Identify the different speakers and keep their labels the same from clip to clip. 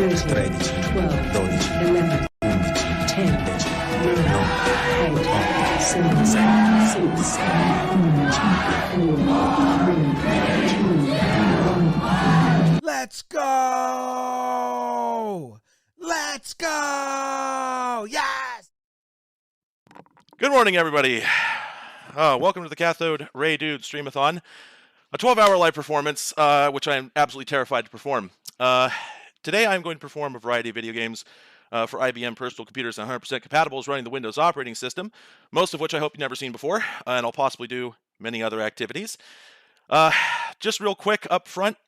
Speaker 1: Let's go! Let's go! Yes!
Speaker 2: Good morning, everybody. Welcome to the Cathode Ray Dude Streamathon, a 12-hour live performance, which I am absolutely terrified to perform. Today, I'm going to perform a variety of video games for IBM personal computers and 100% compatibles running the Windows operating system, most of which I hope you've never seen before, and I'll possibly do many other activities. Just real quick up front,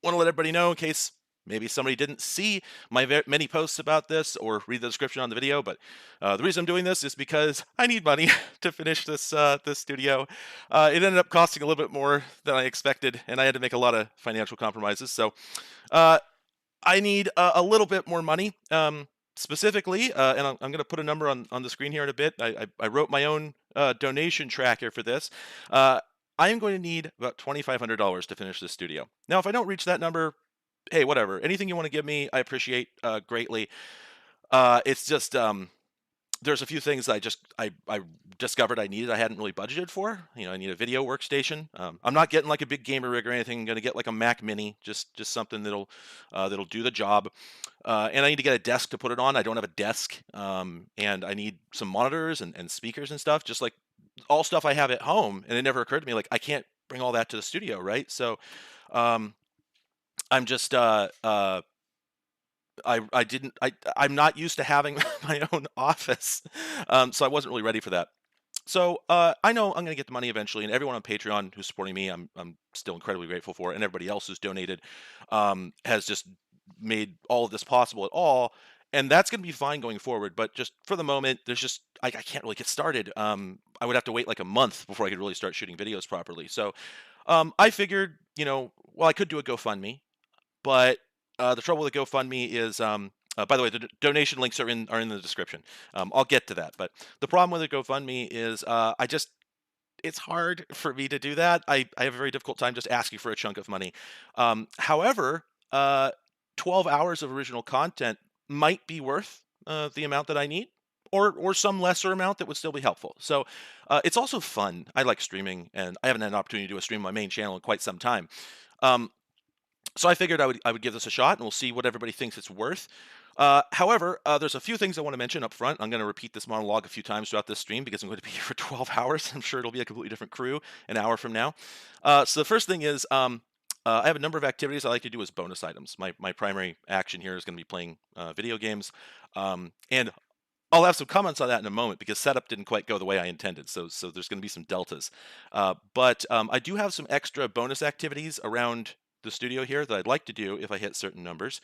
Speaker 2: want to let everybody know in case maybe somebody didn't see my many posts about this or read the description on the video, but the reason I'm doing this is because I need money to finish this this studio. It ended up costing a little bit more than I expected, and I had to make a lot of financial compromises. So I need a little bit more money. Specifically, and I'm going to put a number on the screen here in a bit. I wrote my own donation tracker for this. I am going to need about $2,500 to finish this studio. Now, if I don't reach that number, hey, whatever. Anything you want to give me, I appreciate greatly. It's just there's a few things I discovered I needed I hadn't really budgeted for. You know, I need a video workstation. I'm not getting like a big gamer rig or anything. I'm going to get like a Mac Mini, just something that'll do the job. And I need to get a desk to put it on. I don't have a desk, and I need some monitors and speakers and stuff, just like all stuff I have at home. And it never occurred to me, like, I can't bring all that to the studio, right? So I'm just I'm not used to having my own office, so I wasn't really ready for that. So I know I'm going to get the money eventually, and everyone on Patreon who's supporting me, I'm still incredibly grateful for, and everybody else who's donated has just made all of this possible at all, and that's going to be fine going forward. But just for the moment, there's just I can't really get started. I would have to wait like a month before I could really start shooting videos properly. So I figured, you know, well, I could do a GoFundMe, but the trouble with GoFundMe is, by the way, the donation links are in the description. I'll get to that, but the problem with the GoFundMe is it's hard for me to do that. I have a very difficult time just asking for a chunk of money. However, 12 hours of original content might be worth the amount that I need, or some lesser amount that would still be helpful. So it's also fun. I like streaming, and I haven't had an opportunity to do a stream on my main channel in quite some time. So I figured I would give this a shot, and we'll see what everybody thinks it's worth. However, there's a few things I want to mention up front. I'm going to repeat this monologue a few times throughout this stream because I'm going to be here for 12 hours. I'm sure it'll be a completely different crew an hour from now. So the first thing is I have a number of activities I like to do as bonus items. My primary action here is going to be playing video games, and I'll have some comments on that in a moment because setup didn't quite go the way I intended. So there's going to be some deltas. But I do have some extra bonus activities around the studio here that I'd like to do if I hit certain numbers.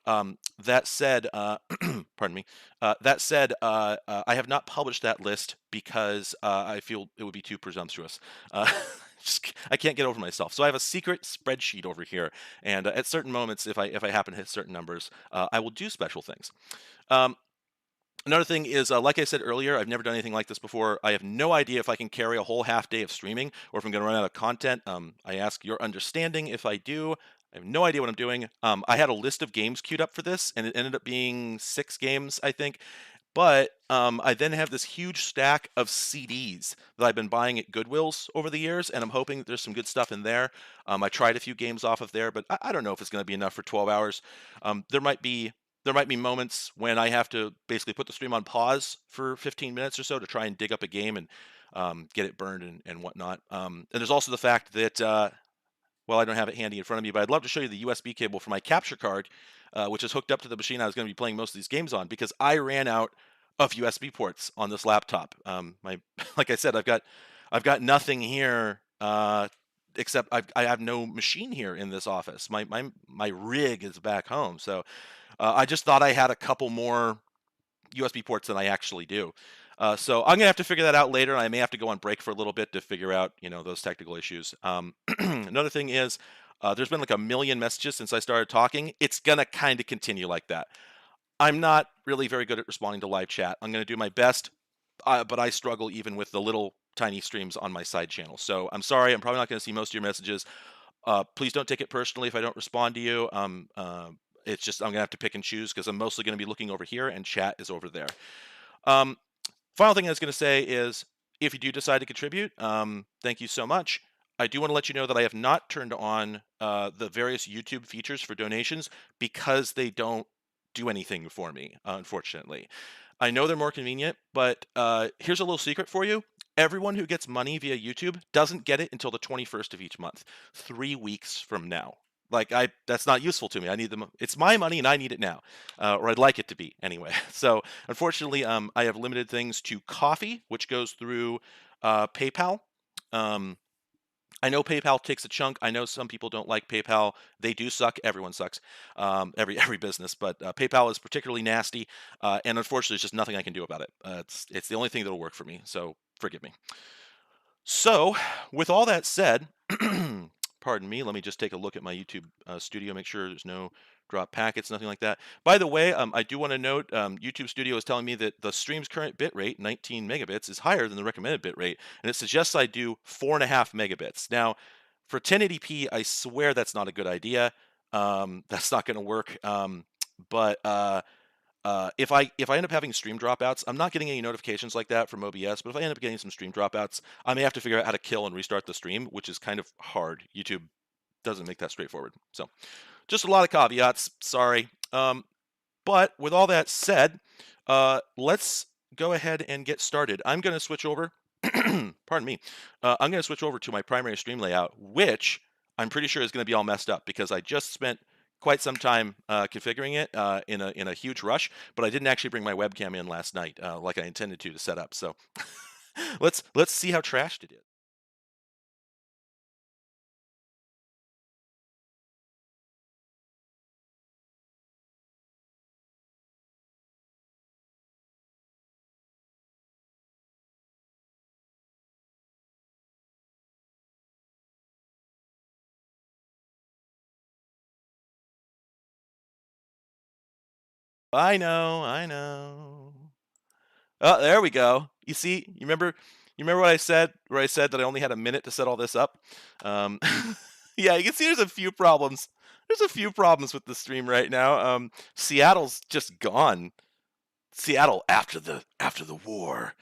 Speaker 2: That said, pardon me. That said, I have not published that list because I feel it would be too presumptuous. I can't get over myself. So I have a secret spreadsheet over here, and at certain moments, if I happen to hit certain numbers, I will do special things. Another thing is, like I said earlier, I've never done anything like this before. I have no idea if I can carry a whole half day of streaming or if I'm going to run out of content. I ask your understanding if I do. I have no idea what I'm doing. I had a list of games queued up for this, and it ended up being 6 games, I think. But I then have this huge stack of CDs that I've been buying at Goodwill's over the years, and I'm hoping that there's some good stuff in there. I tried a few games off of there, but I don't know if it's going to be enough for 12 hours. There might be moments when I have to basically put the stream on pause for 15 minutes or so to try and dig up a game and get it burned and whatnot. And there's also the fact that, well, I don't have it handy in front of me, but I'd love to show you the USB cable for my capture card, which is hooked up to the machine I was going to be playing most of these games on, because I ran out of USB ports on this laptop. Like I said, I've got nothing here except I have no machine here in this office. My rig is back home, so I just thought I had a couple more USB ports than I actually do. So I'm gonna have to figure that out later. I may have to go on break for a little bit to figure out, you know, those technical issues. Another thing is, there's been like a million messages since I started talking. It's gonna kind of continue like that. I'm not really very good at responding to live chat. I'm gonna do my best, but I struggle even with the little tiny streams on my side channel. So I'm sorry, I'm probably not gonna see most of your messages. Please don't take it personally if I don't respond to you. it's just I'm gonna have to pick and choose because I'm mostly gonna be looking over here and chat is over there. Um, Final thing I was gonna say is if you do decide to contribute, thank you so much. I do want to let you know that I have not turned on the various YouTube features for donations because they don't do anything for me, unfortunately. I know they're more convenient, but here's a little secret for you. Everyone who gets money via YouTube doesn't get it until the 21st of each month, 3 weeks from now. Like that's not useful to me. I need them. It's my money and I need it now, or I'd like it to be anyway. So unfortunately, I have limited things to coffee, which goes through PayPal. I know PayPal takes a chunk. I know some people don't like PayPal. They do suck. Everyone sucks. Every business, but PayPal is particularly nasty, and unfortunately, there's just nothing I can do about it. It's the only thing that'll work for me. So forgive me. So, with all that said, pardon me. Let me just take a look at my YouTube Studio. Make sure there's no drop packets, nothing like that. By the way, I do want to note YouTube Studio is telling me that the stream's current bit rate, 19 megabits, is higher than the recommended bit rate, and it suggests I do 4.5 megabits. Now, for 1080p, I swear that's not a good idea. That's not going to work. But if I end up having stream dropouts, I'm not getting any notifications like that from OBS. But if I end up getting some stream dropouts, I may have to figure out how to kill and restart the stream, which is kind of hard. YouTube doesn't make that straightforward. So, just a lot of caveats. Sorry. But with all that said, let's go ahead and get started. I'm going to switch over. Pardon me. I'm going to switch over to my primary stream layout, which I'm pretty sure is going to be all messed up because I just spent quite some time configuring it in a huge rush, but I didn't actually bring my webcam in last night like I intended to set up. So let's see how trashed it is. I know, I know. Oh, there we go. You see, you remember what I said, where I said that I only had a minute to set all this up? Yeah, you can see there's a few problems. There's a few problems with the stream right now. Seattle's just gone. Seattle after the war.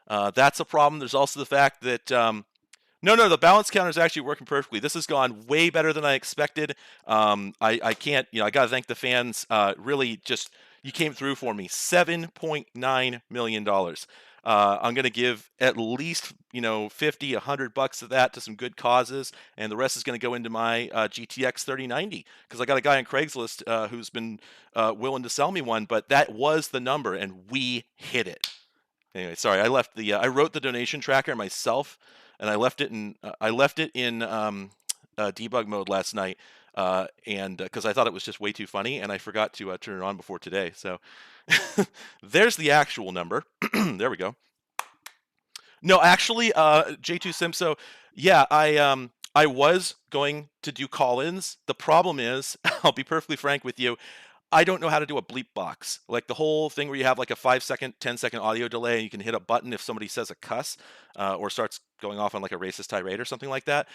Speaker 2: That's a problem. There's also the fact that no, the balance counter is actually working perfectly. This has gone way better than I expected. I can't, I got to thank the fans. Really, just you came through for me. $7.9 million. I'm going to give at least, $50, $100 of that to some good causes, and the rest is going to go into my GTX 3090 because I got a guy on Craigslist who's been willing to sell me one, but that was the number, and we hit it. Anyway, sorry, I wrote the donation tracker myself, and I left it in debug mode last night, and because I thought it was just way too funny, and I forgot to turn it on before today. So there's the actual number. There we go. No, actually, J2 Sim. So yeah, I was going to do call-ins. The problem is, I'll be perfectly frank with you, I don't know how to do a bleep box. Like the whole thing where you have like a 5-second, 10-second audio delay and you can hit a button if somebody says a cuss or starts going off on like a racist tirade or something like that.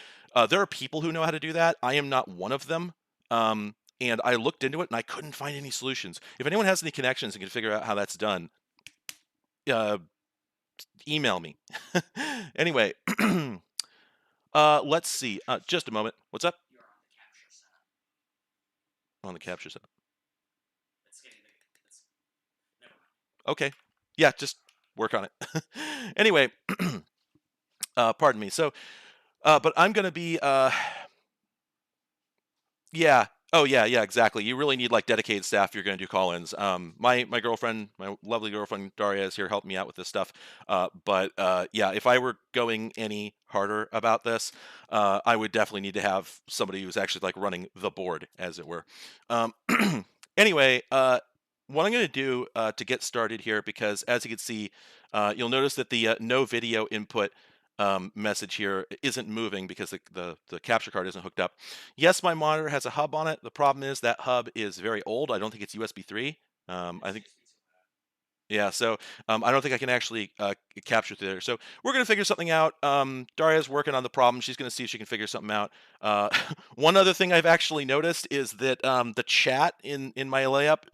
Speaker 2: There are people who know how to do that. I am not one of them. And I looked into it and I couldn't find any solutions. If anyone has any connections and can figure out how that's done, email me. Anyway, let's see. Just a moment. What's up?
Speaker 3: You're on the capture setup.
Speaker 2: On the capture setup.
Speaker 3: Never mind.
Speaker 2: Okay. Yeah, just work on it. Anyway, pardon me. So, but I'm going to be, yeah. Oh, yeah, exactly. You really need like dedicated staff if you're going to do call-ins. My girlfriend, my lovely girlfriend Daria is here helping me out with this stuff. But yeah, if I were going any harder about this, I would definitely need to have somebody who's actually like running the board, as it were. Anyway, what I'm going to do to get started here, because as you can see, you'll notice that the no video input message here isn't moving because the capture card isn't hooked up. Yes, my monitor has a hub on it. The problem is that hub is very old. I don't think it's USB 3. I think Yeah, so I don't think I can actually capture through there. So we're going to figure something out. Daria's working on the problem. She's going to see if she can figure something out. One other thing I've actually noticed is that the chat in my layout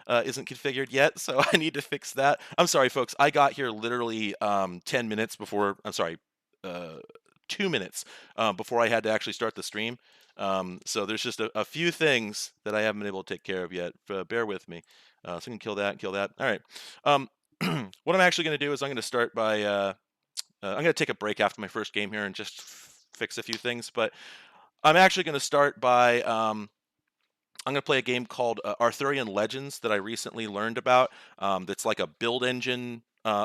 Speaker 2: isn't configured yet, so I need to fix that. I'm sorry, folks. I got here literally 10 minutes before. I'm sorry, 2 minutes before I had to actually start the stream. So there's just a few things that I haven't been able to take care of yet. Bear with me. So I can kill that and kill that. All right. What I'm actually going to do is I'm going to start by I'm going to take a break after my first game here and just fix a few things. But I'm actually going to start by I'm going to play a game called Arthurian Legends that I recently learned about. That's like a build engine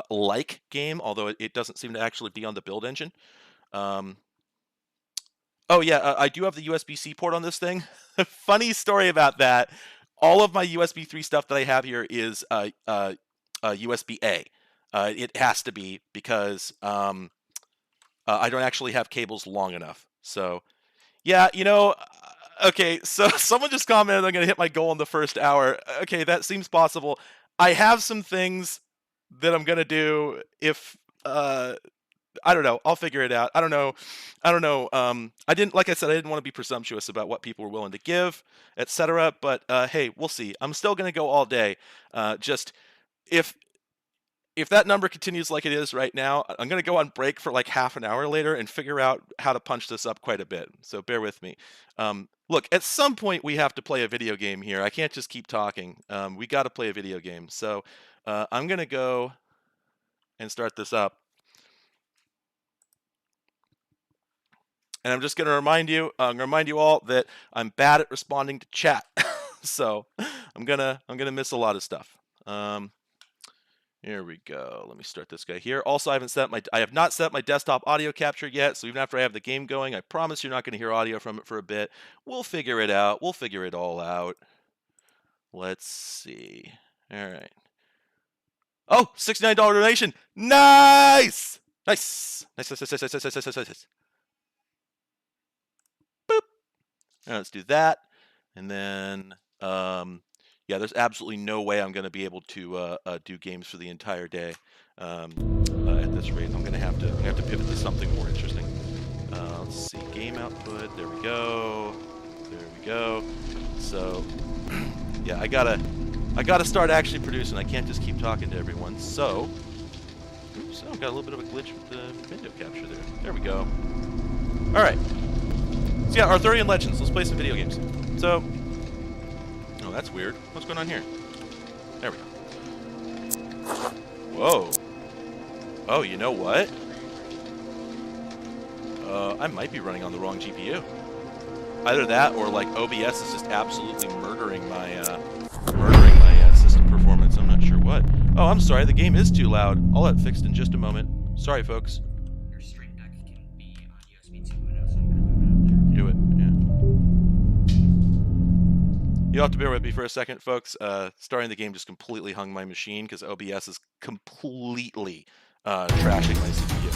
Speaker 2: like game, although it doesn't seem to actually be on the build engine. Oh yeah, I do have the USB-C port on this thing. Funny story about that. All of my USB 3 stuff that I have here is USB-A. It has to be because I don't actually have cables long enough. So yeah, okay, so someone just commented I'm going to hit my goal in the first hour. Okay, that seems possible. I have some things that I'm going to do if I don't know. I'll figure it out. I don't know. Like I said, I didn't want to be presumptuous about what people were willing to give, etc. But hey, we'll see. I'm still going to go all day. Just if that number continues like it is right now, I'm going to go on break for like half an hour later and figure out how to punch this up quite a bit. So bear with me. Look, at some point we have to play a video game here. I can't just keep talking. We got to play a video game. So I'm going to go and start this up. And I'm just going to remind you all that I'm bad at responding to chat. So I'm gonna miss a lot of stuff. Here we go. Let me start this guy here. Also, I have not set my desktop audio capture yet. So even after I have the game going, I promise you're not going to hear audio from it for a bit. We'll figure it out. We'll figure it all out. Let's see. All right. Oh, $69 donation. Nice. Nice. Boop. All right, let's do that. And then, yeah, there's absolutely no way I'm going to be able to do games for the entire day at this rate. I'm going to have to pivot to something more interesting. Let's see, game output. There we go. There we go. So, yeah, I gotta start actually producing. I can't just keep talking to everyone. So, oops, I've got a little bit of a glitch with the video capture there. There we go. All right. So yeah, Arthurian Legends. Let's play some video games. So, oh, that's weird. What's going on here? There we go. Whoa. Oh, you know what? I might be running on the wrong GPU. Either that, or like OBS is just absolutely murdering my system performance. I'm not sure what. Oh, I'm sorry. The game is too loud. I'll have it fixed in just a moment. Sorry, folks.
Speaker 3: Your Stream Deck can be on USB 2.0, so I'm gonna move it out there.
Speaker 2: Do it. Yeah. You'll have to bear with me for a second, folks. Starting the game just completely hung my machine because OBS is completely trashing my CPU.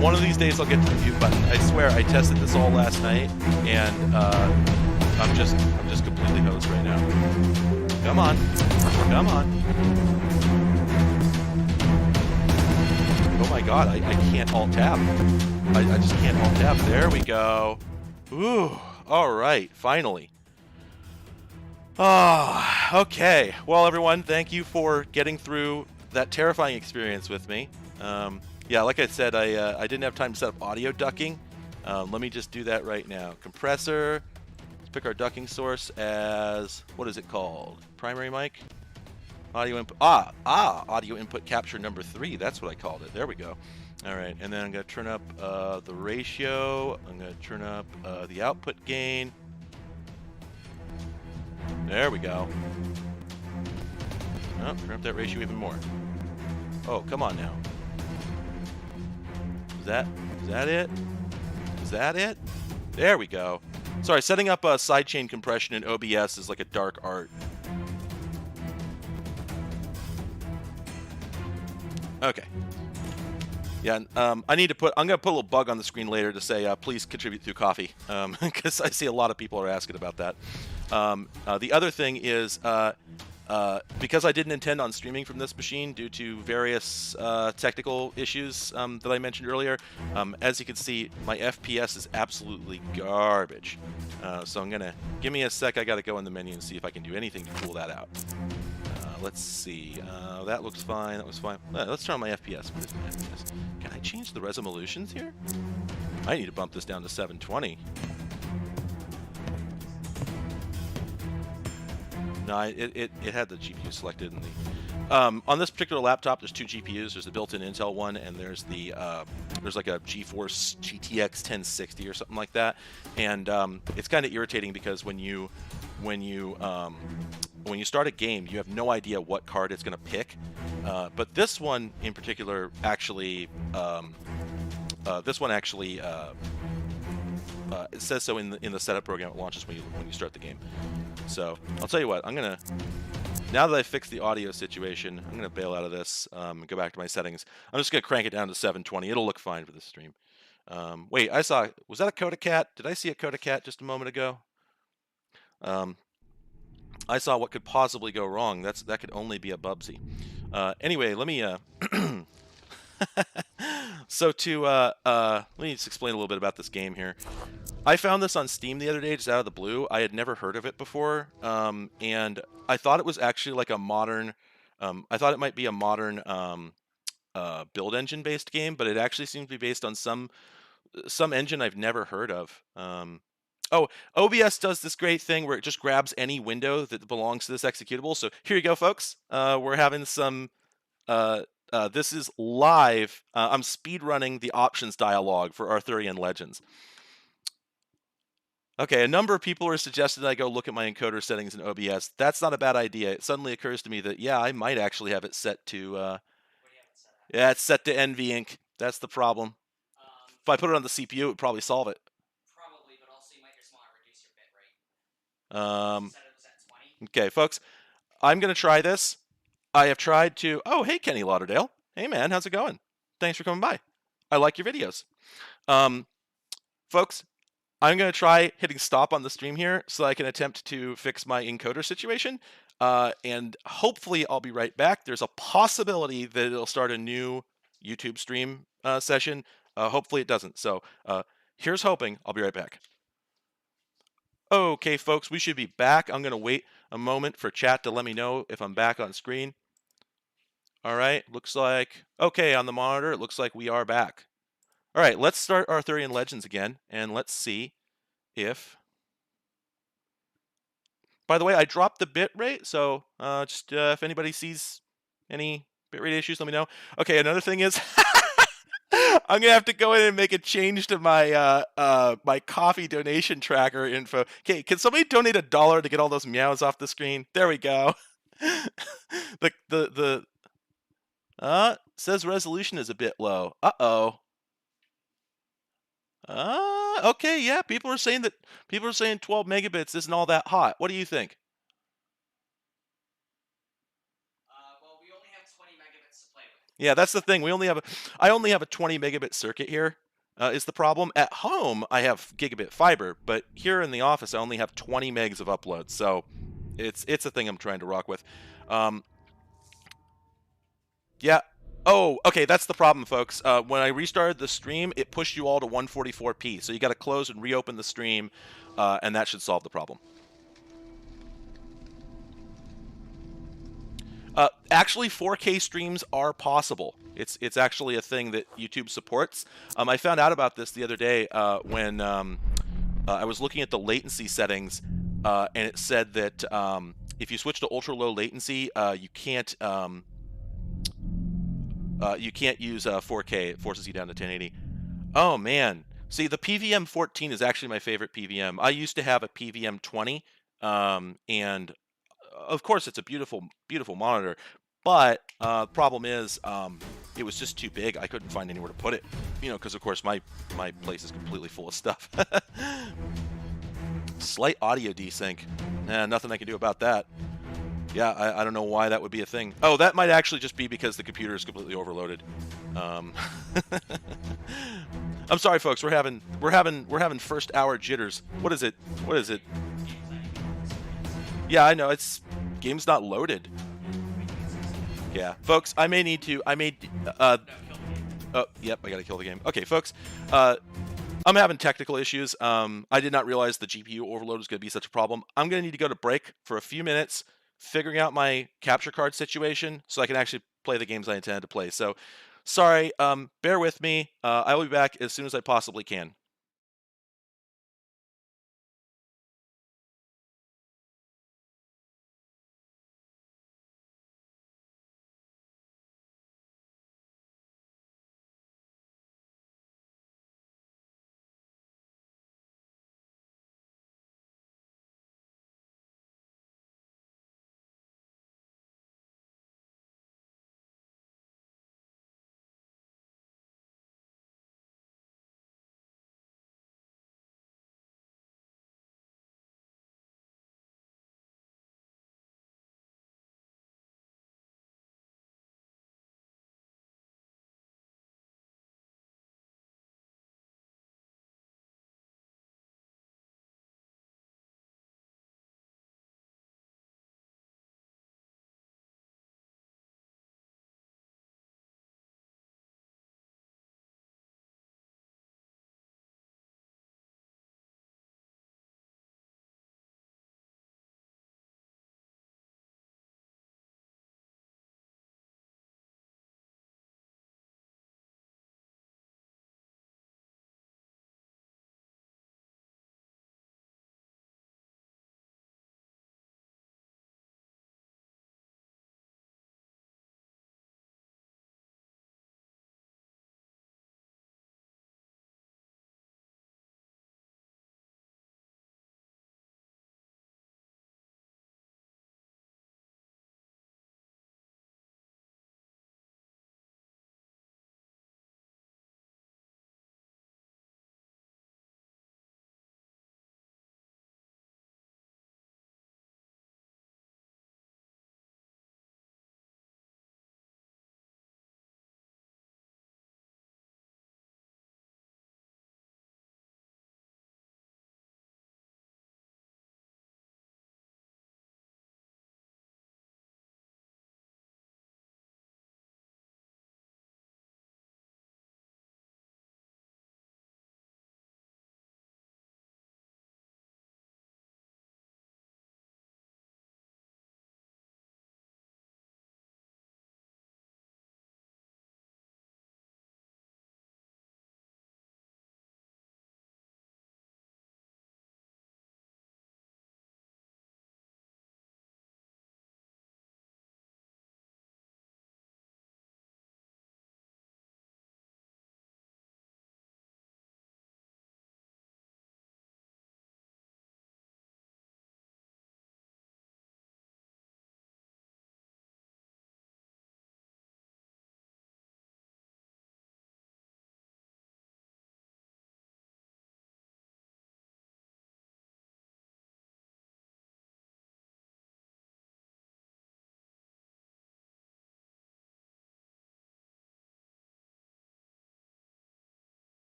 Speaker 2: One of these days I'll get to the mute button. I swear I tested this all last night, and I'm just completely hosed right now. Come on, come on. Oh my god, I can't alt tab. I just can't alt tab. There we go. Ooh, all right, finally. Ah, okay. Well, everyone, thank you for getting through that terrifying experience with me. Yeah, like I said, I didn't have time to set up audio ducking. Let me just do that right now. Compressor. Let's pick our ducking source as, what is it called? Primary mic? Audio input. Audio input capture number 3. That's what I called it. There we go. All right, and then I'm going to turn up the ratio. I'm going to turn up the output gain. There we go. Oh, turn up that ratio even more. Oh, come on now. Is that it? Is that it? There we go. Sorry, setting up sidechain compression in OBS is like a dark art. Okay. Yeah, I need to put. I'm gonna put a little bug on the screen later to say, please contribute through coffee, because I see a lot of people are asking about that. The other thing is, because I didn't intend on streaming from this machine due to various technical issues that I mentioned earlier, as you can see, my FPS is absolutely garbage. So I'm gonna give me a sec. I gotta go in the menu and see if I can do anything to cool that out. Let's see. That looks fine. That was fine. Let's turn on my FPS. What is my FPS? Can I change the resolutions here? I need to bump this down to 720. No, it had the GPU selected in the. On this particular laptop, there's 2 GPUs. There's the built-in Intel one, and there's the there's like a GeForce GTX 1060 or something like that. And it's kind of irritating because when you start a game, you have no idea what card it's going to pick. But this one in particular, actually, it says so in the setup program. It launches when you start the game. So I'll tell you what, now that I've fixed the audio situation, I'm gonna bail out of this and go back to my settings. I'm just gonna crank it down to 720. It'll look fine for this stream. Wait, was that a Coda Cat? Did I see a Coda Cat just a moment ago? I saw what could possibly go wrong. That could only be a Bubsy. Anyway, let me so let me just explain a little bit about this game here. I found this on Steam the other day, just out of the blue. I had never heard of it before, and I thought it was actually like a modern. I thought it might be a modern build engine based game, but it actually seems to be based on some engine I've never heard of. Oh, OBS does this great thing where it just grabs any window that belongs to this executable. So here you go, folks. We're having some. This is live. I'm speed running the options dialog for Arthurian Legends. Okay, a number of people are suggesting that I go look at my encoder settings in OBS. That's not a bad idea. It suddenly occurs to me that, yeah, I might actually have it set to...
Speaker 3: What do you have it set at?
Speaker 2: yeah, it's set to NVEnc. That's the problem. If I put it on the CPU, it would probably solve it.
Speaker 3: Probably, but also you might just want to reduce your bit rate. Set it was at 20.
Speaker 2: Okay, folks, I'm going to try this. I have tried to... Oh, hey, Kenny Lauderdale. Hey, man, how's it going? Thanks for coming by. I like your videos. Folks, I'm going to try hitting stop on the stream here so I can attempt to fix my encoder situation. And hopefully I'll be right back. There's a possibility that it'll start a new YouTube stream session. Hopefully it doesn't. So here's hoping. I'll be right back. Okay, folks, we should be back. I'm going to wait a moment for chat to let me know if I'm back on screen. All right, looks like, okay, on the monitor, it looks like we are back. All right, let's start Arthurian Legends again, and let's see if... By the way, I dropped the bit rate, so just if anybody sees any bitrate issues, let me know. Okay, another thing is... I'm gonna have to go in and make a change to my my coffee donation tracker info. Okay, can somebody donate $1 to get all those meows off the screen? There we go. Says resolution is a bit low. Okay, yeah, people are saying 12 megabits isn't all that hot. What do you think?
Speaker 3: Well, we only have 20 megabits to play with.
Speaker 2: Yeah, that's the thing. I only have a 20 megabit circuit here. Is the problem. At home, I have gigabit fiber, but here in the office, I only have 20 megs of upload. So it's a thing I'm trying to rock with. Yeah. Oh, okay, that's the problem, folks. When I restarted the stream, it pushed you all to 144p. So you got to close and reopen the stream, and that should solve the problem. Actually, 4K streams are possible. It's actually a thing that YouTube supports. I found out about this the other day when I was looking at the latency settings, and it said that if you switch to ultra low latency, you can't use 4K. It forces you down to 1080. Oh man, see, the PVM 14 is actually my favorite PVM. I used to have a PVM 20, and of course it's a beautiful monitor, but the problem is it was just too big. I couldn't find anywhere to put it, because of course my place is completely full of stuff. Slight audio desync. Nothing I can do about that. Yeah, I don't know why that would be a thing. Oh, that might actually just be because the computer is completely overloaded. Um, I'm sorry, folks. We're having first hour jitters. What is it? What is it? Yeah, I know. Game's not loaded. Yeah, folks. I may need to. Oh, yep. I gotta kill the game. Okay, folks. I'm having technical issues. I did not realize the GPU overload was going to be such a problem. I'm going to need to go to break for a few minutes, figuring out my capture card situation so I can actually play the games I intended to play. So, sorry. Bear with me. I will be back as soon as I possibly can.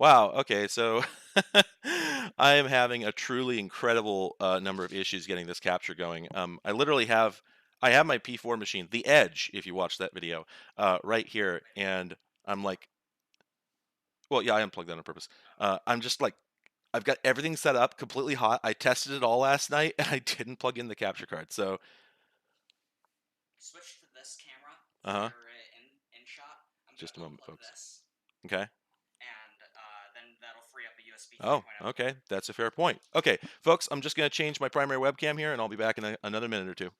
Speaker 2: Wow. Okay. So I am having a truly incredible number of issues getting this capture going. I literally I have my P4 machine, the Edge, if you watch that video, right here, and I'm like, well, yeah, I unplugged that on purpose. I'm just like, I've got everything set up, completely hot. I tested it all last night, and I didn't plug in the capture card. So,
Speaker 3: Switch to this camera
Speaker 2: uh
Speaker 3: for
Speaker 2: huh.
Speaker 3: your in shot. I'm
Speaker 2: Just a
Speaker 3: gonna
Speaker 2: moment,
Speaker 3: unplug
Speaker 2: folks.
Speaker 3: this,
Speaker 2: Okay.
Speaker 3: and then that'll free up a USB
Speaker 2: Oh,
Speaker 3: 3.0.
Speaker 2: okay. That's a fair point. Okay, folks, I'm just going to change my primary webcam here, and I'll be back in another minute or two.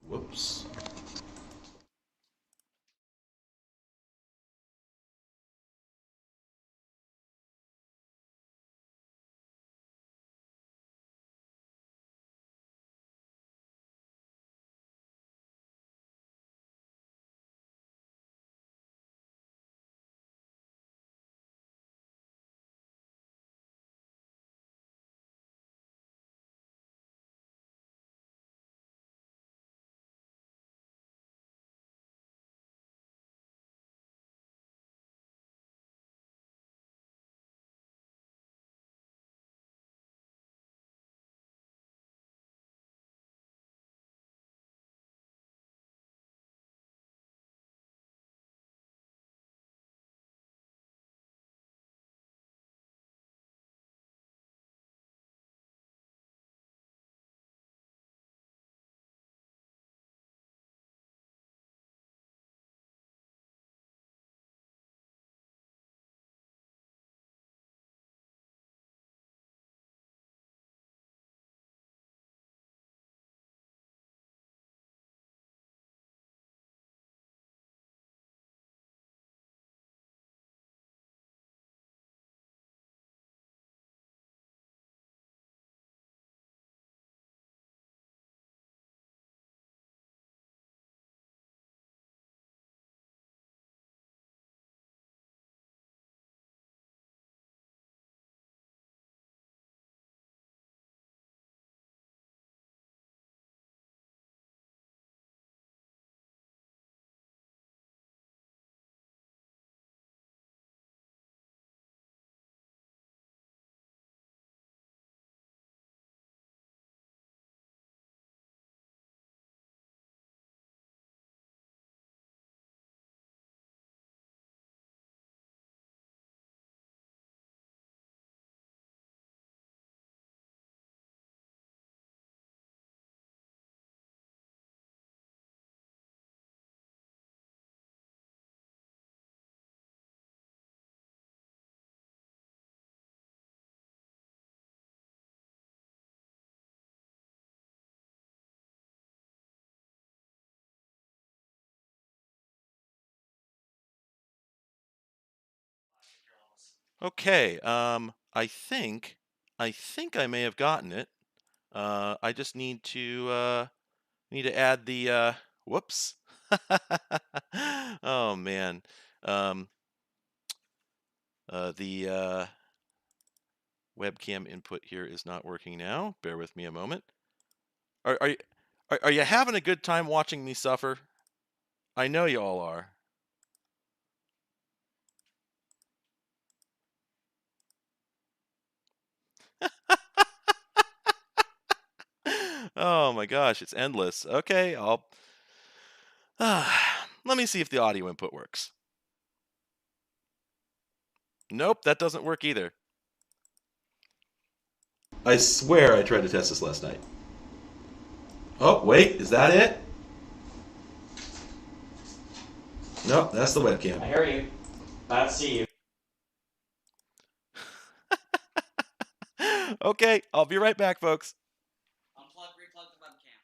Speaker 2: Whoops. Okay. I think I may have gotten it. I just need to add the whoops. Oh man. Um, the webcam input here is not working now. Bear with me a moment. Are you having a good time watching me suffer? I know you all are. Oh my gosh, it's endless. Okay, I'll let me see if the audio input works. Nope, that doesn't work either. I swear I tried to test this last night. Oh, wait, is that it? Nope, that's the webcam.
Speaker 3: I hear you. I see you.
Speaker 2: Okay, I'll be right back, folks.
Speaker 3: Unplug, replug the webcam.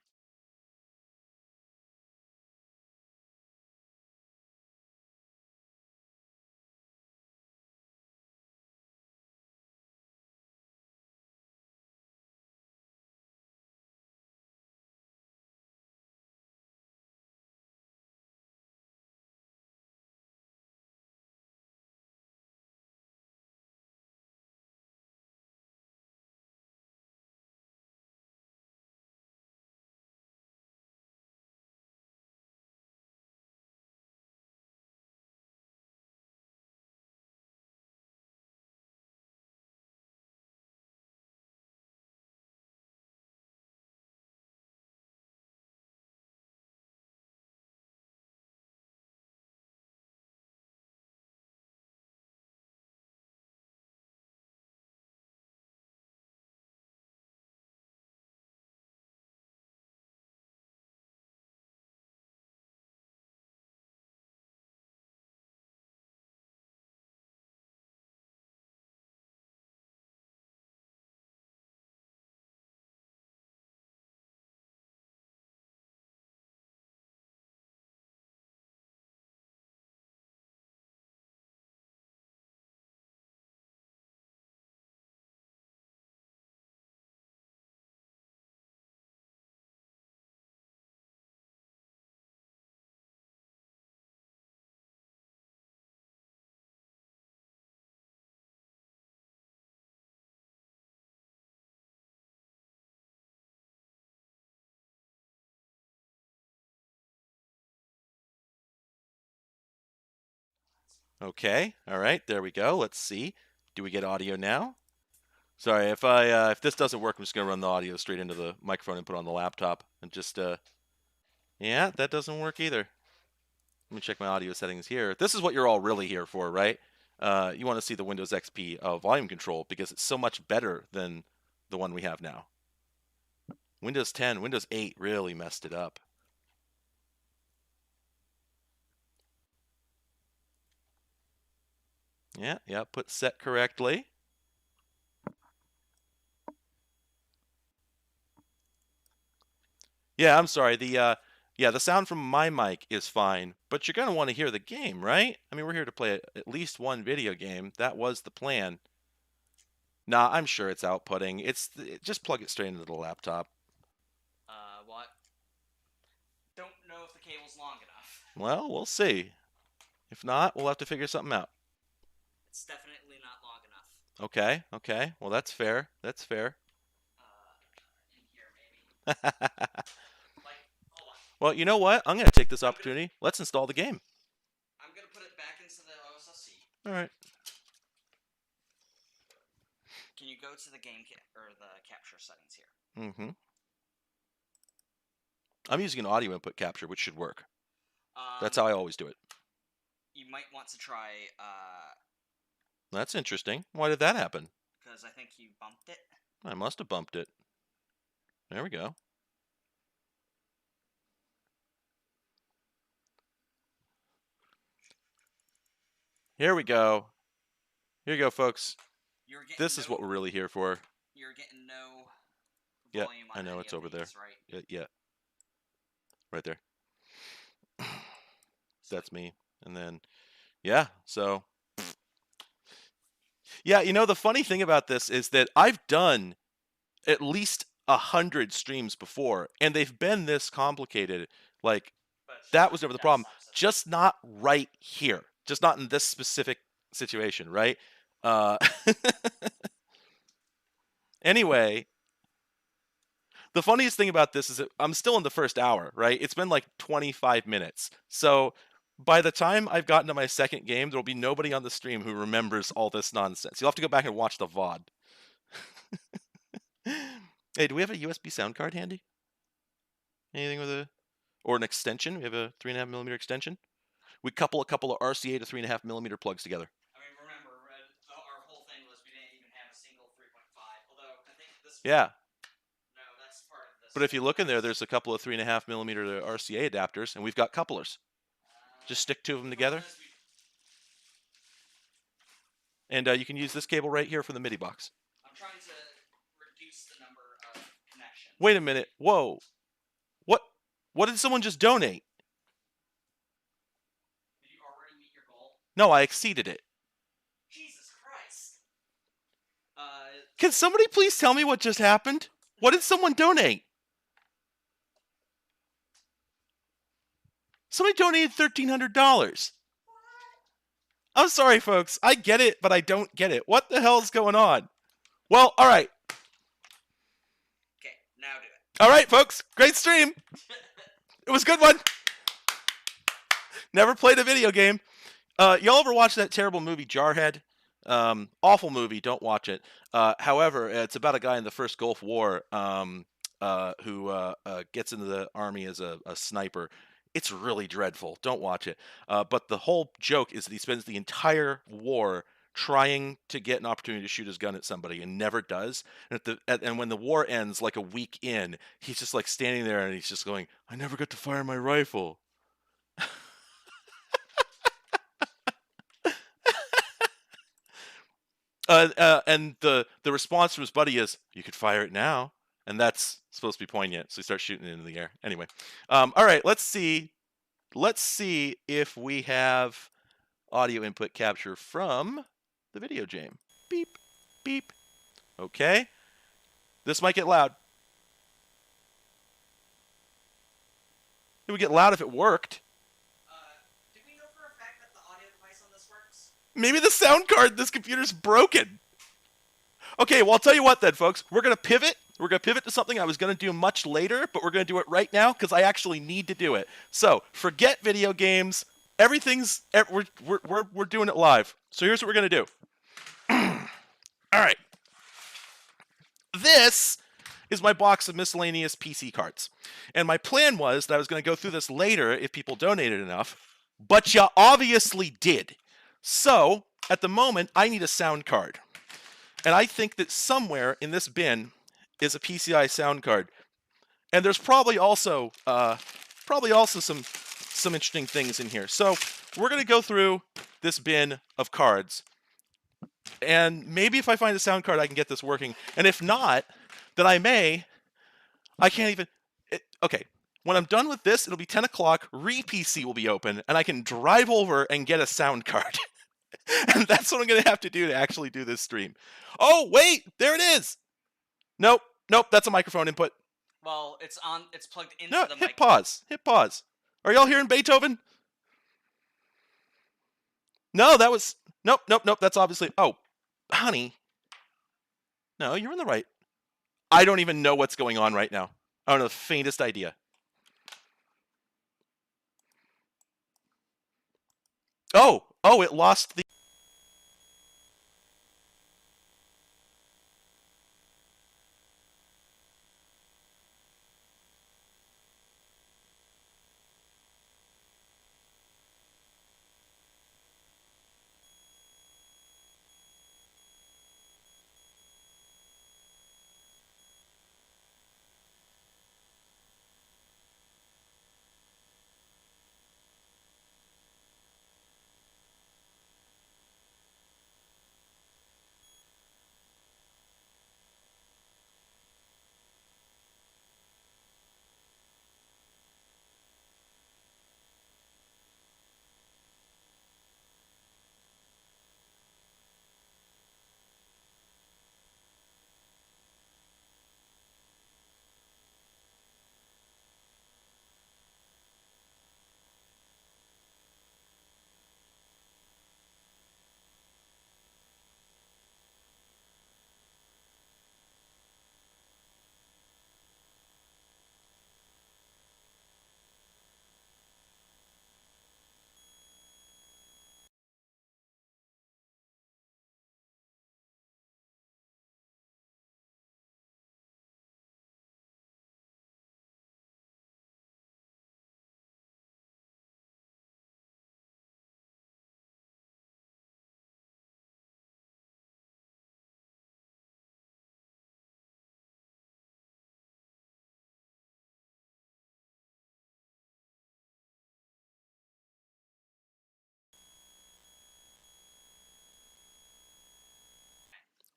Speaker 2: Okay, all right, there we go. Let's see. Do we get audio now? Sorry, if this doesn't work, I'm just gonna run the audio straight into the microphone input on the laptop and just yeah, that doesn't work either. Let me check my audio settings here. This is what you're all really here for, right? You want to see the Windows XP volume control because it's so much better than the one we have now. Windows 10, Windows 8 really messed it up. Yeah, put set correctly. Yeah, I'm sorry. The sound from my mic is fine, but you're gonna want to hear the game, right? I mean, we're here to play at least one video game. That was the plan. Nah, I'm sure it's outputting. Just plug it straight into the laptop.
Speaker 3: What? Don't know if the cable's long enough.
Speaker 2: Well, we'll see. If not, we'll have to figure something out.
Speaker 3: It's definitely not long enough.
Speaker 2: Okay. Well, that's fair. That's fair.
Speaker 3: In here, maybe. Like, hold on.
Speaker 2: Well, you know what? I'm going to take this opportunity. Let's install the game.
Speaker 3: I'm gonna put it back into the OSSC.
Speaker 2: All right.
Speaker 3: Can you go to the game or the capture settings here?
Speaker 2: Mm-hmm. I'm using an audio input capture, which should work. That's how I always do it.
Speaker 3: You might want to try,
Speaker 2: That's interesting. Why did that happen?
Speaker 3: because I think you bumped it.
Speaker 2: I must have bumped it. There we go. Here we go. Here you go, folks. This is what we're really here for.
Speaker 3: You're getting no
Speaker 2: Yeah,
Speaker 3: volume on
Speaker 2: I know
Speaker 3: any
Speaker 2: it's
Speaker 3: of
Speaker 2: over
Speaker 3: these,
Speaker 2: there.
Speaker 3: right?
Speaker 2: Yeah. Right there. That's me. And then, yeah, so. Yeah, you know, the funny thing about this is that I've done at least 100 streams before, and they've been this complicated. Like, that was never the problem. Just not right here. Just not in this specific situation, right? Anyway, the funniest thing about this is that I'm still in the first hour, right? It's been like 25 minutes. So by the time I've gotten to my second game, there will be nobody on the stream who remembers all this nonsense. You'll have to go back and watch the VOD. Hey, do we have a USB sound card handy? Anything with a... Or an extension? We have a 3.5mm extension? We couple a couple of RCA to 3.5mm plugs together.
Speaker 3: I mean, remember, our whole thing was we didn't even have a single 3.5, although I think this...
Speaker 2: Yeah.
Speaker 3: No, that's part of this.
Speaker 2: But if you look in there, there's a couple of 3.5mm RCA adapters, and we've got couplers. Just stick two of them together. And you can use this cable right here from the MIDI box.
Speaker 3: I'm trying to reduce the number of connections.
Speaker 2: Wait a minute. Whoa. What did someone just donate?
Speaker 3: Did you already meet your goal?
Speaker 2: No, I exceeded it.
Speaker 3: Jesus Christ.
Speaker 2: Can somebody please tell me what just happened? What did someone donate? Somebody donated $1,300. I'm sorry, folks. I get it, but I don't get it. What the hell is going on? Well, all right.
Speaker 3: Okay, now do it.
Speaker 2: All right, folks. Great stream. It was a good one. Never played a video game. Y'all ever watch that terrible movie Jarhead? Awful movie. Don't watch it. However, it's about a guy in the first Gulf War who gets into the army as a sniper. It's really dreadful. Don't watch it. But the whole joke is that he spends the entire war trying to get an opportunity to shoot his gun at somebody and never does. And when the war ends, like a week in, he's just like standing there and he's just going, "I never got to fire my rifle." And the response from his buddy is, "You could fire it now." And that's supposed to be poignant, so he starts shooting it into the air. Anyway, all right, let's see. Let's see if we have audio input capture from the video game. Beep, beep. Okay. This might get loud. It would get loud if it worked.
Speaker 3: Do we know for a fact that the audio device on this works?
Speaker 2: Maybe the sound card in this computer's broken. Okay, well, I'll tell you what then, folks. We're going to pivot. We're going to pivot to something I was going to do much later, but we're going to do it right now because I actually need to do it. So, forget video games. we're doing it live. So here's what we're gonna do. All right. This is my box of miscellaneous PC cards. And my plan was that I was going to go through this later if people donated enough, but you obviously did. So, at the moment, I need a sound card. And I think that somewhere in this bin is a PCI sound card. And there's probably also some interesting things in here. So, we're going to go through this bin of cards. And maybe if I find a sound card, I can get this working. And if not, then I can't even, okay. When I'm done with this, it'll be 10 o'clock, Re-PC will be open, and I can drive over and get a sound card. And that's what I'm going to have to do to actually do this stream. Oh, wait, there it is. Nope, that's a microphone input.
Speaker 3: Well, it's plugged into
Speaker 2: No,
Speaker 3: the mic.
Speaker 2: hit pause. Are y'all hearing Beethoven? No, that was, nope, that's obviously, oh, honey. No, you're in the right. I don't even know what's going on right now. I don't know the faintest idea. Oh, it lost the...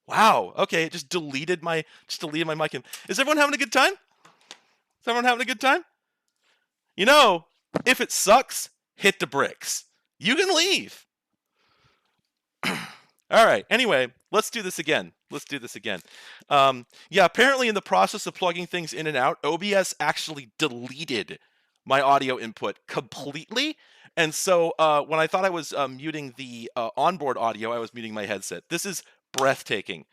Speaker 2: Wow, okay, it just deleted my mic. Is everyone having a good time? Is everyone having a good time? You know, if it sucks, hit the bricks. You can leave. All right, anyway, let's do this again. Yeah, apparently in the process of plugging things in and out, OBS actually deleted my audio input completely. And so when I thought I was muting the onboard audio, I was muting my headset. This is breathtaking.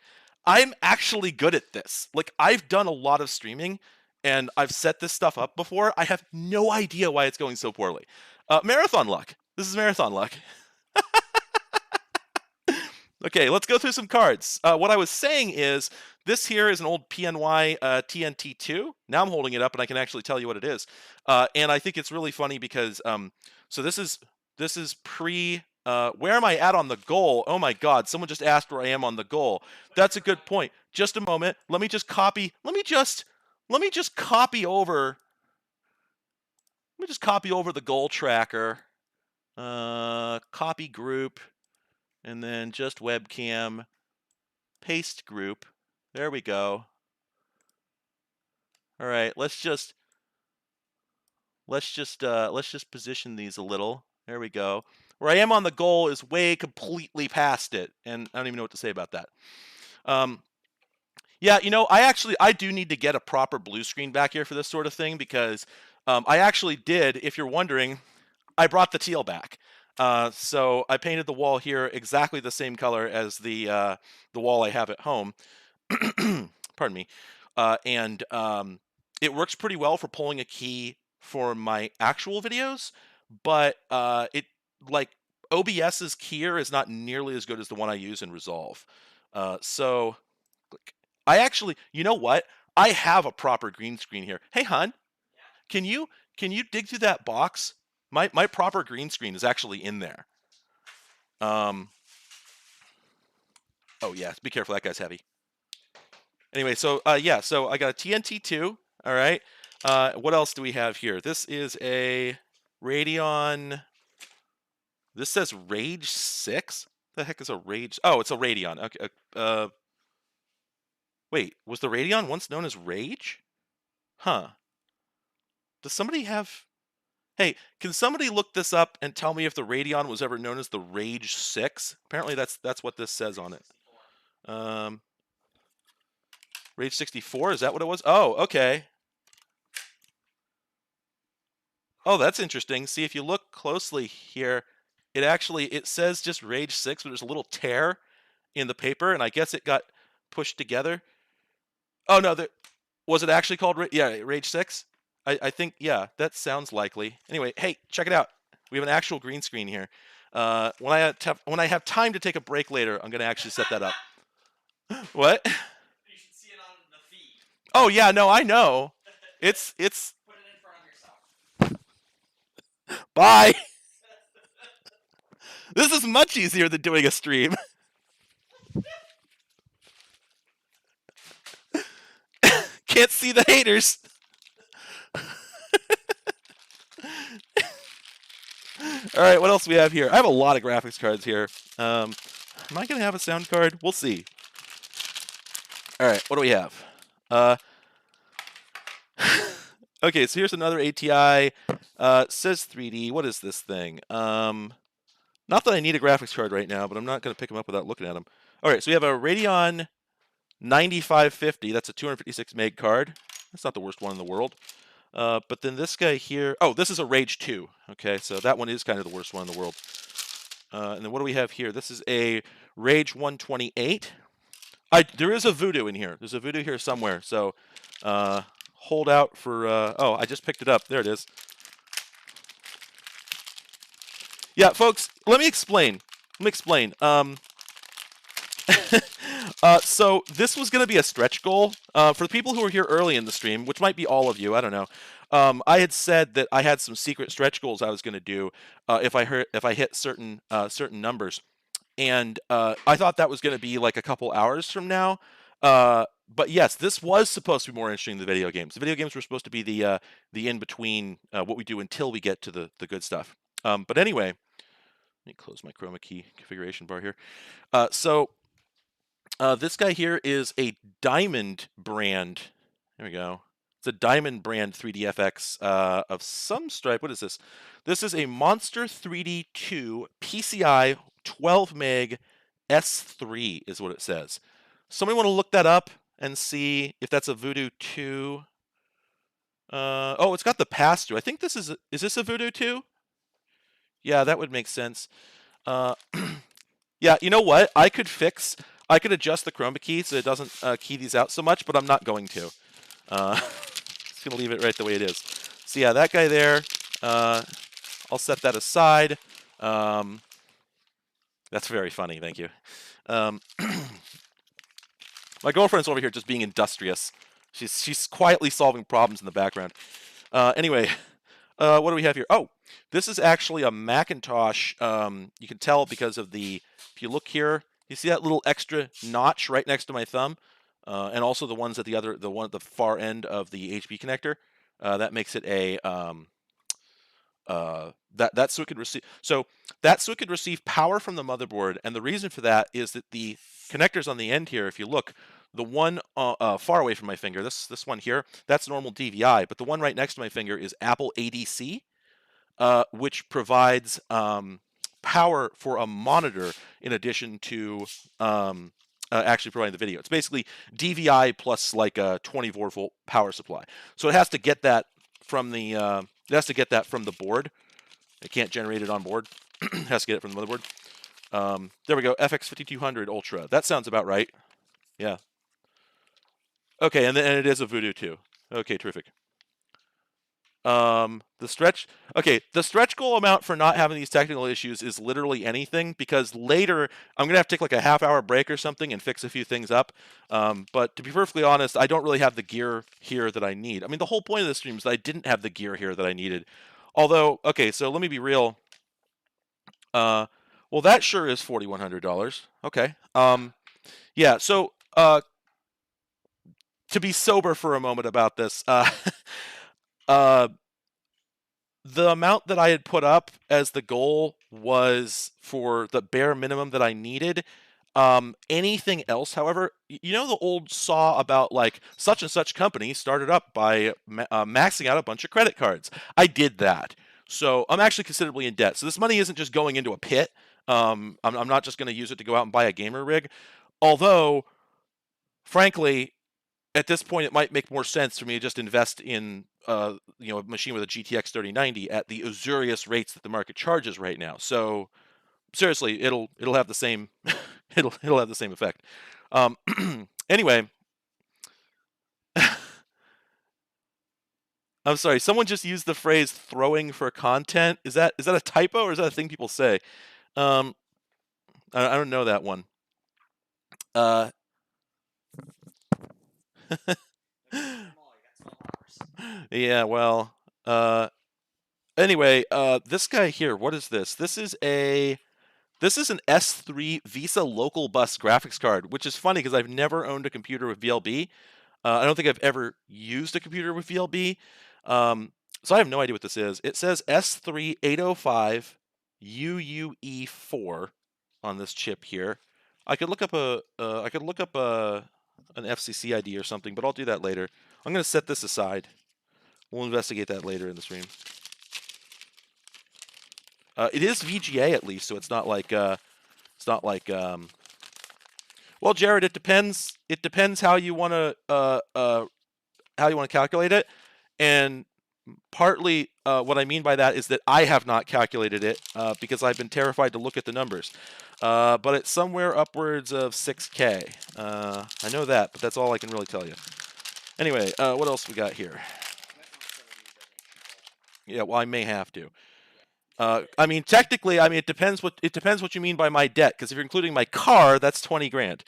Speaker 2: I'm actually good at this. Like, I've done a lot of streaming, and I've set this stuff up before. I have no idea why it's going so poorly. Marathon luck. This is marathon luck. Okay, let's go through some cards. What I was saying is, this here is an old PNY TNT2. Now I'm holding it up, and I can actually tell you what it is. And I think it's really funny because, so this is pre... where am I at on the goal? Oh my God, someone just asked where I am on the goal. That's a good point. Just a moment. Let me just copy over the goal tracker. Copy group, and then just webcam, paste group. There we go. All right, let's just position these a little. There we go. Where I am on the goal is way completely past it, and I don't even know what to say about that. Yeah, you know, I do need to get a proper blue screen back here for this sort of thing, because I actually did, if you're wondering, I brought the teal back. So I painted the wall here exactly the same color as the wall I have at home. Pardon me. And it works pretty well for pulling a key for my actual videos, but like OBS's keyer is not nearly as good as the one I use in Resolve. So I actually, you know what? I have a proper green screen here. Hey, hon, can you dig through that box? My proper green screen is actually in there. Oh yeah, be careful. That guy's heavy. Anyway, so yeah, so I got a TNT2. All right. What else do we have here? This is a Radeon. This says Rage 6. The heck is a Rage? Oh, it's a Radeon. Okay. Wait, was the Radeon once known as Rage? Huh. Does somebody have? Hey, can somebody look this up and tell me if the Radeon was ever known as the Rage 6? Apparently, that's what this says on it. Rage 64, is that what it was? Oh, okay. Oh, that's interesting. See, if you look closely here, it says just Rage 6, but there's a little tear in the paper, and I guess it got pushed together. Oh no, was it actually called Rage 6? I think, yeah, that sounds likely. Anyway, hey, check it out. We have an actual green screen here. When I have time to take a break later, I'm gonna actually set that up. What?
Speaker 3: You should see it on the feed.
Speaker 2: Oh yeah, no, I know. It's
Speaker 3: Put it in front of yourself.
Speaker 2: Bye. This is much easier than doing a stream. Can't see the haters. All right, what else do we have here? I have a lot of graphics cards here. Am I going to have a sound card? We'll see. All right, what do we have? Okay, so here's another ATI. Says 3D. What is this thing? Not that I need a graphics card right now, but I'm not going to pick them up without looking at them. All right, so we have a Radeon 9550. That's a 256 meg card. That's not the worst one in the world. But then this guy here, oh, this is a Rage 2. Okay, so that one is kind of the worst one in the world. And then what do we have here? This is a Rage 128. There is a Voodoo in here. There's a Voodoo here somewhere. So hold out for, oh, I just picked it up. There it is. Yeah, folks, let me explain. So this was going to be a stretch goal. For the people who were here early in the stream, which might be all of you, I don't know. I had said that I had some secret stretch goals I was going to do if I hit certain numbers, and I thought that was going to be like a couple hours from now. But yes, this was supposed to be more interesting than the video games. The video games were supposed to be the in between what we do until we get to the good stuff. But anyway, let me close my chroma key configuration bar here. This guy here is a Diamond brand. There we go. It's a Diamond brand 3DFX of some stripe. What is this? This is a Monster 3D 2 PCI 12 meg S3 is what it says. Somebody want to look that up and see if that's a Voodoo 2? Oh, it's got the pass-through. I think this is this a Voodoo 2? Yeah, that would make sense. Yeah, you know what? I could adjust the chroma key so it doesn't key these out so much, but I'm not going to. Just going to leave it right the way it is. So yeah, that guy there, I'll set that aside. That's very funny, thank you. My girlfriend's over here just being industrious. She's quietly solving problems in the background. Anyway, what do we have here? Oh, this is actually a Macintosh. You can tell because of if you look here, you see that little extra notch right next to my thumb, and also the ones at the one at the far end of the HP connector. That makes it a that so it could receive. So that so it could receive power from the motherboard, and the reason for that is that the connectors on the end here, if you look, the one far away from my finger, this one here, that's normal DVI, but the one right next to my finger is Apple ADC, which provides power for a monitor in addition to actually providing the video. It's basically DVI plus like a 24-volt power supply. So it has to get that from the board. It can't generate it on board. It has to get it from the motherboard. There we go. FX5200 Ultra. That sounds about right. Yeah. Okay, and it is a Voodoo too. Okay, terrific. The stretch goal amount for not having these technical issues is literally anything, because later I'm gonna have to take like a half-hour break or something and fix a few things up. But to be perfectly honest, I don't really have the gear here that I need. I mean, the whole point of this stream is that I didn't have the gear here that I needed. Although, okay, so let me be real. Well, that sure is $4,100. Okay. Yeah. So, to be sober for a moment about this, the amount that I had put up as the goal was for the bare minimum that I needed. Anything else, however, you know the old saw about like such and such company started up by maxing out a bunch of credit cards. I did that. So I'm actually considerably in debt. So this money isn't just going into a pit. I'm not just going to use it to go out and buy a gamer rig. Although, frankly, at this point, it might make more sense for me to just invest in a machine with a GTX 3090 at the usurious rates that the market charges right now. So seriously, it'll have the same it'll have the same effect. Anyway, I'm sorry. Someone just used the phrase "throwing for content." Is that a typo, or is that a thing people say? I don't know that one. Yeah, well, anyway, this guy here, what is this? This is an S3 Visa local bus graphics card, which is funny because I've never owned a computer with VLB. I don't think I've ever used a computer with VLB. So I have no idea what this is. It says S3 805 UUE4 on this chip here. I could look up an FCC ID or something, but I'll do that later. I'm going to set this aside. We'll investigate that later in the stream. It is VGA at least, so it's not like well, Jared, it depends. It depends how you want to calculate it, and partly what I mean by that is that I have not calculated it because I've been terrified to look at the numbers. But it's somewhere upwards of 6K. I know that, but that's all I can really tell you. Anyway, what else we got here? Yeah, well, I may have to. I mean, technically, I mean, it depends what you mean by my debt. Because if you're including my car, that's 20 grand,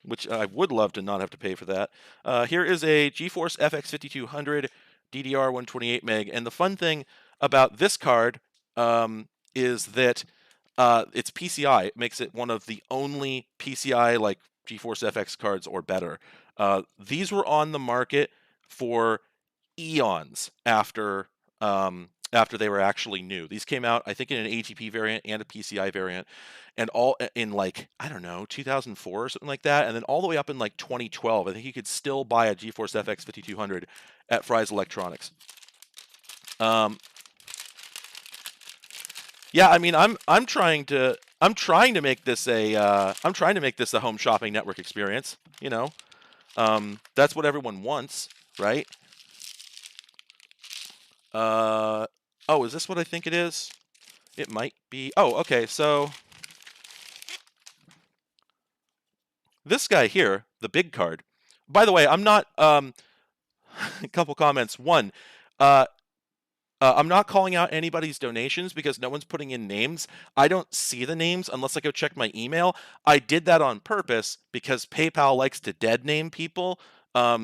Speaker 2: which I would love to not have to pay for that. Here is a GeForce FX 5200 DDR 128 meg, and the fun thing about this card is that it's PCI. It makes it one of the only PCI like GeForce FX cards or better. These were on the market for eons after they were actually new. These came out, I think, in an ATP variant and a PCI variant, and all in like, I don't know, 2004 or something like that, and then all the way up in like 2012. I think you could still buy a GeForce FX 5200 at Fry's Electronics. Yeah, I mean, I'm trying to make this a home shopping network experience. You know, that's what everyone wants, right? Oh, is this what I think it is? It might be. Oh, okay. So this guy here, the big card. By the way, I'm not. A couple comments. One, I'm not calling out anybody's donations because no one's putting in names. I don't see the names unless I go check my email. I did that on purpose because PayPal likes to dead name people.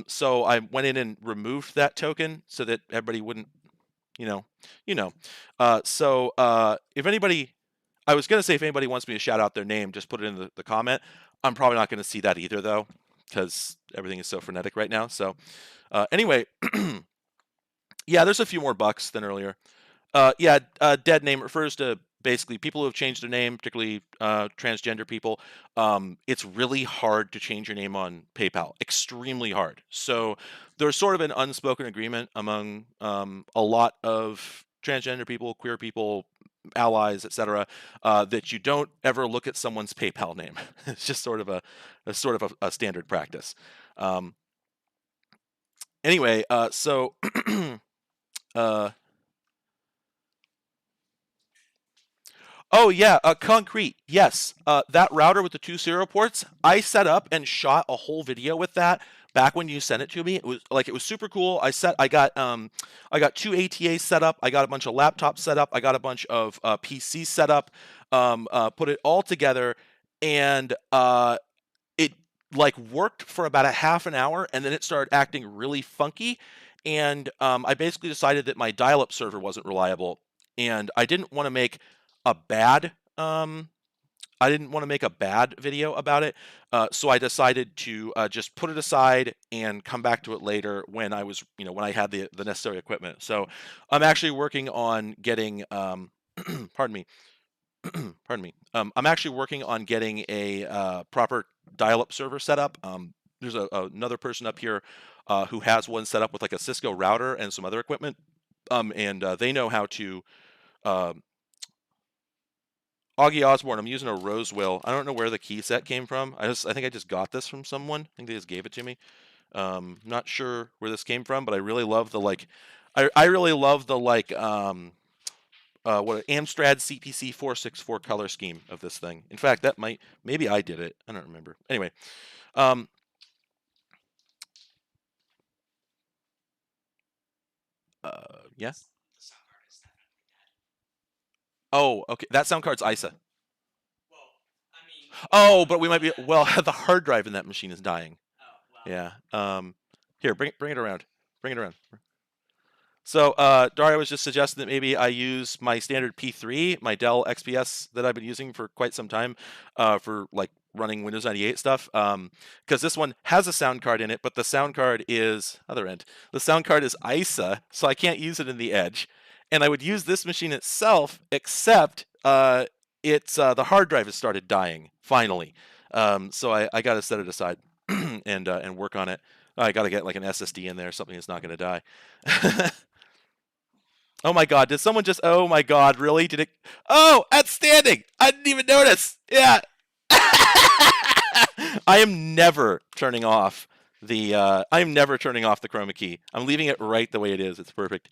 Speaker 2: So I went in and removed that token so that everybody wouldn't. So if anybody, I was going to say if anybody wants me to shout out their name, just put it in the comment. I'm probably not going to see that either, though, because everything is so frenetic right now. So anyway, yeah, there's a few more bucks than earlier. Dead name refers to basically people who have changed their name, particularly transgender people. It's really hard to change your name on PayPal, extremely hard. So there's sort of an unspoken agreement among a lot of transgender people, queer people, allies, etc., that you don't ever look at someone's PayPal name. It's just sort of a standard practice. Anyway, so Oh yeah, concrete. Yes, that router with the 2 serial ports, I set up and shot a whole video with that back when you sent it to me. It was super cool. I got 2 ATAs set up. I got a bunch of laptops set up. I got a bunch of PCs set up. Put it all together, and it like worked for about a half an hour, and then it started acting really funky. And I basically decided that my dial-up server wasn't reliable, and I didn't want to make a bad video about it. So I decided to just put it aside and come back to it later when I was, when I had the necessary equipment. So I'm actually working on getting, pardon me, pardon me. I'm actually working on getting a proper dial-up server set up. There's another person up here who has one set up with like a Cisco router and some other equipment, and they know how to. Augie Osborne, I'm using a Rosewill. I don't know where the key set came from. I think I just got this from someone. I think they just gave it to me. Not sure where this came from, but I really love the I really love the what Amstrad CPC 464 color scheme of this thing. In fact, maybe I did it. I don't remember. Anyway, yeah.
Speaker 3: The sound card is definitely dead.
Speaker 2: Oh, okay. That sound card's ISA.
Speaker 3: Well, I mean.
Speaker 2: Oh, but we might be. Well, the hard drive in that machine is dying.
Speaker 3: Oh well.
Speaker 2: Yeah. Here, bring it around. Bring it around. So Daria was just suggesting that maybe I use my standard P3, my Dell XPS that I've been using for quite some time, for like running Windows 98 stuff. Because this one has a sound card in it, but the sound card is other end. The sound card is ISA, so I can't use it in the Edge. And I would use this machine itself, except it's the hard drive has started dying finally. So I got to set it aside and work on it. I got to get like an SSD in there, something that's not going to die. Oh my god, did someone just... Oh my god, really? Did it... Oh, outstanding! I didn't even notice! Yeah! I am never turning off the chroma key. I'm leaving it right the way it is. It's perfect.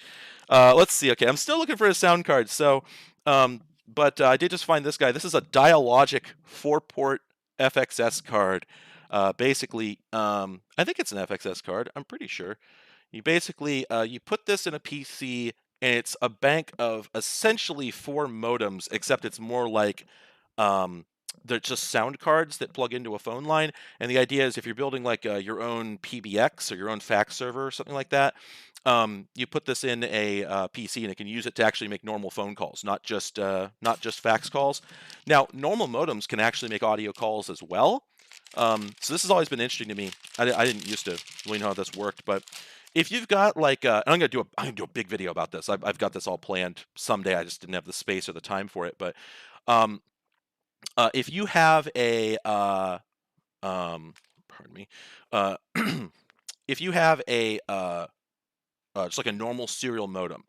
Speaker 2: Let's see. Okay, I'm still looking for a sound card. So, but I did just find this guy. This is a Dialogic 4-port FXS card. Basically, I think it's an FXS card. I'm pretty sure. You basically you put this in a PC, and it's a bank of essentially 4 modems, except it's more like they're just sound cards that plug into a phone line. And the idea is if you're building like your own PBX or your own fax server or something like that, you put this in a PC, and it can use it to actually make normal phone calls, not just fax calls. Now, normal modems can actually make audio calls as well. So this has always been interesting to me. I didn't used to really know how this worked, but if you've got like, and I'm gonna do a big video about this. I've got this all planned someday. I just didn't have the space or the time for it. But if you have a, pardon me, if you have a just like a normal serial modem,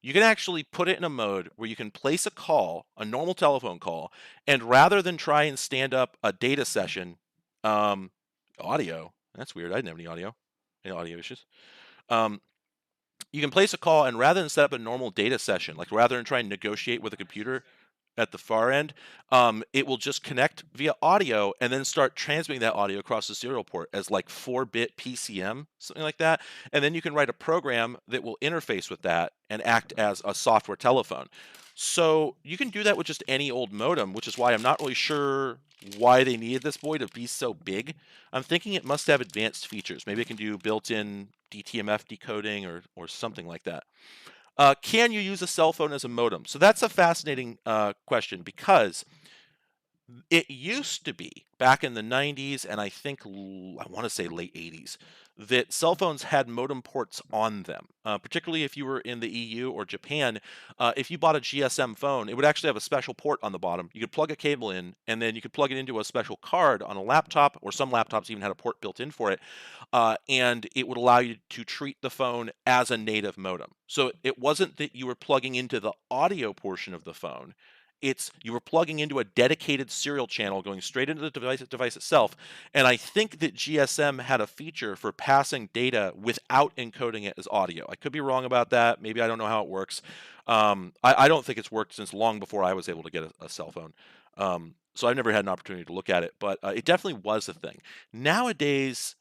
Speaker 2: you can actually put it in a mode where you can place a call, a normal telephone call, and rather than try and stand up a data session, audio. That's weird. I didn't have any audio issues. You can place a call, and rather than set up a normal data session, like rather than try and negotiate with a computer at the far end, it will just connect via audio and then start transmitting that audio across the serial port as like 4-bit PCM, something like that. And then you can write a program that will interface with that and act as a software telephone. So you can do that with just any old modem, which is why I'm not really sure why they needed this boy to be so big. I'm thinking it must have advanced features. Maybe it can do built-in DTMF decoding or something like that. Can you use a cell phone as a modem? So that's a fascinating question, because it used to be back in the 90s, and I think I want to say late 80s, that cell phones had modem ports on them, particularly if you were in the EU or Japan. If you bought a GSM phone, it would actually have a special port on the bottom. You could plug a cable in, and then you could plug it into a special card on a laptop, or some laptops even had a port built in for it, and it would allow you to treat the phone as a native modem. So it wasn't that you were plugging into the audio portion of the phone. you were plugging into a dedicated serial channel going straight into the device itself. And I think that GSM had a feature for passing data without encoding it as audio. I could be wrong about that. Maybe I don't know how it works. I don't think it's worked since long before I was able to get a cell phone. So I've never had an opportunity to look at it, but it definitely was a thing. Nowadays,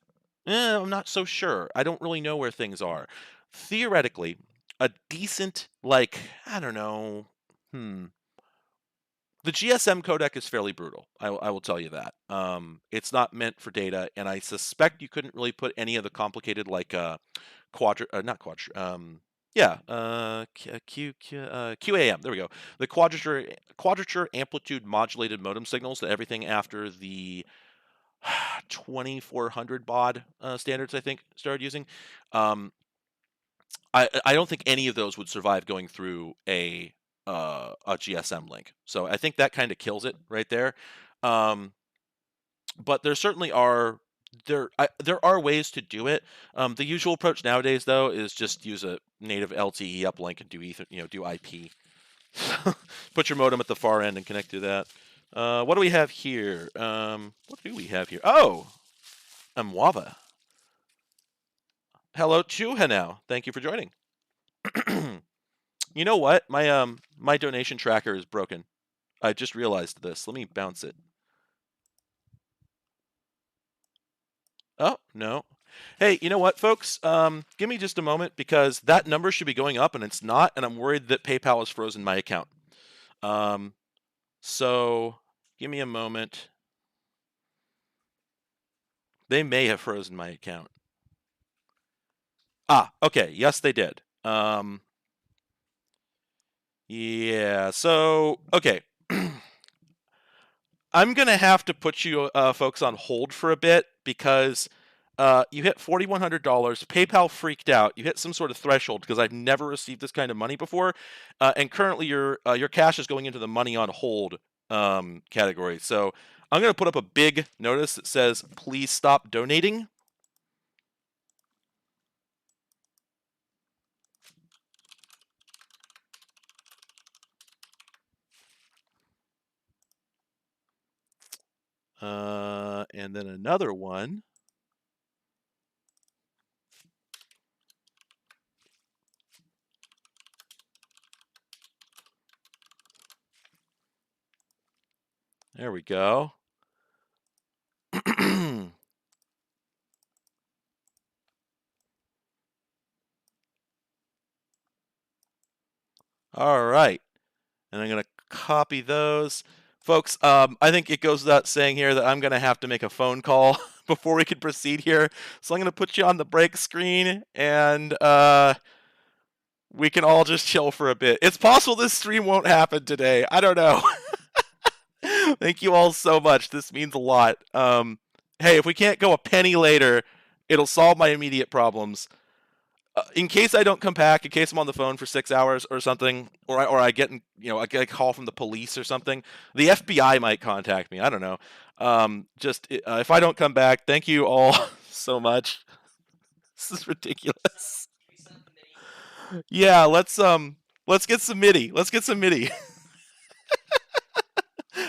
Speaker 2: I'm not so sure. I don't really know where things are. Theoretically, a decent, like, I don't know, the GSM codec is fairly brutal. I will tell you that. It's not meant for data, and I suspect you couldn't really put any of the complicated, like, not quadrat, yeah, QAM. There we go. The quadrature amplitude modulated modem signals, that everything after the 2400 baud standards, I think, started using. I don't think any of those would survive going through a GSM link. So I think that kind of kills it right there. But there certainly are there are ways to do it. The usual approach nowadays, though, is just use a native LTE uplink and do do IP. Put your modem at the far end and connect to that. What do we have here? What do we have here? Oh, Mwava. Hello, Chuhanao. Thank you for joining. You know what? My donation tracker is broken. I just realized this. Let me bounce it. Oh, no. Hey, you know what, folks? Give me just a moment, because that number should be going up and it's not, and I'm worried that PayPal has frozen my account. So give me a moment. They may have frozen my account. Ah, okay. Yes, they did. Yeah, so, okay. I'm going to have to put you folks on hold for a bit, because you hit $4,100. PayPal freaked out. You hit some sort of threshold, because I've never received this kind of money before. And currently your cash is going into the money on hold category. So I'm going to put up a big notice that says, please stop donating. And then another one. There we go. All right. And I'm going to copy those. Folks, I think it goes without saying here that I'm going to have to make a phone call before we can proceed here. So I'm going to put you on the break screen, and we can all just chill for a bit. It's possible this stream won't happen today. I don't know. Thank you all so much. This means a lot. Hey, if we can't go a penny later, it'll solve my immediate problems. In case I don't come back, in case I'm on the phone for 6 hours or something, or I get I get a call from the police or something, the FBI might contact me. I don't know. If I don't come back, thank you all so much. This is ridiculous. Yeah, let's get some MIDI. Let's get some MIDI.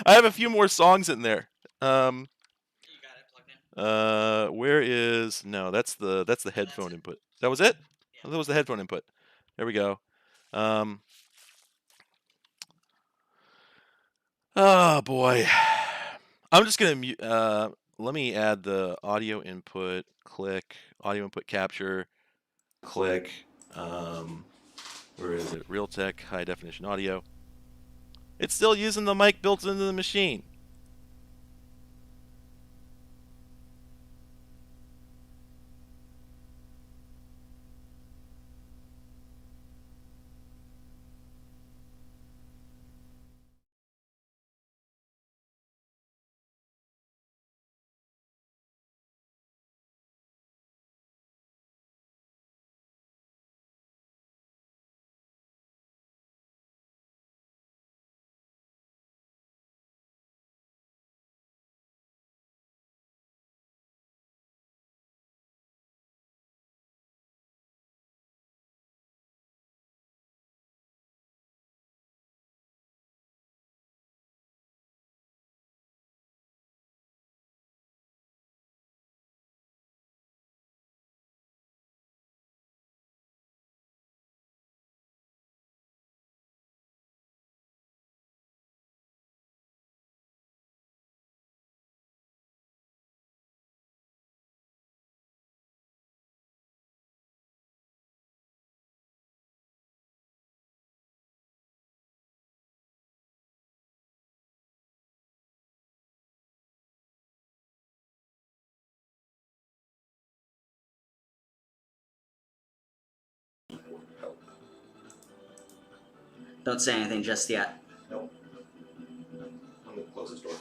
Speaker 2: I have a few more songs in there.
Speaker 3: You got it plugged in?
Speaker 2: Where is no? That's the headphone input. That was it.
Speaker 3: Yeah.
Speaker 2: That was the headphone input. There we go. Oh boy. I'm just gonna mute. Let me add the audio input. Click audio input capture. Click. Where is it? Realtek high definition audio. It's still using the mic built into the machine.
Speaker 4: Don't say anything just yet.
Speaker 2: Nope. I'm gonna close this door.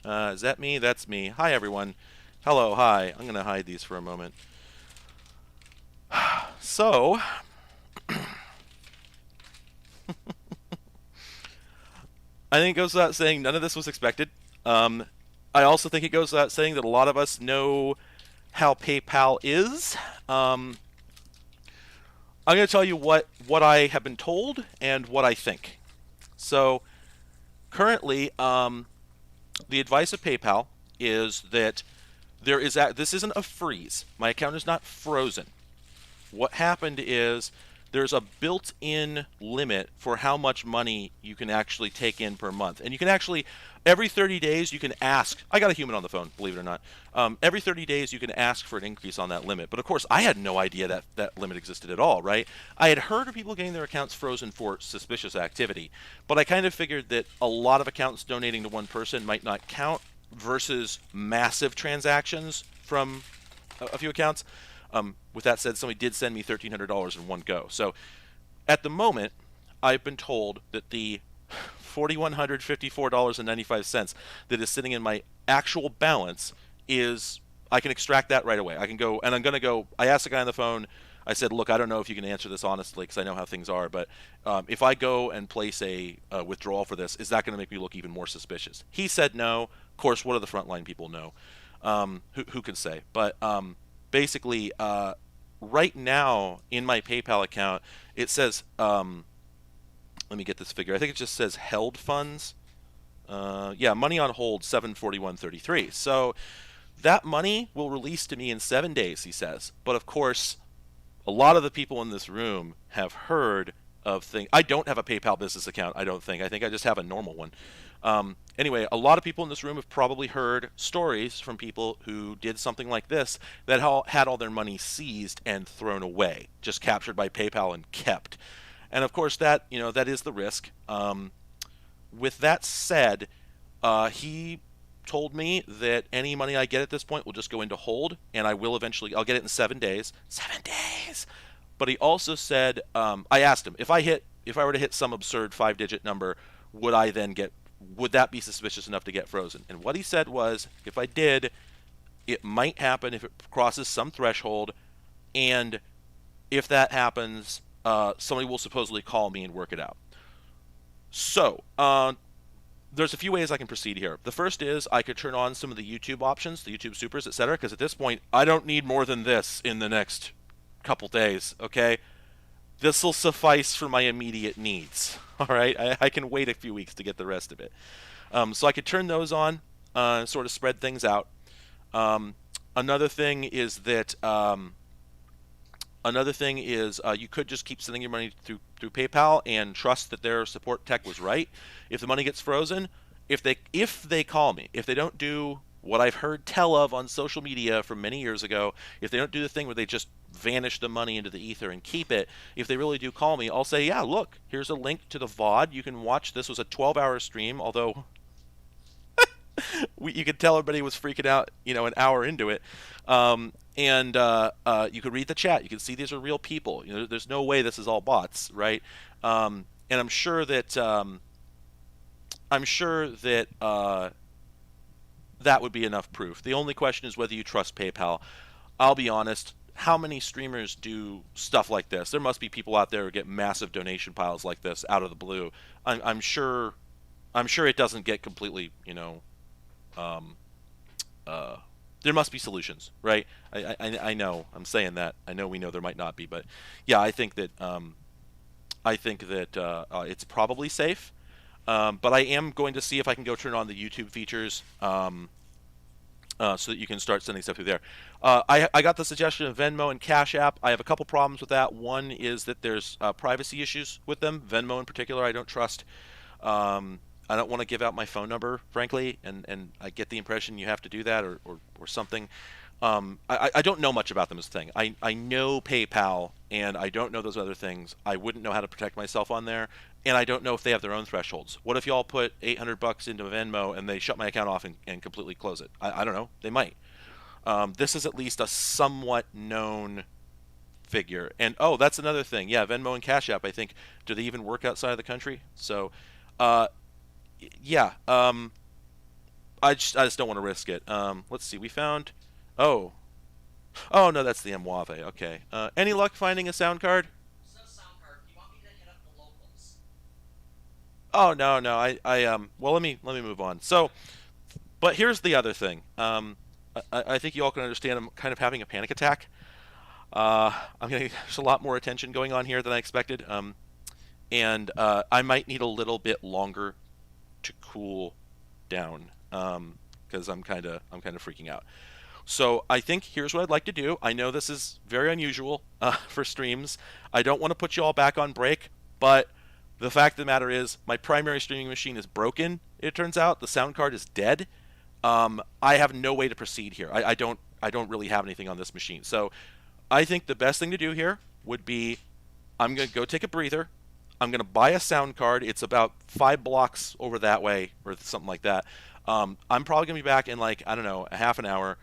Speaker 2: Is that me? That's me. Hi, everyone. Hello, hi. I'm going to hide these for a moment. So, I think it goes without saying none of this was expected. I also think it goes without saying that a lot of us know how PayPal is. I'm going to tell you what I have been told and what I think. So, currently, the advice of PayPal is that this isn't a freeze. My account is not frozen. What happened is there's a built-in limit for how much money you can actually take in per month. And you can actually, every 30 days, you can ask. I got a human on the phone, believe it or not. Every 30 days, you can ask for an increase on that limit. But of course, I had no idea that that limit existed at all, right? I had heard of people getting their accounts frozen for suspicious activity. But I kind of figured that a lot of accounts donating to one person might not count versus massive transactions from a few accounts. With that said, somebody did send me $1,300 in one go. So at the moment, I've been told that the $4,154.95 that is sitting in my actual balance is, I can extract that right away. I can go, and I'm going to go, I asked the guy on the phone, I said, look, I don't know if you can answer this honestly because I know how things are, but if I go and place a withdrawal for this, is that going to make me look even more suspicious? He said no. Of course, what do the frontline people know? Who can say? But basically, right now in my PayPal account, it says, let me get this figure. I think it just says held funds. Yeah, money on hold, 741.33. So that money will release to me in 7 days, he says. But of course, a lot of the people in this room have heard of things. I don't have a PayPal business account, I don't think. I think I just have a normal one. Anyway, a lot of people in this room have probably heard stories from people who did something like this that had all their money seized and thrown away, just captured by PayPal and kept. And of course, that is the risk. With that said, he told me that any money I get at this point will just go into hold, and I'll get it in 7 days. 7 days. But he also said, I asked him if I were to hit some absurd 5-digit number, would that be suspicious enough to get frozen? And what he said was, if I did, it might happen if it crosses some threshold, and if that happens, somebody will supposedly call me and work it out. So, there's a few ways I can proceed here. The first is I could turn on some of the YouTube options, the YouTube supers, etc., because at this point, I don't need more than this in the next couple days, okay? This will suffice for my immediate needs, all right? I can wait a few weeks to get the rest of it. So I could turn those on, sort of spread things out. Another thing is that you could just keep sending your money through PayPal and trust that their support tech was right. If the money gets frozen, if they call me, if they don't do what I've heard tell of on social media from many years ago, if they don't do the thing where they just vanish the money into the ether and keep it, if they really do call me, I'll say, yeah, look, here's a link to the VOD. You can watch. This was a 12-hour stream, although you could tell everybody was freaking out, an hour into it. And you could read the chat. You can see these are real people. There's no way this is all bots, right? And I'm sure that that would be enough proof. The only question is whether you trust PayPal. I'll be honest. How many streamers do stuff like this? There must be people out there who get massive donation piles like this out of the blue. I'm sure it doesn't get completely, there must be solutions, right? I know. I'm saying that. I know we know there might not be, but yeah, I think that it's probably safe. But I am going to see if I can go turn on the YouTube features so that you can start sending stuff through there. I got the suggestion of Venmo and Cash App. I have a couple problems with that. One is that there's privacy issues with them. Venmo in particular, I don't trust. I don't want to give out my phone number, frankly, and I get the impression you have to do that or something. I don't know much about them as a thing. I know PayPal, and I don't know those other things. I wouldn't know how to protect myself on there, and I don't know if they have their own thresholds. What if y'all put $800 into Venmo and they shut my account off and completely close it? I don't know. They might. This is at least a somewhat known figure. And, oh, that's another thing. Yeah, Venmo and Cash App, I think, do they even work outside of the country? So, yeah. I just don't want to risk it. Let's see. We found. Oh. Oh no, that's the Mwaave. Okay. Any luck finding a sound card?
Speaker 3: There's no sound card. Do you want me to hit up the locals?
Speaker 2: Oh no, no. Well, let me move on. So, but here's the other thing. I think you all can understand. I'm kind of having a panic attack. There's a lot more attention going on here than I expected. And I might need a little bit longer to cool down. Because I'm kind of freaking out. So I think here's what I'd like to do. I know this is very unusual for streams. I don't want to put you all back on break, but the fact of the matter is my primary streaming machine is broken. It turns out the sound card is dead. I have no way to proceed here. I don't really have anything on this machine. So I think the best thing to do here would be I'm going to go take a breather. I'm going to buy a sound card. It's about 5 blocks over that way or something like that. I'm probably going to be back in like, I don't know, a half an hour.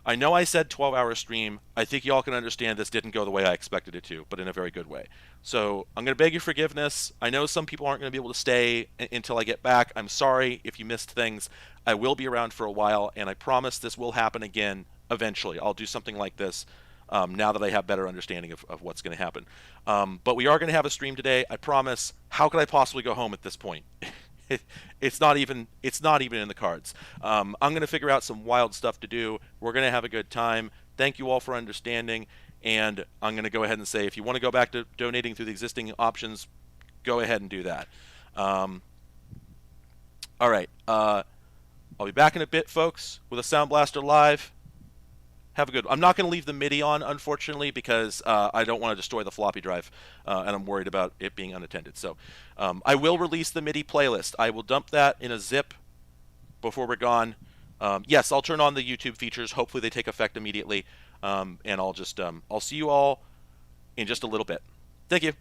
Speaker 2: I know I said 12-hour stream. I think y'all can understand this didn't go the way I expected it to, but in a very good way. So I'm going to beg your forgiveness. I know some people aren't going to be able to stay until I get back. I'm sorry if you missed things. I will be around for a while, and I promise this will happen again eventually. I'll do something like this now that I have better understanding of what's going to happen. But we are going to have a stream today. I promise. How could I possibly go home at this point? It's not even in the cards. I'm going to figure out some wild stuff to do. We're going to have a good time. Thank you all for understanding. And I'm going to go ahead and say, if you want to go back to donating through the existing options, go ahead and do that. All right. I'll be back in a bit, folks, with a Sound Blaster Live. Have a good one. I'm not going to leave the MIDI on, unfortunately, because I don't want to destroy the floppy drive, and I'm worried about it being unattended. So I will release the MIDI playlist. I will dump that in a zip before we're gone. Yes, I'll turn on the YouTube features. Hopefully they take effect immediately, and I'll see you all in just a little bit. Thank you.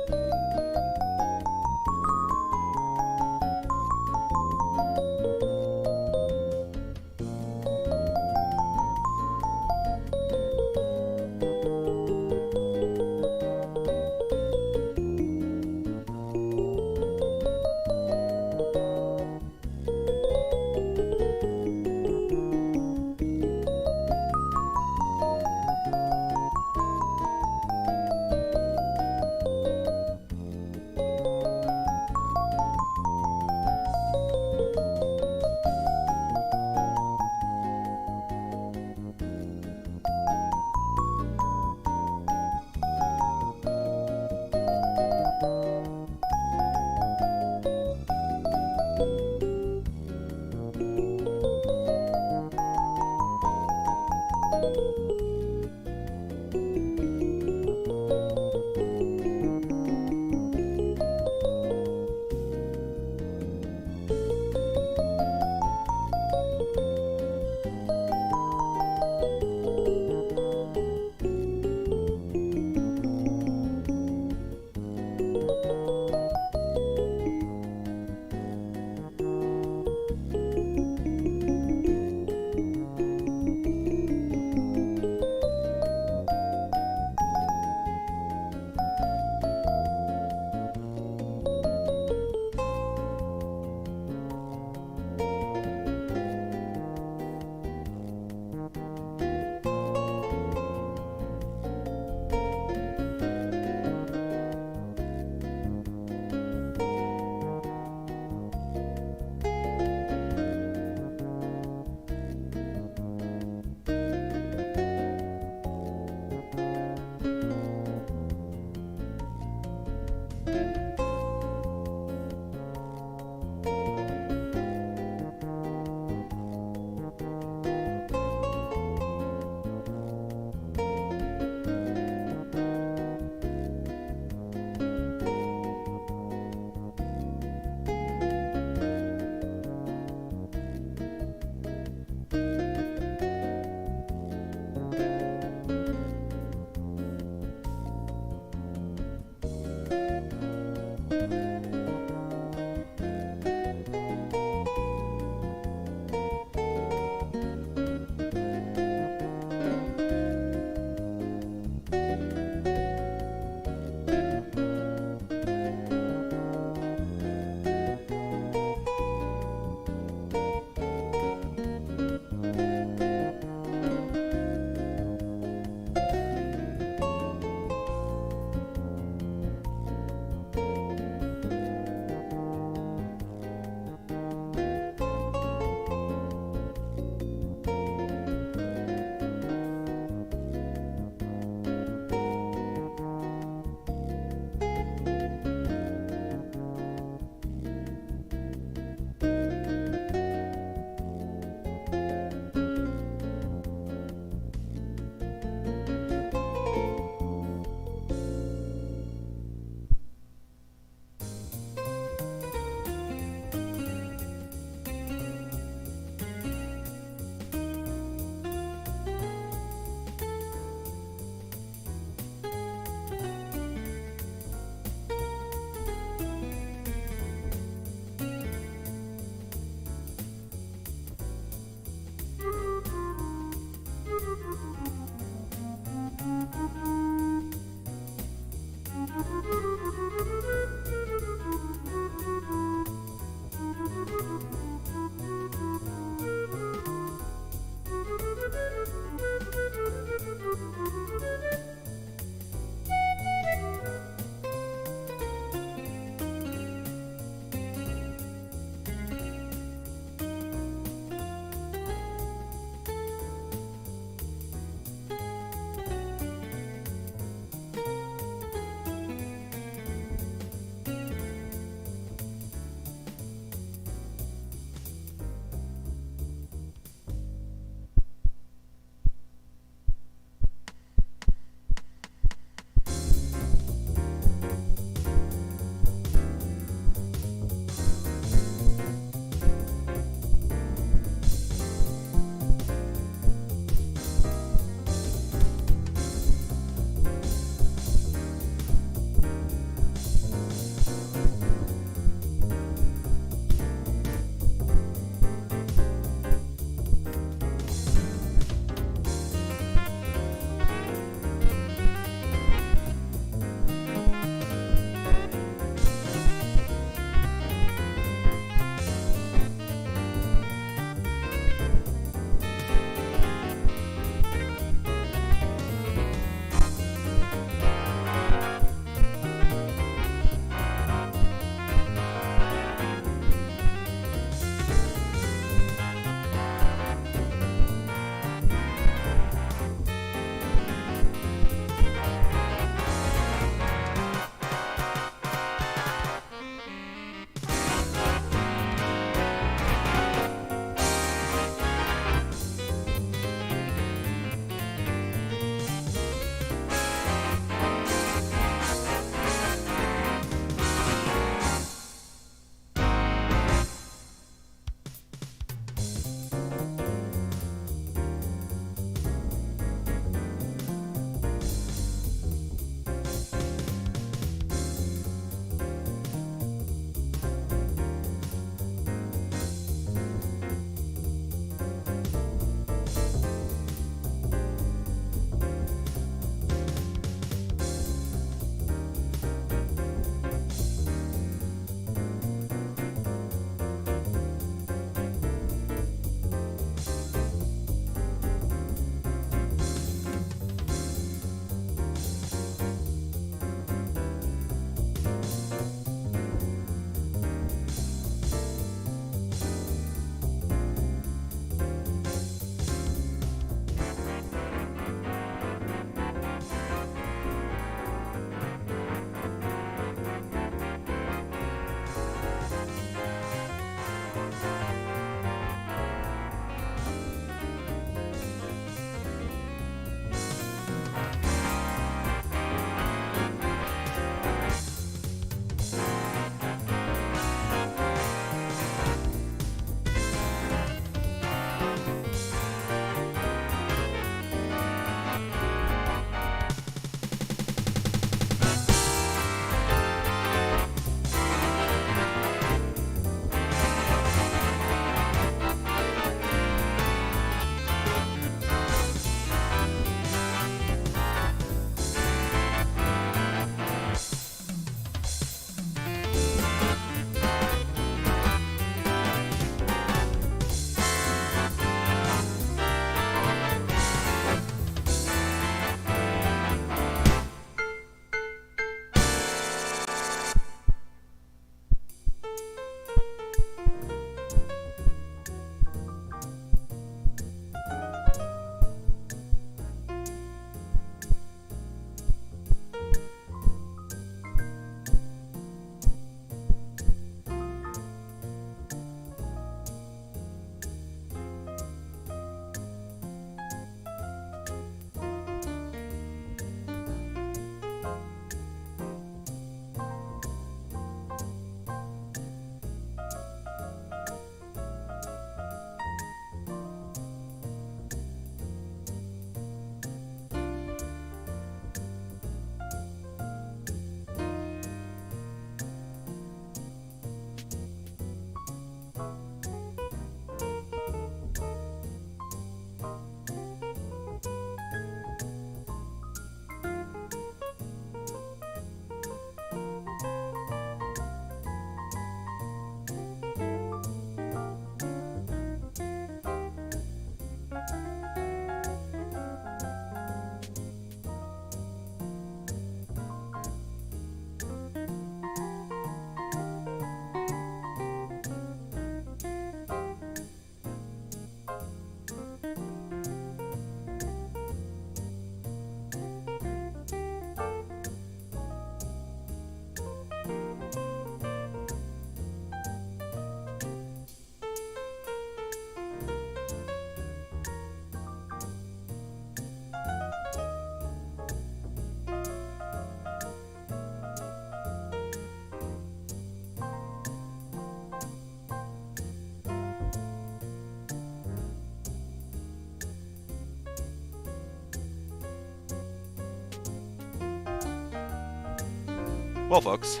Speaker 2: Well, folks,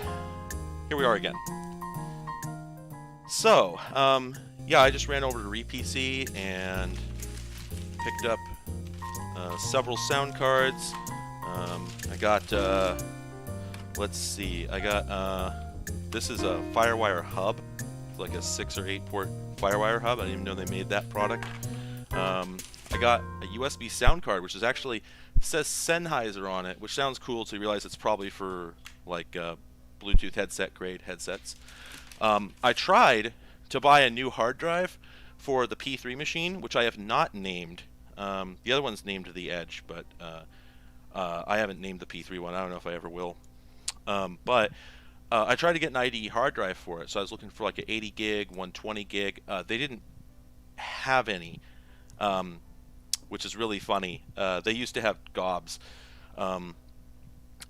Speaker 2: here we are again. So, yeah, I just ran over to RePC and picked up several sound cards. I got, let's see, I got, this is a Firewire hub, like a 6 or 8 port Firewire hub. I didn't even know they made that product. I got a USB sound card, which is actually, says Sennheiser on it, which sounds cool, so you realize it's probably for like Bluetooth headset grade headsets. I tried to buy a new hard drive for the P3 machine, which I have not named. The other one's named the Edge, but I haven't named the P3 one. I don't know if I ever will. But I tried to get an IDE hard drive for it, so I was looking for like an 80 gig, 120 gig. They didn't have any, which is really funny. They used to have gobs.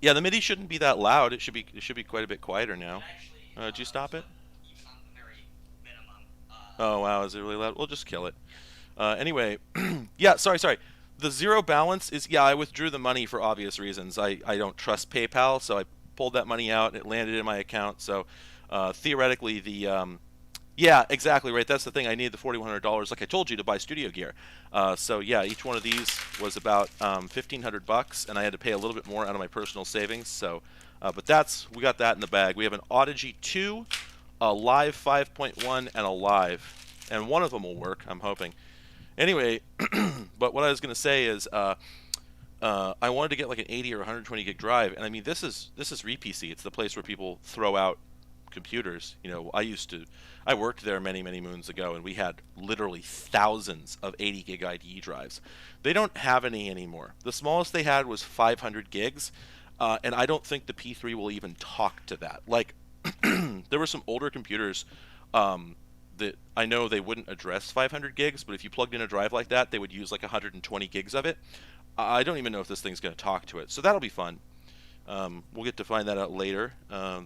Speaker 2: Yeah, the MIDI shouldn't be that loud. It should be quite a bit quieter now. Did you stop it?
Speaker 3: Even on the very minimum.
Speaker 2: Oh wow, is it really loud? We'll just kill it. Anyway, yeah, sorry. The zero balance is, yeah, I withdrew the money for obvious reasons. I don't trust PayPal, so I pulled that money out and it landed in my account. So theoretically, the yeah, exactly right. That's the thing. I needed the $4,100, like I told you, to buy studio gear. So yeah, each one of these was about $1,500, and I had to pay a little bit more out of my personal savings. So, but we got that in the bag. We have an Audigy 2, a Live 5.1, and a Live, and one of them will work, I'm hoping. Anyway, but what I was going to say is, I wanted to get like an 80 or 120 gig drive, and I mean this is RePC. It's the place where people throw out computers. You know, I worked there many moons ago, and we had literally thousands of 80 gig IDE drives. They don't have any anymore. The smallest they had was 500 gigs, and I don't think the P3 will even talk to that. Like, there were some older computers that I know they wouldn't address 500 gigs, but if you plugged in a drive like that, they would use like 120 gigs of it. I don't even know if this thing's going to talk to it, so that'll be fun. We'll get to find that out later.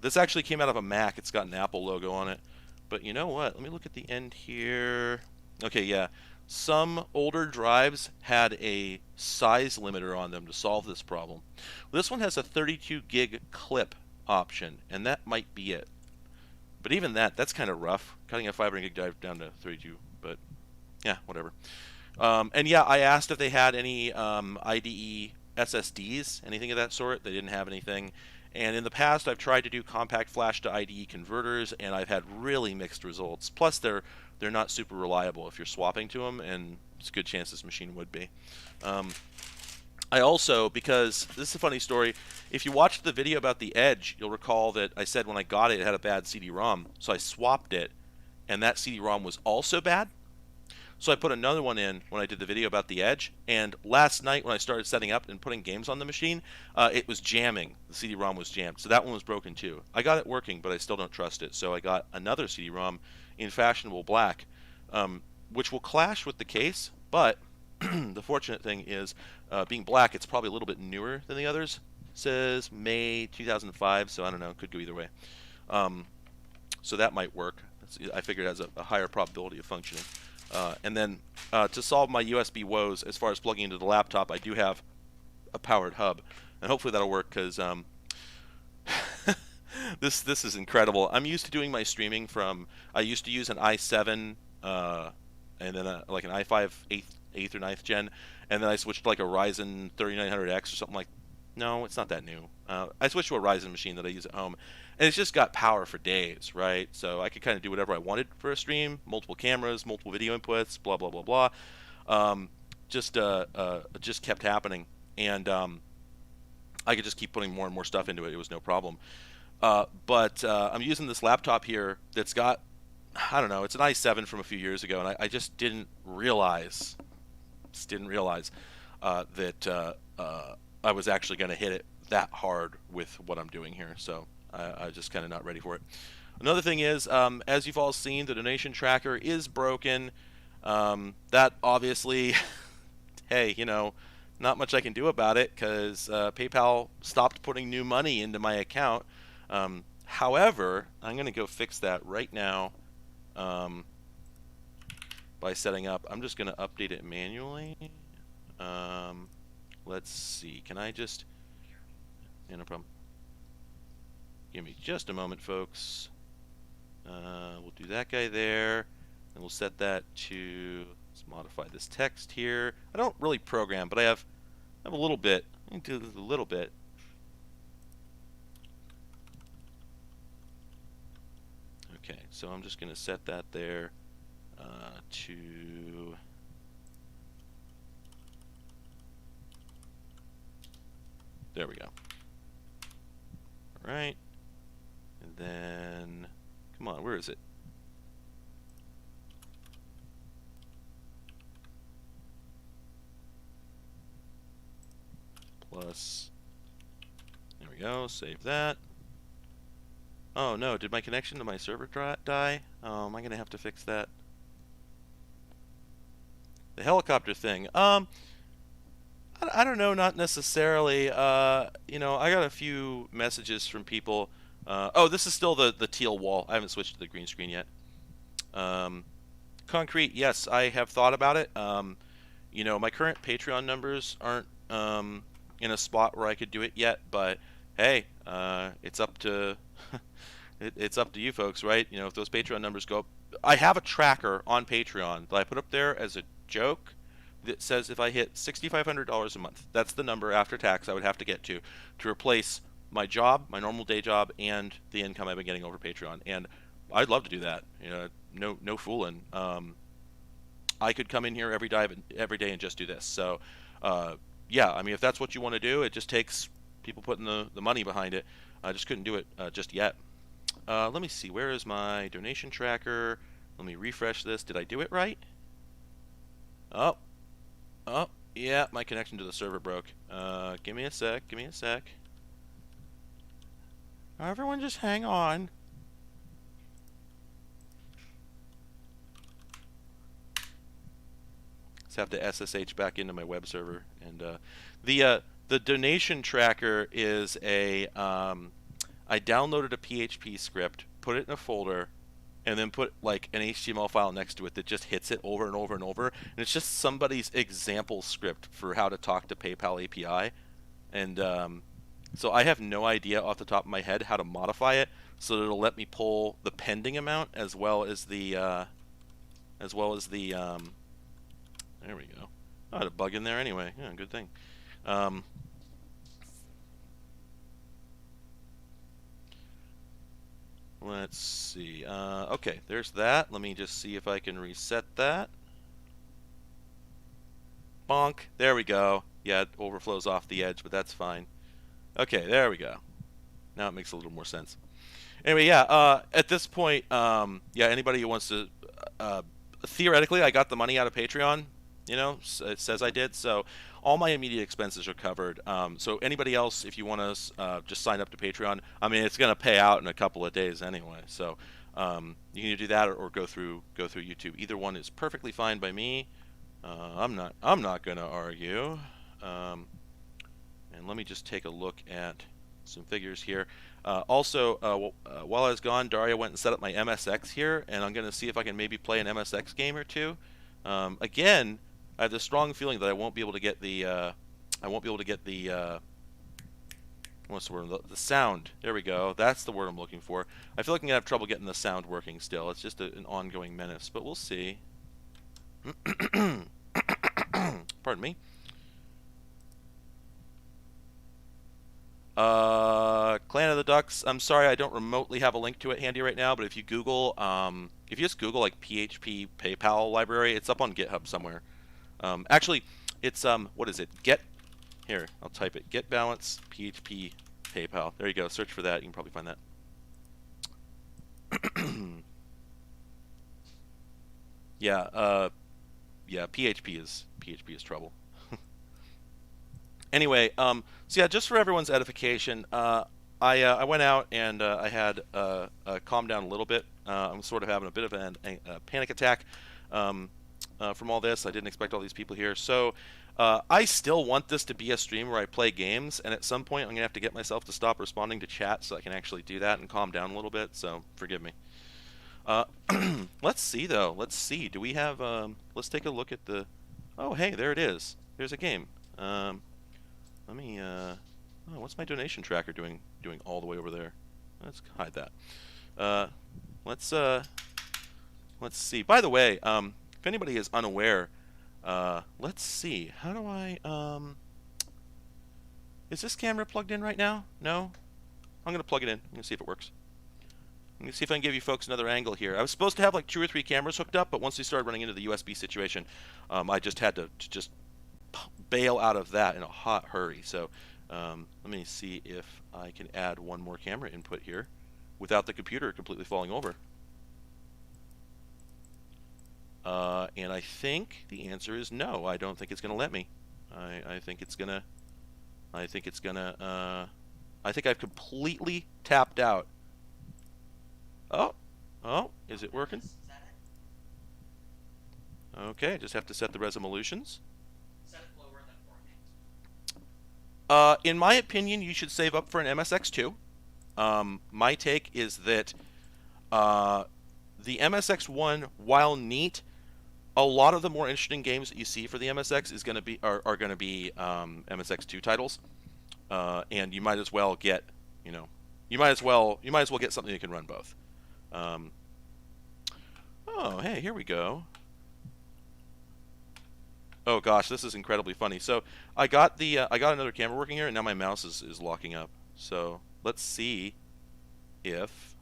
Speaker 2: This actually came out of a Mac. It's got an Apple logo on it. But you know what? Let me look at the end here. Okay, yeah. Some older drives had a size limiter on them to solve this problem. This one has a 32 gig clip option, and that might be it. But even that's kind of rough, cutting a 500 gig drive down to 32. But yeah, whatever. And yeah, I asked if they had any IDE SSDs, anything of that sort. They didn't have anything. And in the past, I've tried to do compact flash to IDE converters, and I've had really mixed results. Plus, they're not super reliable if you're swapping to them, and it's a good chance this machine would be. I also, because this is a funny story, if you watched the video about the Edge, you'll recall that I said when I got it, it had a bad CD-ROM, so I swapped it, and that CD-ROM was also bad. So I put another one in when I did the video about the Edge, and last night when I started setting up and putting games on the machine, it was jamming. The CD-ROM was jammed, so that one was broken too. I got it working, but I still don't trust it, so I got another CD-ROM in fashionable black, which will clash with the case, but the fortunate thing is, being black, it's probably a little bit newer than the others. It says May 2005, so I don't know, could go either way. So that might work. I figured it has a higher probability of functioning. And then to solve my USB woes, as far as plugging into the laptop, I do have a powered hub, and hopefully that'll work, because this is incredible. I'm used to doing my streaming from, I used to use an i7 and then like an i5 8th or 9th gen, and then I switched to like a Ryzen 3900X or something like. No, it's not that new. I switched to a Ryzen machine that I use at home, and it's just got power for days, right? So I could kind of do whatever I wanted for a stream, multiple cameras, multiple video inputs, blah blah blah blah. Just kept happening, and I could just keep putting more and more stuff into it. It was no problem. But I'm using this laptop here that's got, I don't know, it's an i7 from a few years ago, and I just didn't realize that I was actually going to hit it that hard with what I'm doing here, so I was just kind of not ready for it. Another thing is, as you've all seen, the donation tracker is broken. That obviously, hey, you know, not much I can do about it, because PayPal stopped putting new money into my account. However, I'm going to go fix that right now by setting up. I'm just going to update it manually. Let's see. Can I just... Yeah, no problem. Give me just a moment, folks. We'll do that guy there, and we'll set that to, let's modify this text here. I don't really program, but I have a little bit. I can do this a little bit. Okay, so I'm just going to set that there to... There we go. All right. And then, come on, where is it? Plus, there we go, save that. Oh no, did my connection to my server die? Oh, am I going to have to fix that? The helicopter thing. I don't know, not necessarily. You know, I got a few messages from people. Oh, this is still the teal wall. I haven't switched to the green screen yet. Concrete, yes, I have thought about it. You know, my current Patreon numbers aren't in a spot where I could do it yet, but hey, it's up to it's up to you folks, right? You know, if those Patreon numbers go up, I have a tracker on Patreon that I put up there as a joke that says if I hit $6,500 a month, that's the number after tax I would have to get to replace my job, my normal day job, and the income I've been getting over Patreon. And I'd love to do that. You know, no fooling. I could come in here every day and just do this. So, yeah, I mean, if that's what you want to do, it just takes people putting the money behind it. I just couldn't do it just yet. Let me see. Where is my donation tracker? Let me refresh this. Did I do it right? Oh, yeah, my connection to the server broke. Give me a sec. Everyone just hang on. Just have to SSH back into my web server. And the donation tracker is a I downloaded a PHP script, put it in a folder, and then put like an HTML file next to it that just hits it over and over and over. And it's just somebody's example script for how to talk to PayPal API. And so I have no idea off the top of my head how to modify it so that it'll let me pull the pending amount as well as the there we go. I had a bug in there anyway. Yeah, good thing. Let's see. Okay, there's that. Let me just see if I can reset that. Bonk. There we go. Yeah, it overflows off the edge, but that's fine. Okay, there we go. Now it makes a little more sense. Anyway, yeah, at this point, yeah, anybody who wants to, theoretically, I got the money out of Patreon, you know, it says I did, so all my immediate expenses are covered. So anybody else, if you want to just sign up to Patreon, I mean, it's going to pay out in a couple of days anyway, so you can do that or go through YouTube. Either one is perfectly fine by me. I'm not going to argue. And let me just take a look at some figures here. Also, while I was gone, Daria went and set up my MSX here, and I'm going to see if I can maybe play an MSX game or two. Again, I have the strong feeling that I won't be able to get the what's the word? The sound. There we go. That's the word I'm looking for. I feel like I'm gonna have trouble getting the sound working still. It's just an ongoing menace, but we'll see. Pardon me. Clan of the Ducks. I'm sorry, I don't remotely have a link to it handy right now, but if you Google, if you just Google like PHP PayPal library, it's up on GitHub somewhere. Actually, it's what is it? Here, I'll type it. Get balance PHP PayPal. There you go. Search for that. You can probably find that. Yeah. Yeah. PHP is trouble. Anyway, so yeah, just for everyone's edification, I went out and I had calmed down a little bit. I'm sort of having a bit of a panic attack from all this. I didn't expect all these people here. So I still want this to be a stream where I play games, and at some point I'm going to have to get myself to stop responding to chat so I can actually do that and calm down a little bit, so forgive me. Let's see, though. Let's see. Do we have... let's take a look at the... Oh, hey, there it is. There's a game. Let me... oh, what's my donation tracker doing all the way over there? let's hide that. Let's see. By the way, if anybody is unaware, let's see. How do I is this camera plugged in right now? No? I'm gonna plug it in. I'm gonna see if it works. Let me see if I can give you folks another angle here. I was supposed to have like 2 or 3 cameras hooked up, but once we started running into the USB situation, I just had to just bail out of that in a hot hurry. So let me see if I can add one more camera input here without the computer completely falling over. And I think the answer is no. I don't think it's going to let me. I think I've completely tapped out. Oh, is it working?
Speaker 3: Is that it?
Speaker 2: Okay, just have to set the resolutions.
Speaker 3: Set it lower than Fortnite.
Speaker 2: In my opinion, you should save up for an MSX2. My take is that the MSX1, while neat, a lot of the more interesting games that you see for the MSX is going to be are going to be MSX2 titles, and you might as well get you might as well get something that can run both. Oh, hey, here we go. Oh gosh, this is incredibly funny. So I got another camera working here, and now my mouse is locking up. So let's see if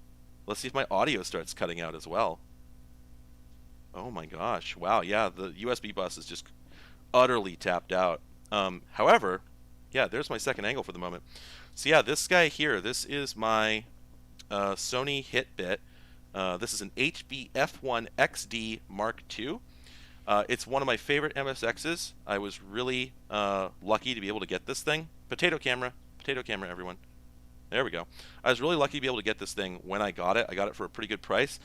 Speaker 2: my audio starts cutting out as well. Oh my gosh, wow, yeah, the USB bus is just utterly tapped out. However, yeah, there's my second angle for the moment. So yeah, this guy here, this is my Sony Hitbit. This is an HB-F1 XD Mark II. It's one of my favorite MSXs. I was really lucky to be able to get this thing. Potato camera, everyone. There we go. I was really lucky to be able to get this thing when I got it. I got it for a pretty good price.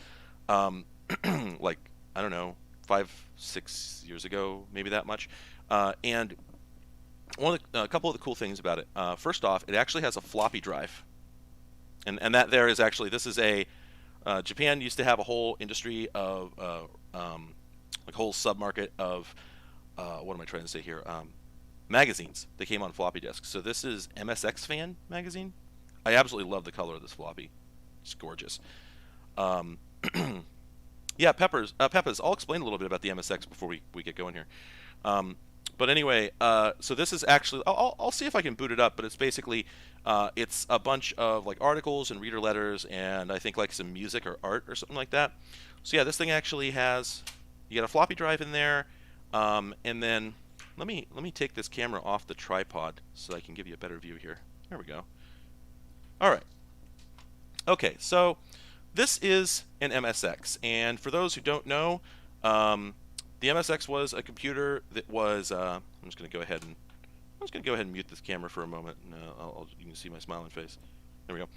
Speaker 2: Like, I don't know, 5-6 years ago, maybe that much. And a couple of the cool things about it. First off, it actually has a floppy drive. And that there is actually, this is a, Japan used to have a whole industry of, like a whole submarket of, what am I trying to say here? Magazines that came on floppy disks. So this is MSX Fan magazine. I absolutely love the color of this floppy. It's gorgeous. Yeah, Peppers, I'll explain a little bit about the MSX before we get going here. But anyway, so this is actually, I'll see if I can boot it up, but it's basically, it's a bunch of like articles and reader letters and I think like some music or art or something like that. So yeah, this thing actually has, you got a floppy drive in there, and then let me take this camera off the tripod so I can give you a better view here. There we go. All right. Okay, so this is an MSX, and for those who don't know, the MSX was a computer that was. I'm just going to go ahead and mute this camera for a moment, and you can see my smiling face. There we go.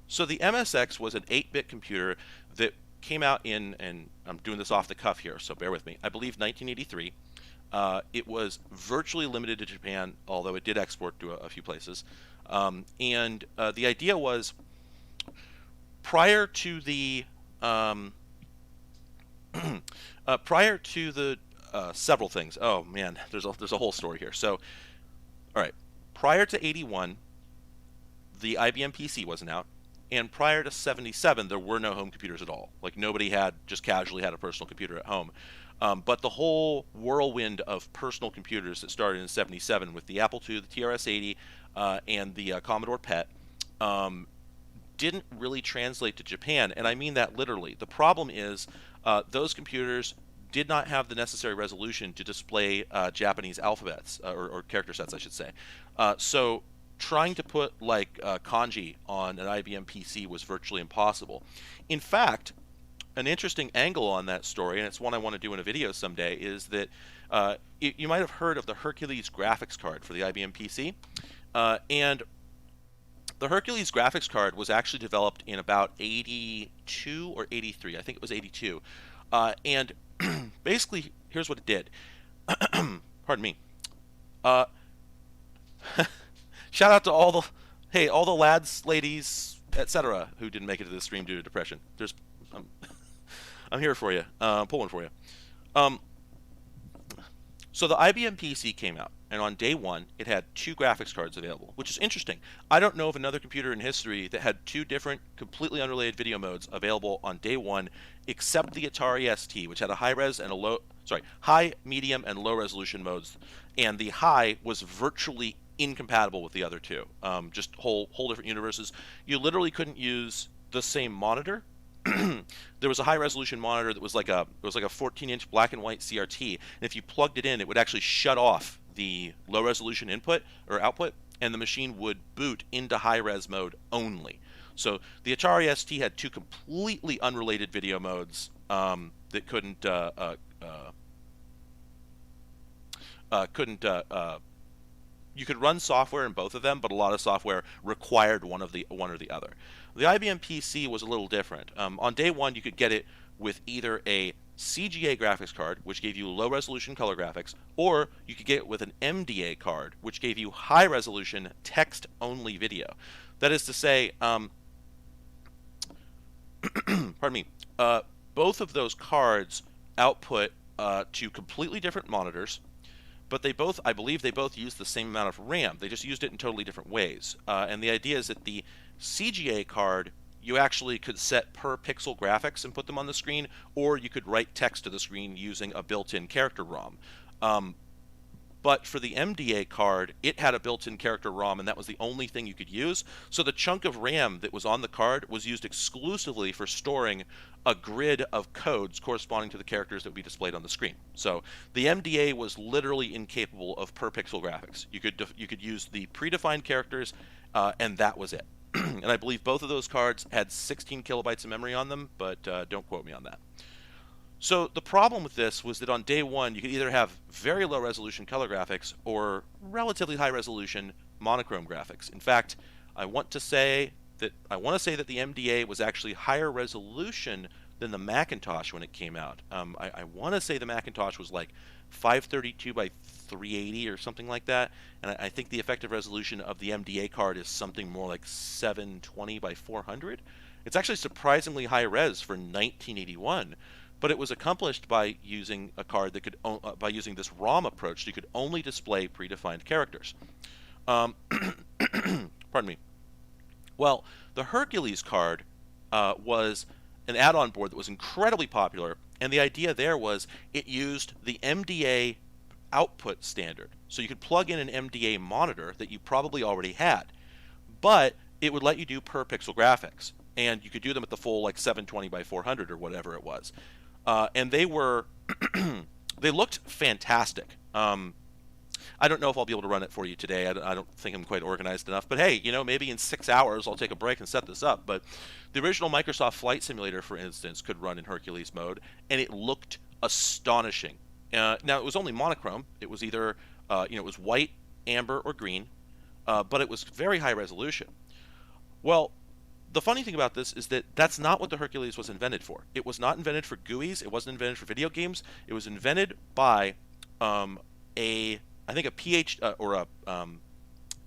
Speaker 2: So the MSX was an 8-bit computer that came out in, and I'm doing this off the cuff here, so bear with me. I believe 1983. It was virtually limited to Japan, although it did export to a few places. And the idea was, prior to the several things. Oh man, there's a whole story here. So, all right, prior to 81, the IBM PC wasn't out, and prior to 77, there were no home computers at all. Like nobody just casually had a personal computer at home. But the whole whirlwind of personal computers that started in 77 with the Apple II, the TRS-80, and the Commodore PET didn't really translate to Japan, and I mean that literally. The problem is those computers did not have the necessary resolution to display Japanese alphabets, or character sets, I should say. So trying to put like kanji on an IBM PC was virtually impossible. In fact, an interesting angle on that story, and it's one I want to do in a video someday, is that you might have heard of the Hercules graphics card for the IBM PC. And the Hercules graphics card was actually developed in about 82 or 83. I think it was 82. And basically, here's what it did. Pardon me. Shout out to all the lads, ladies, etc. who didn't make it to this stream due to depression. I'm here for you. Pulling for you. So the IBM PC came out, and on day one, it had 2 graphics cards available, which is interesting. I don't know of another computer in history that had 2 different, completely unrelated video modes available on day one, except the Atari ST, which had a high, medium, and low resolution modes, and the high was virtually incompatible with the other 2. Just whole different universes. You literally couldn't use the same monitor. There was a high resolution monitor that was like a 14-inch black and white CRT, and if you plugged it in, it would actually shut off the low resolution input or output, and the machine would boot into high res mode only. So the Atari ST had 2 completely unrelated video modes that couldn't you could run software in both of them, but a lot of software required one or the other. The IBM PC was a little different. On day one, you could get it with either a CGA graphics card, which gave you low resolution color graphics, or you could get it with an MDA card, which gave you high resolution text only video. That is to say, pardon me, both of those cards output to completely different monitors, but I believe they both used the same amount of RAM. They just used it in totally different ways. And the idea is that the CGA card, you actually could set per pixel graphics and put them on the screen, or you could write text to the screen using a built-in character ROM. But for the MDA card, it had a built-in character ROM, and that was the only thing you could use. So the chunk of RAM that was on the card was used exclusively for storing a grid of codes corresponding to the characters that would be displayed on the screen. So the MDA was literally incapable of per pixel graphics. You could use the predefined characters, and that was it. And I believe both of those cards had 16 kilobytes of memory on them, but don't quote me on that. So the problem with this was that on day one, you could either have very low resolution color graphics or relatively high resolution monochrome graphics. In fact, I want to say that the MDA was actually higher resolution than the Macintosh when it came out. I want to say the Macintosh was like 532 by 380 or something like that, and I think the effective resolution of the MDA card is something more like 720 by 400. It's actually surprisingly high res for 1981. But it was accomplished by using a card that could, by using this ROM approach, so you could only display predefined characters. Pardon me. Well, the Hercules card was an add-on board that was incredibly popular, and the idea there was it used the MDA output standard. So you could plug in an MDA monitor that you probably already had, but it would let you do per pixel graphics, and you could do them at the full like 720 by 400 or whatever it was. And they were, they looked fantastic. I don't know if I'll be able to run it for you today. I don't think I'm quite organized enough. But hey, maybe in 6 hours I'll take a break and set this up. But the original Microsoft Flight Simulator, for instance, could run in Hercules mode, and it looked astonishing. Now, it was only monochrome. It was either, it was white, amber, or green, but it was very high resolution. Well, the funny thing about this is that that's not what the Hercules was invented for. It was not invented for GUIs. It wasn't invented for video games. It was invented by this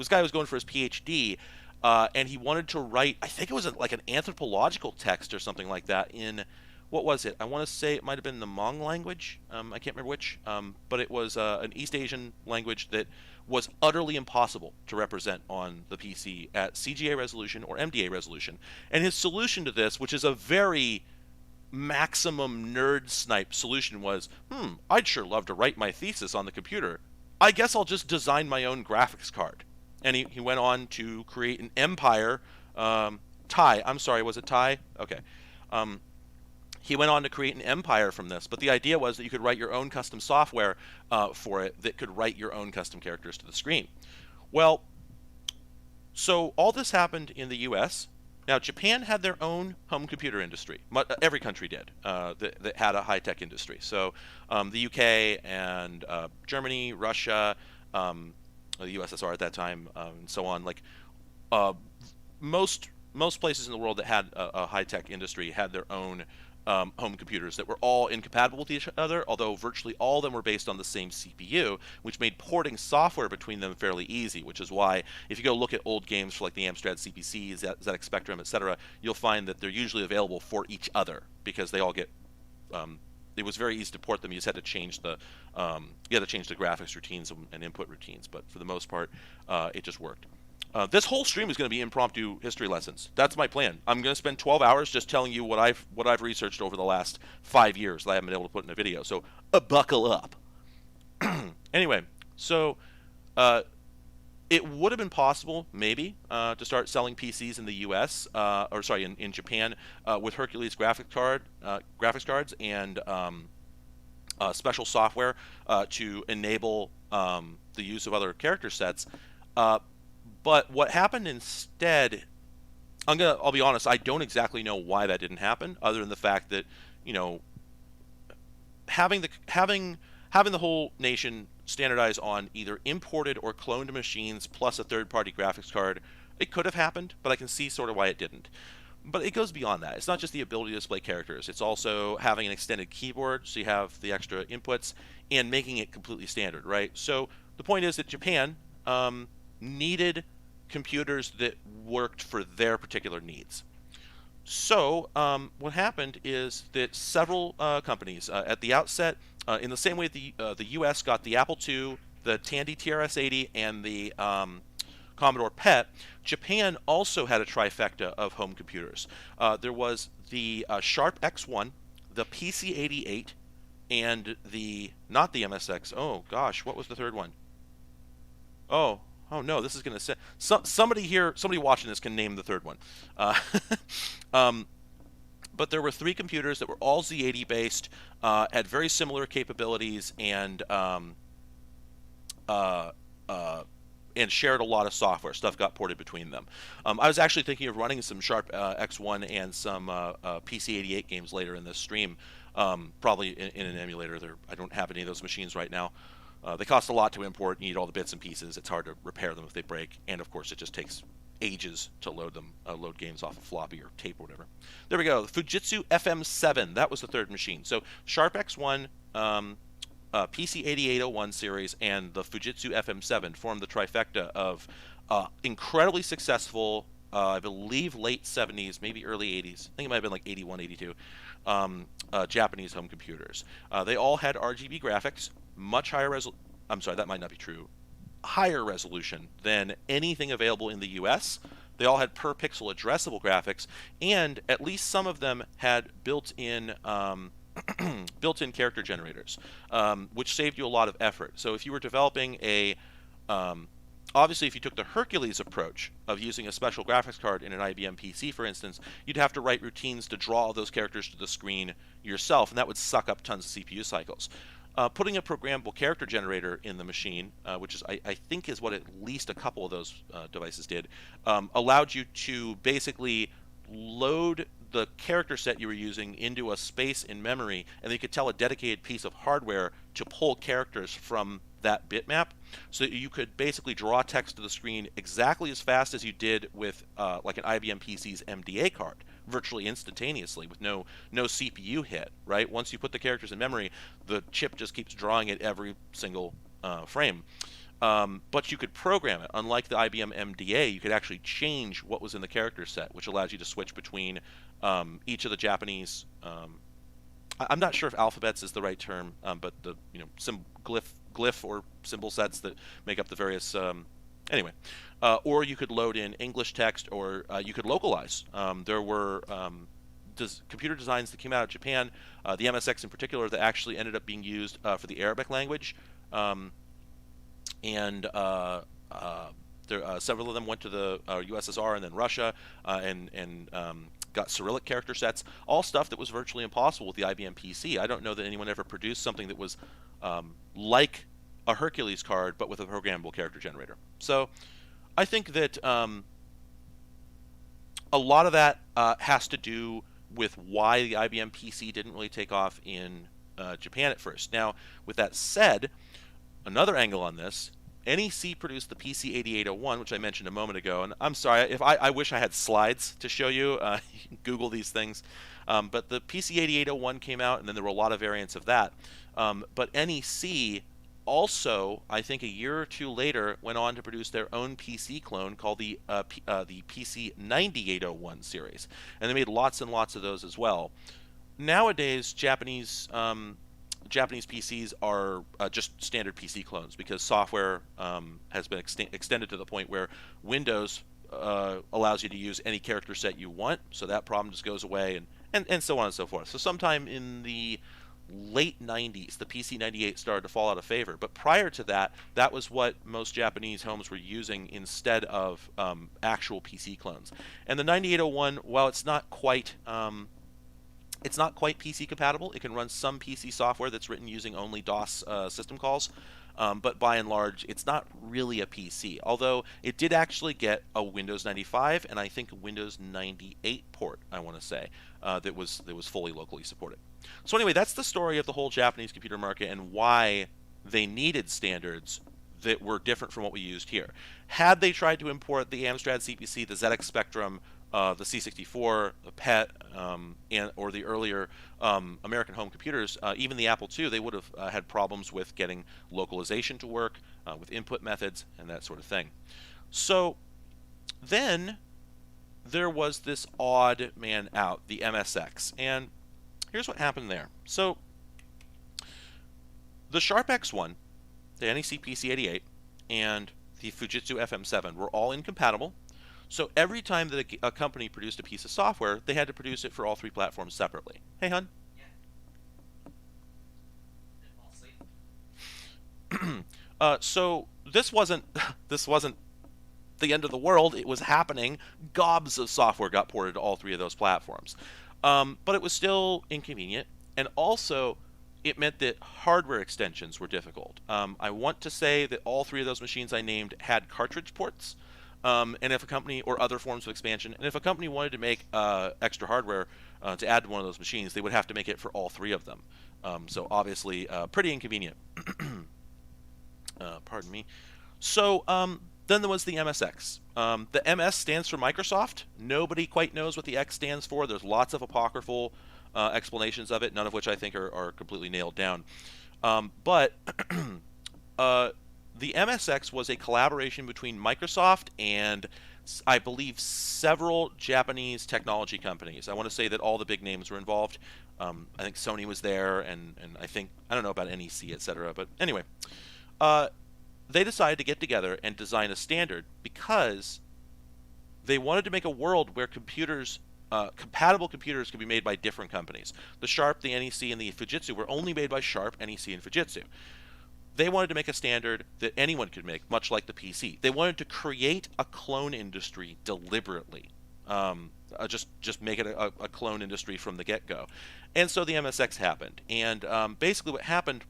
Speaker 2: guy was going for his PhD, and he wanted to write, I think it was like an anthropological text or something like that in, what was it? I want to say it might have been the Hmong language. I can't remember which, but it was an East Asian language that was utterly impossible to represent on the PC at CGA resolution or MDA resolution. And his solution to this, which is a very maximum nerd snipe solution, was, I'd sure love to write my thesis on the computer. I guess I'll just design my own graphics card. And he went on to create an Empire, Thai, I'm sorry, was it Thai? Okay. He went on to create an Empire from this, but the idea was that you could write your own custom software for it that could write your own custom characters to the screen. Well, so all this happened in the US. Now, Japan had their own home computer industry. Every country did that had a high-tech industry. So the UK and Germany, Russia, the USSR at that time, and so on. Like most places in the world that had a high-tech industry had their own home computers that were all incompatible with each other, although virtually all of them were based on the same CPU, which made porting software between them fairly easy, which is why if you go look at old games for like the Amstrad CPC, ZX Spectrum, etc., you'll find that they're usually available for each other because they all get it was very easy to port them. You just had to change the graphics routines and input routines, but for the most part, it just worked. This whole stream is going to be impromptu history lessons. That's my plan. I'm going to spend 12 hours just telling you what I've researched over the last 5 years that I haven't been able to put in a video. So buckle up. Anyway, so it would have been possible, maybe, to start selling PCs in the U.S. In Japan with Hercules graphics cards and special software to enable the use of other character sets. But what happened instead, I'll be honest, I don't exactly know why that didn't happen, other than the fact that, you know, having the whole nation standardize on either imported or cloned machines plus a third-party graphics card, it could have happened, but I can see sort of why it didn't. But it goes beyond that. It's not just the ability to display characters. It's also having an extended keyboard, so you have the extra inputs, and making it completely standard, right? So the point is that Japan needed computers that worked for their particular needs. So what happened is that several companies at the outset, in the same way the U.S. got the Apple II, the Tandy TRS-80, and the Commodore PET, Japan also had a trifecta of home computers. There was the Sharp X1, the PC-88, and not the MSX. Oh gosh, what was the third one? Oh no, this is going to say somebody watching this can name the third one. But there were 3 computers that were all Z80 based, had very similar capabilities, and shared a lot of software. Stuff got ported between them. I was actually thinking of running some Sharp X1 and some PC-88 games later in this stream, probably in an emulator. I don't have any of those machines right now. They cost a lot to import. You need all the bits and pieces. It's hard to repair them if they break, and of course it just takes ages to load games off of floppy or tape or whatever. There we go. The Fujitsu FM7, that was the third machine. So Sharp X1, PC-8801 series, and the Fujitsu FM7 formed the trifecta of incredibly successful, I believe late 70s, maybe early 80s. I think it might have been like 81, 82, Japanese home computers. They all had RGB graphics, much higher resolution. I'm sorry, that might not be true. Higher resolution than anything available in the US. They all had per pixel addressable graphics, and at least some of them had built-in built-in character generators, which saved you a lot of effort. So if you were developing obviously if you took the Hercules approach of using a special graphics card in an IBM PC, for instance, you'd have to write routines to draw all those characters to the screen yourself, and that would suck up tons of CPU cycles. Putting a programmable character generator in the machine, which is I think is what at least a couple of those devices did, allowed you to basically load the character set you were using into a space in memory, and then you could tell a dedicated piece of hardware to pull characters from that bitmap, so that you could basically draw text to the screen exactly as fast as you did with like an IBM PC's MDA card, virtually instantaneously with no CPU hit, right? Once you put the characters in memory, the chip just keeps drawing it every single frame. But you could program it. Unlike the IBM MDA, you could actually change what was in the character set, which allows you to switch between each of the Japanese. I'm not sure if alphabets is the right term, but the glyph or symbol sets that make up the various. Anyway, or you could load in English text, or you could localize. There were computer designs that came out of Japan, the MSX in particular, that actually ended up being used for the Arabic language. Several of them went to the USSR and then Russia, and got Cyrillic character sets, all stuff that was virtually impossible with the IBM PC. I don't know that anyone ever produced something that was like a Hercules card, but with a programmable character generator. So I think that a lot of that has to do with why the IBM PC didn't really take off in Japan at first. Now, with that said, another angle on this, NEC produced the PC-8801, which I mentioned a moment ago, and I'm sorry if I wish I had slides to show you. You can Google these things, but the PC-8801 came out, and then there were a lot of variants of that. But NEC also, I think a year or two later, went on to produce their own PC clone called the PC-9801 series, and they made lots and lots of those as well. nowadays, Japanese PCs are just standard PC clones because software has been extended to the point where Windows allows you to use any character set you want, so that problem just goes away, and so on and so forth. So sometime in the late 90s, the PC-98 started to fall out of favor. But prior to that, that was what most Japanese homes were using instead of actual PC clones. And the 9801, while it's not quite PC compatible. It can run some PC software that's written using only DOS system calls, but by and large, it's not really a PC. Although it did actually get a Windows 95 and I think a Windows 98 port, I want to say, that was fully locally supported. So anyway, that's the story of the whole Japanese computer market and why they needed standards that were different from what we used here. Had they tried to import the Amstrad CPC, the ZX Spectrum, the C64, the PET, or the earlier American home computers, even the Apple II, they would have had problems with getting localization to work, with input methods, and that sort of thing. So then there was this odd man out, the MSX, and here's what happened there. So the Sharp X1, the NEC PC88, and the Fujitsu FM7 were all incompatible. So every time that a company produced a piece of software, they had to produce it for all three platforms separately. Hey, hun.
Speaker 3: Yeah. Didn't fall asleep.
Speaker 2: So this wasn't the end of the world. It was happening. Gobs of software got ported to all three of those platforms, but it was still inconvenient, and also it meant that hardware extensions were difficult. I want to say that all three of those machines I named had cartridge ports. And if a company, or other forms of expansion, and if a company wanted to make extra hardware to add to one of those machines, they would have to make it for all three of them. So obviously, pretty inconvenient. Pardon me. So then there was the MSX. The MS stands for Microsoft. Nobody quite knows what the X stands for. There's lots of apocryphal explanations of it, none of which I think are completely nailed down. But the MSX was a collaboration between Microsoft and, I believe, several Japanese technology companies. I want to say that all the big names were involved. I think Sony was there, and I don't know about NEC, etc. But anyway, they decided to get together and design a standard because they wanted to make a world where compatible computers could be made by different companies. The Sharp, the NEC, and the Fujitsu were only made by Sharp, NEC, and Fujitsu. They wanted to make a standard that anyone could make, much like the PC. They wanted to create a clone industry deliberately. Just make it a clone industry from the get-go. And so the MSX happened. And basically what happened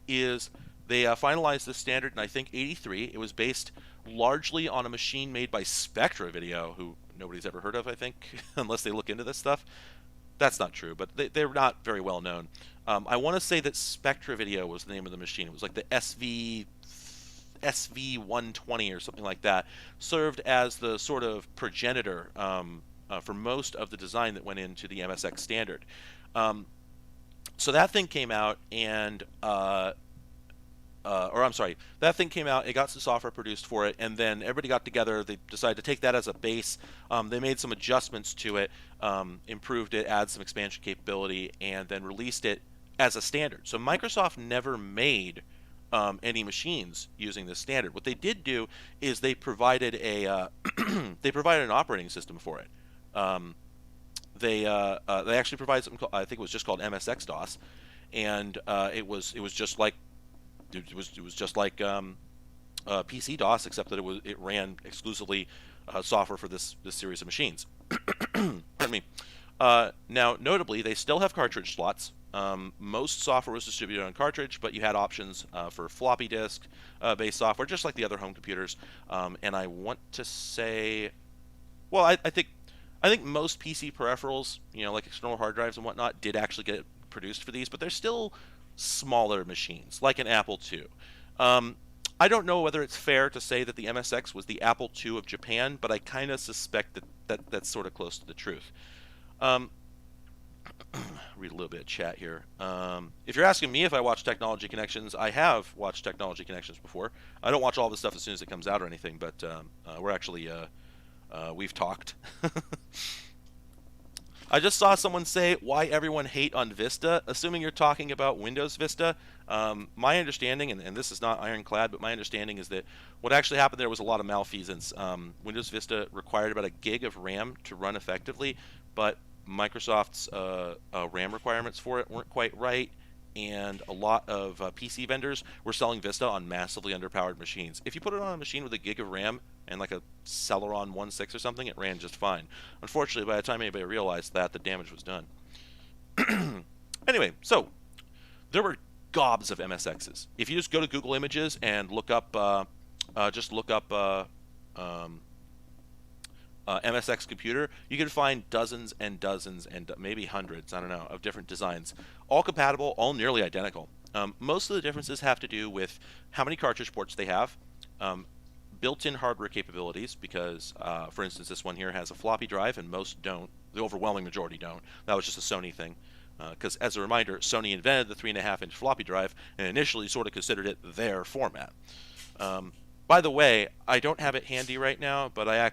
Speaker 2: is they finalized this standard in, I think, '83. It was based largely on a machine made by Spectra Video, who nobody's ever heard of, I think, unless they look into this stuff. That's not true, but they're not very well known. I want to say that Spectra Video was the name of the machine. It was like the SV120 or something like that. Served as the sort of progenitor for most of the design that went into the MSX standard. So that thing came out, and that thing came out, it got some software produced for it, and then everybody got together, they decided to take that as a base, they made some adjustments to it, improved it, added some expansion capability, and then released it as a standard. So Microsoft never made any machines using this standard. What they did do is they provided an operating system for it. They actually provided something called, I think it was just called MSX DOS, and it was just like PC DOS, except that it ran exclusively software for this series of machines. Pardon me. Now, notably, they still have cartridge slots. Most software was distributed on cartridge, but you had options for floppy disk based software, just like the other home computers. And I want to say, well, I think most PC peripherals, like external hard drives and whatnot, did actually get produced for these, but they're still smaller machines, like an Apple II. I don't know whether it's fair to say that the MSX was the Apple II of Japan, but I kind of suspect that that's sort of close to the truth. Read a little bit of chat here. If you're asking me if I watch Technology Connections, I have watched Technology Connections before. I don't watch all this stuff as soon as it comes out or anything, but we're actually we've talked. I just saw someone say why everyone hate on Vista, assuming you're talking about Windows Vista. My understanding, and this is not ironclad, but my understanding is that what actually happened there was a lot of malfeasance. Windows Vista required about a gig of RAM to run effectively, but Microsoft's RAM requirements for it weren't quite right, and a lot of PC vendors were selling Vista on massively underpowered machines. If you put it on a machine with a gig of RAM and like a Celeron 1.6 or something, it ran just fine. Unfortunately, by the time anybody realized that, the damage was done. Anyway, so there were gobs of MSXs. If you just go to Google Images and look up, MSX computer, you can find dozens and dozens and maybe hundreds, I don't know, of different designs. All compatible, all nearly identical. Most of the differences have to do with how many cartridge ports they have, built-in hardware capabilities, because, for instance, this one here has a floppy drive and most don't. The overwhelming majority don't. That was just a Sony thing. Because, as a reminder, Sony invented the 3.5-inch floppy drive and initially sort of considered it their format. By the way, I don't have it handy right now, but I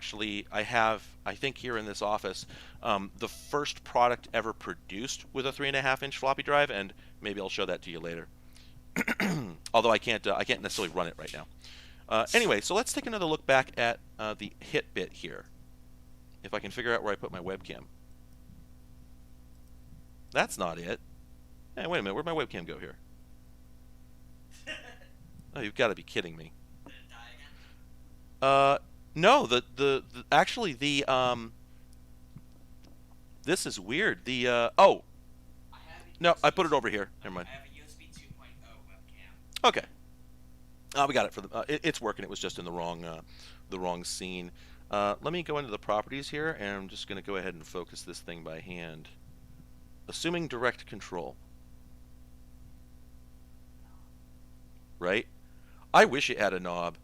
Speaker 2: have, I think here in this office, the first product ever produced with a 3.5-inch floppy drive, and maybe I'll show that to you later. Although I can't necessarily run it right now. Anyway, so let's take another look back at the hit bit here. If I can figure out where I put my webcam. That's not it. Hey, wait a minute, where'd my webcam go here? Oh, you've got to be kidding me. No, actually this is weird. Oh, no, I put it over here. Never mind.
Speaker 3: I have a USB 2.0 webcam.
Speaker 2: Okay. We got it for the. It's working. It was just in the wrong scene. Let me go into the properties here, and I'm just going to go ahead and focus this thing by hand, assuming direct control. Right? I wish it had a knob.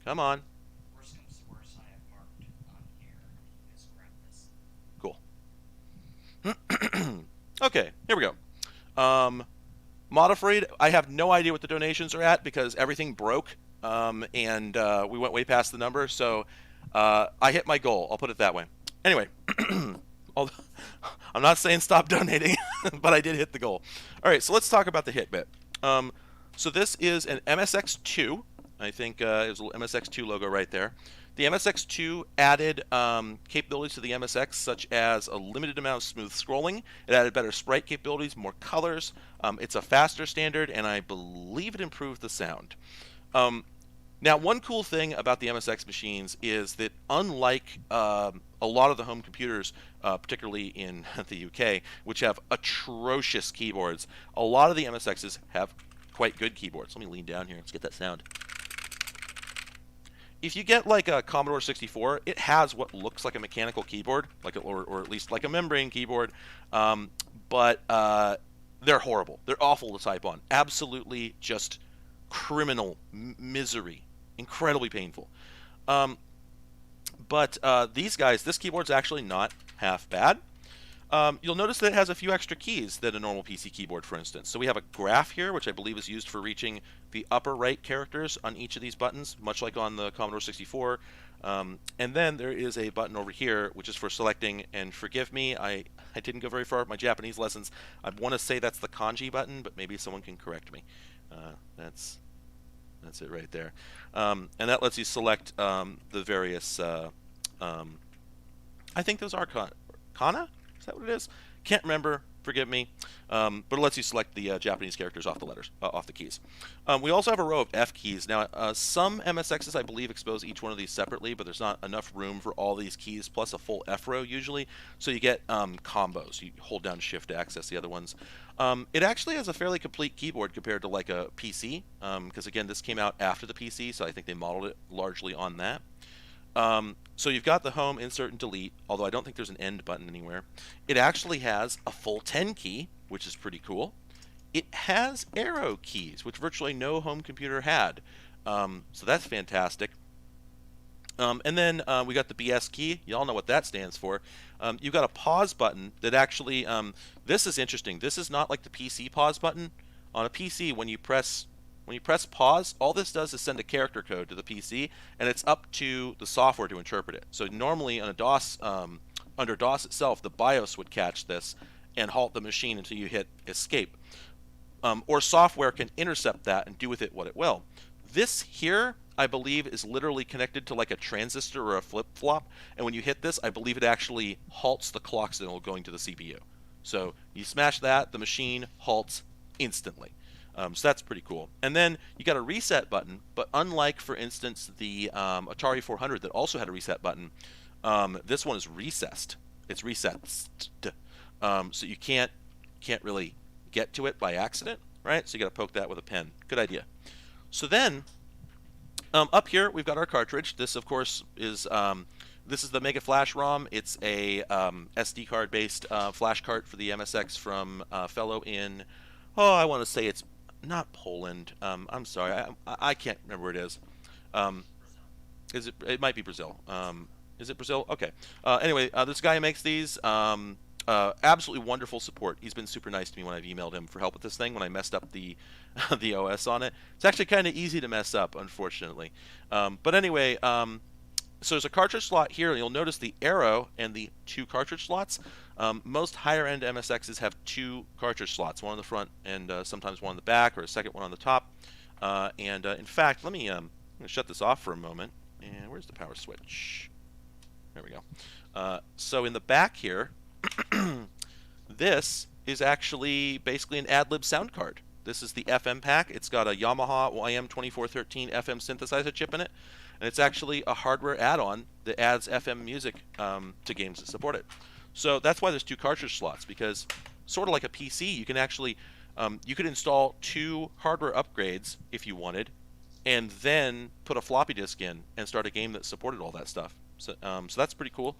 Speaker 2: Come on.
Speaker 3: Worst comes to worst, I have marked on here. Just grab this.
Speaker 2: Cool. Okay, here we go. Modifraid, I have no idea what the donations are at because everything broke, and we went way past the number, so I hit my goal. I'll put it that way. Anyway, I'm not saying stop donating, but I did hit the goal. All right, so let's talk about the hit bit. So this is an MSX2. I think there's a little MSX2 logo right there. The MSX2 added capabilities to the MSX, such as a limited amount of smooth scrolling. It added better sprite capabilities, more colors. It's a faster standard, and I believe it improved the sound. Now, one cool thing about the MSX machines is that unlike a lot of the home computers, particularly in the UK, which have atrocious keyboards, a lot of the MSXs have quite good keyboards. Let me lean down here. Let's get that sound. If you get like a Commodore 64, it has what looks like a mechanical keyboard, or at least like a membrane keyboard, but they're horrible. They're awful to type on. Absolutely just criminal misery. Incredibly painful. But these guys, this keyboard's actually not half bad. You'll notice that it has a few extra keys than a normal PC keyboard, for instance. So we have a graph here, which I believe is used for reaching the upper right characters on each of these buttons, much like on the Commodore 64. And then there is a button over here, which is for selecting, and forgive me, I didn't go very far with my Japanese lessons. I want to say that's the kanji button, but maybe someone can correct me. That's it right there. And that lets you select the various, I think those are kana? Is that what it is? Can't remember. Forgive me. But it lets you select the Japanese characters off the letters, off the keys. We also have a row of F keys. Now, some MSXs, I believe, expose each one of these separately, but there's not enough room for all these keys, plus a full F row usually. So you get combos. You hold down Shift to access the other ones. It actually has a fairly complete keyboard compared to like a PC, because again, this came out after the PC, so I think they modeled it largely on that. So you've got the home, insert, and delete, although I don't think there's an end button anywhere. It actually has a full 10 key, which is pretty cool. It has arrow keys, which virtually no home computer had. So that's fantastic. And then we got the BS key. You all know what that stands for. You've got a pause button that actually, this is interesting. This is not like the PC pause button. On a PC, when you press pause, all this does is send a character code to the PC, and it's up to the software to interpret it. So normally on a DOS under DOS itself, the BIOS would catch this and halt the machine until you hit escape. Or software can intercept that and do with it what it will. This here, I believe, is literally connected to like a transistor or a flip-flop, and when you hit this, I believe it actually halts the clock signal going to the CPU. So you smash that, the machine halts instantly. So that's pretty cool. And then you got a reset button, but unlike, for instance, the Atari 400 that also had a reset button, this one is recessed. It's recessed. So you can't really get to it by accident, right? So you got to poke that with a pen. Good idea. So then, up here we've got our cartridge. This, of course, is this is the Mega Flash ROM. It's a SD card based flash cart for the MSX from a fellow in, I want to say it's not Poland. I'm sorry, I can't remember where it is. Is it? It might be Brazil. Is it Brazil? Okay. Anyway, this guy who makes these. Absolutely wonderful support. He's been super nice to me when I've emailed him for help with this thing when I messed up the the OS on it. It's actually kind of easy to mess up, unfortunately. But anyway, so there's a cartridge slot here, and you'll notice the arrow and the 2 cartridge slots. Most higher-end MSXs have 2 cartridge slots, one on the front and sometimes one on the back, or a second one on the top. In fact, I'm going to shut this off for a moment. And where's the power switch? There we go. So in the back here, this is actually basically an ad-lib sound card. This is the FM pack. It's got a Yamaha YM2413 FM synthesizer chip in it, and it's actually a hardware add-on that adds FM music to games that support it. So that's why there's 2 cartridge slots, because sort of like a PC, you can actually you could install 2 hardware upgrades if you wanted, and then put a floppy disk in and start a game that supported all that stuff. So that's pretty cool,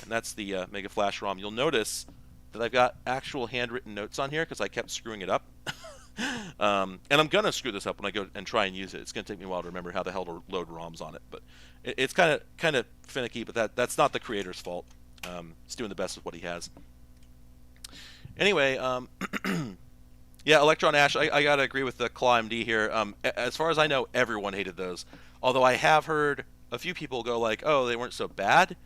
Speaker 2: and that's the Mega Flash ROM. You'll notice that I've got actual handwritten notes on here because I kept screwing it up. And I'm going to screw this up when I go and try and use it. It's going to take me a while to remember how the hell to load ROMs on it, but it's kind of finicky, but that's not the creator's fault. He's doing the best with what he has. Anyway, yeah, Electron Ash, I got to agree with the Claw MD here. As far as I know, everyone hated those, although I have heard a few people go like, oh, they weren't so bad,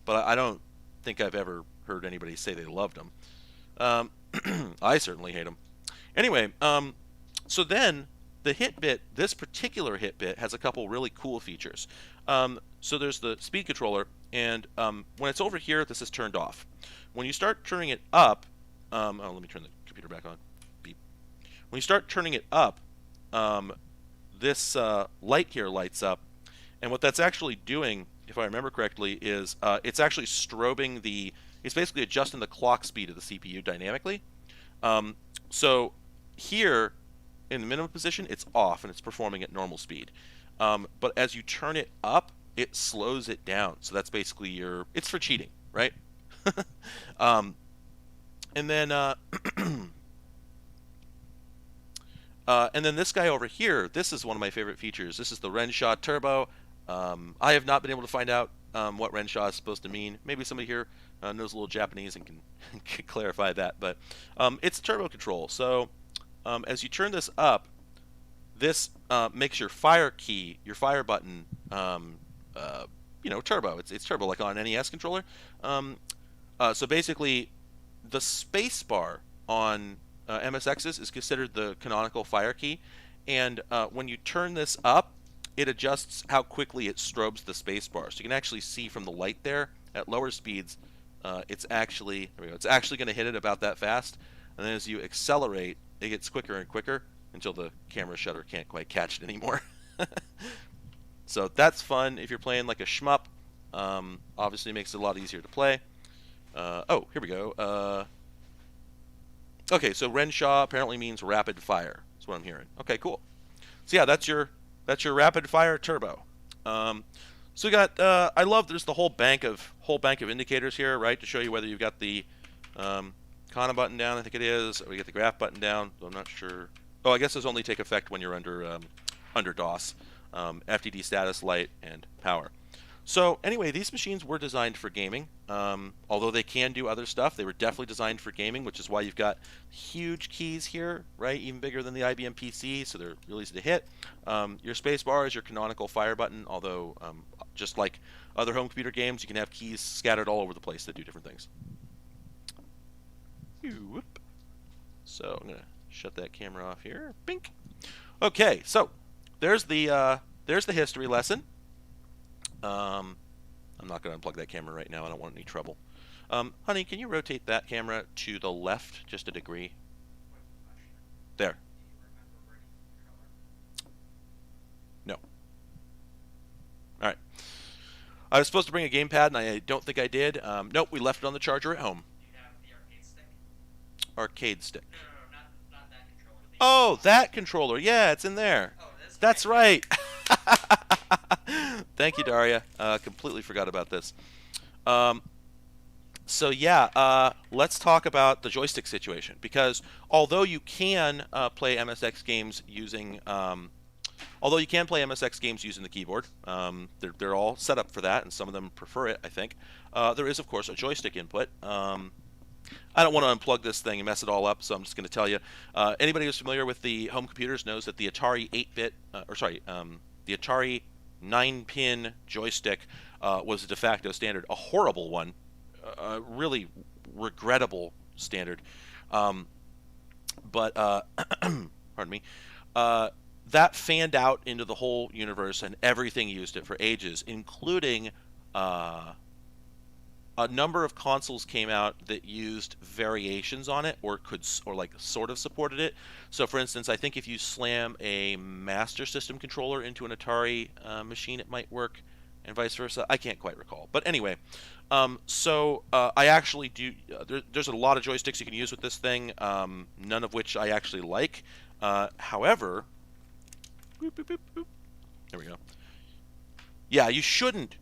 Speaker 2: but I don't think I've ever heard anybody say they loved them. I certainly hate them. Anyway, so then the hit bit, this particular hit bit has a couple really cool features. So there's the speed controller, and when it's over here, this is turned off. When you start turning it up, let me turn the computer back on. Beep. When you start turning it up, this light here lights up, and what that's actually doing, if I remember correctly, is it's actually strobing it's basically adjusting the clock speed of the CPU dynamically. So here, in the minimum position, it's off and it's performing at normal speed. But as you turn it up, it slows it down. So that's basically it's for cheating, right? And then this guy over here, this is one of my favorite features. This is the Renshaw Turbo. I have not been able to find out what Renshaw is supposed to mean. Maybe somebody here knows a little Japanese and can clarify that. But it's turbo control. So as you turn this up, this makes your fire key, your fire button, turbo. It's turbo like on an NES controller. So basically, the space bar on MSXs is considered the canonical fire key, and when you turn this up, it adjusts how quickly it strobes the space bar. So you can actually see from the light there at lower speeds, it's actually going to hit it about that fast, and then as you accelerate, it gets quicker and quicker until the camera shutter can't quite catch it anymore. So that's fun if you're playing like a shmup. Obviously, it makes it a lot easier to play. Oh, here we go. Okay, so Renshaw apparently means rapid fire. That's what I'm hearing. Okay, cool. So yeah, that's your rapid fire turbo. So we got I love there's the whole bank of indicators here, right, to show you whether you've got the Kana button down, I think it is, or we get the graph button down. I'm not sure. Oh, I guess those only take effect when you're under DOS. FTD status, light, and power. So anyway, these machines were designed for gaming. Although they can do other stuff, they were definitely designed for gaming, which is why you've got huge keys here, right? Even bigger than the IBM PC, so they're really easy to hit. Your space bar is your canonical fire button, although Just like other home computer games, you can have keys scattered all over the place that do different things. Whoop. So I'm gonna shut that camera off here. Bink. Okay, so there's the history lesson. I'm not gonna unplug that camera right now. I don't want any trouble. Honey, can you rotate that camera to the left just a degree? There. No. All right. I was supposed to bring a gamepad, and I don't think I did. Nope, we left it on the charger at home.
Speaker 3: Do you have the arcade stick?
Speaker 2: Arcade stick.
Speaker 3: No, not that controller.
Speaker 2: Oh, that controller. Yeah, it's in there.
Speaker 3: Oh, this.
Speaker 2: That's right. Thank you, Daria. Completely forgot about this. So yeah, let's talk about the joystick situation, because although you can play MSX games using the keyboard, they're all set up for that, and some of them prefer it, I think. There is, of course, a joystick input. I don't want to unplug this thing and mess it all up, so I'm just going to tell you. Anybody who's familiar with the home computers knows that the Atari 8-bit, the Atari 9-pin joystick was a de facto standard, a horrible one, a really regrettable standard. But pardon me. That fanned out into the whole universe, and everything used it for ages, including a number of consoles came out that used variations on it, or like sort of supported it. So for instance, I think if you slam a Master System controller into an Atari machine, it might work, and vice versa. I can't quite recall. But anyway, I actually do, there's a lot of joysticks you can use with this thing, none of which I actually like. However, boop, boop, boop, boop. There we go. Yeah, you shouldn't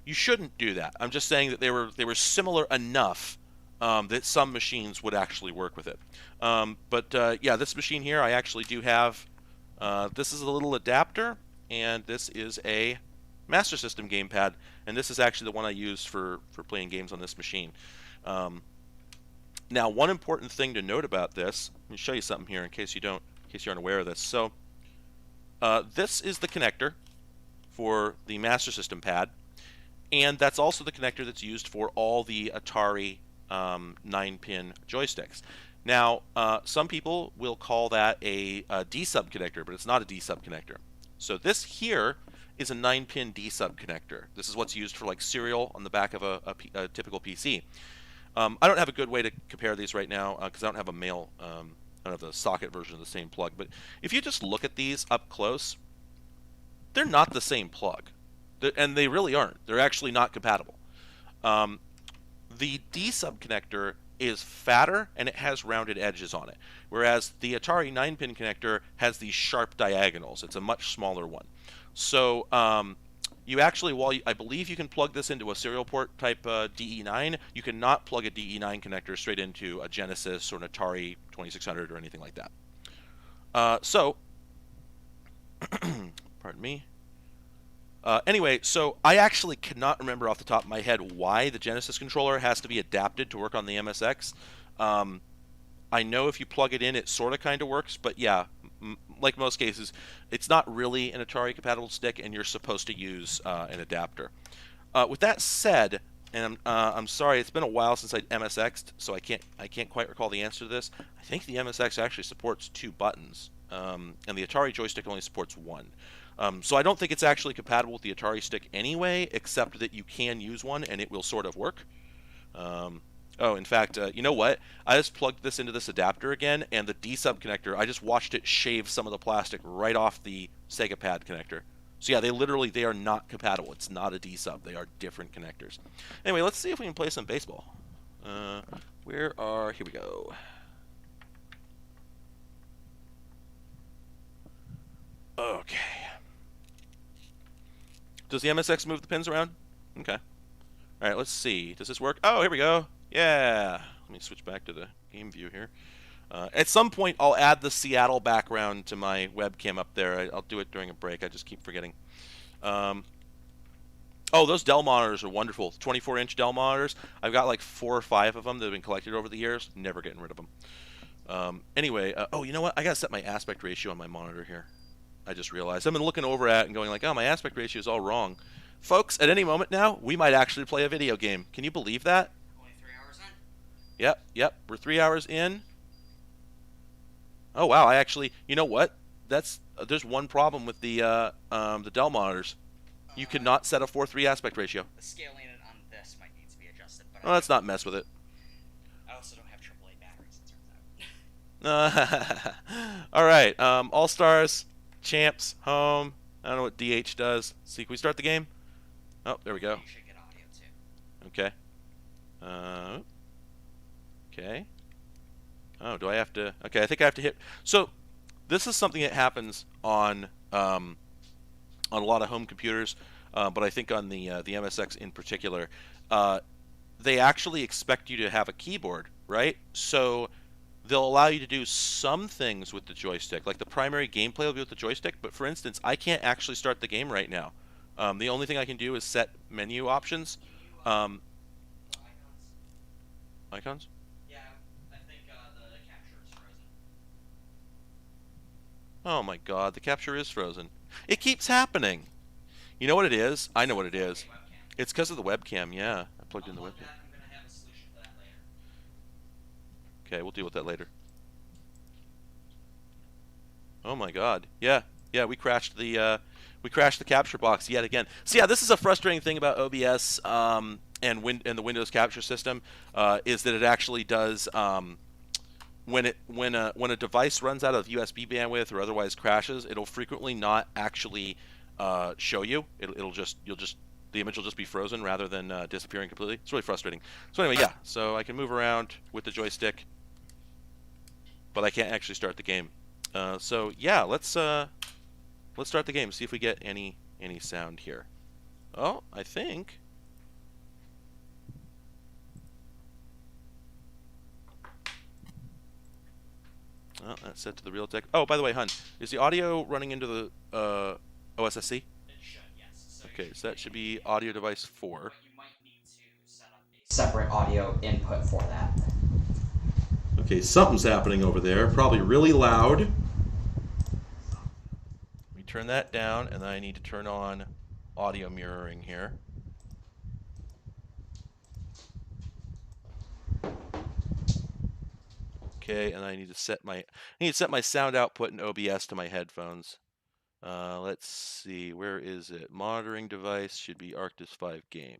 Speaker 2: do that. I'm just saying that they were similar enough that some machines would actually work with it. Yeah, this machine here, I actually do have. This is a little adapter, and this is a Master System gamepad, and this is actually the one I use for playing games on this machine. Now, one important thing to note about this, let me show you something here in case you aren't aware of this. So, this is the connector for the Master System pad, and that's also the connector that's used for all the Atari 9-pin joysticks. Now, some people will call that a D-sub connector, but it's not a D-sub connector. So this here is a 9-pin D-sub connector. This is what's used for like serial on the back of a typical PC. I don't have a good way to compare these right now because I don't have a male, I don't have the socket version of the same plug. But if you just look at these up close, they're not the same plug, and they really aren't. They're actually not compatible. The D-sub connector is fatter and it has rounded edges on it, whereas the Atari 9-pin connector has these sharp diagonals. It's a much smaller one. So you actually, I believe you can plug this into a serial port type DE9, you cannot plug a DE9 connector straight into a Genesis or an Atari 2600 or anything like that. Pardon me. Anyway, so I actually cannot remember off the top of my head why the Genesis controller has to be adapted to work on the MSX. I know if you plug it in, it sort of kind of works, but yeah, like most cases, it's not really an Atari compatible stick, and you're supposed to use an adapter. With that said, and I'm sorry, it's been a while since I MSX'd, so I can't quite recall the answer to this. I think the MSX actually supports 2 buttons, and the Atari joystick only supports 1. So I don't think it's actually compatible with the Atari stick anyway, except that you can use one and it will sort of work. Oh, in fact, you know what? I just plugged this into this adapter again, and the D-sub connector, I just watched it shave some of the plastic right off the Sega Pad connector. So yeah, they are not compatible. It's not a D-sub. They are different connectors. Anyway, let's see if we can play some baseball. Here we go. Okay. Does the MSX move the pins around? Okay. All right, let's see. Does this work? Oh, here we go. Yeah. Let me switch back to the game view here. At some point, I'll add the Seattle background to my webcam up there. I'll do it during a break. I just keep forgetting. Oh, those Dell monitors are wonderful. 24-inch Dell monitors. I've got like 4 or 5 of them that have been collected over the years. Never getting rid of them. Anyway, oh, you know what? I got to set my aspect ratio on my monitor here. I just realized. I've been looking over at it and going like, oh, my aspect ratio is all wrong. Folks, at any moment now, we might actually play a video game. Can you believe that?
Speaker 3: Only 3 hours in.
Speaker 2: Yep. We're 3 hours in. Oh wow, I actually, you know what? There's one problem with the Dell monitors. You cannot set a 4:3 aspect ratio.
Speaker 3: The scaling on this might need to be adjusted, but
Speaker 2: Well, let's not mess with it.
Speaker 3: I also don't have AAA batteries, it turns out.
Speaker 2: All right, All Stars, Champs, Home. I don't know what DH does. See, can we start the game? Oh, there we go.
Speaker 3: You should get audio too.
Speaker 2: Okay. Okay. Oh, do I have to? Okay, I think I have to hit. So, this is something that happens on a lot of home computers, but I think on the MSX in particular, they actually expect you to have a keyboard, right? So they'll allow you to do some things with the joystick, like the primary gameplay will be with the joystick. But for instance, I can't actually start the game right now. The only thing I can do is set menu options.
Speaker 3: Icons?
Speaker 2: Icons?
Speaker 3: Yeah, I think the capture is frozen.
Speaker 2: Oh my God, the capture is frozen. It keeps happening. You know what it is? I know what it is.
Speaker 3: Okay, webcam.
Speaker 2: It's because of the webcam. Yeah, I plugged in the
Speaker 3: Unplug
Speaker 2: webcam.
Speaker 3: that, I'm gonna have a solution for that later.
Speaker 2: Okay, we'll deal with that later. Oh my God. Yeah, we crashed the capture box yet again. So yeah, this is a frustrating thing about OBS and the Windows capture system is that it actually does when a device runs out of USB bandwidth or otherwise crashes, it'll frequently not actually show you. The image will just be frozen rather than disappearing completely. It's really frustrating. So anyway, yeah. So I can move around with the joystick, but I can't actually start the game. So yeah, let's start the game. See if we get any sound here. Oh, I think. Oh, that's set to the Realtek. Oh, by the way, Hun, is the audio running into the OSSC?
Speaker 3: It should, yes. So
Speaker 2: Okay, so that should be audio device 4.
Speaker 3: But you might need to set up a separate audio input for that.
Speaker 2: Okay, something's happening over there. Probably really loud. Let me turn that down, and then I need to turn on audio mirroring here. Okay, and I need to set my sound output in OBS to my headphones. Let's see, where is it? Monitoring device should be Arctis 5 game.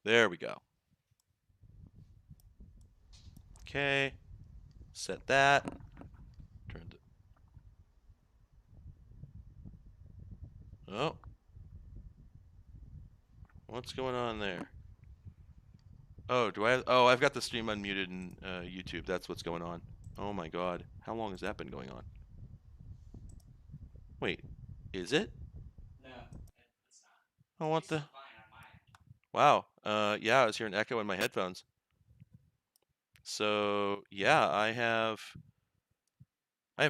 Speaker 2: There we go. Okay, set that. Turn the. Oh, what's going on there? Oh, I've got the stream unmuted in YouTube. That's what's going on. Oh my God, how long has that been going on? Wait, is it?
Speaker 3: No, it's not.
Speaker 2: Oh, what
Speaker 3: It's
Speaker 2: the?
Speaker 3: fine on my end.
Speaker 2: Wow. Yeah, I was hearing echo in my headphones. So yeah, I have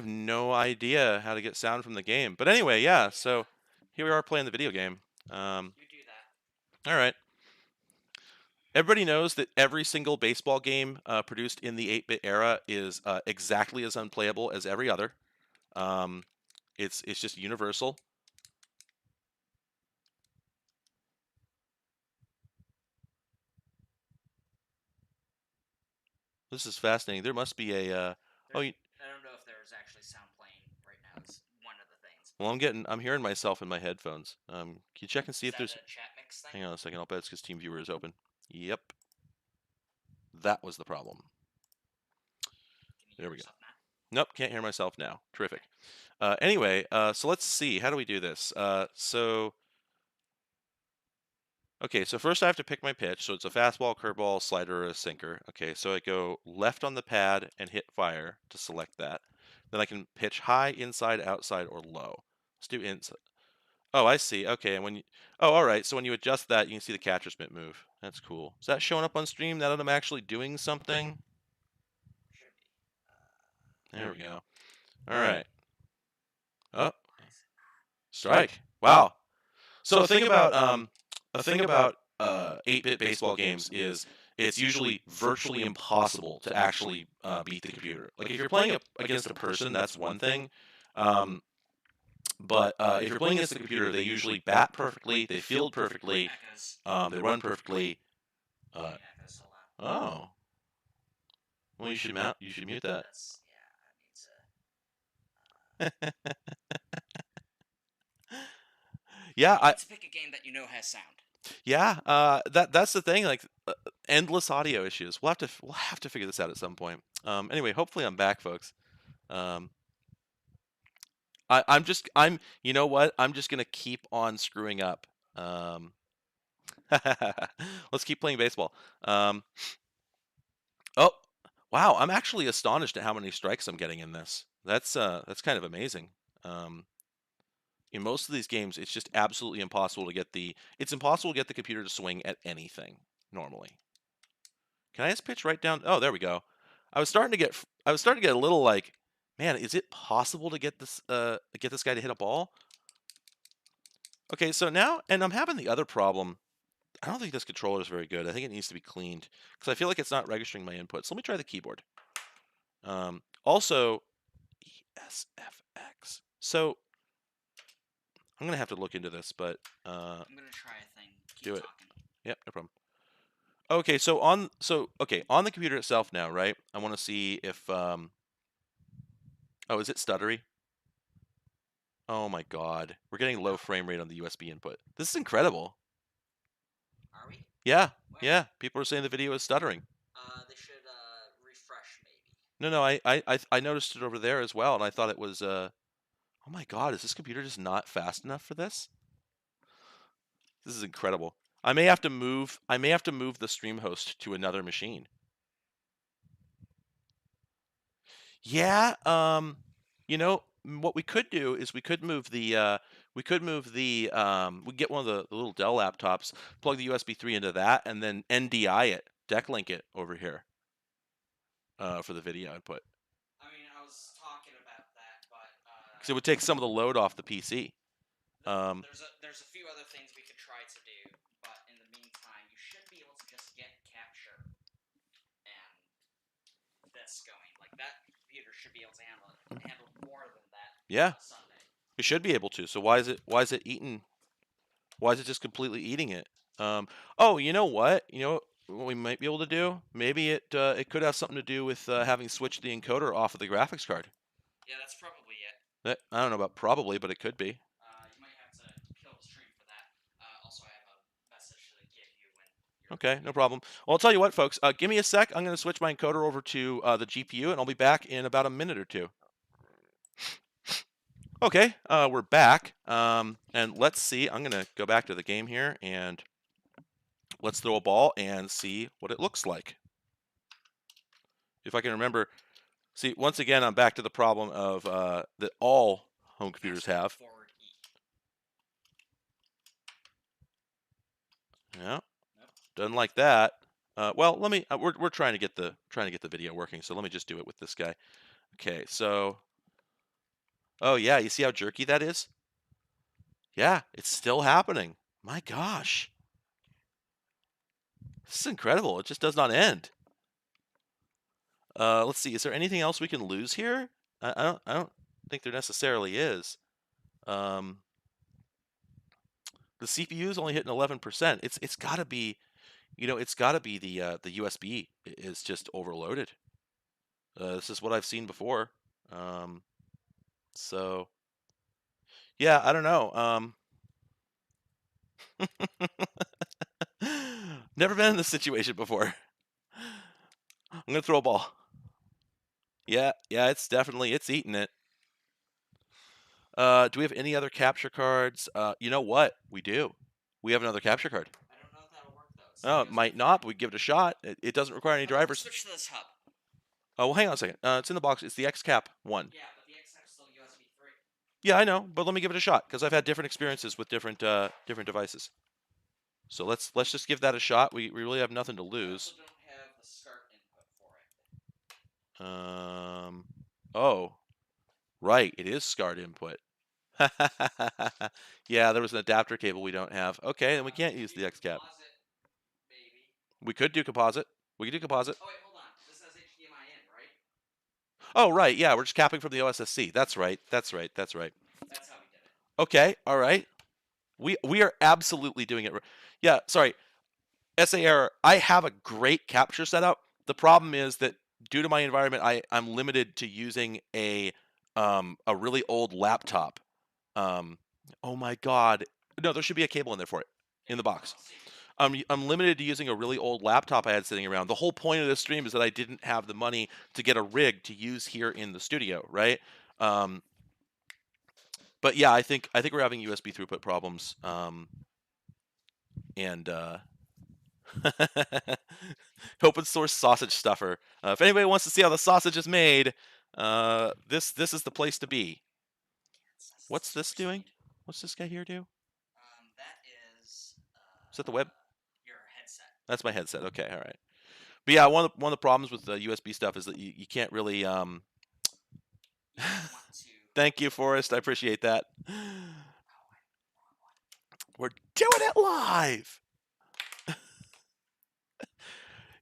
Speaker 2: no idea how to get sound from the game. But anyway, yeah. So here we are playing the video game.
Speaker 3: You do that.
Speaker 2: All right. Everybody knows that every single baseball game produced in the 8-bit era is exactly as unplayable as every other. It's just universal. This is fascinating. There must be a.
Speaker 3: I don't know if there's actually sound playing right now. It's one of the things.
Speaker 2: Well, I'm hearing myself in my headphones. Can you check and see if there's?
Speaker 3: A chat mix thing?
Speaker 2: Hang on a second. I'll bet it's because TeamViewer is open. Yep. That was the problem. There we go. Nope, can't hear myself now. Terrific. Anyway, so let's see. How do we do this? Okay, so first I have to pick my pitch. So it's a fastball, curveball, slider, or a sinker. Okay, so I go left on the pad and hit fire to select that. Then I can pitch high, inside, outside, or low. Let's do inside. Oh, I see. Okay, and when you... Oh, all right. So when you adjust that, you can see the catcher's mitt move. That's cool. Is that showing up on stream now that I'm actually doing something? There we go. All right. Oh, strike. Wow. So the thing about 8-bit baseball games is it's usually virtually impossible to actually beat the computer. Like if you're playing against a person, that's one thing. But if you're playing against the computer, they usually bat perfectly, they field perfectly,
Speaker 3: Echoes.
Speaker 2: they run perfectly.
Speaker 3: Echoes a lot.
Speaker 2: Oh, well, you should mute that.
Speaker 3: That's, I need to.
Speaker 2: Yeah,
Speaker 3: Let's pick a game that you know has sound.
Speaker 2: yeah. That's the thing. Like endless audio issues. We'll have to figure this out at some point. Anyway, hopefully I'm back, folks. I'm you know what? I'm just gonna keep on screwing up. Let's keep playing baseball. Oh, wow! I'm actually astonished at how many strikes I'm getting in this. That's kind of amazing. In most of these games, it's just absolutely impossible to get the computer to swing at anything normally. Can I just pitch right down? Oh, there we go. I was starting to get a little like, man, is it possible to get this guy to hit a ball? Okay, so now, and I'm having the other problem. I don't think this controller is very good. I think it needs to be cleaned because I feel like it's not registering my inputs. Let me try the keyboard. Also, ESFX. So I'm gonna have to look into this, but
Speaker 3: I'm gonna try a thing. Keep
Speaker 2: do it.
Speaker 3: talking.
Speaker 2: Yep, no problem. Okay, so on the computer itself now, right? I want to see if oh, is it stuttery? Oh my god. We're getting low frame rate on the USB input. This is incredible.
Speaker 3: Are we?
Speaker 2: Yeah.
Speaker 3: Where?
Speaker 2: Yeah, people are saying the video is stuttering.
Speaker 3: They should refresh maybe.
Speaker 2: No, I noticed it over there as well, and I thought it was oh my god, is this computer just not fast enough for this? This is incredible. I may have to move the stream host to another machine. Yeah, you know, what we could do is we could move the we get one of the little Dell laptops, plug the USB 3 into that, and then NDI it, deck link it over here for the video input.
Speaker 3: I mean, I was talking about that, but
Speaker 2: Because it would take some of the load off the PC.
Speaker 3: There's a few other things we could try to do, but in the meantime, you should be able to just get capture and this going. Like that computer should be able to handle more than that.
Speaker 2: Yeah.
Speaker 3: Sunday.
Speaker 2: It should be able to. So why is it eating? Why is it just completely eating it? Oh, you know what? You know what we might be able to do? Maybe it could have something to do with having switched the encoder off of the graphics card.
Speaker 3: Yeah, that's probably it.
Speaker 2: I don't know about probably, but it could be.
Speaker 3: You might have to kill the stream for that. Also, I have a message to give you when you're
Speaker 2: Okay, no problem. Well, I'll tell you what, folks. Give me a sec. I'm going to switch my encoder over to the GPU, and I'll be back in about a minute or two. Okay, we're back. And let's see. I'm going to go back to the game here, and let's throw a ball and see what it looks like. If I can remember. See, once again, I'm back to the problem of that all home computers have.
Speaker 3: Forward E.
Speaker 2: Yeah,
Speaker 3: Nope.
Speaker 2: doesn't like that. Well, let me. We're trying to get the video working, so let me just do it with this guy. Okay, so. Oh yeah, you see how jerky that is? Yeah, it's still happening. My gosh, this is incredible. It just does not end. Let's see. Is there anything else we can lose here? I don't think there necessarily is. The CPU is only hitting 11%. It's got to be, it's got to be the USB is just overloaded. This is what I've seen before. So yeah, I don't know. Never been in this situation before. I'm gonna throw a ball. Yeah, it's eating it. Do we have any other capture cards? You know what? We do. We have another capture card.
Speaker 3: I don't know if that'll work though.
Speaker 2: Oh, it might not, but we give it a shot. It doesn't require any drivers.
Speaker 3: Switch to this hub.
Speaker 2: Oh, well, hang on a second. It's in the box. It's the XCAP 1.
Speaker 3: Yeah, but the XF's still USB 3.
Speaker 2: Yeah, I know, but let me give it a shot because I've had different experiences with different devices. So let's just give that a shot. We really have nothing to lose.
Speaker 3: I also don't have the SCART input for it.
Speaker 2: Oh, right. It is SCART input. Yeah, there was an adapter cable we don't have. Okay, then we can't use the XCAP. We could do composite. We could do composite.
Speaker 3: Oh, wait, hold on. This has HDMI in, right?
Speaker 2: Oh, right. Yeah, we're just capping from the OSSC. That's right. That's right.
Speaker 3: That's how we did it.
Speaker 2: Okay, all right. We are absolutely doing it. Yeah, sorry. SA error. I have a great capture setup. The problem is that due to my environment, I'm limited to using a really old laptop. Oh my God. No, there should be a cable in there for it in the box. I'm limited to using a really old laptop I had sitting around. The whole point of this stream is that I didn't have the money to get a rig to use here in the studio, right? But yeah, I think we're having USB throughput problems. And open source sausage stuffer. If anybody wants to see how the sausage is made, this is the place to be. What's this doing? What's this guy here do?
Speaker 3: That is.
Speaker 2: Is that the web?
Speaker 3: Your headset.
Speaker 2: That's my headset. Okay, all right. But yeah, one of the problems with the USB stuff is that you can't really. Thank you, Forrest. I appreciate that. We're doing it live.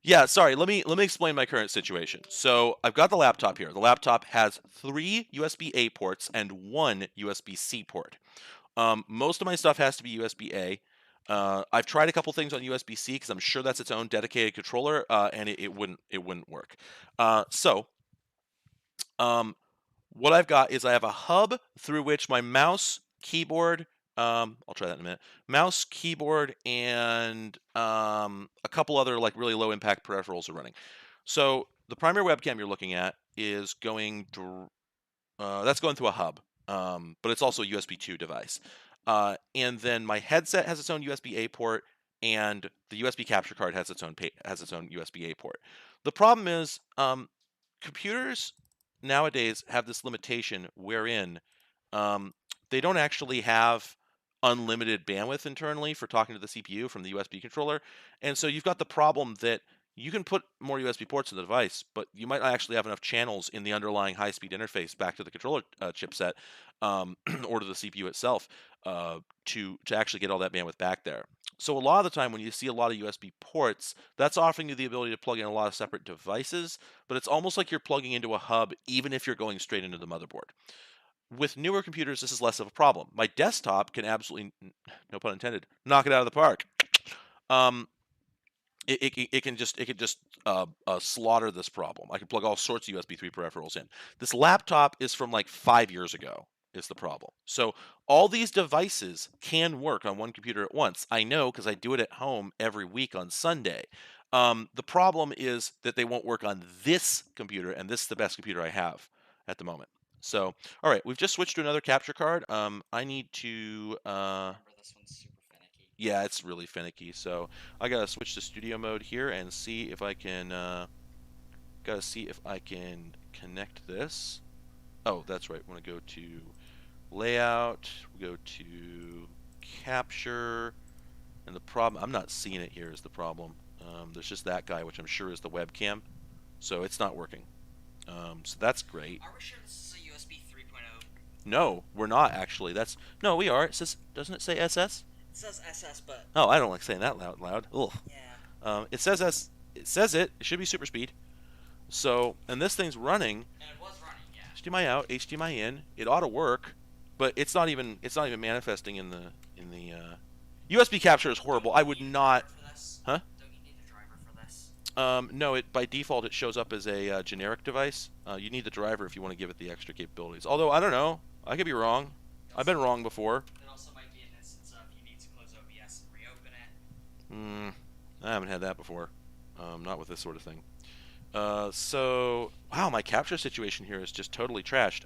Speaker 2: Yeah, sorry. Let me explain my current situation. So I've got the laptop here. The laptop has 3 USB-A ports and 1 USB-C port. Most of my stuff has to be USB-A. I've tried a couple things on USB-C because I'm sure that's its own dedicated controller, and it wouldn't work. What I've got is I have a hub through which my mouse, keyboard, I'll try that in a minute. Mouse, keyboard, and a couple other like really low impact peripherals are running. So the primary webcam you're looking at is going that's going through a hub, but it's also a USB 2 device. And then my headset has its own USB-A port, and the USB capture card has its own USB-A port. The problem is computers nowadays have this limitation wherein they don't actually have unlimited bandwidth internally for talking to the CPU from the USB controller. And so you've got the problem that you can put more USB ports in the device, but you might not actually have enough channels in the underlying high-speed interface back to the controller chipset or to the CPU itself to actually get all that bandwidth back there. So a lot of the time when you see a lot of USB ports, that's offering you the ability to plug in a lot of separate devices, but it's almost like you're plugging into a hub even if you're going straight into the motherboard. With newer computers, this is less of a problem. My desktop can absolutely, no pun intended, knock it out of the park. It can just slaughter this problem. I can plug all sorts of USB 3 peripherals in. This laptop is from like 5 years ago is the problem. So all these devices can work on one computer at once. I know because I do it at home every week on Sunday. The problem is that they won't work on this computer, and this is the best computer I have at the moment. So, all right, we've just switched to another capture card. I need to.
Speaker 3: Remember, this one's super finicky.
Speaker 2: Yeah, it's really finicky. So I gotta switch to studio mode here and see if I can. Gotta see if I can connect this. Oh, that's right. Want to go to layout. We go to capture, and the problem I'm not seeing it here is the problem. There's just that guy, which I'm sure is the webcam, so it's not working. So that's great.
Speaker 3: Are we sure this is a USB 3.0?
Speaker 2: No, we're not actually. No, we are. It says, doesn't it say SS?
Speaker 3: It says SS, but
Speaker 2: Oh, I don't like saying that loud. Ugh.
Speaker 3: yeah.
Speaker 2: It says it says it. It should be super speed. So, and this thing's running.
Speaker 3: And it was running, yeah.
Speaker 2: HDMI out, HDMI in. It ought to work, but it's not even manifesting in the USB capture is horrible. I would not. Huh?
Speaker 3: Don't you need a driver for this?
Speaker 2: No, it by default it shows up as a generic device. You need the driver if you want to give it the extra capabilities. Although I don't know, I could be wrong. I've been wrong before.
Speaker 3: It also might be an instance of you need to close OBS and reopen it.
Speaker 2: I haven't had that before. Not with this sort of thing. So wow, my capture situation here is just totally trashed.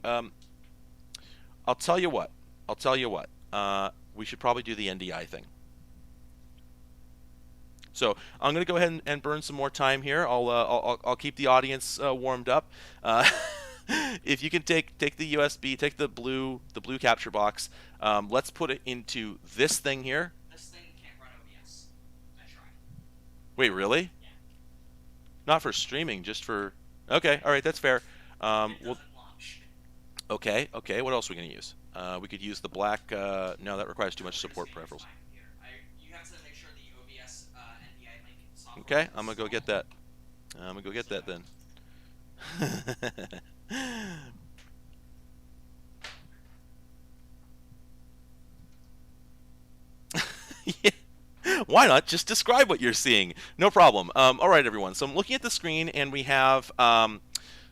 Speaker 2: I'll tell you what. We should probably do the NDI thing. So I'm going to go ahead and burn some more time here. I'll keep the audience warmed up. If you can take the USB, take the blue capture box. Let's put it into this thing here.
Speaker 3: This thing can't run OBS. I tried.
Speaker 2: Wait, really?
Speaker 3: Yeah.
Speaker 2: Not for streaming, just for. Okay, all right, that's fair.
Speaker 3: It doesn't launch.
Speaker 2: Okay. What else are we going to use? We could use the black. No, that requires too much support peripherals.
Speaker 3: You have to make sure the OBS NDI link software.
Speaker 2: Okay, I'm gonna go get that. Then. Why not just describe what you're seeing? No problem. All right, everyone. So I'm looking at the screen, and we have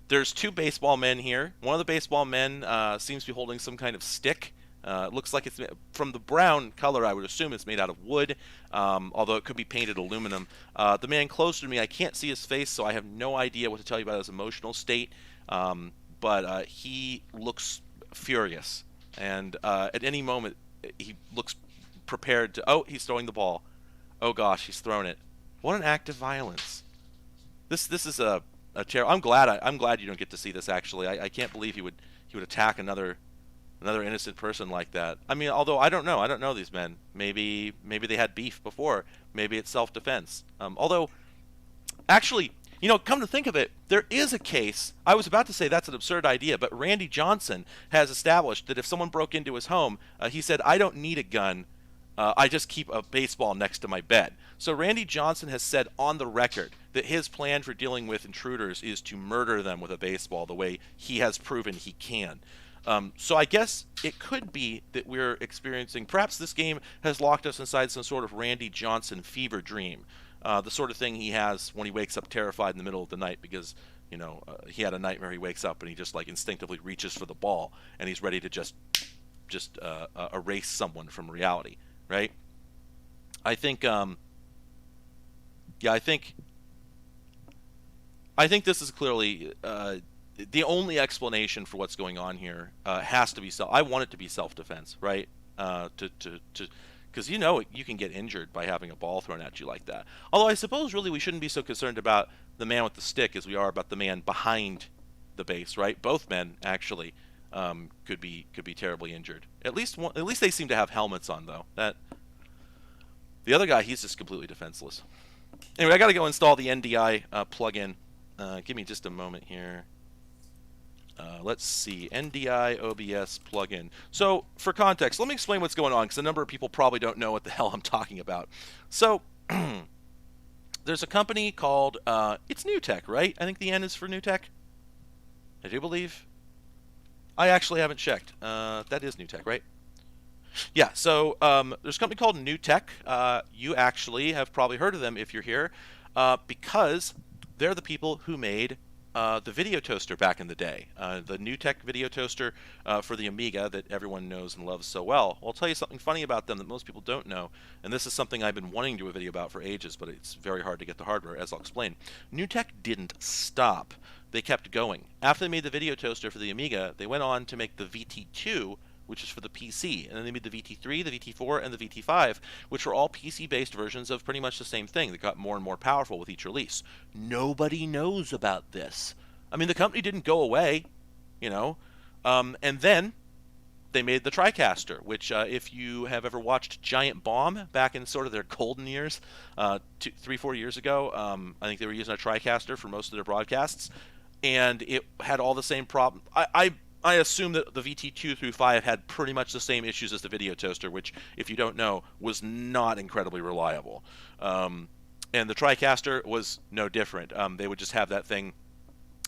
Speaker 2: there's two baseball men here. One of the baseball men seems to be holding some kind of stick. It looks like it's from the brown color. I would assume it's made out of wood, although it could be painted aluminum. The man closer to me, I can't see his face, so I have no idea what to tell you about his emotional state. But he looks furious, and at any moment he looks prepared to. Oh, he's throwing the ball. Oh gosh, he's thrown it. What an act of violence! This is a terror. I'm glad you don't get to see this. Actually, I can't believe he would attack another innocent person like that. I mean, although I don't know these men. Maybe they had beef before. Maybe it's self-defense. Although, actually, come to think of it, there is a case. I was about to say that's an absurd idea, but Randy Johnson has established that if someone broke into his home, he said, "I don't need a gun. I just keep a baseball next to my bed." So Randy Johnson has said on the record that his plan for dealing with intruders is to murder them with a baseball, the way he has proven he can. So I guess it could be that we're experiencing, perhaps this game has locked us inside some sort of Randy Johnson fever dream. The sort of thing he has when he wakes up terrified in the middle of the night because, he had a nightmare. He wakes up and he just like instinctively reaches for the ball and he's ready to just erase someone from reality, right? I think, I think this is clearly the only explanation for what's going on here has to be I want it to be self-defense, right? Because you can get injured by having a ball thrown at you like that. Although I suppose really we shouldn't be so concerned about the man with the stick as we are about the man behind the base, right? Both men actually could be terribly injured. At least they seem to have helmets on though. The other guy, he's just completely defenseless. Anyway, I got to go install the NDI plugin. Give me just a moment here. Let's see, NDI OBS plugin. So, for context, let me explain what's going on, because a number of people probably don't know what the hell I'm talking about. So, there's a company called, it's NewTek, right? I think the N is for NewTek. I do believe. I actually haven't checked. That is NewTek, right? Yeah, so there's a company called NewTek. You actually have probably heard of them if you're here, because they're the people who made the video toaster back in the day, the NewTek video toaster for the Amiga that everyone knows and loves so well. Well, I'll tell you something funny about them that most people don't know, and this is something I've been wanting to do a video about for ages, but it's very hard to get the hardware, as I'll explain. NewTek didn't stop. They kept going. After they made the video toaster for the Amiga, they went on to make the VT2, which is for the PC, and then they made the VT3, the VT4, and the VT5, which were all PC-based versions of pretty much the same thing. They got more and more powerful with each release. Nobody knows about this. I mean, the company didn't go away, and then they made the TriCaster, which if you have ever watched Giant Bomb back in sort of their golden years, 3-4 years ago, I think they were using a TriCaster for most of their broadcasts, and it had all the same problems. I assume that the VT2 through 5 had pretty much the same issues as the video toaster, which, if you don't know, was not incredibly reliable. And the TriCaster was no different. They would just have that thing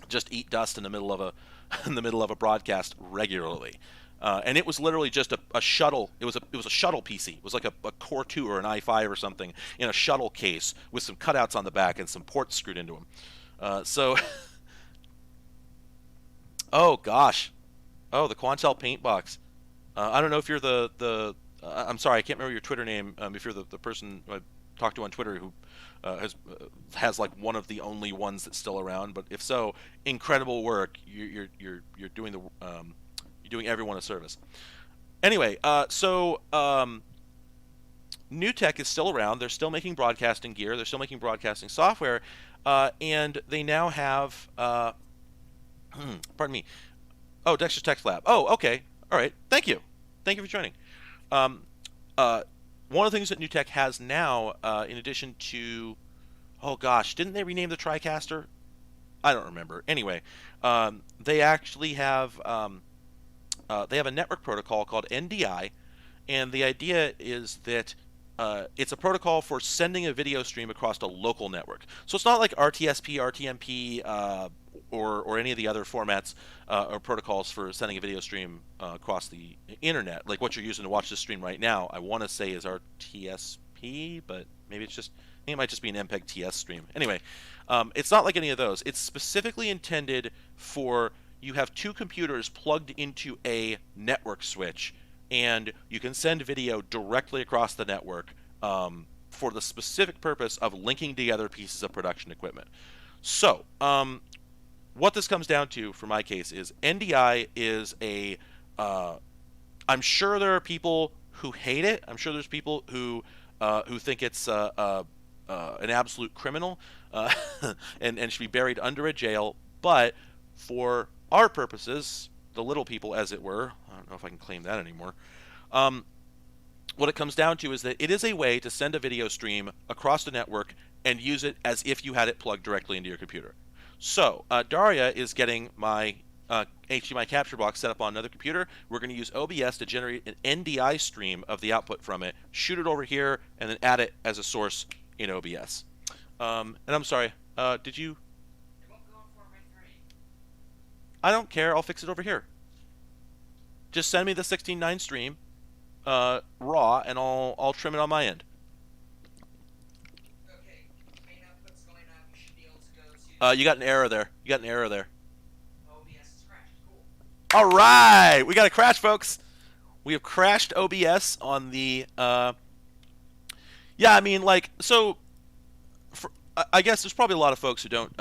Speaker 2: just eat dust in the middle of a broadcast regularly. And it was literally just a shuttle. It was a shuttle PC. It was like a Core 2 or an i5 or something in a shuttle case with some cutouts on the back and some ports screwed into them. Oh gosh. Oh, the Quantel paint box. I don't know if you're I'm sorry, I can't remember your Twitter name. If you're the person I talked to on Twitter who has like one of the only ones that's still around, but if so, incredible work. You're doing you're doing everyone a service. Anyway, NewTek is still around. They're still making broadcasting gear. They're still making broadcasting software, and they now have. Pardon me. Oh, Dexter's Text Lab. Oh, okay. All right. Thank you. Thank you for joining. One of the things that NewTek has now, in addition to, oh gosh, didn't they rename the TriCaster? I don't remember. Anyway, they actually have a network protocol called NDI, and the idea is that it's a protocol for sending a video stream across a local network. So it's not like RTSP, RTMP, or any of the other formats or protocols for sending a video stream across the internet, like what you're using to watch this stream right now. I want to say is our TSP, but maybe it's just, I think it might just be an MPEG TS stream. Anyway, it's not like any of those. It's specifically intended for, you have two computers plugged into a network switch, and you can send video directly across the network for the specific purpose of linking together pieces of production equipment. So, what this comes down to, for my case, is NDI is a, I'm sure there are people who hate it. I'm sure there's people who think it's an absolute criminal and should be buried under a jail. But for our purposes, the little people, as it were, I don't know if I can claim that anymore, what it comes down to is that it is a way to send a video stream across the network and use it as if you had it plugged directly into your computer. So Daria is getting my HDMI capture box set up on another computer. We're going to use OBS to generate an NDI stream of the output from it, shoot it over here, and then add it as a source in OBS. And I'm sorry, did you?
Speaker 3: It won't go on 4x3.
Speaker 2: I don't care. I'll fix it over here. Just send me the 16:9 stream raw, and I'll trim it on my end.
Speaker 3: Okay, main output's going up. You should be able to go to.
Speaker 2: You got an error there. You got an error there.
Speaker 3: OBS is crashed. Cool.
Speaker 2: All right, we got a crash, folks. We have crashed OBS on the. Yeah, I mean, like, so. I guess there's probably a lot of folks who don't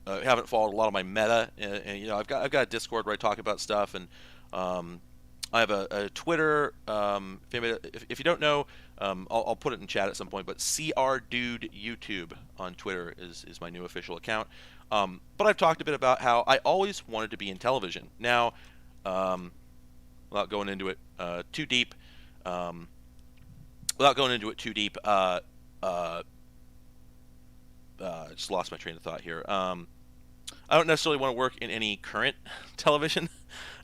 Speaker 2: haven't followed a lot of my meta, and you know, I've got a Discord where I talk about stuff, and I have a Twitter. If you don't know, I'll put it in chat at some point. But CRD YouTube on Twitter is my new official account. But I've talked a bit about how I always wanted to be in television. Now, without going into it too deep, just lost my train of thought here. I don't necessarily want to work in any current television.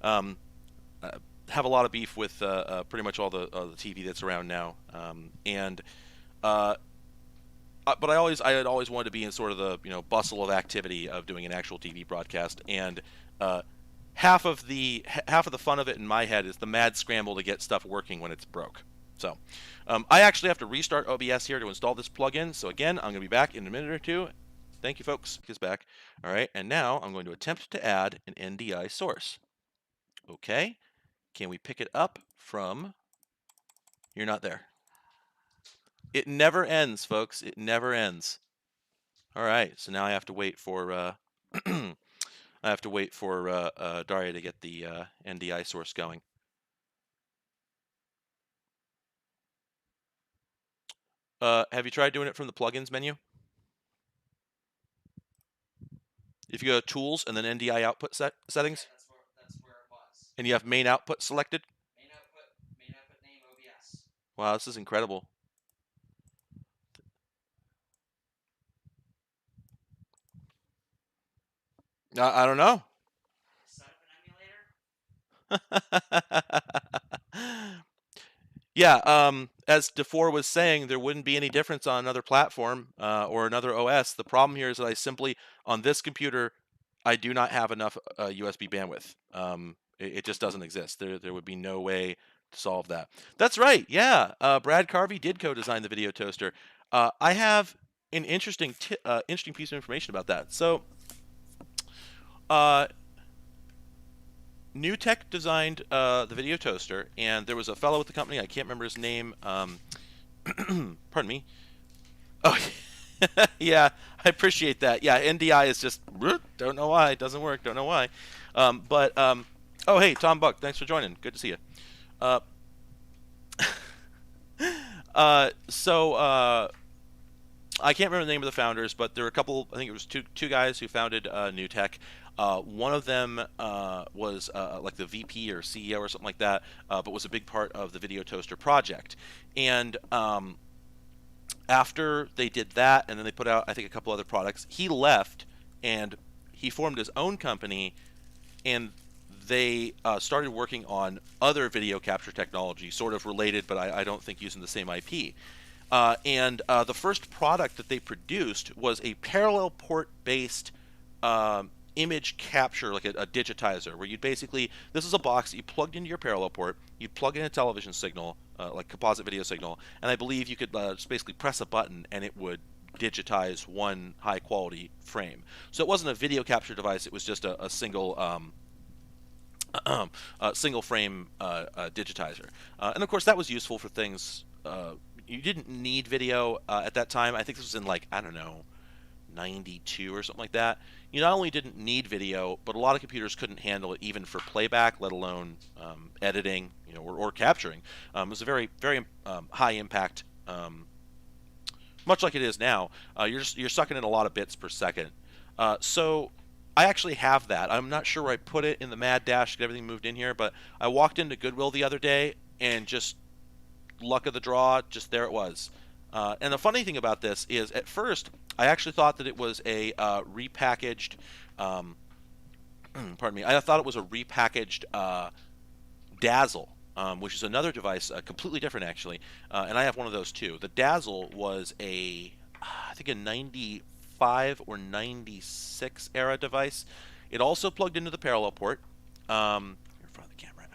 Speaker 2: Have a lot of beef with pretty much all the TV that's around now, but I had always wanted to be in sort of the bustle of activity of doing an actual TV broadcast, and half of the fun of it in my head is the mad scramble to get stuff working when it's broke. So I actually have to restart OBS here to install this plugin. So again, I'm going to be back in a minute or two. Thank you, folks. It's back. All right, and now I'm going to attempt to add an NDI source. Okay, can we pick it up from? You're not there. It never ends, folks. It never ends. All right, so now I have to wait for I have to wait for Daria to get the NDI source going. Have you tried doing it from the plugins menu? If you go to Tools and then NDI output settings,
Speaker 3: Yeah, that's where it was.
Speaker 2: and you have main output selected.
Speaker 3: Main output name OBS.
Speaker 2: Wow, this is incredible. I don't know.
Speaker 3: Set up an emulator.
Speaker 2: Yeah, as DeFore was saying, there wouldn't be any difference on another platform or another OS. The problem here is that I simply, on this computer, I do not have enough USB bandwidth. It just doesn't exist. There would be no way to solve that. That's right. Yeah, Brad Carvey did co-design the video toaster. I have an interesting piece of information about that. So, New Tech designed the video toaster, and there was a fellow with the company, I can't remember his name, pardon me. Oh, yeah, I appreciate that. Yeah, NDI is just, don't know why, it doesn't work, don't know why. Oh, hey, Tom Buck, thanks for joining, good to see you. I can't remember the name of the founders, but there were a couple, I think it was two guys who founded New Tech. One of them was like the VP or CEO or something like that, but was a big part of the video toaster project. And after they did that, and then they put out, I think, a couple other products, he left and he formed his own company, and they started working on other video capture technology, sort of related, but I don't think using the same IP. And the first product that they produced was a parallel port-based image capture, like a digitizer, where you'd basically, this is a box that you plugged into your parallel port, you'd plug in a television signal, like composite video signal, and I believe you could just basically press a button and it would digitize one high quality frame. So it wasn't a video capture device, it was just a single single frame digitizer. And of course that was useful for things, you didn't need video at that time. I think this was in, like, I don't know, 92 or something like that. You not only didn't need video, but a lot of computers couldn't handle it even for playback, let alone editing, or capturing. It was a very, very high impact, much like it is now. You're sucking in a lot of bits per second. So I actually have that. I'm not sure where I put it in the mad dash to get everything moved in here, but I walked into Goodwill the other day and just luck of the draw, just there it was. And the funny thing about this is, at first, I actually thought that it was a repackaged, pardon me, I thought it was a repackaged Dazzle, which is another device, completely different actually, and I have one of those too. The Dazzle was I think a 95 or 96 era device. It also plugged into the parallel port. You're in front of the camera,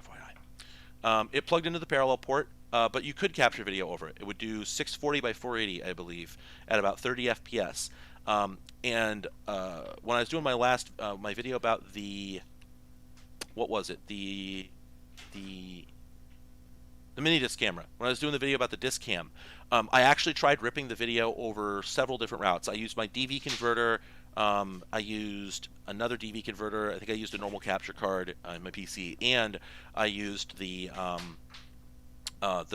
Speaker 2: FYI. It plugged into the parallel port. But you could capture video over it. It would do 640 by 480, I believe, at about 30 FPS. And when I was doing my last my video about the, what was it? The mini disc camera. When I was doing the video about the disc cam, I actually tried ripping the video over several different routes. I used my DV converter. I used another DV converter. I think I used a normal capture card on my PC, and I used the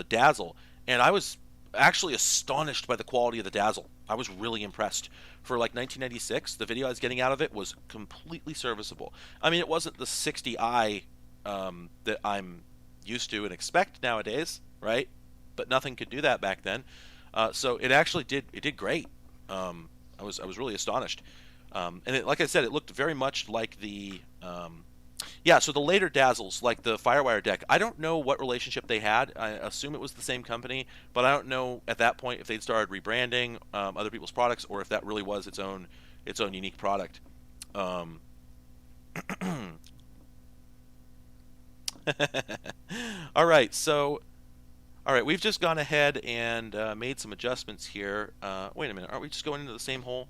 Speaker 2: Dazzle, and I was actually astonished by the quality of the Dazzle. I was really impressed. For like 1996, the video I was getting out of it was completely serviceable. I mean, it wasn't the 60i that I'm used to and expect nowadays, right? But nothing could do that back then. So it actually did great. I was really astonished. And like I said, it looked very much like the yeah, so the later Dazzles, like the Firewire deck, I don't know what relationship they had. I assume it was the same company, but I don't know at that point if they'd started rebranding other people's products, or if that really was its own unique product. All right, so we've just gone ahead and made some adjustments here. Wait a minute, aren't we just going into the same hole?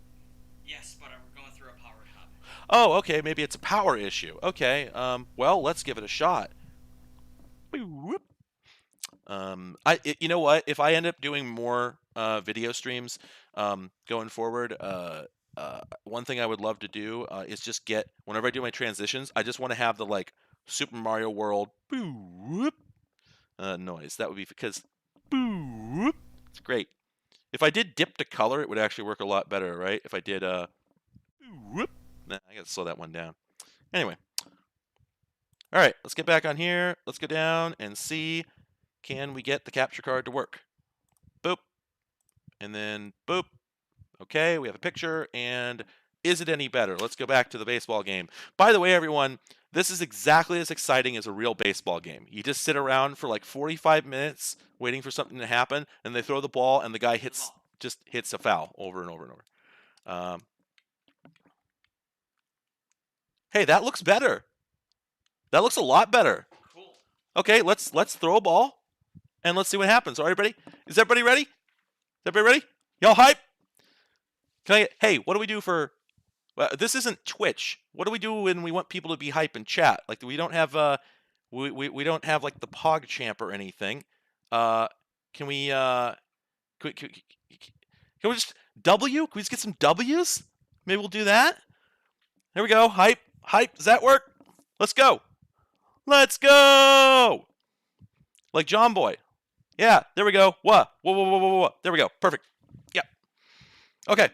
Speaker 3: Yes, but we're going through a power hub.
Speaker 2: Oh, okay, maybe it's a power issue. Okay, well, let's give it a shot. You know what? If I end up doing more video streams going forward, one thing I would love to do is just get, whenever I do my transitions, I just want to have the, like, Super Mario World noise. That would be because it's great. If I did dip to color, it would actually work a lot better, right? If I did nah, I gotta slow that one down. Anyway. Alright, let's get back on here. Let's go down and see, can we get the capture card to work? Boop. And then boop. Okay, we have a picture, and is it any better? Let's go back to the baseball game. By the way, everyone, this is exactly as exciting as a real baseball game. You just sit around for like 45 minutes waiting for something to happen, and they throw the ball, and the guy just hits a foul over and over and over. Hey, that looks better. That looks a lot better.
Speaker 3: Cool.
Speaker 2: Okay, let's throw a ball, and let's see what happens. All right, everybody? Is everybody ready? Is everybody ready? Y'all hype? Hey, what do we do for... this isn't Twitch. What do we do when we want people to be hype and chat? Like, we don't have we don't have like the PogChamp or anything. Can we just W? Can we just get some W's? Maybe we'll do that. There we go. Hype. Does that work? Let's go. Let's go. Like John Boy. Yeah. There we go. Whoa. There we go. Perfect. Yeah. Okay.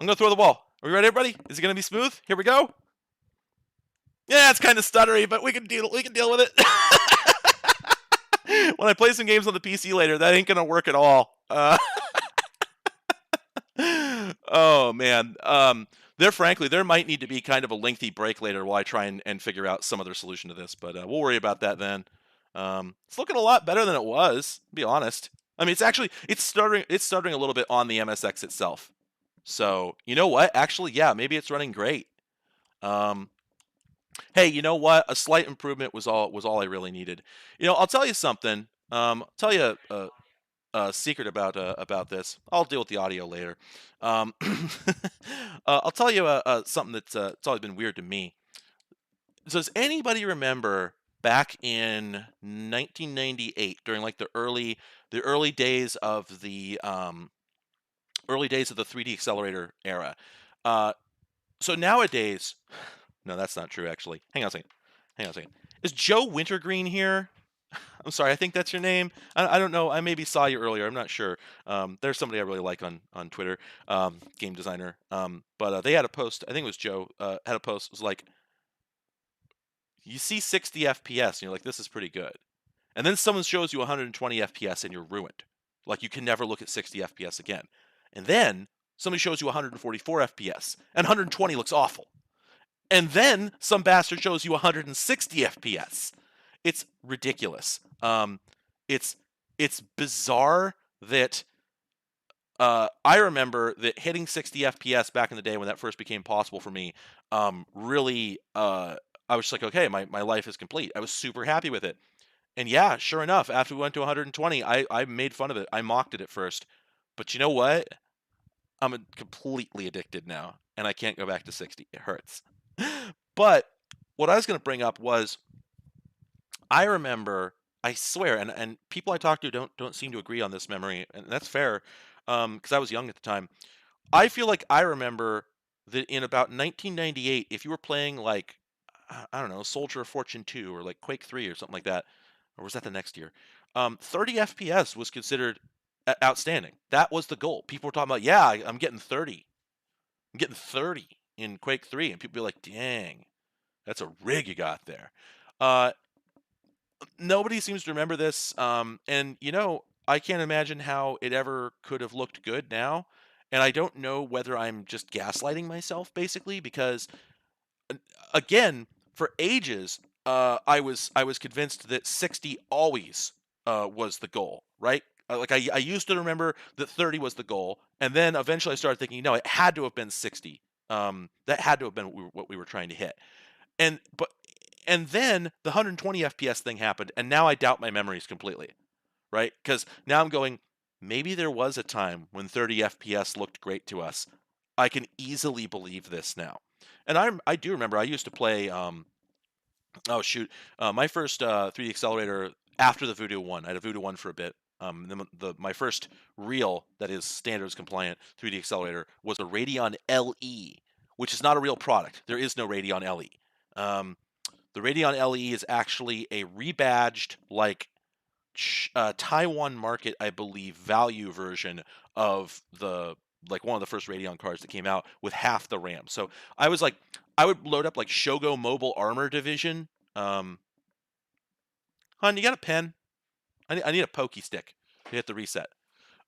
Speaker 2: I'm gonna throw the ball. Are we ready, everybody? Is it gonna be smooth? Here we go. Yeah, it's kind of stuttery, but we can deal with it. When I play some games on the PC later, that ain't gonna work at all. Oh man. There might need to be kind of a lengthy break later while I try and figure out some other solution to this, but we'll worry about that then. It's looking a lot better than it was, to be honest. I mean, it's stuttering a little bit on the MSX itself. So you know what? Actually, yeah, maybe it's running great. Hey, you know what? A slight improvement was all I really needed. I'll tell you something. I'll tell you a secret about this. I'll deal with the audio later. Um, I'll tell you something that's it's always been weird to me. Does anybody remember back in 1998 during like the early days of the 3D accelerator era? Uh, so nowadays, no, that's not true actually. Hang on a second. Hang on a second. Is Joe Wintergreen here? I'm sorry, I think that's your name. I don't know. I maybe saw you earlier. I'm not sure. There's somebody I really like on Twitter, game designer. But they had a post. I think it was Joe. Had a post. It was like, you see 60 FPS, and you're like, this is pretty good. And then someone shows you 120 FPS, and you're ruined. Like, you can never look at 60 FPS again. And then somebody shows you 144 FPS, and 120 looks awful. And then some bastard shows you 160 FPS. It's ridiculous. It's bizarre that I remember that hitting 60 FPS back in the day when that first became possible for me, really, I was just like, okay, my life is complete. I was super happy with it. And yeah, sure enough, after we went to 120, I made fun of it. I mocked it at first. But you know what? I'm completely addicted now, and I can't go back to 60. It hurts. But what I was going to bring up was, I remember, I swear, and people I talk to don't seem to agree on this memory, and that's fair, because I was young at the time. I feel like I remember that in about 1998, if you were playing like, I don't know, Soldier of Fortune 2 or like Quake 3 or something like that, or was that the next year? 30 FPS was considered outstanding. That was the goal. People were talking about, yeah, I'm getting 30. I'm getting 30 in Quake 3, and people be like, dang, that's a rig you got there. Nobody seems to remember this, and I can't imagine how it ever could have looked good now. And I don't know whether I'm just gaslighting myself, basically, because again, for ages, I was convinced that 60 always was the goal, right? Like I used to remember that 30 was the goal, and then eventually I started thinking, no, it had to have been 60. That had to have been what we were trying to hit. And then the 120 FPS thing happened, and now I doubt my memories completely, right? Because now I'm going, maybe there was a time when 30 FPS looked great to us. I can easily believe this now. And I do remember I used to play, oh shoot, my first 3D accelerator after the Voodoo 1. I had a Voodoo 1 for a bit. My first real, that is standards compliant 3D accelerator was a Radeon LE, which is not a real product. There is no Radeon LE. The Radeon LE is actually a rebadged, like, Taiwan market, I believe, value version of one of the first Radeon cards that came out with half the RAM. So I would load up like Shogo Mobile Armor Division. Hon, you got a pen? I need a pokey stick to hit the reset.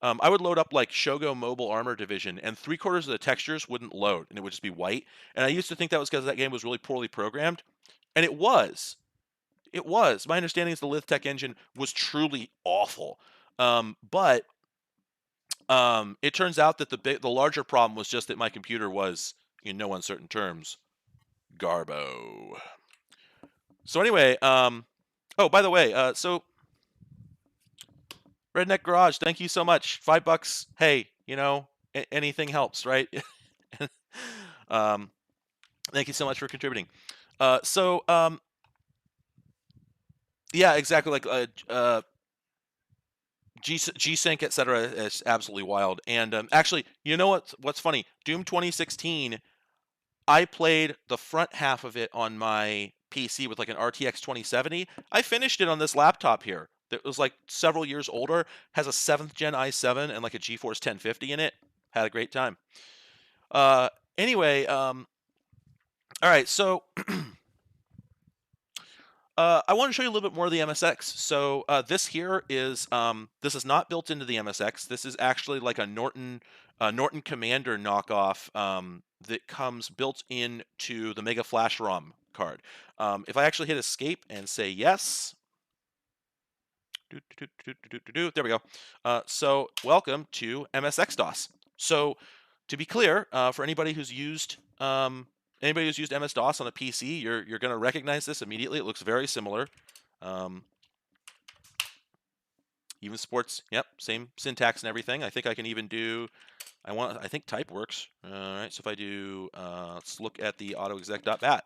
Speaker 2: I would load up like Shogo Mobile Armor Division, and 3/4 of the textures wouldn't load, and it would just be white. And I used to think that was because that game was really poorly programmed, and it was. It was. My understanding is the Lithtech engine was truly awful. But it turns out that the larger problem was just that my computer was, in no uncertain terms, garbo. So anyway, oh, by the way, so Redneck Garage, thank you so much. $5. Hey, anything helps, right? Thank you so much for contributing. Yeah, exactly. Like G-Sync, etc. is absolutely wild. And actually, you know what's funny? Doom 2016, I played the front half of it on my PC with like an RTX 2070. I finished it on this laptop here. That was like several years older, has a 7th gen i7 and like a GeForce 1050 in it. Had a great time. Anyway, all right, so I want to show you a little bit more of the MSX. So this here is this is not built into the MSX. This is actually like a Norton Commander knockoff that comes built into the Mega Flash ROM card. If I actually hit escape and say yes, there we go. So welcome to MSX DOS. So to be clear, for anybody who's used MS-DOS on a PC, you're going to recognize this immediately. It looks very similar. Even sports, yep, same syntax and everything. I think I can even do. I think type works. All right, so if I do, let's look at the autoexec.bat.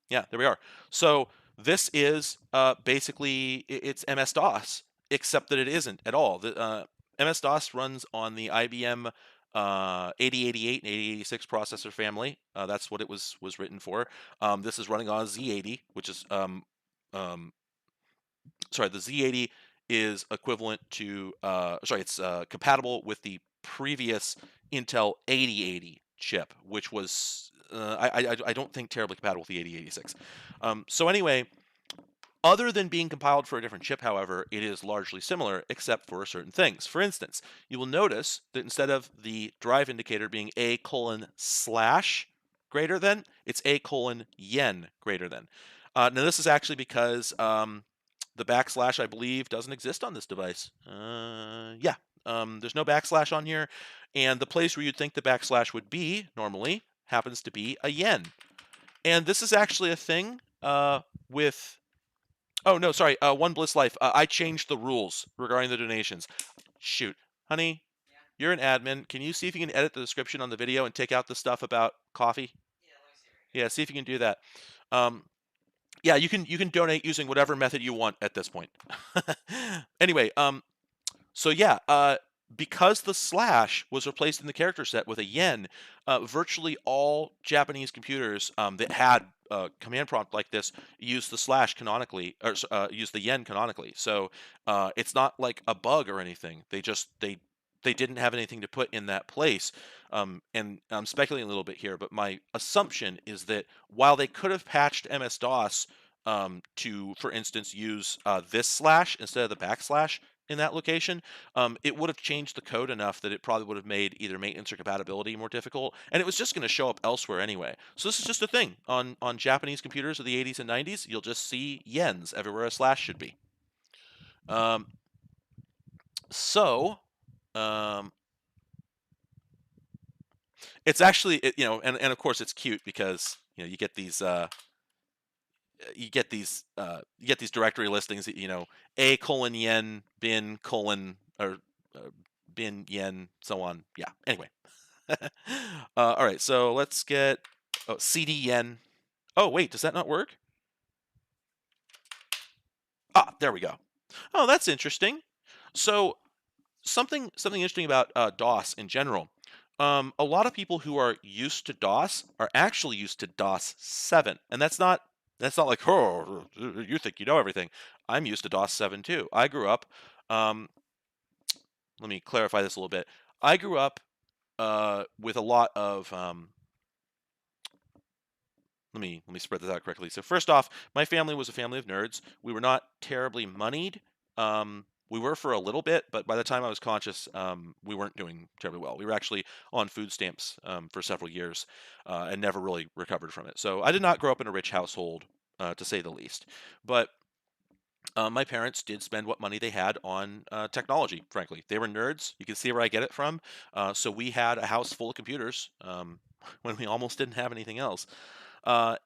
Speaker 2: Yeah, there we are. So this is basically it's MS-DOS, except that it isn't at all. The MS-DOS runs on the IBM 8088 and 8086 processor family. That's what it was written for. This is running on Z80, which is sorry, the Z80 is equivalent to it's compatible with the previous Intel 8080 chip, which was I don't think terribly compatible with the 8086. So anyway, other than being compiled for a different chip, however, it is largely similar except for certain things. For instance, you will notice that instead of the drive indicator being A:/ greater than, it's A:\n greater than. Now this is actually because the backslash, I believe, doesn't exist on this device. Yeah, there's no backslash on here, and the place where you'd think the backslash would be normally happens to be a yen. And this is actually a thing with. Oh no, sorry. One Bliss Life. I changed the rules regarding the donations. Shoot, honey,
Speaker 3: Yeah.
Speaker 2: you're an admin. Can you see if you can edit the description on the video and take out the stuff about coffee?
Speaker 3: Yeah, let me see.
Speaker 2: Yeah, see if you can do that. Yeah, you can donate using whatever method you want at this point. Anyway, so yeah, because the slash was replaced in the character set with a yen, virtually all Japanese computers that had command prompt like this use the slash canonically, or use the yen canonically. So it's not like a bug or anything. They didn't have anything to put in that place. And I'm speculating a little bit here, but my assumption is that while they could have patched MS-DOS to, for instance, use this slash instead of the backslash in that location, it would have changed the code enough that it probably would have made either maintenance or compatibility more difficult, and it was just going to show up elsewhere anyway. So this is just a thing. On Japanese computers of the 80s and 90s, you'll just see yens everywhere a slash should be. It's actually, and of course it's cute because you get these directory listings that A:\n bin : or bin yen so on. Yeah. Anyway, all right. So let's get CD yen. Oh wait, does that not work? Ah, there we go. Oh, that's interesting. So something interesting about DOS in general. A lot of people who are used to DOS are actually used to DOS 7, and that's not like, oh, you think you know everything. I'm used to DOS 7 too. I grew up. Let me clarify this a little bit. I grew up with a lot of. Let me spread this out correctly. So first off, my family was a family of nerds. We were not terribly moneyed. We were for a little bit, but by the time I was conscious, we weren't doing terribly well. We were actually on food stamps for several years and never really recovered from it. So I did not grow up in a rich household, to say the least. But my parents did spend what money they had on technology, frankly. They were nerds. You can see where I get it from. So we had a house full of computers when we almost didn't have anything else. So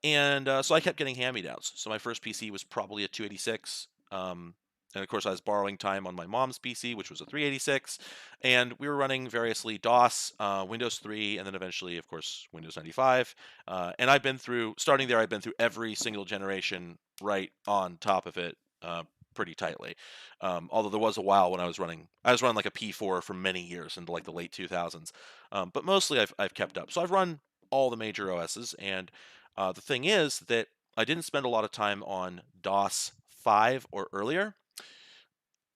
Speaker 2: I kept getting hand-me-downs. So my first PC was probably a 286. And of course, I was borrowing time on my mom's PC, which was a 386. And we were running variously DOS, Windows 3, and then eventually, of course, Windows 95. And starting there, I've been through every single generation right on top of it pretty tightly. Although there was a while when I was running like a P4 for many years into like the late 2000s. But mostly I've kept up. So I've run all the major OSs, and the thing is that I didn't spend a lot of time on DOS 5 or earlier.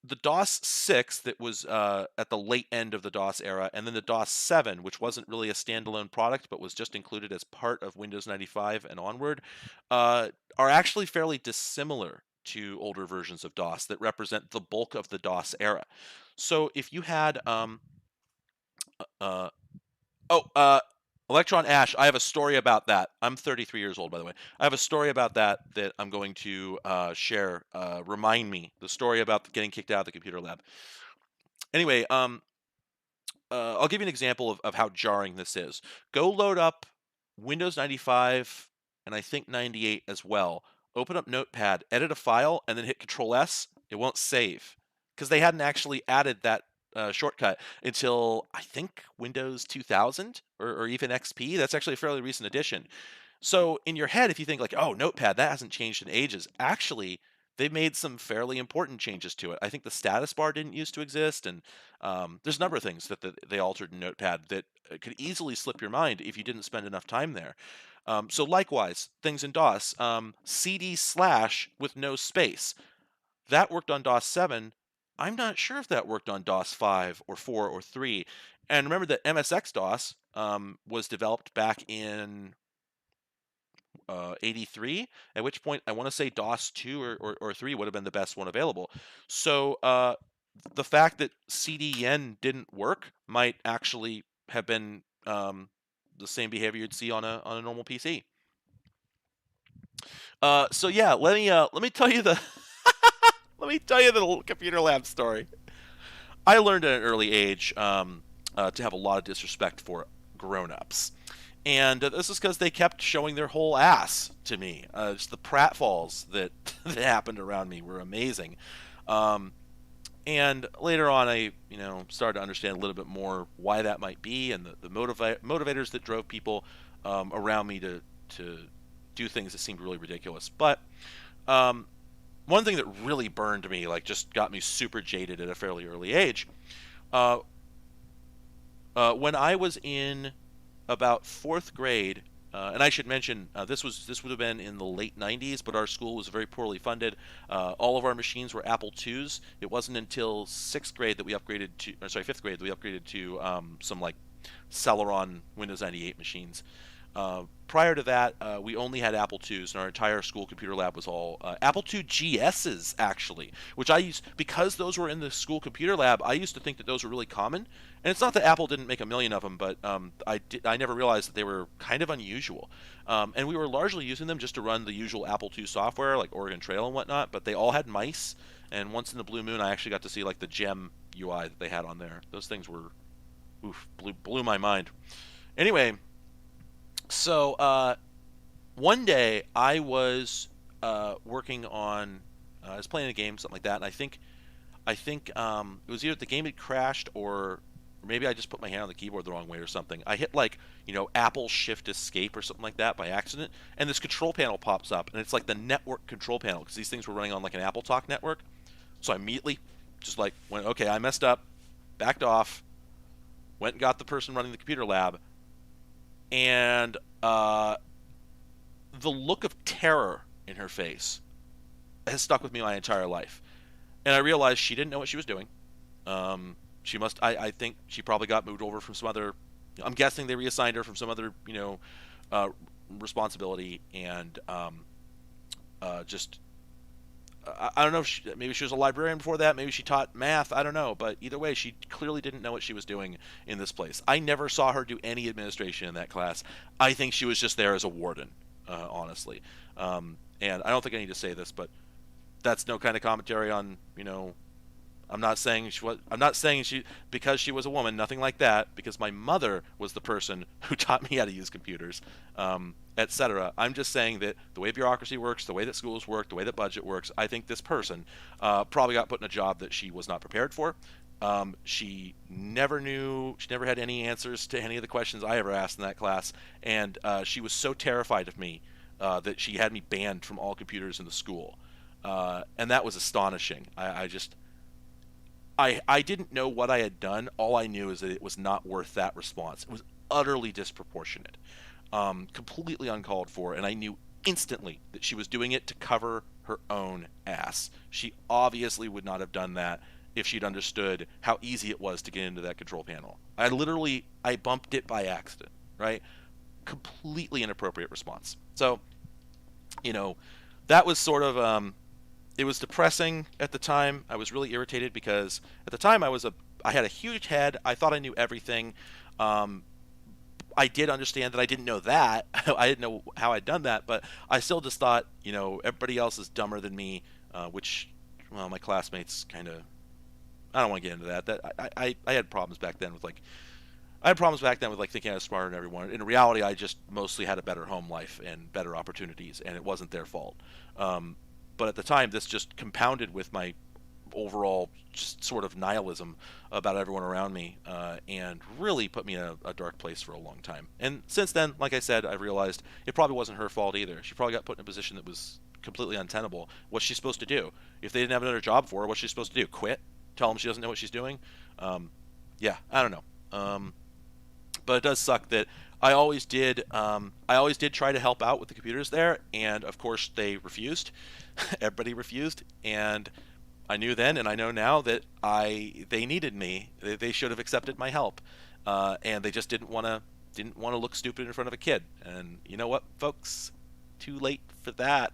Speaker 2: The DOS 6 that was at the late end of the DOS era, and then the DOS 7, which wasn't really a standalone product but was just included as part of Windows 95 and onward, are actually fairly dissimilar to older versions of DOS that represent the bulk of the DOS era. So if you had Electron Ash, I have a story about that. I'm 33 years old, by the way. I have a story about that I'm going to share. Remind me the story about getting kicked out of the computer lab. Anyway, I'll give you an example of how jarring this is. Go load up Windows 95 and I think 98 as well. Open up Notepad, edit a file, and then hit Control S. It won't save because they hadn't actually added that shortcut until I think Windows 2000 or even XP. That's actually a fairly recent addition. So in your head, if you think like, oh, Notepad, that hasn't changed in ages. Actually, they made some fairly important changes to it. I think the status bar didn't used to exist, and there's a number of things that they altered in Notepad that could easily slip your mind if you didn't spend enough time there. So likewise, things in DOS, CD slash with no space. That worked on DOS 7. I'm not sure if that worked on DOS 5 or 4 or 3. And remember that MSX DOS was developed back in 83, at which point I want to say DOS 2 or 3 would have been the best one available. So the fact that CDN didn't work might actually have been the same behavior you'd see on a normal PC. So yeah, let me tell you the let me tell you the little computer lab story. I learned at an early age to have a lot of disrespect for grown-ups. And this is because they kept showing their whole ass to me. Just the pratfalls that, that happened around me were amazing. And later on, I started to understand a little bit more why that might be, and the motivators that drove people around me to do things that seemed really ridiculous. But one thing that really burned me, like just got me super jaded at a fairly early age, when I was in about fourth grade, and I should mention this would have been in the late 90s, but our school was very poorly funded. All of our machines were Apple IIs. It wasn't until fifth grade that we upgraded to some like Celeron Windows 98 machines. Prior to that, we only had Apple IIs, and our entire school computer lab was all Apple II GSs, actually, which I used, because those were in the school computer lab, I used to think that those were really common. And it's not that Apple didn't make a million of them, but I never realized that they were kind of unusual. And we were largely using them just to run the usual Apple II software, like Oregon Trail and whatnot, but they all had mice, and once in the blue moon, I actually got to see like the gem UI that they had on there. Those things were, blew my mind. Anyway, so one day I was working on, I was playing a game, something like that, and I think it was either the game had crashed or maybe I just put my hand on the keyboard the wrong way or something. I hit like Apple Shift Escape or something like that by accident, and this control panel pops up, and it's like the network control panel because these things were running on like an Apple Talk network. So I immediately just like went, okay, I messed up, backed off, went and got the person running the computer lab. And the look of terror in her face has stuck with me my entire life. And I realized she didn't know what she was doing. She must. I think she probably got moved over from some other. I'm guessing they reassigned her from some other, responsibility, and just. I don't know if maybe she was a librarian before that. Maybe she taught math. I don't know. But either way, she clearly didn't know what she was doing in this place. I never saw her do any administration in that class. I think she was just there as a warden, honestly. And I don't think I need to say this, but that's no kind of commentary on, I'm not saying she because she was a woman, nothing like that, because my mother was the person who taught me how to use computers, etc. I'm just saying that the way bureaucracy works, the way that schools work, the way that budget works, I think this person probably got put in a job that she was not prepared for. She never had any answers to any of the questions I ever asked in that class, and she was so terrified of me that she had me banned from all computers in the school. And that was astonishing. I didn't know what I had done. All I knew is that it was not worth that response. It was utterly disproportionate, completely uncalled for, and I knew instantly that she was doing it to cover her own ass. She obviously would not have done that if she'd understood how easy it was to get into that control panel. I bumped it by accident, right? Completely inappropriate response. So, that was sort of, it was depressing at the time. I was really irritated because at the time I had a huge head. I thought I knew everything. I did understand that I didn't know that. I didn't know how I'd done that, but I still just thought, everybody else is dumber than me, which, well, my classmates kind of I don't want to get into that. I had problems back then with like thinking I was smarter than everyone. In reality, I just mostly had a better home life and better opportunities, and it wasn't their fault. Um, but at the time, this just compounded with my overall just sort of nihilism about everyone around me, and really put me in a dark place for a long time. And since then, like I said, I've realized it probably wasn't her fault either. She probably got put in a position that was completely untenable. What's she supposed to do? If they didn't have another job for her, what's she supposed to do? Quit? Tell them she doesn't know what she's doing? Um, yeah, I don't know. But it does suck that I always did. I always did try to help out with the computers there, and of course they refused. Everybody refused, and I knew then, and I know now that they needed me. They should have accepted my help, and they just didn't want to look stupid in front of a kid. And you know what, folks? Too late for that.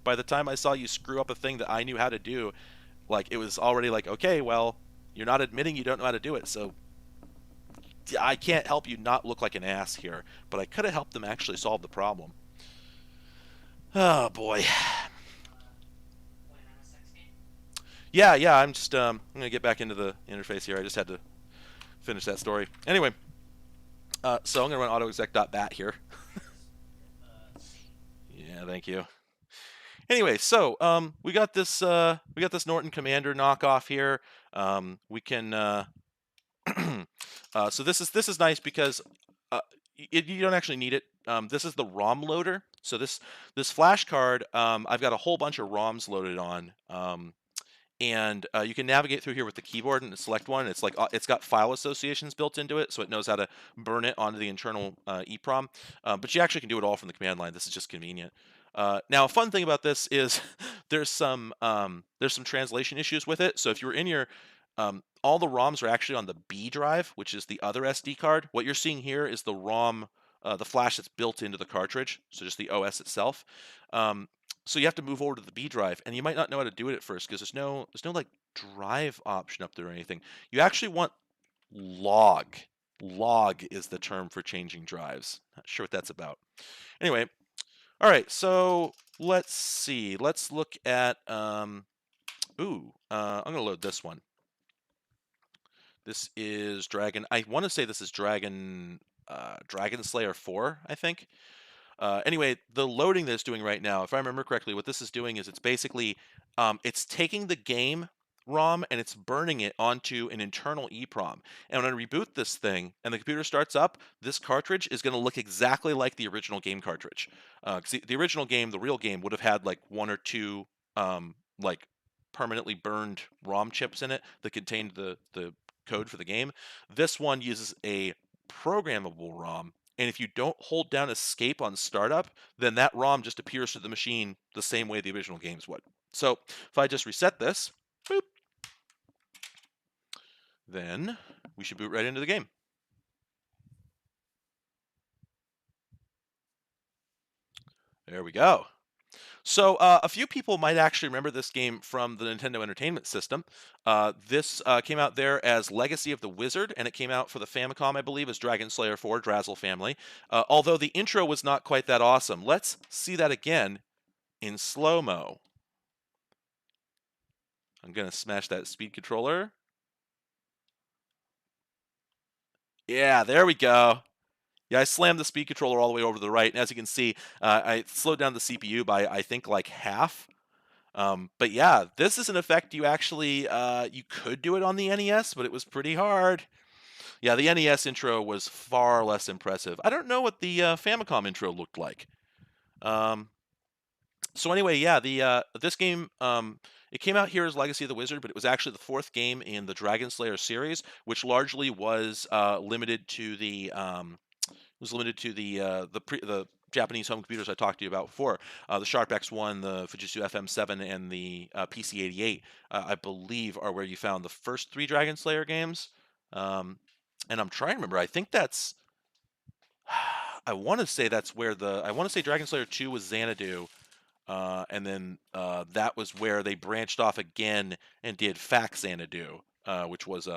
Speaker 2: By the time I saw you screw up a thing that I knew how to do, like it was already like, okay, well, you're not admitting you don't know how to do it, so I can't help you not look like an ass here. But I could have helped them actually solve the problem. Oh boy.
Speaker 3: Play an MSX game?
Speaker 2: Yeah. I'm gonna get back into the interface here. I just had to finish that story. Anyway, so I'm gonna run autoexec.bat here. Yeah, thank you. Anyway, so we got this Norton Commander knockoff here. We can so this is nice because you don't actually need it. This is the ROM loader. So this flash card, I've got a whole bunch of ROMs loaded on. And you can navigate through here with the keyboard and select one. It's like it's got file associations built into it, so it knows how to burn it onto the internal EEPROM. But you actually can do it all from the command line. This is just convenient. Now, a fun thing about this is there's some translation issues with it. So if you're in your all the ROMs are actually on the B drive, which is the other SD card. What you're seeing here is the ROM, the flash that's built into the cartridge, so just the OS itself. So you have to move over to the B drive, and you might not know how to do it at first because there's no like drive option up there or anything. You actually want log. Log is the term for changing drives. Not sure what that's about. Anyway, all right. So let's see. Let's look at. I'm gonna load this one. This is Dragon. I want to say this is Dragon Slayer 4, I think. Anyway, the loading that it's doing right now, if I remember correctly, what this is doing is it's basically it's taking the game ROM and it's burning it onto an internal EEPROM. And when I reboot this thing and the computer starts up, this cartridge is going to look exactly like the original game cartridge. Because the original game, the real game, would have had like one or two like permanently burned ROM chips in it that contained the code for the game. This one uses a programmable ROM, and if you don't hold down escape on startup, then that ROM just appears to the machine the same way the original games would. So if I just reset this, boop, then we should boot right into the game. There we go. So a few people might actually remember this game from the Nintendo Entertainment System. This came out there as Legacy of the Wizard, and it came out for the Famicom, I believe, as Dragon Slayer 4, Drazzle Family. Although the intro was not quite that awesome. Let's see that again in slow-mo. I'm going to smash that speed controller. Yeah, there we go. Yeah, I slammed the speed controller all the way over to the right, and as you can see, I slowed down the CPU by, I think, like half. But yeah, this is an effect you actually, you could do it on the NES, but it was pretty hard. Yeah, the NES intro was far less impressive. I don't know what the Famicom intro looked like. So anyway, yeah, this game, it came out here as Legacy of the Wizard, but it was actually the fourth game in the Dragon Slayer series, which largely was limited to the the Japanese home computers I talked to you about before. The Sharp X1, the Fujitsu FM7, and the PC88, I believe, are where you found the first three Dragon Slayer games. And I'm trying to remember. I think that's. I want to say that's where I want to say Dragon Slayer 2 was Xanadu. And then that was where they branched off again and did Fax Xanadu, which was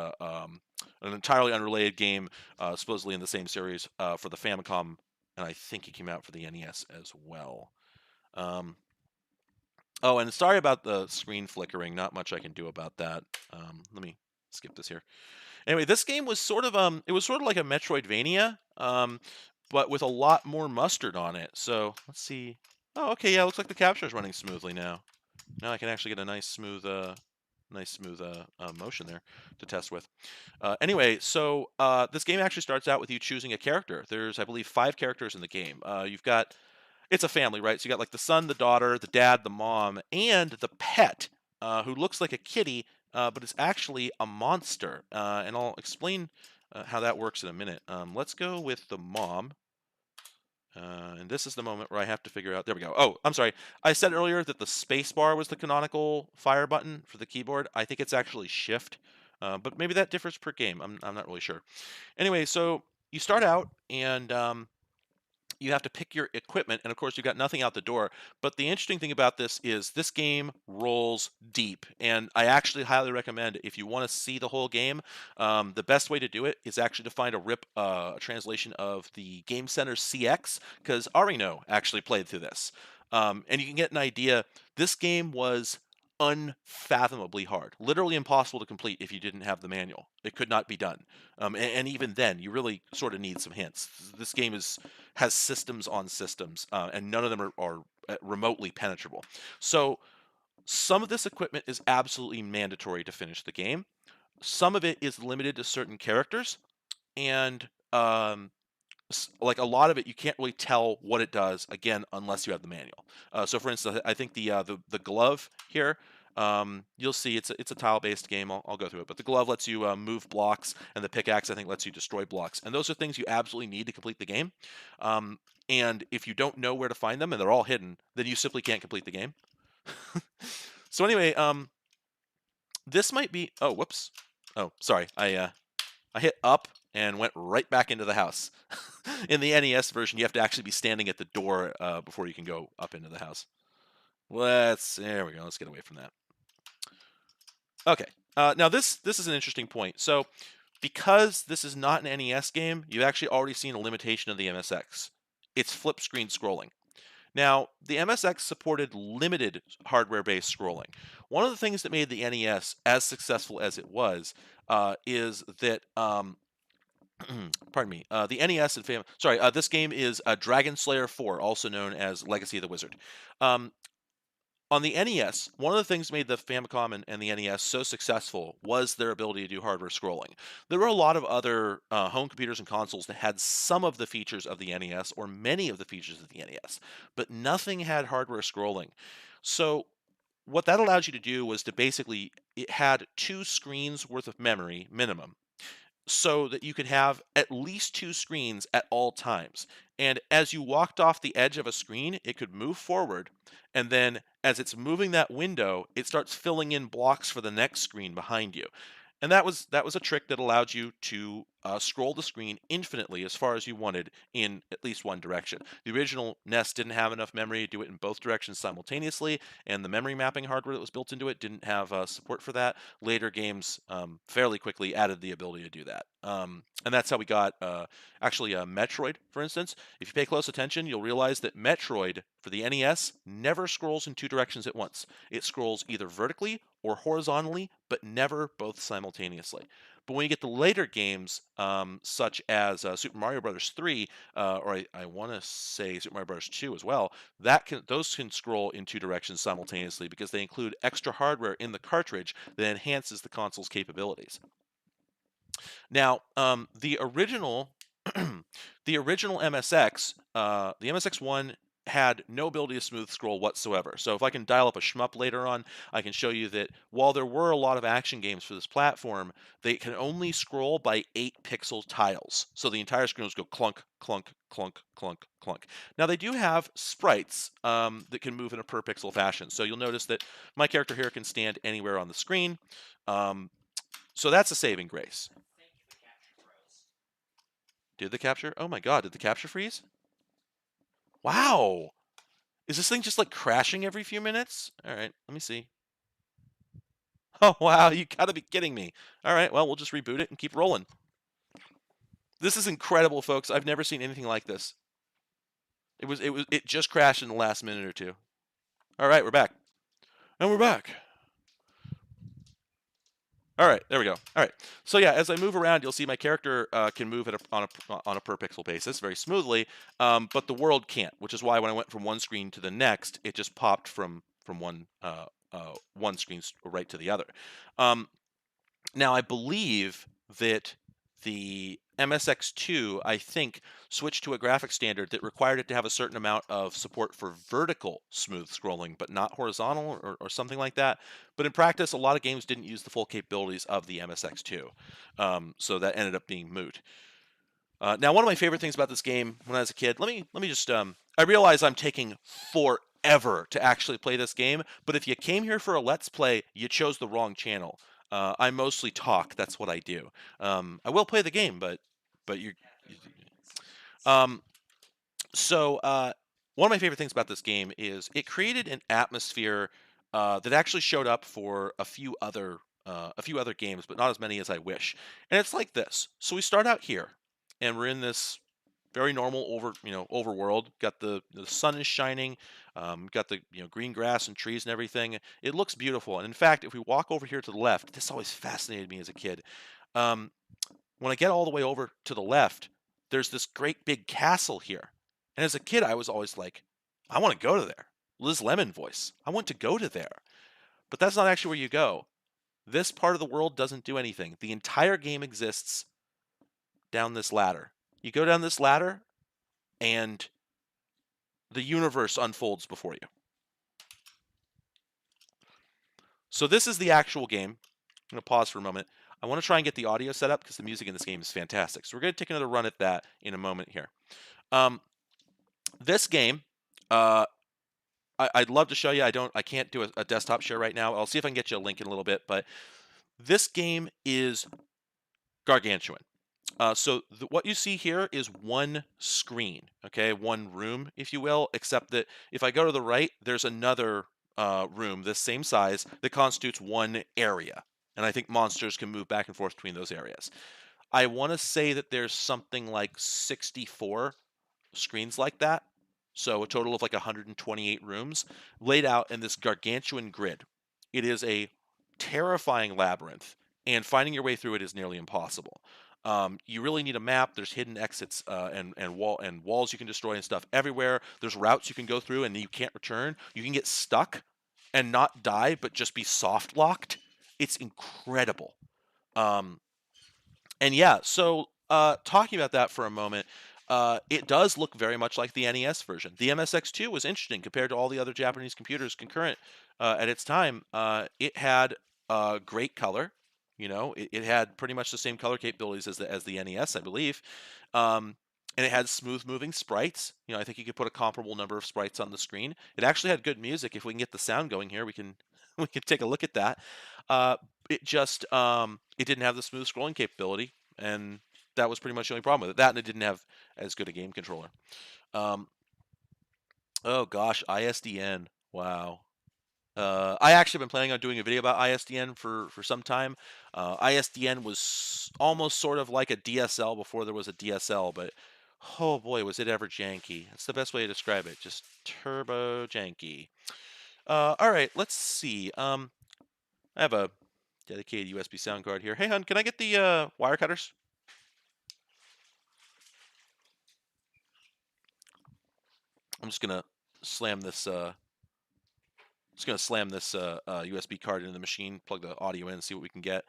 Speaker 2: an entirely unrelated game, supposedly in the same series for the Famicom, and I think it came out for the NES as well. Oh, and sorry about the screen flickering. Not much I can do about that. Let me skip this here. Anyway, this game was sort of it was sort of like a Metroidvania, but with a lot more mustard on it. So let's see. Oh, okay, yeah, looks like the capture is running smoothly now. Now I can actually get a nice smooth motion there to test with. Anyway, so this game actually starts out with you choosing a character. There's, I believe, 5 characters in the game. You've got it's a family, right? So you got like the son, the daughter, the dad, the mom, and the pet, who looks like a kitty, but it's actually a monster. And I'll explain how that works in a minute. Let's go with the mom. And this is the moment where I have to figure out. There we go. Oh, I'm sorry. I said earlier that the space bar was the canonical fire button for the keyboard. I think it's actually shift, but maybe that differs per game. I'm not really sure. Anyway, so you start out and you have to pick your equipment, and of course, you've got nothing out the door. But the interesting thing about this is this game rolls deep, and I actually highly recommend if you want to see the whole game, the best way to do it is actually to find a translation of the Game Center CX, because Arino actually played through this. And you can get an idea. This game was unfathomably hard, literally impossible to complete if you didn't have the manual. It could not be done. And even then, you really sort of need some hints. This game has systems on systems, and none of them are remotely penetrable. So some of this equipment is absolutely mandatory to finish the game. Some of it is limited to certain characters, and like a lot of it, you can't really tell what it does again unless you have the manual. So, for instance, I think the glove here, you'll see it's a tile-based game. I'll go through it, but the glove lets you move blocks, and the pickaxe I think lets you destroy blocks, and those are things you absolutely need to complete the game. And if you don't know where to find them and they're all hidden, then you simply can't complete the game. So anyway, this might be. Oh, whoops. Oh, sorry. I hit up and went right back into the house. In the NES version, you have to actually be standing at the door before you can go up into the house. There we go. Let's get away from that. Okay. Now this is an interesting point. So because this is not an NES game, you've actually already seen a limitation of the MSX. It's flip screen scrolling. Now, the MSX supported limited hardware-based scrolling. One of the things that made the NES as successful as it was is that pardon me. The NES and this game is Dragon Slayer 4, also known as Legacy of the Wizard. On the NES, one of the things that made the Famicom and the NES so successful was their ability to do hardware scrolling. There were a lot of other home computers and consoles that had some of the features of the NES or many of the features of the NES, but nothing had hardware scrolling. So what that allowed you to do was to basically, it had 2 screens worth of memory minimum, so that you could have at least 2 screens at all times. And as you walked off the edge of a screen, it could move forward. And then as it's moving that window, it starts filling in blocks for the next screen behind you. And that was a trick that allowed you to scroll the screen infinitely as far as you wanted in at least one direction. The original NES didn't have enough memory to do it in both directions simultaneously, and the memory mapping hardware that was built into it didn't have support for that. Later games fairly quickly added the ability to do that. And that's how we got actually Metroid, for instance. If you pay close attention, you'll realize that Metroid for the NES never scrolls in 2 directions at once. It scrolls either vertically or horizontally, but never both simultaneously. But when you get to later games, such as Super Mario Bros. 3, or I want to say Super Mario Bros. 2 as well, those can scroll in 2 directions simultaneously because they include extra hardware in the cartridge that enhances the console's capabilities. Now, the original MSX, the MSX1 had no ability to smooth scroll whatsoever. So if I can dial up a shmup later on, I can show you that while there were a lot of action games for this platform, they can only scroll by 8 pixel tiles. So the entire screen will go clunk, clunk, clunk, clunk, clunk. Now they do have sprites that can move in a per pixel fashion. So you'll notice that my character here can stand anywhere on the screen. So that's a saving grace. Did the capture? Oh my god, did the capture freeze? Wow! Is this thing just like crashing every few minutes? Alright, let me see. Oh wow, you gotta be kidding me. Alright, well, we'll just reboot it and keep rolling. This is incredible, folks. I've never seen anything like this. It just crashed in the last minute or two. Alright, we're back. And we're back. All right, there we go. All right, so yeah, as I move around, you'll see my character can move on a per pixel basis very smoothly, but the world can't, which is why when I went from one screen to the next, it just popped from one screen right to the other. Now I believe that the MSX2, I think, switched to a graphic standard that required it to have a certain amount of support for vertical smooth scrolling, but not horizontal or something like that. But in practice, a lot of games didn't use the full capabilities of the MSX2, so that ended up being moot. Now, one of my favorite things about this game when I was a kid, let me just, I realize I'm taking forever to actually play this game, but if you came here for a Let's Play, you chose the wrong channel. I mostly talk. That's what I do. I will play the game, but you. Um, one of my favorite things about this game is it created an atmosphere that actually showed up for a few other games, but not as many as I wish. And it's like this. So we start out here, and we're in this very normal overworld. Got the sun is shining, got the green grass and trees and everything. It looks beautiful. And in fact, if we walk over here to the left, this always fascinated me as a kid. Um, when I get all the way over to the left, there's this great big castle here. And as a kid, I was always like, I want to go to there. Liz Lemon voice. I want to go to there. But that's not actually where you go. This part of the world doesn't do anything. The entire game exists down this ladder. You go down this ladder, and the universe unfolds before you. So this is the actual game. I'm going to pause for a moment. I want to try and get the audio set up because the music in this game is fantastic. So we're going to take another run at that in a moment here. This game, I'd love to show you. I can't do a desktop share right now. I'll see if I can get you a link in a little bit. But this game is gargantuan. So what you see here is one screen, okay, one room, if you will, except that if I go to the right, there's another room, this same size, that constitutes one area. And I think monsters can move back and forth between those areas. I want to say that there's something like 64 screens like that. So a total of like 128 rooms laid out in this gargantuan grid. It is a terrifying labyrinth, and finding your way through it is nearly impossible. You really need a map. There's hidden exits and walls you can destroy and stuff everywhere. There's routes you can go through and you can't return. You can get stuck and not die, but just be soft locked. It's incredible. And yeah, so talking about that for a moment, it does look very much like the NES version. The MSX2 was interesting compared to all the other Japanese computers concurrent at its time. It had great color. It had pretty much the same color capabilities as the NES, I believe. And it had smooth moving sprites. I think you could put a comparable number of sprites on the screen. It actually had good music. If we can get the sound going here, we can take a look at that. It just it didn't have the smooth scrolling capability, and that was pretty much the only problem with it. That, and it didn't have as good a game controller. Oh gosh, ISDN. Wow. I actually been planning on doing a video about ISDN for some time. ISDN was almost sort of like a DSL before there was a DSL, but oh boy, was it ever janky. That's the best way to describe it. Just turbo janky. All right, let's see. I have a dedicated USB sound card here. Hey, hon, can I get the wire cutters? I'm just gonna slam this. USB card into the machine, plug the audio in, and see what we can get.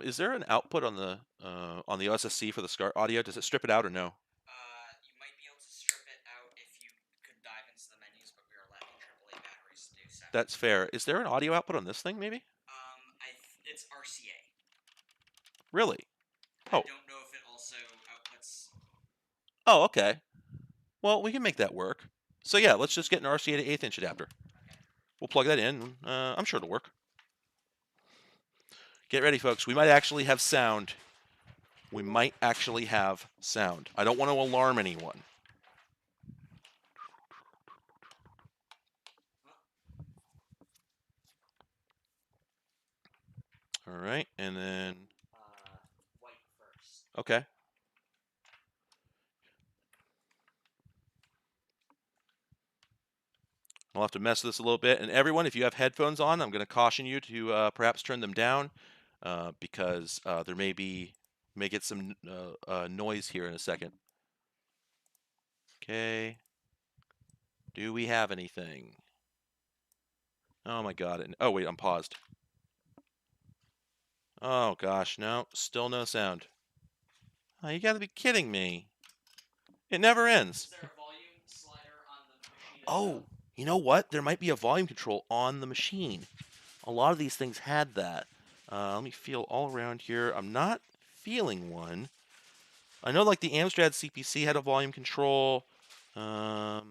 Speaker 2: Is there an output on the OSSC for the SCART audio? Does it strip it out or no?
Speaker 3: You might be able to strip it out if you could dive into the menus, but we are lacking AAA batteries to do so.
Speaker 2: That's fair. Is there an audio output on this thing, maybe?
Speaker 3: It's RCA.
Speaker 2: Really?
Speaker 3: I don't know if it also outputs.
Speaker 2: Oh, okay. Well, we can make that work. So yeah, let's just get an RCA to 1/8 inch adapter.
Speaker 3: Okay.
Speaker 2: We'll plug that in. I'm sure it'll work. Get ready, folks. We might actually have sound. We might actually have sound. I don't want to alarm anyone. All right, and then
Speaker 3: White first.
Speaker 2: okay. I'll have to mess with this a little bit. And everyone, if you have headphones on, I'm going to caution you to perhaps turn them down because there may get some noise here in a second. Okay. Do we have anything? Oh my god. Oh wait, I'm paused. Oh gosh, no. Still no sound. Oh, you gotta be kidding me. It never ends.
Speaker 3: Is there a volume slider on the machine?
Speaker 2: Oh, you know what? There might be a volume control on the machine. A lot of these things had that. Let me feel all around here. I'm not feeling one. I know like the Amstrad CPC had a volume control. Wow,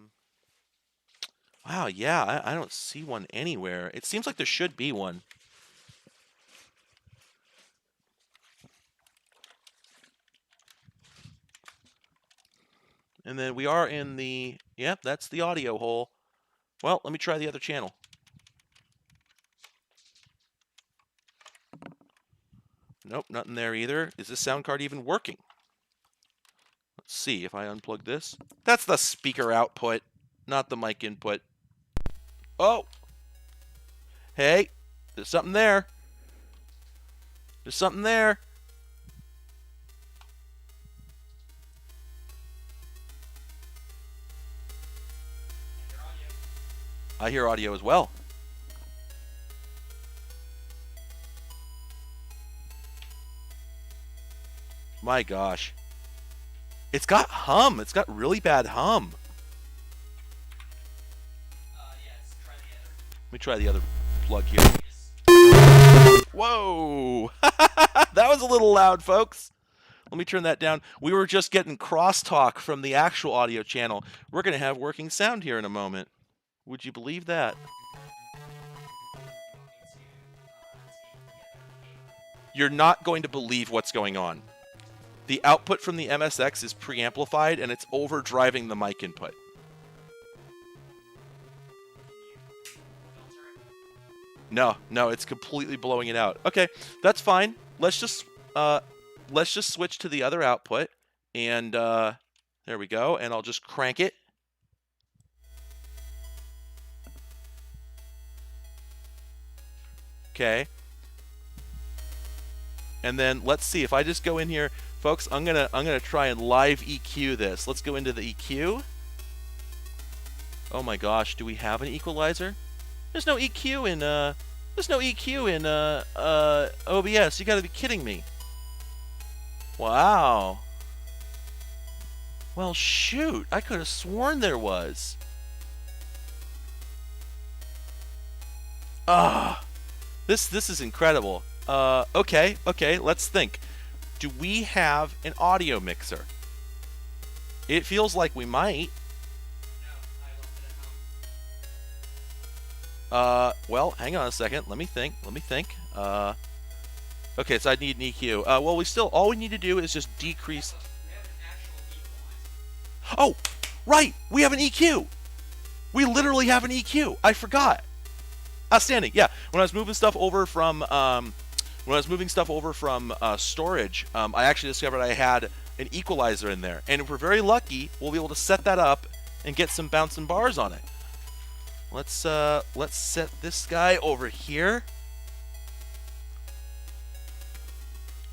Speaker 2: yeah, I don't see one anywhere. It seems like there should be one. And then we are in the... Yep, that's the audio hole. Well, let me try the other channel. Nope, nothing there either. Is this sound card even working? Let's see if I unplug this. That's the speaker output, not the mic input. Oh! Hey, there's something there. There's something there. I hear audio as well. My gosh. It's got hum. It's got really bad hum.
Speaker 3: Yes, try the other.
Speaker 2: Let me try the other plug here. Whoa! That was a little loud, folks. Let me turn that down. We were just getting crosstalk from the actual audio channel. We're going to have working sound here in a moment. Would you believe that? You're not going to believe what's going on. The output from the MSX is preamplified and it's overdriving the mic input. No, it's completely blowing it out. Okay, that's fine. Let's just switch to the other output, and there we go. And I'll just crank it. Okay. And then let's see if I just go in here, folks. I'm gonna try and live EQ this. Let's go into the EQ. Oh my gosh, do we have an equalizer? There's no EQ in OBS. You gotta be kidding me. Wow. Well, shoot. I could have sworn there was. This is incredible. Okay, let's think. Do we have an audio mixer? It feels like we might. Well, hang on a second. Let me think. Okay, so I need an EQ. Well, all we need to do is just decrease. Oh, right. We have an EQ. We literally have an EQ. I forgot. Outstanding. Yeah. When I was moving stuff over from storage, I actually discovered I had an equalizer in there, and if we're very lucky, we'll be able to set that up and get some bouncing bars on it. Let's set this guy over here.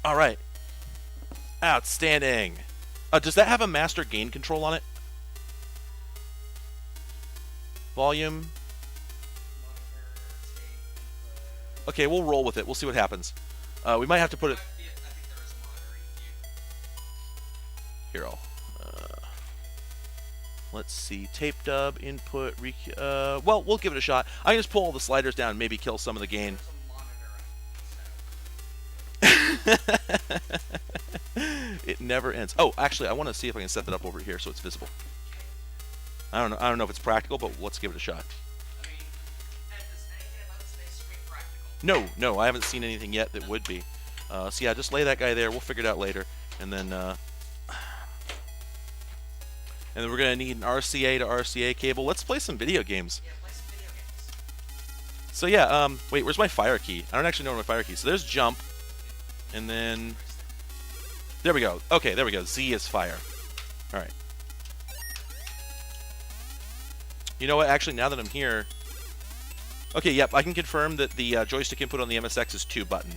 Speaker 2: All right. Outstanding. Does that have a master gain control on it? Volume. Okay, we'll roll with it. We'll see what happens. We might have to put it.
Speaker 3: I think there is a monitor EQ.
Speaker 2: Here, let's see. Tape dub input. Well, we'll give it a shot. I can just pull all the sliders down and maybe kill some of the gain. It never ends. Oh, actually, I want to see if I can set that up over here so it's visible. I don't know if it's practical, but let's give it a shot.
Speaker 3: I mean, does anything about this space screen practical?
Speaker 2: No, I haven't seen anything yet that would be. So yeah, just lay that guy there. We'll figure it out later, and then we're gonna need an RCA to RCA cable. Let's play some video games.
Speaker 3: Yeah, play some video games.
Speaker 2: So yeah, wait, where's my fire key? I don't actually know where my fire key is. So there's jump, and then there we go. Okay, there we go. Z is fire. All right. You know what? Actually, now that I'm here, okay, yep, I can confirm that the joystick input on the MSX is 2-button.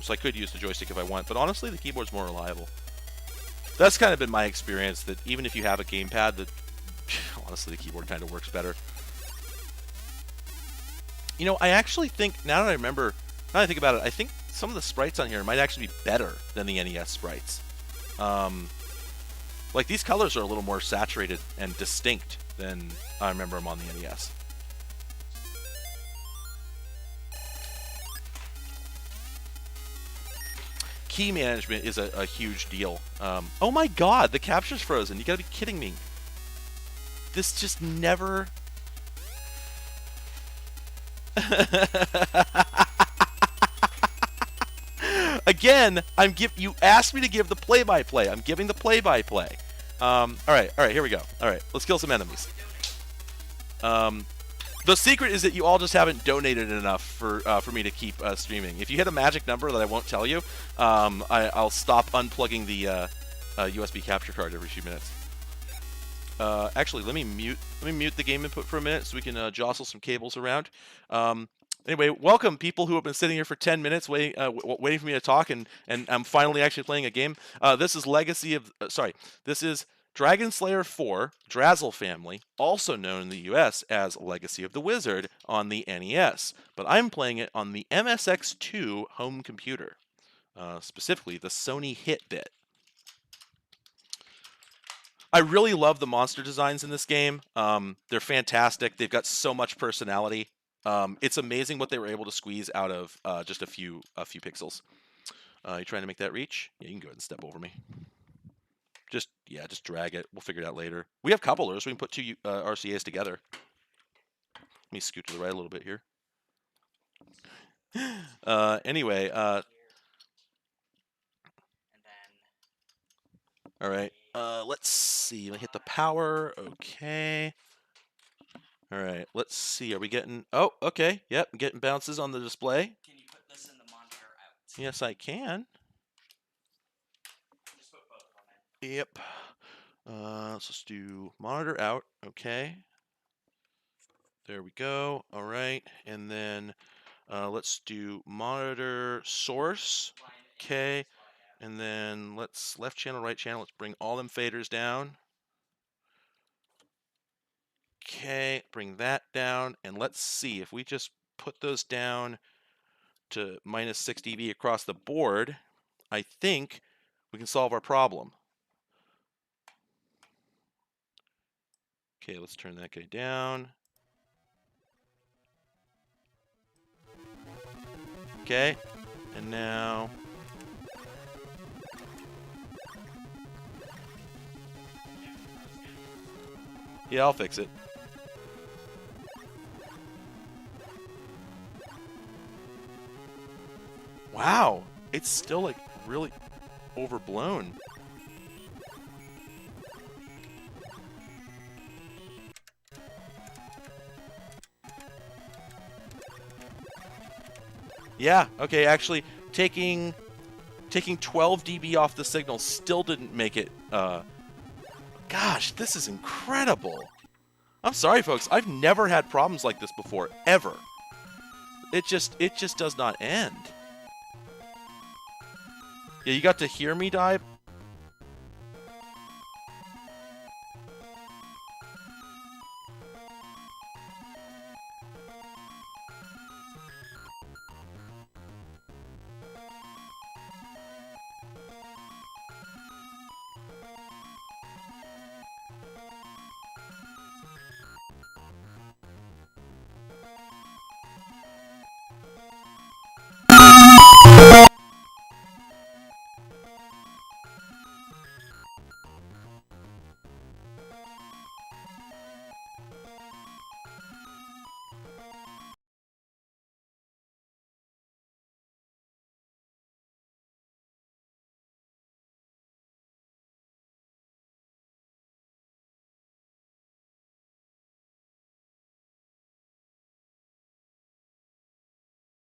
Speaker 2: So I could use the joystick if I want, but honestly, the keyboard's more reliable. That's kind of been my experience, that even if you have a gamepad, that honestly, the keyboard kind of works better. You know, I actually think, now that I remember, now that I think about it, I think some of the sprites on here might actually be better than the NES sprites. Like, these colors are a little more saturated and distinct than I remember them on the NES. Key management is a huge deal. Oh my god, the capture's frozen. You gotta be kidding me. This just never... Again, you asked me to give the play-by-play. I'm giving the play-by-play. All right, here we go. All right, let's kill some enemies. The secret is that you all just haven't donated enough for me to keep streaming. If you hit a magic number that I won't tell you, I'll stop unplugging the USB capture card every few minutes. Actually, let me mute the game input for a minute so we can jostle some cables around. Anyway, welcome people who have been sitting here for 10 minutes waiting for me to talk, and I'm finally actually playing a game. This is this is Dragon Slayer 4 Drazzle Family, also known in the US as Legacy of the Wizard, on the NES, but I'm playing it on the MSX2 home computer, specifically the Sony Hit bit. I really love the monster designs in this game. They're fantastic. They've got so much personality. It's amazing what they were able to squeeze out of just a few pixels. You trying to make that reach? Yeah, you can go ahead and step over me. Just drag it. We'll figure it out later. We have couplers. We can put two RCAs together. Let me scoot to the right a little bit here. Anyway. All right. Let's see. Let me hit the power. Okay. All right. Let's see. Are we getting... Oh, okay. Yep. I'm getting bounces on the display.
Speaker 3: Can you put this in the monitor out?
Speaker 2: Yes, I can.
Speaker 3: Just put both of them in.
Speaker 2: Yep. Let's just do monitor out. Okay. There we go. All right. And then let's do monitor source. Okay. And then let's left channel, right channel. Let's bring all them faders down. Okay. Bring that down. And let's see if we just put those down to minus 6 dB across the board, I think we can solve our problem. Okay, let's turn that guy down. Okay, and now... Yeah, I'll fix it. Wow, it's still like really overblown. Yeah, okay, actually taking 12 dB off the signal still didn't make it gosh, this is incredible. I'm sorry folks, I've never had problems like this before, ever. It just does not end. Yeah, you got to hear me die?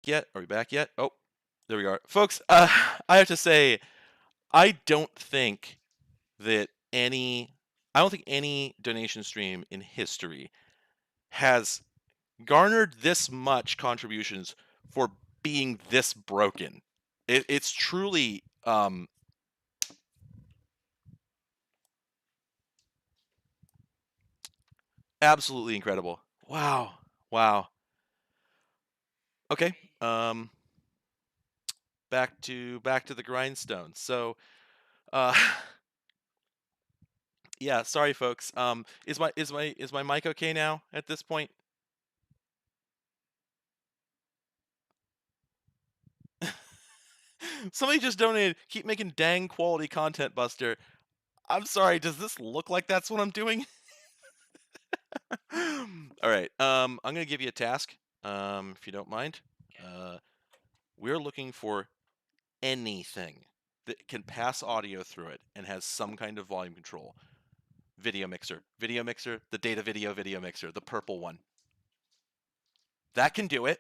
Speaker 2: Yet? Are we back yet? Oh, there we are. Folks, I have to say, I don't think any donation stream in history has garnered this much contributions for being this broken. It's truly absolutely incredible. Wow. Wow. Okay. Back to the grindstone. So yeah, sorry folks. Is my mic okay now at this point? Somebody just donated. Keep making dang quality content, Buster. I'm sorry. Does this look like that's what I'm doing? All right. I'm gonna give you a task. If you don't mind. We're looking for anything that can pass audio through it and has some kind of volume control. Video mixer, the data video mixer, the purple one. That can do it.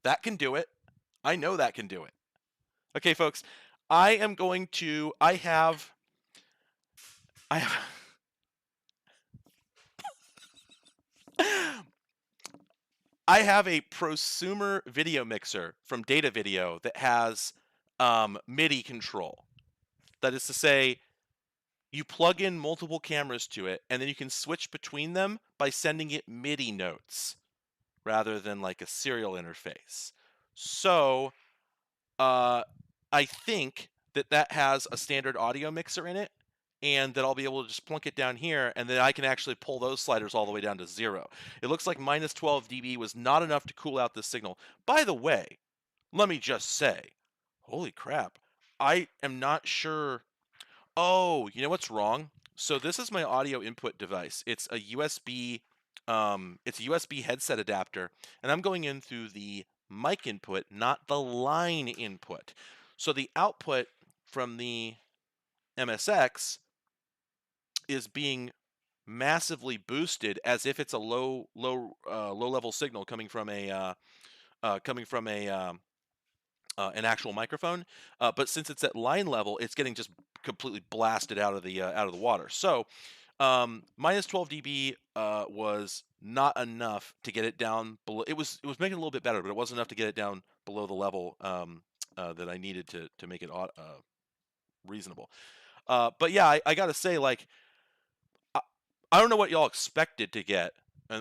Speaker 2: That can do it. I know that can do it. Okay, folks. I am going to. I have. I have a prosumer video mixer from Data Video that has MIDI control. That is to say, you plug in multiple cameras to it, and then you can switch between them by sending it MIDI notes rather than like a serial interface. So, I think that has a standard audio mixer in it, and that I'll be able to just plunk it down here, and then I can actually pull those sliders all the way down to 0. It looks like minus 12 dB was not enough to cool out this signal. By the way, let me just say, holy crap, I am not sure. Oh, you know what's wrong? So this is my audio input device. It's a USB headset adapter, and I'm going in through the mic input, not the line input. So the output from the MSX is being massively boosted as if it's a low level signal coming from a an actual microphone, but since it's at line level, it's getting just completely blasted out of the water. So minus 12 dB was not enough to get it down below. It was making it a little bit better, but it wasn't enough to get it down below the level that I needed to make it reasonable. But yeah, I gotta say, like, I don't know what y'all expected to get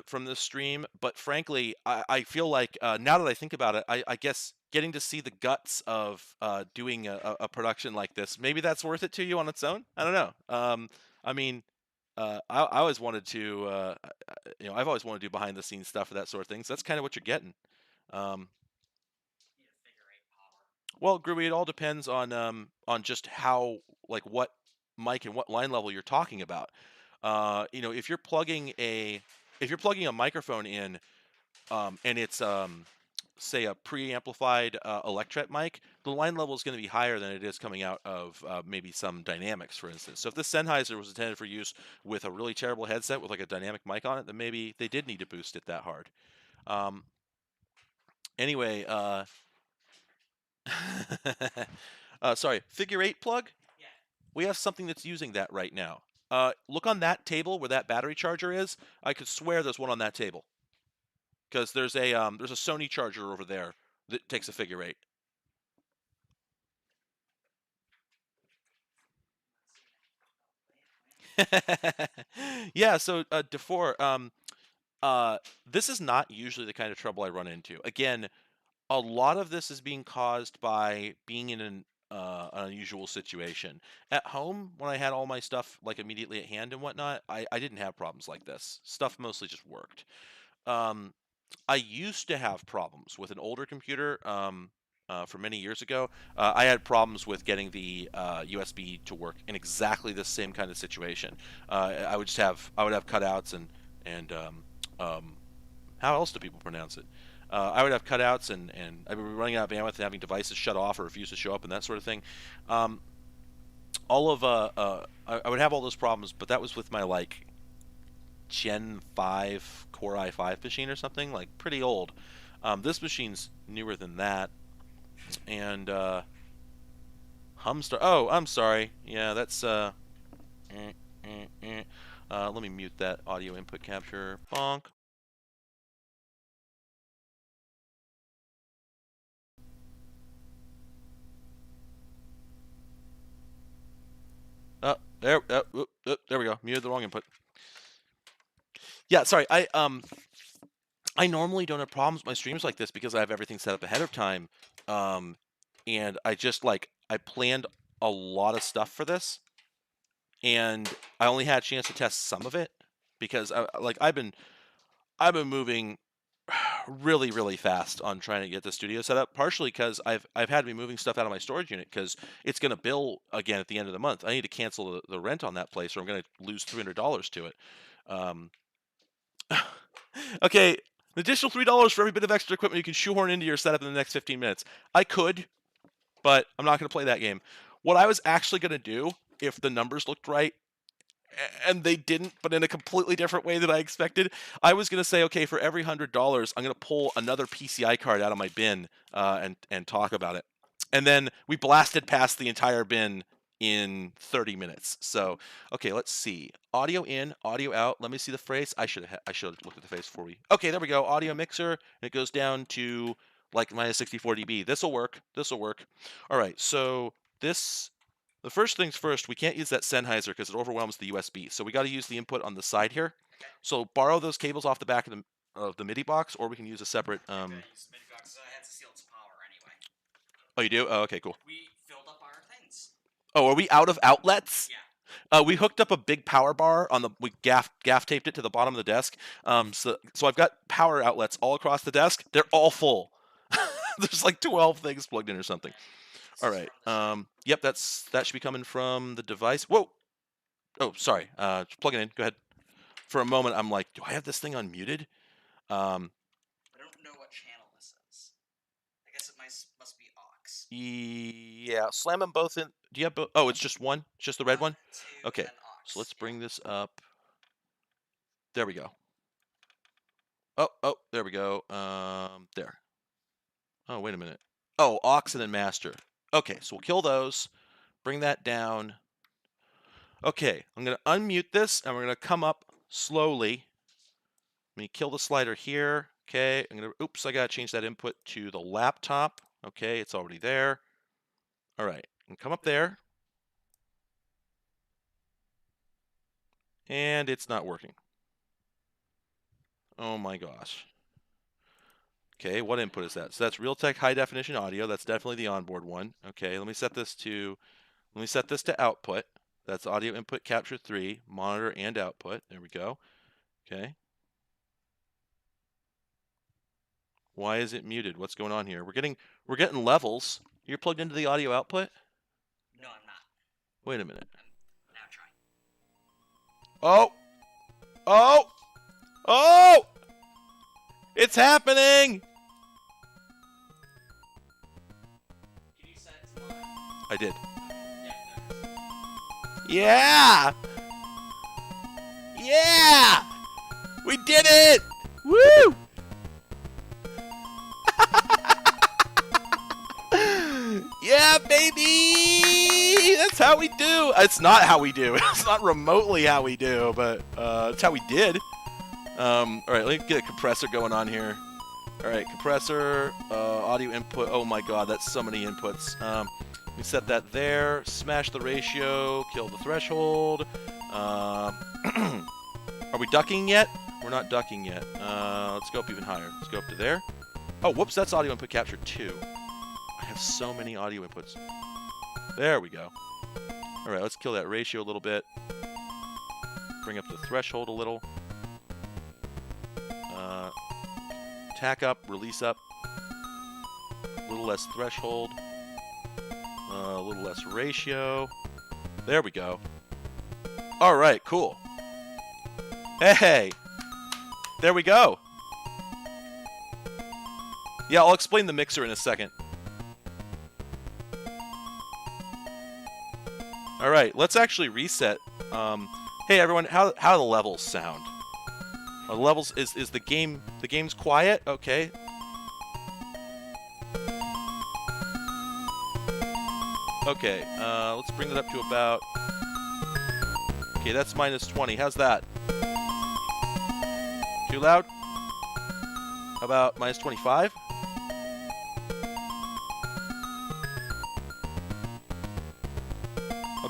Speaker 2: from this stream, but frankly, I feel like now that I think about it, I guess getting to see the guts of doing a production like this, maybe that's worth it to you on its own. I don't know. I mean, I always wanted to, I've always wanted to do behind the scenes stuff for that sort of thing. So that's kind of what you're getting. Well, Groovy, it all depends on just how, like, what mic and what line level you're talking about. If you're plugging a microphone in, and it's say a preamplified electret mic, the line level is going to be higher than it is coming out of maybe some dynamics, for instance. So if this Sennheiser was intended for use with a really terrible headset with like a dynamic mic on it, then maybe they did need to boost it that hard. Anyway, sorry, figure 8 plug?
Speaker 3: Yeah.
Speaker 2: We have something that's using that right now. Look on that table where that battery charger is. I could swear there's one on that table. Because there's a Sony charger over there that takes a figure 8. Yeah, so DeFore, this is not usually the kind of trouble I run into. Again, a lot of this is being caused by being in an unusual situation. At home, when I had all my stuff like immediately at hand and whatnot, I didn't have problems like this. Stuff mostly just worked. I used to have problems with an older computer from many years ago. I had problems with getting the USB to work in exactly the same kind of situation. I would have cutouts and how else do people pronounce it? I would have cutouts and I would be running out of bandwidth and having devices shut off or refuse to show up and that sort of thing. I would have all those problems, but that was with my like Gen 5 Core i5 machine or something, like pretty old. This machine's newer than that. And Humstar. Oh, I'm sorry. Yeah, that's let me mute that audio input capture. Bonk. There we go. Muted the wrong input. Yeah, sorry. I normally don't have problems with my streams like this because I have everything set up ahead of time. And I just I planned a lot of stuff for this, and I only had a chance to test some of it because I've been moving really, really fast on trying to get the studio set up, partially because I've had to be moving stuff out of my storage unit because it's going to bill again at the end of the month. I need to cancel the rent on that place or I'm going to lose $300 to it. Okay, an additional $3 for every bit of extra equipment you can shoehorn into your setup in the next 15 minutes. I could, but I'm not going to play that game. What I was actually going to do, if the numbers looked right, and they didn't, but in a completely different way than I expected, I was going to say, okay, for every $100, I'm going to pull another PCI card out of my bin and talk about it. And then we blasted past the entire bin in 30 minutes. So, okay, let's see. Audio in, audio out. Let me see the phrase. I should have looked at the phrase before we. Okay, there we go. Audio mixer. And it goes down to like minus 64 dB. This will work. This will work. All right. So this. The first things first, we can't use that Sennheiser because it overwhelms the USB. So we got to use the input on the side here.
Speaker 3: Okay.
Speaker 2: So borrow those cables off the back of the MIDI box, or we can use a separate.
Speaker 3: I use MIDI box. I had to steal its power anyway.
Speaker 2: Oh, you do? Oh, okay, cool.
Speaker 3: We filled up our things.
Speaker 2: Oh, are we out of outlets?
Speaker 3: Yeah.
Speaker 2: We hooked up a big power bar on the. We gaff taped it to the bottom of the desk. So I've got power outlets all across the desk. They're all full. There's like 12 things plugged in or something. All right. Yep, that should be coming from the device. Whoa. Oh, sorry. Just plug it in. Go ahead. For a moment, I'm like, do I have this thing unmuted?
Speaker 3: I don't know what channel this is. I guess it must be aux.
Speaker 2: Yeah. Slam them both in. Do you have both? Oh, it's just one? It's just the red one?
Speaker 3: Two,
Speaker 2: Okay.
Speaker 3: and then aux.
Speaker 2: So let's bring this up. There we go. Oh, there we go. There. Oh, wait a minute. Oh, aux and then master. Okay, so we'll kill those. Bring that down. Okay, I'm going to unmute this, and we're going to come up slowly. Let me kill the slider here. Okay, I'm going to, oops, I got to change that input to the laptop. Okay, it's already there. All right, and come up there. And it's not working. Oh my gosh. Okay, what input is that? So that's Realtek high definition audio. That's definitely the onboard one. Okay, let me set this to output. That's audio input capture 3, monitor and output. There we go. Okay. Why is it muted? What's going on here? We're getting levels. You're plugged into the audio output?
Speaker 3: No, I'm not.
Speaker 2: Wait a minute.
Speaker 3: I'm now trying.
Speaker 2: Oh! Oh! Oh! It's happening!
Speaker 3: Can you set it to mine?
Speaker 2: I did.
Speaker 3: Yeah,
Speaker 2: Yeah! Yeah! We did it! Woo! Yeah, baby! That's how we do. It's not how we do. It's not remotely how we do, but it's how we did. All right, let me get a compressor going on here. All right, compressor, audio input. Oh my God, that's so many inputs. We set that there. Smash the ratio. Kill the threshold. Are we ducking yet? We're not ducking yet. Let's go up even higher. Let's go up to there. Oh, whoops, that's audio input capture 2. I have so many audio inputs. There we go. All right, let's kill that ratio a little bit. Bring up the threshold a little. Tack up, release up. A little less threshold. A little less ratio. There we go. All right, cool. Hey! There we go. Yeah, I'll explain the mixer in a second. All right, let's actually reset. Hey everyone, how do the levels sound? Are the levels is the game's quiet? Okay. Okay, let's bring it up to about. Okay, that's minus 20. How's that? Too loud? How about minus 25?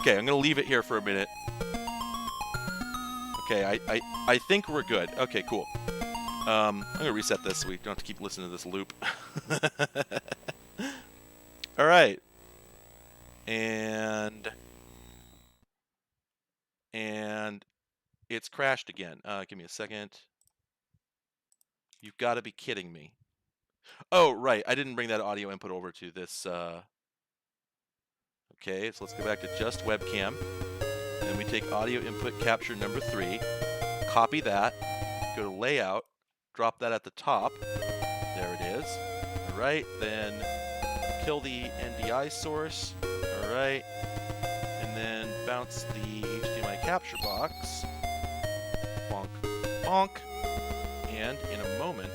Speaker 2: Okay, I'm gonna leave it here for a minute. Okay, I think we're good. Okay, cool. I'm gonna reset this so we don't have to keep listening to this loop. All right, and it's crashed again. Give me a second. You've got to be kidding me. Oh, right, I didn't bring that audio input over to this. Okay, so let's go back to just webcam, and we take audio input capture number 3. Copy that. Go to layout. Drop that at the top. There it is. All right, then kill the NDI source. All right, and then bounce the HDMI capture box. Bonk, bonk, and in a moment.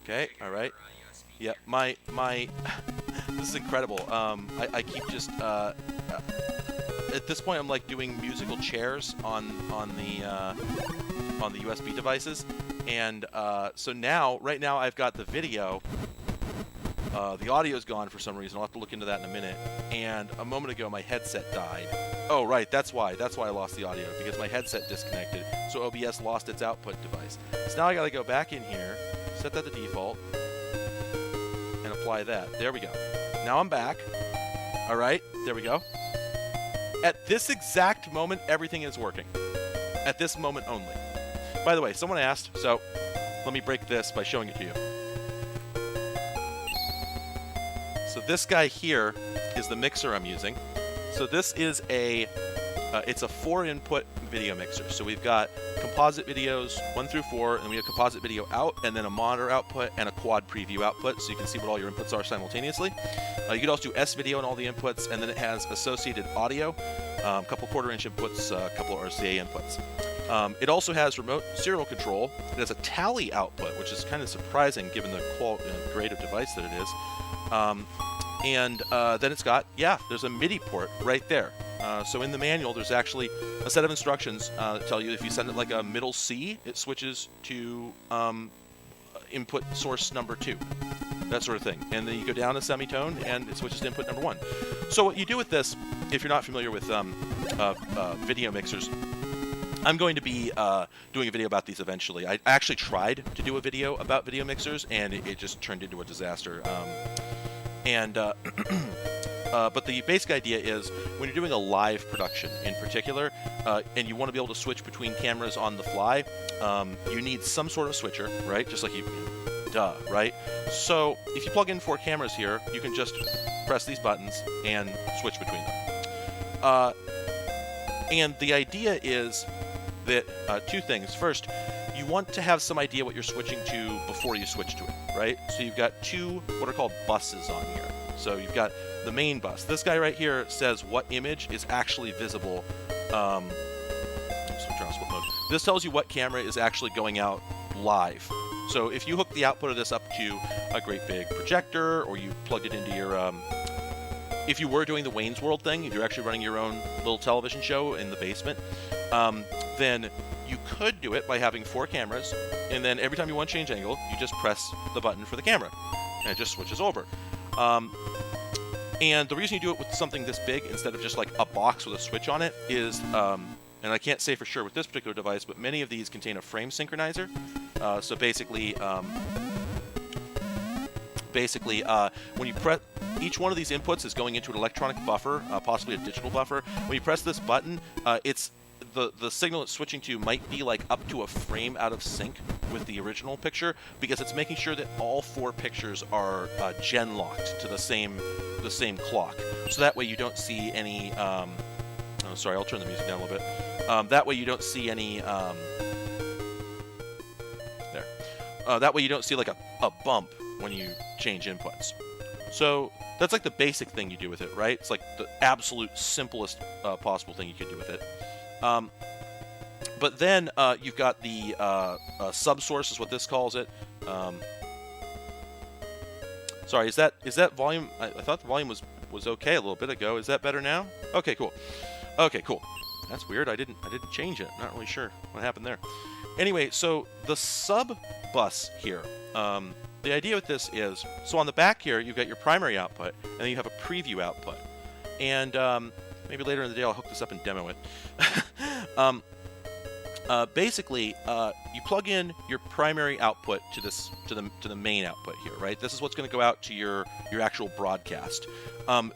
Speaker 2: Okay, all right. Yeah, my this is incredible. I keep just at this point I'm like doing musical chairs on the USB devices, and so now right now I've got the video. The audio's gone for some reason. I'll have to look into that in a minute. And a moment ago my headset died. Oh right, that's why I lost the audio, because my headset disconnected. So OBS lost its output device. So now I got to go back in here. Set that to default and apply that. There we go. Now I'm back. All right, there we go. At this exact moment, everything is working. At this moment only. By the way, someone asked, so let me break this by showing it to you. So this guy here is the mixer I'm using. So this is it's a 4-input video mixer. So we've got composite videos 1 through 4, and we have composite video out, and then a monitor output and a quad preview output, so you can see what all your inputs are simultaneously. You can also do S video on all the inputs, and then it has associated audio, a couple quarter-inch inputs, a couple RCA inputs. It also has remote serial control. It has a tally output, which is kind of surprising given the grade of device that it is. And then it's got, there's a MIDI port right there. So in the manual, there's actually a set of instructions that tell you if you send it like a middle C, it switches to input source number 2, that sort of thing. And then you go down a semitone, and it switches to input number 1. So what you do with this, if you're not familiar with video mixers, I'm going to be doing a video about these eventually. I actually tried to do a video about video mixers, and it just turned into a disaster. But the basic idea is when you're doing a live production in particular, and you want to be able to switch between cameras on the fly, you need some sort of switcher, right? Just like right? So if you plug in 4 cameras here, you can just press these buttons and switch between them. And the idea is that 2 things. First, you want to have some idea what you're switching to before you switch to it, right? So you've got 2 what are called buses on here. So you've got the main bus. This guy right here says what image is actually visible. This tells you what camera is actually going out live. So if you hook the output of this up to a great big projector, or you plugged it into your, if you were doing the Wayne's World thing, if you're actually running your own little television show in the basement, then you could do it by having 4 cameras, and then every time you want to change angle, you just press the button for the camera, and it just switches over. And the reason you do it with something this big instead of just like a box with a switch on it is, and I can't say for sure with this particular device, but many of these contain a frame synchronizer. So basically, when you press, each one of these inputs is going into an electronic buffer, possibly a digital buffer. When you press this button, it's the signal it's switching to might be like up to a frame out of sync with the original picture, because it's making sure that all 4 pictures are gen locked to the same clock. So that way you don't see any. Sorry, I'll turn the music down a little bit. That way you don't see any. That way you don't see like a bump when you change inputs. So that's like the basic thing you do with it, right? It's like the absolute simplest possible thing you could do with it. But then you've got the subsource is what this calls it. Sorry, is that volume? I thought the volume was okay a little bit ago. Is that better now? Okay, cool. Okay, cool. That's weird. I didn't change it. Not really sure what happened there. Anyway, so the sub bus here. The idea with this is, so on the back here, you've got your primary output, and then you have a preview output. And maybe later in the day I'll hook this up and demo it. Basically, you plug in your primary output to the main output here, right? This is what's going to go out to your actual broadcast.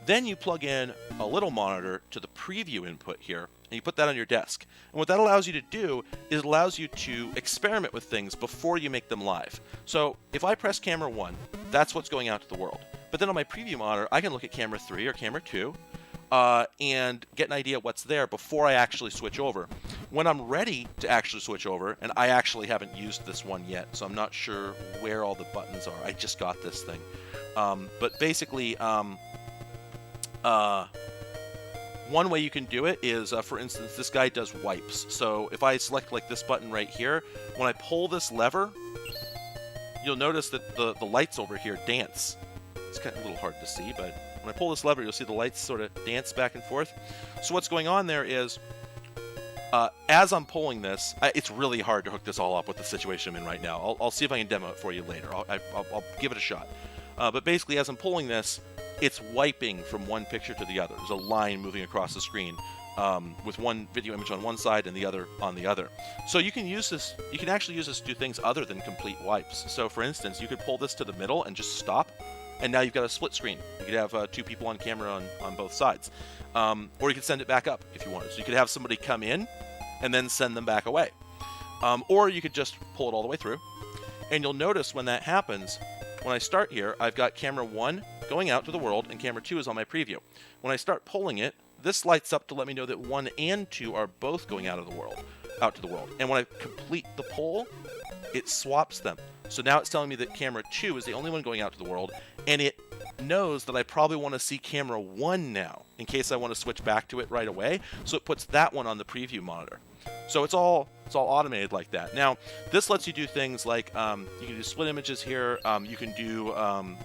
Speaker 2: Then you plug in a little monitor to the preview input here, and you put that on your desk. And what that allows you to do is it allows you to experiment with things before you make them live. So if I press camera 1, that's what's going out to the world. But then on my preview monitor, I can look at camera 3 or camera 2 and get an idea what's there before I actually switch over. When I'm ready to actually switch over, and I actually haven't used this one yet, so I'm not sure where all the buttons are. I just got this thing. But basically, one way you can do it is, for instance, this guy does wipes. So if I select like this button right here, when I pull this lever, you'll notice that the lights over here dance. It's kind of a little hard to see, but when I pull this lever, you'll see the lights sort of dance back and forth. So what's going on there is, as I'm pulling this, it's really hard to hook this all up with the situation I'm in right now. I'll see if I can demo it for you later. I'll give it a shot. But basically, as I'm pulling this, it's wiping from one picture to the other. There's a line moving across the screen with one video image on one side and the other on the other. So you can use this. You can actually use this to do things other than complete wipes. So for instance, you could pull this to the middle and just stop, and now you've got a split screen. You could have two people on camera on both sides, or you could send it back up if you wanted. So you could have somebody come in and then send them back away, or you could just pull it all the way through. And you'll notice when that happens, when I start here, I've got camera 1 going out to the world, and camera 2 is on my preview. When I start pulling it, this lights up to let me know that 1 and 2 are both going out to the world. And when I complete the pull, it swaps them. So now it's telling me that camera 2 is the only one going out to the world, and it knows that I probably want to see camera 1 now, in case I want to switch back to it right away. So it puts that one on the preview monitor. So it's all automated like that. Now, this lets you do things like you can do split images here. You can do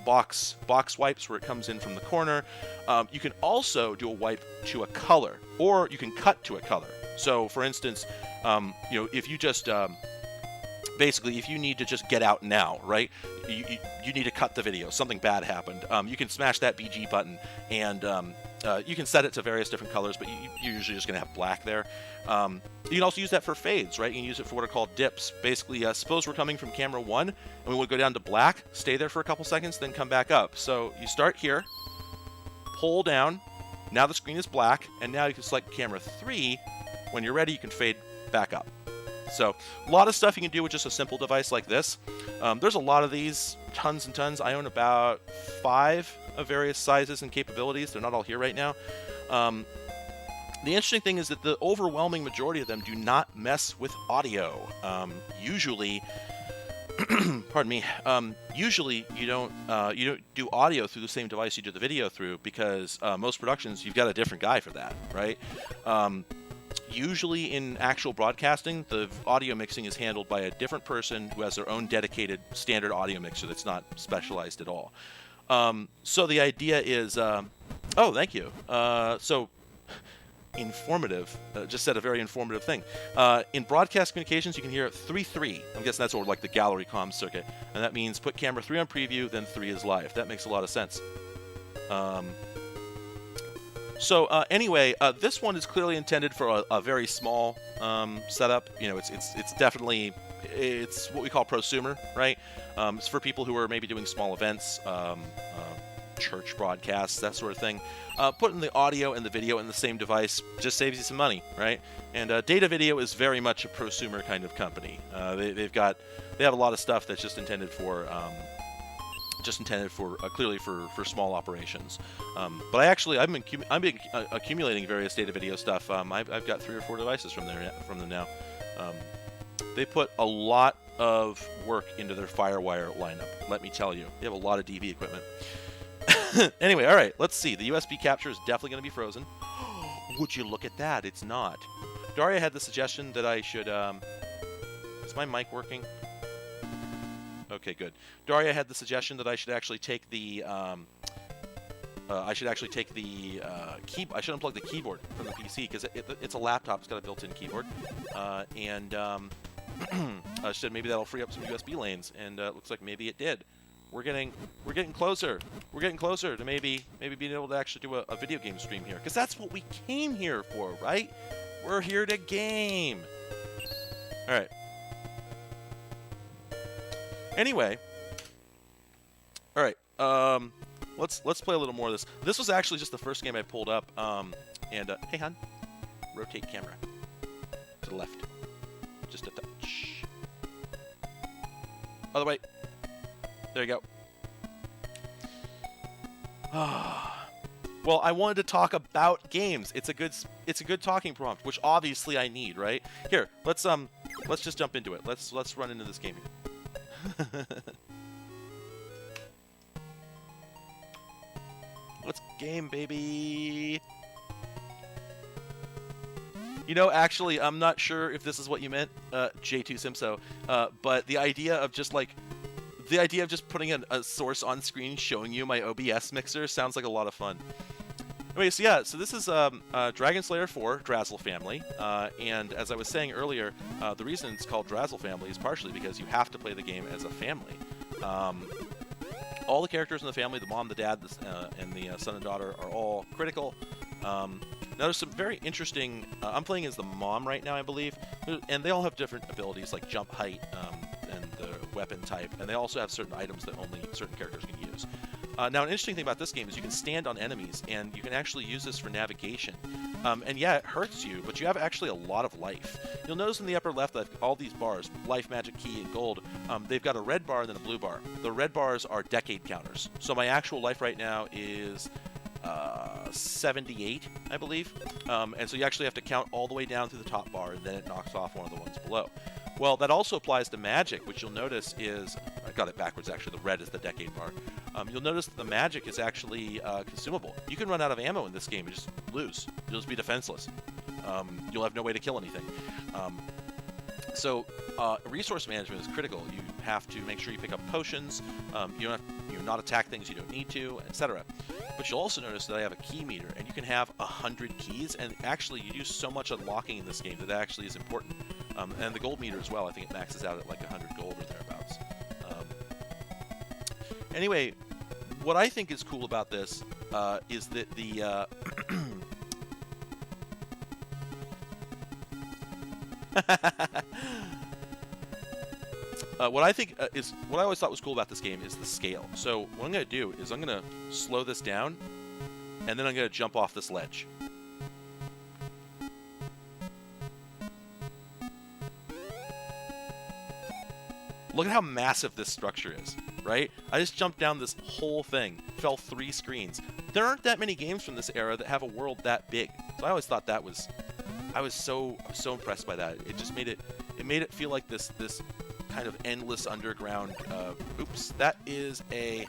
Speaker 2: box wipes where it comes in from the corner. You can also do a wipe to a color, or you can cut to a color. So, for instance, if you just basically, if you need to just get out now, right? You need to cut the video. Something bad happened. You can smash that BG button, and you can set it to various different colors, but you're usually just going to have black there. You can also use that for fades, right? You can use it for what are called dips. Basically, suppose we're coming from camera 1, and we want to go down to black, stay there for a couple seconds, then come back up. So you start here, pull down, now the screen is black, and now you can select camera 3. When you're ready, you can fade back up. So a lot of stuff you can do with just a simple device like this. There's a lot of these, tons and tons. I own about 5 of various sizes and capabilities. They're not all here right now. The interesting thing is that the overwhelming majority of them do not mess with audio. Usually, pardon me. Usually you don't do audio through the same device you do the video through, because most productions you've got a different guy for that, right? Usually in actual broadcasting, the audio mixing is handled by a different person who has their own dedicated standard audio mixer that's not specialized at all. So the idea is, oh, thank you. So informative, just said a very informative thing. In broadcast communications, you can hear 3-3. I'm guessing that's over like the gallery comm circuit. And that means put camera 3 on preview, then 3 is live. That makes a lot of sense. So anyway, this one is clearly intended for a very small setup. It's definitely, it's what we call prosumer, right? It's for people who are maybe doing small events, church broadcasts, that sort of thing. Putting the audio and the video in the same device just saves you some money, right? And Data Video is very much a prosumer kind of company. They have a lot of stuff that's just intended for clearly for small operations. But I've been accumulating various Data Video stuff. I've got 3 or 4 devices from them now. They put a lot of work into their FireWire lineup, let me tell you. They have a lot of DV equipment. Anyway, all right, let's see. The USB capture is definitely going to be frozen. Would you look at that? It's not. Daria had the suggestion that I should... is my mic working? Okay, good. Daria had the suggestion that I should actually take the... I should unplug the keyboard from the PC because it's a laptop. It's got a built-in keyboard, and I said maybe that'll free up some USB lanes, and it looks like maybe it did. We're getting closer. We're getting closer to maybe being able to actually do a video game stream here, because that's what we came here for, right? We're here to game. All right. Anyway. All right. Let's play a little more of this. This was actually just the first game I pulled up. And hey, hon, rotate camera to the left, just a touch. Other way. There you go. Well, I wanted to talk about games. It's a good talking prompt, which obviously I need, right? Here, let's just jump into it. Let's run into this game here. Let's game, baby. You know, actually, I'm not sure if this is what you meant, J2 Simso, but the idea of just putting a source on screen showing you my OBS mixer sounds like a lot of fun. Anyway, so yeah, so this is Dragon Slayer 4, Drazzle Family, and as I was saying earlier, the reason it's called Drazzle Family is partially because you have to play the game as a family. All the characters in the family, the mom, the dad, and the son and daughter, are all critical. Now, there's some very interesting... I'm playing as the mom right now, I believe, and they all have different abilities, like jump height and the weapon type, and they also have certain items that only certain characters can use. Now, an interesting thing about this game is you can stand on enemies, and you can actually use this for navigation. And yeah, it hurts you, but you have actually a lot of life. You'll notice in the upper left that all these bars, life, magic, key, and gold, they've got a red bar and then a blue bar. The red bars are decade counters. So my actual life right now is 78, I believe. And so you actually have to count all the way down through the top bar, and then it knocks off one of the ones below. Well, that also applies to magic, which you'll notice is... I got it backwards, actually. The red is the decade bar. You'll notice that the magic is actually consumable. You can run out of ammo in this game and just lose. You'll just be defenseless. You'll have no way to kill anything. So resource management is critical. You have to make sure you pick up potions. You don't have to not attack things you don't need to, etc. But you'll also notice that I have a key meter, and you can have 100 keys, and actually you do so much unlocking in this game that actually is important. And the gold meter as well. I think it maxes out at like 100 gold or thereabouts. Anyway, what I think is cool about this is that the... what I always thought was cool about this game is the scale. So what I'm going to do is I'm going to slow this down, and then I'm going to jump off this ledge. Look at how massive this structure is, right? I just jumped down this whole thing, fell 3 screens. There aren't that many games from this era that have a world that big. So I always thought that was... I was so impressed by that. It just made it feel like this kind of endless underground... oops, that is a...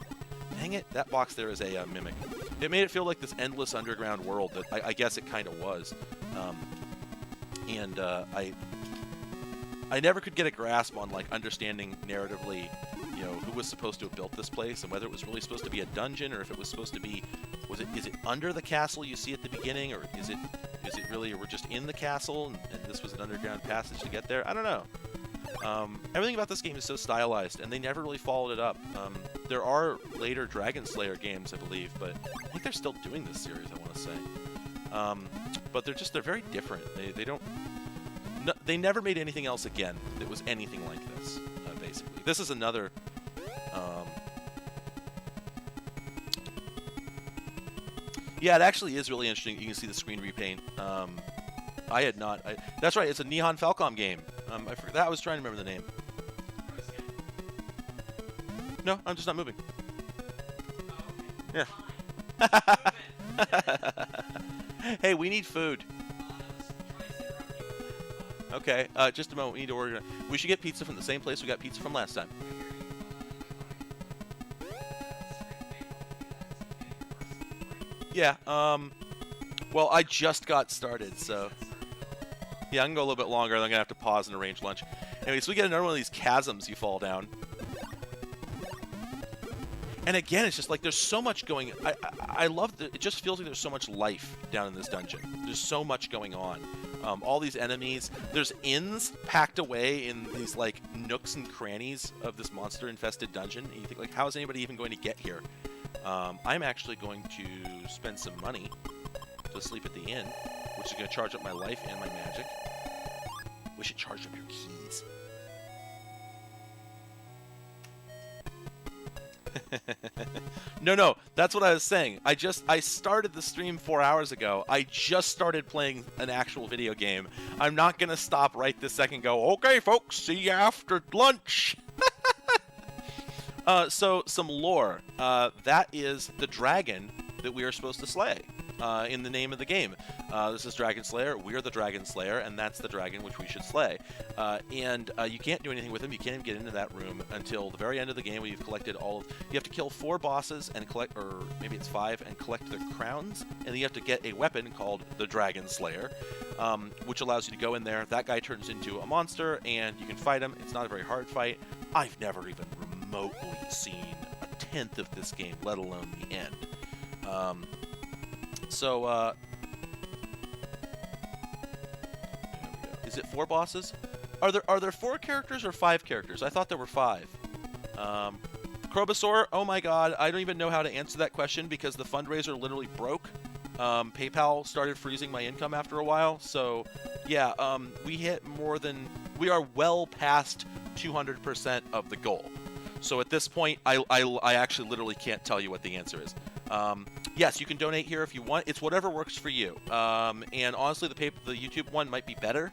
Speaker 2: Dang it, that box there is a mimic. It made it feel like this endless underground world that I guess it kind of was. I never could get a grasp on, like, understanding narratively, you know, who was supposed to have built this place and whether it was really supposed to be a dungeon or if it was supposed to be... Is it under the castle you see at the beginning, or is it really we're just in the castle and this was an underground passage to get there? I don't know. Everything about this game is so stylized, and they never really followed it up. There are later Dragon Slayer games, I believe, but I think they're still doing this series, I want to say. But they're very different. They don't... No, they never made anything else again that was anything like this, basically. This is another... Yeah, it actually is really interesting. You can see the screen repaint. I had not... that's right, it's a Nihon Falcom game. I forgot. I was trying to remember the name. No, I'm just not moving. Yeah. Hey, we need food. Okay, just a moment. We need to order. We should get pizza from the same place we got pizza from last time. Yeah, well, I just got started, so... Yeah, I can go a little bit longer, then I'm going to have to pause and arrange lunch. Anyway, so we get another one of these chasms you fall down. And again, it's just like there's so much going... I love that it just feels like there's so much life down in this dungeon. There's so much going on. All these enemies. There's inns packed away in these, like, nooks and crannies of this monster-infested dungeon. And you think, like, how is anybody even going to get here? I'm actually going to spend some money to sleep at the inn, which is going to charge up my life and my magic. We should charge up your keys. No, that's what I was saying. I started the stream 4 hours ago. I just started playing an actual video game. I'm not going to stop right this second and go, okay, folks, see you after lunch. So, some lore. That is the dragon that we are supposed to slay in the name of the game. This is Dragon Slayer. We're the Dragon Slayer, and that's the dragon which we should slay. And you can't do anything with him. You can't even get into that room until the very end of the game, where you've collected all of... You have to kill 4 bosses and collect... Or maybe it's 5, and collect their crowns. And then you have to get a weapon called the Dragon Slayer, which allows you to go in there. That guy turns into a monster, and you can fight him. It's not a very hard fight. I've never even remotely seen a tenth of this game, let alone the end. There we go. Is it 4 bosses? Are there 4 characters or 5 characters? I thought there were 5. Crobasaur, oh my god, I don't even know how to answer that question because the fundraiser literally broke. PayPal started freezing my income after a while, so yeah, we are well past 200% of the goal. So at this point, I actually literally can't tell you what the answer is. Yes, you can donate here if you want. It's whatever works for you. And honestly, the YouTube one might be better.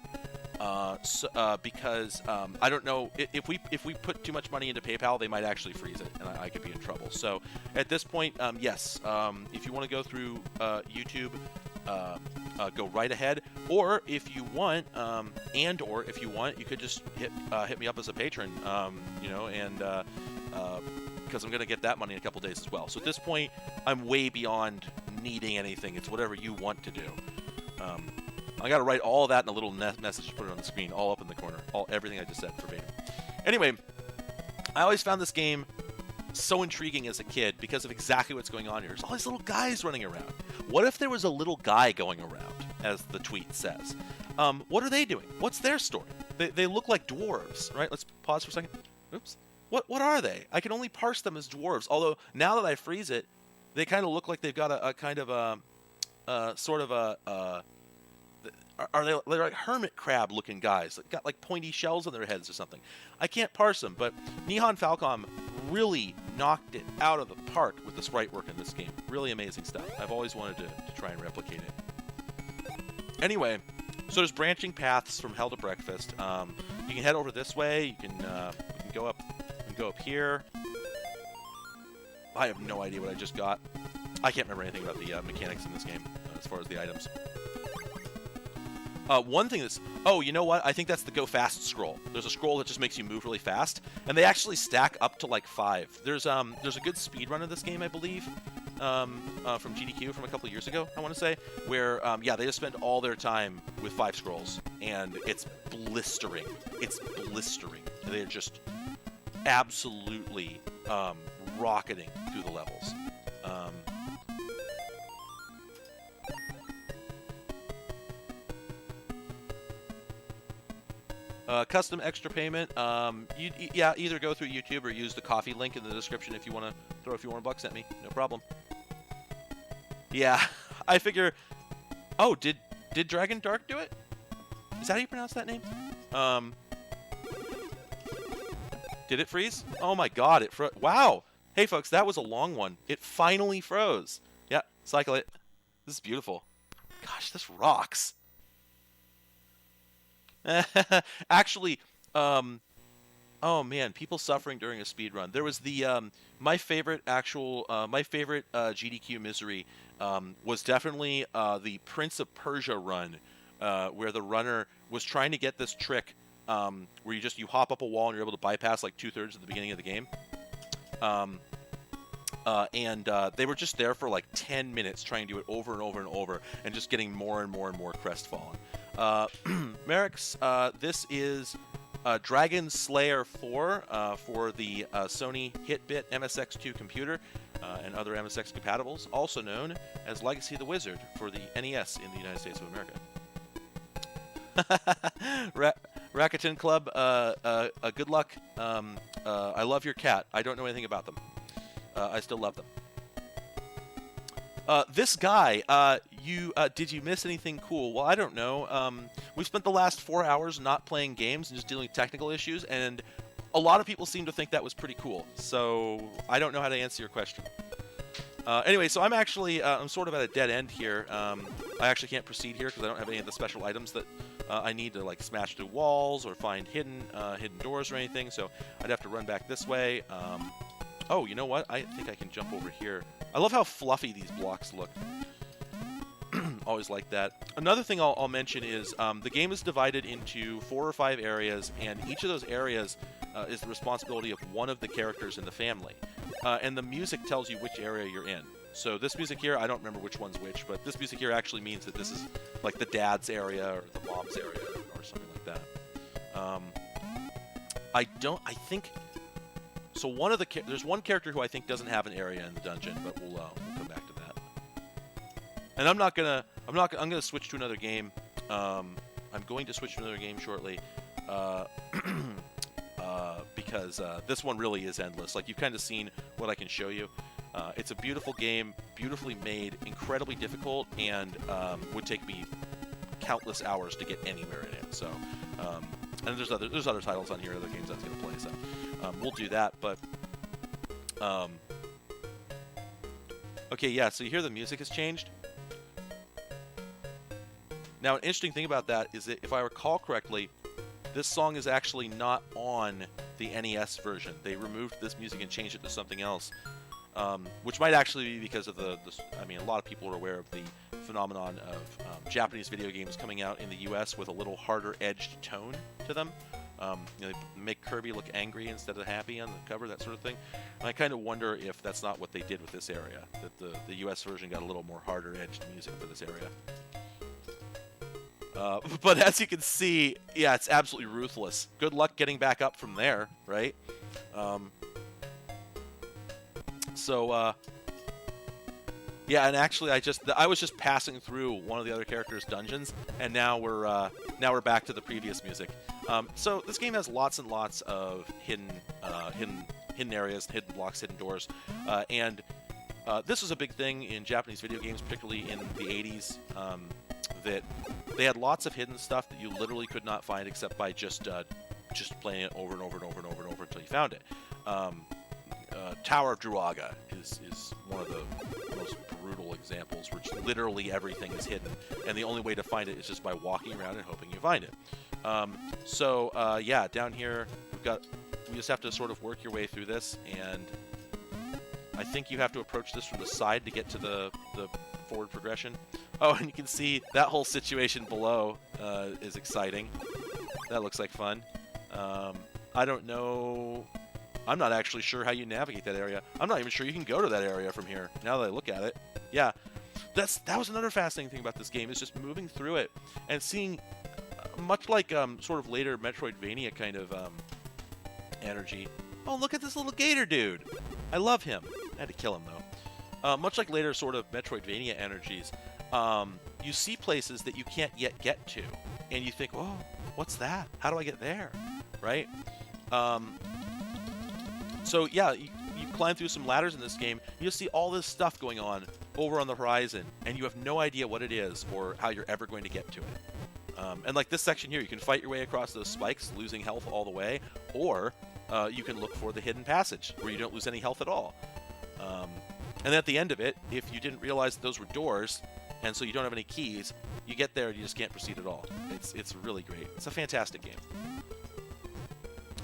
Speaker 2: Because I don't know if we put too much money into PayPal, they might actually freeze it, and I could be in trouble. So at this point, yes, if you want to go through YouTube, go right ahead. Or if you want, you could just hit me up as a patron, because I'm going to get that money in a couple days as well. So at this point, I'm way beyond needing anything. It's whatever you want to do. I got to write all of that in a little message to put it on the screen, all up in the corner. Everything I just said verbatim. Anyway, I always found this game so intriguing as a kid because of exactly what's going on here. There's all these little guys running around. What if there was a little guy going around, as the tweet says? What are they doing? What's their story? They look like dwarves, right? Let's pause for a second. Oops. What are they? I can only parse them as dwarves. Although now that I freeze it, they kind of look like they've got a kind of a sort of a. They're like hermit crab looking guys that got like pointy shells on their heads or something. I can't parse them, but Nihon Falcom really knocked it out of the park with the sprite work in this game. Really amazing stuff. I've always wanted to try and replicate it. Anyway, so there's branching paths from Hell to Breakfast. You can head over this way. You can go up. You can go up here. I have no idea what I just got. I can't remember anything about the mechanics in this game as far as the items. One thing that's... Oh, you know what? I think that's the Go Fast scroll. There's a scroll that just makes you move really fast, and they actually stack up to like 5. There's a good speed run of this game, I believe, from GDQ from a couple years ago, I want to say, where, they just spend all their time with 5 scrolls, and it's blistering. It's blistering. They're just absolutely rocketing through the levels. Custom extra payment. Either go through YouTube or use the coffee link in the description if you want to throw a few more bucks at me. No problem. Yeah, I figure... Oh, did Dragon Dark do it? Is that how you pronounce that name? Did it freeze? Oh my god, it froze. Wow! Hey folks, that was a long one. It finally froze. Yeah, cycle it. This is beautiful. Gosh, this rocks. Actually, oh man, people suffering during a speed run. There was the my favorite GDQ misery was definitely the Prince of Persia run where the runner was trying to get this trick where you hop up a wall and you're able to bypass like 2/3 of the beginning of the game. And they were just there for like 10 minutes trying to do it over and over and over and just getting more and more and more crestfallen. Merrick's, this is Dragon Slayer 4 for the Sony Hitbit MSX2 computer and other MSX compatibles, also known as Legacy of the Wizard for the NES in the United States of America. Rakuten Club, good luck. I love your cat. I don't know anything about them. I still love them. This guy, did you miss anything cool? Well, I don't know. We've spent the last 4 hours not playing games and just dealing with technical issues, and a lot of people seem to think that was pretty cool. So I don't know how to answer your question. Anyway, so I'm actually I'm sort of at a dead end here. I actually can't proceed here because I don't have any of the special items that I need to like smash through walls or find hidden doors or anything. So I'd have to run back this way. Oh, you know what? I think I can jump over here. I love how fluffy these blocks look. Always like that. Another thing I'll mention is the game is divided into 4 or 5 areas, and each of those areas is the responsibility of one of the characters in the family. And the music tells you which area you're in. So this music here, I don't remember which one's which, but this music here actually means that this is like the dad's area or the mom's area or something like that. I think... So there's one character who I think doesn't have an area in the dungeon, but we'll come back to that. And I'm gonna switch to another game. I'm going to switch to another game shortly, because this one really is endless. Like, you've kind of seen what I can show you. It's a beautiful game, beautifully made, incredibly difficult, and would take me countless hours to get anywhere in it. So, and there's other titles on here, other games I was gonna play. So. We'll do that, but okay, yeah, so you hear the music has changed. Now, an interesting thing about that is that if I recall correctly, this song is actually not on the NES version. They removed this music and changed it to something else, which might actually be because of I mean, a lot of people are aware of the phenomenon of Japanese video games coming out in the US with a little harder edged tone to them. They make Kirby look angry instead of happy on the cover, that sort of thing. And I kind of wonder if that's not what they did with this area, that the US version got a little more harder edged music for this area. But as you can see, yeah, it's absolutely ruthless. Good luck getting back up from there, right? Yeah, and actually, I was just passing through one of the other characters' dungeons, and now we're back to the previous music. So this game has lots and lots of hidden areas, hidden blocks, hidden doors, and this was a big thing in Japanese video games, particularly in the 80s. That they had lots of hidden stuff that you literally could not find except by just playing it over and over and over and over and over until you found it. Tower of Druaga is one of the most brutal examples, which literally everything is hidden, and the only way to find it is just by walking around and hoping you find it. Yeah, down here we just have to sort of work your way through this, and I think you have to approach this from the side to get to the forward progression. Oh, and you can see that whole situation below is exciting. That looks like fun. I don't know. I'm not actually sure how you navigate that area. I'm not even sure you can go to that area from here, now that I look at it. Yeah, that was another fascinating thing about this game, is just moving through it and seeing, much like sort of later Metroidvania kind of energy. Oh, look at this little gator dude. I love him. I had to kill him, though. Much like later sort of Metroidvania energies, you see places that you can't yet get to, and you think, oh, what's that? How do I get there? Right? So yeah, you climb through some ladders in this game, you'll see all this stuff going on over on the horizon, and you have no idea what it is or how you're ever going to get to it. And like this section here, you can fight your way across those spikes, losing health all the way, or you can look for the hidden passage, where you don't lose any health at all. And at the end of it, if you didn't realize that those were doors, and so you don't have any keys, you get there and you just can't proceed at all. It's really great. It's a fantastic game.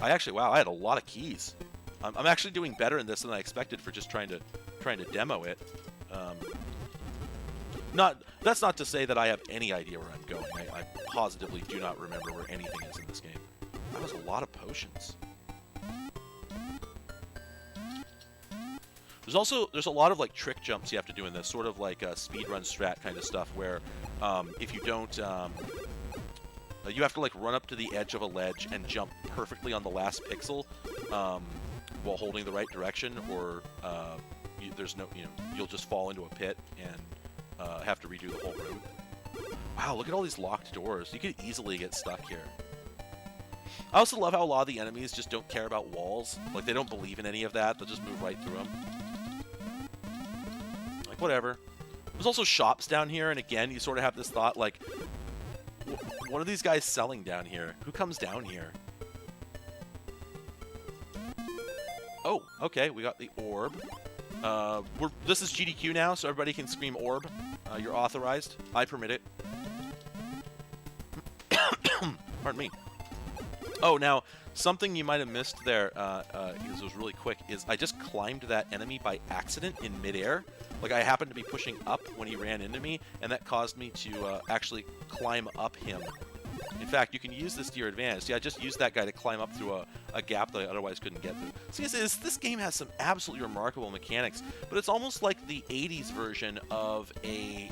Speaker 2: I had a lot of keys. I'm actually doing better in this than I expected for just trying to demo it. That's not to say that I have any idea where I'm going. I positively do not remember where anything is in this game. That was a lot of potions. There's a lot of like trick jumps you have to do in this, sort of like a speedrun strat kind of stuff, where if you don't, you have to like run up to the edge of a ledge and jump perfectly on the last pixel while holding the right direction, or you'll just fall into a pit and have to redo the whole room. Wow, look at all these locked doors. You could easily get stuck here. I also love how a lot of the enemies just don't care about walls. Like, they don't believe in any of that. They'll just move right through them. Like, whatever. There's also shops down here, and again, you sort of have this thought, like, what are these guys selling down here? Who comes down here? Oh, okay, we got the orb. This is GDQ now, so everybody can scream orb. You're authorized. I permit it. Pardon me. Oh, now, something you might have missed there, because it was really quick, is I just climbed that enemy by accident in midair. Like, I happened to be pushing up when he ran into me, and that caused me to actually climb up him. In fact, you can use this to your advantage. See, I just used that guy to climb up through a gap that I otherwise couldn't get through. See, this game has some absolutely remarkable mechanics, but it's almost like the 80s version of a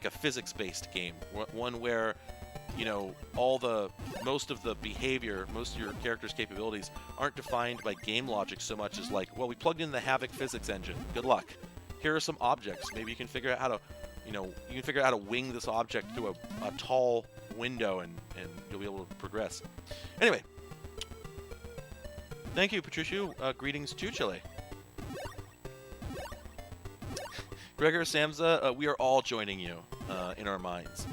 Speaker 2: physics-based game, one where, you know, most of the behavior, most of your character's capabilities aren't defined by game logic so much as like, well, we plugged in the Havoc physics engine. Good luck. Here are some objects. Maybe you can figure out how to, how to wing this object through a tall window, and you'll be able to progress. Anyway, thank you, Patricio. Greetings to Chile. Gregor, Samza, we are all joining you in our minds.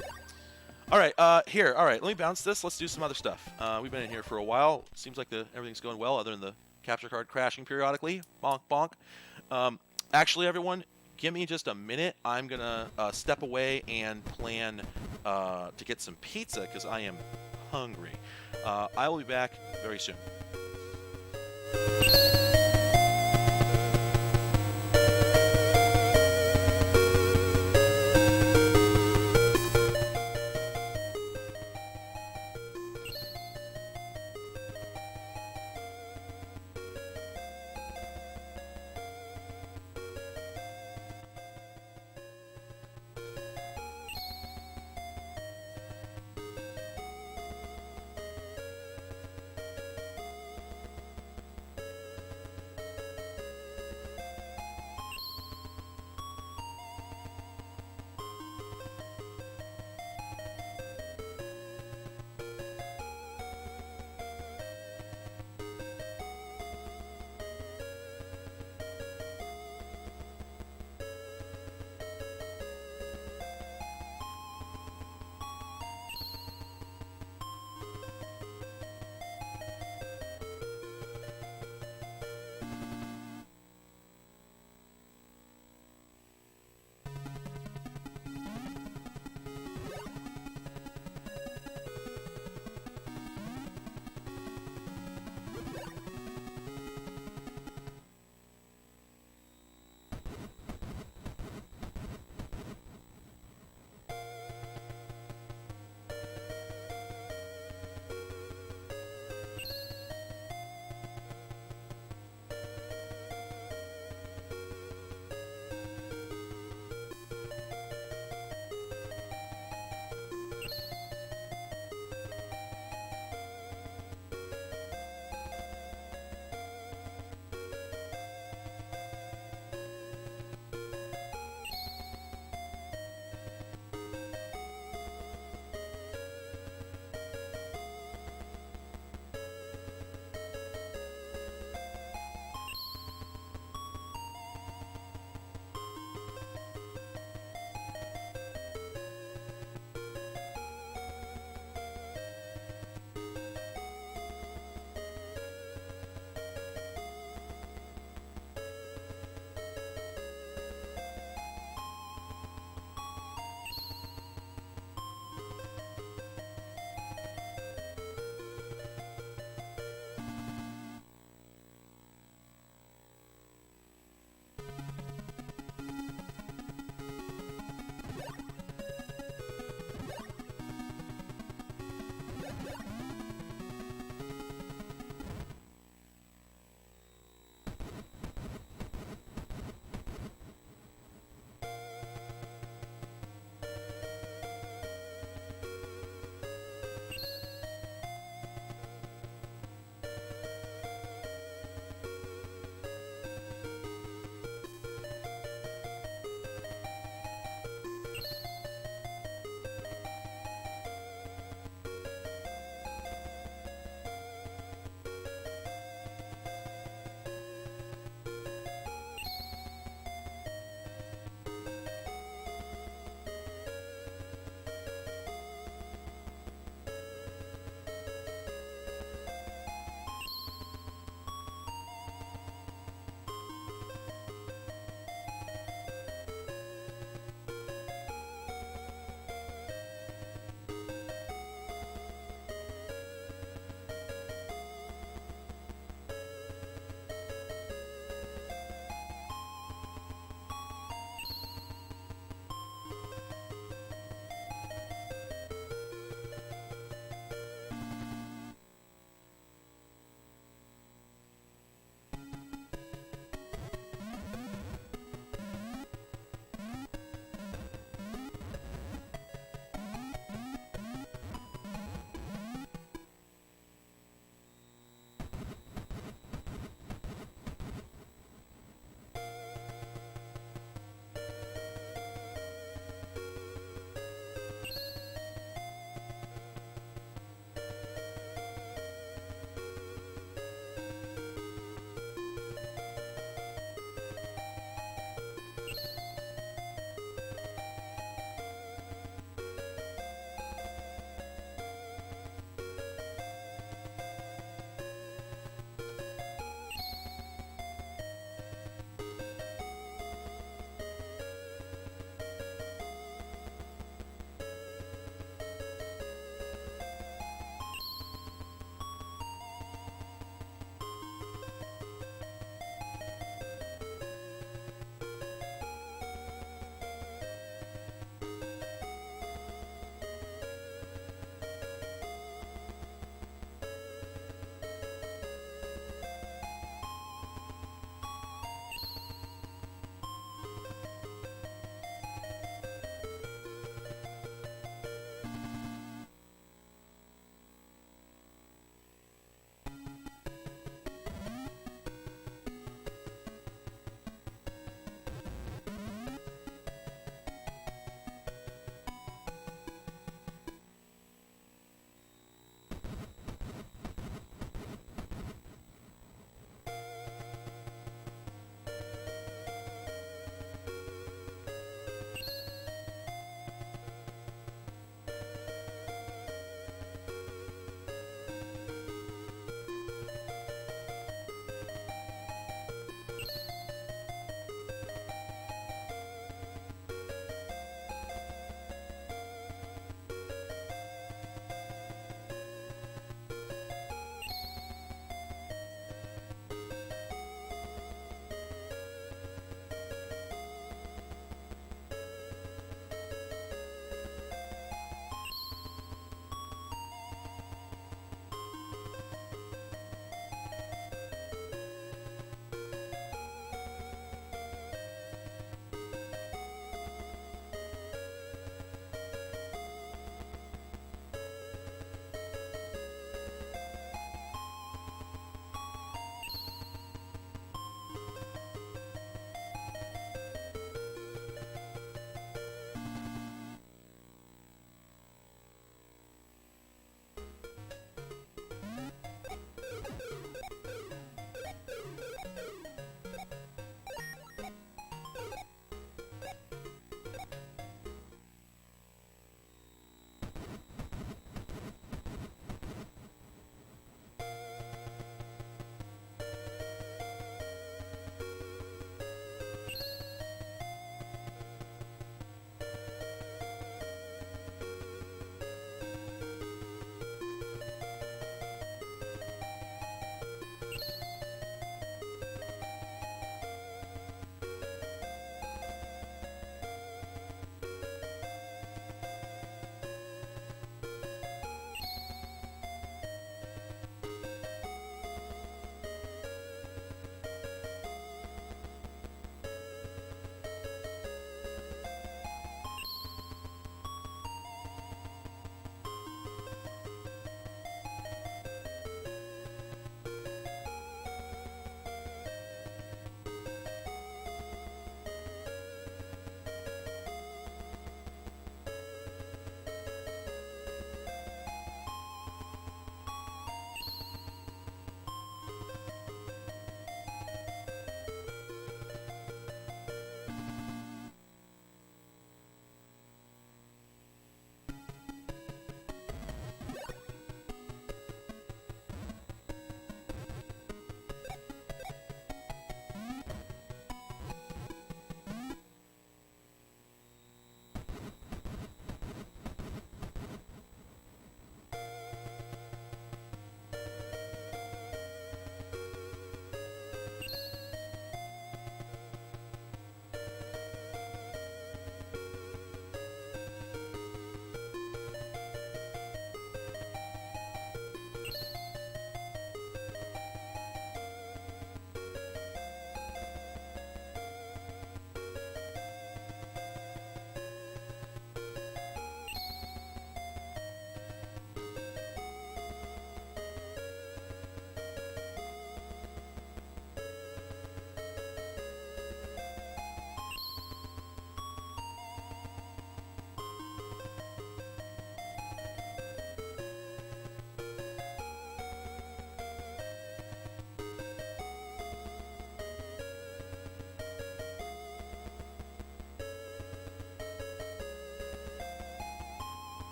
Speaker 2: All right, here. All right, let me bounce this. Let's do some other stuff. We've been in here for a while. Seems like everything's going well, other than the capture card crashing periodically. Bonk, bonk. Actually, everyone, give me just a minute. I'm going to step away and plan to get some pizza, because I am hungry. I will be back very soon.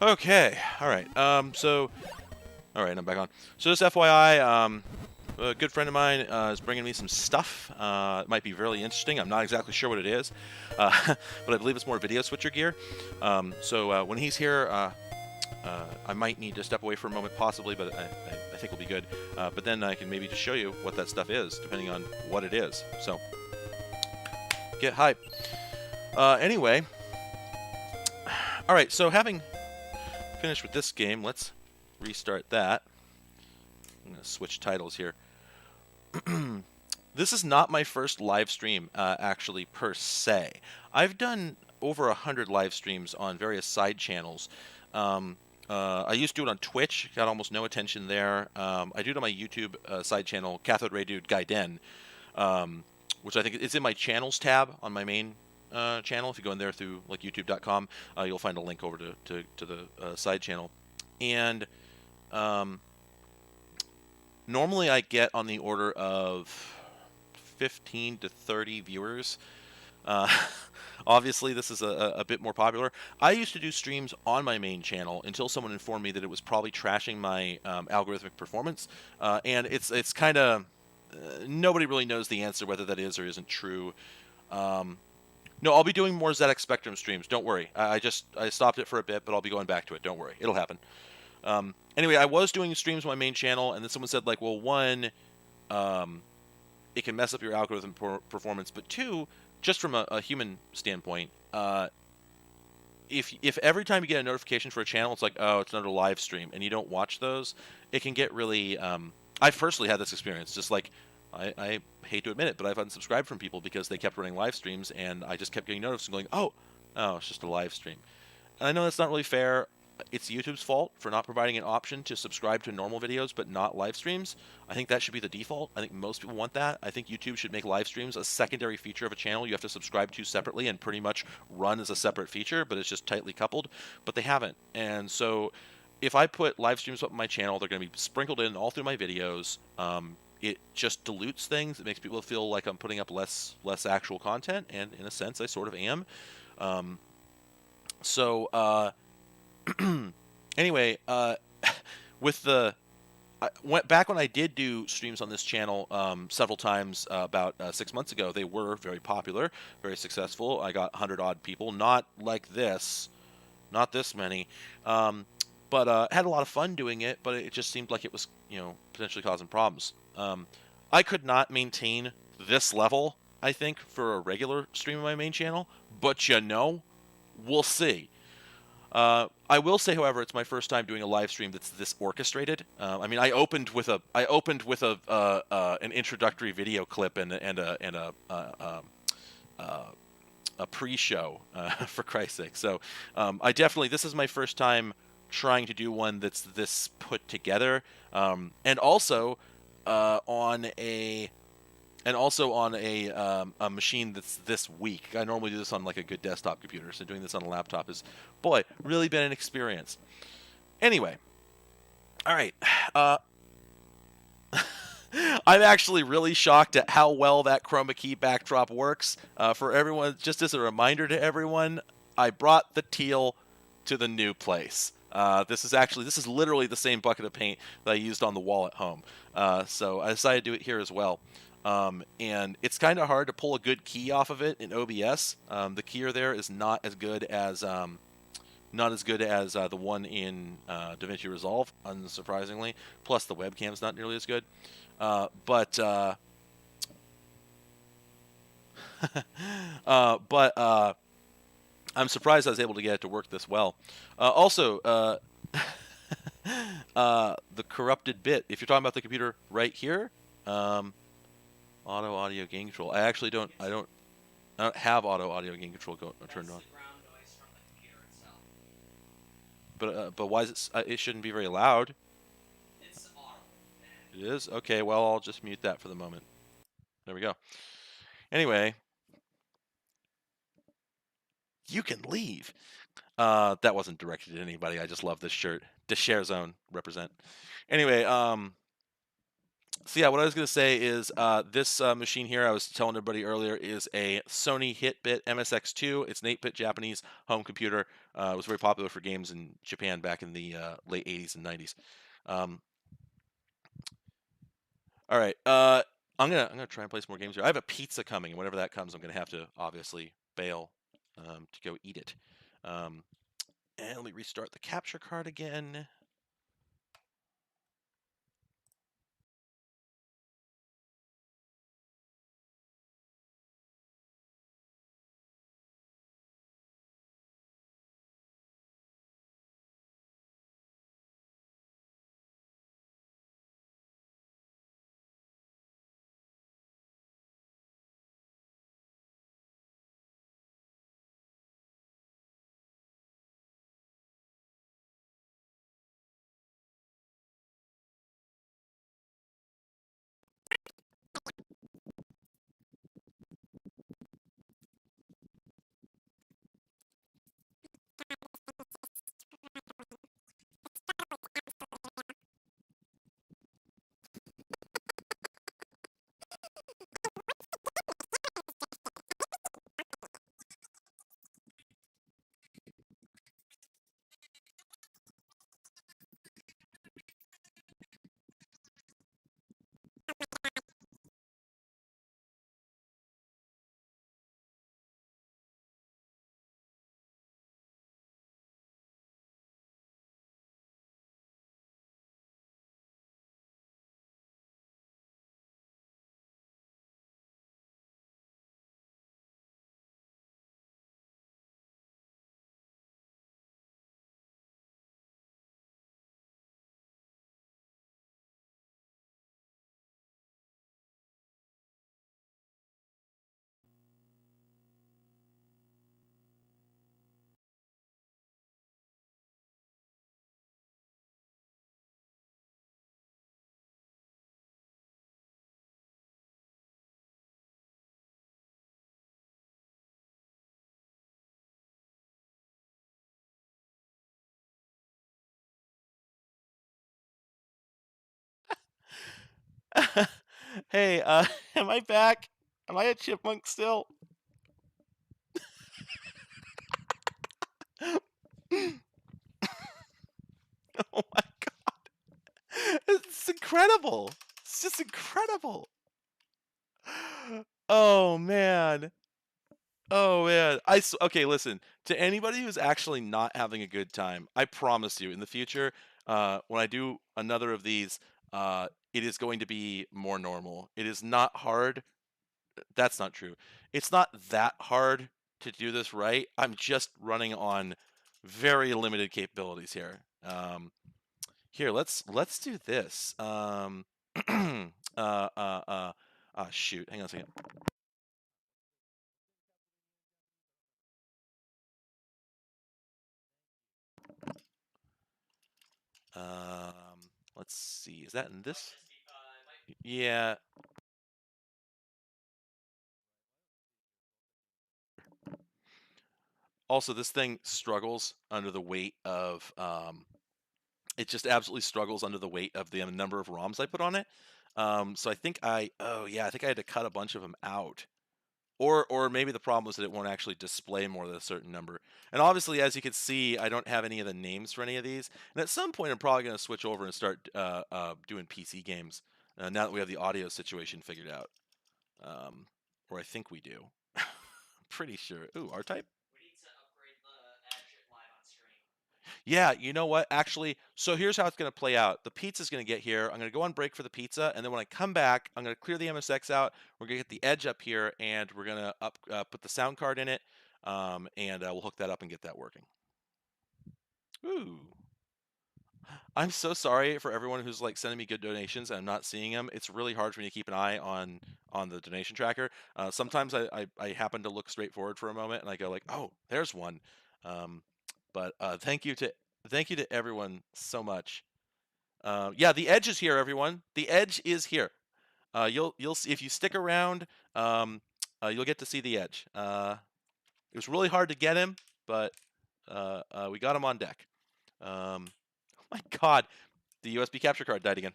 Speaker 2: Okay, all right. All right, I'm back on. So just FYI, a good friend of mine is bringing me some stuff. It might be really interesting. I'm not exactly sure what it is, but I believe it's more video switcher gear. So when he's here, I might need to step away for a moment, possibly, but I think it'll be good. But then I can maybe just show you what that stuff is, depending on what it is. So get hype. Anyway, all right. So having finished with this game, let's restart that. I'm going to switch titles here. This is not my first live stream, actually, per se. I've done over 100 live streams on various side channels. I used to do it on Twitch, got almost no attention there. I do it on my YouTube side channel, Cathode Ray Dude Gaiden, which I think it's in my channels tab on my main channel. If you go in there through like youtube.com, you'll find a link over to the side channel. And normally I get on the order of 15 to 30 viewers. Obviously, this is a bit more popular. I used to do streams on my main channel until someone informed me that it was probably trashing my algorithmic performance. And it's kind of nobody really knows the answer whether that is or isn't true. No, I'll be doing more ZX Spectrum streams. Don't worry. I stopped it for a bit, but I'll be going back to it. Don't worry. It'll happen. Anyway, I was doing streams on my main channel, and then someone said, like, well, one, it can mess up your algorithm performance, but two, just from a human standpoint, if every time you get a notification for a channel, it's like, oh, it's another live stream, and you don't watch those, it can get really... I've personally had this experience, just like, I hate to admit it, but I've unsubscribed from people because they kept running live streams, and I just kept getting notified and going, oh, it's just a live stream. And I know that's not really fair. It's YouTube's fault for not providing an option to subscribe to normal videos but not live streams. I think that should be the default. I think most people want that. I think YouTube should make live streams a secondary feature of a channel you have to subscribe to separately and pretty much run as a separate feature, but it's just tightly coupled. But they haven't. And so if I put live streams up on my channel, they're going to be sprinkled in all through my videos. It just dilutes things. It makes people feel like I'm putting up less actual content, and in a sense, I sort of am. Anyway, with the back when I did do streams on this channel several times about 6 months ago, they were very popular, very successful. I got 100 odd people, not like this, not this many, but had a lot of fun doing it. But it just seemed like it was, potentially causing problems. I could not maintain this level, I think, for a regular stream on my main channel, but we'll see. I will say, however, it's my first time doing a live stream that's this orchestrated. I mean, I opened with an introductory video clip and a pre-show, for Christ's sake. So this is my first time trying to do one that's this put together, and also on a machine that's this weak. I normally do this on like a good desktop computer, so doing this on a laptop has, boy, really been an experience. Anyway, all right. I'm actually really shocked at how well that chroma key backdrop works. For everyone, just as a reminder to everyone, I brought the teal to the new place. This is literally the same bucket of paint that I used on the wall at home. So I decided to do it here as well. And it's kind of hard to pull a good key off of it in OBS. The keyer there is not as good as the one in DaVinci Resolve, unsurprisingly. Plus the webcam's not nearly as good. But I'm surprised I was able to get it to work this well. Also, the corrupted bit. If you're talking about the computer right here, auto audio gain control. I actually don't have auto audio gain control turned on. But why is it? It shouldn't be very loud.
Speaker 3: It's auto.
Speaker 2: It is? Okay. Well, I'll just mute that for the moment. There we go. Anyway, you can leave. That wasn't directed at anybody. I just love this shirt. The share zone represent. Anyway, So yeah, what I was going to say is this machine here, I was telling everybody earlier, is a Sony Hitbit MSX2. It's an 8-bit Japanese home computer. It was very popular for games in Japan back in the late 80s and 90s. All right, I'm gonna try and play some more games here. I have a pizza coming, and whenever that comes, I'm gonna have to obviously bail to go eat it. And let me restart the capture card again. Hey, am I back? Am I a chipmunk still? Oh my god. It's incredible. It's just incredible. Oh man. Oh man. Okay, listen. To anybody who's actually not having a good time, I promise you in the future, when I do another of these, it is going to be more normal. It is not hard. That's not true. It's not that hard to do this right. I'm just running on very limited capabilities here. Here, let's do this. Shoot, hang on a second. Let's see. Is that in this? Yeah. Also, this thing struggles under the weight of it just absolutely struggles under the weight of the number of ROMs I put on it. So I think oh yeah, I think I had to cut a bunch of them out. Or maybe the problem was that it won't actually display more than a certain number. And obviously, as you can see, I don't have any of the names for any of these. And at some point, I'm probably going to switch over and start doing PC games now that we have the audio situation figured out. Or I think we do. Pretty sure. Ooh, R-Type?
Speaker 3: We need to upgrade the Edge live on stream.
Speaker 2: Yeah, you know what? Actually, so here's how it's going to play out. The pizza's going to get here. I'm going to go on break for the pizza, and then when I come back, I'm going to clear the MSX out. We're going to get the Edge up here, and we're going to put the sound card in it, and we'll hook that up and get that working. Ooh. I'm so sorry for everyone who's like sending me good donations and I'm not seeing them. It's really hard for me to keep an eye on the donation tracker. Sometimes I happen to look straight forward for a moment and I go like, oh, there's one. But thank you to everyone so much. Yeah, the Edge is here, everyone. The Edge is here. You'll see if you stick around. You'll get to see the Edge. It was really hard to get him, but we got him on deck. Oh my God, the USB capture card died again.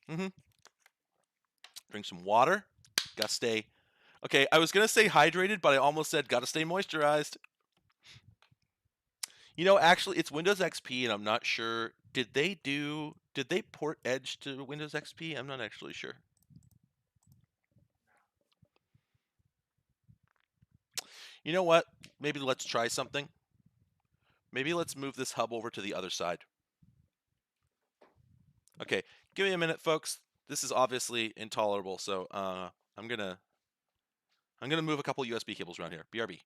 Speaker 2: Drink some water. Gotta stay. Okay, I was gonna say hydrated, but I almost said gotta stay moisturized. You know, actually, it's Windows XP, and I'm not sure. Did they port Edge to Windows XP? I'm not actually sure. You know what? Maybe let's try something. Maybe let's move this hub over to the other side. Okay, give me a minute, folks. This is obviously intolerable, so I'm gonna move a couple USB cables around here. BRB.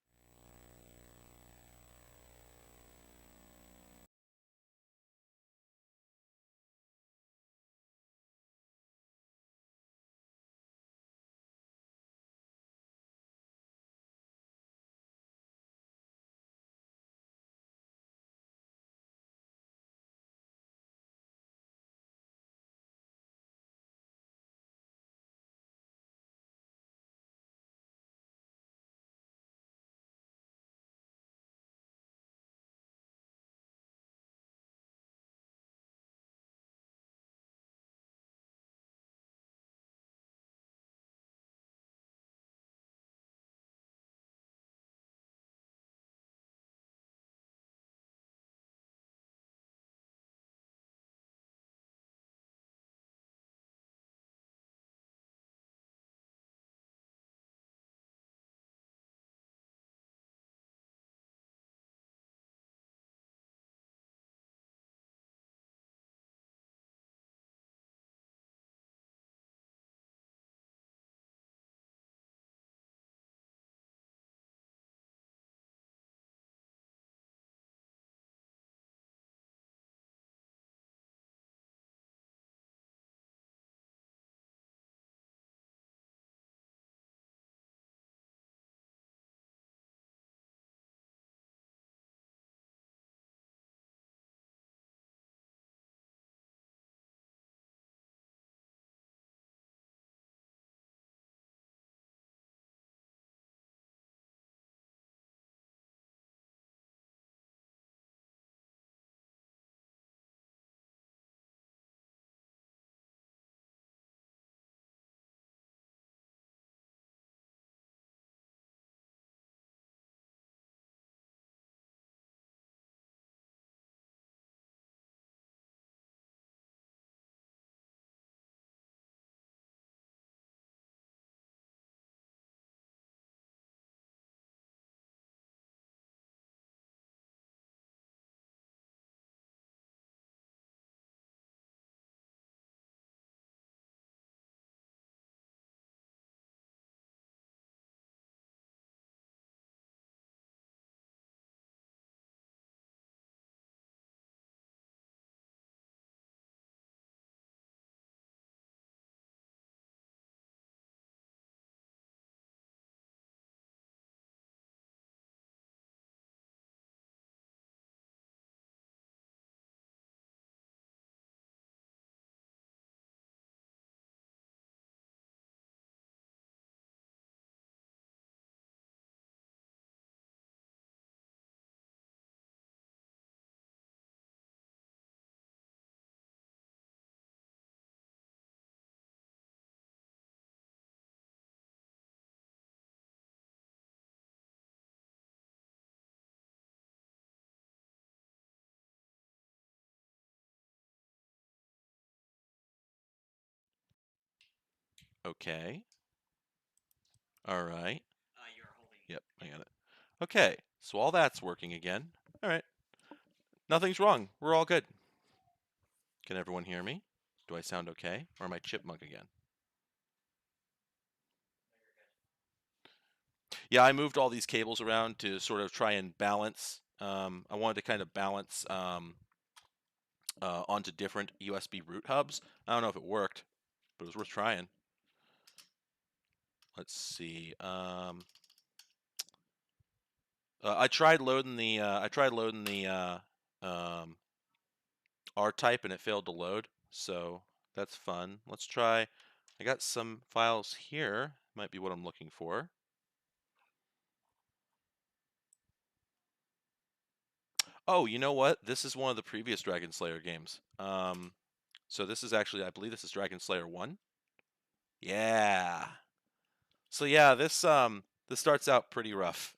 Speaker 2: Okay. All right.
Speaker 3: You're holding.
Speaker 2: Yep, I got it. Okay, so all that's working again. All right. Nothing's wrong. We're all good. Can everyone hear me? Do I sound okay? Or am I chipmunk again? Yeah, I moved all these cables around to sort of try and balance. I wanted to kind of balance onto different USB root hubs. I don't know if it worked, but it was worth trying. Let's see. I tried loading the R-type and it failed to load, so that's fun. Let's try. I got some files here. Might be what I'm looking for. Oh, you know what? This is one of the previous Dragon Slayer games. So this is actually, I believe this is Dragon Slayer 1. Yeah. So yeah, this starts out pretty rough.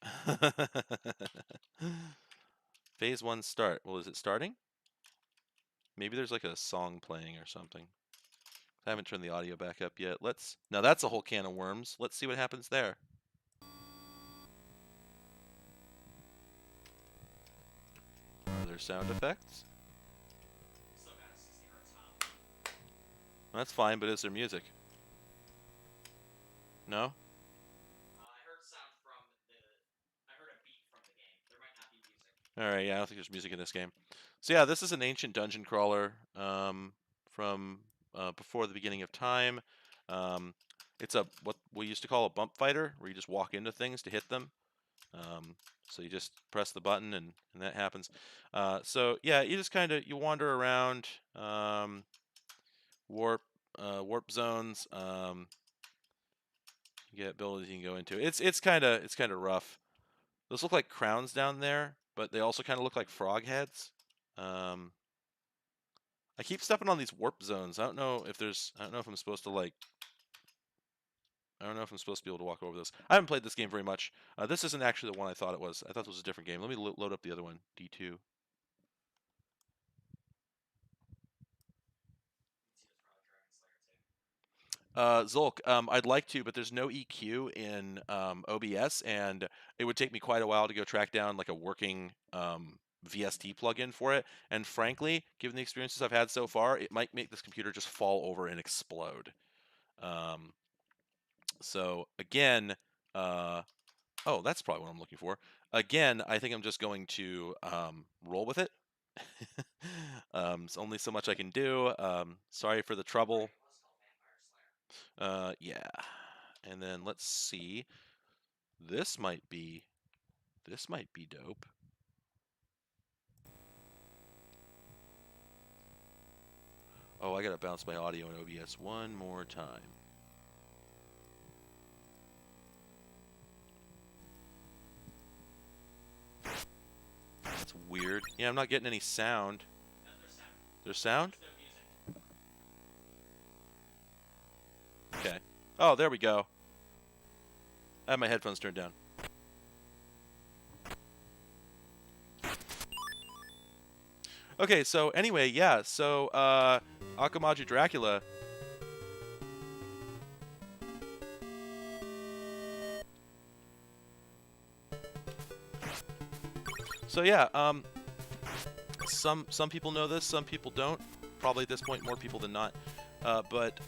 Speaker 2: Phase 1 start. Well, is it starting? Maybe there's like a song playing or something. I haven't turned the audio back up yet. Now that's a whole can of worms. Let's see what happens there. Are there sound effects?
Speaker 3: Still got a 60 hertz hum.
Speaker 2: That's fine, but is there music? No?
Speaker 3: I heard sound from I heard a beat from the game. There might not be music.
Speaker 2: Alright, yeah, I don't think there's music in this game. So yeah, this is an ancient dungeon crawler from before the beginning of time. It's what we used to call a bump fighter, where you just walk into things to hit them. So you just press the button and that happens. So yeah, you just kind of you wander around, warp zones. You get abilities you can go into. It's kind of rough. Those look like crowns down there, but they also kind of look like frog heads. I keep stepping on these warp zones. I don't know if I'm supposed to like. I don't know if I'm supposed to be able to walk over this. I haven't played this game very much. This isn't actually the one I thought it was. I thought this was a different game. Let me load up the other one, D2. Zulk, I'd like to, but there's no EQ in OBS, and it would take me quite a while to go track down like a working VST plugin for it. And frankly, given the experiences I've had so far, it might make this computer just fall over and explode. So again, oh, that's probably what I'm looking for. Again, I think I'm just going to roll with it. It's only so much I can do. Sorry for the trouble. Yeah. And then let's see. This might be dope. Oh, I gotta bounce my audio in OBS one more time. That's weird. Yeah, I'm not getting any sound. There's sound? Okay. Oh, there we go. I have my headphones turned down. Okay, so anyway, yeah, so Akamaju Dracula. So yeah, some people know this, some people don't. Probably at this point more people than not. But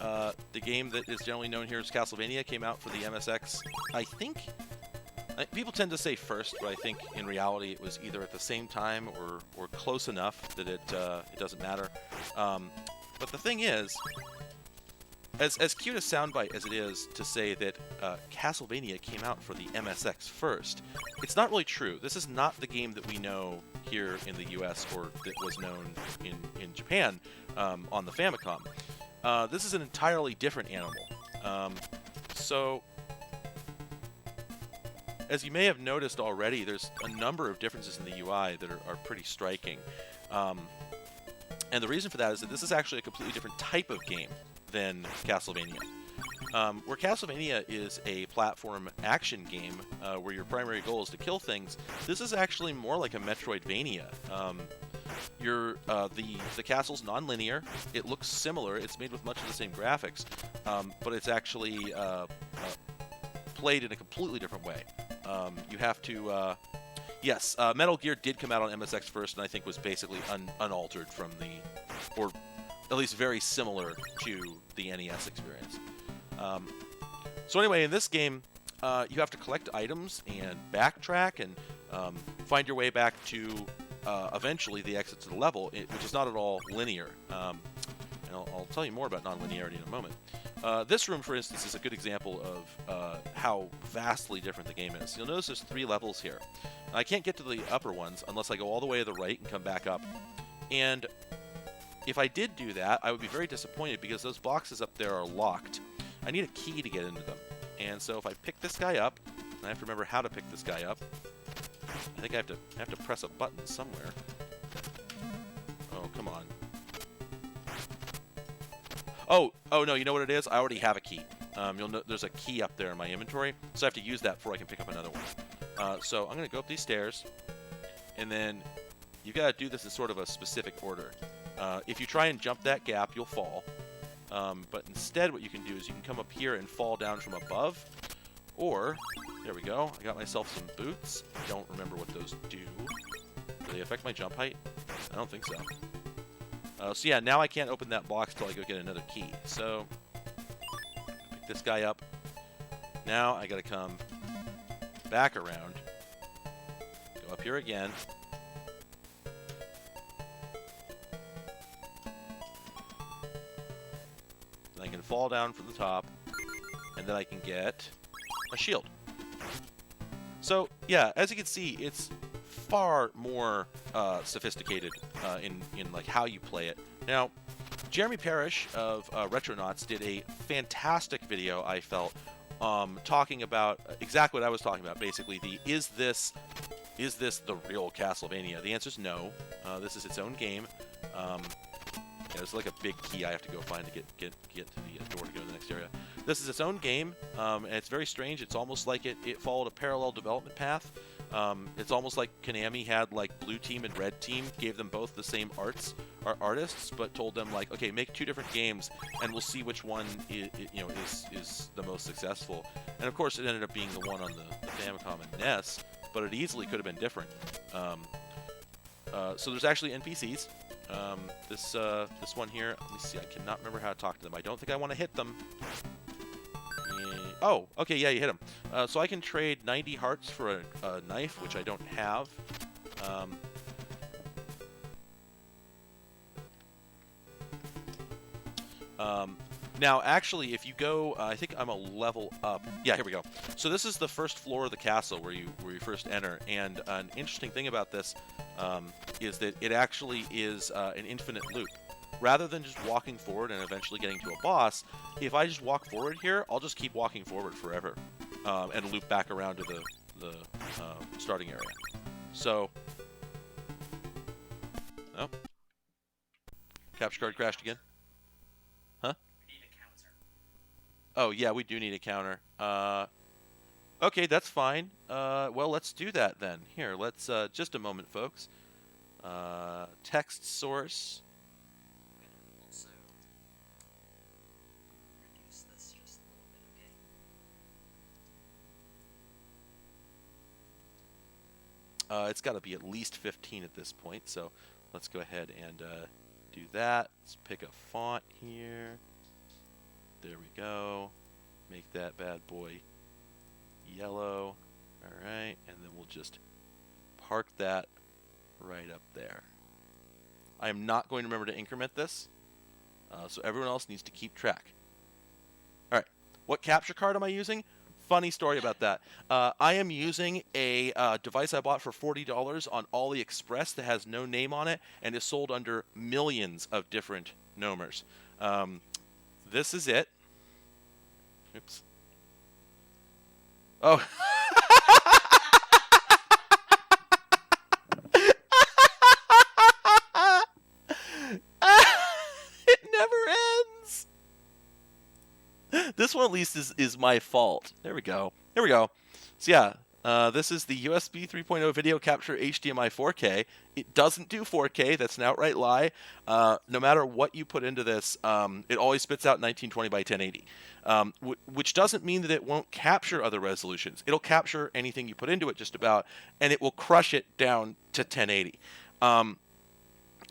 Speaker 2: the game that is generally known here as Castlevania came out for the MSX. I think people tend to say first, but I think in reality it was either at the same time or close enough that it doesn't matter. But the thing is, as cute a soundbite as it is to say that Castlevania came out for the MSX first, it's not really true. This is not the game that we know here in the US or that was known in Japan on the Famicom. This is an entirely different animal. So, as you may have noticed already, there's a number of differences in the UI that are pretty striking. And the reason for that is that this is actually a completely different type of game than Castlevania. Where Castlevania is a platform action game where your primary goal is to kill things, this is actually more like a Metroidvania. The castle's non-linear. It looks similar. It's made with much of the same graphics, but it's actually played in a completely different way. You have to. Yes, Metal Gear did come out on MSX first, and I think was basically unaltered from or at least very similar to the NES experience. So anyway, in this game, you have to collect items and backtrack and find your way back to eventually the exit to the level, which is not at all linear. And I'll tell you more about non-linearity in a moment. This room, for instance, is a good example of how vastly different the game is. You'll notice there's 3 levels here. I can't get to the upper ones unless I go all the way to the right and come back up. And if I did do that, I would be very disappointed because those boxes up there are locked. I need a key to get into them. And so if I pick this guy up, and I have to remember how to pick this guy up, I think I have to press a button somewhere. Oh, come on. Oh, no, you know what it is? I already have a key. You'll know there's a key up there in my inventory, so I have to use that before I can pick up another one. So I'm going to go up these stairs, and then you got to do this in sort of a specific order. If you try and jump that gap, you'll fall. But instead what you can do is you can come up here and fall down from above, or, there we go, I got myself some boots. I don't remember what those do. Do they affect my jump height? I don't think so. So yeah, now I can't open that box till I go get another key. So, pick this guy up. Now I gotta come back around, go up here again. Then I can fall down from the top, and then I can get a shield. So yeah, as you can see, it's far more sophisticated in like how you play it. Now, Jeremy Parrish of Retronauts did a fantastic video, I felt, talking about exactly what I was talking about. Basically, is this the real Castlevania? The answer is no. This is its own game. Yeah, there's like a big key I have to go find to get to the door to go to the next area. This is its own game, and it's very strange. It's almost like it followed a parallel development path. It's almost like Konami had like Blue Team and Red Team, gave them both the same artists, but told them like, okay, make 2 different games, and we'll see which one is the most successful. And of course, it ended up being the one on the Famicom and NES, but it easily could have been different. So there's actually NPCs. This one here, let me see, I cannot remember how to talk to them. I don't think I want to hit them. Oh, okay, yeah, you hit them. So I can trade 90 hearts for a knife, which I don't have. Now, actually, if you go, I think I'm a level up. Yeah, here we go. So this is the first floor of the castle where you first enter, and an interesting thing about this is that it actually is an infinite loop. Rather than just walking forward and eventually getting to a boss, if I just walk forward here, I'll just keep walking forward forever and loop back around to the starting area. So, oh, capture card crashed again. Huh?
Speaker 3: We need a counter.
Speaker 2: Oh yeah, we do need a counter. Okay, that's fine. Well, let's do that then. Here, let's just a moment, folks. Text source.
Speaker 3: Also, reduce this just a little bit, okay?
Speaker 2: It's got to be at least 15 at this point, so let's go ahead and do that. Let's pick a font here. There we go. Make that bad boy yellow. All right, and then we'll just park that right up there. I am not going to remember to increment this, so everyone else needs to keep track. All right, what capture card am I using? Funny story about that. I am using a device I bought for $40 on AliExpress that has no name on it and is sold under millions of different nomers. This is it. Oops. Oh. It never ends. This one at least is my fault. There we go. Here we go. So yeah, this is the USB 3.0 video capture HDMI 4K. It doesn't do 4K. That's an outright lie. No matter what you put into this, it always spits out 1920 by 1080, which doesn't mean that it won't capture other resolutions. It'll capture anything you put into it just about, and it will crush it down to 1080.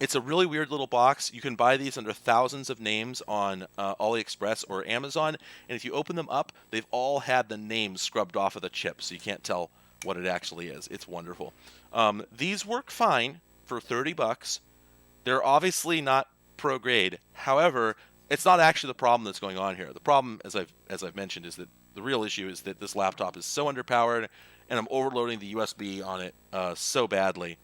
Speaker 2: It's a really weird little box. You can buy these under thousands of names on AliExpress or Amazon, and if you open them up, they've all had the names scrubbed off of the chip, so you can't tell what it actually is. It's wonderful. These work fine for $30. They're obviously not pro grade. However, it's not actually the problem that's going on here. The problem, as I've mentioned, is that the real issue is that this laptop is so underpowered, and I'm overloading the USB on it so badly,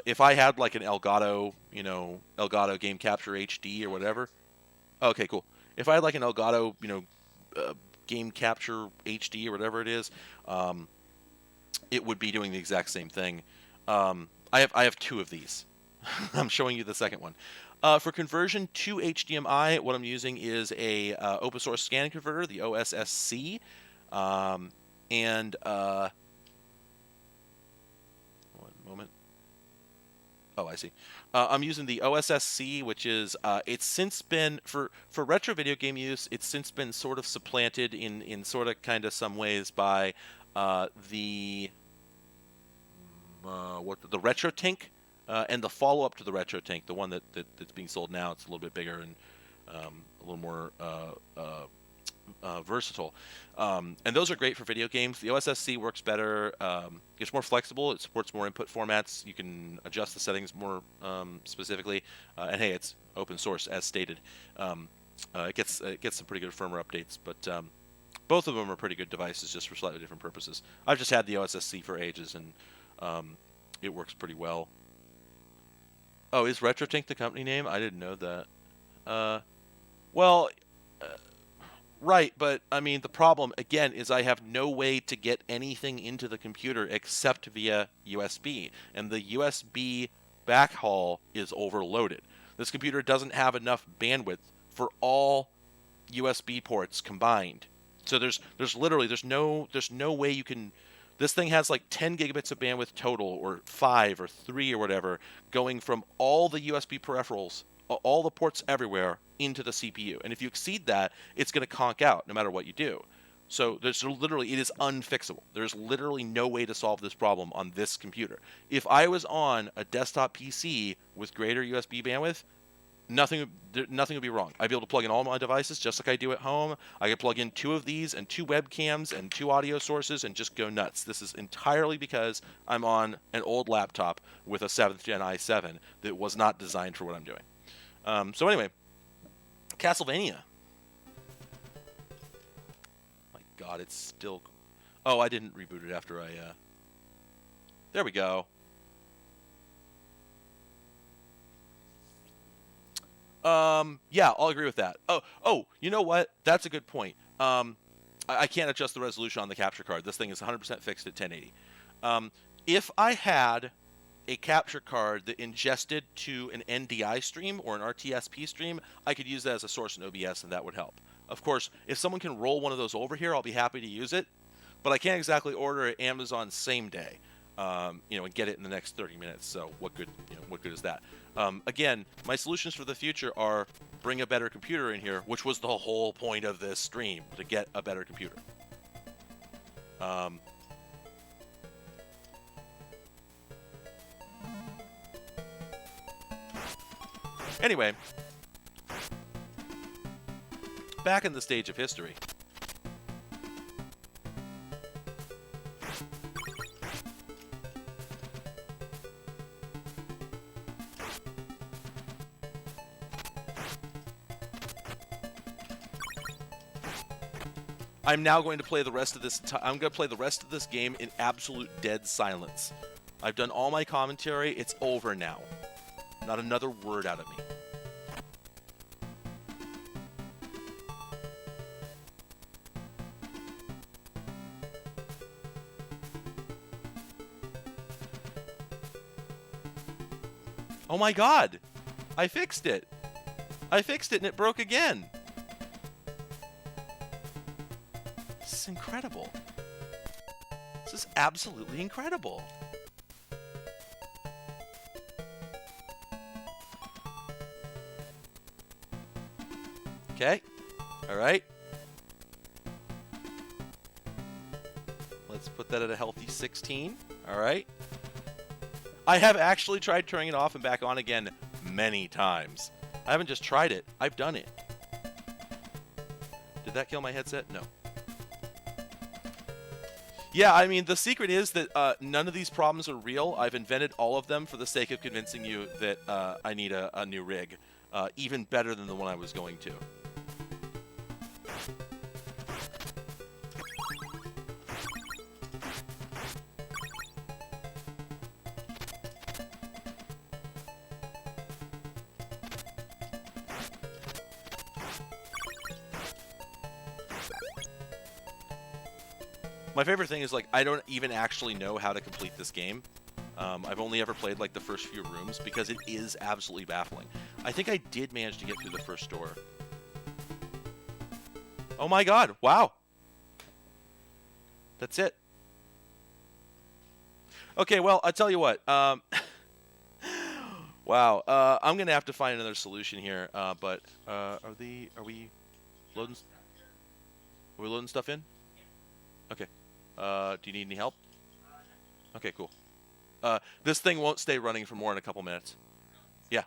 Speaker 2: if I had like an Elgato, Elgato Game Capture HD or whatever. Okay, cool. If I had like an Elgato, Game Capture HD or whatever it is, it would be doing the exact same thing. I have 2 of these. I'm showing you the second one. For conversion to HDMI, what I'm using is a open source scan converter, the OSSC, and one moment. Oh, I see. I'm using the OSSC, which is it's since been for retro video game use. It's since been sort of supplanted in sort of kind of some ways by the RetroTink and the follow up to the RetroTink, the one that's being sold now. It's a little bit bigger and a little more versatile, and those are great for video games. The OSSC works better. It's more flexible. It supports more input formats. You can adjust the settings more specifically. And hey, it's open source as stated. It gets some pretty good firmware updates, but both of them are pretty good devices, just for slightly different purposes. I've just had the OSSC for ages, and it works pretty well. Oh, is RetroTink the company name? I didn't know that. Well. Right, but I mean, the problem, again, is I have no way to get anything into the computer except via USB, and the USB backhaul is overloaded. This computer doesn't have enough bandwidth for all USB ports combined. So there's no way you can. This thing has like 10 gigabits of bandwidth total, or 5 or 3 or whatever, going from all the USB peripherals, all the ports everywhere, into the CPU. And if you exceed that, it's going to conk out no matter what you do. So it is unfixable. There's literally no way to solve this problem on this computer. If I was on a desktop PC with greater USB bandwidth, nothing would be wrong. I'd be able to plug in all my devices just like I do at home. I could plug in 2 of these and 2 webcams and 2 audio sources and just go nuts. This is entirely because I'm on an old laptop with a 7th Gen i7 that was not designed for what I'm doing. So anyway, Castlevania. My God, it's still. Oh, I didn't reboot it after I. There we go. Yeah, I'll agree with that. Oh, you know what? That's a good point. I can't adjust the resolution on the capture card. This thing is 100% fixed at 1080. If I had a capture card that ingested to an NDI stream or an RTSP stream, I could use that as a source in OBS, and that would help. Of course, if someone can roll one of those over here, I'll be happy to use it, but I can't exactly order it Amazon same day, and get it in the next 30 minutes. So what good is that? Again, my solutions for the future are bring a better computer in here, which was the whole point of this stream, to get a better computer. Anyway, back in the stage of history. I'm now going to play the rest of this. I'm going to play the rest of this game in absolute dead silence. I've done all my commentary. It's over now. Not another word out of me. Oh my God! I fixed it! I fixed it and it broke again! This is incredible. This is absolutely incredible. Okay. Alright. Let's put that at a healthy 16. Alright. I have actually tried turning it off and back on again many times. I haven't just tried it, I've done it. Did that kill my headset? No. Yeah, I mean, the secret is that none of these problems are real. I've invented all of them for the sake of convincing you that I need a new rig. Even better than the one I was going to. My favorite thing is, like, I don't even actually know how to complete this game. I've only ever played, like, the first few rooms because it is absolutely baffling. I think I did manage to get through the first door. Oh my god, wow. That's it. Okay, well, I'll tell you what. Wow, I'm gonna have to find another solution here. But are we loading? Are we loading stuff in? Okay. Do you need any help? Okay, cool. This thing won't stay running for more than a couple minutes. Yeah.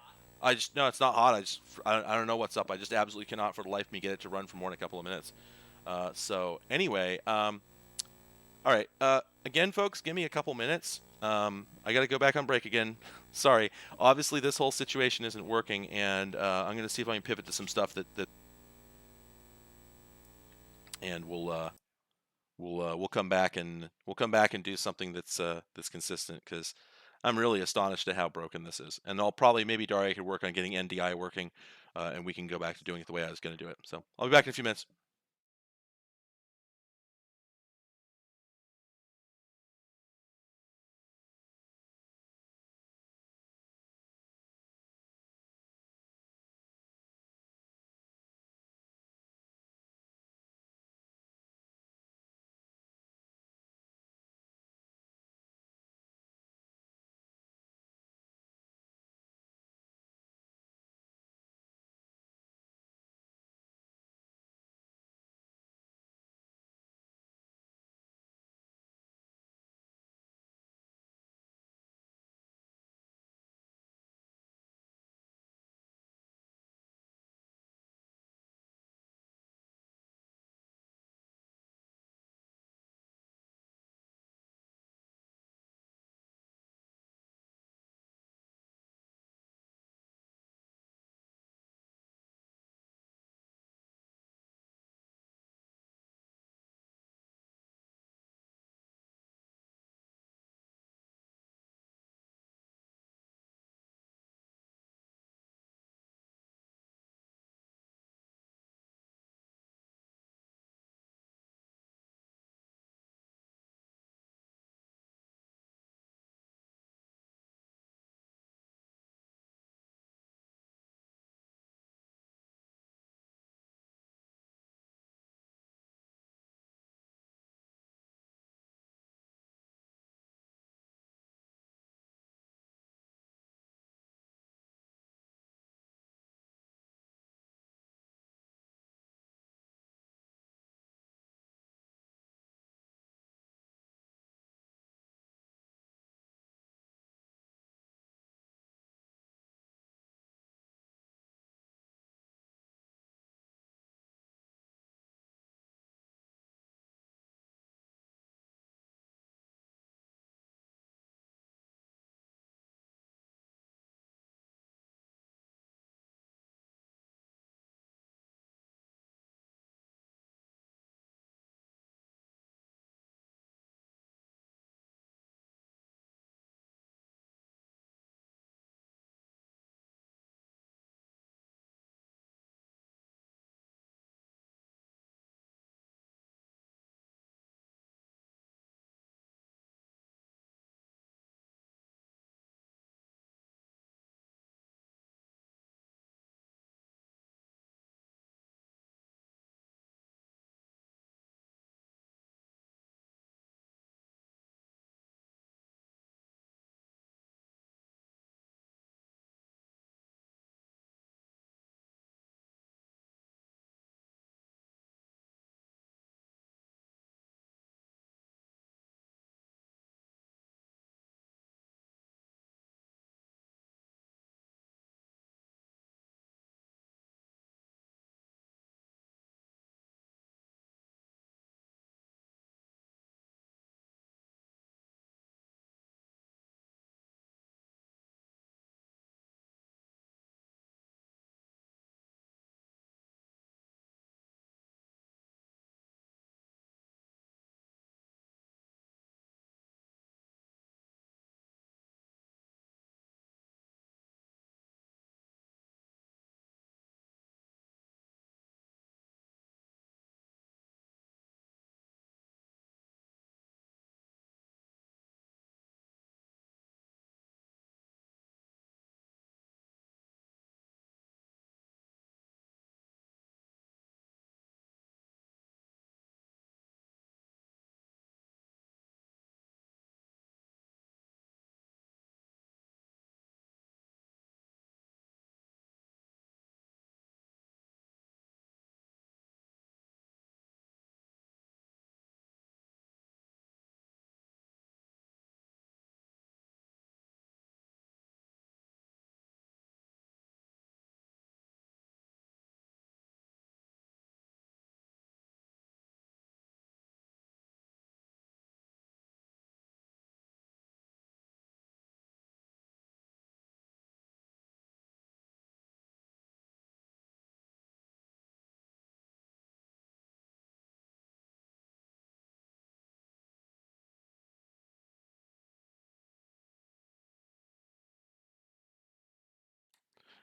Speaker 2: No, it's not hot. I don't know what's up. I just absolutely cannot for the life of me get it to run for more than a couple of minutes. So anyway, all right. Again, folks, give me a couple minutes. I got to go back on break again. Sorry. Obviously, this whole situation isn't working, and I'm going to see if I can pivot to some stuff that and we'll come back and do something that's consistent, because I'm really astonished at how broken this is. And I'll probably, maybe Daria could work on getting NDI working, and we can go back to doing it the way I was going to do it. So I'll be back in a few minutes.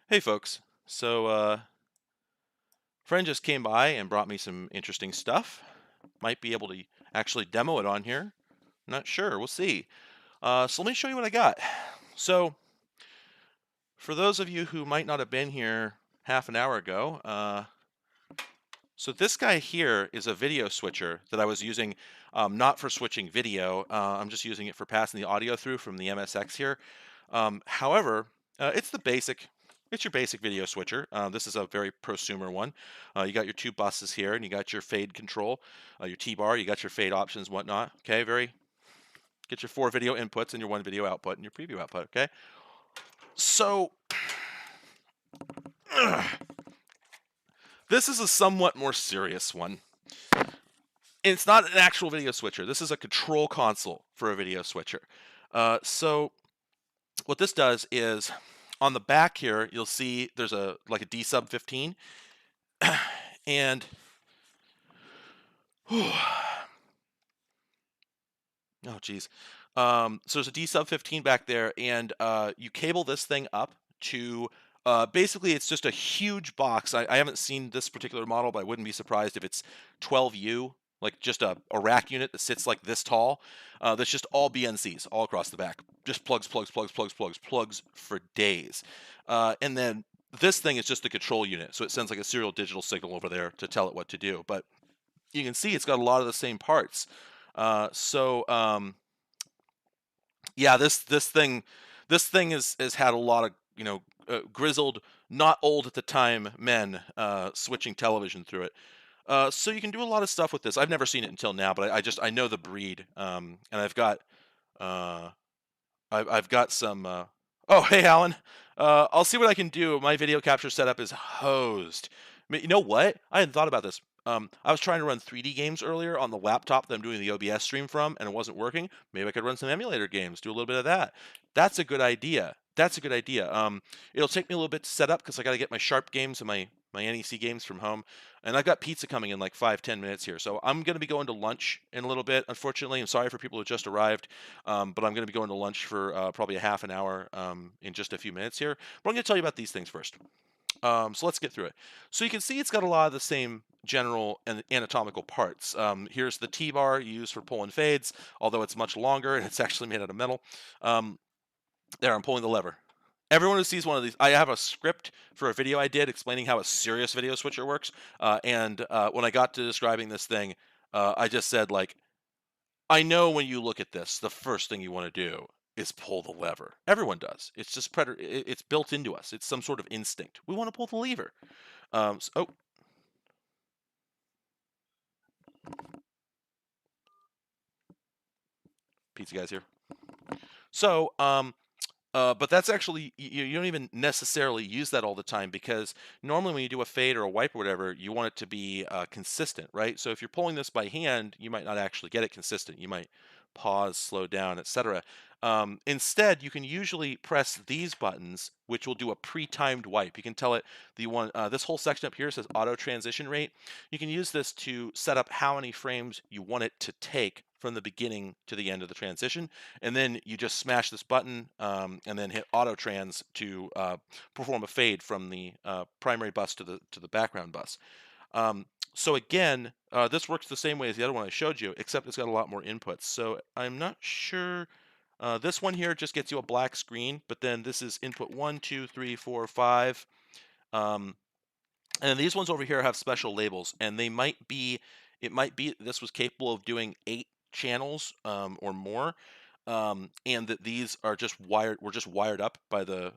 Speaker 2: Hey folks, so friend just came by and brought me some interesting stuff. Might be able to actually demo it on here. Not sure, we'll see. So let me show you what I got. So for those of you who might not have been here half an hour ago, so this guy here is a video switcher that I was using, not for switching video. I'm just using it for passing the audio through from the MSX here. However, it's your basic video switcher. This is a very prosumer one. You got your two buses here, and you got your fade control, your T-bar. You got your fade options, and whatnot. Okay, get your 4 video inputs and your 1 video output and your preview output. Okay, so this is a somewhat more serious one. It's not an actual video switcher. This is a control console for a video switcher. So what this does is, on the back here, you'll see there's a D sub 15, and oh geez, so there's a D sub 15 back there, and you cable this thing up to basically it's just a huge box. I haven't seen this particular model, but I wouldn't be surprised if it's 12U, like just a rack unit that sits like this tall. That's just all BNCs all across the back. Just plugs for days. And then this thing is just the control unit. So it sends like a serial digital signal over there to tell it what to do. But you can see it's got a lot of the same parts. Yeah, this thing has had a lot of, grizzled, not old at the time men switching television through it. So you can do a lot of stuff with this. I've never seen it until now, but I know the breed, and I've got some. Oh, hey, Alan. I'll see what I can do. My video capture setup is hosed. You know what? I hadn't thought about this. I was trying to run 3D games earlier on the laptop that I'm doing the OBS stream from, and it wasn't working. Maybe I could run some emulator games, do a little bit of that. That's a good idea. It'll take me a little bit to set up because I got to get my Sharp games and my NEC games from home, and I've got pizza coming in like 5-10 minutes here. So I'm going to be going to lunch in a little bit. Unfortunately, I'm sorry for people who just arrived, but I'm going to be going to lunch for probably a half an hour in just a few minutes here. But I'm going to tell you about these things first. So let's get through it. So you can see it's got a lot of the same general and anatomical parts. Here's the T-bar used for pulling fades, although it's much longer and it's actually made out of metal. There, I'm pulling the lever. Everyone who sees one of these, I have a script for a video I did explaining how a serious video switcher works. And when I got to describing this thing, I just said, like, I know when you look at this, the first thing you want to do is pull the lever. Everyone does. It's just it's built into us. It's some sort of instinct. We want to pull the lever. Pizza guys here. So, but that's actually, you don't even necessarily use that all the time, because normally when you do a fade or a wipe or whatever, you want it to be consistent, right? So if you're pulling this by hand, you might not actually get it consistent. You might pause, slow down, etc. Instead, you can usually press these buttons, which will do a pre-timed wipe. You can tell it this whole section up here says auto transition rate. You can use this to set up how many frames you want it to take from the beginning to the end of the transition, and then you just smash this button and then hit auto trans to perform a fade from the primary bus to the background bus. So again, this works the same way as the other one I showed you, except it's got a lot more inputs. So I'm not sure. This one here just gets you a black screen, but then this is input 1, 2, 3, 4, 5. And these ones over here have special labels, and it might be this was capable of doing 8 channels or more, and that these are were just wired up by the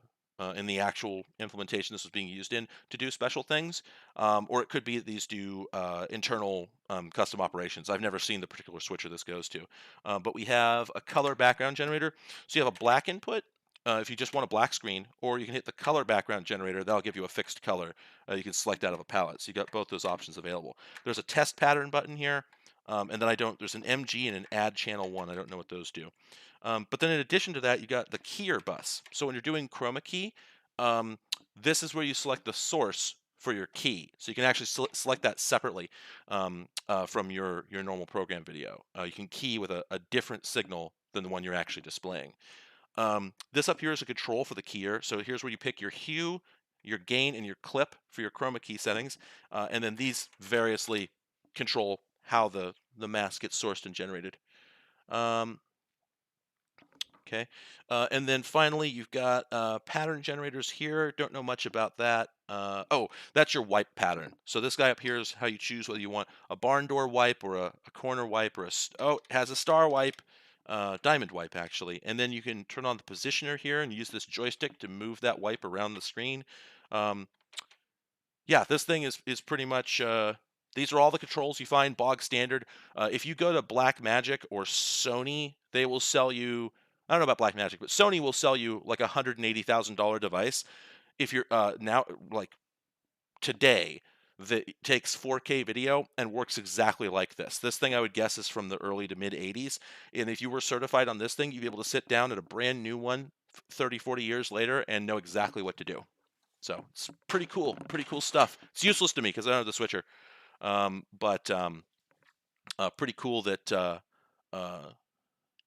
Speaker 2: in the actual implementation this was being used in to do special things, or it could be that these do internal custom operations. I've never seen the particular switcher this goes to, but we have a color background generator. So you have a black input if you just want a black screen, or you can hit the color background generator. That'll give you a fixed color you can select out of a palette. So you got both those options available. There's a test pattern button here, and then there's an MG and an add channel 1. I don't know what those do. But then in addition to that, you got the keyer bus. So when you're doing chroma key, this is where you select the source for your key. So you can actually select that separately from your normal program video. You can key with a different signal than the one you're actually displaying. This up here is a control for the keyer. So here's where you pick your hue, your gain, and your clip for your chroma key settings, and then these variously control how the mask gets sourced and generated. Okay, and then finally you've got pattern generators here. Don't know much about that. Oh, that's your wipe pattern. So this guy up here is how you choose whether you want a barn door wipe or a corner wipe or it has a star wipe, diamond wipe actually. And then you can turn on the positioner here and use this joystick to move that wipe around the screen. Yeah, this thing is pretty much. These are all the controls you find bog standard. If you go to Blackmagic or Sony, they will sell you. I don't know about Blackmagic, but Sony will sell you like $180,000 device. If you're now like today, that takes 4K video and works exactly like this. This thing I would guess is from the early to mid 80s. And if you were certified on this thing, you'd be able to sit down at a brand new one 30, 40 years later and know exactly what to do. So it's pretty cool stuff. It's useless to me because I don't have the switcher, but pretty cool that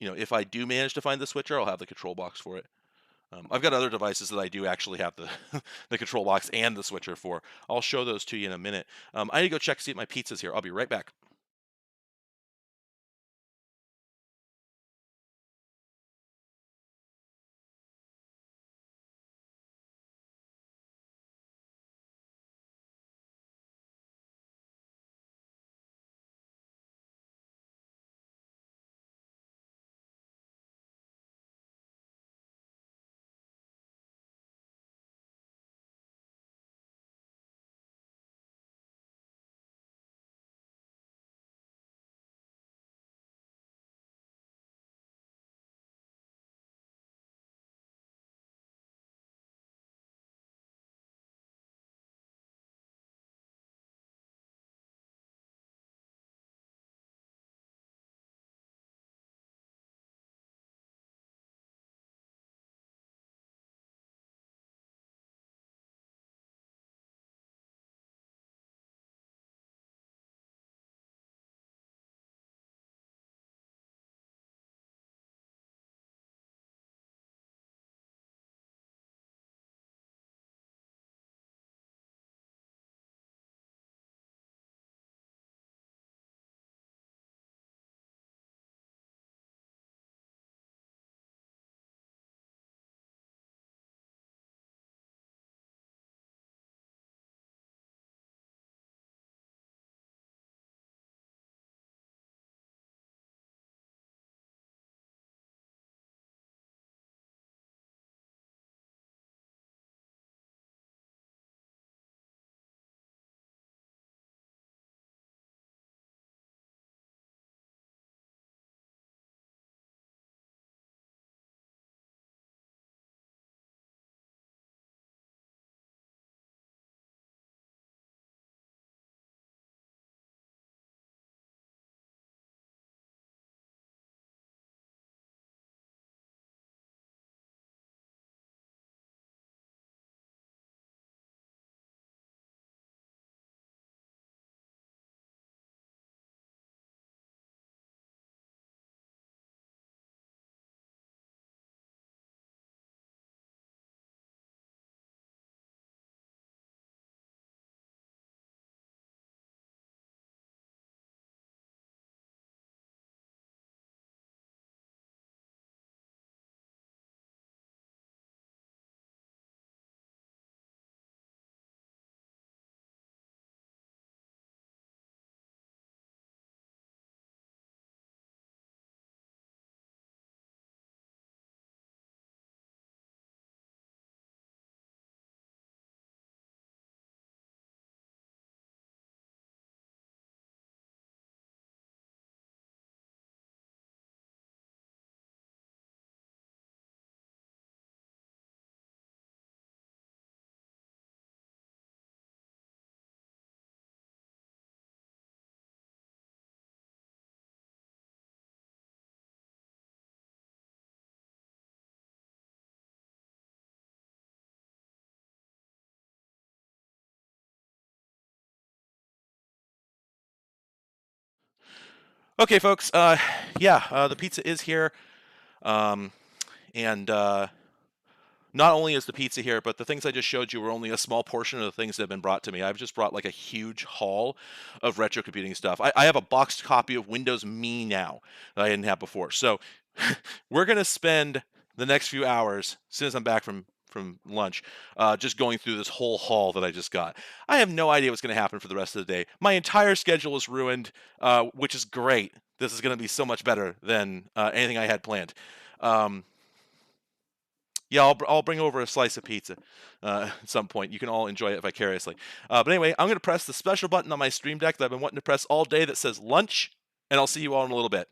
Speaker 2: if I do manage to find the switcher, I'll have the control box for it. I've got other devices that I do actually have the the control box and the switcher for. I'll show those to you in a minute. I need to go check see if my pizza's here. I'll be right back. Okay, folks. Yeah, the pizza is here, um, and not only is the pizza here, but the things I just showed you were only a small portion of the things that have been brought to me. I've just brought like a huge haul of retro computing stuff. I have a boxed copy of Windows Me now that I didn't have before. So we're gonna spend the next few hours, as soon as I'm back from lunch, just going through this whole haul that I just got. I have no idea what's going to happen for the rest of the day. My entire schedule is ruined, which is great. This is going to be so much better than anything I had planned. Yeah, I'll bring over a slice of pizza at some point. You can all enjoy it vicariously. But anyway, I'm going to press the special button on my Stream Deck that I've been wanting to press all day that says lunch, and I'll see you all in a little bit.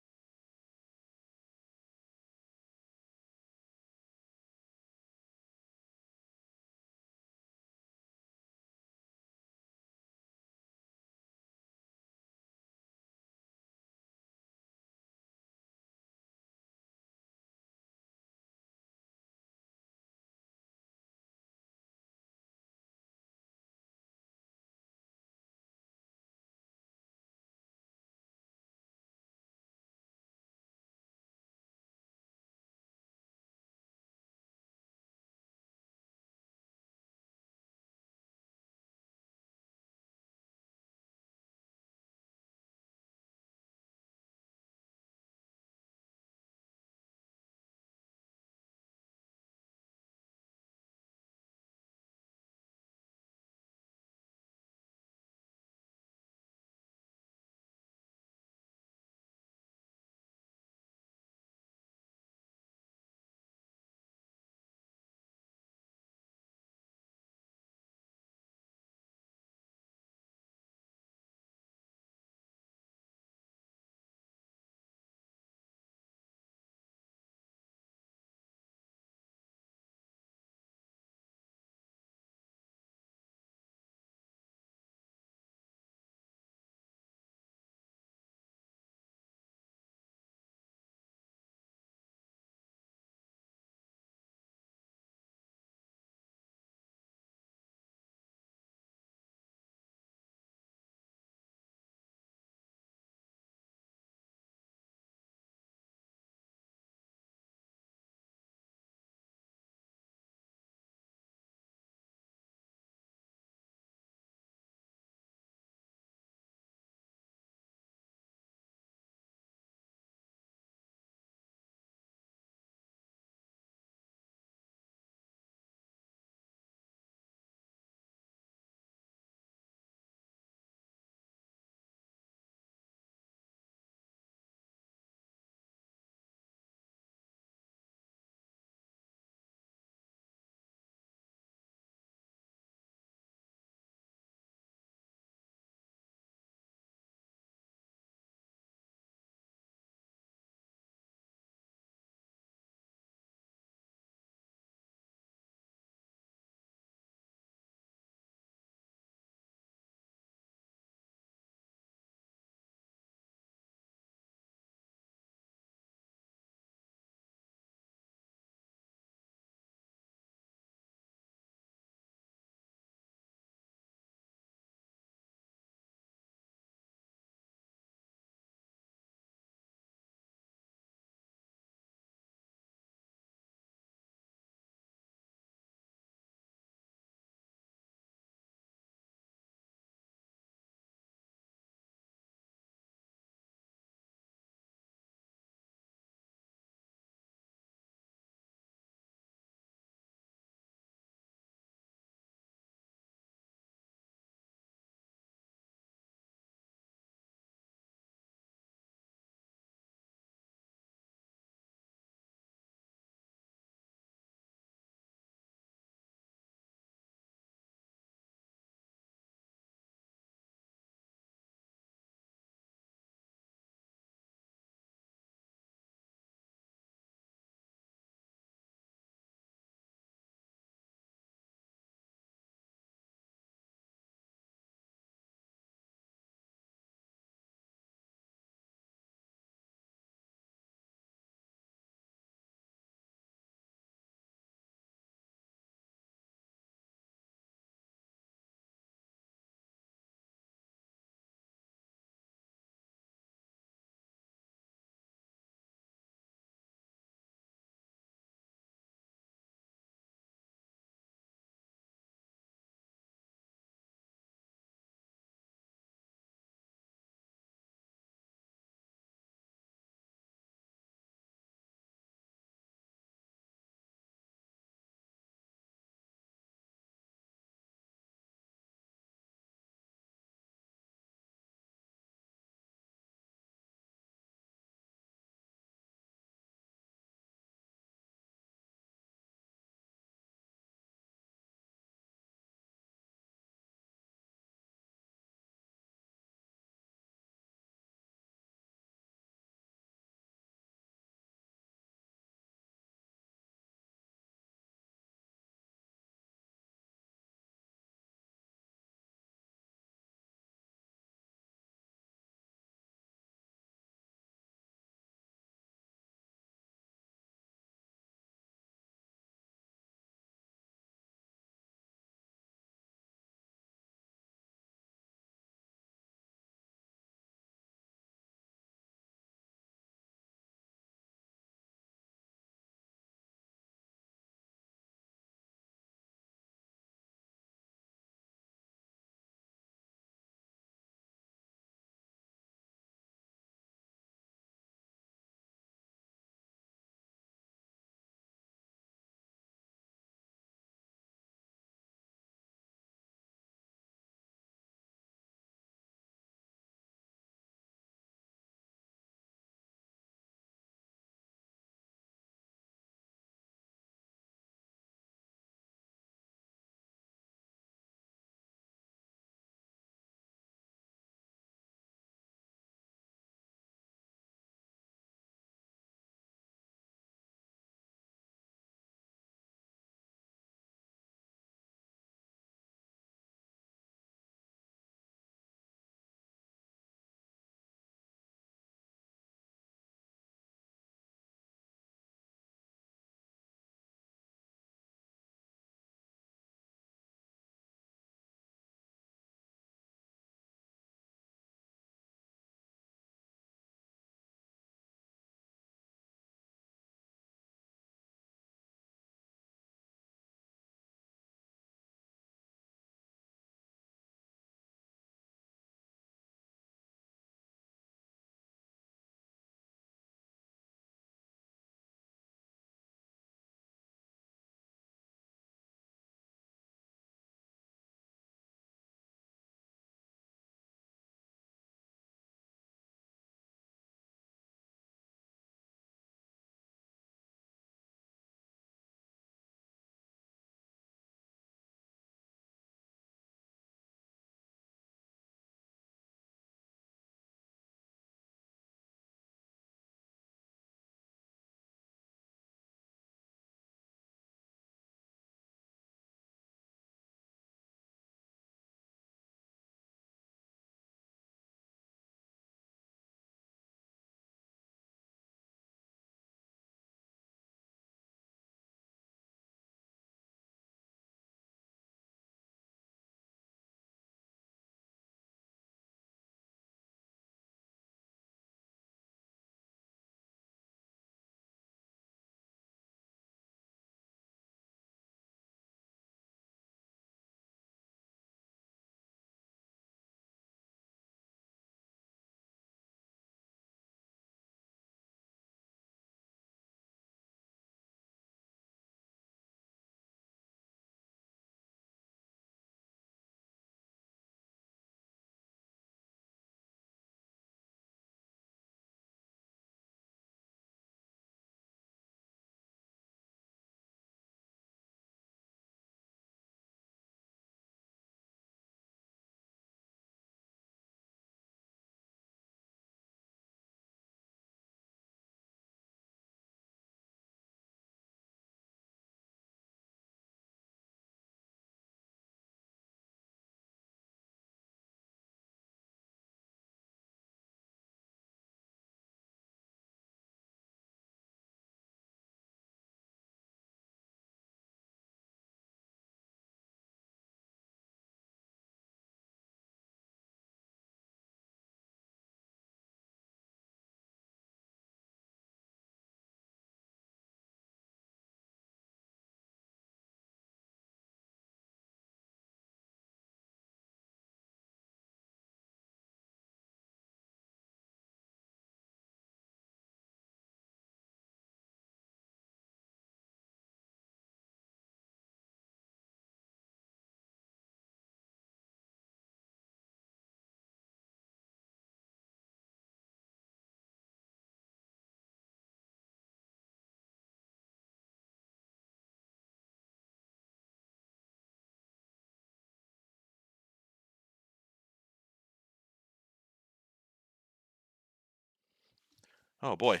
Speaker 2: Oh boy.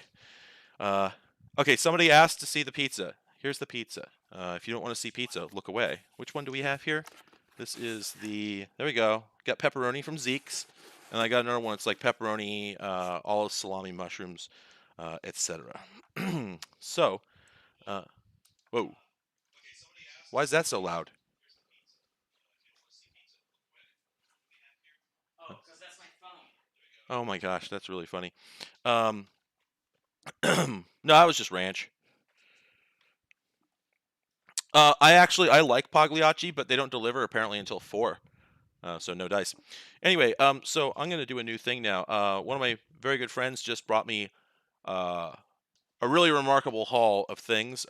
Speaker 2: Okay, somebody asked to see the pizza. Here's the pizza. If you don't want to see pizza, look away. Which one do we have here? This is the, there we go. Got pepperoni from Zeke's. And I got another one. It's like pepperoni, olive, salami, mushrooms, etc. So, whoa. Why is that so loud?
Speaker 3: Oh, because that's my phone.
Speaker 2: Oh my gosh, that's really funny. No, I was just ranch. I like Pagliacci, but they don't deliver apparently until 4. So no dice. Anyway, so I'm gonna do a new thing now. One of my very good friends just brought me a really remarkable haul of things.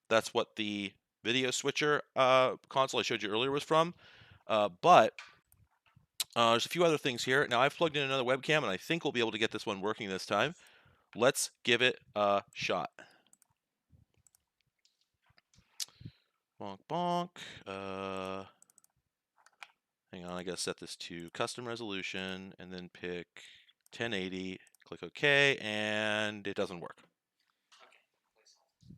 Speaker 2: That's what the video switcher console I showed you earlier was from. But there's a few other things here. Now I've plugged in another webcam, and I think we'll be able to get this one working this time. Let's give it a shot. Bonk bonk. Hang on, I gotta set this to custom resolution and then pick 1080, click OK, and it doesn't work.
Speaker 3: Okay, please hold.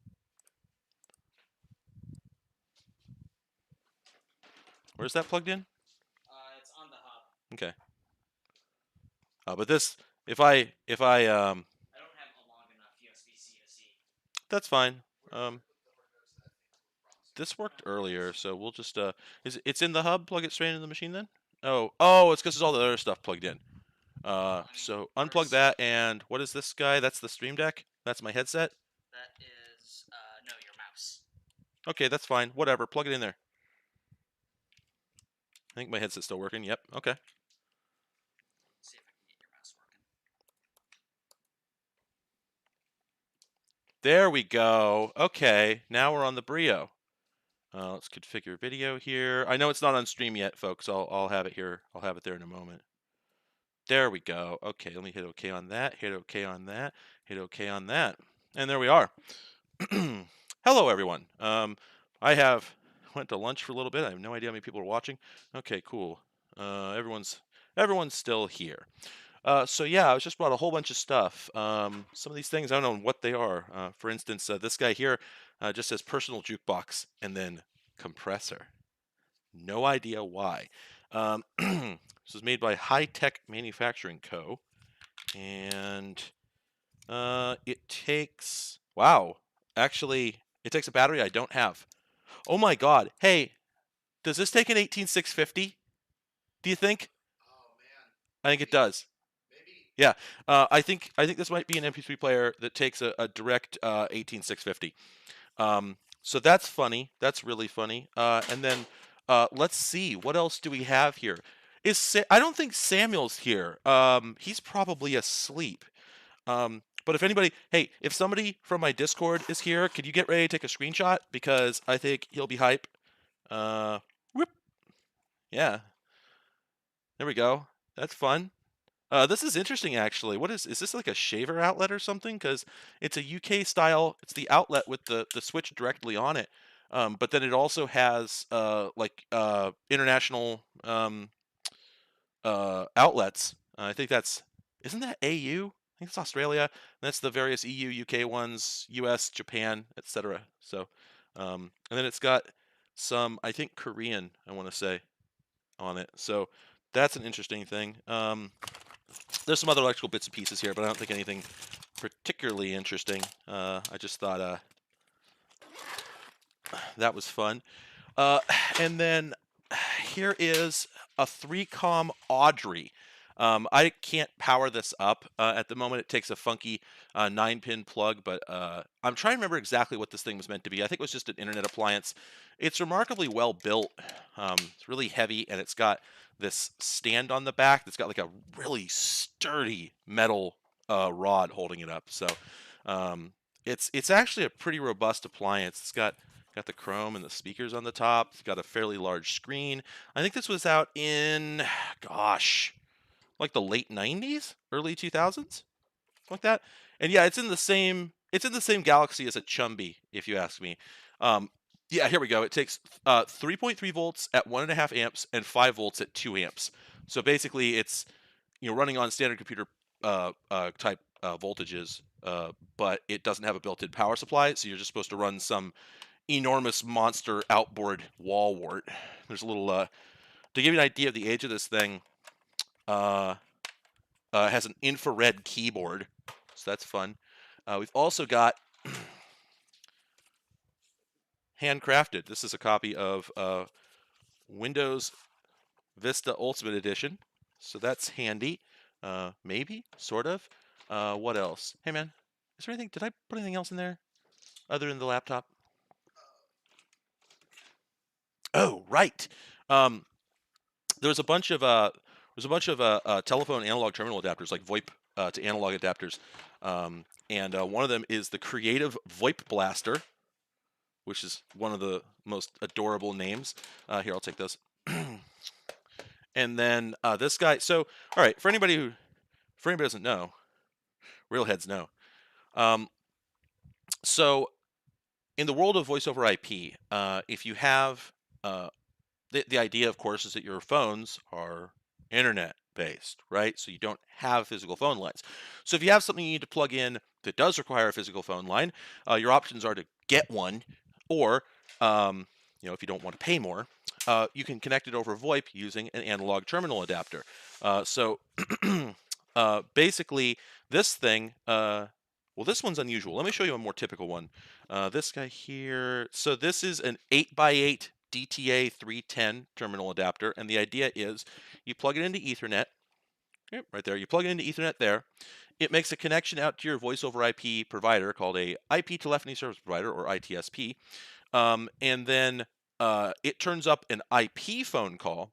Speaker 2: Where's that plugged in?
Speaker 3: It's on the hub.
Speaker 2: Okay. But this, if I
Speaker 3: I don't have a long enough USB-C to see.
Speaker 2: that's fine. This worked earlier, so we'll just it's in the hub. Plug it straight into the machine then. Oh, it's because there's all the other stuff plugged in. So unplug that, and what is this guy? That's the Stream Deck. That's my headset.
Speaker 3: That is no, your mouse.
Speaker 2: Okay, that's fine. Whatever. Plug it in there. I think my headset's still working. Yep. Okay.
Speaker 3: See if I can get your mouse working.
Speaker 2: There we go. Okay, now we're on the Brio. Let's configure video here. I know it's not on stream yet, folks. I'll have it here. I'll have it there in a moment. There we go. Okay, let me hit OK on that. Hit OK on that. Hit OK on that. And there we are. Hello, everyone. I went to lunch for a little bit. I have no idea how many people are watching. Okay, cool. Everyone's still here. So yeah, I was just brought a whole bunch of stuff. Some of these things, I don't know what they are. For instance, this guy here just says personal jukebox and then compressor. No idea why. This was made by High Tech Manufacturing Co. And it takes, wow, actually, it takes a battery I don't have. Oh my God. Hey, does this take an 18650? Do you think?
Speaker 1: Oh man.
Speaker 2: I think it does.
Speaker 1: Maybe.
Speaker 2: Yeah, I think this might be an MP3 player that takes a direct 18650. So that's funny. That's really funny. And then let's see, what else do we have here? I don't think Samuel's here. He's probably asleep. But if anybody, hey, if somebody from my Discord is here, could you get ready to take a screenshot? Because I think he'll be hype. Whoop. Yeah. There we go. That's fun. This is interesting, actually. What is this like a shaver outlet or something? Because it's a UK style. It's the outlet with the switch directly on it. But then it also has international outlets. I think isn't that AU? I think it's Australia. That's the various EU, UK ones, US, Japan, etc. So, and then it's got some, I think, Korean, I want to say, on it. So that's an interesting thing. There's some other electrical bits and pieces here, but I don't think anything particularly interesting. I just thought that was fun. And then here is a 3-com Audrey. I can't power this up at the moment. It takes a funky 9-pin plug, but I'm trying to remember exactly what this thing was meant to be. I think it was just an internet appliance. It's remarkably well built. It's really heavy, and it's got this stand on the back that's got like a really sturdy metal rod holding it up. So it's actually a pretty robust appliance. It's got the chrome and the speakers on the top. It's got a fairly large screen. I think this was out in, gosh, like the late 90s, early 2000s, like that. And yeah, it's in the same galaxy as a Chumby, if you ask me. Yeah, here we go. It takes 3.3 volts at 1.5 amps and 5 volts at 2 amps. So basically, it's running on standard computer type voltages but it doesn't have a built-in power supply, so you're just supposed to run some enormous monster outboard wall wart. There's a little, to give you an idea of the age of this thing, has an infrared keyboard, so that's fun. We've also got handcrafted. This is a copy of Windows Vista Ultimate Edition, so that's handy. Maybe, sort of. What else? Hey man, is there anything? Did I put anything else in there other than the laptop? Oh, right. There's a bunch of telephone analog terminal adapters, like VoIP to analog adapters, and one of them is the Creative VoIP Blaster, which is one of the most adorable names. Here, I'll take this. And then this guy. So, all right, for anybody who doesn't know, real heads know. So, in the world of voice over IP, if you have the idea, of course, is that your phones are internet based, right? So you don't have physical phone lines. So if you have something you need to plug in that does require a physical phone line, your options are to get one, or if you don't want to pay more, you can connect it over VoIP using an analog terminal adapter. So basically, this thing. Well, this one's unusual. Let me show you a more typical one. This guy here. So this is an 8x8 DTA 310 terminal adapter, and the idea is you plug it into Ethernet. Yep, right there. You plug it into Ethernet there. It makes a connection out to your voice over IP provider called a IP telephony service provider, or ITSP, and then it turns up an IP phone call,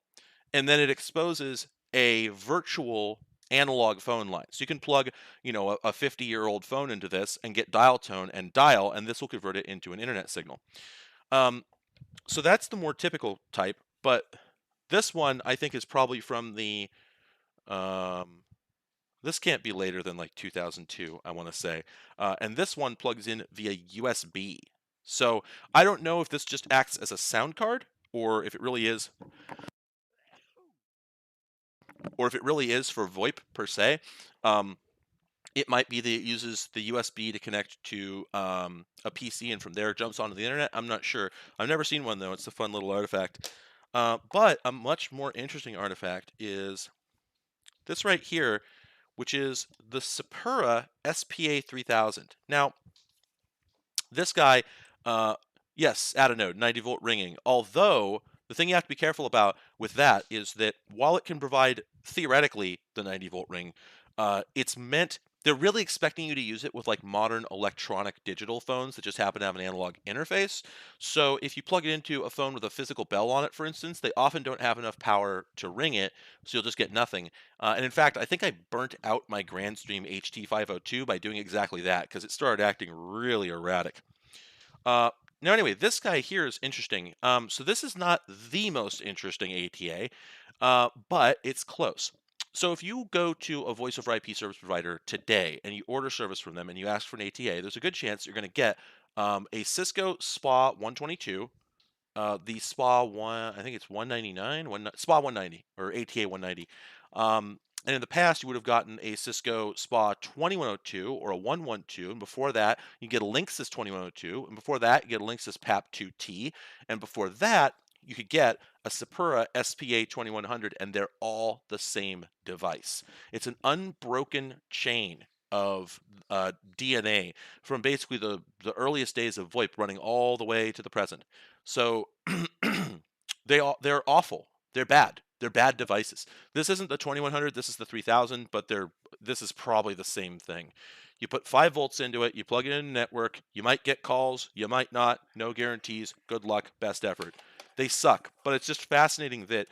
Speaker 2: and then it exposes a virtual analog phone line. So you can plug, a 50-year-old phone into this and get dial tone and dial, and this will convert it into an internet signal. So that's the more typical type, but this one I think is probably from the, this can't be later than like 2002, I want to say. And this one plugs in via USB. So I don't know if this just acts as a sound card, or if it really is for VoIP per se. It might be that it uses the USB to connect to a PC and from there jumps onto the internet. I'm not sure. I've never seen one though. It's a fun little artifact. But a much more interesting artifact is this right here, which is the Sapura SPA 3000. Now, this guy, yes, add a node, 90 volt ringing. Although the thing you have to be careful about with that is that while it can provide theoretically the 90 volt ring, it's meant. They're really expecting you to use it with like modern electronic digital phones that just happen to have an analog interface. So if you plug it into a phone with a physical bell on it, for instance, they often don't have enough power to ring it, so you'll just get nothing. And in fact, I think I burnt out my Grandstream HT502 by doing exactly that, because it started acting really erratic. Now anyway, this guy here is interesting. So this is not the most interesting ATA, but it's close. So if you go to a voice over IP service provider today and you order service from them and you ask for an ATA, there's a good chance you're going to get a Cisco SPA 122, the SPA 1, I think it's 199, SPA 190 or ATA 190. And in the past, you would have gotten a Cisco SPA 2102 or a 112, and before that, you get a Linksys 2102, and before that, you get a Linksys PAP2T, and before that, you could get a Sapura SPA 2100, and they're all the same device. It's an unbroken chain of DNA from basically the earliest days of VoIP running all the way to the present. So they're awful. They're bad. They're bad devices. This isn't the 2100, this is the 3000, but this is probably the same thing. You put 5 volts into it, you plug it in a network, you might get calls, you might not, no guarantees, good luck, best effort. They suck, but it's just fascinating that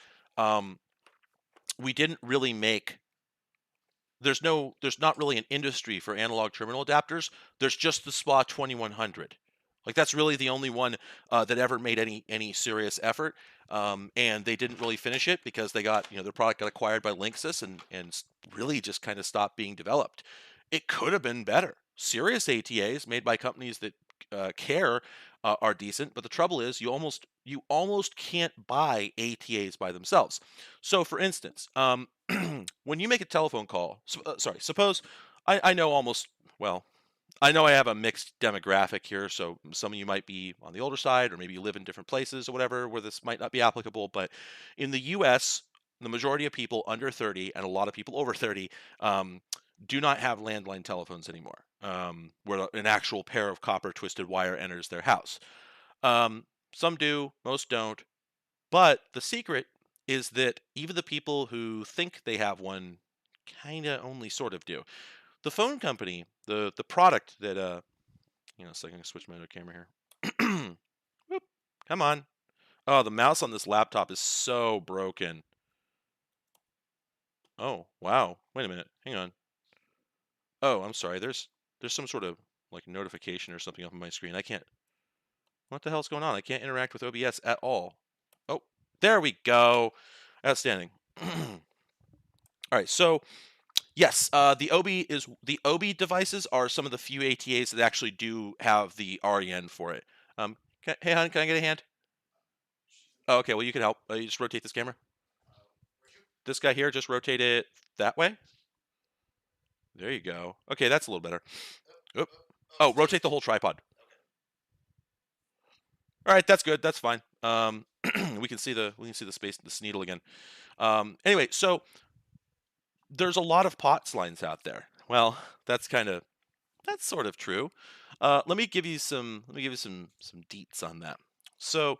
Speaker 2: we didn't really make, there's not really an industry for analog terminal adapters. There's just the SPA 2100. Like that's really the only one that ever made any serious effort, and they didn't really finish it because they got their product got acquired by Linksys and really just kind of stopped being developed. It could have been better. Serious ATAs made by companies that care are decent, but the trouble is you almost can't buy ATAs by themselves. So for instance, when you make a telephone call, suppose I know almost, well, I know I have a mixed demographic here, so some of you might be on the older side, or maybe you live in different places or whatever where this might not be applicable. But in the US, the majority of people under 30 and a lot of people over 30 um, do not have landline telephones anymore, where an actual pair of copper twisted wire enters their house. Some do, most don't. But the secret is that even the people who think they have one kind of only sort of do. The phone company, the product that so I can switch my other camera here. Whoop, come on. Oh, the mouse on this laptop is so broken. Oh, wow. Wait a minute. Hang on. Oh, I'm sorry. There's some sort of like notification or something up on my screen. I can't. What the hell's going on? I can't interact with OBS at all. Oh, there we go. Outstanding. All right, so yes, the OB devices are some of the few ATAs that actually do have the REN for it. Hey, hon, can I get a hand? Oh, okay, well you can help. You just rotate this camera. This guy here, just rotate it that way. There you go. Okay, that's a little better. Oop. Oh, rotate the whole tripod. All right, that's good. That's fine. We can see the space, this needle again. Anyway, so there's a lot of POTS lines out there. Well, that's sort of true. Let me give you some deets on that. So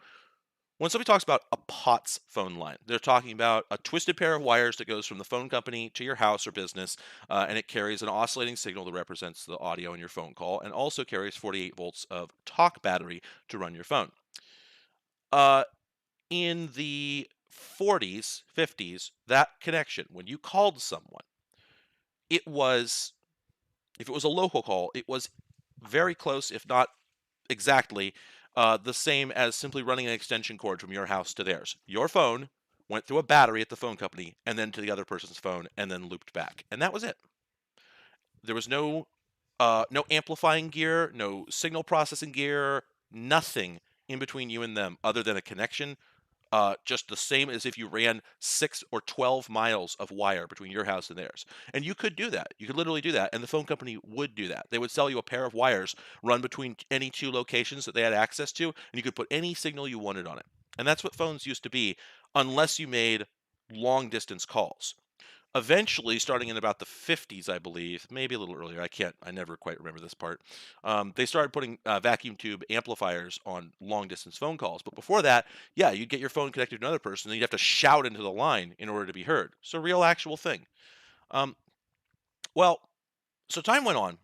Speaker 2: when somebody talks about a POTS phone line, they're talking about a twisted pair of wires that goes from the phone company to your house or business, and it carries an oscillating signal that represents the audio in your phone call, and also carries 48 volts of talk battery to run your phone. In the 40s, 50s, that connection, when you called someone, it was, if it was a local call, it was very close, if not exactly, the same as simply running an extension cord from your house to theirs. Your phone went through a battery at the phone company and then to the other person's phone and then looped back. And that was it. There was no amplifying gear, no signal processing gear, nothing in between you and them other than a connection, just the same as if you ran 6 or 12 miles of wire between your house and theirs. And you could do that. You could literally do that. And the phone company would do that. They would sell you a pair of wires run between any two locations that they had access to, and you could put any signal you wanted on it. And that's what phones used to be, unless you made long distance calls. Eventually, starting in about the 50s, I believe, maybe a little earlier, I never quite remember this part, they started putting vacuum tube amplifiers on long distance phone calls. But before that, yeah, you'd get your phone connected to another person, and you'd have to shout into the line in order to be heard. So, real actual thing. Um, well, so time went on,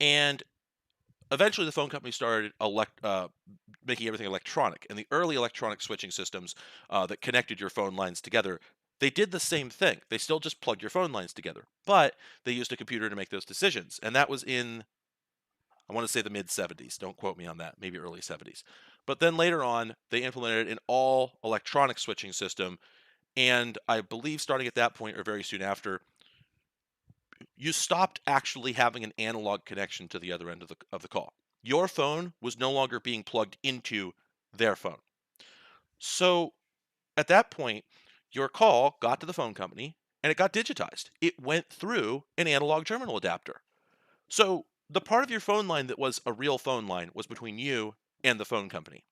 Speaker 2: and eventually the phone company started making everything electronic. And the early electronic switching systems that connected your phone lines together, they did the same thing. They still just plugged your phone lines together, but they used a computer to make those decisions. And that was in, I want to say, the mid 70s. Don't quote me on that, maybe early 70s. But then later on, they implemented an all electronic switching system. And I believe starting at that point or very soon after, you stopped actually having an analog connection to the other end of the call. Your phone was no longer being plugged into their phone. So at that point, your call got to the phone company and it got digitized. It went through an analog terminal adapter. So the part of your phone line that was a real phone line was between you and the phone company.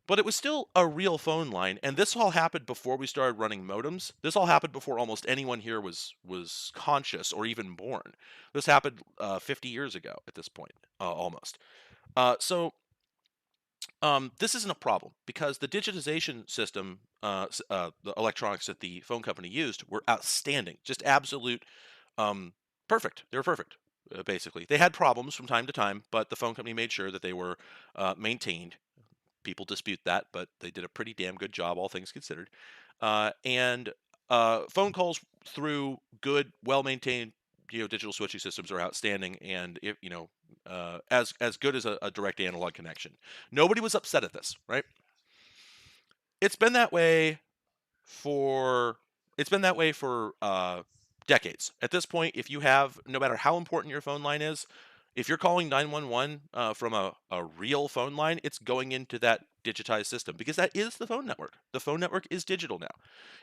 Speaker 2: But it was still a real phone line, and this all happened before we started running modems. This all happened before almost anyone here was conscious or even born. This happened 50 years ago at this point, almost. So this isn't a problem because the digitization system, the electronics that the phone company used were outstanding, just absolute perfect. They were perfect. Basically, they had problems from time to time, but the phone company made sure that they were maintained. People dispute that, but they did a pretty damn good job, all things considered. And phone calls through good, well-maintained, digital switching systems are outstanding, and if as good as a direct analog connection. Nobody was upset at this, right? It's been that way for decades. At this point, if you have, no matter how important your phone line is, if you're calling 911 from a real phone line, it's going into that digitized system because that is the phone network. The phone network is digital now.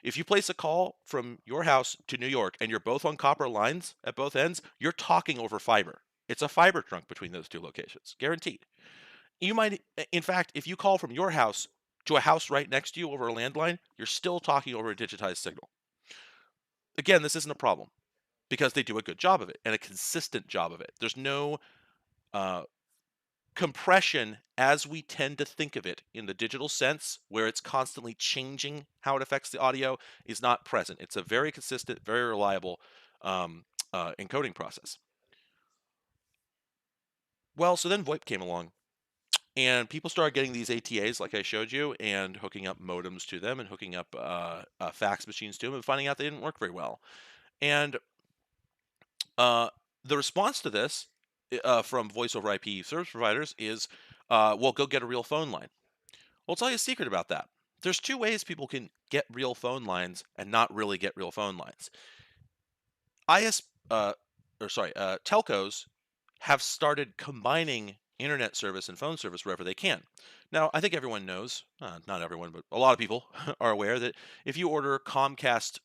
Speaker 2: If you place a call from your house to New York and you're both on copper lines at both ends, you're talking over fiber. It's a fiber trunk between those two locations, guaranteed. You might, in fact, if you call from your house to a house right next to you over a landline, you're still talking over a digitized signal. Again, this isn't a problem because they do a good job of it and a consistent job of it. There's no uh, compression as we tend to think of it in the digital sense, where it's constantly changing how it affects the audio, is not present. It's a very consistent, very reliable encoding process. Well, so then VoIP came along. And people started getting these ATAs, like I showed you, and hooking up modems to them and hooking up fax machines to them and finding out they didn't work very well. And the response to this from voice over IP service providers is, well, go get a real phone line. Well, I'll tell you a secret about that. There's two ways people can get real phone lines and not really get real phone lines. Telcos have started combining internet service and phone service wherever they can. Now, I think everyone knows, not everyone, but a lot of people are aware that if you order Comcast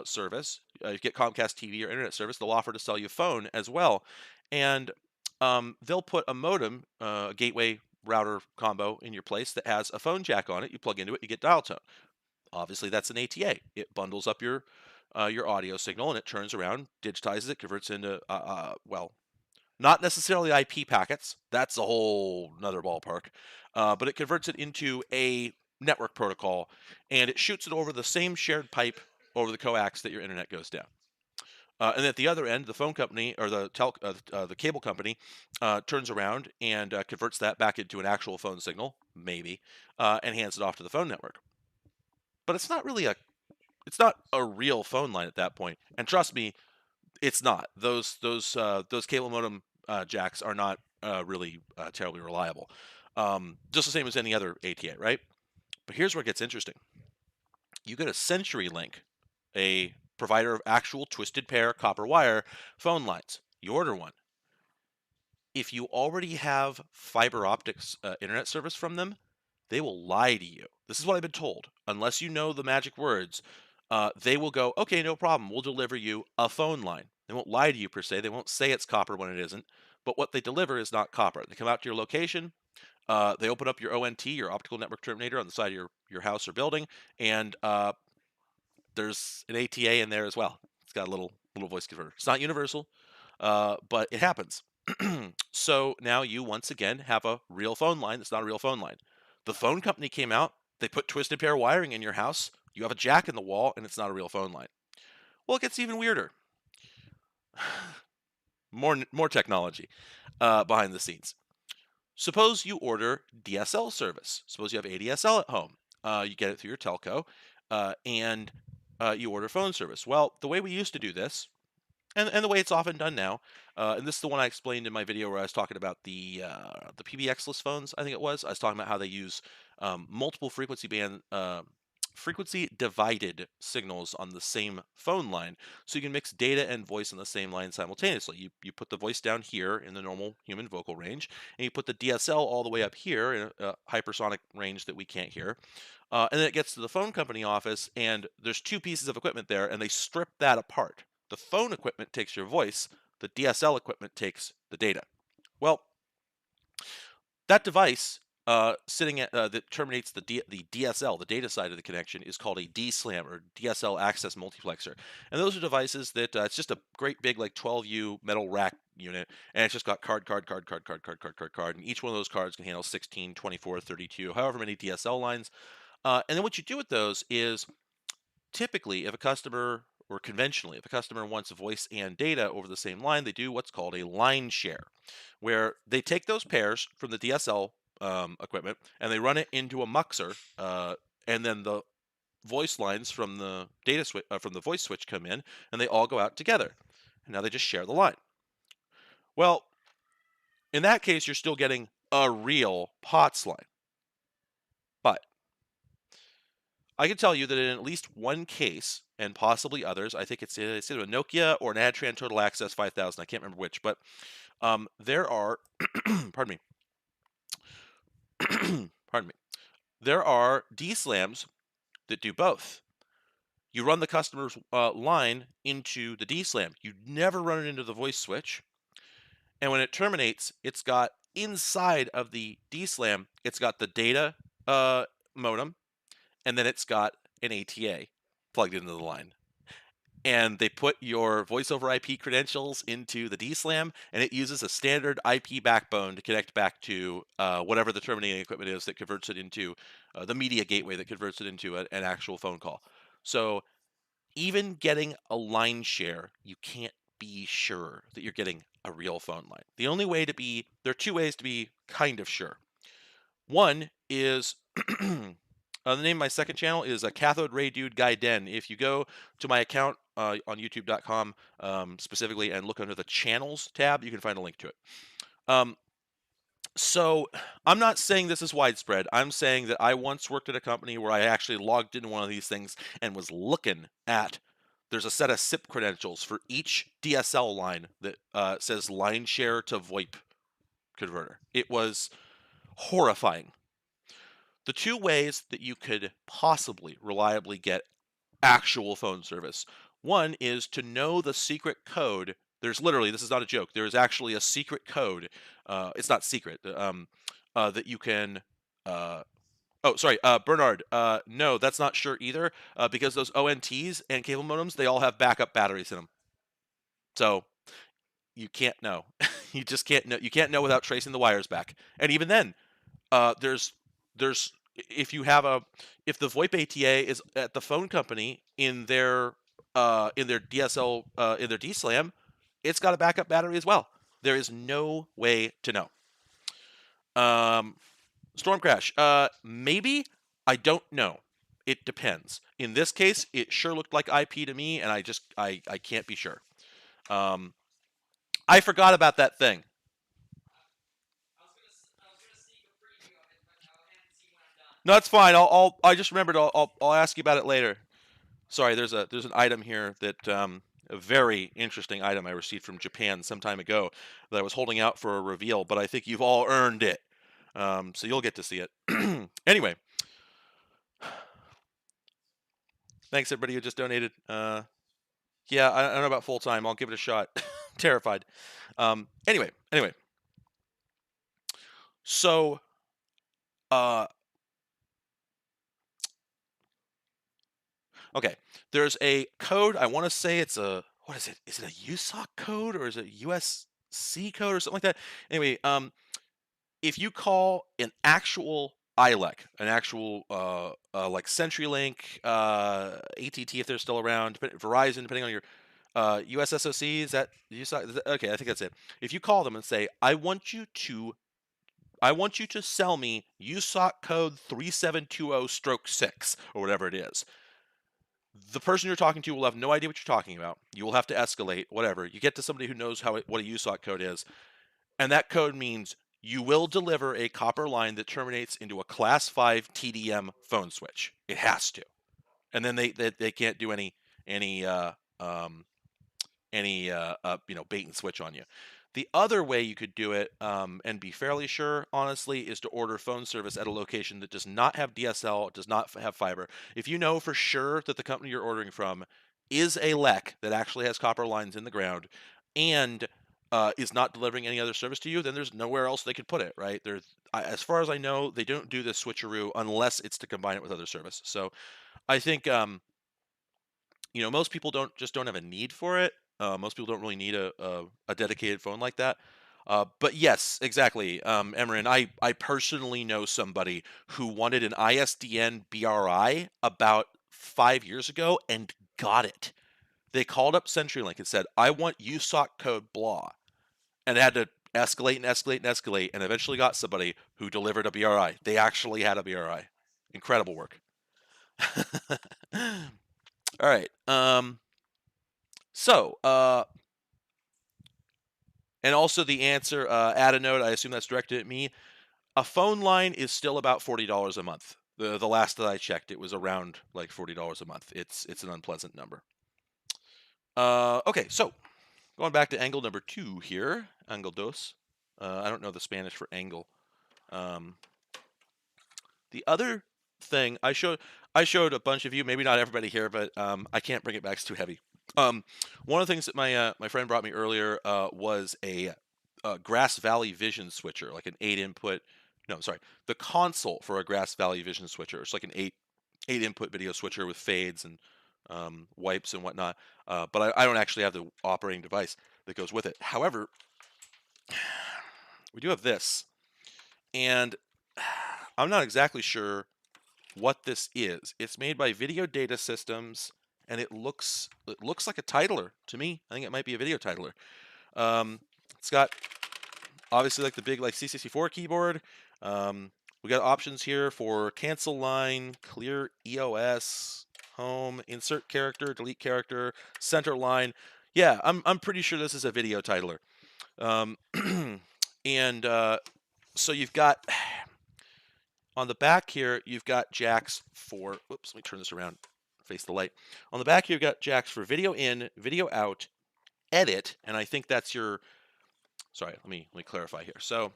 Speaker 2: service, you get Comcast TV or internet service, they'll offer to sell you a phone as well. And they'll put a modem, a gateway router combo in your place that has a phone jack on it. You plug into it, you get dial tone. Obviously, that's an ATA. It bundles up your audio signal and it turns around, digitizes it, converts into well, not necessarily IP packets. That's a whole nother ballpark. But it converts it into a network protocol, and it shoots it over the same shared pipe over the coax that your internet goes down. And at the other end, the phone company or the cable company turns around and converts that back into an actual phone signal, maybe, and hands it off to the phone network. But it's not a real phone line at that point. And trust me, it's not. Those cable modem jacks are not really terribly reliable. Just the same as any other ATA, right? But here's where it gets interesting. You get a CenturyLink, a provider of actual twisted pair copper wire phone lines. You order one. If you already have fiber optics internet service from them, they will lie to you. This is what I've been told. Unless you know the magic words, they will go, okay, no problem. We'll deliver you a phone line. They won't lie to you per se. They won't say it's copper when it isn't. But what they deliver is not copper. They come out to your location. They open up your ONT, your optical network terminator, on the side of your house or building, and there's an ATA in there as well. It's got a little voice converter. It's not universal, but it happens. So now you once again have a real phone line that's not a real phone line. The phone company came out. They put twisted pair wiring in your house. You have a jack in the wall, and it's not a real phone line. Well, it gets even weirder. More technology behind the scenes. Suppose you order DSL service. Suppose you have ADSL at home. You get it through your telco, and you order phone service. Well, the way we used to do this, and the way it's often done now, and this is the one I explained in my video where I was talking about the PBX-less phones, I think it was. I was talking about how they use multiple frequency divided signals on the same phone line, so you can mix data and voice on the same line simultaneously. You put the voice down here in the normal human vocal range, and you put the DSL all the way up here in a hypersonic range that we can't hear. And then it gets to the phone company office, and there's two pieces of equipment there, and they strip that apart. The phone equipment takes your voice, the DSL equipment takes the data. Well, that device sitting at that terminates the DSL, the data side of the connection, is called a DSLAM or DSL access multiplexer. And those are devices that it's just a great big like 12U metal rack unit, and it's just got card, and each one of those cards can handle 16, 24, 32, however many DSL lines. And then what you do with those is typically, if a customer wants voice and data over the same line, they do what's called a line share, where they take those pairs from the DSL equipment and they run it into a muxer, and then the voice lines from the from the voice switch come in, and they all go out together. And now they just share the line. Well, in that case, you're still getting a real POTS line, but I can tell you that in at least one case, and possibly others, I think it's either a Nokia or an Adtran Total Access 5000. I can't remember which, but there are, pardon me, pardon me, there are DSLAMs that do both. You run the customer's line into the DSLAM. You never run it into the voice switch, And when it terminates, it's got inside of the DSLAM, it's got the data modem, and then it's got an ATA plugged into the line. And they put your voice over IP credentials into the DSLAM, and it uses a standard IP backbone to connect back to whatever the terminating equipment is that converts it into the media gateway that converts it into an actual phone call. So even getting a line share, you can't be sure that you're getting a real phone line. The only way to be, there are two ways to be kind of sure. One is the name of my second channel is a Cathode Ray Dude Guy Den. If you go to my account on youtube.com specifically and look under the channels tab, you can find a link to it. So I'm not saying this is widespread. I'm saying that I once worked at a company where I actually logged into one of these things and was looking at, there's a set of SIP credentials for each DSL line that says line share to VoIP converter. It was horrifying. The two ways that you could possibly reliably get actual phone service. One is to know the secret code. There's literally, this is not a joke, there is actually a secret code. It's not secret, that you can, Bernard, no, that's not sure either, because those ONTs and cable modems, they all have backup batteries in them. So you can't know. You just can't know. You can't know without tracing the wires back. And even then, there's if you have if the VoIP ATA is at the phone company in their DSL in their DSLAM, it's got a backup battery as well. There is no way to know. Storm crash. Maybe, I don't know. It depends. In this case, it sure looked like IP to me, and I can't be sure. I forgot about that thing. No, that's fine. I just remembered. I'll ask you about it later. Sorry, there's an item here that a very interesting item I received from Japan some time ago that I was holding out for a reveal, but I think you've all earned it, so you'll get to see it. Anyway, thanks everybody who just donated. Yeah, I don't know about full time. I'll give it a shot. Terrified. Anyway. So, okay, there's a code. I want to say it's a, what is it? Is it a USOC code or is it USC code or something like that? Anyway, if you call an actual ILEC, an actual like CenturyLink, AT&T if they're still around, Verizon, depending on your USSOC, is that USOC? Okay, I think that's it. If you call them and say, I want you to sell me USOC code 3720/6 or whatever it is. The person you're talking to will have no idea what you're talking about. You will have to escalate, whatever. You get to somebody who knows what a USOC code is, and that code means you will deliver a copper line that terminates into a class 5 TDM phone switch. It has to, and then they can't do any bait and switch on you. The other way you could do it and be fairly sure, honestly, is to order phone service at a location that does not have DSL, does not have fiber. If you know for sure that the company you're ordering from is a LEC that actually has copper lines in the ground and is not delivering any other service to you, then there's nowhere else they could put it, right? As far as I know, they don't do this switcheroo unless it's to combine it with other service. So I think most people don't have a need for it. Most people don't really need a dedicated phone like that. But yes, exactly, Emran, I personally know somebody who wanted an ISDN BRI about 5 years ago and got it. They called up CenturyLink and said, I want USOC code blah, and had to escalate and eventually got somebody who delivered a BRI. They actually had a BRI. Incredible work. All right. And also the answer, add a note, I assume that's directed at me. A phone line is still about $40 a month. The last that I checked, it was around like $40 a month. It's an unpleasant number. Okay, so going back to angle number 2 here, angle dos. I don't know the Spanish for angle. The other thing I showed a bunch of you, maybe not everybody here, but I can't bring it back; it's too heavy. One of the things that my friend brought me earlier was a Grass Valley Vision switcher, like an 8-input. No, I'm sorry, the console for a Grass Valley Vision switcher. It's like an 8-input video switcher with fades and wipes and whatnot. But I don't actually have the operating device that goes with it. However, we do have this, and I'm not exactly sure what this is. It's made by Video Data Systems, and it looks like a titler to me. I think it might be a video titler. It's got obviously like the big like C64 keyboard. We got options here for cancel line, clear EOS, home, insert character, delete character, center line. Yeah, I'm pretty sure this is a video titler. And so you've got on the back here, you've got jacks for, whoops, let me turn this around, face the light. On the back here, you've got jacks for video in, video out, edit, and I think that's your, sorry, let me clarify here. So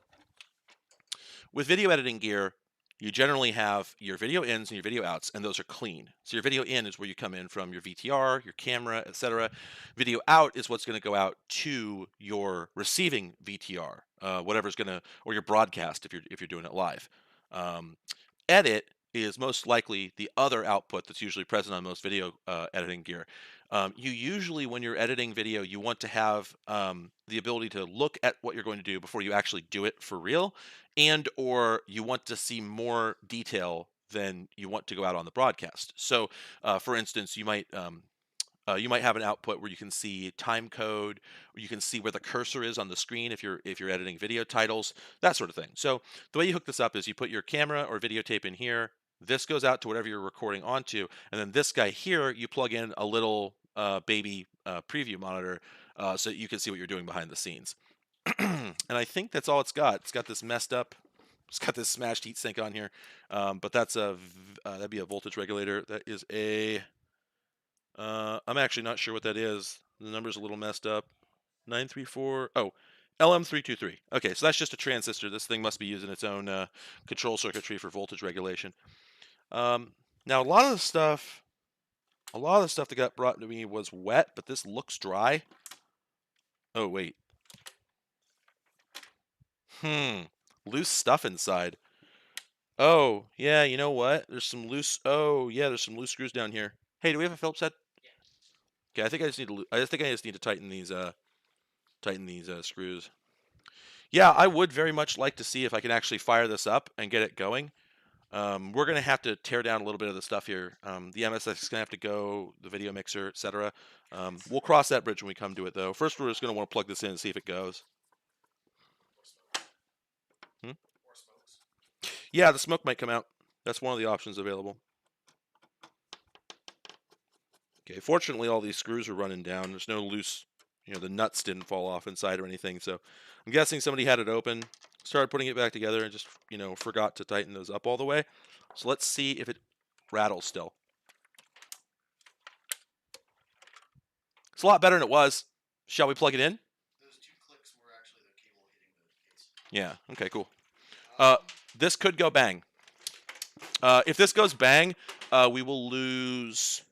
Speaker 2: with video editing gear, you generally have your video ins and your video outs, and those are clean. So your video in is where you come in from your VTR, your camera, etc. Video out is what's going to go out to your receiving VTR, whatever's going to, or your broadcast if you're doing it live. Edit is most likely the other output that's usually present on most video editing gear. You usually, when you're editing video, you want to have the ability to look at what you're going to do before you actually do it for real, and or you want to see more detail than you want to go out on the broadcast. So, for instance, you might have an output where you can see time code, or you can see where the cursor is on the screen if you're editing video titles, that sort of thing. So the way you hook this up is you put your camera or videotape in here. This goes out to whatever you're recording onto, and then this guy here, you plug in a little baby preview monitor so that you can see what you're doing behind the scenes. And I think that's all it's got. It's got this messed up, it's got this smashed heatsink on here, but that's that'd be a voltage regulator. That is a I'm actually not sure what that is. The number's a little messed up. 934. Oh, LM323. Okay, so that's just a transistor. This thing must be using its own control circuitry for voltage regulation. Now a lot of the stuff that got brought to me was wet, but this looks dry. Oh wait. Loose stuff inside. Oh yeah, you know what? There's some loose. Oh yeah, there's some loose screws down here. Hey, do we have a Phillips head? Okay, I think I just need to tighten these screws. Yeah, I would very much like to see if I can actually fire this up and get it going. We're gonna have to tear down a little bit of the stuff here. The MSX is gonna have to go, the video mixer, etc. We'll cross that bridge when we come to it, though. First, we're just gonna want to plug this in and see if it goes. Yeah, the smoke might come out. That's one of the options available. Okay, fortunately all these screws are running down. There's no loose, the nuts didn't fall off inside or anything. So I'm guessing somebody had it open, started putting it back together, and just, forgot to tighten those up all the way. So let's see if it rattles still. It's a lot better than it was. Shall we plug it in?
Speaker 1: Those 2 clicks were actually the cable hitting the case.
Speaker 2: Yeah, okay, cool. This could go bang. If this goes bang, we will lose.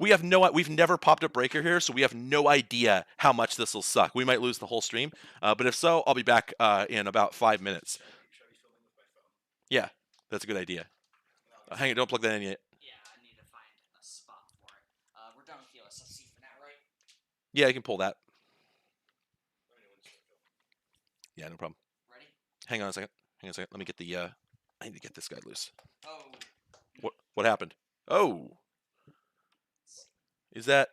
Speaker 2: We've never popped a breaker here, so we have no idea how much this will suck. We might lose the whole stream, but if so, I'll be back in about 5 minutes.
Speaker 1: Should I be filming with my phone?
Speaker 2: Yeah, that's a good idea. Hang on, don't plug that in yet.
Speaker 3: Yeah, I need to find a spot for it. We're done with the OSSC for now, right?
Speaker 2: Yeah, you can pull that. Yeah, no problem.
Speaker 3: Ready?
Speaker 2: Hang on a second. Let me get the. I need to get this guy loose.
Speaker 3: Oh.
Speaker 2: What happened? Oh. Is that?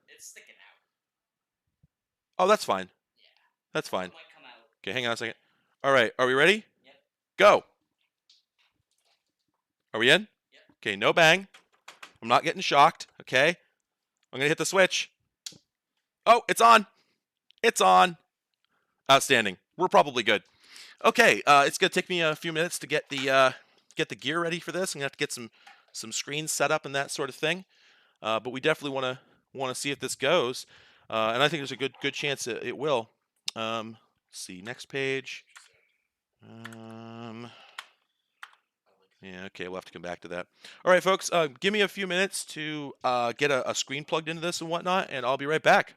Speaker 3: It's sticking out.
Speaker 2: Oh, that's fine.
Speaker 3: Yeah.
Speaker 2: That's fine.
Speaker 3: It might come out.
Speaker 2: Okay, hang on a second. All right, are we ready?
Speaker 3: Yep.
Speaker 2: Go. Are we in?
Speaker 3: Yep.
Speaker 2: Okay, no bang. I'm not getting shocked. Okay. I'm gonna hit the switch. Oh, it's on. It's on. Outstanding. We're probably good. Okay, it's gonna take me a few minutes to get the gear ready for this. I'm gonna have to get some screens set up and that sort of thing. But we definitely want to see if this goes, and I think there's a good chance it will. Let's see, next page. Yeah, okay, we'll have to come back to that. All right, folks, give me a few minutes to get a screen plugged into this and whatnot, and I'll be right back.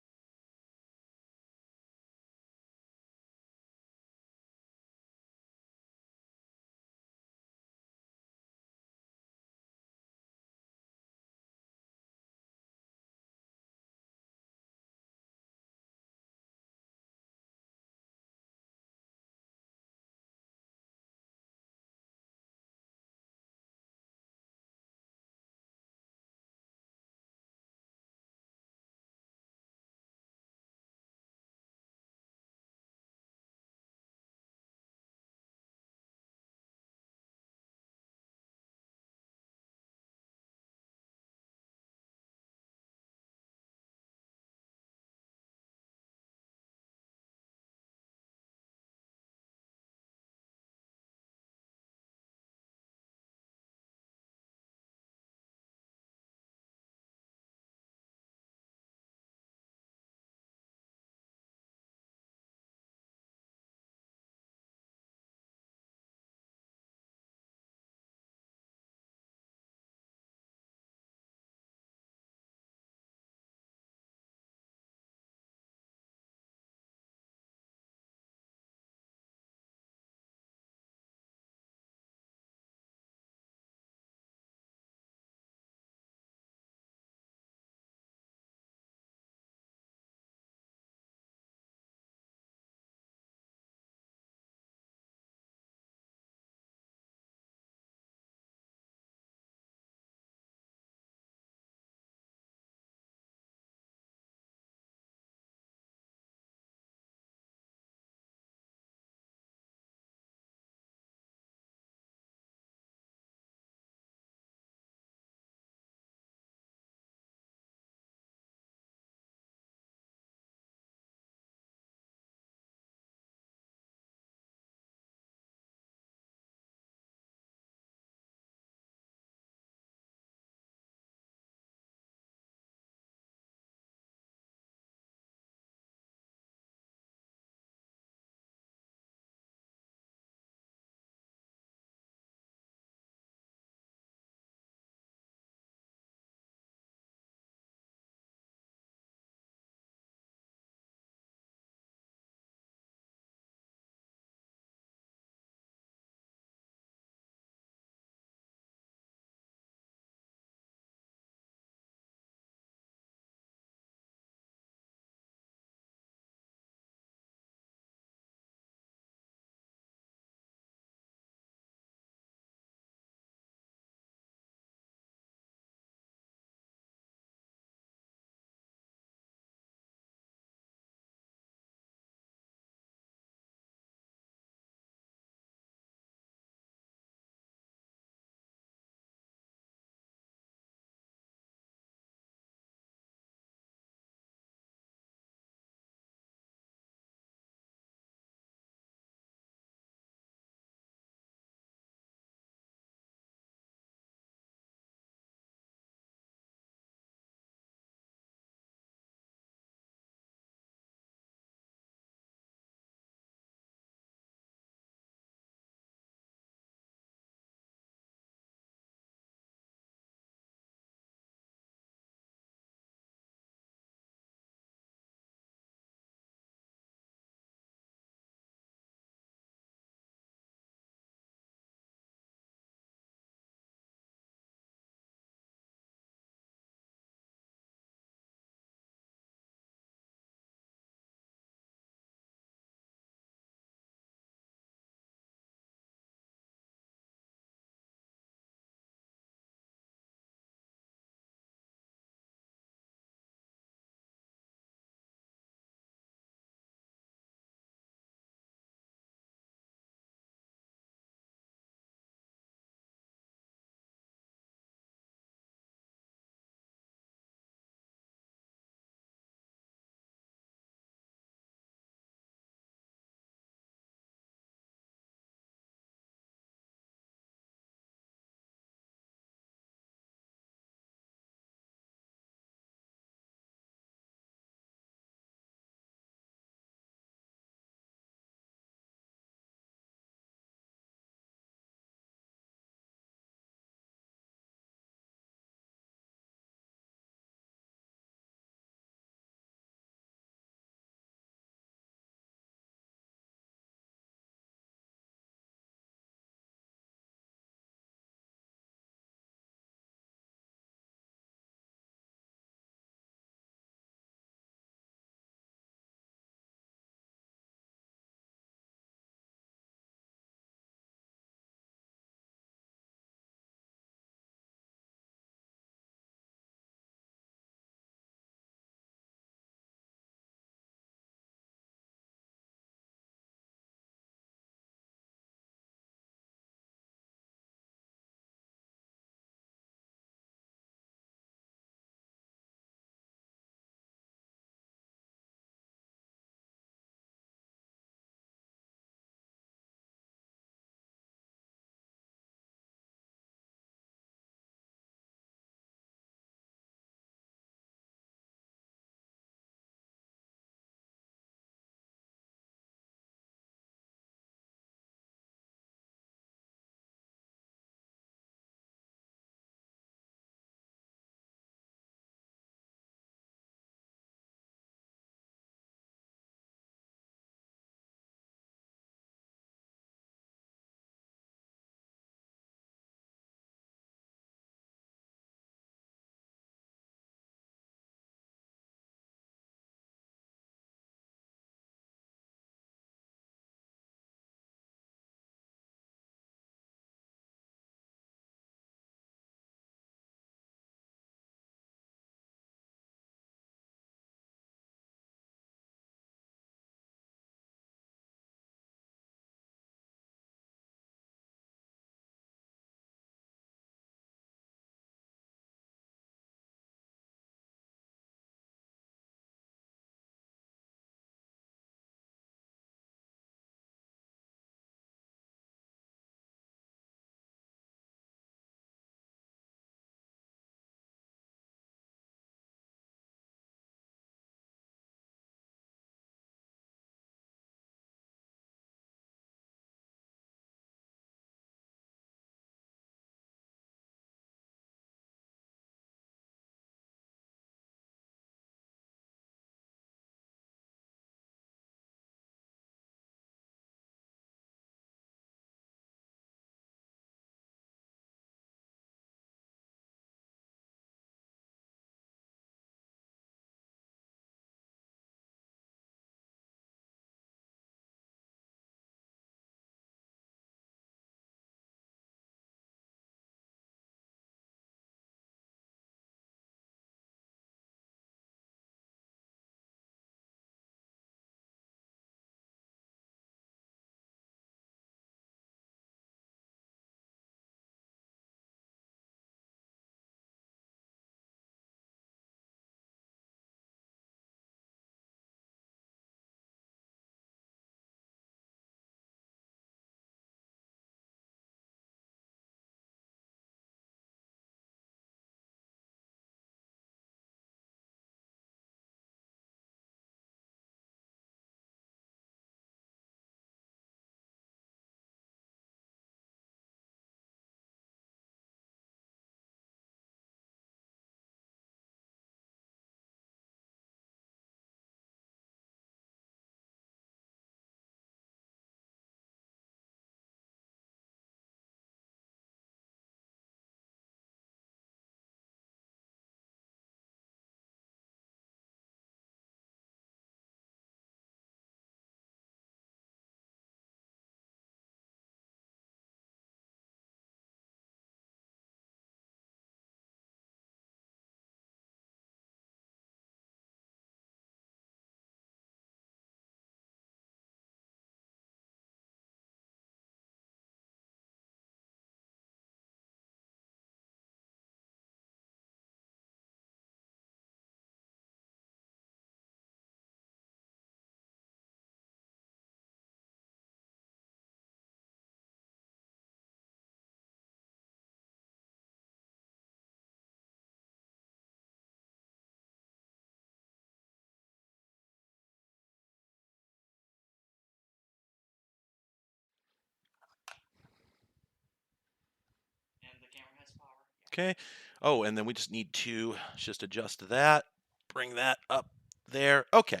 Speaker 2: Okay. Oh, and then we just need to just adjust that, bring that up there. Okay.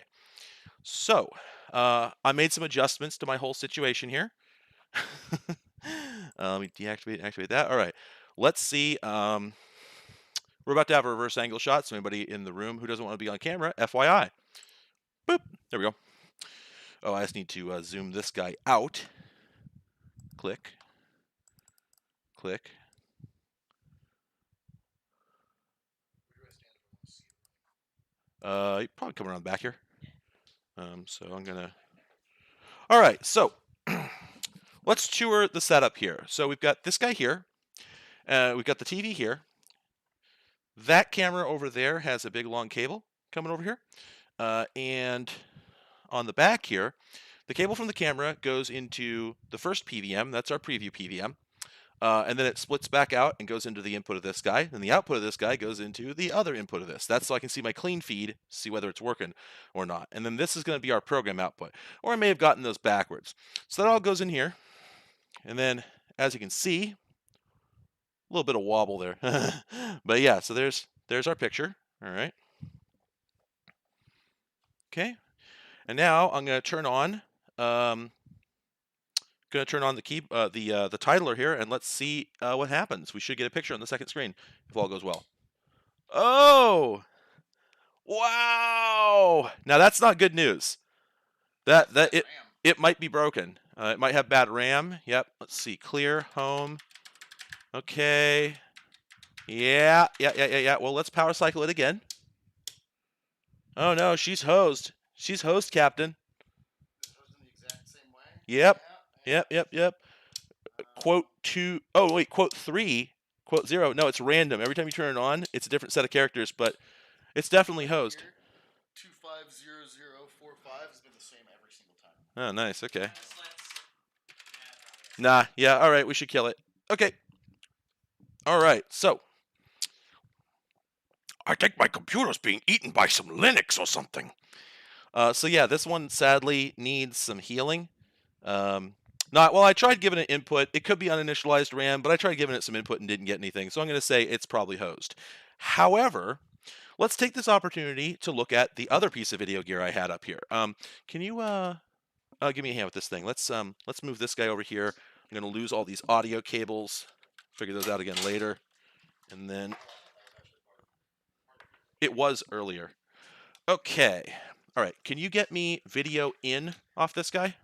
Speaker 2: So I made some adjustments to my whole situation here. Let me deactivate and activate that. All right. Let's see. We're about to have a reverse angle shot. So anybody in the room who doesn't want to be on camera, FYI. Boop. There we go. Oh, I just need to zoom this guy out. Click. Click. You probably come around back here. So I'm gonna. All right. So let's tour the setup here. So we've got this guy here. We've got the TV here. That camera over there has a big long cable coming over here. And on the back here, the cable from the camera goes into the first PVM. That's our preview PVM. And then it splits back out and goes into the input of this guy. And the output of this guy goes into the other input of this. That's so I can see my clean feed, see whether it's working or not. And then this is going to be our program output. Or I may have gotten those backwards. So that all goes in here. And then, as you can see, a little bit of wobble there. But yeah, so there's our picture. All right. Okay. And now I'm going to turn on the the titler here, and let's see what happens. We should get a picture on the second screen if all goes well. Oh, wow! Now that's not good news. It might be broken. It might have bad RAM. Yep. Let's see. Clear home. Okay. Yeah. Well, let's power cycle it again. Oh no, she's hosed. She's hosed, Captain.
Speaker 1: The exact same way.
Speaker 2: Yep. Yep. Quote 2. Oh wait, quote 3. Quote 0. No, it's random. Every time you turn it on, it's a different set of characters, but it's definitely hosed.
Speaker 1: 250045 has been the same every single time.
Speaker 2: Oh, nice. Okay. Nah. Yeah. All right. We should kill it. Okay. All right. So, I think my computer's being eaten by some Linux or something. So yeah, this one sadly needs some healing. I tried giving it input. It could be uninitialized RAM, but I tried giving it some input and didn't get anything. So I'm going to say it's probably hosed. However, let's take this opportunity to look at the other piece of video gear I had up here. Can you give me a hand with this thing? Let's move this guy over here. I'm going to lose all these audio cables. Figure those out again later. And then it was earlier. Okay. All right. Can you get me video in off this guy?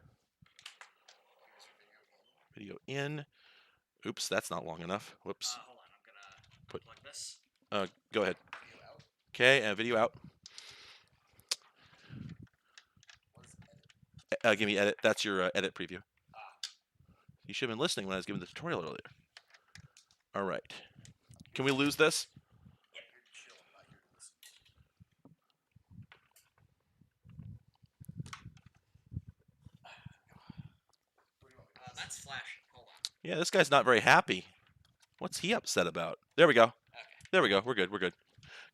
Speaker 2: Video in. Oops, that's not long enough. Whoops.
Speaker 3: Hold on, I'm gonna plug this.
Speaker 2: Go ahead. Okay, and video out. Give me edit. That's your edit preview. You should have been listening when I was giving the tutorial earlier. All right. Can we lose this?
Speaker 3: Yep, you're chill. I'm not here to listen. That's flashing. Hold on.
Speaker 2: Yeah, this guy's not very happy. What's he upset about? There we go.
Speaker 3: Okay.
Speaker 2: There we go. We're good. We're good.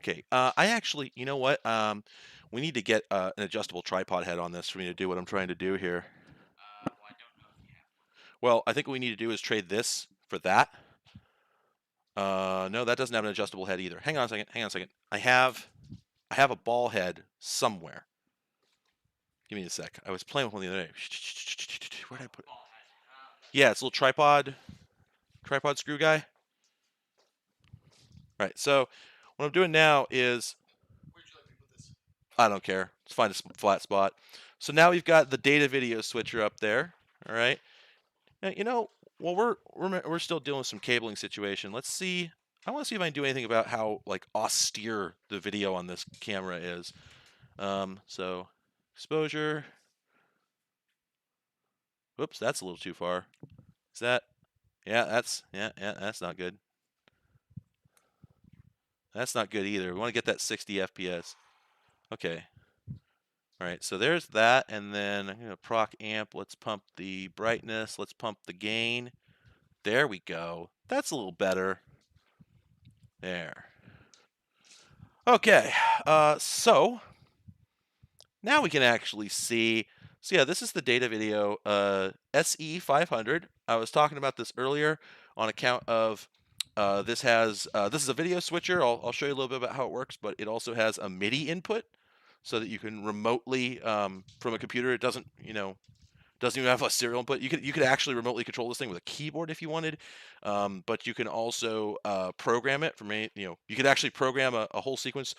Speaker 2: Okay. I actually, you know what? We need to get an adjustable tripod head on this for me to do what I'm trying to do here.
Speaker 3: Well, I don't know if you have.
Speaker 2: Well, I think what we need to do is trade this for that. No, that doesn't have an adjustable head either. Hang on a second. Hang on a second. I have a ball head somewhere. Give me a sec. I was playing with one the other day. Where did I put it? Yeah, it's a little tripod screw guy. Right. So what I'm doing now is,
Speaker 1: Where'd you like me to put this?
Speaker 2: I don't care. Let's find a flat spot. So now we've got the data video switcher up there. All right. Now, you know, well, we're still dealing with some cabling situation. Let's see. I want to see if I can do anything about how like austere the video on this camera is. So exposure. Whoops, that's a little too far. Is that? Yeah, that's not good. That's not good either. We want to get that 60 FPS. Okay. All right, so there's that, and then I'm going to proc amp. Let's pump the brightness. Let's pump the gain. There we go. That's a little better. There. Okay, so now we can actually see. So yeah, this is the data video SE500. I was talking about this earlier on account of this has this is a video switcher. I'll show you a little bit about how it works, but it also has a MIDI input so that you can remotely from a computer. It doesn't doesn't even have a serial input. You could actually remotely control this thing with a keyboard if you wanted, but you can also program it from you could actually program a whole sequence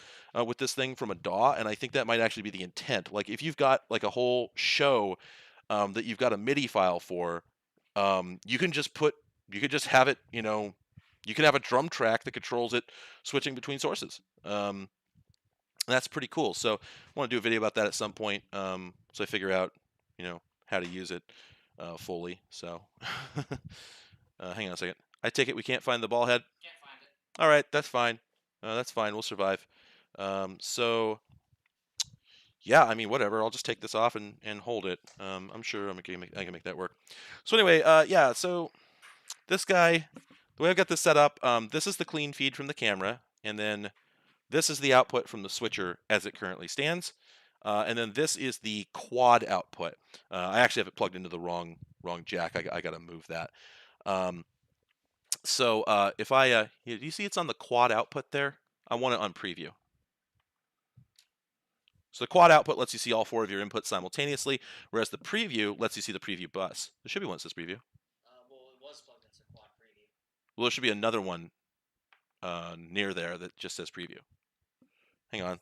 Speaker 2: with this thing from a DAW, and I think that might actually be the intent. Like if you've got like a whole show that you've got a MIDI file for, you can just have it, you can have a drum track that controls it switching between sources. That's pretty cool. So I want to do a video about that at some point, so I figure out, how to use it fully. So hang on a second. I take it we can't find the ball head?
Speaker 3: Can't find it.
Speaker 2: All right, that's fine. That's fine. We'll survive. So yeah, I mean, whatever. I'll just take this off and hold it. I'm sure I can make that work. So anyway, yeah. So this guy, the way I've got this set up, this is the clean feed from the camera, and then this is the output from the switcher as it currently stands. And then this is the quad output. I actually have it plugged into the wrong jack. I got to move that. So if I, you see it's on the quad output there? I want it on preview. So the quad output lets you see all 4 of your inputs simultaneously, whereas the preview lets you see the preview bus. There should be one that says preview.
Speaker 3: Well, it was plugged into quad preview.
Speaker 2: Well, there should be another one near there that just says preview. Hang on.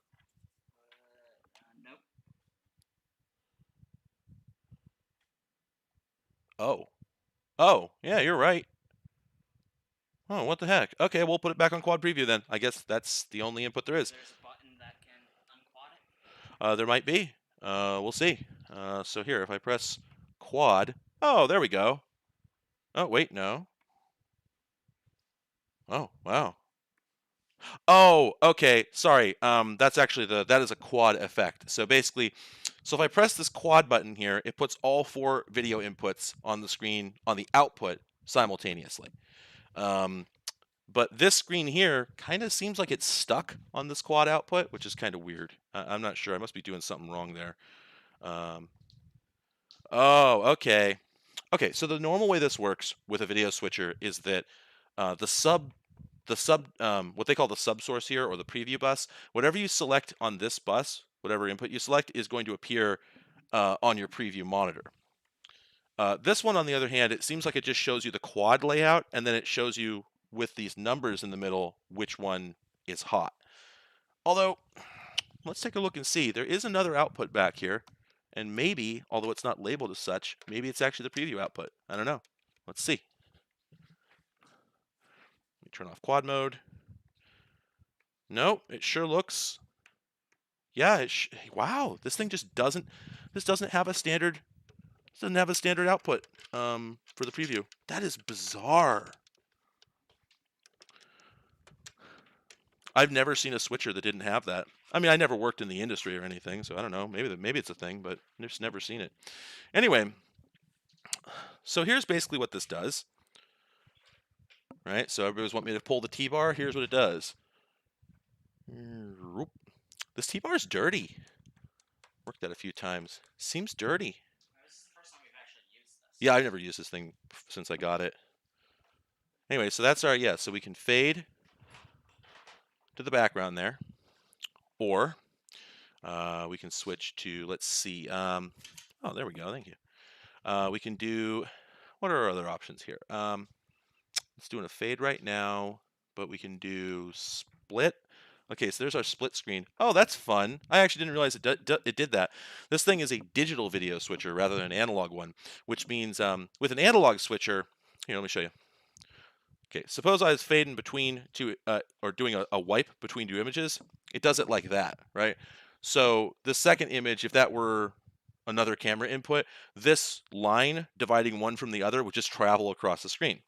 Speaker 3: Nope.
Speaker 2: Oh, yeah, you're right. Oh, what the heck? Okay, we'll put it back on quad preview then. I guess that's the only input there is.
Speaker 3: There's a button that can unquad it.
Speaker 2: There might be. We'll see. So here, if I press quad, oh, there we go. Oh, wait, no. Oh, wow. Oh, okay. Sorry. That's actually that is a quad effect. So basically, so if I press this quad button here, it puts all 4 video inputs on the screen on the output simultaneously. But this screen here kind of seems like it's stuck on this quad output, which is kind of weird. I'm not sure. I must be doing something wrong there. Oh, okay. Okay, so the normal way this works with a video switcher is that what they call the sub source here, or the preview bus, whatever you select on this bus, whatever input you select, is going to appear on your preview monitor. This one, on the other hand, it seems like it just shows you the quad layout, and then it shows you with these numbers in the middle which one is hot. Although, let's take a look and see. There is another output back here, and maybe, although it's not labeled as such, maybe it's actually the preview output. I don't know. Let's see. Let me turn off quad mode. Nope, it sure looks. Yeah, wow, this thing just doesn't. This doesn't have a standard. Doesn't have a standard output for the preview. That is bizarre. I've never seen a switcher that didn't have that. I mean, I never worked in the industry or anything, so I don't know. Maybe it's a thing, but I've just never seen it. Anyway, so here's basically what this does. Right? So everybody's want me to pull the T-bar. Here's what it does. This T-bar is dirty. Worked that a few times. Seems dirty.
Speaker 3: This is the first time we've actually used this.
Speaker 2: Yeah, I've never used this thing since I got it. Anyway, so that's our, so we can fade to the background there, or we can switch to, let's see, oh, there we go, thank you. We can do, what are our other options here? Let's do a fade right now, but we can do split. Okay, so there's our split screen. Oh, that's fun. I actually didn't realize it did that. This thing is a digital video switcher rather than an analog one, which means with an analog switcher, here, let me show you. Okay, suppose I was fading between two, or doing a wipe between 2 images. It does it like that, right? So the second image, if that were another camera input, this line dividing one from the other would just travel across the screen.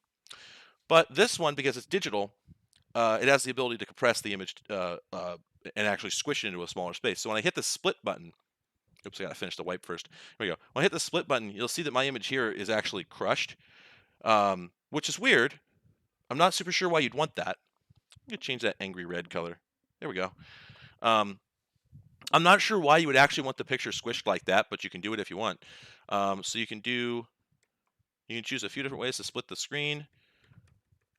Speaker 2: But this one, because it's digital, it has the ability to compress the image and actually squish it into a smaller space. So when I hit the split button, oops, I gotta finish the wipe first. Here we go. When I hit the split button, you'll see that my image here is actually crushed, which is weird. I'm not super sure why you'd want that. I'm gonna change that angry red color. There we go. I'm not sure why you would actually want the picture squished like that, but you can do it if you want. So you can choose a few different ways to split the screen.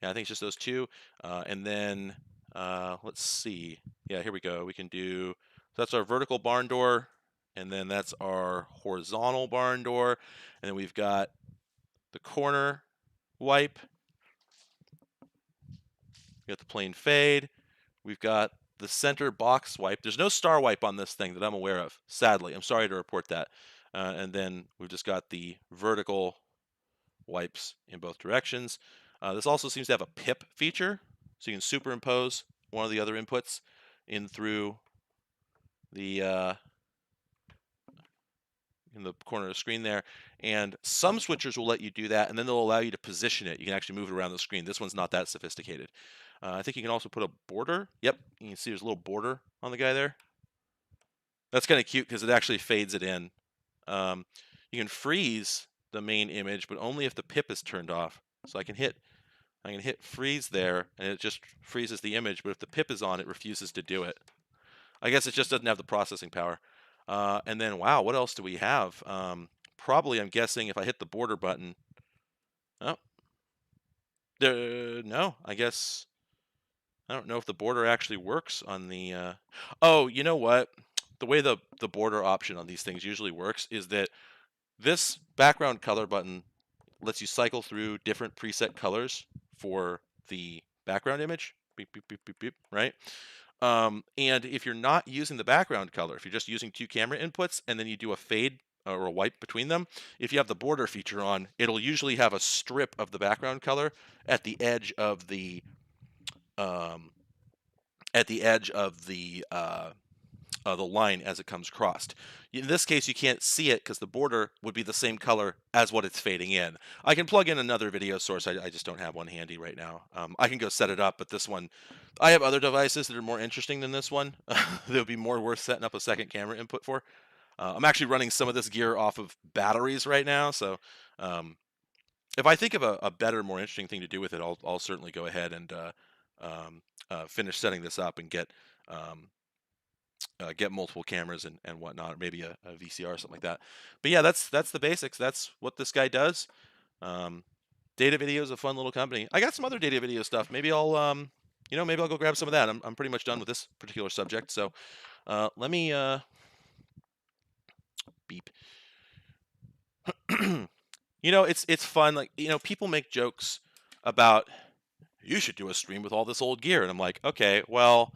Speaker 2: Yeah, I think it's just those two. And then let's see. Yeah, here we go. We can do, so that's our vertical barn door, and then that's our horizontal barn door, and then we've got the corner wipe. We got the plane fade. We've got the center box wipe. There's no star wipe on this thing that I'm aware of, sadly. I'm sorry to report that. And then we've just got the vertical wipes in both directions. This also seems to have a pip feature, so you can superimpose one of the other inputs in through the in the corner of the screen there. And some switchers will let you do that, and then they'll allow you to position it. You can actually move it around the screen. This one's not that sophisticated. I think you can also put a border. Yep, you can see there's a little border on the guy there. That's kind of cute because it actually fades it in. You can freeze the main image, but only if the pip is turned off. So I can hit freeze there, and it just freezes the image, but if the pip is on, it refuses to do it. I guess it just doesn't have the processing power. And then, wow, what else do we have? Probably, I'm guessing, if I hit the border button. Oh. No, I guess. I don't know if the border actually works on the. Oh, you know what? The way the border option on these things usually works is that this background color button lets you cycle through different preset colors for the background image. Beep, beep, beep, beep, beep, right? And if you're not using the background color, if you're just using two camera inputs and then you do a fade or a wipe between them, if you have the border feature on, it'll usually have a strip of the background color at the edge of the line as it comes crossed. In this case, you can't see it because the border would be the same color as what it's fading in. I can plug in another video source. I just don't have one handy right now. I can go set it up, but this one, I have other devices that are more interesting than this one. That would be more worth setting up a second camera input for. I'm actually running some of this gear off of batteries right now, so if I think of a better, more interesting thing to do with it, I'll certainly go ahead and finish setting this up and get multiple cameras and whatnot, or maybe a VCR or something like that. But yeah, that's the basics. That's what this guy does. Data Video is a fun little company. I got some other data video stuff. Maybe I'll maybe I'll go grab some of that. I'm pretty much done with this particular subject. So let me beep. It's fun. Like, people make jokes about, you should do a stream with all this old gear, and I'm like, okay, well,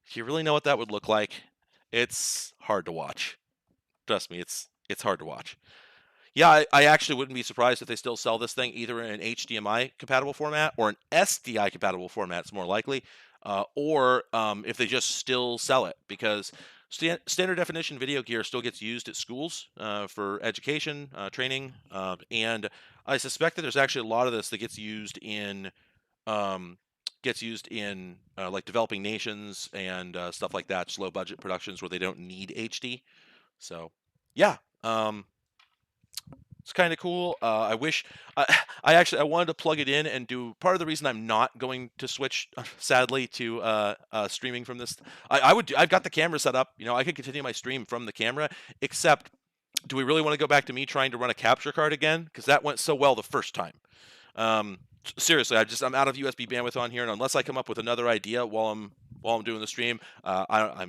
Speaker 2: if you really know what that would look like, it's hard to watch. Trust me, it's hard to watch. Yeah, I actually wouldn't be surprised if they still sell this thing either in an HDMI compatible format or an SDI compatible format. It's more likely, or if they just still sell it, because standard definition video gear still gets used at schools for education, training, and I suspect that there's actually a lot of this that gets used in like developing nations and stuff like that, just low budget productions where they don't need HD. So yeah, it's kind of cool. I wish I wanted to plug it in and do part of the reason I'm not going to switch, sadly, to streaming from this. I've got the camera set up. I could continue my stream from the camera, except do we really want to go back to me trying to run a capture card again? Because that went so well the first time. Seriously, I'm out of USB bandwidth on here, and unless I come up with another idea while I'm doing the stream, I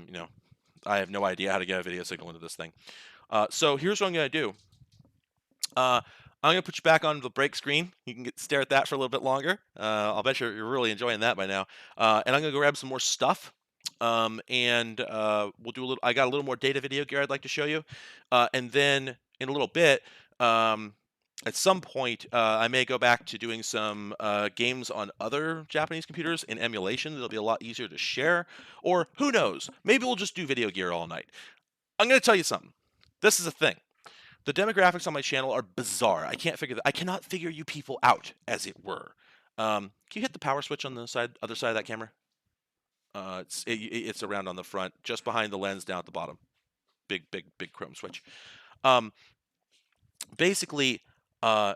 Speaker 2: have no idea how to get a video signal into this thing. So here's what I'm gonna do. I'm gonna put you back on the break screen. You can stare at that for a little bit longer. I'll bet you're really enjoying that by now. And I'm gonna go grab some more stuff. And we'll do a little. I got a little more data video gear I'd like to show you, and then in a little bit. At some point, I may go back to doing some games on other Japanese computers in emulation. It'll be a lot easier to share. Or who knows? Maybe we'll just do video gear all night. I'm going to tell you something. This is a thing. The demographics on my channel are bizarre. I cannot figure you people out, as it were. Can you hit the power switch on the other side of that camera? It's around on the front, just behind the lens, down at the bottom. Big chrome switch. Basically. I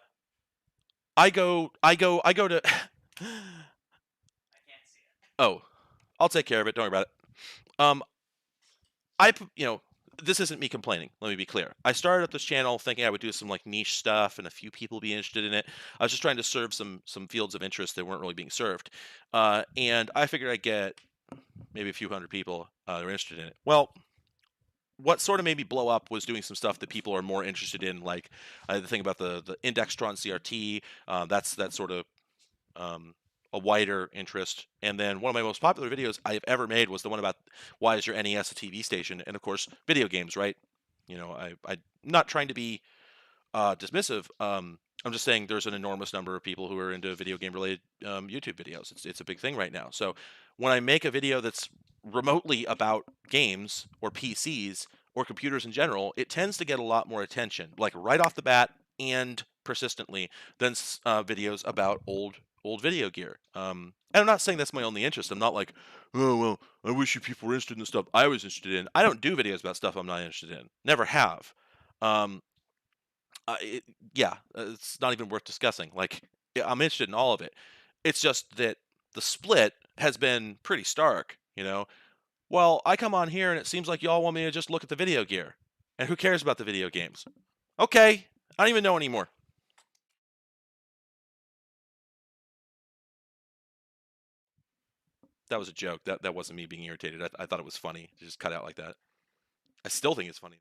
Speaker 2: go to.
Speaker 3: I can't see it.
Speaker 2: Oh, I'll take care of it. Don't worry about it. this isn't me complaining. Let me be clear. I started up this channel thinking I would do some like niche stuff and a few people be interested in it. I was just trying to serve some fields of interest that weren't really being served, and I figured I'd get maybe a few hundred people that are interested in it. Well, what sort of made me blow up was doing some stuff that people are more interested in, like the thing about the Indextron CRT. That's sort of a wider interest. And then one of my most popular videos I have ever made was the one about why is your NES a TV station? And of course, video games, right? You know, I'm not trying to be dismissive. I'm just saying there's an enormous number of people who are into video game related YouTube videos. It's a big thing right now. So when I make a video that's remotely about games or PCs or computers in general, it tends to get a lot more attention, like right off the bat and persistently, than videos about old video gear. And I'm not saying that's my only interest. I'm not like, oh well, I wish you people were interested in the stuff I was interested in. I don't do videos about stuff I'm not interested in. Never have. Um, it, yeah, it's not even worth discussing. Like, yeah, I'm interested in all of it. It's just that the split has been pretty stark. You know, well, I come on here and it seems like y'all want me to just look at the video gear, and who cares about the video games? Okay, I don't even know anymore. That was a joke. That wasn't me being irritated. I thought it was funny to just cut out like that. I still think it's funny.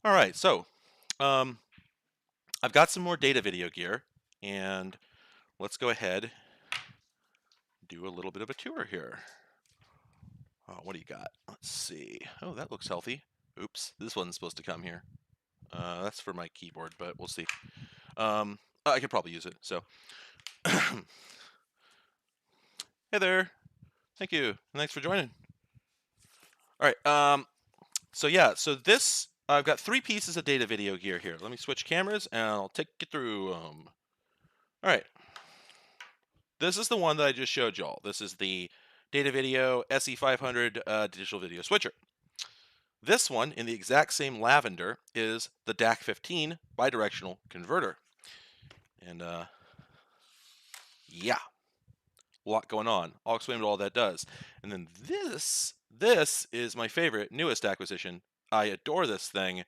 Speaker 2: All right, so I've got some more data video gear, and let's go ahead do a little bit of a tour here. Oh, what do you got? Let's see. Oh, that looks healthy. Oops, this wasn't supposed to come here. That's for my keyboard, but we'll see. I could probably use it. So, hey there. Thank you. Thanks for joining. All right. So yeah. So this I've got 3 pieces of data video gear here. Let me switch cameras, and I'll take you through them. All right. This is the one that I just showed y'all. This is the Data Video SE500 digital video switcher. This one, in the exact same lavender, is the DAC15 bidirectional converter. And yeah, a lot going on. I'll explain what all that does. And then this is my favorite, newest acquisition. I adore this thing,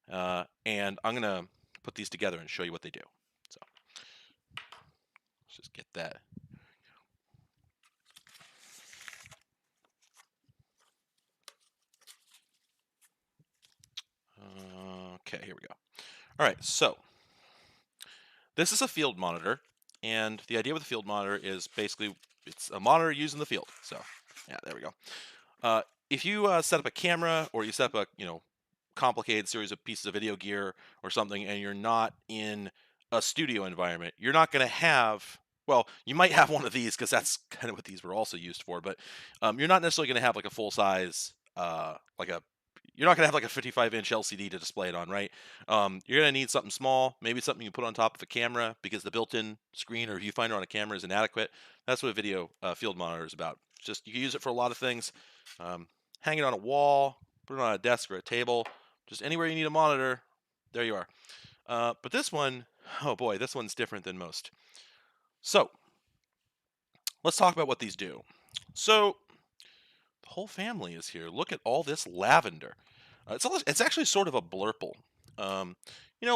Speaker 2: and I'm gonna put these together and show you what they do. So let's just get that. Okay, here we go. All right, so this is a field monitor, and the idea with the field monitor is basically it's a monitor used in the field. So yeah, there we go. If you set up a camera or you set up a complicated series of pieces of video gear or something, and you're not in a studio environment, you're not going to have. Well, you might have one of these because that's kind of what these were also used for, but you're not necessarily going to have like a full size, you're not going to have like a 55-inch LCD to display it on, right? You're going to need something small, maybe something you put on top of a camera because the built-in screen or viewfinder on a camera is inadequate. That's what a video field monitor is about. Just you can use it for a lot of things. Hang it on a wall, put it on a desk or a table, just anywhere you need a monitor, there you are. But this one, oh boy, this one's different than most. So let's talk about what these do. So the whole family is here. Look at all this lavender. It's actually sort of a blurple.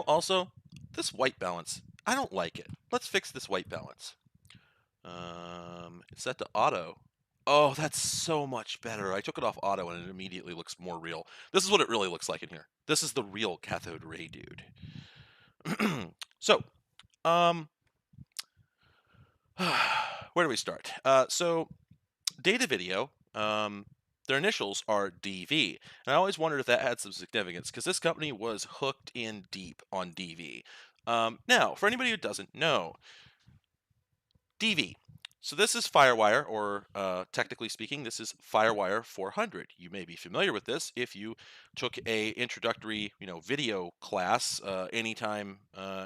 Speaker 2: Also, this white balance, I don't like it. Let's fix this white balance. It's set to auto. Oh, that's so much better. I took it off auto and it immediately looks more real. This is what it really looks like in here. This is the real cathode ray dude. So, where do we start? So, data video, their initials are DV. And I always wondered if that had some significance because this company was hooked in deep on DV. Now, for anybody who doesn't know, DV. So this is FireWire, or technically speaking, this is FireWire 400. You may be familiar with this if you took a introductory, video class anytime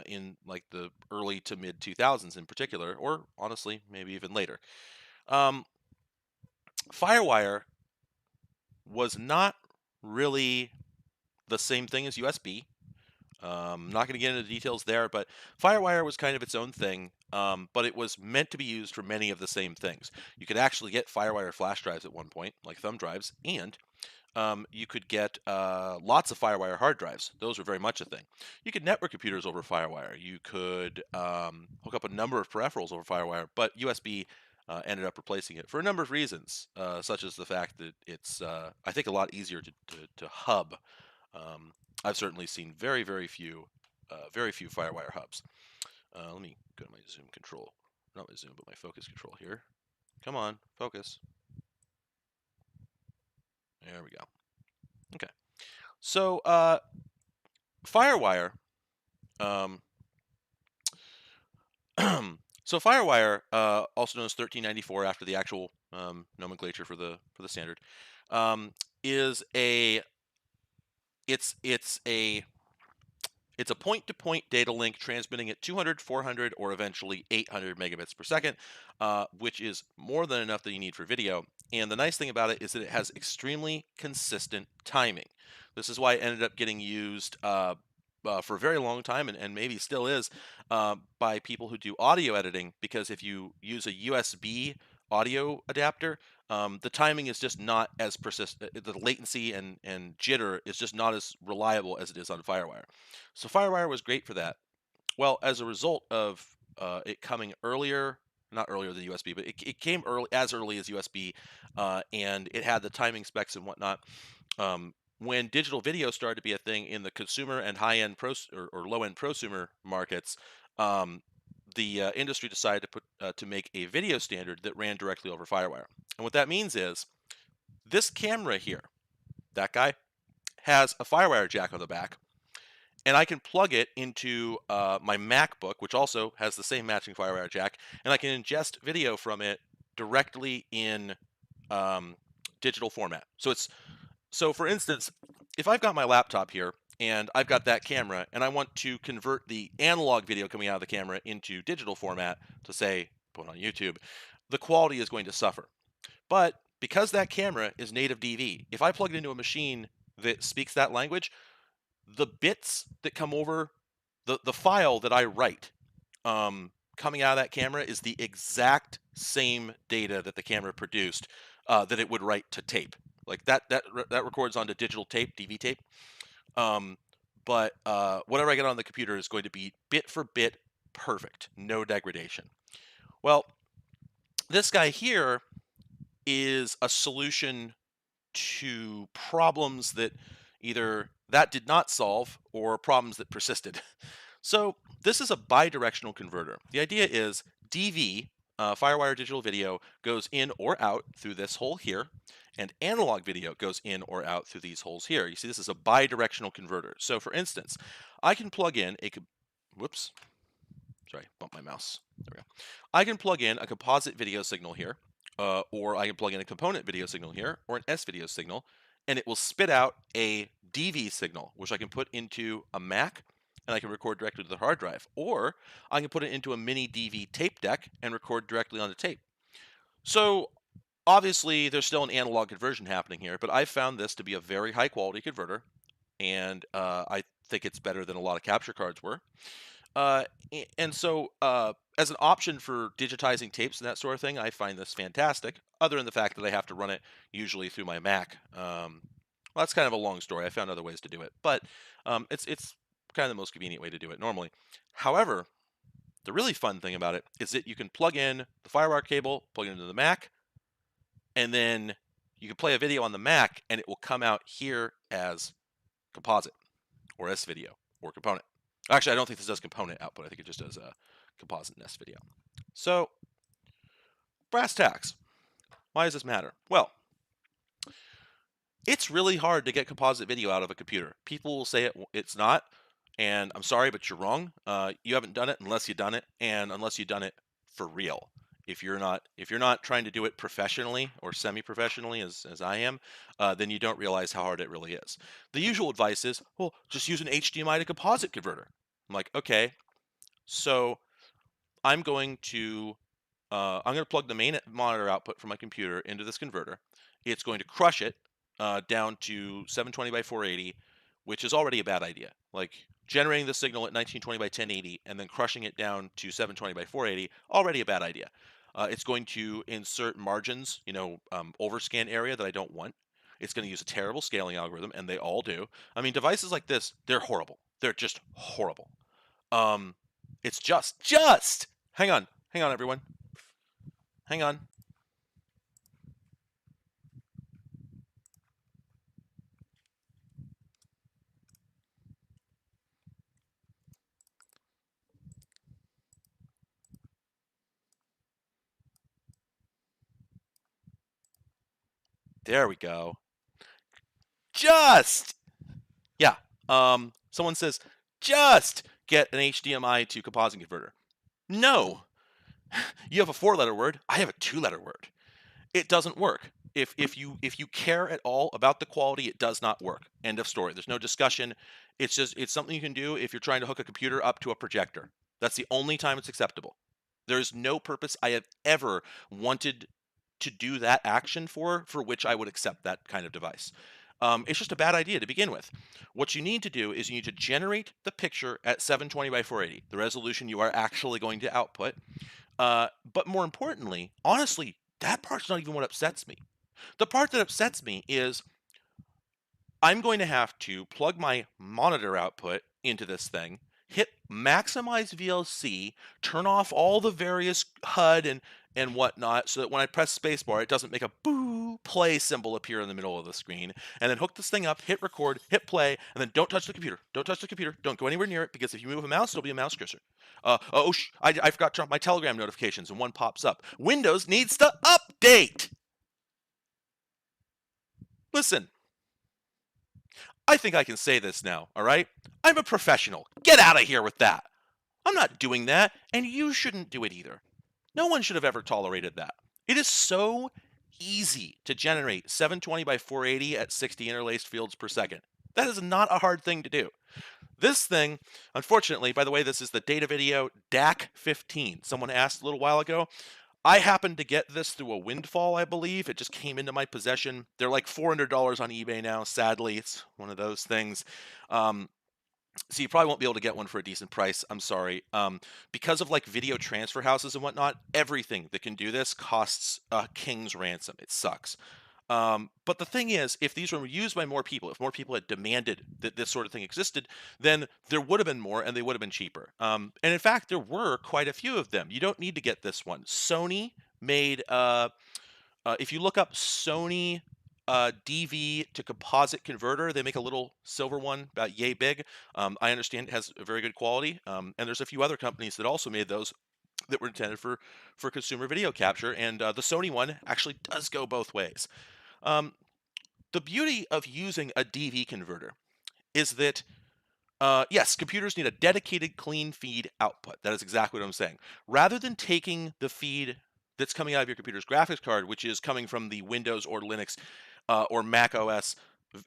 Speaker 2: in like the early to mid 2000s in particular, or honestly, maybe even later. FireWire was not really the same thing as USB. I'm not going to get into the details there, but FireWire was kind of its own thing, but it was meant to be used for many of the same things. You could actually get FireWire flash drives at one point, like thumb drives, and you could get lots of FireWire hard drives. Those were very much a thing. You could network computers over FireWire. You could hook up a number of peripherals over FireWire, but USB ended up replacing it for a number of reasons, such as the fact that it's, I think, a lot easier to hub. I've certainly seen very few FireWire hubs. Let me go to my zoom control. Not my zoom, but my focus control here. Come on, focus. There we go. Okay. So, FireWire. So FireWire, also known as 1394 after the actual nomenclature for the standard, is it's a point-to-point data link transmitting at 200, 400, or eventually 800 megabits per second, which is more than enough that you need for video. And the nice thing about it is that it has extremely consistent timing. This is why it ended up getting used for a very long time, and maybe still is, by people who do audio editing, because if you use a USB audio adapter, the timing is just not as persistent. The latency and jitter is just not as reliable as it is on FireWire. So FireWire was great for that. Well, as a result of it coming earlier, not earlier than USB, but it came as early as USB, and it had the timing specs and whatnot. when digital video started to be a thing in the consumer and high-end or low-end prosumer markets, the industry decided to make a video standard that ran directly over FireWire. And what that means is this camera here, that guy, has a FireWire jack on the back, and I can plug it into my MacBook, which also has the same matching FireWire jack, and I can ingest video from it directly in digital format. So for instance, if I've got my laptop here and I've got that camera and I want to convert the analog video coming out of the camera into digital format to, say, put on YouTube, the quality is going to suffer. But because that camera is native DV, if I plug it into a machine that speaks that language, the bits that come over, the file that I write coming out of that camera is the exact same data that the camera produced that it would write to tape. Like that records onto digital tape, DV tape. But whatever I get on the computer is going to be bit for bit perfect, no degradation. Well, this guy here is a solution to problems that either that did not solve or problems that persisted. So this is a bidirectional converter. The idea is DV, FireWire digital video, goes in or out through this hole here, and analog video goes in or out through these holes here. You see, this is a bidirectional converter. So for instance, I can plug in a, whoops, sorry, bumped my mouse. There we go. I can plug in a composite video signal here, or I can plug in a component video signal here, or an S video signal, and it will spit out a DV signal, which I can put into a Mac, and I can record directly to the hard drive. Or I can put it into a mini DV tape deck and record directly on the tape. So obviously there's still an analog conversion happening here, but I've found this to be a very high quality converter, and I think it's better than a lot of capture cards were. And so as an option for digitizing tapes and that sort of thing, I find this fantastic, other than the fact that I have to run it usually through my Mac. Well, that's kind of a long story. I found other ways to do it, but it's kind of the most convenient way to do it normally. However, the really fun thing about it is that you can plug in the FireWire cable, plug it into the Mac, and then you can play a video on the Mac and it will come out here as composite or S-video or component. Actually, I don't think this does component output. I think it just does a composite and S-video. So, brass tacks. Why does this matter? Well, it's really hard to get composite video out of a computer. People will say it's not, and I'm sorry, but you're wrong. You haven't done it unless you've done it, and unless you've done it for real. If you're not trying to do it professionally or semi-professionally, as I am, then you don't realize how hard it really is. The usual advice is, well, just use an HDMI to composite converter. I'm like, okay, so I'm going to plug the main monitor output from my computer into this converter. It's going to crush it down to 720 by 480, which is already a bad idea. Like generating the signal at 1920 by 1080 and then crushing it down to 720 by 480, already a bad idea. It's going to insert margins, overscan area that I don't want. It's going to use a terrible scaling algorithm, and they all do. I mean, devices like this, they're horrible. They're just horrible. It's just, hang on, everyone. Hang on. There we go. Just, yeah. Someone says, just get an HDMI to composite converter. No. You have a 4-letter word. I have a 2-letter word. It doesn't work. If you care at all about the quality, it does not work. End of story. There's no discussion. It's something you can do if you're trying to hook a computer up to a projector. That's the only time it's acceptable. There's no purpose I have ever wanted to do that action for which I would accept that kind of device. It's just a bad idea to begin with. What you need to do is you need to generate the picture at 720 by 480, the resolution you are actually going to output. But more importantly, honestly, that part's not even what upsets me. The part that upsets me is I'm going to have to plug my monitor output into this thing, hit maximize VLC, turn off all the various HUD and whatnot, so that when I press spacebar, it doesn't make a boo blue play symbol appear in the middle of the screen, and then hook this thing up, hit record, hit play, and then don't touch the computer. Don't touch the computer. Don't go anywhere near it, because if you move a mouse, it'll be a mouse cursor. I forgot to turn off my Telegram notifications, and one pops up. Windows needs to update. Listen, I think I can say this now, all right? I'm a professional. Get out of here with that. I'm not doing that, and you shouldn't do it either. No one should have ever tolerated that. It is so easy to generate 720 by 480 at 60 interlaced fields per second. That is not a hard thing to do. This thing, unfortunately, by the way, this is the data video DAC 15. Someone asked a little while ago. I happened to get this through a windfall, I believe. It just came into my possession. They're like $400 on eBay now. Sadly, it's one of those things. So you probably won't be able to get one for a decent price. I'm sorry. Because of like video transfer houses and whatnot, everything that can do this costs a king's ransom. It sucks. But the thing is, if these were used by more people, if more people had demanded that this sort of thing existed, then there would have been more and they would have been cheaper. And in fact, there were quite a few of them. You don't need to get this one. Sony made, if you look up Sony DV to composite converter, they make a little silver one about yay big. I understand it has a very good quality. And there's a few other companies that also made those that were intended for consumer video capture. And the Sony one actually does go both ways. The beauty of using a DV converter is that, yes, computers need a dedicated clean feed output. That is exactly what I'm saying. Rather than taking the feed that's coming out of your computer's graphics card, which is coming from the Windows or Linux or Mac OS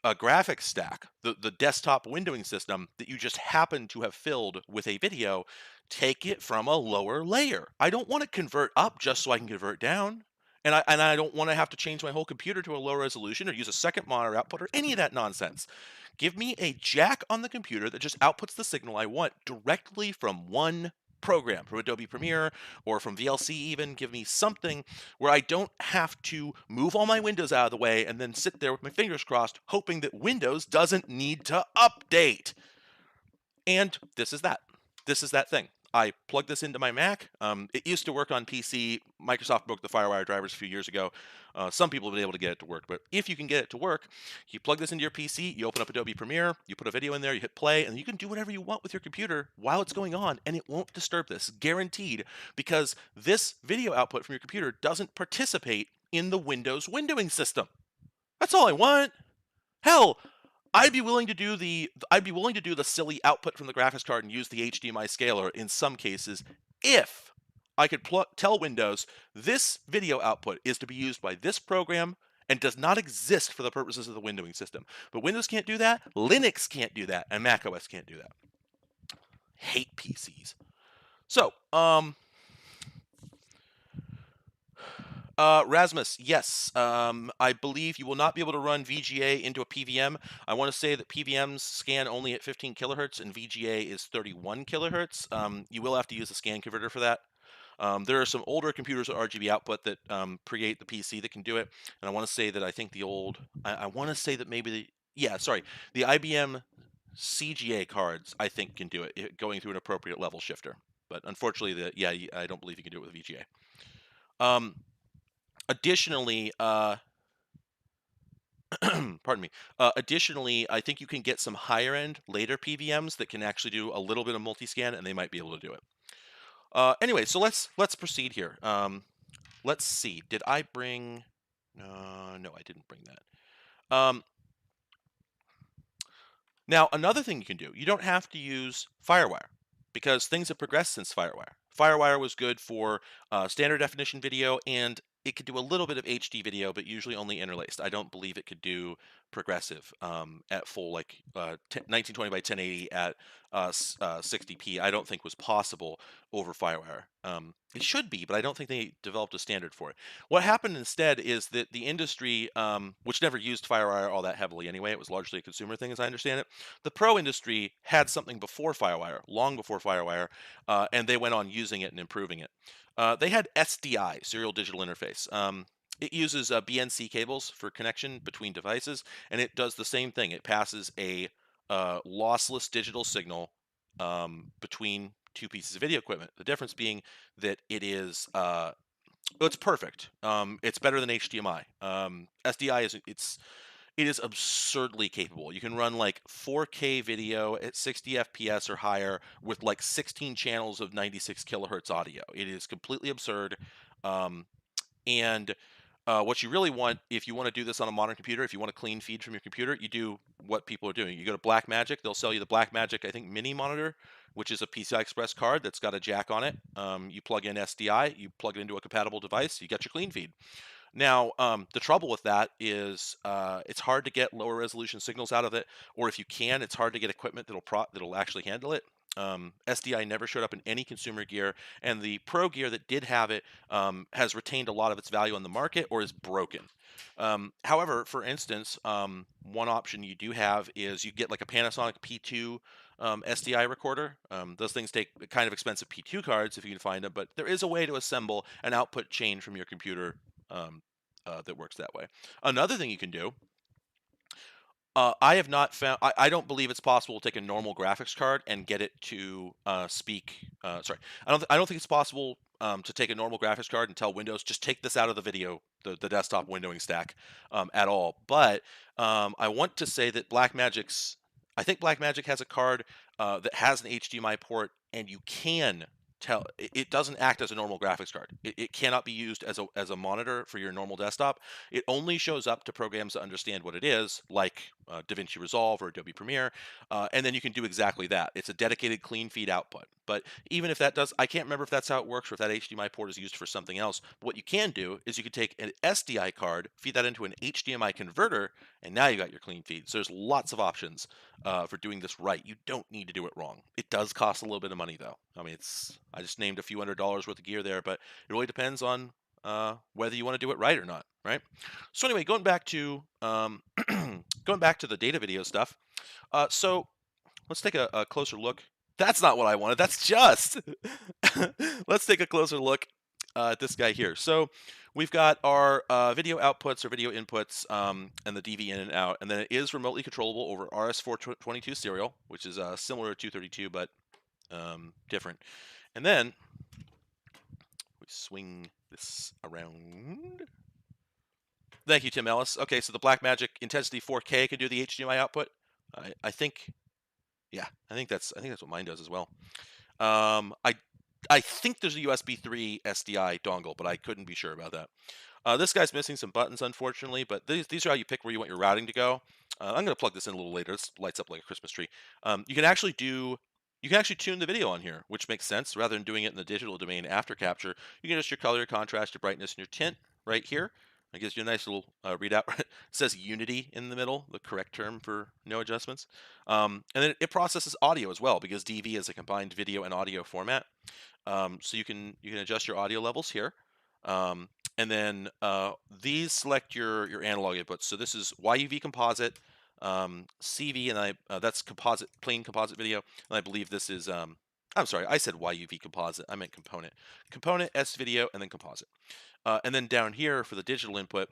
Speaker 2: graphics stack, the desktop windowing system that you just happen to have filled with a video, take it from a lower layer. I don't want to convert up just so I can convert down. And I don't want to have to change my whole computer to a low resolution or use a second monitor output or any of that nonsense. Give me a jack on the computer that just outputs the signal I want directly from one program, from Adobe Premiere or from VLC even. Give me something where I don't have to move all my windows out of the way and then sit there with my fingers crossed hoping that Windows doesn't need to update. And this is that. This is that thing. I plug this into my Mac. It used to work on PC. Microsoft broke the FireWire drivers a few years ago. Some people have been able to get it to work, but if you can get it to work, you plug this into your PC, you open up Adobe Premiere, you put a video in there, you hit play, and you can do whatever you want with your computer while it's going on, and it won't disturb this, guaranteed, because this video output from your computer doesn't participate in the Windows windowing system. That's all I want. Hell, I'd be willing to do the silly output from the graphics card and use the HDMI scaler in some cases if I could tell Windows this video output is to be used by this program and does not exist for the purposes of the windowing system. But Windows can't do that, Linux can't do that, and Mac OS can't do that. Hate PCs. So, Rasmus, yes, I believe you will not be able to run VGA into a PVM. I want to say that PVMs scan only at 15 kilohertz and VGA is 31 kilohertz. You will have to use a scan converter for that. There are some older computers with RGB output that predate the PC that can do it. And I want to say that I think the old, I want to say that maybe the IBM CGA cards, I think, can do it, going through an appropriate level shifter. But unfortunately, I don't believe you can do it with VGA. Additionally, pardon me. Additionally, I think you can get some higher end later PVMs that can actually do a little bit of multi-scan, and they might be able to do it. Anyway, so let's proceed here. Let's see. Did I bring? No, I didn't bring that. Now, another thing you can do, you don't have to use FireWire because things have progressed since FireWire. FireWire was good for standard definition video, and it could do a little bit of HD video, but usually only interlaced. I don't believe it could do progressive at full, like 1920 by 1080 at 60p. I don't think was possible over FireWire. It should be, but I don't think they developed a standard for it. What happened instead is that the industry, which never used FireWire all that heavily anyway, it was largely a consumer thing as I understand it, the pro industry had something before FireWire, long before FireWire, and they went on using it and improving it. They had SDI, Serial Digital Interface. It uses BNC cables for connection between devices, and it does the same thing. It passes a lossless digital signal between two pieces of video equipment. The difference being that it is It's perfect. It's better than HDMI. SDI it is absurdly capable. You can run like 4K video at 60 FPS or higher with like 16 channels of 96 kilohertz audio. It is completely absurd. Um, and what you really want, if you want to do this on a modern computer, if you want a clean feed from your computer, you do what people are doing. You go to Blackmagic, they'll sell you the Blackmagic, I think, mini monitor, which is a PCI Express card that's got a jack on it. You plug in SDI, you plug it into a compatible device, you get your clean feed. Now, the trouble with that is it's hard to get lower resolution signals out of it, or if you can, it's hard to get equipment that'll actually handle it. SDI never showed up in any consumer gear, and the pro gear that did have it has retained a lot of its value on the market or is broken. However, for instance, one option you do have is you get like a Panasonic P2 SDI recorder. Those things take kind of expensive P2 cards if you can find them, but there is a way to assemble an output chain from your computer that works that way. Another thing you can do, I have not found. I don't believe it's possible to take a normal graphics card and get it to speak. Sorry, I don't think it's possible to take a normal graphics card and tell Windows just take this out of the video, the desktop windowing stack at all. But I want to say that Blackmagic's. I think Blackmagic has a card that has an HDMI port, and you can tell it doesn't act as a normal graphics card. It cannot be used as a monitor for your normal desktop. It only shows up to programs that understand what it is, like DaVinci Resolve or Adobe Premiere, and then you can do exactly that. It's a dedicated clean feed output. But even if that does, I can't remember if that's how it works or if that HDMI port is used for something else. But what you can do is you can take an SDI card, feed that into an HDMI converter, and now you got your clean feed. So there's lots of options for doing this right. You don't need to do it wrong. It does cost a little bit of money, though. I mean, I just named a few $100s worth of gear there, but it really depends on whether you want to do it right or not, right? So anyway, going back to going back to the data video stuff. So let's take a closer look. That's not what I wanted. That's just. Let's take a closer look at this guy here. So we've got our video outputs or video inputs and the DV in and out, and then it is remotely controllable over RS422 serial, which is similar to 232 but different. And then we swing this around. Thank you, Tim Ellis. Okay, so the Blackmagic Intensity 4K can do the HDMI output. I think, yeah, I think that's what mine does as well. I think there's a USB 3 SDI dongle, but I couldn't be sure about that. This guy's missing some buttons, unfortunately, but these are how you pick where you want your routing to go. I'm going to plug this in a little later. This lights up like a Christmas tree. You can actually tune the video on here, which makes sense. Rather than doing it in the digital domain after capture, you can adjust your color, your contrast, your brightness, and your tint right here. It gives you a nice little readout. It says Unity in the middle, the correct term for no adjustments. And then it processes audio as well, because DV is a combined video and audio format. So you can adjust your audio levels here. And then these select your analog inputs. So this is YUV composite, CV, and that's composite, plain composite video. And I believe this is I'm sorry, I said YUV composite. I meant component. Component, S video, and then composite. And then down here for the digital input,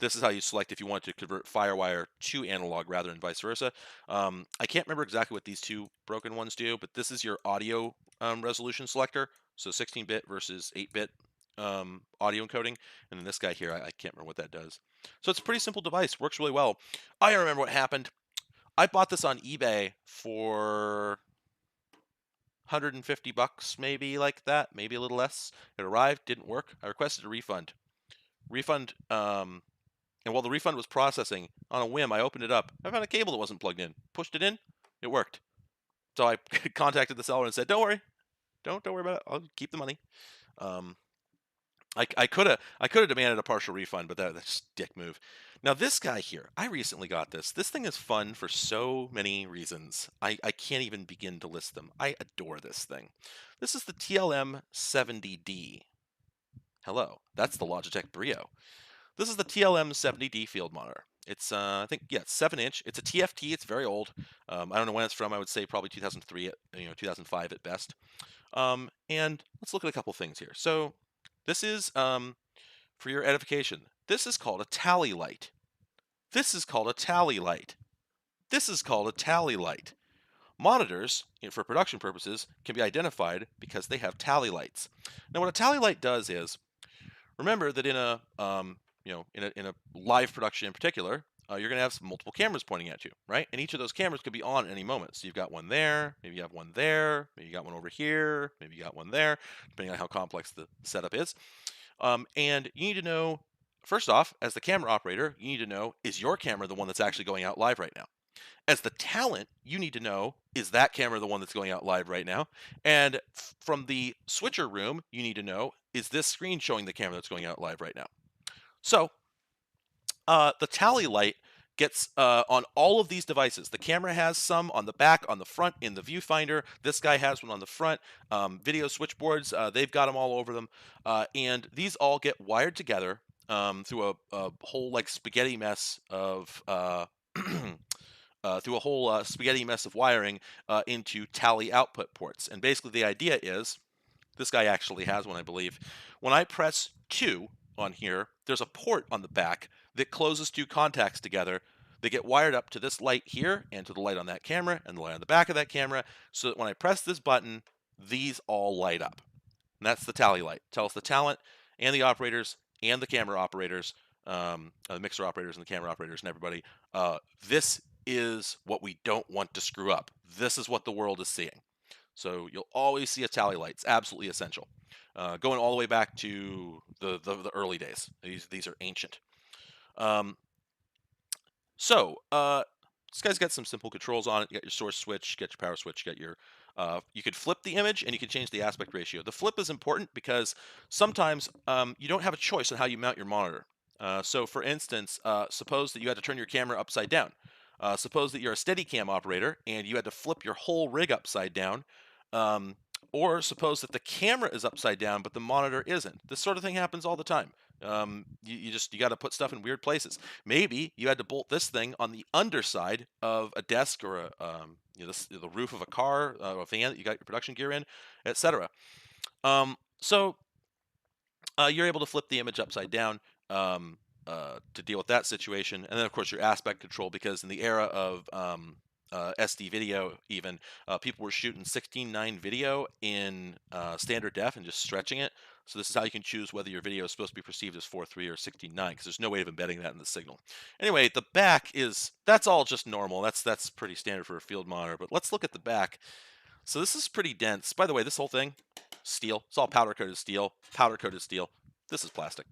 Speaker 2: this is how you select if you want to convert FireWire to analog rather than vice versa. I can't remember exactly what these two broken ones do, but this is your audio resolution selector. So 16-bit versus 8-bit audio encoding. And then this guy here, I can't remember what that does. So it's a pretty simple device. Works really well. I remember what happened. I bought this on eBay for $150, maybe, like that, maybe a little less. It arrived, didn't work. I requested a refund. And while the refund was processing, on a whim, I opened it up. I found a cable that wasn't plugged in. Pushed it in, it worked. So I contacted the seller and said, "Don't worry, don't worry about it. I'll keep the money." I could have demanded a partial refund, but that's a dick move. Now this guy here, I recently got this. This thing is fun for so many reasons. I can't even begin to list them. I adore this thing. This is the TLM70D. Hello, that's the Logitech Brio. This is the TLM70D field monitor. It's I think, yeah, it's 7-inch. It's a TFT. It's very old. I don't know when it's from. I would say probably 2003, 2005 at best. And let's look at a couple things here. So this is, for your edification, this is called a tally light. This is called a tally light. This is called a tally light. Monitors, for production purposes, can be identified because they have tally lights. Now what a tally light does is, remember that in a in a live production in particular, you're going to have multiple cameras pointing at you, right? And each of those cameras could be on at any moment. So you've got one there, maybe you have one there, maybe you got one over here, maybe you got one there, depending on how complex the setup is. And you need to know, first off, as the camera operator, you need to know, is your camera the one that's actually going out live right now? As the talent, you need to know, is that camera the one that's going out live right now? And from the switcher room, you need to know, is this screen showing the camera that's going out live right now? So the tally light gets on all of these devices. The camera has some on the back, on the front, in the viewfinder. This guy has one on the front. Video switchboards, they've got them all over them. And these all get wired together through a whole like spaghetti mess of spaghetti mess of wiring into tally output ports. And basically the idea is, this guy actually has one, I believe. When I press 2 on here, there's a port on the back that closes 2 contacts together. They get wired up to this light here and to the light on that camera and the light on the back of that camera, so that when I press this button, these all light up. And that's the tally light. Tells the talent and the operators and the camera operators, the mixer operators and the camera operators and everybody, this is what we don't want to screw up. This is what the world is seeing. So you'll always see a tally light. It's absolutely essential. Going all the way back to the early days. These are ancient. This guy's got some simple controls on it. You got your source switch, you got your power switch, you got your you could flip the image and you can change the aspect ratio. The flip is important because sometimes you don't have a choice on how you mount your monitor. So for instance, suppose that you had to turn your camera upside down. Suppose that you're a Steadicam operator and you had to flip your whole rig upside down. Or suppose that the camera is upside down but the monitor isn't. This sort of thing happens all the time. You got to put stuff in weird places. Maybe you had to bolt this thing on the underside of a desk or the roof of a car, a van that you got your production gear in, etc. So you're able to flip the image upside down to deal with that situation. And then, of course, your aspect control, because in the era of SD video, even people were shooting 16:9 video in standard def and just stretching it. So this is how you can choose whether your video is supposed to be perceived as 4:3 or 16:9, because there's no way of embedding that in the signal. Anyway, the back that's all just normal. That's pretty standard for a field monitor. But let's look at the back. So this is pretty dense. By the way, this whole thing, steel. It's all powder coated steel. Powder coated steel. This is plastic,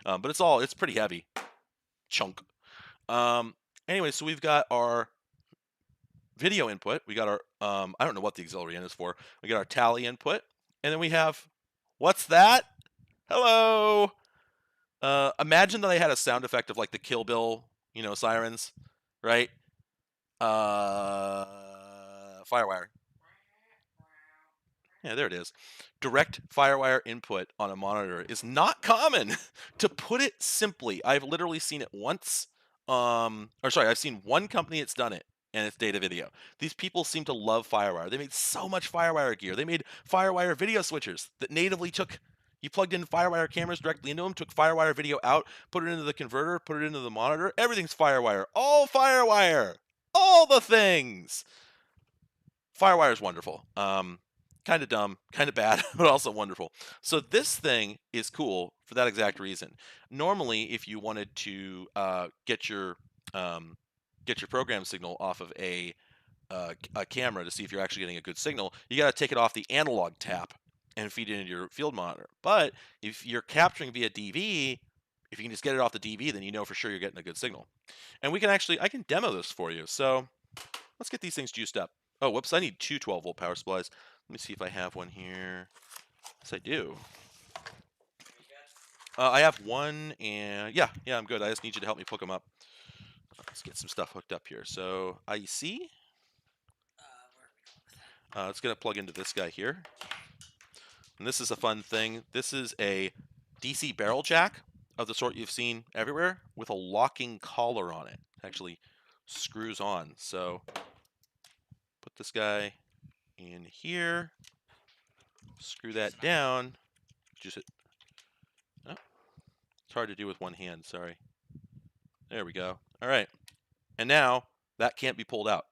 Speaker 2: but it's pretty heavy. Chunk. Anyway, so we've got our video input. We got our I don't know what the auxiliary in is for. We got our tally input, and then we have, what's that? Hello. Imagine that I had a sound effect of like the Kill Bill, sirens, right? Firewire. Yeah, there it is. Direct FireWire input on a monitor is not common. To put it simply, I've literally seen it once. I've seen one company that's done it, and it's Data Video. These people seem to love FireWire. They made so much FireWire gear. They made FireWire video switchers that natively you plugged in FireWire cameras directly into them, took FireWire video out, put it into the converter, put it into the monitor. Everything's FireWire. All FireWire. All the things. FireWire is wonderful. Kind of dumb, kind of bad, but also wonderful. So this thing is cool for that exact reason. Normally, if you wanted to get your program signal off of a camera to see if you're actually getting a good signal, you got to take it off the analog tap and feed it into your field monitor. But if you're capturing via DV, if you can just get it off the DV, then you know for sure you're getting a good signal. And I can demo this for you. So let's get these things juiced up. Oh, whoops, I need 2 12-volt power supplies. Let me see if I have one here. Yes, I do. I have one, and yeah, I'm good. I just need you to help me hook them up. Let's get some stuff hooked up here. So, IC. It's going to plug into this guy here. And this is a fun thing. This is a DC barrel jack of the sort you've seen everywhere with a locking collar on it. Actually screws on. So, put this guy in here, screw that down, just oh, it's hard to do with one hand, sorry. There we go. All right, and now that can't be pulled out.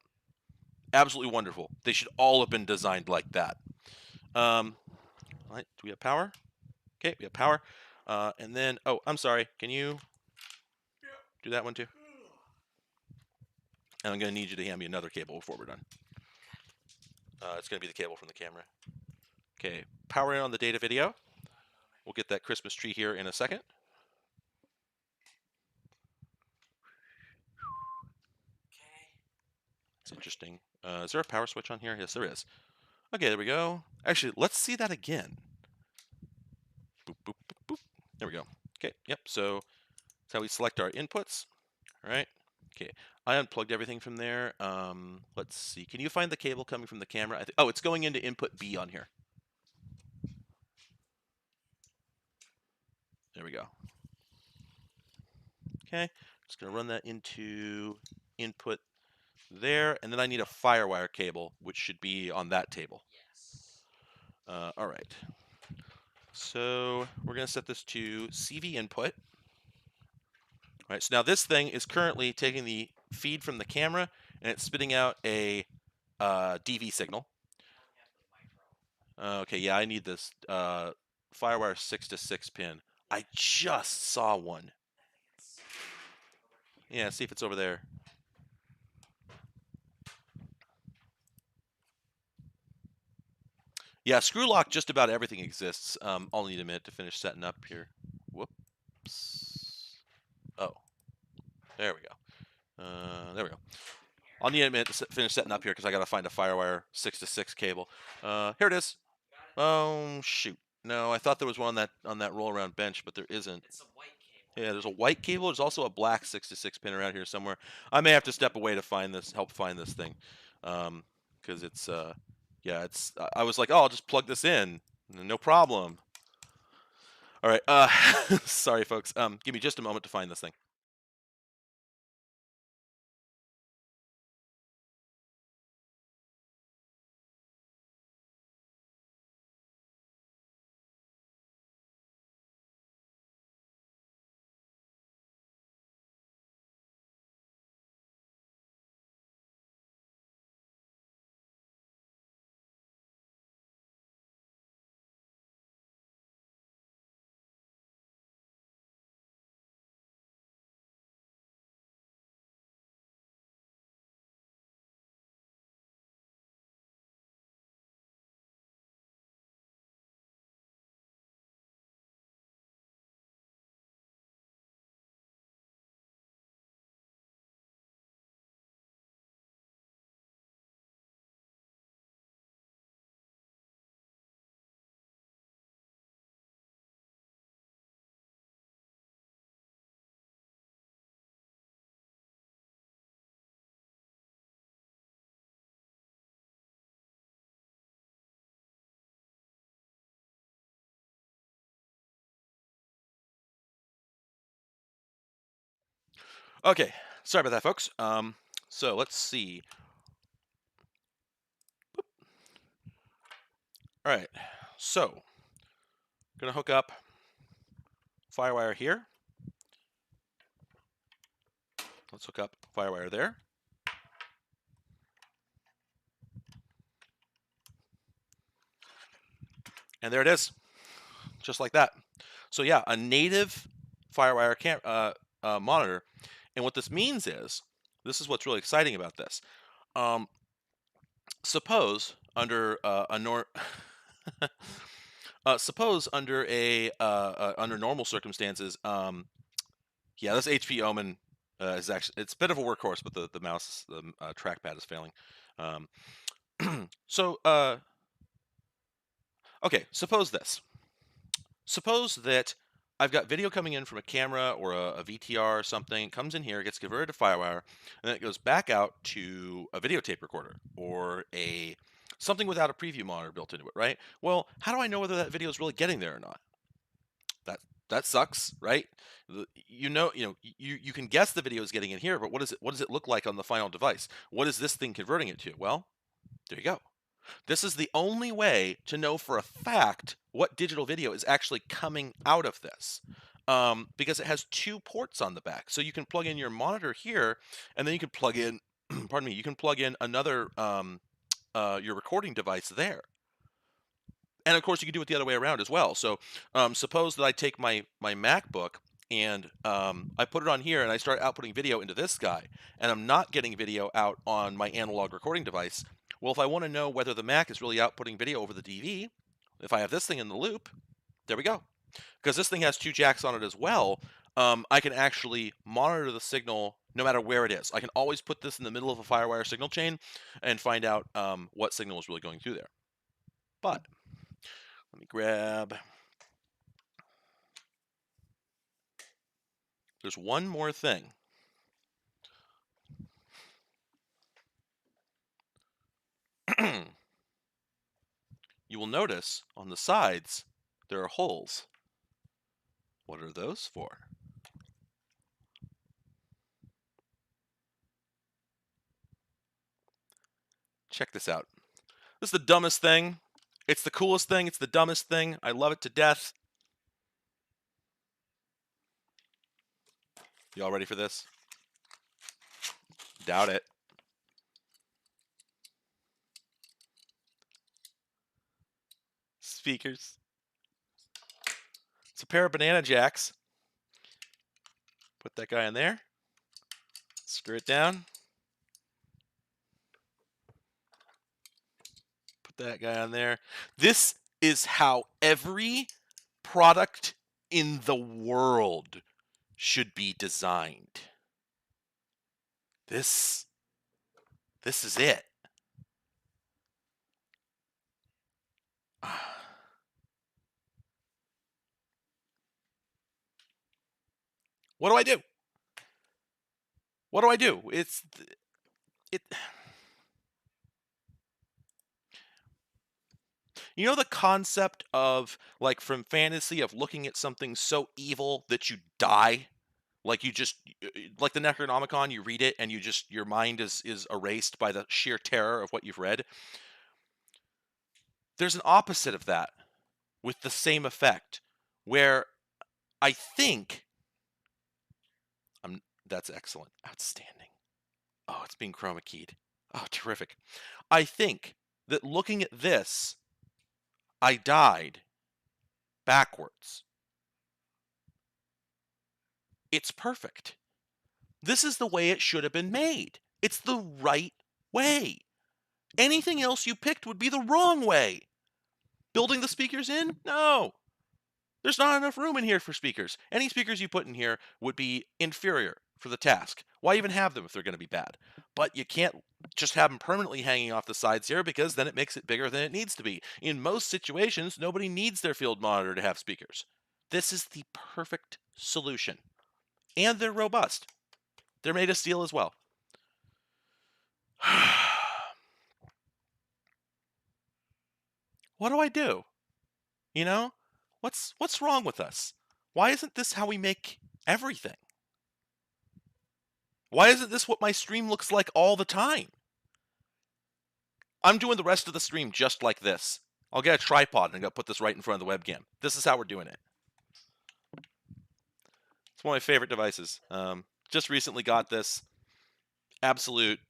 Speaker 2: Absolutely wonderful. They should all have been designed like that. All right, do we have power? Okay, we have power. And then, oh, I'm sorry. Can you do that one too? And I'm going to need you to hand me another cable before we're done. It's going to be the cable from the camera. Okay, power in on the data video. We'll get that Christmas tree here in a second. It's interesting. Is there a power switch on here? Yes, there is. Okay, there we go. Actually, let's see that again. Boop, boop, boop, boop. There we go. Okay, yep, so that's how we select our inputs. All right. Okay, I unplugged everything from there. Let's see. Can you find the cable coming from the camera? Oh, it's going into input B on here. There we go. Okay, just going to run that into input there, and then I need a FireWire cable, which should be on that table.
Speaker 3: Yes.
Speaker 2: All right. So we're going to set this to CV input. All right, so now this thing is currently taking the feed from the camera, and it's spitting out a DV signal. Okay, yeah, I need this FireWire 6 to 6 pin. I just saw one. Yeah, see if it's over there. Yeah, screw lock, just about everything exists. I'll need a minute to finish setting up here. Whoops. Oh, there we go. There we go. I'll need a minute to finish setting up here because I got to find a FireWire 6 to 6 cable. Here it is. Oh shoot! No, I thought there was one on that roll around bench, but there isn't.
Speaker 3: It's a white cable.
Speaker 2: Yeah, there's a white cable. There's also a black 6 to 6 pin around here somewhere. I may have to step away to find this, help find this thing, because it's yeah, it's. I was like, oh, I'll just plug this in, no problem. All right. Sorry, folks. Give me just a moment to find this thing. Okay, sorry about that, folks. So let's see. Boop. All right, so gonna hook up FireWire here. Let's hook up FireWire there. And there it is, just like that. So yeah, a native FireWire monitor. And what this means is, this is what's really exciting about this. Suppose under under normal circumstances, yeah, this HP Omen is actually, it's a bit of a workhorse, but the mouse, the trackpad is failing. Okay, suppose this. Suppose that I've got video coming in from a camera or a VTR or something. It comes in here, gets converted to FireWire, and then it goes back out to a videotape recorder or something without a preview monitor built into it, right? Well, how do I know whether that video is really getting there or not? That sucks, right? You can guess the video is getting in here, but what does it look like on the final device? What is this thing converting it to? Well, there you go. This is the only way to know for a fact what digital video is actually coming out of this, because it has 2 ports on the back. So you can plug in your monitor here, and then you can plug in, pardon me, you can plug in another your recording device there. And of course, you can do it the other way around as well. So suppose that I take my MacBook and I put it on here and I start outputting video into this guy, and I'm not getting video out on my analog recording device. Well, if I want to know whether the Mac is really outputting video over the DV, if I have this thing in the loop, there we go. Because this thing has 2 jacks on it as well, I can actually monitor the signal no matter where it is. I can always put this in the middle of a FireWire signal chain and find out what signal is really going through there. But let me grab. There's one more thing. You will notice on the sides there are holes. What are those for? Check this out. This is the dumbest thing. It's the coolest thing. It's the dumbest thing. I love it to death. Y'all ready for this? Doubt it. Speakers. It's a pair of banana jacks. Put that guy in there. Screw it down. Put that guy on there. This is how every product in the world should be designed. This is it. What do I do? What do I do? You know the concept of, like, from fantasy, of looking at something so evil that you die? Like you just, like the Necronomicon, you read it and your mind is erased by the sheer terror of what you've read. There's an opposite of that with the same effect, where I think, that's excellent, outstanding. Oh, it's being chroma keyed. Oh, terrific. I think that looking at this, I died backwards. It's perfect. This is the way it should have been made. It's the right way. Anything else you picked would be the wrong way. Building the speakers in? No. There's not enough room in here for speakers. Any speakers you put in here would be inferior for the task. Why even have them if they're going to be bad? But you can't just have them permanently hanging off the sides here, because then it makes it bigger than it needs to be. In most situations, nobody needs their field monitor to have speakers. This is the perfect solution. And they're robust. They're made of steel as well. What do I do? You know? What's wrong with us? Why isn't this how we make everything? Why isn't this what my stream looks like all the time? I'm doing the rest of the stream just like this. I'll get a tripod and I'm going to put this right in front of the webcam. This is how we're doing it. It's one of my favorite devices. Just recently got this. Absolute.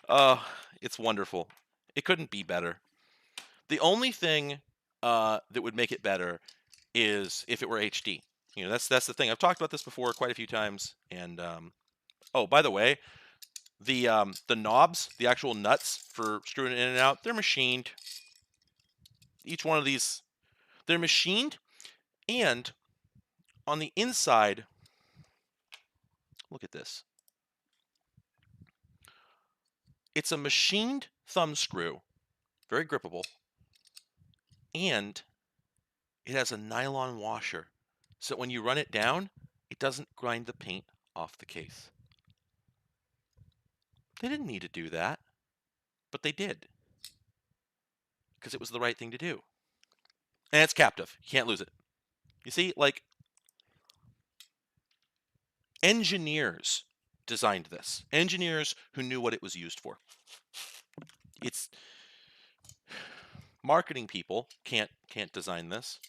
Speaker 2: Oh, it's wonderful. It couldn't be better. The only thing that would make it better is if it were HD. You know, that's the thing. I've talked about this before quite a few times. And oh, by the way, the knobs, the actual nuts for screwing it in and out, they're machined. Each one of these, they're machined. And on the inside, look at this. It's a machined thumb screw, very grippable, and it has a nylon washer, so when you run it down, it doesn't grind the paint off the case. They didn't need to do that, but they did, because it was the right thing to do. And it's captive. You can't lose it. You see, like, engineers designed this. Engineers who knew what it was used for. It's marketing people can't design this,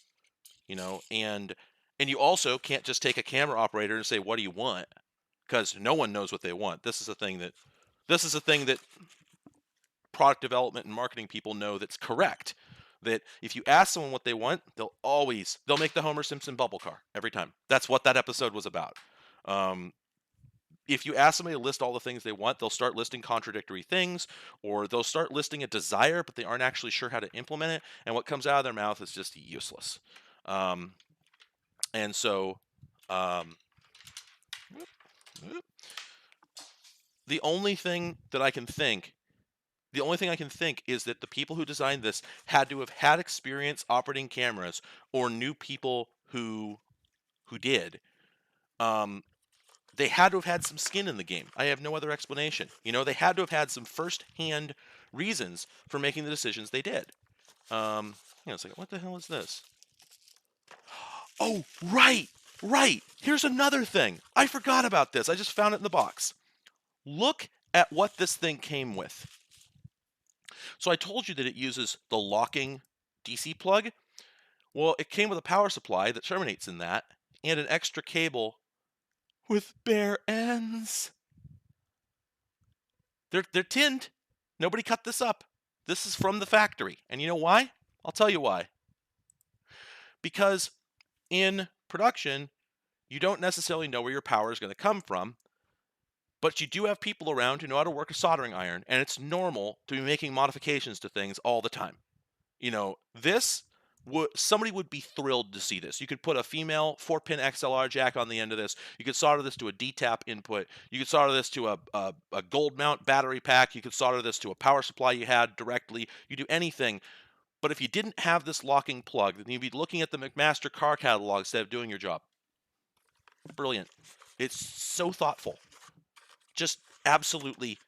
Speaker 2: you know, and you also can't just take a camera operator and say, what do you want? Because no one knows what they want. This is a thing that product development and marketing people know that's correct. That if you ask someone what they want, they'll make the Homer Simpson bubble car every time. That's what that episode was about. If you ask somebody to list all the things they want, they'll start listing contradictory things, or they'll start listing a desire, but they aren't actually sure how to implement it, and what comes out of their mouth is just useless. And so, the only thing I can think is that the people who designed this had to have had experience operating cameras, or knew people who did. They had to have had some skin in the game. I have no other explanation. They had to have had some first-hand reasons for making the decisions they did. Hang on a second. What the hell is this? Oh, right. Here's another thing. I forgot about this. I just found it in the box. Look at what this thing came with. So I told you that it uses the locking DC plug. Well, it came with a power supply that terminates in that, and an extra cable with bare ends. They're tinned. Nobody cut this up. This is from the factory. And you know why? I'll tell you why. Because in production, you don't necessarily know where your power is going to come from, but you do have people around who know how to work a soldering iron, and it's normal to be making modifications to things all the time. Somebody would be thrilled to see this. You could put a female 4-pin XLR jack on the end of this. You could solder this to a D-tap input. You could solder this to a gold mount battery pack. You could solder this to a power supply you had directly. You do anything. But if you didn't have this locking plug, then you'd be looking at the McMaster car catalog instead of doing your job. Brilliant. It's so thoughtful. Just absolutely.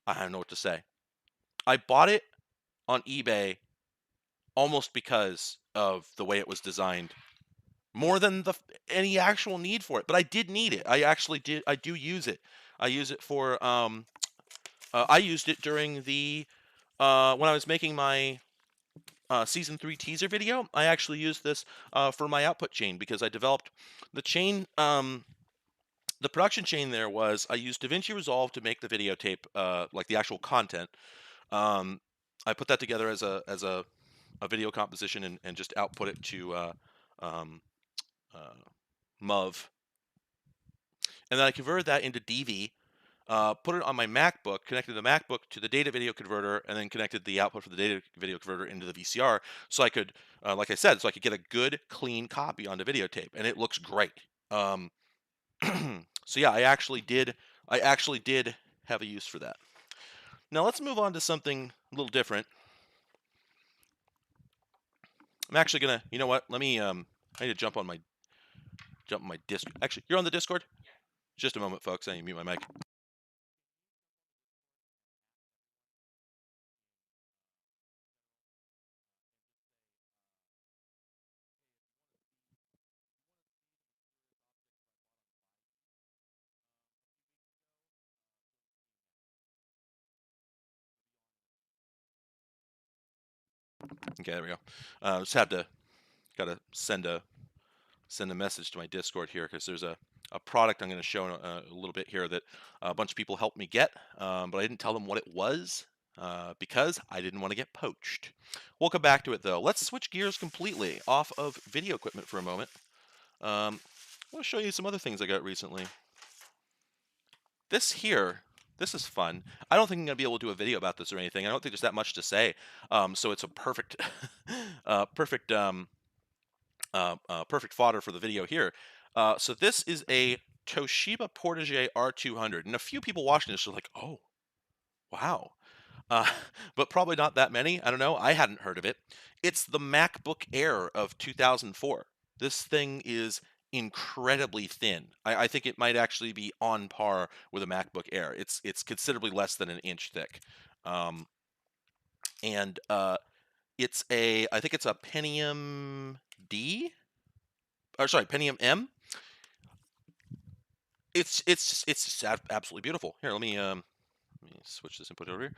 Speaker 2: I don't know what to say. I bought it on eBay almost because of the way it was designed, more than any actual need for it. But I did need it. I do use it. I use it for. I used it during the when I was making my season 3 teaser video. I actually used this for my output chain, because I developed the chain. The production chain there was, I used DaVinci Resolve to make the videotape, like the actual content. I put that together as a video composition and just output it to MUV. And then I converted that into DV, put it on my MacBook, connected the MacBook to the data video converter, and then connected the output for the data video converter into the VCR, so I could, like I said, so I could get a good, clean copy on the videotape, and it looks great. So yeah, I actually did have a use for that. Now let's move on to something a little different. I'm actually gonna, you know what? Let me I need to jump on my Discord. Actually, you're on the Discord?
Speaker 3: Yeah.
Speaker 2: Just a moment, folks. I need to mute my mic. Okay, there we go. Just gotta send a message to my Discord here, because there's a product I'm going to show in a little bit here that a bunch of people helped me get, but I didn't tell them what it was, because I didn't want to get poached. We'll come back to it though. Let's switch gears completely off of video equipment for a moment. I want to show you some other things I got recently. This is fun. I don't think I'm going to be able to do a video about this or anything. I don't think there's that much to say. So it's a perfect, perfect fodder for the video here. So this is a Toshiba Portage R200, and a few people watching this are like, "Oh, wow," but probably not that many. I don't know. I hadn't heard of it. It's the MacBook Air of 2004. This thing is incredibly thin. I think it might actually be on par with a MacBook Air. It's considerably less than an inch thick, and it's I think it's a Pentium D, or sorry, Pentium M. It's absolutely beautiful. Here, let me switch this input over here.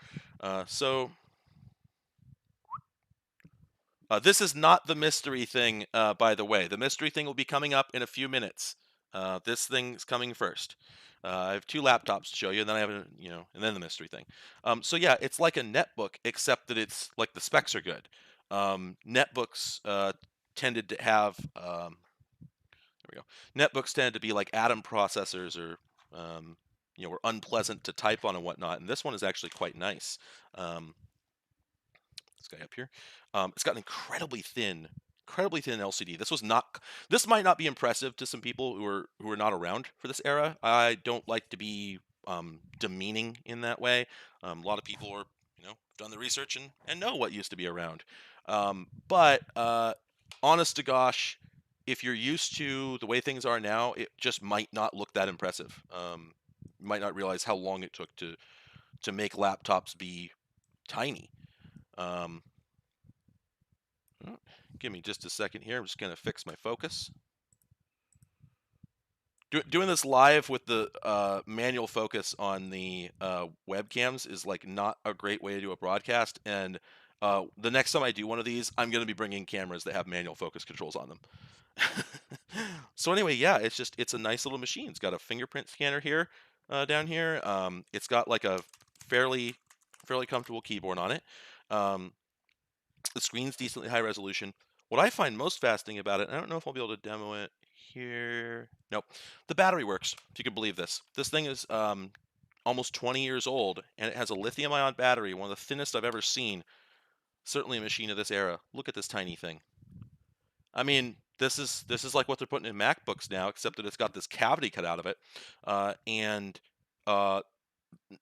Speaker 2: This is not the mystery thing, by the way. The mystery thing will be coming up in a few minutes. This thing's coming first. I have 2 laptops to show you, and then I have a, and then the mystery thing. So yeah, it's like a netbook, except that it's like the specs are good. Netbooks tended to have, there we go. Netbooks tended to be like Atom processors, or were unpleasant to type on and whatnot. And this one is actually quite nice. This guy up here. It's got an incredibly thin LCD. This might not be impressive to some people who are not around for this era. I don't like to be demeaning in that way. A lot of people are, have done the research and know what used to be around. But honest to gosh, if you're used to the way things are now, it just might not look that impressive. You might not realize how long it took to make laptops be tiny. Give me just a second here. I'm just going to fix my focus. Doing this live with the manual focus on the webcams is like not a great way to do a broadcast. And the next time I do one of these, I'm going to be bringing cameras that have manual focus controls on them. So anyway, yeah, it's a nice little machine. It's got a fingerprint scanner here, down here. It's got like a fairly comfortable keyboard on it. The screen's decently high resolution. What I find most fascinating about it, I don't know if I'll be able to demo it here. Nope. The battery works, if you can believe this. This thing is almost 20 years old, and it has a lithium-ion battery, one of the thinnest I've ever seen. Certainly a machine of this era. Look at this tiny thing. I mean, this is like what they're putting in MacBooks now, except that it's got this cavity cut out of it, and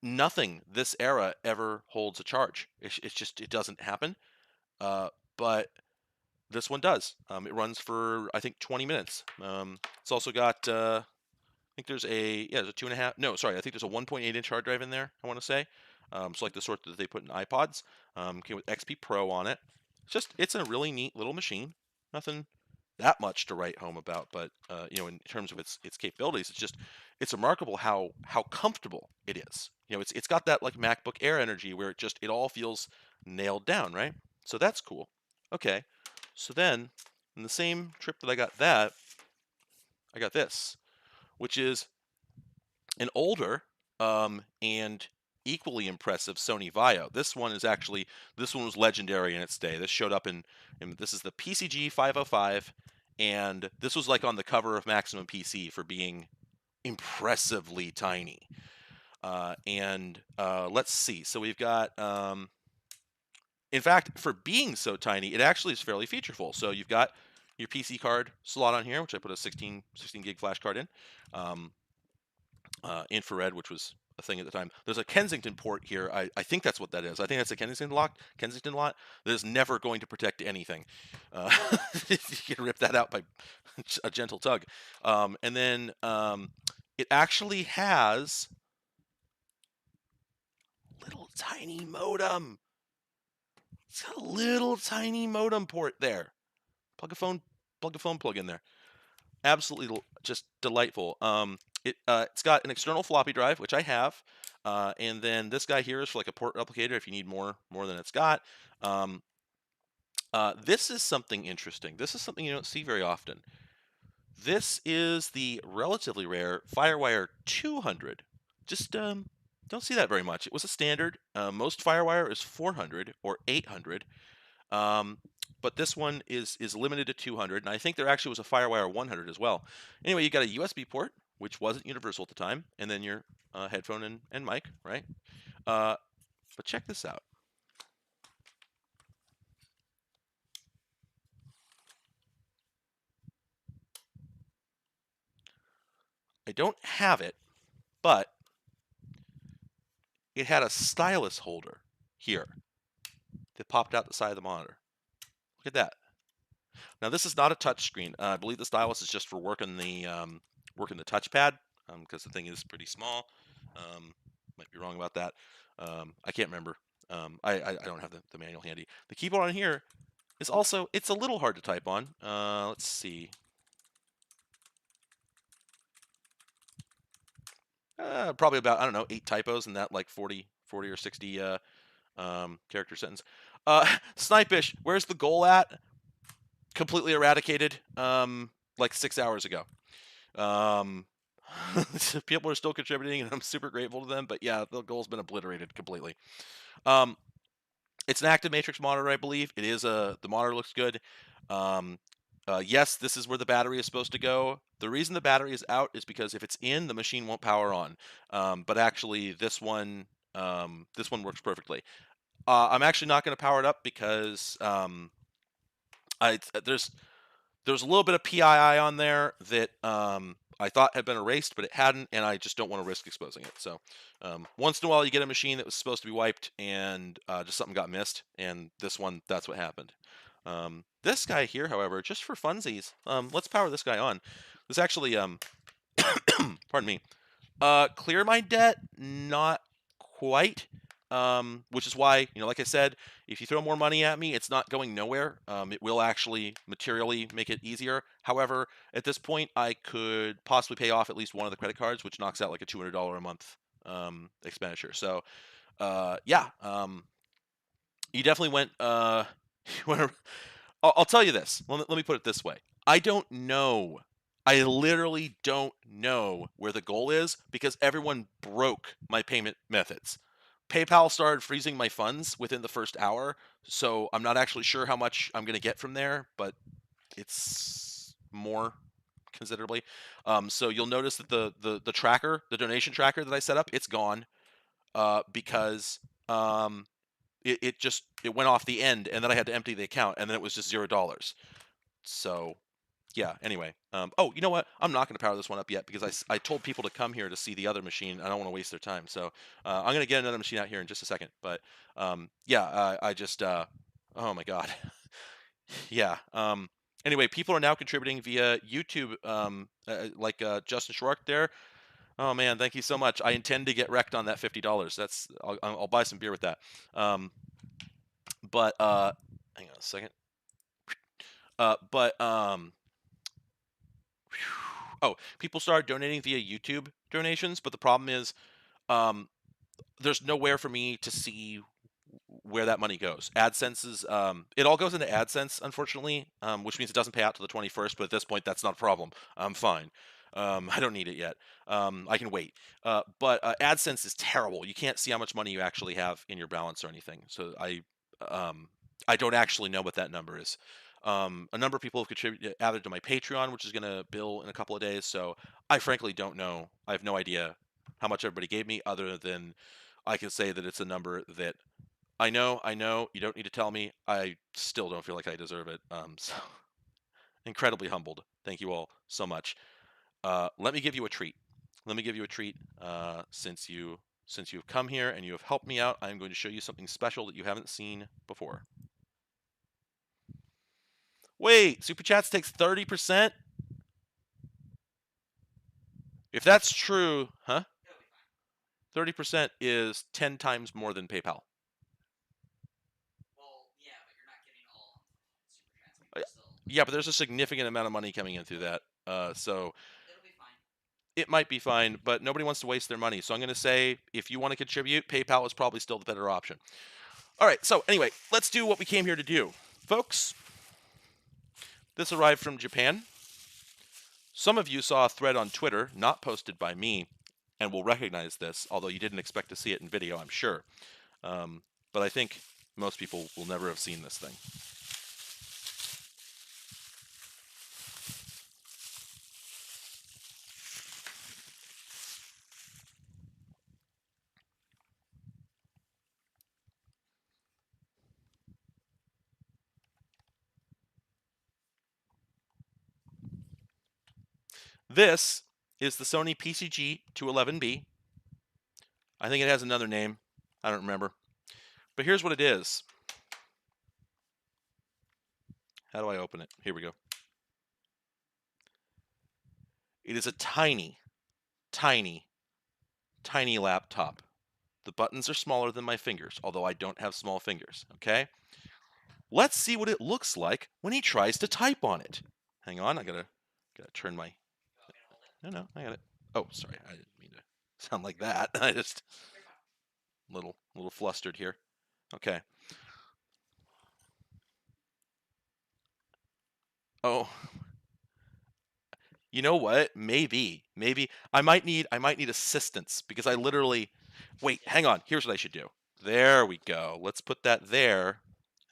Speaker 2: nothing this era ever holds a charge. It doesn't happen. But this one does. It runs for, I think, 20 minutes. It's also got, I think there's a 2.5, no, sorry, I think there's a 1.8-inch hard drive in there, I want to say. So like the sort that they put in iPods. Came with XP Pro on it. It's a really neat little machine. Nothing that much to write home about, but in terms of its capabilities, it's remarkable how comfortable it is. It's got that like MacBook Air energy where it all feels nailed down, right? So that's cool. Okay, so then in the same trip that I got this, which is an older and equally impressive Sony Vaio. This one was legendary in its day. This showed up in this is the PCG 505, and this was like on the cover of Maximum PC for being impressively tiny. Let's see. So we've got, in fact, for being so tiny, it actually is fairly featureful. So you've got your PC card slot on here, which I put a 16 gig flash card in. Infrared, which was a thing at the time. There's a Kensington port here. I think that's what that is. I think that's a Kensington lot that is never going to protect anything. You can rip that out by a gentle tug. And then it actually has a little tiny modem. It's got a little tiny modem port there. Plug a phone plug in there. Absolutely just delightful. It's got an external floppy drive, which I have, and then this guy here is for like a port replicator if you need more than it's got. This is something interesting. This is something you don't see very often. This is the relatively rare FireWire 200. Just don't see that very much. It was a standard. Most FireWire is 400 or 800. But this one is limited to 200, and I think there actually was a FireWire 100 as well. Anyway, you got a USB port, which wasn't universal at the time, and then your headphone and mic, right? But check this out. I don't have it, but it had a stylus holder here that popped out the side of the monitor. Look at that. Now this is not a touch screen. I believe the stylus is just for working the touchpad, because the thing is pretty small. Might be wrong about that. I can't remember. I don't have the manual handy. The keyboard on here is also, it's a little hard to type on. Let's see. Probably about, I don't know, 8 typos in that like 40 or 60 character sentence. Snipish, where's the goal at? Completely eradicated like 6 hours ago. People are still contributing, and I'm super grateful to them. But yeah, the goal's been obliterated completely. It's an active matrix monitor, I believe. It is the monitor looks good. Yes, this is where the battery is supposed to go. The reason the battery is out is because if it's in, the machine won't power on. But actually, this one works perfectly. I'm actually not going to power it up because there's a little bit of PII on there that I thought had been erased, but it hadn't, and I just don't want to risk exposing it. So once in a while, you get a machine that was supposed to be wiped, and just something got missed, and this one, that's what happened. This guy here, however, just for funsies, let's power this guy on. This actually, pardon me, clear my debt, not quite. Which is why, like I said, if you throw more money at me, it's not going nowhere. It will actually materially make it easier. However, at this point, I could possibly pay off at least one of the credit cards, which knocks out like a $200 a month expenditure. So, yeah, you definitely went. I'll tell you this. Let me put it this way. I don't know. I literally don't know where the goal is because everyone broke my payment methods. PayPal started freezing my funds within the first hour, so I'm not actually sure how much I'm going to get from there, but it's more considerably. So you'll notice that the tracker, the donation tracker that I set up, it's gone because it went off the end, and then I had to empty the account, and then it was just $0. So yeah, anyway. Oh, you know what? I'm not going to power this one up yet because I told people to come here to see the other machine. I don't want to waste their time. So I'm going to get another machine out here in just a second. But yeah, I just, oh my God. Yeah. Anyway, people are now contributing via YouTube, like Justin Schwark there. Oh man, thank you so much. I intend to get wrecked on that $50. I'll buy some beer with that. But hang on a second. Oh, people started donating via YouTube donations, but the problem is there's nowhere for me to see where that money goes. AdSense is it all goes into AdSense, unfortunately, which means it doesn't pay out to the 21st. But at this point, that's not a problem. I'm fine. I don't need it yet. I can wait. But AdSense is terrible. You can't see how much money you actually have in your balance or anything. So I don't actually know what that number is. A number of people have contributed added to my Patreon, which is going to bill in a couple of days. So I frankly don't know. I have no idea how much everybody gave me, other than I can say that it's a number that I know. You don't need to tell me. I still don't feel like I deserve it. So incredibly humbled. Thank you all so much. Let me give you a treat. Since you've come here and you have helped me out, I'm going to show you something special that you haven't seen before. Wait, Super Chats takes 30%? If that's true, huh? 30% is 10 times more than PayPal.
Speaker 3: Well, yeah, but you're not getting all super chats.
Speaker 2: Yeah, but there's a significant amount of money coming in through that. So
Speaker 3: it'll be fine.
Speaker 2: It might be fine, but nobody wants to waste their money. So I'm going to say, if you want to contribute, PayPal is probably still the better option. All right, so anyway, let's do what we came here to do. Folks, this arrived from Japan. Some of you saw a thread on Twitter, not posted by me, and will recognize this, although you didn't expect to see it in video, I'm sure. But I think most people will never have seen this thing. This is the Sony PCG 211B. I think it has another name. I don't remember. But here's what it is. How do I open it? Here we go. It is a tiny, tiny, tiny laptop. The buttons are smaller than my fingers, although I don't have small fingers, okay? Let's see what it looks like when he tries to type on it. Hang on, I gotta turn my... No, I got it. Oh, sorry, I didn't mean to sound like that. I just... little flustered here. Okay. Oh. You know what? Maybe I might need assistance because I literally. Wait, hang on. Here's what I should do. There we go. Let's put that there, and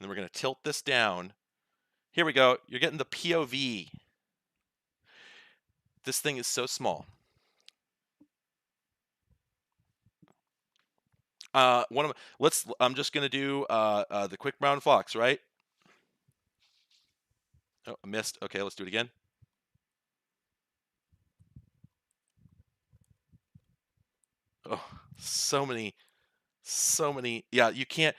Speaker 2: then we're gonna tilt this down. Here we go. You're getting the POV. This thing is so small. I'm just gonna do the quick brown fox, right? Oh, I missed. Okay, let's do it again. Oh, so many. Yeah, you can't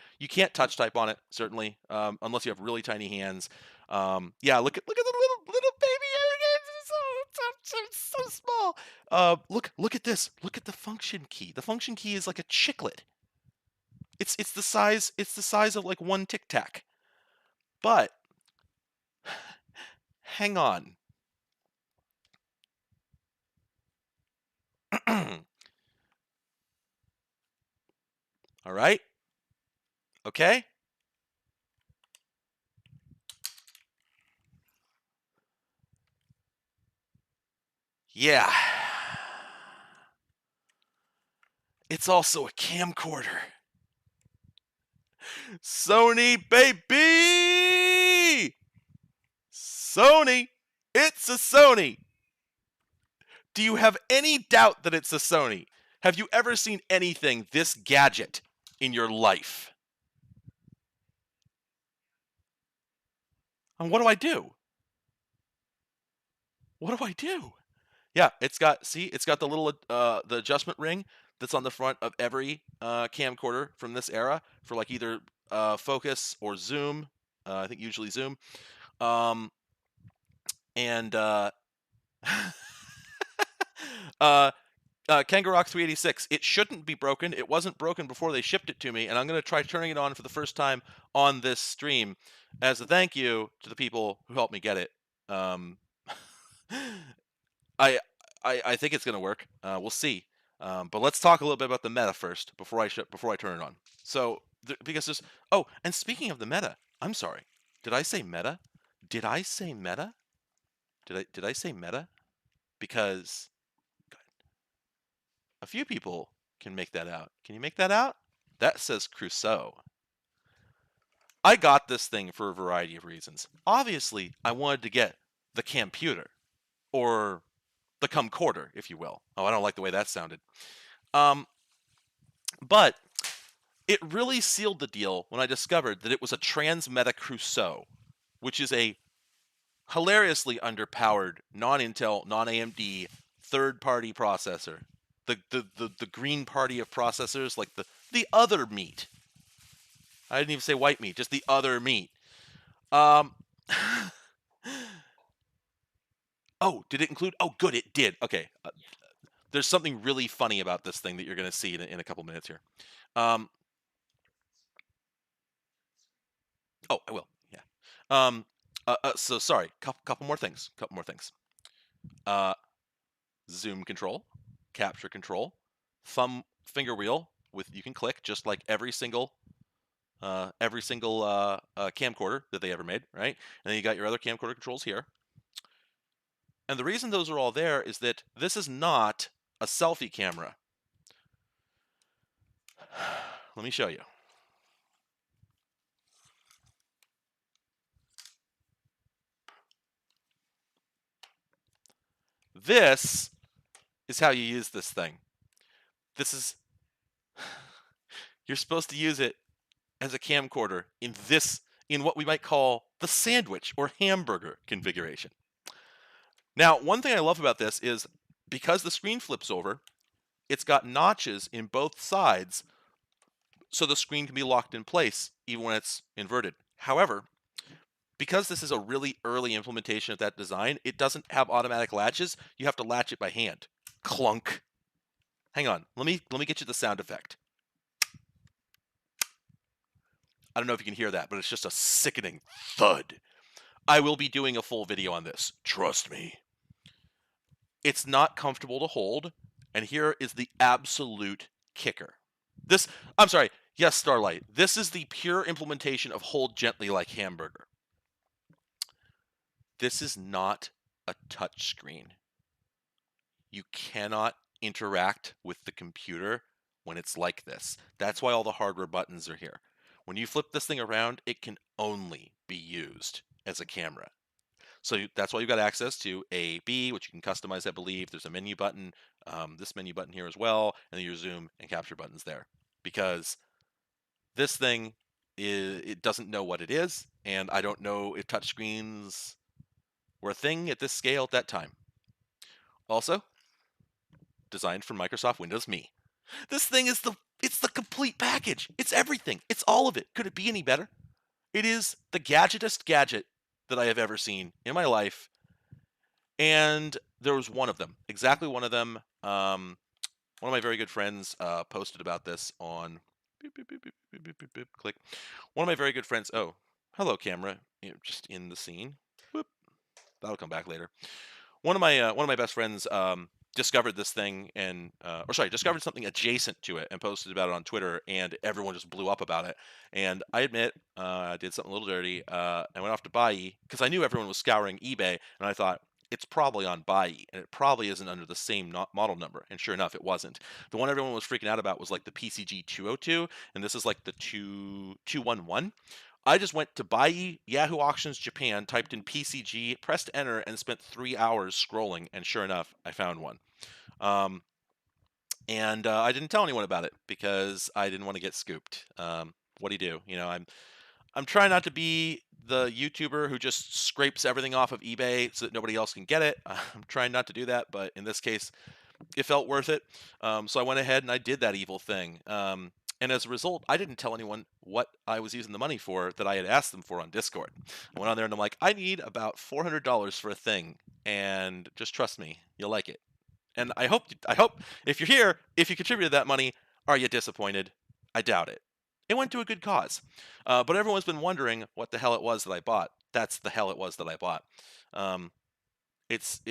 Speaker 2: touch type on it certainly, unless you have really tiny hands. Yeah, look at the little baby. It's so small. Look at this. Look at the function key. The function key is like a chiclet. It's the size of like one Tic Tac. But hang on. All right. Okay. Yeah. It's also a camcorder. Sony, baby! Sony! It's a Sony! Do you have any doubt that it's a Sony? Have you ever seen anything this gadget in your life? And what do I do? What do I do? Yeah, it's got the little the adjustment ring that's on the front of every camcorder from this era for like either focus or zoom. I think usually zoom. And Kangaroo 386. It shouldn't be broken. It wasn't broken before they shipped it to me, and I'm going to try turning it on for the first time on this stream as a thank you to the people who helped me get it. I think it's going to work. We'll see. But let's talk a little bit about the meta first before I turn it on. So because there's and speaking of the meta, I'm sorry. Did I say meta? Did I say meta? Did I say meta? Because a few people can make that out. Can you make that out? That says Crusoe. I got this thing for a variety of reasons. Obviously, I wanted to get the computer, or the camcorder, if you will. Oh, I don't like the way that sounded. But it really sealed the deal when I discovered that it was a Transmeta Crusoe, which is a hilariously underpowered, non-Intel, non-AMD, third-party processor. The green party of processors, like the other meat. I didn't even say white meat, just the other meat. Oh, did it include? Oh, good, it did. Okay. There's something really funny about this thing that you're going to see in a couple minutes here. Oh, I will. Yeah. So sorry. Couple more things. Zoom control, capture control, thumb finger wheel with you can click just like every single camcorder that they ever made, right? And then you got your other camcorder controls here. And the reason those are all there is that this is not a selfie camera. Let me show you. This is how you use this thing. You're supposed to use it as a camcorder in what we might call the sandwich or hamburger configuration. Now, one thing I love about this is because the screen flips over, it's got notches in both sides so the screen can be locked in place even when it's inverted. However, because this is a really early implementation of that design, it doesn't have automatic latches. You have to latch it by hand. Clunk. Hang on. Let me get you the sound effect. I don't know if you can hear that, but it's just a sickening thud. I will be doing a full video on this. Trust me. It's not comfortable to hold, and here is the absolute kicker. I'm sorry, yes, Starlight. This is the pure implementation of hold gently like hamburger. This is not a touch screen. you cannot interact with the computer when it's like this. That's why all the hardware buttons are here. When you flip this thing around, it can only be used as a camera. So that's why you've got access to A, B, which you can customize, I believe. There's a menu button, this menu button here as well, and then your zoom and capture buttons there. Because this thing, it doesn't know what it is, and I don't know if touchscreens were a thing at this scale at that time. Also, designed for Microsoft Windows Me. This thing is it's the complete package. It's everything. It's all of it. Could it be any better? It is the gadgetest gadget that I have ever seen in my life. And there was one of them, exactly one of them. One of my very good friends posted about this on click. One of my very good friends. Oh, hello, camera. You're just in the scene. Whoop. That'll come back later. One of my best friends discovered this thing and discovered something adjacent to it and posted about it on Twitter, and everyone just blew up about it. And I admit I did something a little dirty. I went off to Buy because I knew everyone was scouring eBay, and I thought it's probably on Buy, and it probably isn't under the same model number. And sure enough, it wasn't. The one everyone was freaking out about was like the PCG 202, and this is like the 211. I just went to Buy Yahoo Auctions Japan, typed in PCG, pressed enter, and spent 3 hours scrolling. And sure enough, I found one. And I didn't tell anyone about it because I didn't want to get scooped. What do you do? You know, I'm trying not to be the YouTuber who just scrapes everything off of eBay so that nobody else can get it. I'm trying not to do that, but in this case, it felt worth it. So I went ahead and I did that evil thing. And as a result, I didn't tell anyone what I was using the money for that I had asked them for on Discord. I went on there and I'm like, I need about $400 for a thing, and just trust me, you'll like it. And I hope if you're here, if you contributed that money, are you disappointed? I doubt it. It went to a good cause. But everyone's been wondering what the hell it was that I bought. That's the hell it was that I bought. It's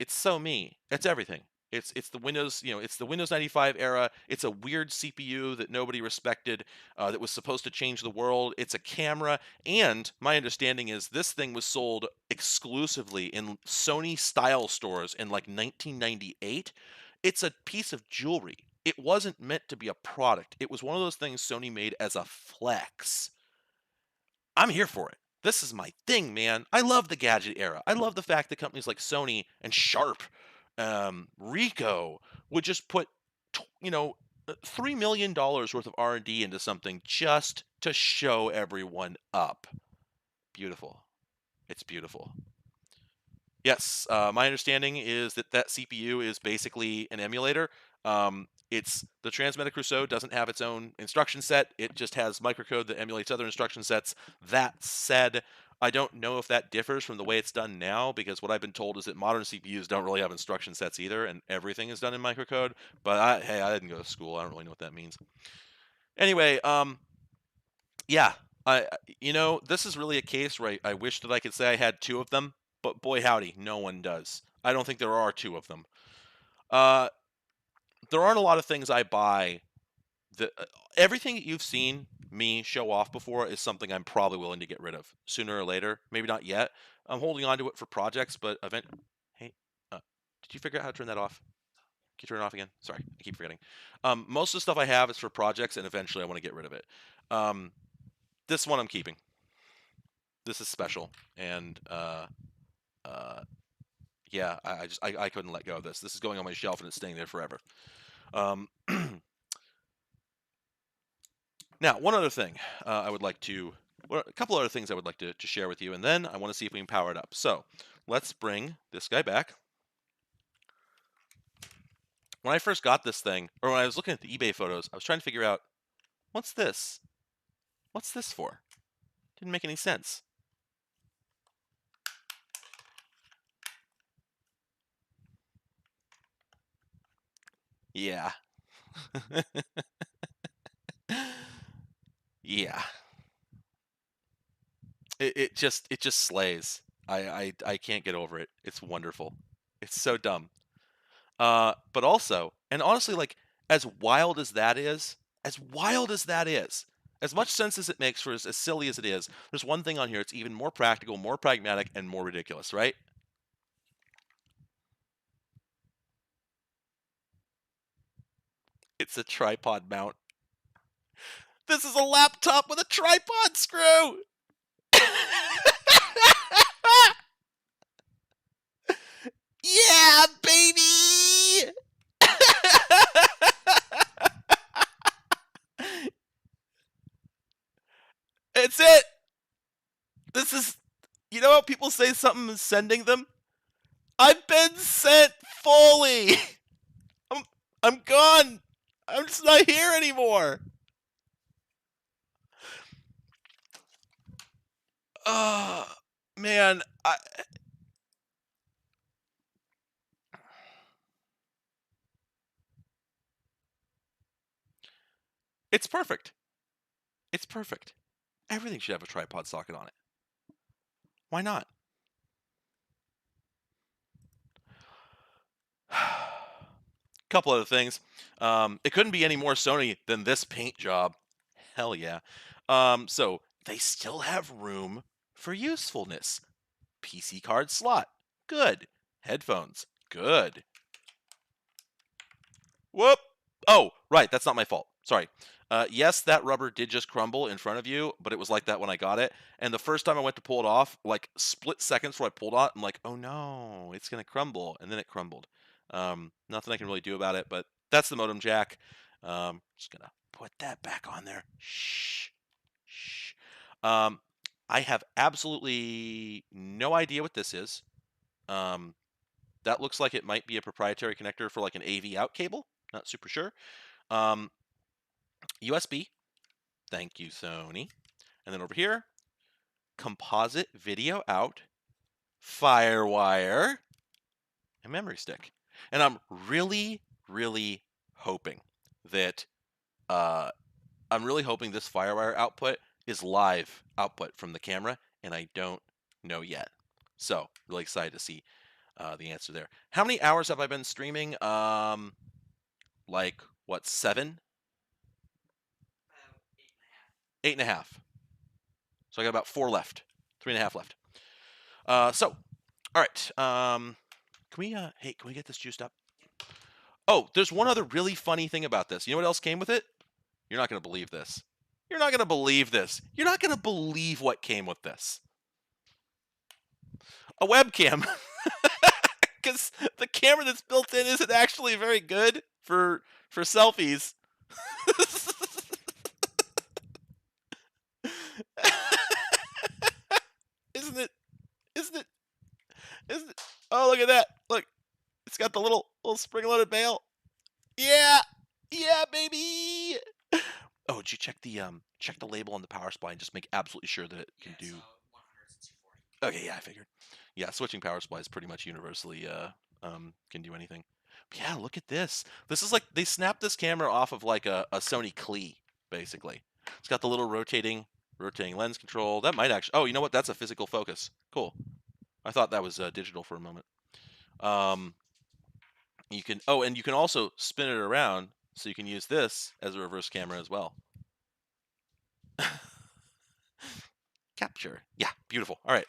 Speaker 2: so me. It's everything. It's the Windows, it's the Windows 95 era. It's a weird CPU that nobody respected, that was supposed to change the world. It's a camera, and my understanding is this thing was sold exclusively in Sony style stores in like 1998. It's a piece of jewelry. It wasn't meant to be a product. It was one of those things Sony made as a flex. I'm here for it. This is my thing, man. I love the gadget era. I love the fact that companies like Sony and Sharp, Ricoh would just put, $3 million worth of R&D into something just to show everyone up. Beautiful. It's beautiful. Yes, my understanding is that CPU is basically an emulator. It's the Transmedic Rousseau doesn't have its own instruction set. It just has microcode that emulates other instruction sets. That said, I don't know if that differs from the way it's done now, because what I've been told is that modern CPUs don't really have instruction sets either, and everything is done in microcode. But hey, I didn't go to school. I don't really know what that means. Anyway, yeah, this is really a case where I wish that I could say I had two of them, but boy howdy, no one does. I don't think there are two of them. There aren't a lot of things I buy that everything that you've seen me show off before is something I'm probably willing to get rid of sooner or later. Maybe not yet. I'm holding on to it for projects, but hey, did you figure out how to turn that off? Can you turn it off again? Sorry, I keep forgetting. Most of the stuff I have is for projects, and eventually I want to get rid of it. This one I'm keeping. This is special, and yeah, I couldn't let go of this. This is going on my shelf, and it's staying there forever. Now, one other thing a couple other things I would like to share with you, and then I want to see if we can power it up. So let's bring this guy back. When I first got this thing, or when I was looking at the eBay photos, I was trying to figure out, what's this? What's this for? Didn't make any sense. Yeah. Yeah. It just slays. I can't get over it. It's wonderful. It's so dumb. But also, and honestly, like, as wild as that is, as much sense as it makes for as silly as it is, there's one thing on here that's even more practical, more pragmatic, and more ridiculous, right? It's a tripod mount. This is a laptop with a tripod screw! Yeah, baby! It's it! This is... You know how people say something is sending them? I've been sent fully! I'm gone! I'm just not here anymore! Man, it's perfect. It's perfect. Everything should have a tripod socket on it. Why not? Couple other things. It couldn't be any more Sony than this paint job. Hell yeah. So they still have room for usefulness. PC card slot. Good. Headphones. Good. Whoop. Oh, right. That's not my fault. Sorry. Yes, that rubber did just crumble in front of you, but it was like that when I got it. And the first time I went to pull it off, like split seconds before I pulled it, I'm like, oh no, it's going to crumble. And then it crumbled. Nothing I can really do about it, but that's the modem jack. Just going to put that back on there. Shh. Shh. I have absolutely no idea what this is. That looks like it might be a proprietary connector for like an AV out cable. Not super sure. USB. Thank you, Sony. And then over here, composite video out, FireWire, and memory stick. And I'm really, really hoping that this FireWire output is live output from the camera, and I don't know yet. So really excited to see the answer there. How many hours have I been streaming? Like what, 7? 8.5. So I got about 4 left. 3.5 left. So, all right. Can we get this juiced up? Oh, there's one other really funny thing about this. You know what else came with it? You're not going to believe this. You're not going to believe this. You're not going to believe what came with this. A webcam. Because the camera that's built in isn't actually very good for selfies. Isn't it? Oh, look at that. Look. It's got the little spring-loaded bail. Yeah. Yeah, baby. Oh, did you check the label on the power supply and just make absolutely sure that it can do
Speaker 3: 100 to 240.
Speaker 2: Okay, yeah, I figured. Yeah, switching power supplies pretty much universally can do anything. But yeah, look at this. This is like they snapped this camera off of like a Sony Clee, basically. It's got the little rotating lens control. That might actually. Oh, you know what? That's a physical focus. Cool. I thought that was digital for a moment. You can. Oh, and you can also spin it around, so you can use this as a reverse camera as well. Capture. Yeah, beautiful. All right,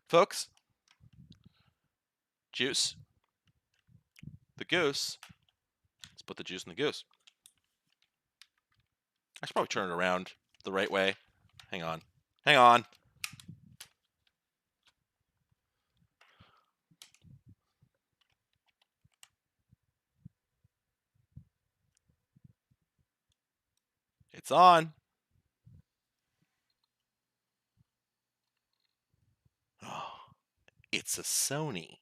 Speaker 2: folks. Juice. The goose. Let's put the juice in the goose. I should probably turn it around the right way. Hang on. Hang on. It's on. Oh, it's a Sony.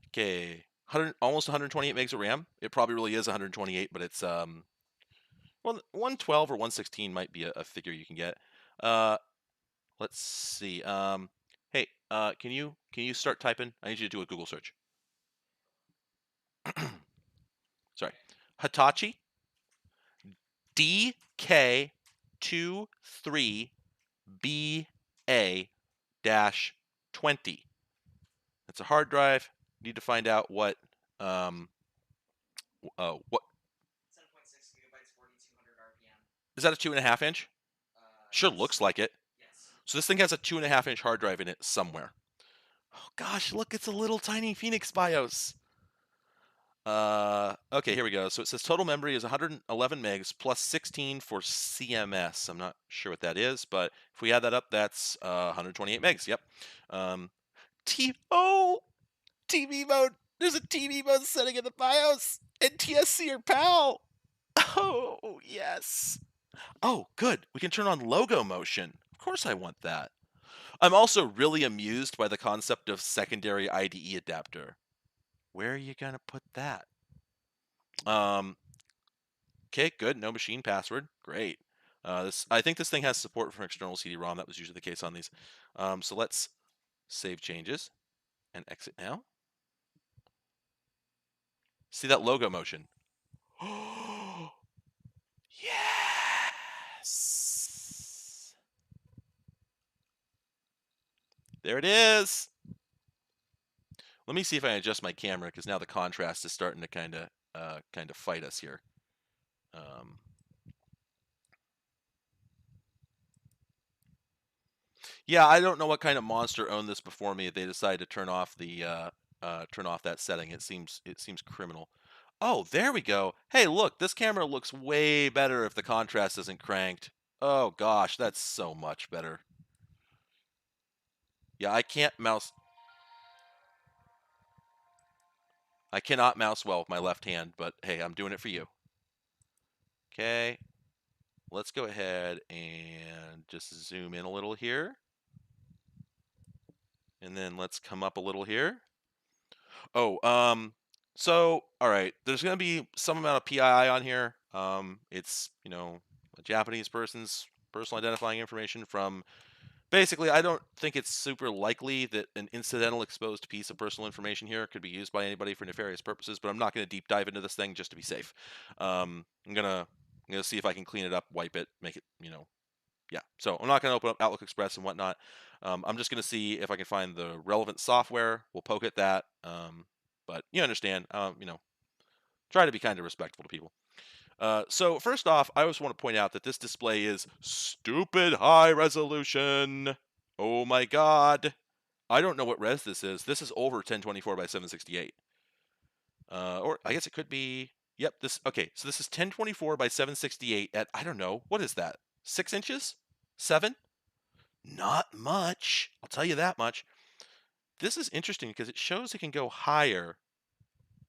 Speaker 2: Okay, almost 128 megs of RAM. It probably really is 128, but it's well, 112 or 116 might be a figure you can get. Let's see. Hey, can you start typing? I need you to do a Google search. Sorry, Hitachi DK23BA-20. That's a hard drive. Need to find out what
Speaker 3: 7.6 gigabytes, 4,200 RPM.
Speaker 2: is that, a 2.5 inch? Sure
Speaker 3: Yes.
Speaker 2: looks like it.
Speaker 3: Yes.
Speaker 2: So this thing has a 2.5 inch hard drive in it somewhere. Oh gosh, look, it's a little tiny Phoenix BIOS. Okay, here we go. So it says total memory is 111 megs plus 16 for CMS. I'm not sure what that is, but if we add that up, that's 128 megs. Yep. TV mode. There's a TV mode setting in the BIOS. NTSC or PAL. Oh, yes. Oh, good. We can turn on logo motion. Of course I want that. I'm also really amused by the concept of secondary IDE adapter. Where are you going to put that? Okay, good. No machine password. Great. I think this thing has support for external CD-ROM. That was usually the case on these. So let's save changes and exit now. See that logo motion? Yes. There it is. Let me see if I adjust my camera because now the contrast is starting to kind of fight us here. Yeah, I don't know what kind of monster owned this before me. They decided to turn off the turn off that setting. It seems criminal. Oh, there we go. Hey, look, this camera looks way better if the contrast isn't cranked. Oh gosh, that's so much better. Yeah, I cannot mouse well with my left hand, but hey, I'm doing it for you. Okay. Let's go ahead and just zoom in a little here. And then let's come up a little here. Oh, so, all right, there's going to be some amount of PII on here. It's, you know, a Japanese person's personal identifying information from, basically, I don't think it's super likely that an incidental exposed piece of personal information here could be used by anybody for nefarious purposes, but I'm not going to deep dive into this thing just to be safe. I'm gonna see if I can clean it up, wipe it, make it, you know, yeah. So I'm not going to open up Outlook Express and whatnot. I'm just going to see if I can find the relevant software. We'll poke at that. But you understand, you know, try to be kind of respectful to people. So first off, I always want to point out that this display is stupid high resolution. Oh my god. I don't know what res this is. This is over 1024 by 768. Or I guess it could be, yep, okay, so this is 1024 by 768 at, I don't know, what is that? 6 inches? 7? Not much. I'll tell you that much. This is interesting because it shows it can go higher,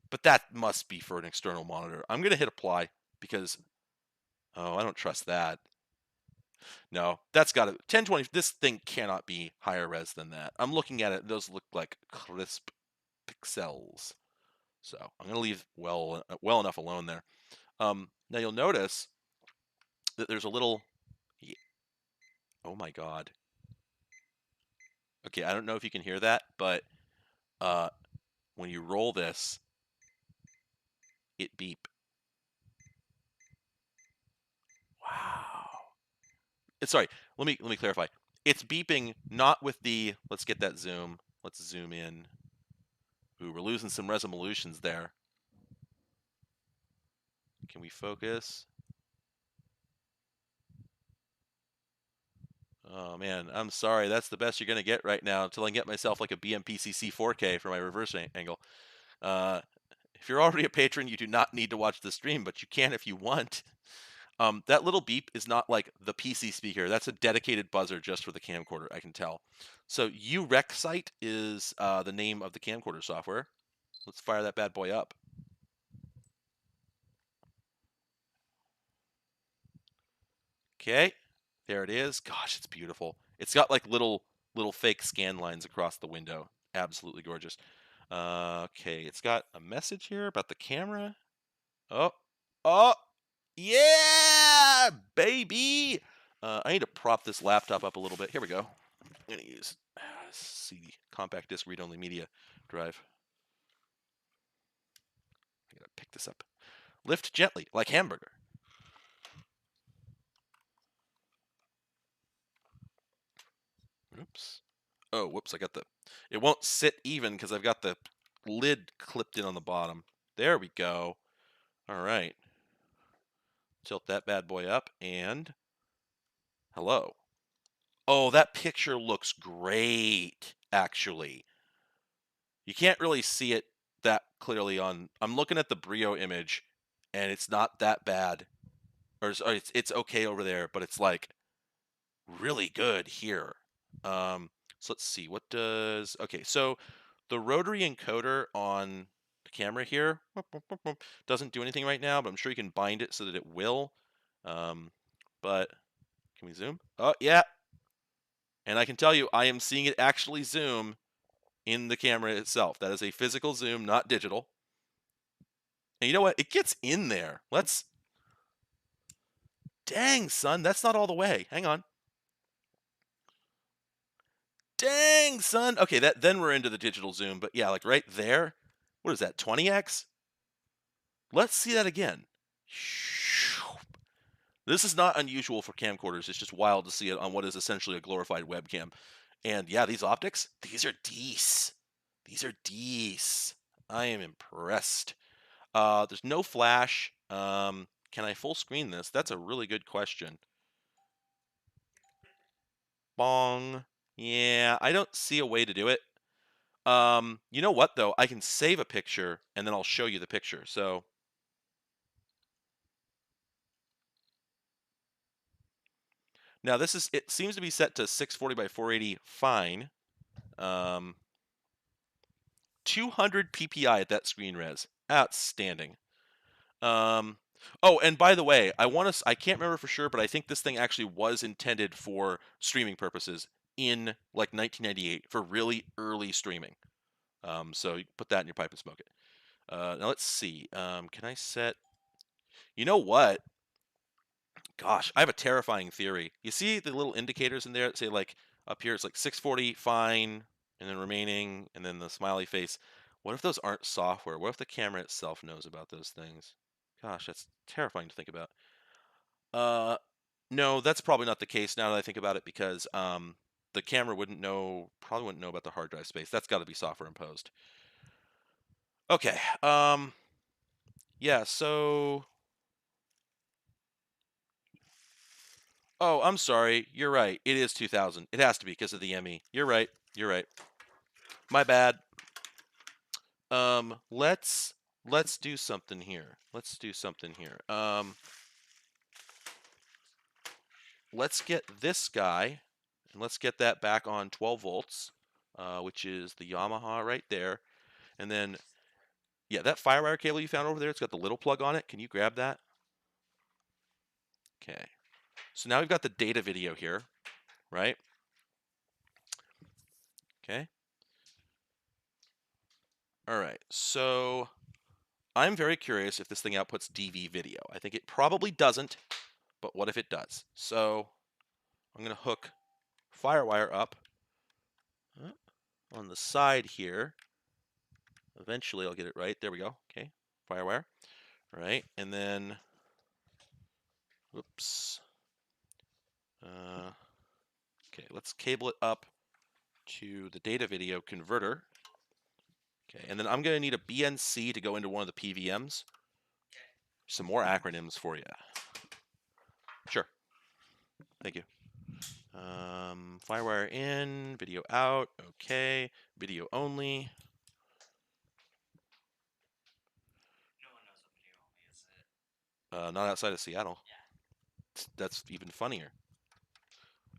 Speaker 2: but that must be for an external monitor. I'm going to hit apply because, oh, I don't trust that. No, that's got to, 1020, this thing cannot be higher res than that. I'm looking at it, those look like crisp pixels. So I'm going to leave well enough alone there. Now you'll notice that there's a little, oh my god. Okay, I don't know if you can hear that, but when you roll this, it beep. Wow. Sorry, let me clarify. It's beeping not with the, let's get that zoom. Let's zoom in. Ooh, we're losing some resolutions there. Can we focus? Oh man, I'm sorry. That's the best you're gonna get right now until I can get myself like a BMPCC 4K for my reverse angle. If you're already a patron, you do not need to watch the stream, but you can if you want. That little beep is not like the PC speaker. That's a dedicated buzzer just for the camcorder, I can tell. So UREXite is the name of the camcorder software. Let's fire that bad boy up. Okay, there it is. Gosh, it's beautiful. It's got like little fake scan lines across the window. Absolutely gorgeous. Okay, it's got a message here about the camera. Oh, yeah, baby. I need to prop this laptop up a little bit. Here we go. I'm gonna use CD compact disc read-only media drive. I gotta pick this up. Lift gently, like hamburger. Oops. Oh, whoops! I got the. It won't sit even because I've got the lid clipped in on the bottom. There we go. All right. Tilt that bad boy up and hello. Oh, that picture looks great, actually. You can't really see it that clearly on. I'm looking at the Brio image, and it's not that bad, or it's okay over there, but it's like really good here. So let's see, what does, okay, so the rotary encoder on the camera here doesn't do anything right now, but I'm sure you can bind it so that it will. But can we zoom? Oh, yeah. And I can tell you, I am seeing it actually zoom in the camera itself. That is a physical zoom, not digital. And you know what? It gets in there. Let's, dang, son, that's not all the way. Hang on. Dang, son. Okay, then we're into the digital zoom, but yeah, like right there. What is that, 20x? Let's see that again. This is not unusual for camcorders. It's just wild to see it on what is essentially a glorified webcam. And yeah, these optics, these are decent. These are decent. I am impressed. There's no flash. Can I full screen this? That's a really good question. Bong. Yeah, I don't see a way to do it. You know what though? I can save a picture and then I'll show you the picture. So now this is, it seems to be set to 640 by 480 fine. 200 PPI at that screen res. Outstanding. Oh, and by the way, I can't remember for sure, but I think this thing actually was intended for streaming purposes in like 1998 for really early streaming. So you put that in your pipe and smoke it. Now let's see. Can I set? You know what? Gosh, I have a terrifying theory. You see the little indicators in there that say like up here it's like 640 fine, and then remaining, and then the smiley face. What if those aren't software? What if the camera itself knows about those things? Gosh, that's terrifying to think about. No, that's probably not the case now that I think about it, because the camera probably wouldn't know about the hard drive space. That's got to be software imposed. Okay. Yeah. So. Oh, I'm sorry. You're right. It is 2000. It has to be because of the ME. You're right. You're right. My bad. Let's do something here. Let's do something here. Let's get this guy, and let's get that back on 12 volts, which is the Yamaha right there. And then, yeah, that FireWire cable you found over there, it's got the little plug on it. Can you grab that? Okay. So now we've got the data video here, right? Okay. All right. So I'm very curious if this thing outputs DV video. I think it probably doesn't, but what if it does? So I'm going to hook FireWire up on the side here. Eventually I'll get it right. There we go. Okay. FireWire. All right. And then, whoops. Okay, let's cable it up to the data video converter. Okay, and then I'm going to need a BNC to go into one of the PVMs. Some more acronyms for you. Sure. Thank you. FireWire in, video out. Okay, video only.
Speaker 3: No one knows what video only is.
Speaker 2: Not outside of Seattle.
Speaker 3: Yeah.
Speaker 2: That's even funnier.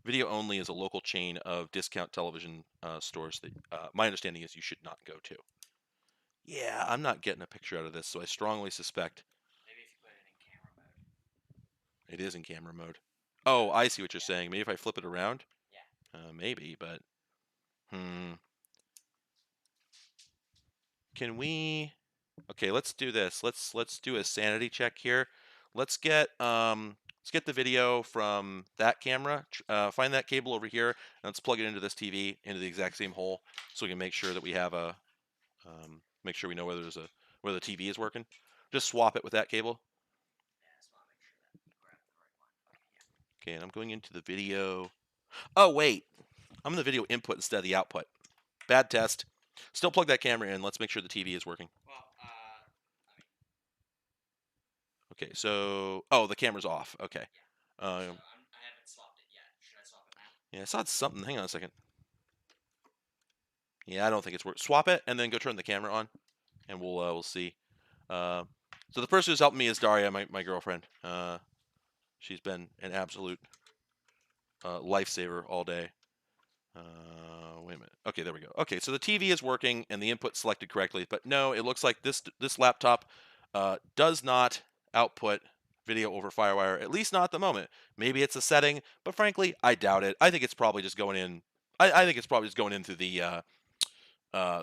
Speaker 2: Video only is a local chain of discount television stores that my understanding is you should not go to. Yeah, I'm not getting a picture out of this, so I strongly suspect.
Speaker 3: Maybe if you put it in camera mode.
Speaker 2: It is in camera mode. Oh, I see what you're saying. Maybe if I flip it around?
Speaker 3: Yeah.
Speaker 2: Maybe, but... Can we... Okay, let's do this. Let's do a sanity check here. Let's get the video from that camera. Find that cable over here, and let's plug it into this TV, into the exact same hole, so we can make sure that we have a... make sure we know whether the TV is working. Just swap it with that cable. Okay, and I'm going into the video. Oh, wait. I'm in the video input instead of the output. Bad test. Still plug that camera in. Let's make sure the TV is working.
Speaker 3: Well,
Speaker 2: Okay, so... Oh, the camera's off. Okay.
Speaker 3: so I haven't swapped it yet. Should I swap it now?
Speaker 2: Yeah, I saw something. Hang on a second. Yeah, I don't think it's working. Swap it, and then go turn the camera on. and we'll see. So the person who's helping me is Daria, my girlfriend. She's been an absolute lifesaver all day. Wait a minute. Okay, there we go. Okay, so the TV is working and the input selected correctly, but no, it looks like this laptop does not output video over FireWire, at least not at the moment. Maybe it's a setting, but frankly, I doubt it. I think it's probably just going in. I think it's probably just going in through the I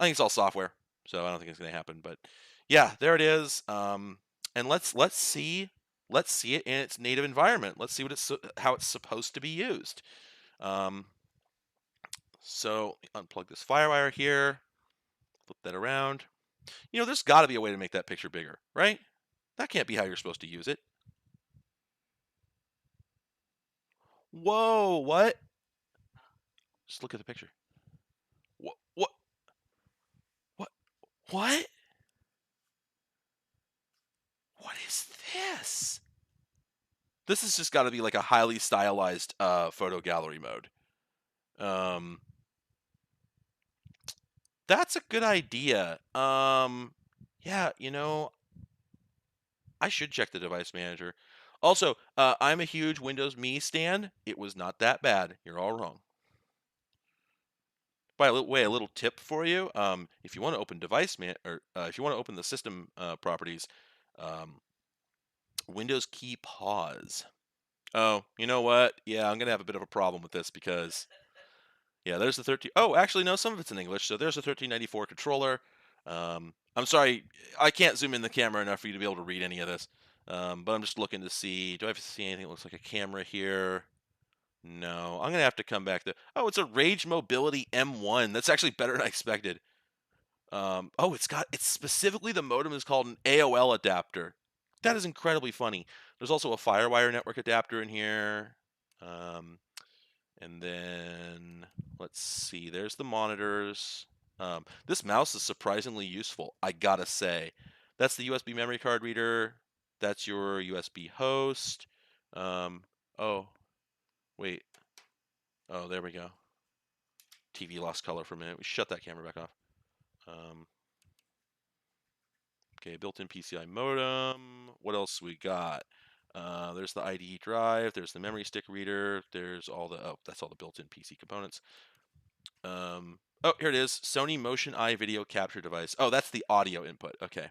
Speaker 2: think it's all software, so I don't think it's going to happen. But yeah, there it is. And let's see it in its native environment. Let's see how it's supposed to be used. So unplug this FireWire here, flip that around. You know, there's got to be a way to make that picture bigger, right? That can't be how you're supposed to use it. Whoa, what? Just look at the picture. What? What? What? What? What is this? This has just got to be like a highly stylized photo gallery mode. That's a good idea. Yeah, you know, I should check the device manager. Also, I'm a huge Windows Me stan. It was not that bad. You're all wrong. By the way, a little tip for you: if you want to open if you want to open the system properties, Windows key pause. Oh, you know what? Yeah, I'm gonna have a bit of a problem with this because, yeah, there's the 13. Oh, actually, no, some of it's in English. So there's a 1394 controller. I'm sorry, I can't zoom in the camera enough for you to be able to read any of this. But I'm just looking to see. Do I have to see anything that looks like a camera here? No, I'm gonna have to come back to. Oh, it's a Rage Mobility M1. That's actually better than I expected. Oh, it's specifically the modem is called an AOL adapter. That is incredibly funny. There's also a FireWire network adapter in here. And then let's see. There's the monitors. This mouse is surprisingly useful, I gotta say. That's the USB memory card reader. That's your USB host. Oh, wait. Oh, there we go. TV lost color for a minute. We shut that camera back off. Okay, built-in PCI modem. What else we got? There's the IDE drive. There's the memory stick reader. There's all the that's all the built-in PC components. Oh, here it is. Sony Motion Eye video capture device. Oh, that's the audio input. Okay.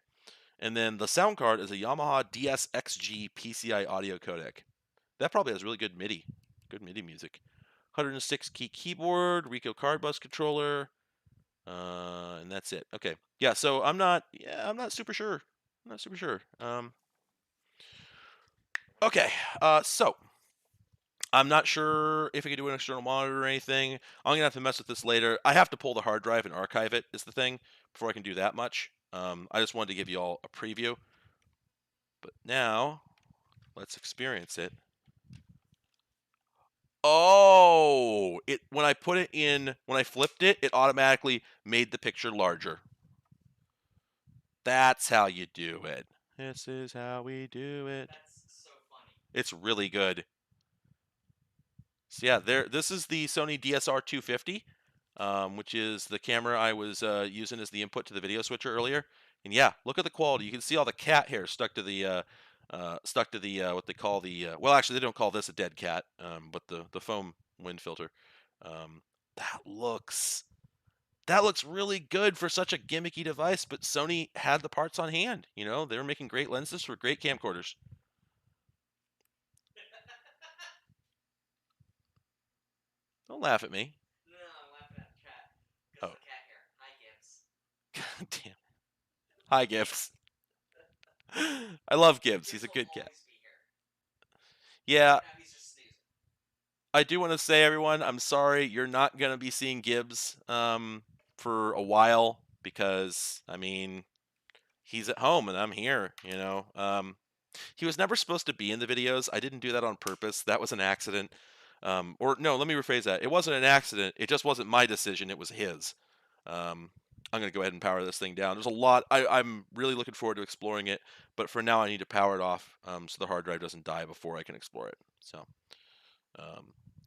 Speaker 2: And then the sound card is a Yamaha DSXG PCI audio codec. That probably has really good MIDI music. 106 key keyboard, Ricoh card bus controller, and that's it. Okay. Yeah. So I'm not super sure. I'm not super sure. Okay. So I'm not sure if I can do an external monitor or anything. I'm gonna have to mess with this later. I have to pull the hard drive and archive it is the thing before I can do that much. I just wanted to give you all a preview. But now, let's experience it. Oh, when I flipped it, it automatically made the picture larger. That's how you do it. This is how we do it.
Speaker 3: That's so funny.
Speaker 2: It's really good. So yeah, this is the Sony DSR 250, which is the camera I was using as the input to the video switcher earlier. And yeah, look at the quality. You can see all the cat hair stuck to the what they call the well, actually they don't call this a dead cat, but the foam wind filter. That looks really good for such a gimmicky device, but Sony had the parts on hand. You know, they were making great lenses for great camcorders. Don't laugh at me.
Speaker 3: No, I'm laughing at the cat.
Speaker 2: Oh.
Speaker 3: The cat hair. Hi, Gibbs.
Speaker 2: God damn. Hi, Gibbs. I love Gibbs. He's a good cat. Yeah.
Speaker 3: He's just snoozing.
Speaker 2: I do want to say, everyone, I'm sorry you're not going to be seeing Gibbs for a while because, I mean, he's at home and I'm here, you know. He was never supposed to be in the videos. I didn't do that on purpose. That was an accident. Or no, let me rephrase that. It wasn't an accident. It just wasn't my decision. It was his. I'm going to go ahead and power this thing down. There's a lot. I'm really looking forward to exploring it, but for now I need to power it off so the hard drive doesn't die before I can explore it. So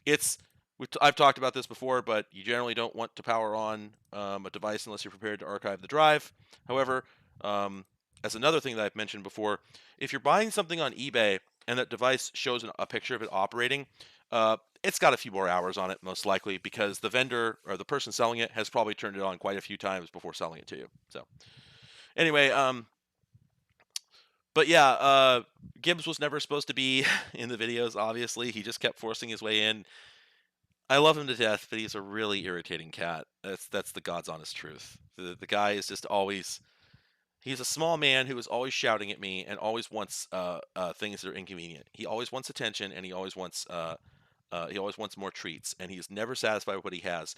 Speaker 2: it's I've talked about this before, but you generally don't want to power on a device unless you're prepared to archive the drive. However, as another thing that I've mentioned before, if you're buying something on eBay and that device shows a picture of it operating, it's got a few more hours on it, most likely, because the vendor or the person selling it has probably turned it on quite a few times before selling it to you. So, anyway, but yeah, Gibbs was never supposed to be in the videos, obviously. He just kept forcing his way in. I love him to death, but he's a really irritating cat. That's the God's honest truth. The guy is just always. He's a small man who is always shouting at me and always wants things that are inconvenient. He always wants attention, and he always wants more treats, and he is never satisfied with what he has.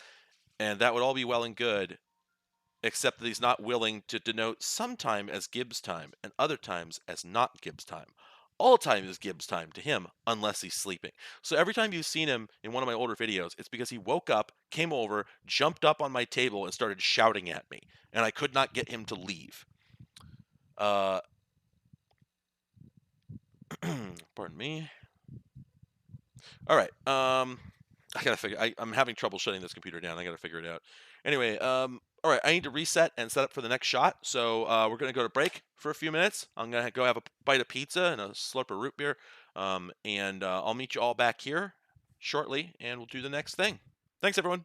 Speaker 2: And that would all be well and good, except that he's not willing to denote some time as Gibbs time and other times as not Gibbs time. All time is Gibbs time to him, unless he's sleeping. So every time you've seen him in one of my older videos, it's because he woke up, came over, jumped up on my table, and started shouting at me, and I could not get him to leave. Pardon me. All right. I gotta figure. I'm having trouble shutting this computer down. I gotta figure it out. Anyway. All right. I need to reset and set up for the next shot. So we're gonna go to break for a few minutes. I'm gonna go have a bite of pizza and a slurp of root beer. And I'll meet you all back here shortly, and we'll do the next thing. Thanks, everyone.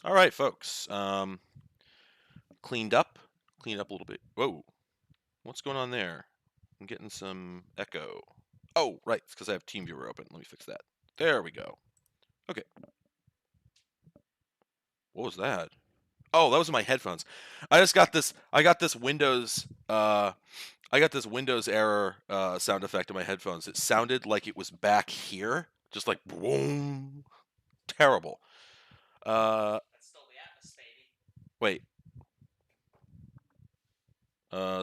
Speaker 2: All right, folks. Cleaned up a little bit. Whoa, what's going on there? I'm getting some echo. Oh, right, it's because I have TeamViewer open. Let me fix that. There we go. Okay. What was that? Oh, that was my headphones. I just got this. I got this Windows. I got this Windows error sound effect in my headphones. It sounded like it was back here, just like boom. Terrible.
Speaker 3: That's still the Atmos, baby.
Speaker 2: Wait.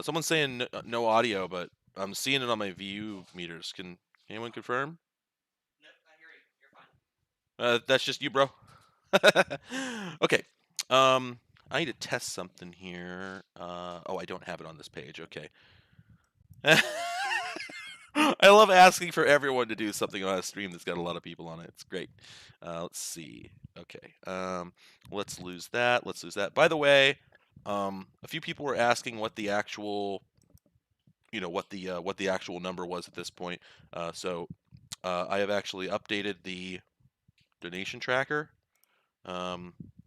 Speaker 2: Someone's saying no audio, but I'm seeing it on my view meters. Can anyone confirm?
Speaker 3: Nope, I hear you. You're fine.
Speaker 2: That's just you, bro. Okay. I need to test something here. Oh, I don't have it on this page. Okay. I love asking for everyone to do something on a stream that's got a lot of people on it. It's great. Let's see. Okay. Let's lose that. Let's lose that. By the way, a few people were asking what the actual, what the actual number was at this point. So I have actually updated the donation tracker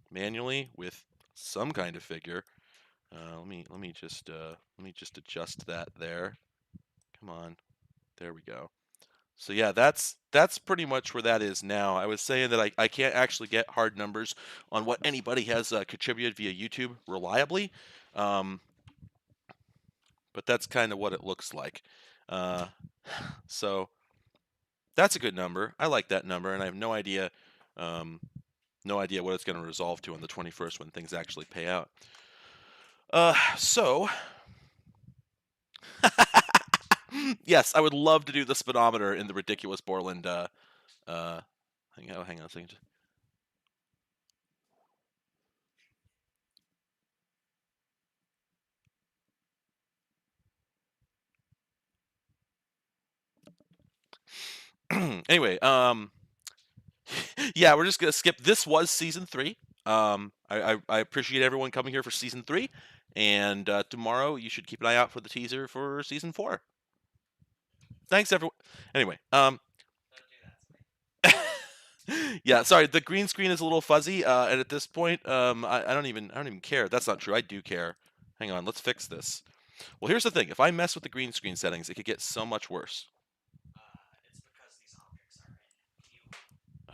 Speaker 2: manually with some kind of figure. Let me just adjust that there. Come on, there we go. So yeah, that's pretty much where that is now. I was saying that I can't actually get hard numbers on what anybody has contributed via YouTube reliably, but that's kind of what it looks like. So that's a good number. I like that number, and I have no idea what it's going to resolve to on the 21st when things actually pay out. So yes, I would love to do the speedometer in the ridiculous Borland. Hang on a second. Anyway, yeah, we're just gonna skip. This was season 3. I appreciate everyone coming here for season 3, and tomorrow you should keep an eye out for the teaser for season 4. Thanks, everyone. Anyway,
Speaker 3: Don't do that to me.
Speaker 2: yeah, sorry, the green screen is a little fuzzy, and at this point, I don't even care. That's not true. I do care. Hang on, let's fix this. Well, here's the thing. If I mess with the green screen settings, it could get so much worse.
Speaker 3: It's because these objects are in view.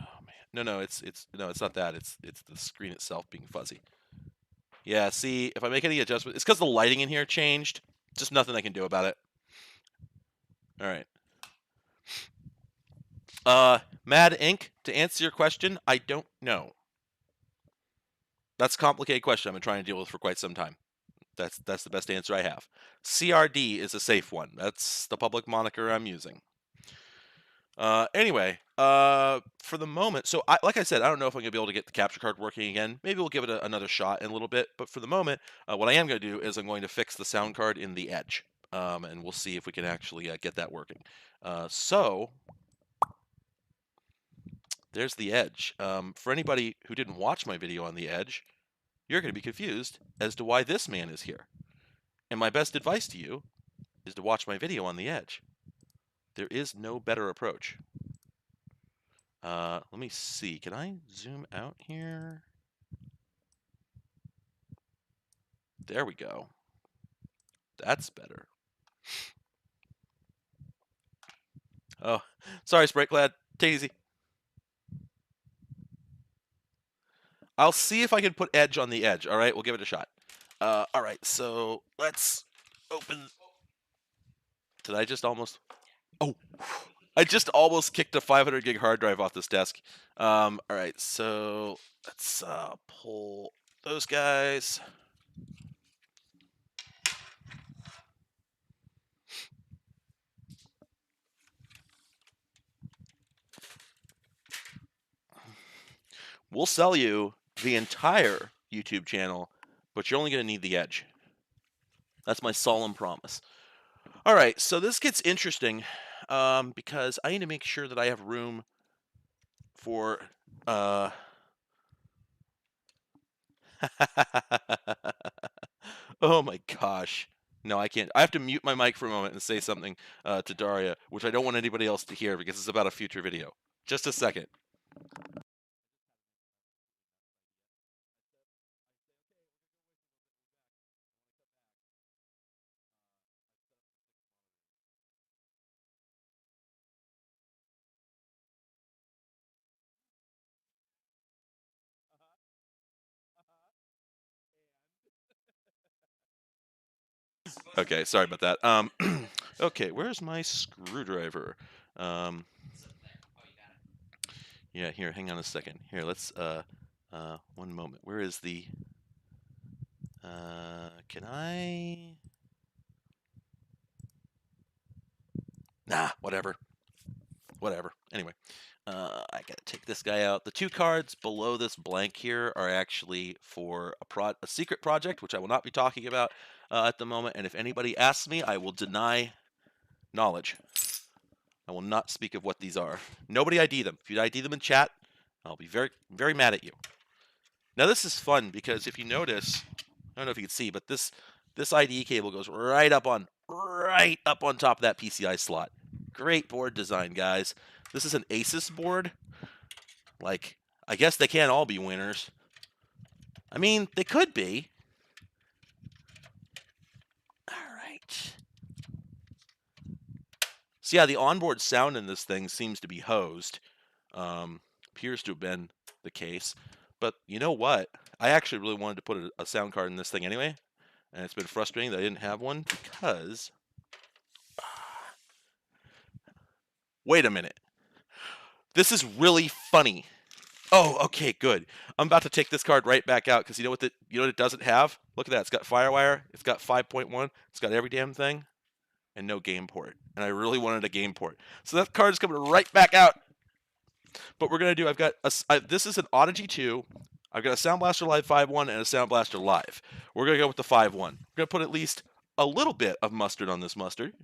Speaker 2: Oh man, no, it's not that. It's the screen itself being fuzzy. Yeah, see, if I make any adjustment, it's because the lighting in here changed. Just nothing I can do about it. All right. Mad Ink, to answer your question, I don't know. That's a complicated question I've been trying to deal with for quite some time. That's the best answer I have. CRD is a safe one. That's the public moniker I'm using. Anyway, for the moment, so like I said, I don't know if I'm going to be able to get the capture card working again. Maybe we'll give it another shot in a little bit. But for the moment, what I am going to do is I'm going to fix the sound card in the Edge. And we'll see if we can actually get that working. So there's the Edge. For anybody who didn't watch my video on the Edge, you're going to be confused as to why this man is here. And my best advice to you is to watch my video on the Edge. There is no better approach. Let me see. Can I zoom out here? There we go. That's better. Oh, sorry, Spritelad. Take it easy. I'll see if I can put Edge on the Edge. All right, we'll give it a shot. All right, so let's open. Did I just almost? Oh, I just almost kicked a 500 gig hard drive off this desk. All right, so let's pull those guys. We'll sell you the entire YouTube channel, but you're only going to need the Edge. That's my solemn promise. All right, so this gets interesting because I need to make sure that I have room for... Oh my gosh. No, I can't. I have to mute my mic for a moment and say something to Daria, which I don't want anybody else to hear because it's about a future video. Just a second. Okay, sorry about that. Okay, where's my screwdriver?
Speaker 3: It's up there. Oh, you got it.
Speaker 2: Yeah, here, hang on a second. Here, let's, one moment. Where is the, can I? Nah, whatever. Anyway, I gotta take this guy out. The 2 cards below this blank here are actually for a secret project, which I will not be talking about at the moment. And if anybody asks me, I will deny knowledge. I will not speak of what these are. Nobody ID them. If you ID them in chat, I'll be very, very mad at you. Now this is fun because if you notice, I don't know if you can see, but this IDE cable goes right up on top of that PCI slot. Great board design, guys. This is an Asus board. Like, I guess they can't all be winners. I mean, they could be. All right. So yeah, the onboard sound in this thing seems to be hosed. Appears to have been the case. But you know what? I actually really wanted to put a sound card in this thing anyway. And it's been frustrating that I didn't have one because... Wait a minute. This is really funny. Oh, okay, good. I'm about to take this card right back out because you know what it doesn't have? Look at that. It's got FireWire. It's got 5.1. It's got every damn thing. And no game port. And I really wanted a game port. So that card is coming right back out. But we're going to do, this is an Audigy 2. I've got a Sound Blaster Live 5.1 and a Sound Blaster Live. We're going to go with the 5.1. We're going to put at least a little bit of mustard on this mustard.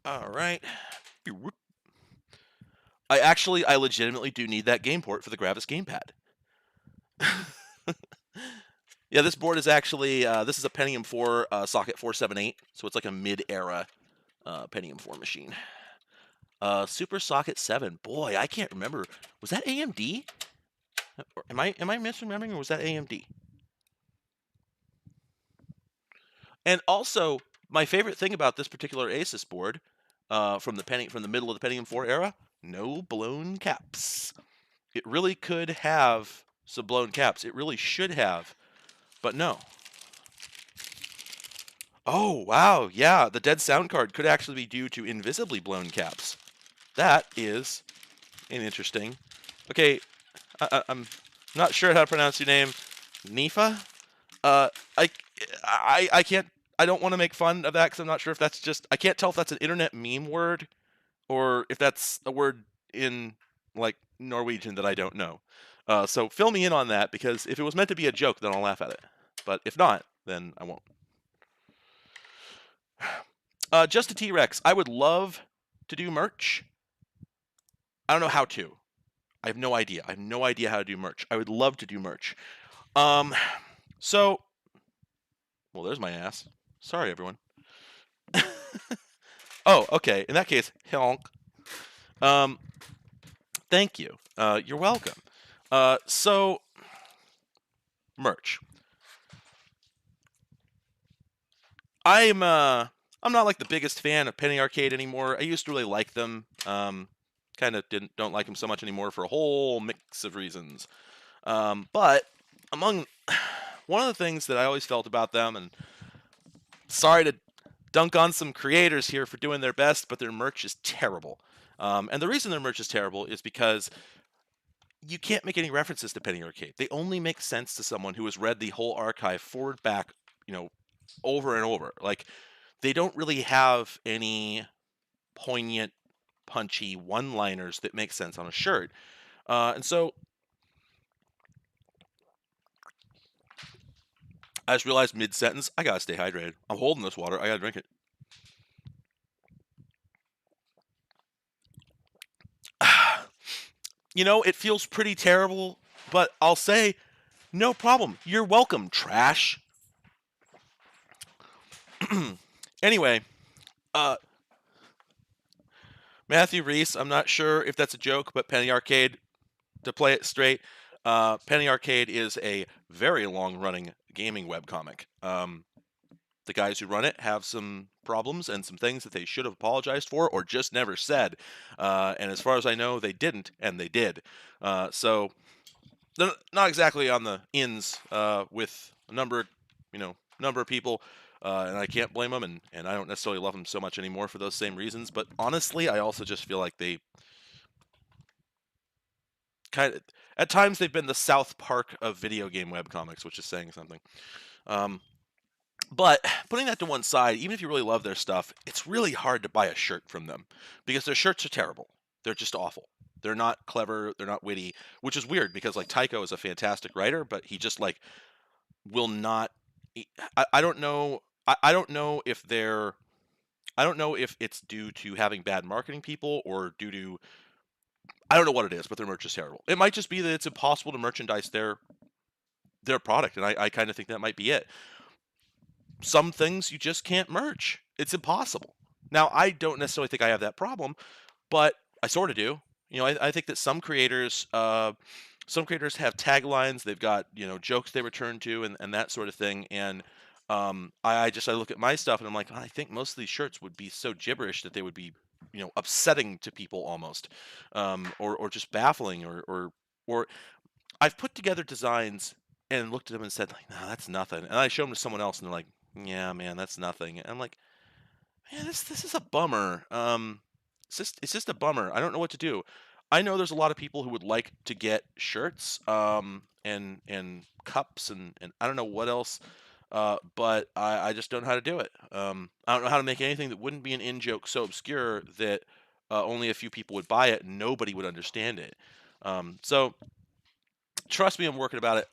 Speaker 2: All right. I legitimately do need that game port for the Gravis gamepad. Yeah, this board is actually, this is a Pentium 4 socket 478, so it's like a mid-era Pentium 4 machine. Super Socket 7, boy, I can't remember. Was that AMD? Am I misremembering, or was that AMD? And also, my favorite thing about this particular Asus board, from the middle of the Pentium 4 era, no blown caps. It really could have some blown caps. It really should have, but no. Oh, wow, yeah, the dead sound card could actually be due to invisibly blown caps. That is an interesting... Okay, I'm not sure how to pronounce your name. Nifa? I can't... I don't want to make fun of that because I'm not sure if that's just... I can't tell if that's an internet meme word or if that's a word in, like, Norwegian that I don't know. So fill me in on that, because if it was meant to be a joke, then I'll laugh at it. But if not, then I won't. Just a T-Rex. I would love to do merch. I don't know how to. I have no idea. I have no idea how to do merch. I would love to do merch. So... Well, there's my ass. Sorry, everyone. Oh, okay. In that case, honk. Thank you. You're welcome. So, merch. I'm not like the biggest fan of Penny Arcade anymore. I used to really like them. Kind of don't like them so much anymore for a whole mix of reasons. But one of the things that I always felt about them, and sorry to dunk on some creators here for doing their best, but their merch is terrible. And the reason their merch is terrible is because you can't make any references to Penny Arcade. They only make sense to someone who has read the whole archive forward, back, over and over. Like, they don't really have any poignant, punchy one-liners that make sense on a shirt. And so I just realized mid-sentence, I gotta stay hydrated. I'm holding this water. I gotta drink it. It feels pretty terrible, but I'll say, no problem. You're welcome, trash. Anyway, Matthew Reese, I'm not sure if that's a joke, but Penny Arcade, to play it straight, Penny Arcade is a very long-running gaming webcomic. the guys who run it have some problems and some things that they should have apologized for or just never said. And as far as I know, they didn't, and they did. So they're not exactly on the ins with a number of people. And I can't blame them, and I don't necessarily love them so much anymore for those same reasons. But honestly, I also just feel like they at times they've been the South Park of video game webcomics, which is saying something. But putting that to one side, even if you really love their stuff, it's really hard to buy a shirt from them because their shirts are terrible. They're just awful. They're not clever. They're not witty, which is weird because like Tycho is a fantastic writer, but he just like will not. I don't know. I don't know if they're. I don't know if it's due to having bad marketing people or due to. I don't know what it is, but their merch is terrible. It might just be that it's impossible to merchandise their product, and I kind of think that might be it. Some things you just can't merch. It's impossible. Now, I don't necessarily think I have that problem, but I sort of do. I think that some creators have taglines. They've got jokes they return to and that sort of thing. And I look at my stuff and I'm like, I think most of these shirts would be so gibberish that they would be upsetting to people almost, or just baffling, or I've put together designs and looked at them and said like, no, that's nothing. And I show them to someone else and they're like, yeah, man, that's nothing. And I'm like, man, this is a bummer. It's just a bummer. I don't know what to do. I know there's a lot of people who would like to get shirts, and cups and I don't know what else, but I just don't know how to do it. I don't know how to make anything that wouldn't be an in joke so obscure that only a few people would buy it and nobody would understand it. So trust me, I'm working about it.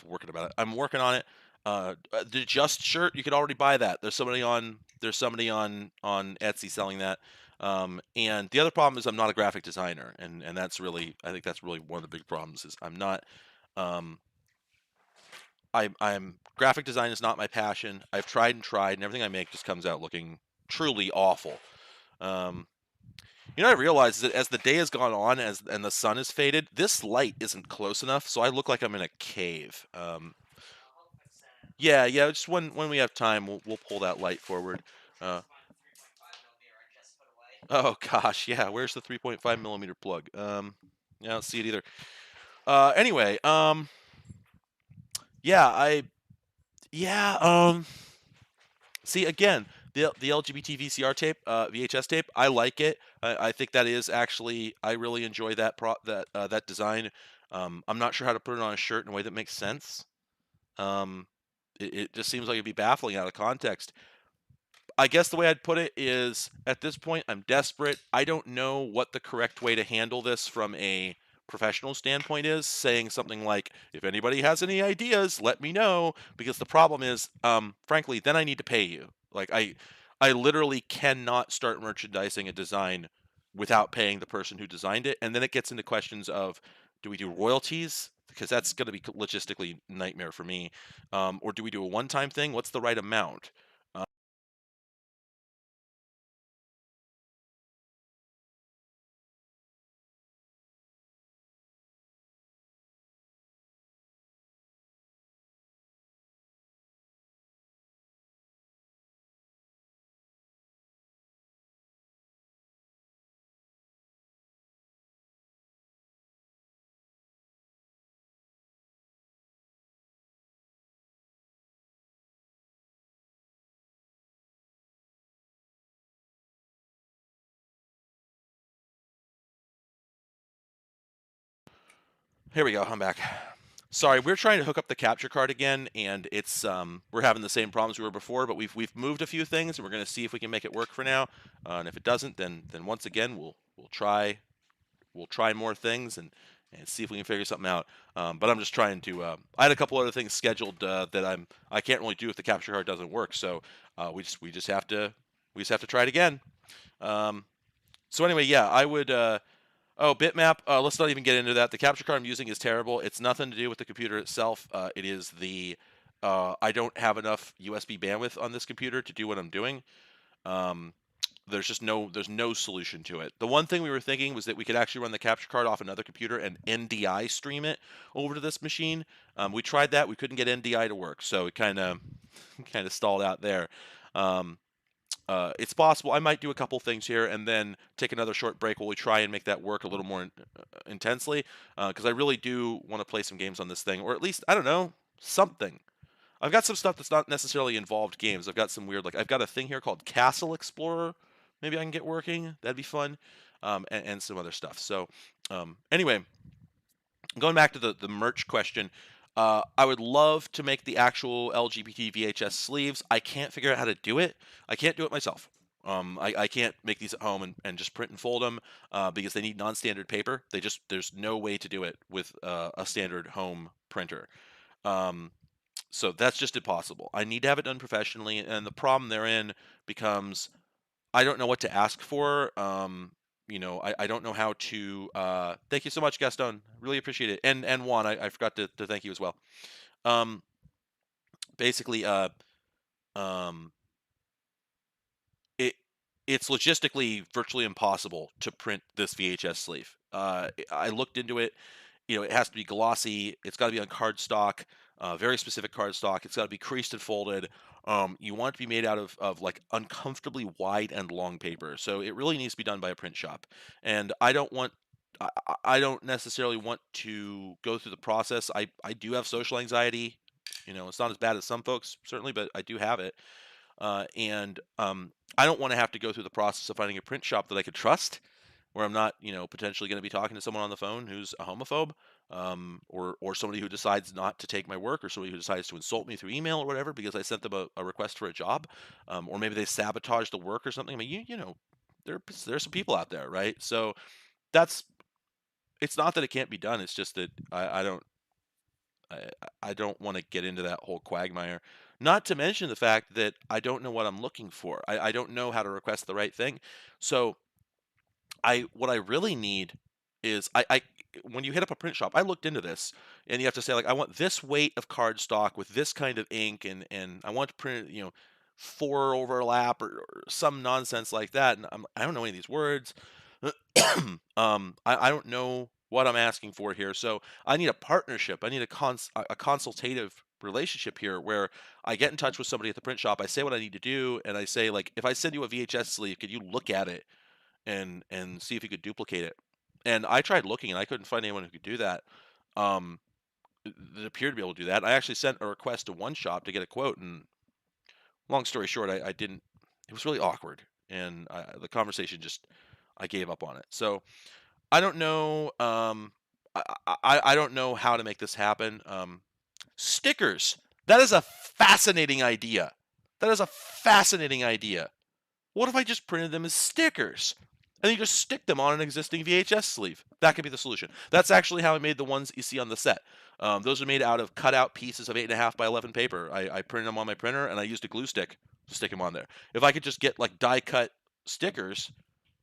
Speaker 2: Working about it. I'm working on it. The Just shirt, you could already buy that. There's somebody on Etsy selling that. And the other problem is I'm not a graphic designer, and that's really, I think that's really one of the big problems is I'm not. I'm graphic design is not my passion. I've tried and tried, and everything I make just comes out looking truly awful. I realize that as the day has gone on, and the sun has faded, this light isn't close enough, so I look like I'm in a cave. Yeah, just when we have time, we'll pull that light forward. Oh gosh, yeah. Where's the 3.5 millimeter plug? I don't see it either. Anyway, see again the LGBT VCR tape, VHS tape. I like it. I think that is actually I really enjoy that design. I'm not sure how to put it on a shirt in a way that makes sense. It just seems like it'd be baffling out of context. I guess the way I'd put it is, at this point, I'm desperate. I don't know what the correct way to handle this from a professional standpoint is, saying something like, if anybody has any ideas, let me know, because the problem is, frankly, then I need to pay you. Like, I literally cannot start merchandising a design without paying the person who designed it, and then it gets into questions of, do we do royalties? Because that's going to be logistically nightmare for me. Or do we do a one-time thing? What's the right amount? Here we go. I'm back. Sorry, we're trying to hook up the capture card again, and it's we're having the same problems we were before. But we've moved a few things, and we're going to see if we can make it work for now. And if it doesn't, then once again we'll try more things and see if we can figure something out. But I'm just trying to. I had a couple other things scheduled that I can't really do if the capture card doesn't work. So we just have to try it again. So anyway, yeah, I would. Oh, bitmap. Let's not even get into that. The capture card I'm using is terrible. It's nothing to do with the computer itself. It is the I don't have enough USB bandwidth on this computer to do what I'm doing. there's no solution to it. The one thing we were thinking was that we could actually run the capture card off another computer and NDI stream it over to this machine. We tried that. We couldn't get NDI to work, so it kind of stalled out there. It's possible. I might do a couple things here and then take another short break while we try and make that work a little more intensely, because I really do want to play some games on this thing, or at least, I don't know, something. I've got some stuff that's not necessarily involved games. I've got some weird, like, I've got a thing here called Castle Explorer. Maybe I can get working. That'd be fun. And some other stuff. So, anyway, going back to the merch question, I would love to make the actual LGBT VHS sleeves. I can't figure out how to do it. I can't do it myself. I can't make these at home and just print and fold them because they need non-standard paper. There's no way to do it with a standard home printer. So that's just impossible. I need to have it done professionally, and the problem therein becomes I don't know what to ask for. I don't know how to. Thank you so much, Gaston. Really appreciate it. And Juan, I forgot to thank you as well. Basically, it's logistically virtually impossible to print this VHS sleeve. I looked into it. It has to be glossy. It's got to be on cardstock, very specific cardstock. It's got to be creased and folded. You want it to be made out of like uncomfortably wide and long paper. So it really needs to be done by a print shop. And I don't necessarily want to go through the process. I do have social anxiety. It's not as bad as some folks, certainly, but I do have it. And I don't want to have to go through the process of finding a print shop that I could trust, where I'm not, potentially going to be talking to someone on the phone who's a homophobe, or somebody who decides not to take my work, or somebody who decides to insult me through email or whatever because I sent them a request for a job, or maybe they sabotage the work or something. I mean, there's some people out there, right? So it's not that it can't be done. It's just that I don't want to get into that whole quagmire. Not to mention the fact that I don't know what I'm looking for. I don't know how to request the right thing. So what I really need is when you hit up a print shop, I looked into this, and you have to say, like, I want this weight of cardstock with this kind of ink, and I want to print, 4 overlap or some nonsense like that. And I don't know any of these words. I don't know what I'm asking for here. So I need a partnership. I need a consultative relationship here where I get in touch with somebody at the print shop. I say what I need to do, and I say, like, if I send you a VHS sleeve, could you look at it and see if you could duplicate it? And I tried looking, and I couldn't find anyone who could do that. That appeared to be able to do that. I actually sent a request to one shop to get a quote, and long story short, I didn't. It was really awkward, and the conversation I gave up on it. So I don't know. I don't know how to make this happen. Stickers. That is a fascinating idea. That is a fascinating idea. What if I just printed them as stickers? And you just stick them on an existing VHS sleeve. That could be the solution. That's actually how I made the ones you see on the set. Those are made out of cutout pieces of 8.5 by 11 paper. I printed them on my printer, and I used a glue stick to stick them on there. If I could just get like die cut stickers,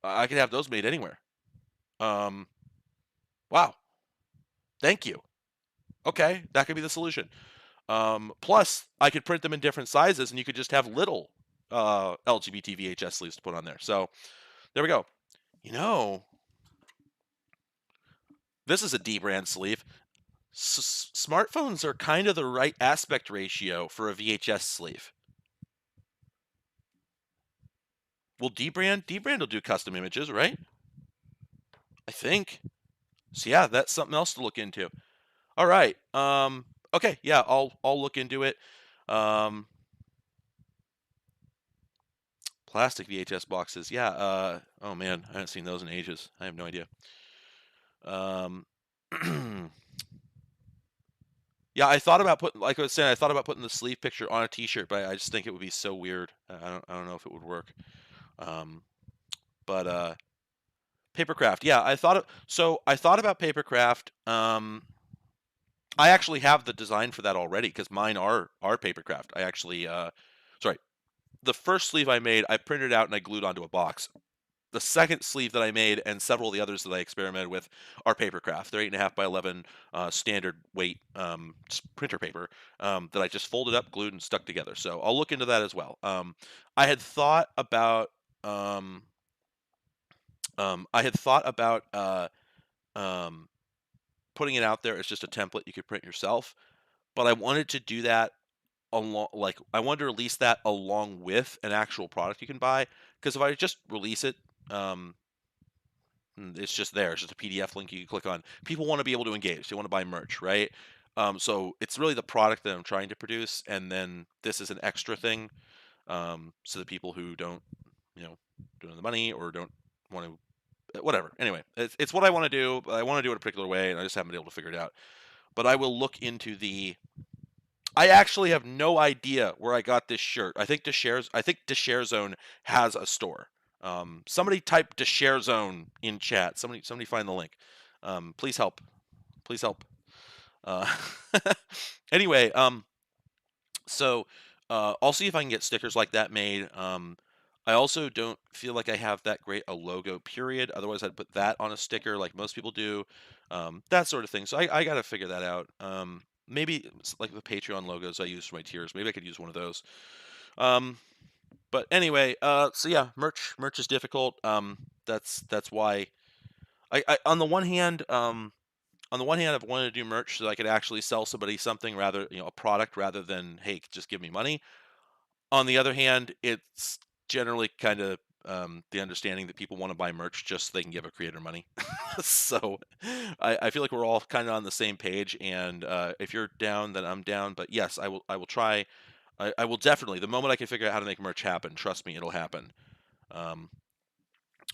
Speaker 2: I could have those made anywhere. Wow. Thank you. Okay, that could be the solution. Plus, I could print them in different sizes, and you could just have little LGBT VHS sleeves to put on there. So there we go. This is a D-brand sleeve. Smartphones are kind of the right aspect ratio for a VHS sleeve. Well, D-brand will do custom images, right? I think. So yeah, that's something else to look into. All right. Okay. Yeah, I'll look into it. Plastic VHS boxes. Yeah. Oh man, I haven't seen those in ages. I have no idea. Yeah, I thought about putting, like I was saying, I thought about putting the sleeve picture on a T-shirt, but I just think it would be so weird. I don't know if it would work. But Papercraft. Yeah, I thought about Papercraft. I actually have the design for that already because mine are Papercraft. I actually, sorry, the first sleeve I made, I printed out and I glued onto a box. The second sleeve that I made and several of the others that I experimented with are Papercraft. They're 8.5 by 11 standard weight printer paper that I just folded up, glued, and stuck together. So I'll look into that as well. I had thought about I had thought about putting it out there as just a template you could print yourself, but I wanted to do that along, like I wanted to release that along with an actual product you can buy. Because if I just release it, um, it's just there. It's just a PDF link you can click on. People want to be able to engage. They want to buy merch, right? So it's really the product that I'm trying to produce, and then this is an extra thing, so that people who don't, don't have the money or don't want to, whatever. Anyway, it's what I want to do. I want to do it a particular way, and I just haven't been able to figure it out. But I will look into the. I actually have no idea where I got this shirt. I think DeShare Zone has a store. Somebody type DeShare Zone in chat. Somebody find the link. Please help. Please help. Uh, anyway, so I'll see if I can get stickers like that made. I also don't feel like I have that great a logo, period. Otherwise, I'd put that on a sticker like most people do. That sort of thing. So I got to figure that out. Maybe like the Patreon logos I use for my tiers. Maybe I could use one of those. But anyway, so yeah, merch is difficult. That's why I on the one hand, I've wanted to do merch so that I could actually sell somebody something rather, a product rather than, hey, just give me money. On the other hand, it's generally kind of the understanding that people want to buy merch just so they can give a creator money. So I feel like we're all kind of on the same page. And if you're down, then I'm down. But yes, I will try. I will definitely, the moment I can figure out how to make merch happen, trust me, it'll happen. All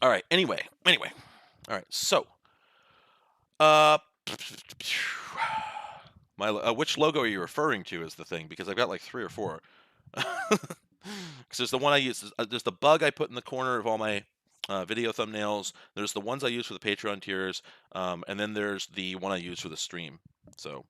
Speaker 2: right. Anyway. All right. So, uh, which logo are you referring to is the thing, because I've got like 3 or 4. Because there's the one I use. There's the bug I put in the corner of all my video thumbnails. There's the ones I use for the Patreon tiers, and then there's the one I use for the stream. So,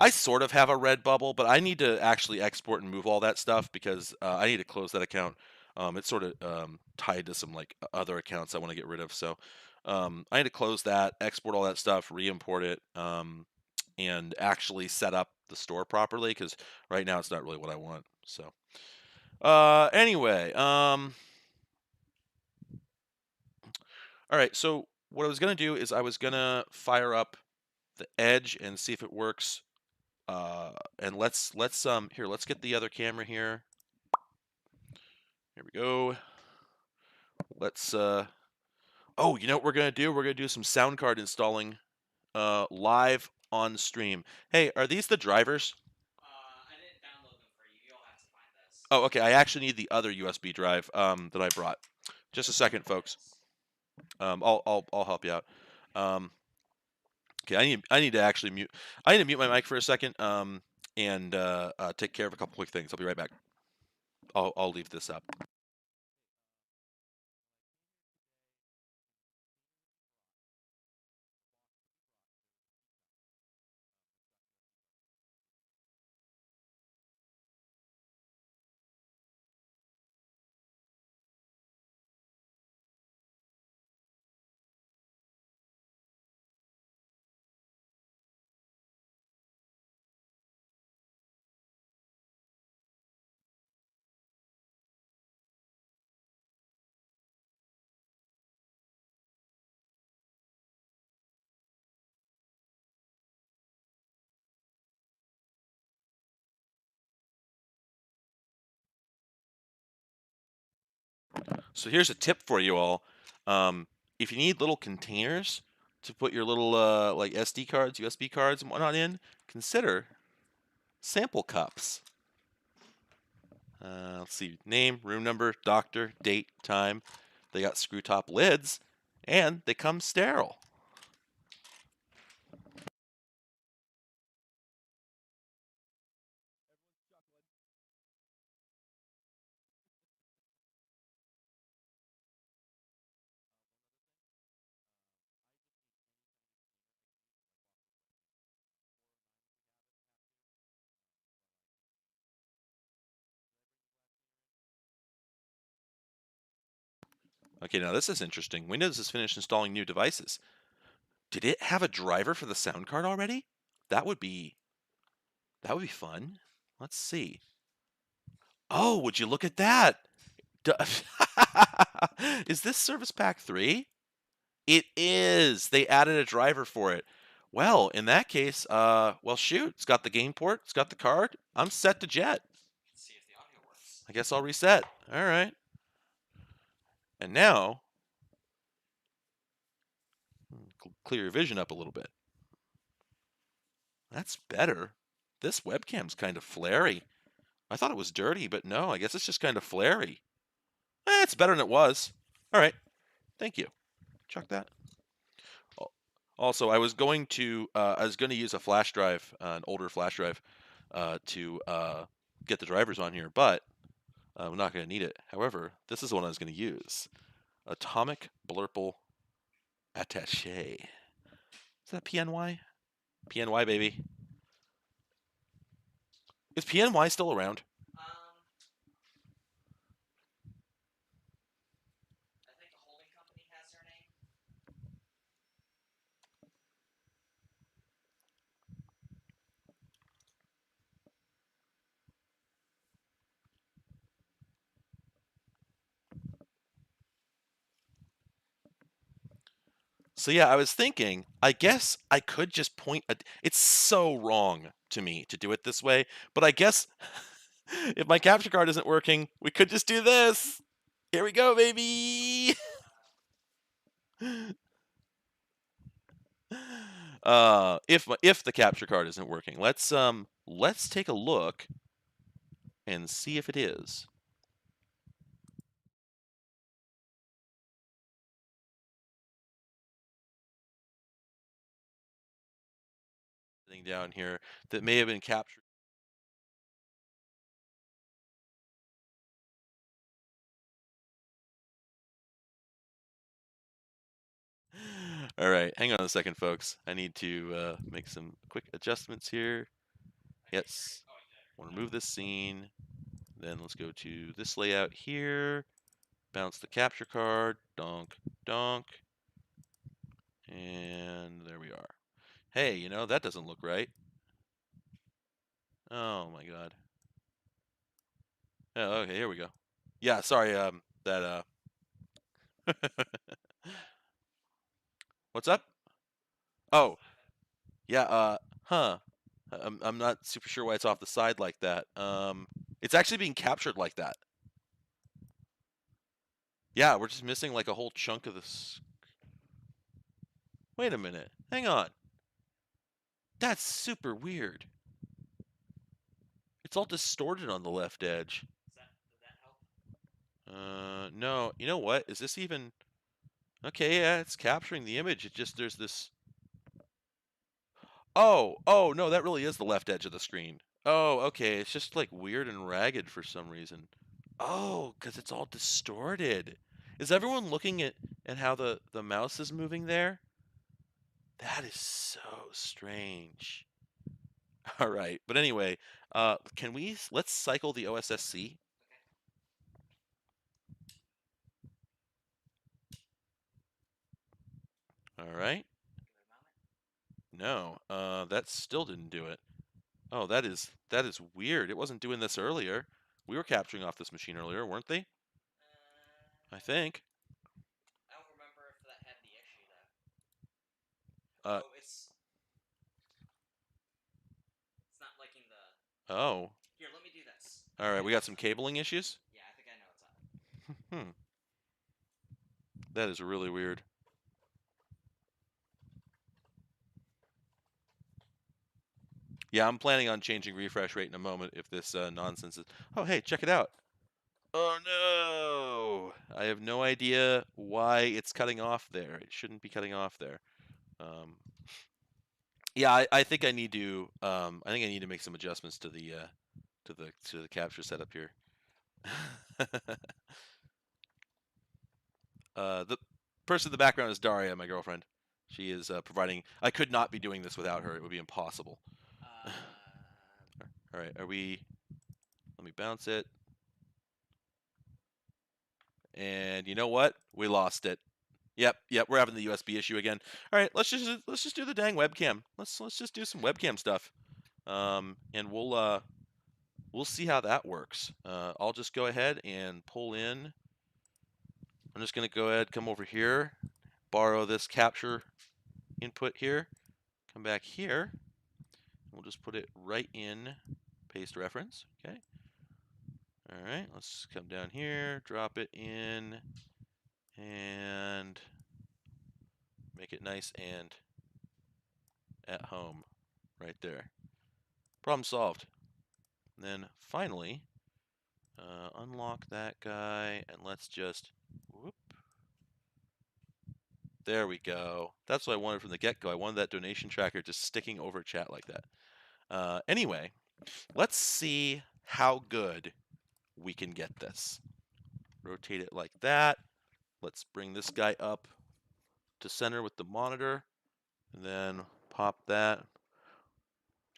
Speaker 2: I sort of have a red bubble, but I need to actually export and move all that stuff because I need to close that account. It's sort of tied to some like other accounts I want to get rid of. So I need to close that, export all that stuff, re-import it, and actually set up the store properly because right now it's not really what I want. So anyway, all right. So what I was gonna do is I was gonna fire up the Edge and see if it works. And let's get the other camera here. Here we go. Let's oh, you know what we're gonna do? We're gonna do some sound card installing live on stream. Hey, are these the drivers?
Speaker 3: I didn't download them for you. You'll have to find this.
Speaker 2: Oh, okay. I actually need the other USB drive that I brought. Just a second, folks. I'll help you out. Okay, I need to actually mute. I need to mute my mic for a second. And take care of a couple quick things. I'll be right back. I'll leave this up. So here's a tip for you all. If you need little containers to put your little like SD cards, USB cards, and whatnot in, consider sample cups. Let's see, name, room number, doctor, date, time. They got screw top lids, and they come sterile. Okay, now this is interesting. Windows has finished installing new devices. Did it have a driver for the sound card already? That would be fun. Let's see. Oh, would you look at that? Is this Service Pack 3? It is. They added a driver for it. Well, in that case, well, shoot. It's got the game port. It's got the card. I'm set to jet.
Speaker 3: Let's see if the audio works.
Speaker 2: I guess I'll reset. All right. And now, clear your vision up a little bit. That's better. This webcam's kind of flary. I thought it was dirty, but no, I guess it's just kind of flary. It's better than it was. All right. Thank you. Chuck that. Also, I was going to use a flash drive, an older flash drive, to get the drivers on here, but I'm not going to need it. However, this is the one I was going to use. Atomic Blurple Attaché. Is that PNY? PNY, baby. Is PNY still around?
Speaker 3: I think the holding company has their name.
Speaker 2: So yeah, I was thinking, I guess I could just point it's so wrong to me to do it this way, but I guess if my capture card isn't working, we could just do this. Here we go, baby. If the capture card isn't working, let's take a look and see if it is. Thing down here that may have been captured. All right, hang on a second, folks. I need to make some quick adjustments here. Yes, we'll remove this scene. Then let's go to this layout here. Bounce the capture card. Donk, donk. And there we are. Hey, you know, that doesn't look right. Oh my god. Oh, okay, here we go. Yeah, sorry, that What's up? Oh. Yeah, I'm not super sure why it's off the side like that. It's actually being captured like that. Yeah, we're just missing like a whole chunk of this. Wait a minute. Hang on. That's super weird. It's all distorted on the left edge.
Speaker 3: Did that help?
Speaker 2: No. You know what? Is this even... Okay, yeah, it's capturing the image. It just, there's this... Oh, no, that really is the left edge of the screen. Oh, okay, it's just like weird and ragged for some reason. Oh, because it's all distorted. Is everyone looking at how the mouse is moving there? That is so strange. All right, but anyway, let's cycle the OSSC. All right. No, that still didn't do it. Oh, that is weird. It wasn't doing this earlier. We were capturing off this machine earlier, weren't they? I think.
Speaker 3: I don't remember if that had the issue though. It's not liking the.
Speaker 2: Oh.
Speaker 3: Here, let me do this.
Speaker 2: All right, we got some cabling issues.
Speaker 3: Yeah, I think I know what's up.
Speaker 2: That is really weird. Yeah, I'm planning on changing refresh rate in a moment if this nonsense is... Oh, hey, check it out. Oh, no. I have no idea why it's cutting off there. It shouldn't be cutting off there. Yeah, I think I need to... I think I need to make some adjustments to the capture setup here. The person in the background is Daria, my girlfriend. She is providing... I could not be doing this without her. It would be impossible. All right, are we... Let me bounce it. And you know what? We lost it. Yep, we're having the USB issue again. All right, let's just do the dang webcam. Let's just do some webcam stuff. And we'll we'll see how that works. I'll just go ahead and pull in. I'm just going to go ahead, come over here, borrow this capture input here, come back here. We'll just put it right in paste reference. Okay. All right, let's come down here, drop it in, and make it nice and at home right there. Problem solved. And then finally, unlock that guy, and let's just, whoop. There we go. That's what I wanted from the get-go. I wanted that donation tracker just sticking over chat like that. Anyway, let's see how good we can get this. Rotate it like that. Let's bring this guy up to center with the monitor, and then pop that.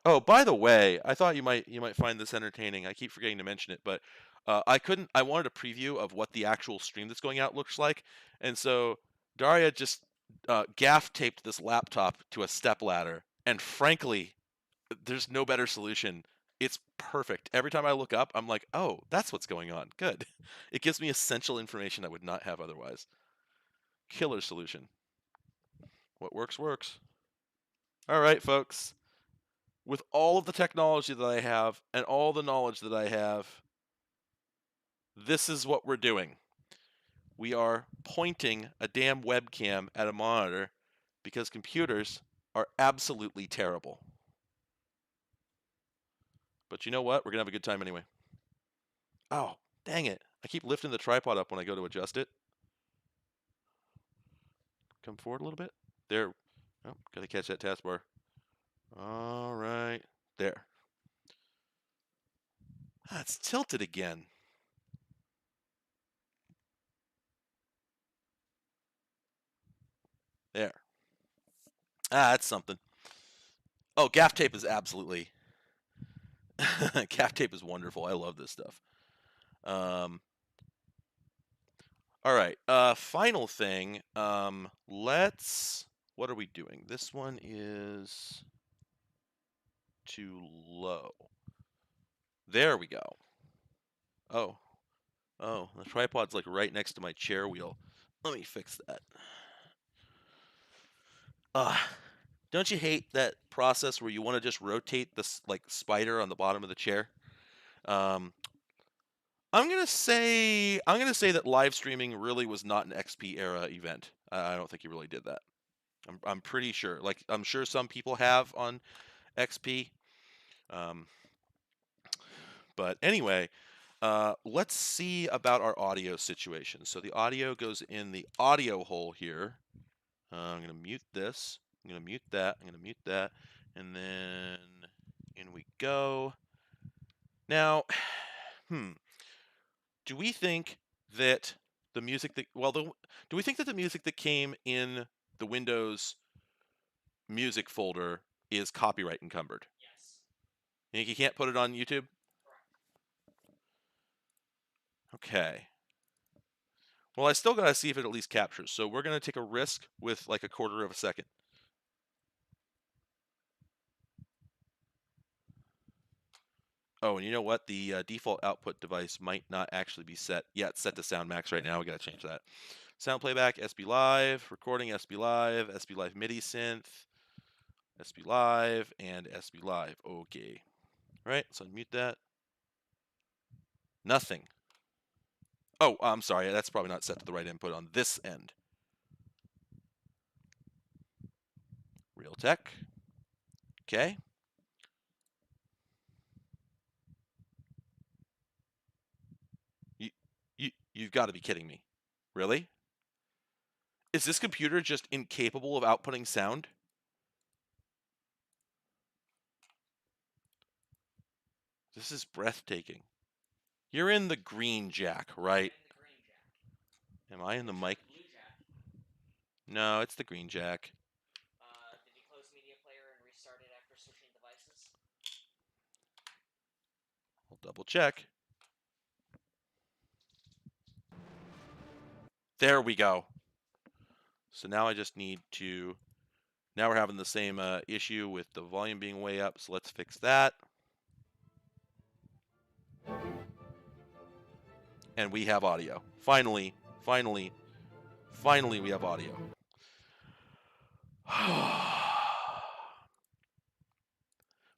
Speaker 2: Oh, by the way, I thought you might find this entertaining. I keep forgetting to mention it, but I wanted a preview of what the actual stream that's going out looks like, and so Daria just gaff taped this laptop to a stepladder, and frankly, there's no better solution. It's perfect. Every time I look up, I'm like, oh, that's what's going on. Good. It gives me essential information I would not have otherwise. Killer solution. What works, works. All right, folks. With all of the technology that I have and all the knowledge that I have, this is what we're doing. We are pointing a damn webcam at a monitor because computers are absolutely terrible. But you know what? We're going to have a good time anyway. Oh, dang it. I keep lifting the tripod up when I go to adjust it. Come forward a little bit. There. Oh, got to catch that taskbar. All right. There. Ah, it's tilted again. There. Ah, that's something. Oh, gaff tape is absolutely... gaff tape is wonderful. I love this stuff. All right. Final thing. Let's... What are we doing? This one is too low. There we go. Oh. Oh, the tripod's like right next to my chair wheel. Let me fix that. Don't you hate that process where you want to just rotate this like spider on the bottom of the chair? I'm gonna say that live streaming really was not an XP era event. I don't think he really did that. I'm pretty sure. Like I'm sure some people have on XP. But anyway, let's see about our audio situation. So the audio goes in the audio hole here. I'm gonna mute this. I'm gonna mute that. I'm gonna mute that, and then in we go. Now, do we think that the music that do we think that the music that came in the Windows music folder is copyright encumbered?
Speaker 3: Yes.
Speaker 2: You think you can't put it on YouTube?
Speaker 3: Correct.
Speaker 2: Okay. Well, I still gotta see if it at least captures. So we're gonna take a risk with like a quarter of a second. Oh, and you know what? The default output device might not actually be set. Yeah, it's set to Sound Max right now. We got to change that. Sound playback, SB Live, recording, SB Live MIDI synth, SB Live, and SB Live. Okay. All right, so unmute that. Nothing. Oh, I'm sorry. That's probably not set to the right input on this end. Realtek. Okay. You've got to be kidding me. Really? Is this computer just incapable of outputting sound? This is breathtaking. You're in the green jack, right? Am I in the mic?
Speaker 3: Blue jack.
Speaker 2: No, it's the green jack.
Speaker 3: Did you close media player and restart it after switching devices?
Speaker 2: I'll double check. There we go. So now I just need to... Now we're having the same issue with the volume being way up, so let's fix that. And we have audio. Finally, finally, finally we have audio.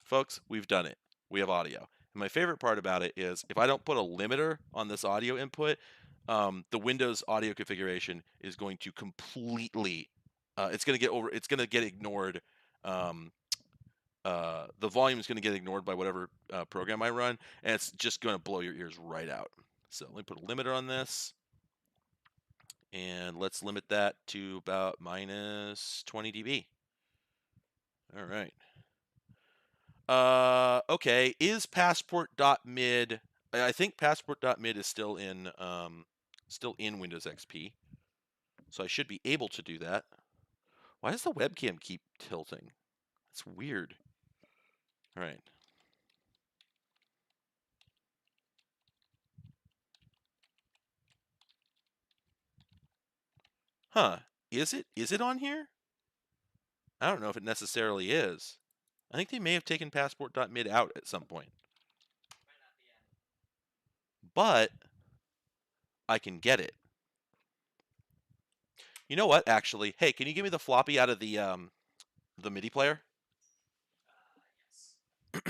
Speaker 2: Folks, we've done it. We have audio. And my favorite part about it is if I don't put a limiter on this audio input, the Windows audio configuration is going to completely, it's going to get ignored. The volume is going to get ignored by whatever program I run, and it's just going to blow your ears right out. So let me put a limiter on this, and let's limit that to about minus 20 dB. All right. Okay, is passport.mid, I think passport.mid is still in Windows XP. So I should be able to do that. Why does the webcam keep tilting? It's weird. All right. Huh, is it on here? I don't know if it necessarily is. I think they may have taken passport.mid out at some point. But I can get it. You know what, actually? Hey, can you give me the floppy out of the MIDI player?
Speaker 3: Yes.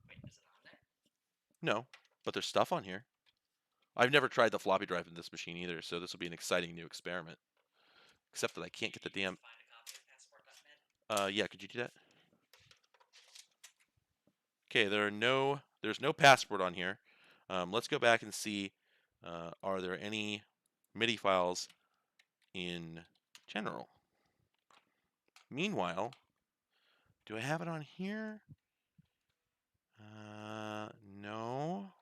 Speaker 3: Wait, is it on there?
Speaker 2: No, but there's stuff on here. I've never tried the floppy drive in this machine either, so this will be an exciting new experiment. Except that I can't get the damn...
Speaker 3: Find a copy of passport.mid?
Speaker 2: Yeah, could you do that? Okay, there's no passport on here. Let's go back and see, are there any MIDI files in general? Meanwhile, do I have it on here? No.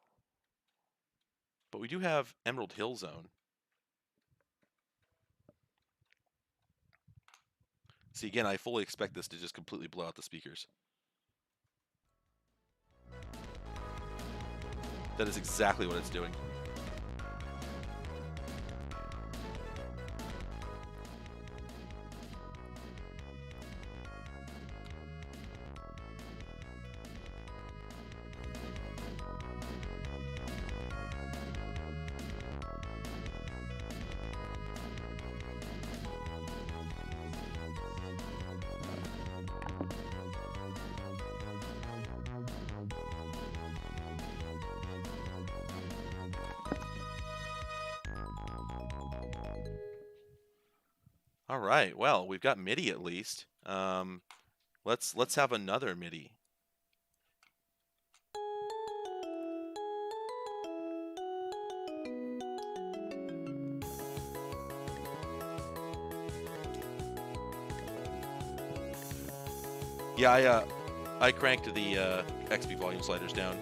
Speaker 2: But we do have Emerald Hill Zone. See, again, I fully expect this to just completely blow out the speakers. That is exactly what it's doing. All right. Well, we've got MIDI at least. Let's have another MIDI. Yeah, I cranked the XP volume sliders down.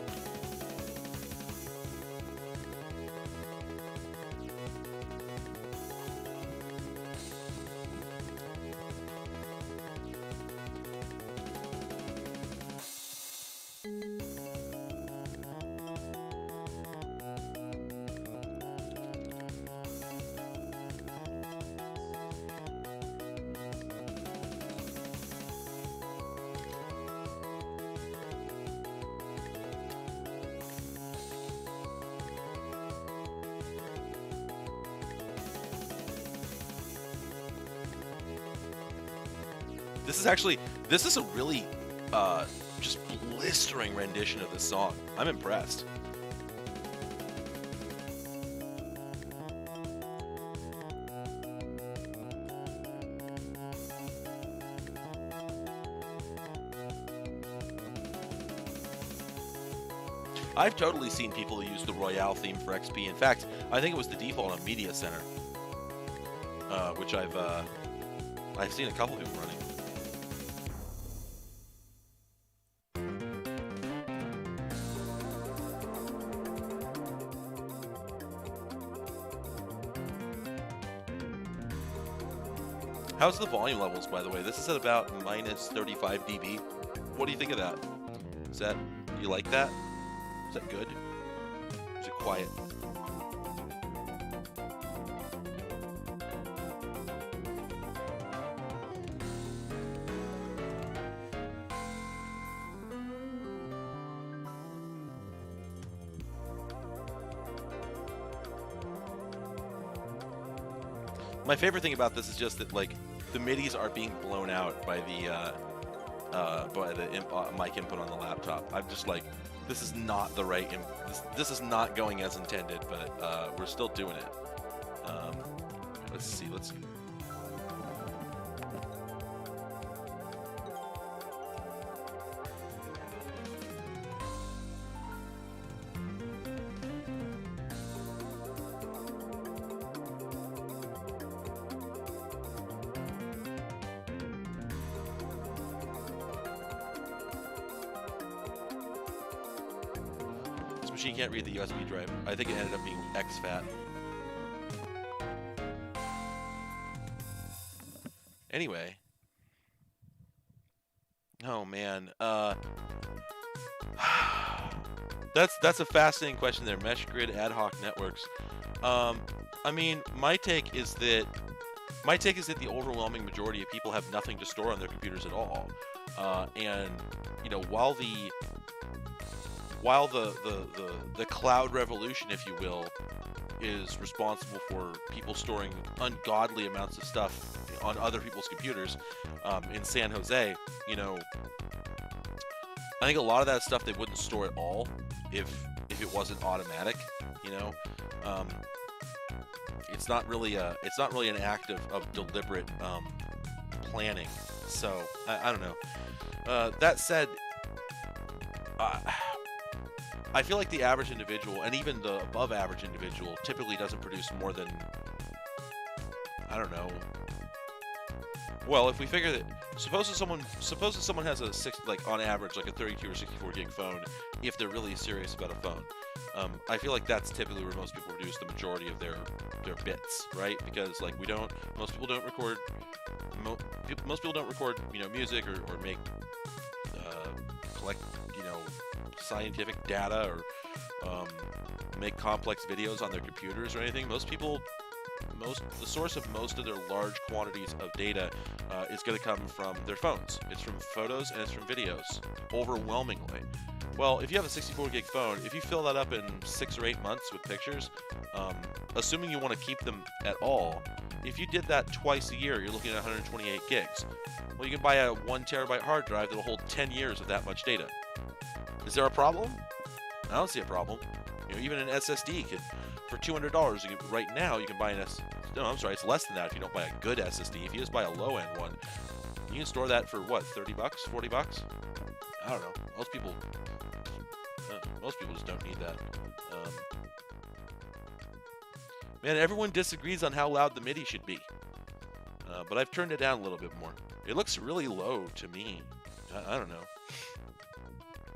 Speaker 2: This is a really just blistering rendition of this song. I'm impressed. I've totally seen people use the Royale theme for XP. In fact, I think it was the default on Media Center, which I've seen a couple people running. How's the volume levels, by the way? This is at about minus 35 dB. What do you think of that? Do you like that? Is that good? Or is it quiet? My favorite thing about this is just that like the MIDIs are being blown out by the mic input on the laptop. I'm just like, this is not the right. This is not going as intended, but we're still doing it. Let's see. Machine can't read the USB drive. I think it ended up being exFAT. Anyway. Oh man. That's a fascinating question there. Mesh grid ad hoc networks. I mean, my take is that the overwhelming majority of people have nothing to store on their computers at all. And you know, while the cloud revolution, if you will, is responsible for people storing ungodly amounts of stuff on other people's computers in San Jose, you know, I think a lot of that stuff they wouldn't store at all if it wasn't automatic, you know. It's not really an act of deliberate planning. So I don't know. That said, I feel like the average individual, and even the above average individual, typically doesn't produce more than, I don't know. Well, if we figure that, suppose that someone has on average, like a 32 or 64 gig phone, if they're really serious about a phone. I feel like that's typically where most people produce the majority of their bits, right? Because like most people don't record, you know, music or make collect, you know, scientific data or make complex videos on their computers or anything. The source of most of their large quantities of data is going to come from their phones. It's from photos and it's from videos, overwhelmingly. Well, if you have a 64 gig phone, if you fill that up in 6 or 8 months with pictures, assuming you want to keep them at all, if you did that twice a year, you're looking at 128 gigs. Well, you can buy a 1 terabyte hard drive that'll hold 10 years of that much data. Is there a problem? I don't see a problem. You know, even an SSD could, for $200, right now you can buy no, I'm sorry, it's less than that if you don't buy a good SSD. If you just buy a low-end one, you can store that for what, $30, $40? I don't know. Most people just don't need that. Man, everyone disagrees on how loud the MIDI should be, but I've turned it down a little bit more. It looks really low to me. I don't know.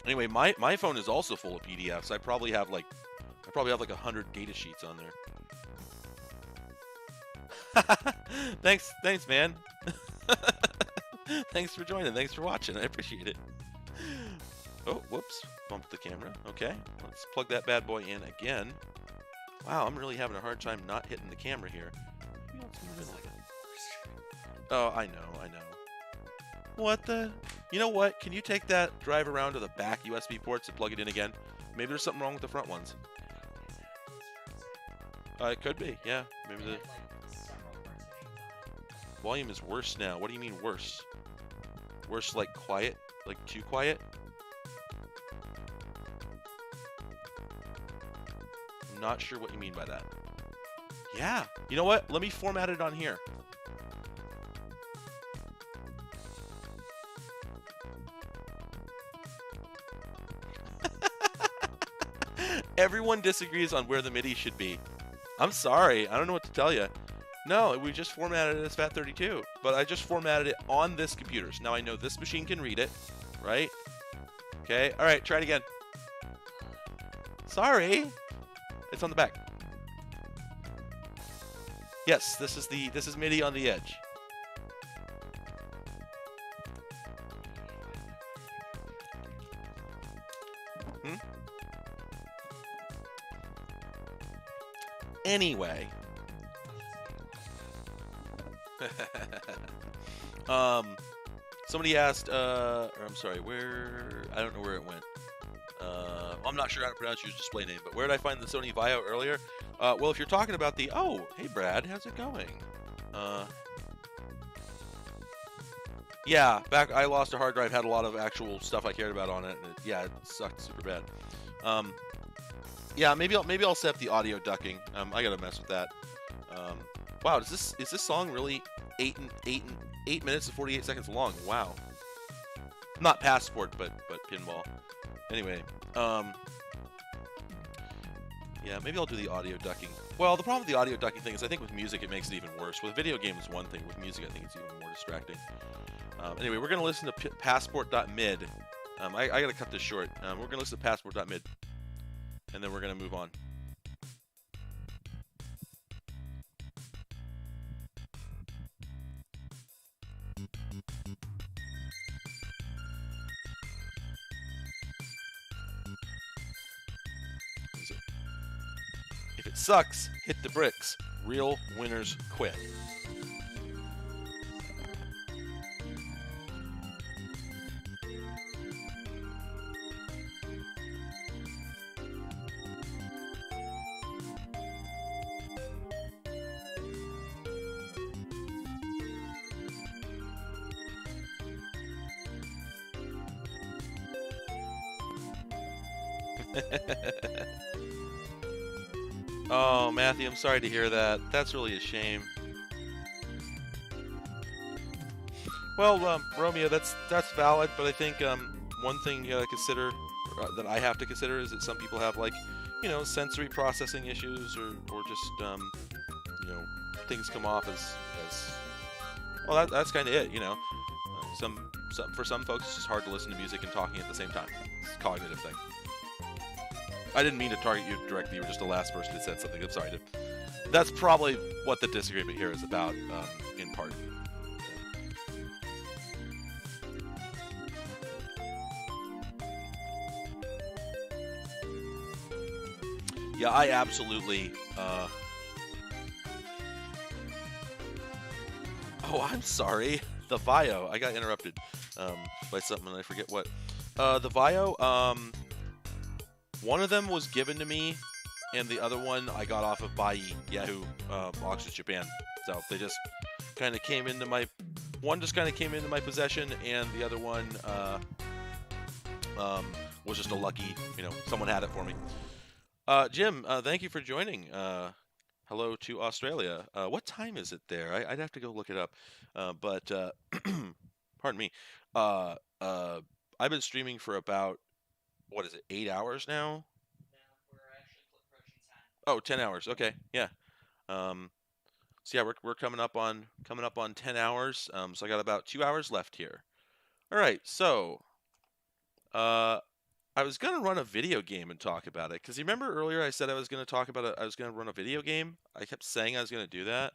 Speaker 2: Anyway, my phone is also full of PDFs. I probably have like 100 data sheets on there. Thanks, man. Thanks for joining. Thanks for watching. I appreciate it. Oh, whoops. Bumped the camera. Okay, let's plug that bad boy in again. Wow, I'm really having a hard time not hitting the camera here. Oh, I know. What the? You know what? Can you take that drive around to the back USB ports and plug it in again? Maybe there's something wrong with the front ones. It could be, yeah. Maybe the volume is worse now. What do you mean worse? Worse like quiet? Like too quiet? I'm not sure what you mean by that. Yeah. You know what? Let me format it on here. Everyone disagrees on where the MIDI should be. I'm sorry. I don't know what to tell you. No, we just formatted it as FAT32, but I just formatted it on this computer. So now I know this machine can read it, right? Okay. All right. Try it again. Sorry. It's on the back. Yes, this is MIDI on the edge. Anyway. Somebody asked, or I'm sorry, I don't know where it went. I'm not sure how to pronounce your display name, but where did I find the Sony Vaio earlier? Well, if you're talking about oh, hey Brad, how's it going? Yeah, back I lost a hard drive, had a lot of actual stuff I cared about on it, and yeah, it sucked super bad. Yeah, maybe I'll set up the audio ducking. I gotta mess with that. Wow, is this song really 8 minutes and 48 seconds long? Wow. Not Passport, but Pinball. Anyway, yeah, maybe I'll do the audio ducking. Well, the problem with the audio ducking thing is I think with music it makes it even worse. With video games, one thing. With music, I think it's even more distracting. Anyway, we're going to listen to passport.mid. I got to cut this short. We're going to listen to passport.mid. And then we're going to move on. If it sucks, hit the bricks. Real winners quit. Oh, Matthew, I'm sorry to hear that. That's really a shame. Well, Romeo, that's valid, but I think one thing you gotta consider, that I have to consider, is that some people have, like, you know, sensory processing issues, or just you know, things come off as well. That's kind of it, you know. For some folks, it's just hard to listen to music and talking at the same time. It's a cognitive thing. I didn't mean to target you directly. You were just the last person who said something. I'm sorry. That's probably what the disagreement here is about, in part. Yeah, I absolutely... Oh, I'm sorry. The Vio. I got interrupted by something, and I forget what. The Vio, one of them was given to me, and the other one I got off of Yahoo Auctions Japan. So they just kind of came into my... One just kind of came into my possession, and the other one was just a lucky, you know, someone had it for me. Jim, thank you for joining. Hello to Australia. What time is it there? I'd have to go look it up. But pardon me. I've been streaming for about, what is it, 8 hours now?
Speaker 3: No, we're actually approaching 10.
Speaker 2: Oh, 10 hours. Okay, yeah. So yeah, we're coming up on 10 hours. So I got about 2 hours left here. All right, so I was gonna run a video game and talk about it, because you remember earlier I said I was gonna talk about I was gonna run a video game. I kept saying I was gonna do that.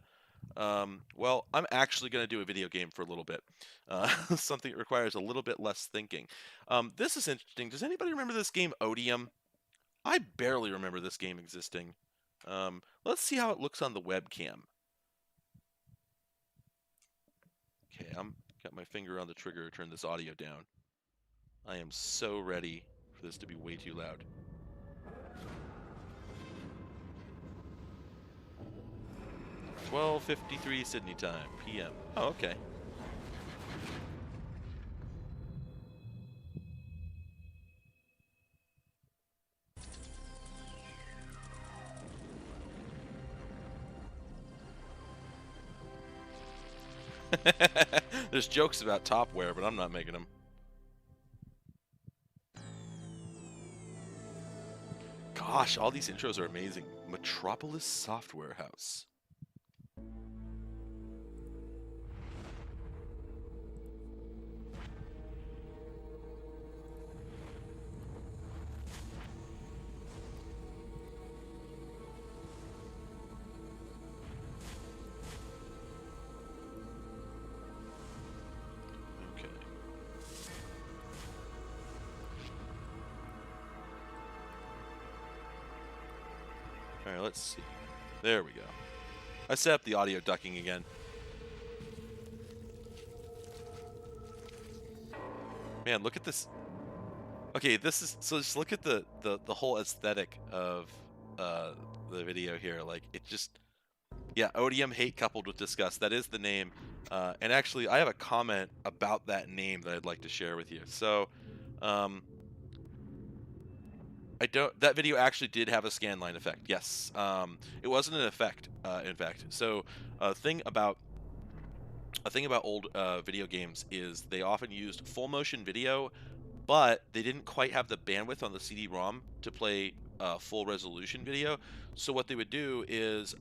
Speaker 2: Well, I'm actually gonna do a video game for a little bit. Something that requires a little bit less thinking. This is interesting. Does anybody remember this game Odium? I barely remember this game existing. Let's see how it looks on the webcam. Okay, I'm got my finger on the trigger to turn this audio down. I am so ready for this to be way too loud. $12:53 Sydney time, PM. Oh, okay. There's jokes about Topware, but I'm not making them. Gosh, all these intros are amazing. Metropolis Software House. Alright, let's see. There we go. I set up the audio ducking again. Man, look at this. Okay, this is... So just look at the whole aesthetic of the video here. Like, it just... Yeah, ODM hate coupled with disgust. That is the name. And actually, I have a comment about that name that I'd like to share with you. So, that video actually did have a scanline effect. Yes. It wasn't an effect, in fact. So, a thing about old video games is they often used full motion video, but they didn't quite have the bandwidth on the CD-ROM to play full resolution video. So what they would do is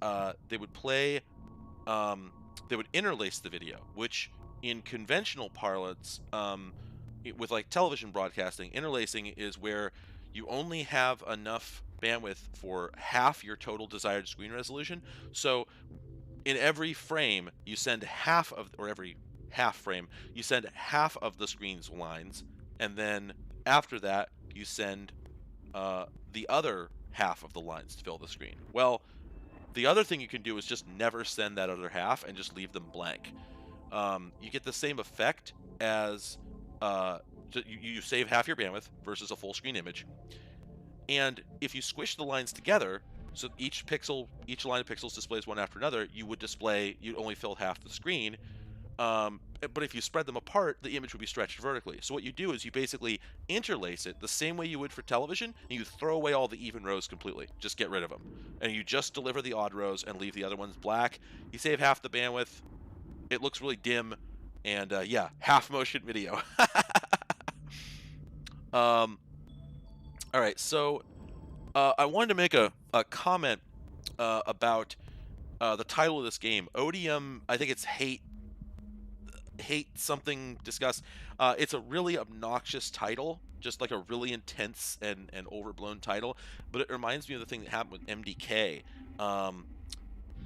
Speaker 2: they would play, they would interlace the video, which in conventional parlance, with like television broadcasting, interlacing is where you only have enough bandwidth for half your total desired screen resolution. So in every frame, you send half of, or every half frame, you send half of the screen's lines, and then after that, you send the other half of the lines to fill the screen. Well, the other thing you can do is just never send that other half and just leave them blank. You get the same effect as you save half your bandwidth versus a full screen image. And if you squish the lines together, so each line of pixels displays one after another, you'd only fill half the screen. But if you spread them apart, the image would be stretched vertically. So what you do is you basically interlace it the same way you would for television, and you throw away all the even rows completely. Just get rid of them. And you just deliver the odd rows and leave the other ones black. You save half the bandwidth. It looks really dim. And yeah, half motion video. All right, so I wanted to make a comment about the title of this game. ODM, I think it's hate something discuss. It's a really obnoxious title, just like a really intense and overblown title, but it reminds me of the thing that happened with MDK.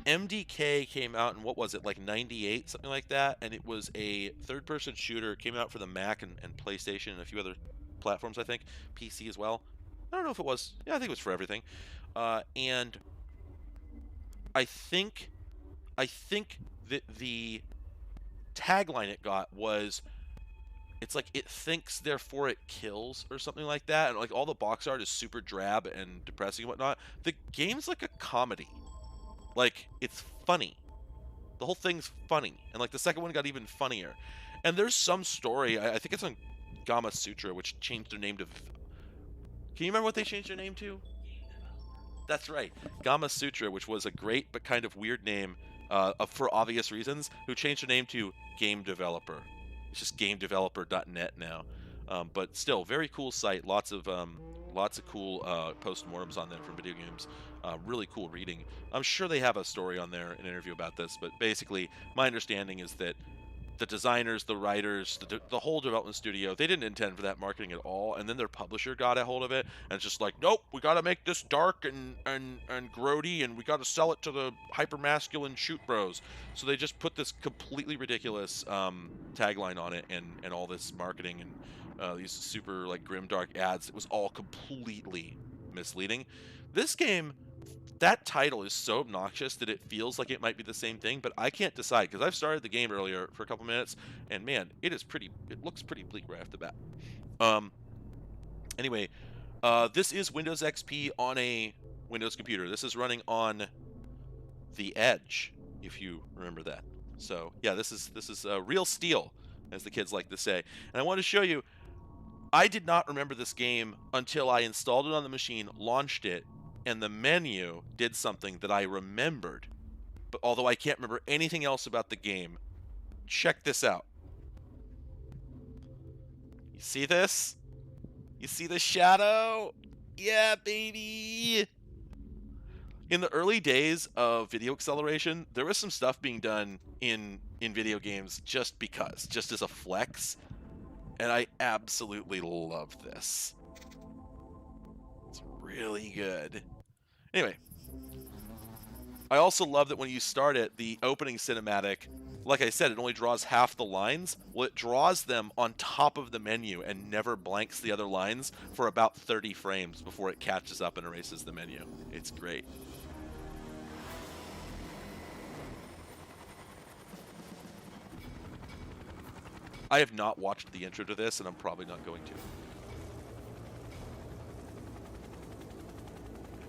Speaker 2: MDK came out in, what was it, like 98, something like that, and it was a third-person shooter. It came out for the Mac and PlayStation and a few other platforms, I think, PC as well. I don't know if it was. Yeah, I think it was for everything. And I think that the tagline it got was, it's like, it thinks therefore it kills, or something like that, and like all the box art is super drab and depressing and whatnot. The game's like a comedy. Like, it's funny. The whole thing's funny, and like the second one got even funnier. And there's some story, I think it's on Gamma Sutra, which changed their name to, can you remember what they changed their name to? That's right, Gamma Sutra, which was a great but kind of weird name for obvious reasons, who changed their name to Game Developer. It's just gamedeveloper.net now. But still, very cool site. Lots of cool post-mortems on there from video games. Really cool reading. I'm sure they have a story on there, an interview about this, but basically, my understanding is that the designers, the writers, the whole development studio, they didn't intend for that marketing at all, and then their publisher got a hold of it, and it's just like, nope, we gotta make this dark and grody, and we gotta sell it to the hyper-masculine shoot bros. So they just put this completely ridiculous tagline on it, and all this marketing, and these super, like, grimdark ads. It was all completely misleading. This game, that title is so obnoxious that it feels like it might be the same thing, but I can't decide, because I've started the game earlier for a couple minutes, and man, it looks pretty bleak right off the bat. Anyway, this is Windows XP on a Windows computer. This is running on the Edge, if you remember that. So yeah, this is real steel, as the kids like to say. And I want to show you, I did not remember this game until I installed it on the machine, launched it, and the menu did something that I remembered. But although I can't remember anything else about the game, check this out. You see this? You see the shadow? Yeah, baby! In the early days of video acceleration, there was some stuff being done in video games just because, just as a flex. And I absolutely love this. It's really good. Anyway, I also love that when you start it, the opening cinematic, like I said, it only draws half the lines. Well, it draws them on top of the menu and never blanks the other lines for about 30 frames before it catches up and erases the menu. It's great. I have not watched the intro to this, and I'm probably not going to.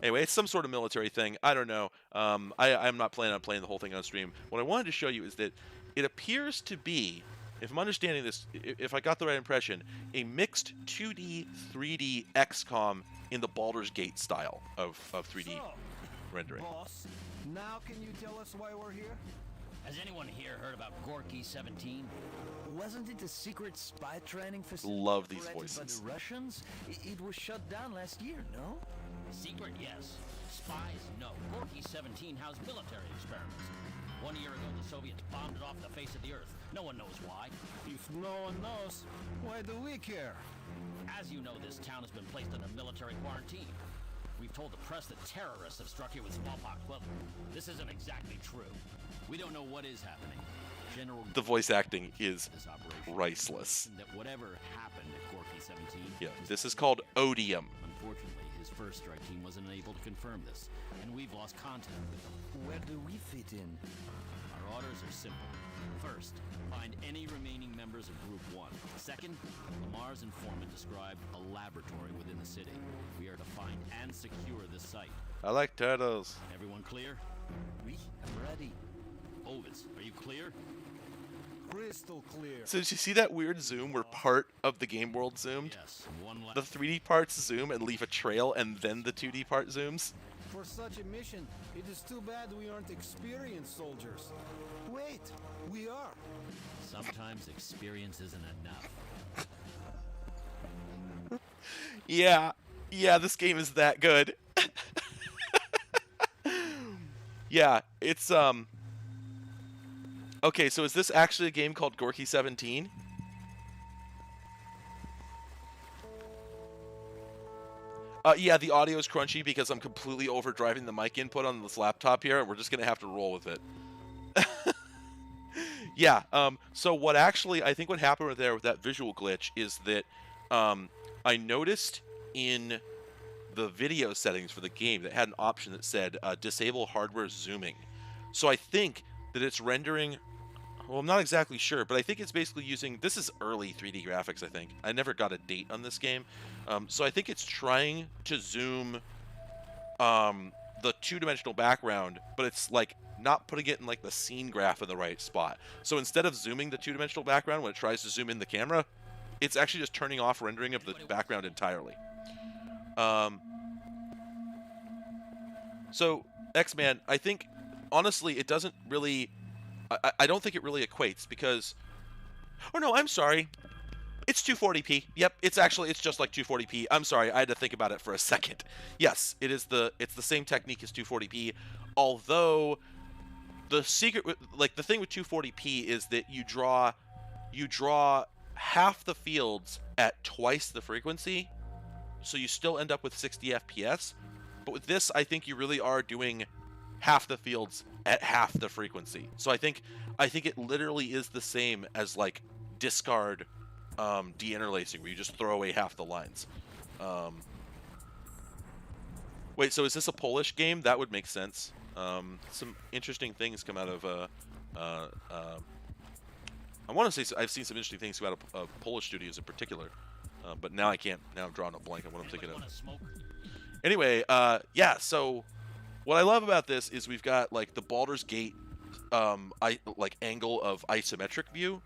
Speaker 2: Anyway, it's some sort of military thing. I don't know. I'm not planning on playing the whole thing on stream. What I wanted to show you is that it appears to be, if I'm understanding this, if I got the right impression, a mixed 2D, 3D XCOM in the Baldur's Gate style of 3D rendering.
Speaker 4: Boss, now can you tell us why we're here?
Speaker 5: Has anyone here heard about Gorky 17?
Speaker 4: Wasn't it a secret spy training facility
Speaker 2: Love these
Speaker 4: operated by
Speaker 2: voices.
Speaker 4: the Russians? It was shut down last year, no?
Speaker 5: Secret, yes. Spies, no. Gorky 17 housed military experiments. 1 year ago, the Soviets bombed it off the face of the Earth. No one knows why.
Speaker 4: If no one knows, why do we care?
Speaker 5: As you know, this town has been placed under military quarantine. We've told the press that terrorists have struck here with smallpox. Well, this isn't exactly true. We don't know what is happening. General
Speaker 2: The voice acting is
Speaker 5: this operation
Speaker 2: priceless.
Speaker 5: that whatever happened at Gorky 17.
Speaker 2: Yeah, this is called Odium.
Speaker 5: Unfortunately, his first strike team wasn't able to confirm this, and we've lost contact with them.
Speaker 4: Where do we fit in?
Speaker 5: Our orders are simple. First, find any remaining members of Group 1. Second, Lamar's informant described a laboratory within the city. We are to find and secure this site.
Speaker 2: I like turtles.
Speaker 5: Everyone clear?
Speaker 4: We are ready.
Speaker 5: Ovis, are you clear?
Speaker 4: Crystal clear.
Speaker 2: So did you see that weird zoom where part of the game world zoomed?
Speaker 5: Yes. One
Speaker 2: The
Speaker 5: last.
Speaker 2: 3D parts zoom and leave a trail, and then the 2D part zooms?
Speaker 4: For such a mission, it is too bad we aren't experienced soldiers. Wait, we are.
Speaker 5: Sometimes experience isn't enough.
Speaker 2: Yeah, this game is that good. Yeah, it's okay, so is this actually a game called Gorky 17? Yeah, the audio is crunchy because I'm completely overdriving the mic input on this laptop here, and we're just gonna have to roll with it. Yeah, so what actually, I think what happened with that visual glitch is that I noticed in the video settings for the game that had an option that said disable hardware zooming. So I think that it's rendering, well, I'm not exactly sure, but I think it's basically using, this is early 3D graphics, I think. I never got a date on this game. So I think it's trying to zoom the two-dimensional background, but it's like not putting it in like the scene graph in the right spot. So instead of zooming the two-dimensional background when it tries to zoom in the camera, it's actually just turning off rendering of the background entirely. So X-Man, I think honestly it doesn't really, I don't think it really equates because, oh no, I'm sorry. It's 240p. Yep, it's just like 240p. I'm sorry, I had to think about it for a second. Yes, it's the same technique as 240p, although the secret, like the thing with 240p is that you draw half the fields at twice the frequency, so you still end up with 60 FPS. But with this, I think you really are doing half the fields at half the frequency. So I think it literally is the same as like discard deinterlacing, where you just throw away half the lines. Wait, so is this a Polish game? That would make sense. Some interesting things come out of I want to say I've seen some interesting things come out of Polish studios in particular, but now I can't. Now I'm drawing a blank on what I'm thinking of.
Speaker 5: Wanna smoke?
Speaker 2: Anyway, yeah. So what I love about this is we've got like the Baldur's Gate, like angle of isometric view,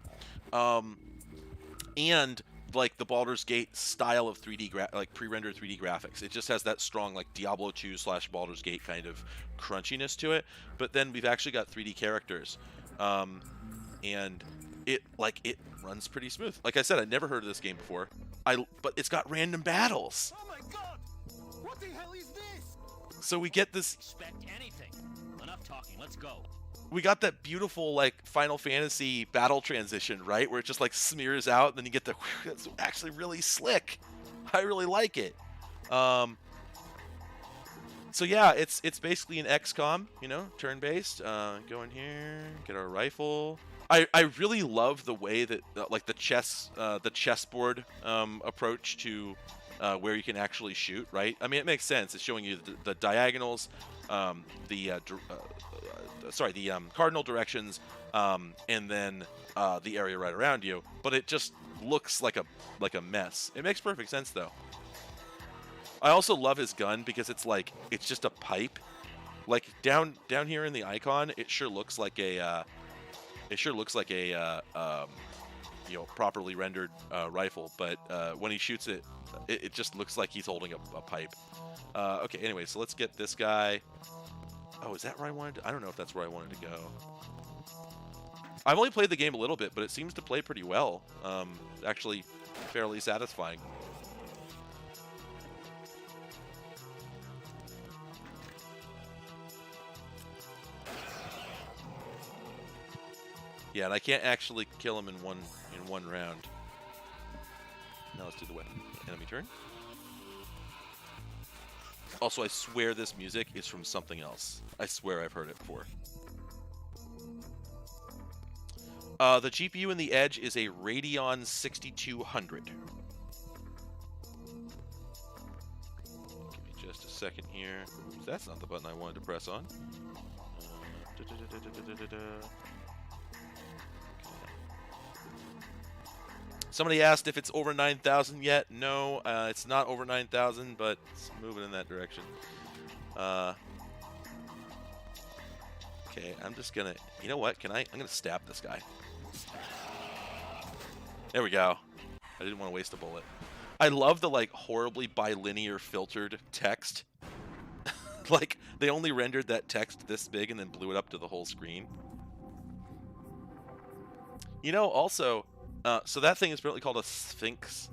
Speaker 2: and like the Baldur's Gate style of 3D like pre-rendered 3D graphics. It just has that strong like Diablo 2 / Baldur's Gate kind of crunchiness to it. But then we've actually got 3D characters, and it runs pretty smooth. Like I said, I never heard of this game before. But it's got random battles.
Speaker 4: Oh my god! What the hell is this?
Speaker 2: So we get this.
Speaker 5: Expect anything. Enough talking. Let's go.
Speaker 2: We got that beautiful like Final Fantasy battle transition, right? Where it just like smears out, and then you get the. That's actually really slick. I really like it. So yeah, it's basically an XCOM, turn-based. Go in here, get our rifle. I really love the way that like the chessboard approach to where you can actually shoot, right? I mean, it makes sense. It's showing you the diagonals, the cardinal directions, and then the area right around you. But it just looks like a mess. It makes perfect sense though. I also love his gun because it's like it's just a pipe. Like down here in the icon, it sure looks like a you know, properly rendered rifle, but when he shoots it, it just looks like he's holding a pipe. Okay, anyway, so let's get this guy. Oh, is that where I wanted to? I don't know if that's where I wanted to go. I've only played the game a little bit, but it seems to play pretty well. Actually, fairly satisfying. Yeah, and I can't actually kill him in one round. Now let's do the weapon. Enemy turn. Also, I swear this music is from something else. I swear I've heard it before. The GPU in the Edge is a Radeon 6200. Give me just a second here. That's not the button I wanted to press on. Somebody asked if it's over 9,000 yet. No, it's not over 9,000, but it's moving in that direction. Okay, I'm just gonna. You know what? I'm gonna stab this guy. There we go. I didn't want to waste a bullet. I love the like horribly bilinear filtered text. Like they only rendered that text this big and then blew it up to the whole screen. You know, also. So that thing is apparently called a Sphinx.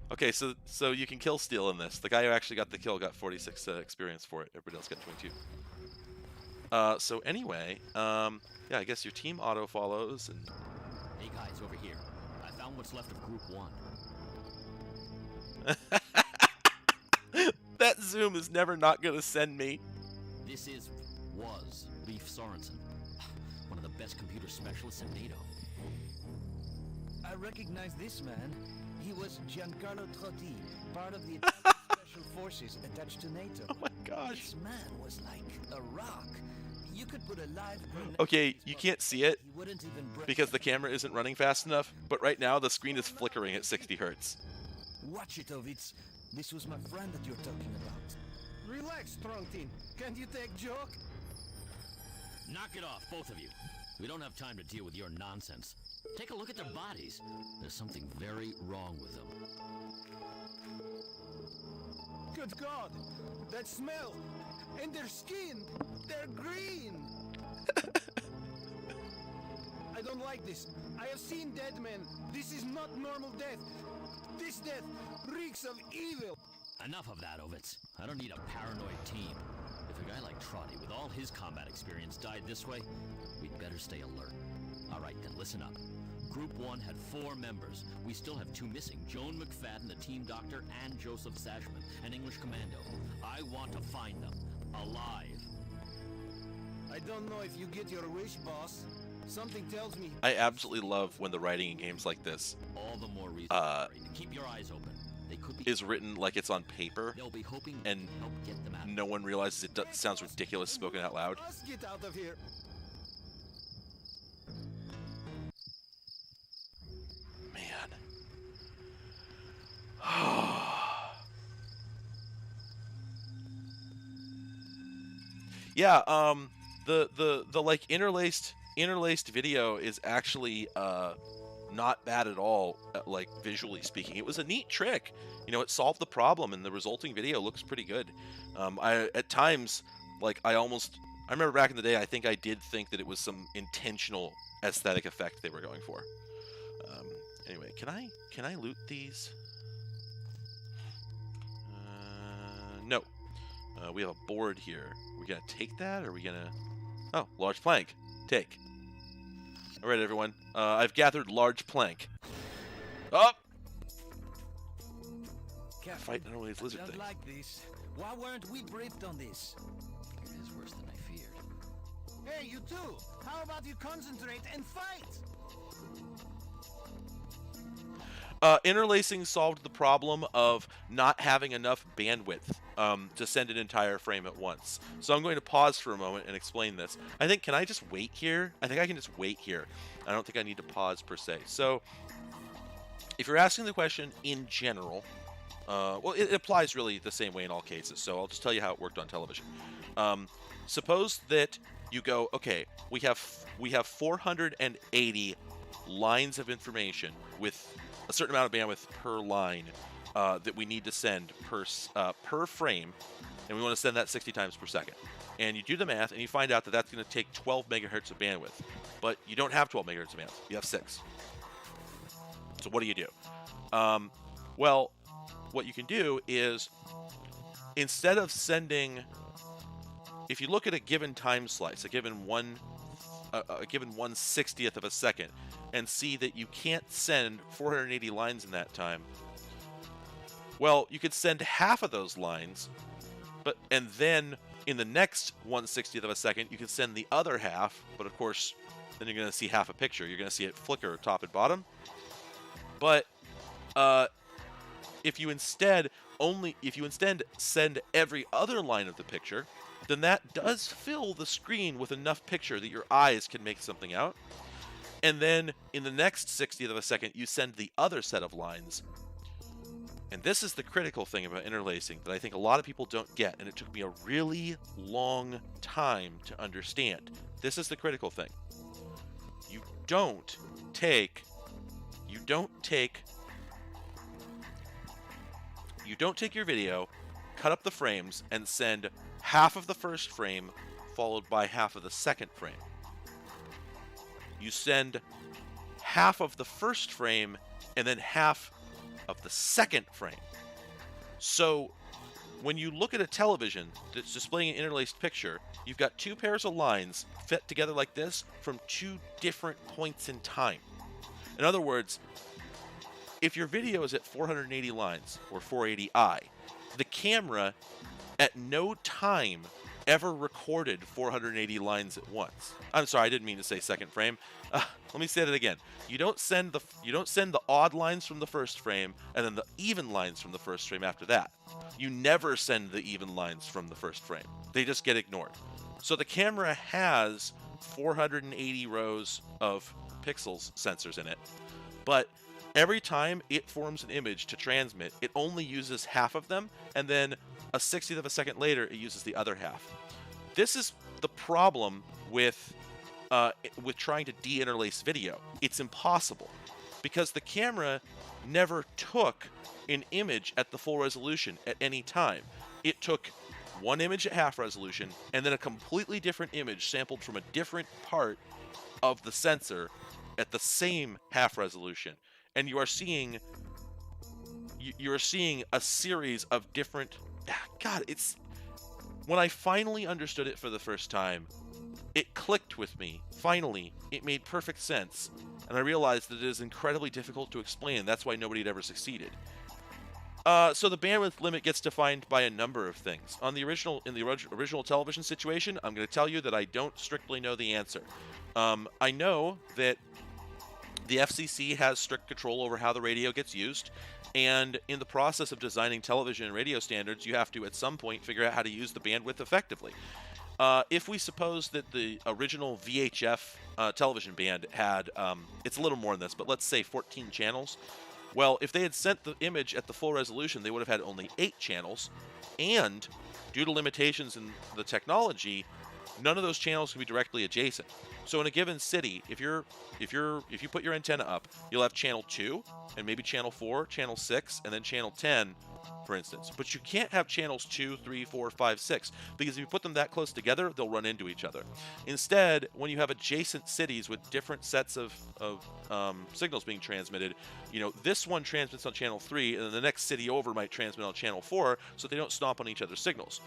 Speaker 2: Okay, so you can kill steal in this. The guy who actually got the kill got 46 experience for it. Everybody else got 22. So anyway, yeah, I guess your team auto follows and.
Speaker 5: Hey guys, over here. I found what's left of Group 1.
Speaker 2: That zoom is never not gonna send me.
Speaker 5: This was Leif Sorensen, one of the best computer specialists in NATO.
Speaker 4: I recognize this man. He was Giancarlo Trotti, part of the Italian Special Forces attached to NATO.
Speaker 2: Oh my gosh.
Speaker 4: This man was like a rock. You could put a live grenade
Speaker 2: Okay,
Speaker 4: in his
Speaker 2: you
Speaker 4: pocket.
Speaker 2: can't see it
Speaker 4: He wouldn't even break
Speaker 2: because the camera isn't running fast enough, but right now the screen is flickering at 60 hertz.
Speaker 4: Watch it, Ovitz. This was my friend that you're talking about. Relax, strong team. Can't you take joke?
Speaker 5: Knock it off, both of you. We don't have time to deal with your nonsense. Take a look at their bodies. There's something very wrong with them.
Speaker 4: Good God! That smell! And their skin! They're green! I don't like this. I have seen dead men. This is not normal death. This death reeks of evil.
Speaker 5: Enough of that, Ovitz. I don't need a paranoid team. If a guy like Trotty with all his combat experience died this way, we'd better stay alert. All right, then listen up. Group 1 had 4 members. We still have 2 missing. Joan McFadden, the team doctor, and Joseph Sashman, an English commando. I want to find them. Alive.
Speaker 4: I don't know if you get your wish, boss. Something tells me...
Speaker 2: I absolutely love when the writing in games like this
Speaker 5: All the more reason to keep your eyes open. They could be...
Speaker 2: is written like it's on paper,
Speaker 5: They'll be hoping
Speaker 2: and
Speaker 5: to help get them out.
Speaker 2: no one realizes it sounds ridiculous spoken out loud.
Speaker 4: Let's get out of here.
Speaker 2: Man. Yeah, the like interlaced video is actually not bad at all, like visually speaking. It was a neat trick. You know, it solved the problem, and the resulting video looks pretty good. I at times, like I remember back in the day, I think I did think that it was some intentional aesthetic effect they were going for. Anyway, can I loot these? No. We have a board here. We're gonna take that, or are we gonna? Oh, large plank. Take. All right, everyone. I've gathered large plank. Oh!
Speaker 4: Captain,
Speaker 2: Fighting one of these lizard
Speaker 4: I don't
Speaker 2: things.
Speaker 4: like this. Why weren't we briefed on this?
Speaker 5: It is worse than I feared.
Speaker 4: Hey, you two! How about you concentrate and fight?
Speaker 2: Interlacing solved the problem of not having enough bandwidth to send an entire frame at once. So I'm going to pause for a moment and explain this. Can I just wait here? I think I can just wait here. I don't think I need to pause per se. So if you're asking the question in general, well, it applies really the same way in all cases. So I'll just tell you how it worked on television. Suppose that you go, okay, we have 480 lines of information with a certain amount of bandwidth per line that we need to send per frame, and we want to send that 60 times per second. And you do the math, and you find out that that's going to take 12 megahertz of bandwidth. But you don't have 12 megahertz of bandwidth. You have 6. So what do? Well, what you can do is, instead of sending, if you look at a given time slice, a given 1/60th of a second, and see that you can't send 480 lines in that time, well, you could send half of those lines, and then in the next 1/60th of a second, you can send the other half, but of course, then you're going to see half a picture. You're going to see it flicker top and bottom. But if you instead send every other line of the picture, then that does fill the screen with enough picture that your eyes can make something out. And then in the next 60th of a second, you send the other set of lines. And this is the critical thing about interlacing that I think a lot of people don't get, and it took me a really long time to understand. This is the critical thing. You don't take your video, cut up the frames, and send half of the first frame followed by half of the second frame. You send half of the first frame and then half of the second frame. So when you look at a television that's displaying an interlaced picture, you've got two pairs of lines fit together like this from two different points in time. In other words, if your video is at 480 lines or 480i, the camera at no time ever recorded 480 lines at once. I'm sorry, I didn't mean to say second frame. Let me say that again. You don't send the odd lines from the first frame and then the even lines from the first frame after that. You never send the even lines from the first frame. They just get ignored. So the camera has 480 rows of pixels sensors in it, but every time it forms an image to transmit, it only uses half of them, and then a 60th of a second later, it uses the other half. This is the problem with trying to de-interlace video. It's impossible because the camera never took an image at the full resolution at any time. It took one image at half resolution and then a completely different image sampled from a different part of the sensor at the same half resolution. And you are seeing a series of different... God, it's... When I finally understood it for the first time, it clicked with me. Finally, it made perfect sense. And I realized that it is incredibly difficult to explain. That's why nobody had ever succeeded. So the bandwidth limit gets defined by a number of things. In the original television situation, I'm going to tell you that I don't strictly know the answer. I know that the FCC has strict control over how the radio gets used, and in the process of designing television and radio standards, you have to, at some point, figure out how to use the bandwidth effectively. If we suppose that the original VHF television band had, it's a little more than this, but let's say 14 channels. Well, if they had sent the image at the full resolution, they would have had only 8 channels, and due to limitations in the technology, none of those channels can be directly adjacent. So in a given city, if you put your antenna up, you'll have channel 2 and maybe channel 4, channel 6, and then channel 10, for instance. But you can't have channels 2, 3, 4, 5, 6, because if you put them that close together, they'll run into each other. Instead, when you have adjacent cities with different sets of signals being transmitted, this one transmits on channel 3, and then the next city over might transmit on channel 4, so they don't stomp on each other's signals.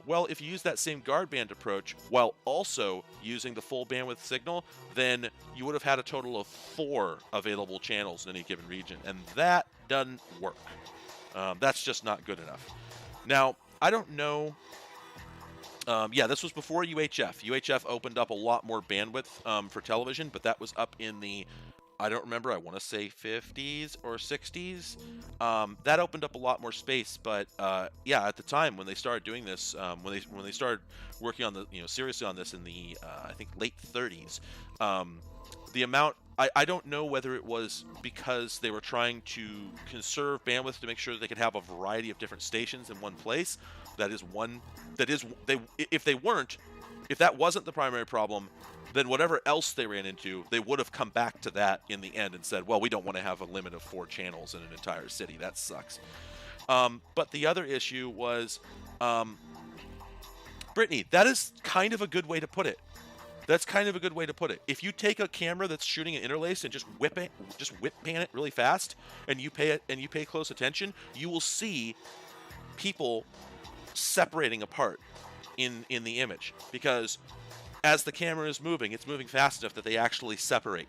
Speaker 2: Well, if you use that same guard band approach while also using the full bandwidth signal, then you would have had a total of 4 available channels in any given region, and that doesn't work. That's just not good enough. Now, I don't know. This was before UHF. UHF opened up a lot more bandwidth for television, but that was up in the I don't remember. I want to say 50s or 60s. That opened up a lot more space. But yeah, at the time when they started doing this, when they started working on the seriously on this in the I think late 30s, the amount I don't know whether it was because they were trying to conserve bandwidth to make sure that they could have a variety of different stations in one place. If that wasn't the primary problem, then whatever else they ran into, they would have come back to that in the end and said, well, we don't want to have a limit of 4 channels in an entire city. That sucks. But the other issue was, Brittany, that is kind of a good way to put it. That's kind of a good way to put it. If you take a camera that's shooting an interlace and just whip pan it really fast, and you pay close attention, you will see people separating apart in the image, because as the camera is moving, it's moving fast enough that they actually separate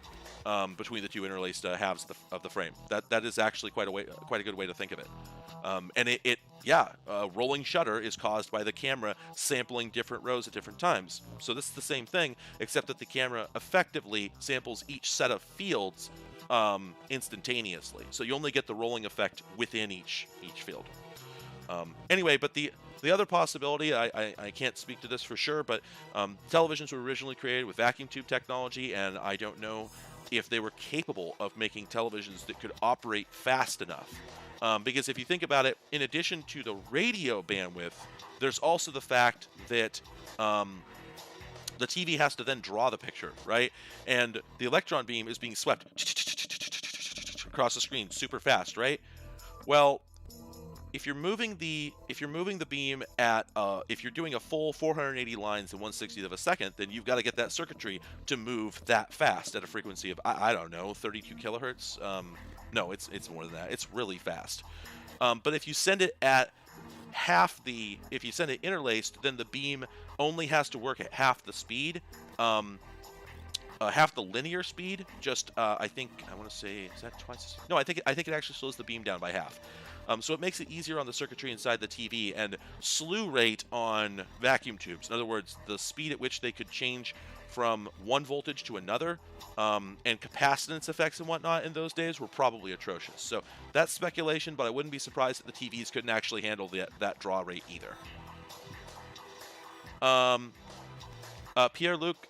Speaker 2: between the 2 interlaced halves of the frame. That is actually quite a good way to think of it. And rolling shutter is caused by the camera sampling different rows at different times. So this is the same thing, except that the camera effectively samples each set of fields instantaneously. So you only get the rolling effect within each field. Anyway, but the other possibility, I can't speak to this for sure, but televisions were originally created with vacuum tube technology, and I don't know if they were capable of making televisions that could operate fast enough. Because if you think about it, in addition to the radio bandwidth, there's also the fact that the TV has to then draw the picture, right? And the electron beam is being swept across the screen super fast, right? Well, if you're moving the beam at if you're doing a full 480 lines in 1/60th of a second, then you've got to get that circuitry to move that fast at a frequency of I don't know, 32 kilohertz. No, it's more than that. It's really fast. But if you send it at if you send it interlaced, then the beam only has to work at half the speed, half the linear speed. Just I want to say, is that twice? No, I think it actually slows the beam down by half. So it makes it easier on the circuitry inside the TV, and slew rate on vacuum tubes. In other words, the speed at which they could change from one voltage to another, and capacitance effects and whatnot in those days were probably atrocious. So that's speculation, but I wouldn't be surprised that the TVs couldn't actually handle that draw rate either. Pierre-Luc,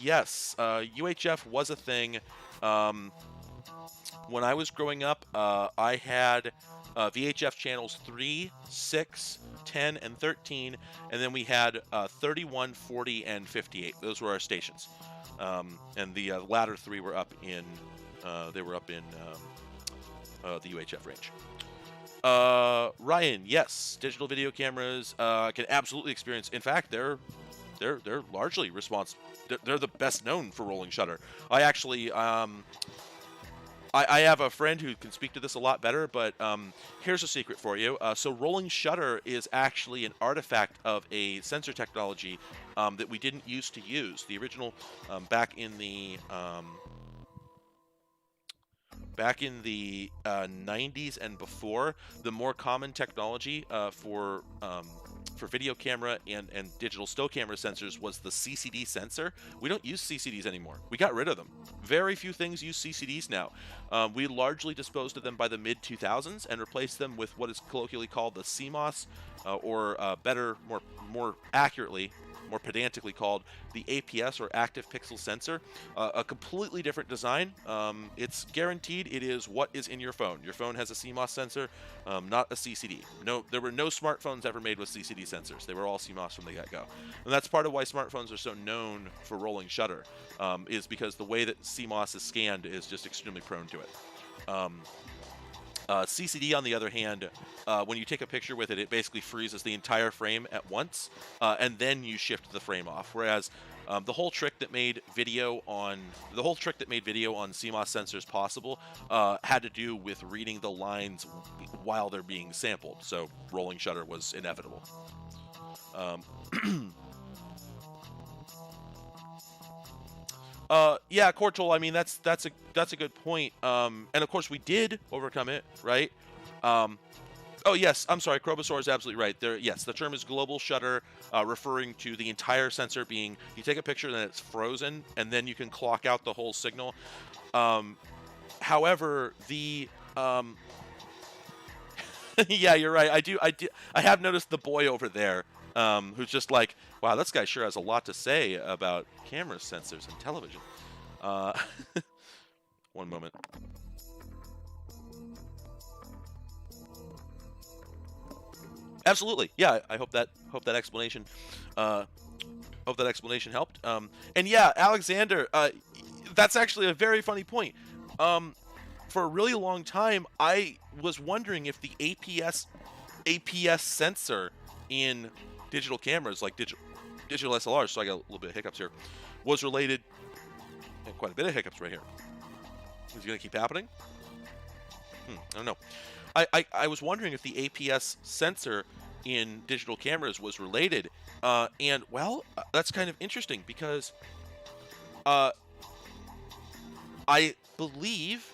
Speaker 2: yes, UHF was a thing. When I was growing up, I had VHF channels 3, 6, 10, and 13, and then we had 31, 40, and 58. Those were our stations, and the latter 3 were up in the UHF range. Ryan, yes, digital video cameras can absolutely experience. In fact, they're largely responsible. They're the best known for rolling shutter. I actually I have a friend who can speak to this a lot better, but here's a secret for you. So rolling shutter is actually an artifact of a sensor technology that we didn't used to use. The original back in the 90s and before, the more common technology for video camera and digital still camera sensors was the CCD sensor. We don't use CCDs anymore. We got rid of them. Very few things use CCDs now. We largely disposed of them by the mid-2000s and replaced them with what is colloquially called the CMOS, or better, more accurately, more pedantically called the APS, or active pixel sensor. A completely different design. It's guaranteed it is what is in your phone. Your phone has a CMOS sensor, not a CCD. No, there were no smartphones ever made with CCD sensors. They were all CMOS from the get-go. And that's part of why smartphones are so known for rolling shutter, is because the way that CMOS is scanned is just extremely prone to it. CCD, on the other hand, when you take a picture with it, it basically freezes the entire frame at once, and then you shift the frame off. Whereas the whole trick that made video on CMOS sensors possible had to do with reading the lines while they're being sampled. So rolling shutter was inevitable. Yeah, Cortal, I mean, that's a good point. And of course we did overcome it, right? Oh yes, I'm sorry, Crobosaur is absolutely right. Yes, the term is global shutter, referring to the entire sensor being, you take a picture and then it's frozen, and then you can clock out the whole signal. However, the yeah, you're right. I have noticed the boy over there, who's just like, wow, this guy sure has a lot to say about camera sensors and television. One moment. Absolutely, yeah. I hope that explanation helped. And yeah, Alexander, that's actually a very funny point. For a really long time, I was wondering if the APS sensor in digital cameras, like digital SLRs, so I got a little bit of hiccups here, was related, and quite a bit of hiccups right here. Is it going to keep happening? I don't know. I was wondering if the APS sensor in digital cameras was related, and well, that's kind of interesting because I believe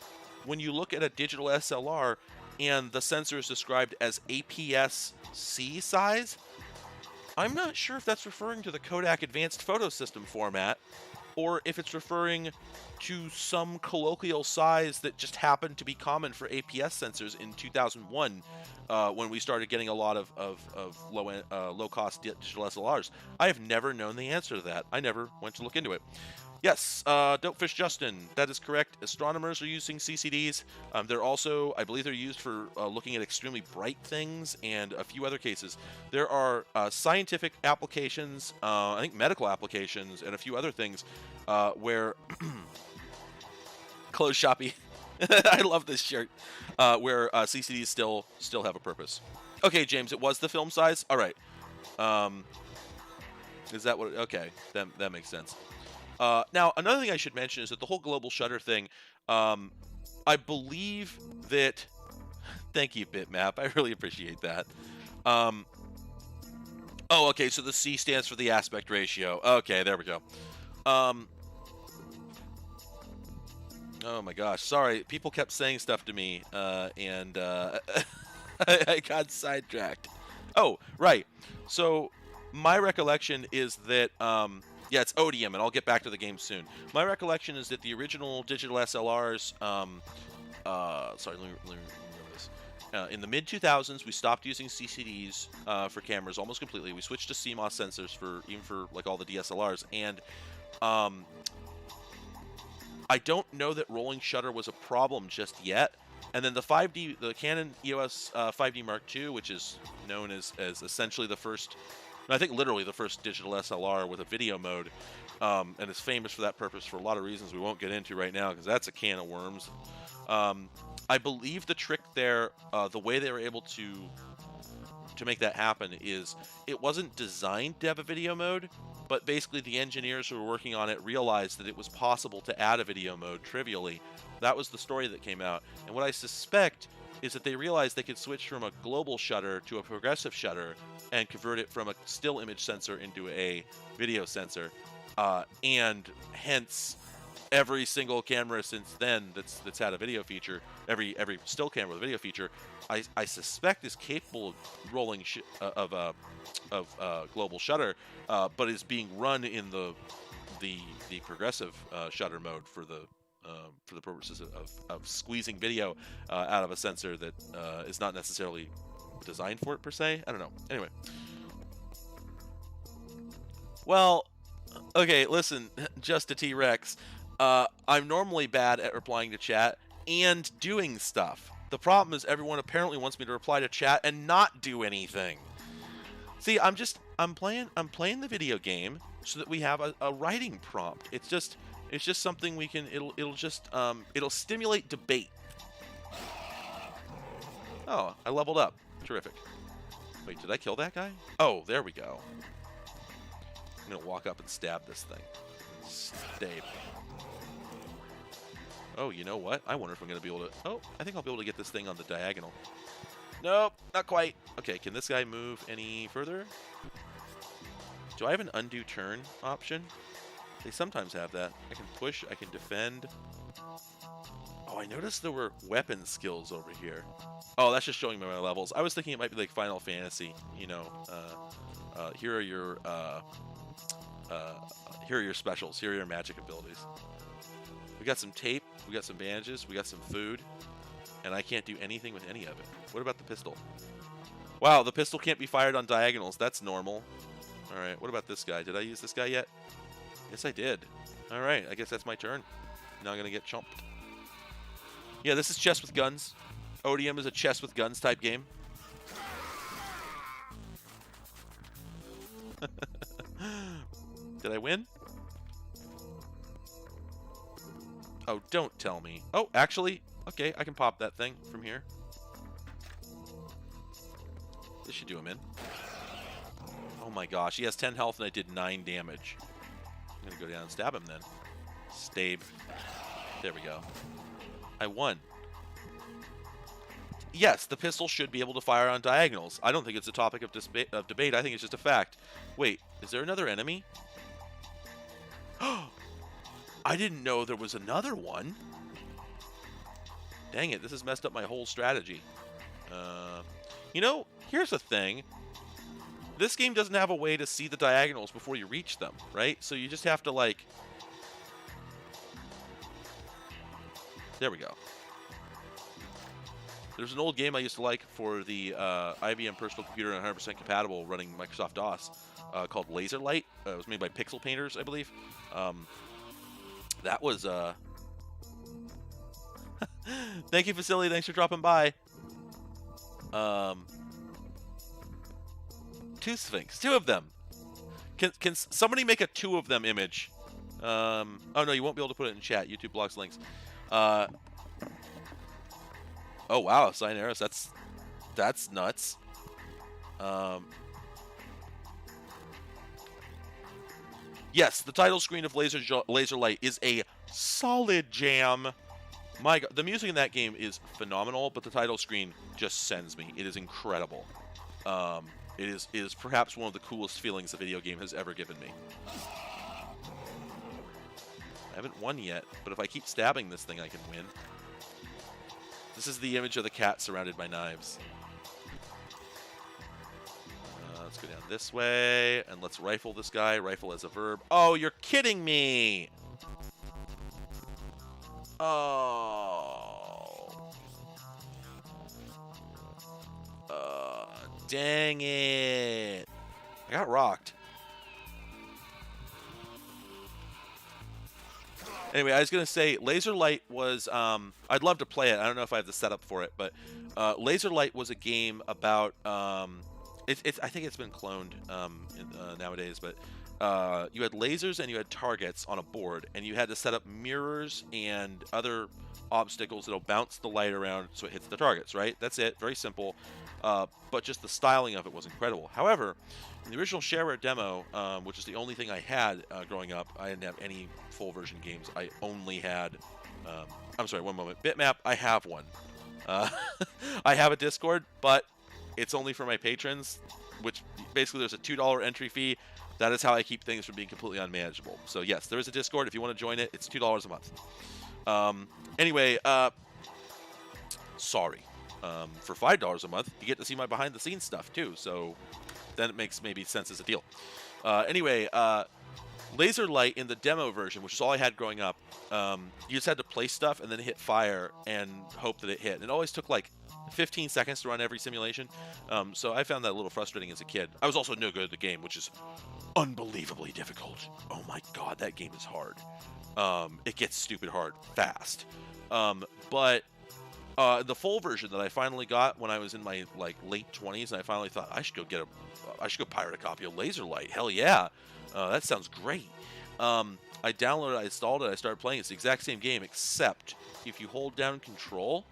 Speaker 2: when you look at a digital SLR and the sensor is described as APS-C size, I'm not sure if that's referring to the Kodak Advanced Photo System format or if it's referring to some colloquial size that just happened to be common for APS sensors in 2001 when we started getting a lot of low-cost digital SLRs. I have never known the answer to that. I never went to look into it. Yes, Dopefish Justin, that is correct. Astronomers are using CCDs. They're also, I believe they're used for looking at extremely bright things and a few other cases. There are scientific applications, I think medical applications, and a few other things where... Close shoppy. I love this shirt. Where CCDs still have a purpose. Okay, James, it was the film size? All right. Is that what... Okay, that makes sense. Now, another thing I should mention is that the whole global shutter thing, I believe that... Thank you, Bitmap. I really appreciate that. Oh, okay, so the C stands for the aspect ratio. Okay, there we go. Oh my gosh, sorry. People kept saying stuff to me, and I got sidetracked. Oh, right. So my recollection is that... yeah, it's Odium, and I'll get back to the game soon. My recollection is that the original digital SLRs, sorry, let me remember this. In the mid-2000s, we stopped using CCDs for cameras almost completely. We switched to CMOS sensors even for like all the DSLRs, and I don't know that rolling shutter was a problem just yet. And then the Canon EOS 5D Mark II, which is known as essentially the first... I think literally the first digital SLR with a video mode, and is famous for that purpose for a lot of reasons we won't get into right now because that's a can of worms. I believe the trick there, the way they were able to make that happen is it wasn't designed to have a video mode, but basically the engineers who were working on it realized that it was possible to add a video mode trivially. That was the story that came out, and what I suspect is that they realized they could switch from a global shutter to a progressive shutter and convert it from a still image sensor into a video sensor, and hence every single camera since then that's had a video feature, every still camera with a video feature, I suspect is capable of rolling global shutter, but is being run in the progressive shutter mode for the purposes of squeezing video out of a sensor that is not necessarily designed for it per se. I don't know. Anyway. Well, okay, listen, just a T-Rex. I'm normally bad at replying to chat and doing stuff. The problem is everyone apparently wants me to reply to chat and not do anything. See, I'm playing the video game so that we have a writing prompt. It's just something we can, it'll stimulate debate. Oh, I leveled up. Terrific. Wait, did I kill that guy? Oh, there we go. I'm gonna walk up and stab this thing. Stab. Oh, you know what? I wonder if I'm gonna be able to, oh, I think I'll be able to get this thing on the diagonal. Nope, not quite. Okay, can this guy move any further? Do I have an undo turn option? They sometimes have that. I can push, I can defend. Oh, I noticed there were weapon skills over here. Oh, that's just showing me my levels. I was thinking it might be like Final Fantasy, you know. Here are your specials. Here are your magic abilities. We got some tape. We got some bandages. We got some food. And I can't do anything with any of it. What about the pistol? Wow, the pistol can't be fired on diagonals. That's normal. Alright, what about this guy? Did I use this guy yet? Yes, I did. Alright, I guess that's my turn. Now I'm going to get chomped. Yeah, this is chess with guns. Odium is a chess with guns type game. Did I win? Oh, don't tell me. Oh, actually, okay, I can pop that thing from here. This should do him in. Oh my gosh, he has 10 health and I did 9 damage. I'm gonna go down and stab him then. Stave. There we go. I won. Yes, the pistol should be able to fire on diagonals. I don't think it's a topic of debate. I think it's just a fact. Wait, is there another enemy? I didn't know there was another one. Dang it, this has messed up my whole strategy. You know, here's the thing. This game doesn't have a way to see the diagonals before you reach them, right? So you just have to, like... There we go. There's an old game I used to like for the IBM personal computer and 100% compatible running Microsoft DOS called Laserlight. It was made by Pixel Painters, I believe. That was... Thank you, Facility. Thanks for dropping by. Two Sphinx. 2 of them. Can somebody make a 2 of them image? Oh, no, you won't be able to put it in chat. YouTube blocks links. Oh wow, Cyaneris, that's nuts. Yes, the title screen of Laserlight is a solid jam. My God, the music in that game is phenomenal, but the title screen just sends me. It is incredible. It is perhaps one of the coolest feelings a video game has ever given me. I haven't won yet, but if I keep stabbing this thing, I can win. This is the image of the cat surrounded by knives. Let's go down this way, and let's rifle this guy. Rifle as a verb. Oh, you're kidding me! Oh. Dang it. I got rocked. Anyway, I was going to say, Laserlight was, I'd love to play it. I don't know if I have the setup for it, but Laserlight was a game about, I think it's been cloned nowadays, but you had lasers and you had targets on a board, and you had to set up mirrors and other obstacles that'll bounce the light around so it hits the targets, right? That's it. Very simple. But just the styling of it was incredible. However, in the original shareware demo, which is the only thing I had growing up, I didn't have any full version games. I only had, I'm sorry, one moment. Bitmap, I have one. I have a Discord, but it's only for my patrons, which basically there's a $2 entry fee. That is how I keep things from being completely unmanageable. So yes, there is a Discord. If you want to join it, it's $2 a month. Anyway, sorry. For $5 a month, you get to see my behind-the-scenes stuff, too. So then it makes maybe sense as a deal. Anyway, Laserlight in the demo version, which is all I had growing up, you just had to place stuff and then hit fire and hope that it hit. And it always took like 15 seconds to run every simulation. So I found that a little frustrating as a kid. I was also no good at the game, which is unbelievably difficult. Oh my God, that game is hard. It gets stupid hard fast. But the full version that I finally got when I was in my like late 20s, and I finally thought I should go pirate a copy of Laserlight. Hell yeah, that sounds great. I downloaded it, I installed it, I started playing. It's the exact same game, except if you hold down Control,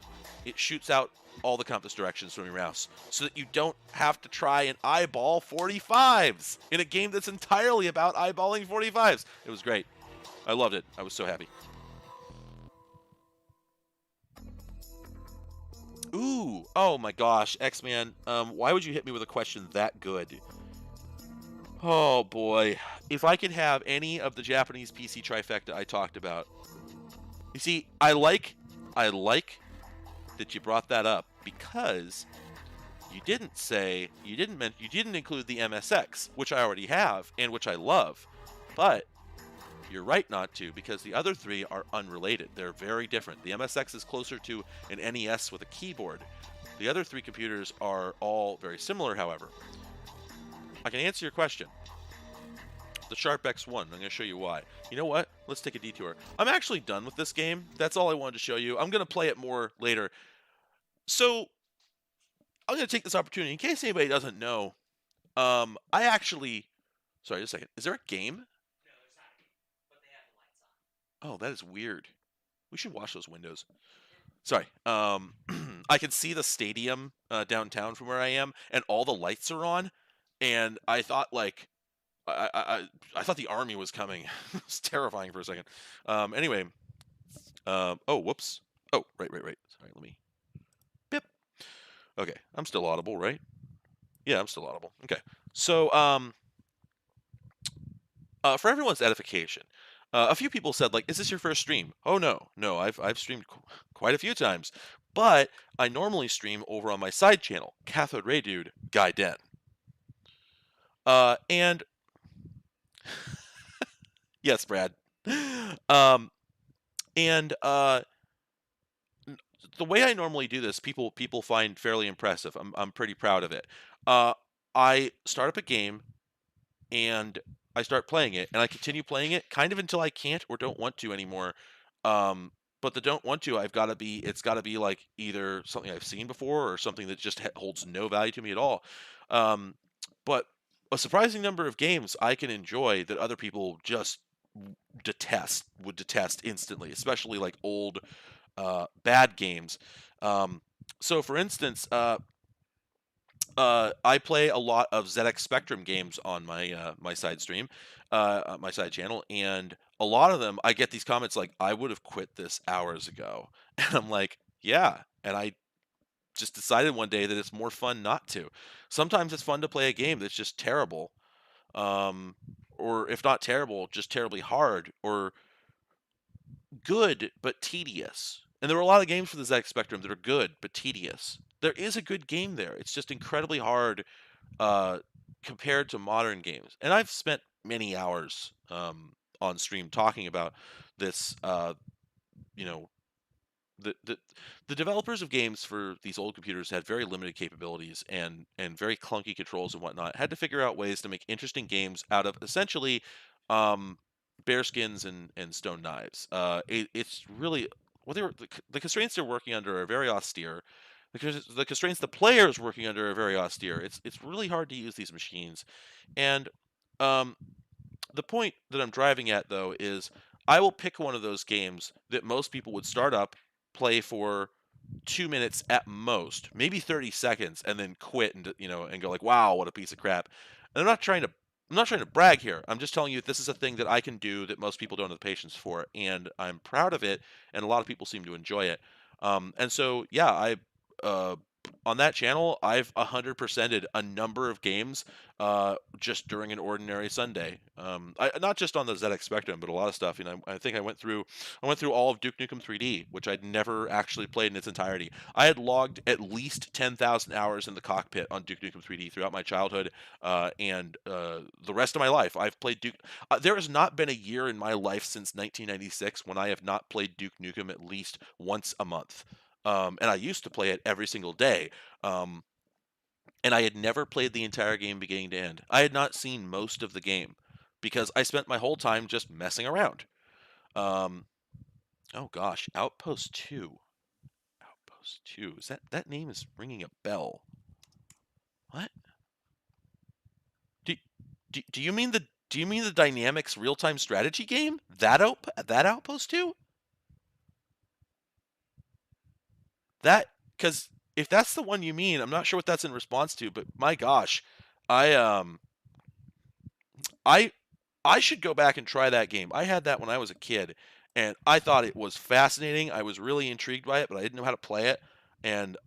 Speaker 2: it shoots out all the compass directions from your mouse, so that you don't have to try and eyeball 45s in a game that's entirely about eyeballing 45s. It was great. I loved it. I was so happy. Ooh, oh my gosh, X-Man, why would you hit me with a question that good? Oh boy, if I could have any of the Japanese PC trifecta I talked about. You see, I like that you brought that up, because you didn't include the MSX, which I already have and which I love, but you're right not to, because the other three are unrelated. They're very different. The MSX is closer to an NES with a keyboard. The other three computers are all very similar, however. I can answer your question. The Sharp X1, I'm going to show you why. You know what? Let's take a detour. I'm actually done with this game. That's all I wanted to show you. I'm going to play it more later. So, I'm going to take this opportunity, in case anybody doesn't know, I actually... Sorry, just a second. Is there a game?
Speaker 3: No, there's not a game, but they have the lights on.
Speaker 2: Oh, that is weird. We should wash those windows. Sorry. I can see the stadium downtown from where I am, and all the lights are on, and I thought, like... I thought the army was coming. It was terrifying for a second. Anyway. Oh, whoops. Oh, right. Sorry, let me... Bip. Okay, I'm still audible, right? Yeah, I'm still audible. Okay. So, for everyone's edification, a few people said, like, is this your first stream? Oh, no, I've streamed quite a few times, but I normally stream over on my side channel, Cathode Ray Dude Guy Den. And yes, Brad. The way I normally do this, people find fairly impressive. I'm pretty proud of it. I start up a game, and I start playing it, and I continue playing it kind of until I can't or don't want to anymore. But the don't want to, it's got to be like either something I've seen before or something that just holds no value to me at all. But a surprising number of games I can enjoy that other people just would detest instantly, especially like old bad games. So for instance, I play a lot of ZX Spectrum games on my side stream, my side channel, and a lot of them I get these comments like, "I would have quit this hours ago," and I'm like, "Yeah," and I just decided one day that it's more fun not to. Sometimes it's fun to play a game that's just terrible, or if not terrible, just terribly hard, or good but tedious. And there were a lot of games for the ZX Spectrum that are good but tedious. There is a good game there. It's just incredibly hard compared to modern games. And I've spent many hours on stream talking about this. You know, the developers of games for these old computers had very limited capabilities and very clunky controls and whatnot. Had to figure out ways to make interesting games out of essentially bearskins and stone knives. It's really the constraints they're working under are very austere. Because the constraints the players working under are very austere. It's really hard to use these machines, and the point that I'm driving at though is I will pick one of those games that most people would start up, play for 2 minutes at most, maybe 30 seconds, and then quit and and go like, wow, what a piece of crap. And I'm not trying to brag here. I'm just telling you that this is a thing that I can do that most people don't have the patience for, and I'm proud of it, and a lot of people seem to enjoy it. And so yeah, on that channel, I've 100%ed a number of games just during an ordinary Sunday. Not just on the ZX Spectrum, but a lot of stuff. I think I went through all of Duke Nukem 3D, which I'd never actually played in its entirety. I had logged at least 10,000 hours in the cockpit on Duke Nukem 3D throughout my childhood and the rest of my life. I've played Duke. There has not been a year in my life since 1996 when I have not played Duke Nukem at least once a month. And I used to play it every single day. And I had never played the entire game beginning to end. I had not seen most of the game because I spent my whole time just messing around. Oh gosh, Outpost 2. Outpost 2. Is that name is ringing a bell. What? Do you mean the Dynamics real-time strategy game? That Outpost 2? Because if that's the one you mean, I'm not sure what that's in response to, but my gosh, I should go back and try that game. I had that when I was a kid, and I thought it was fascinating. I was really intrigued by it, but I didn't know how to play it, and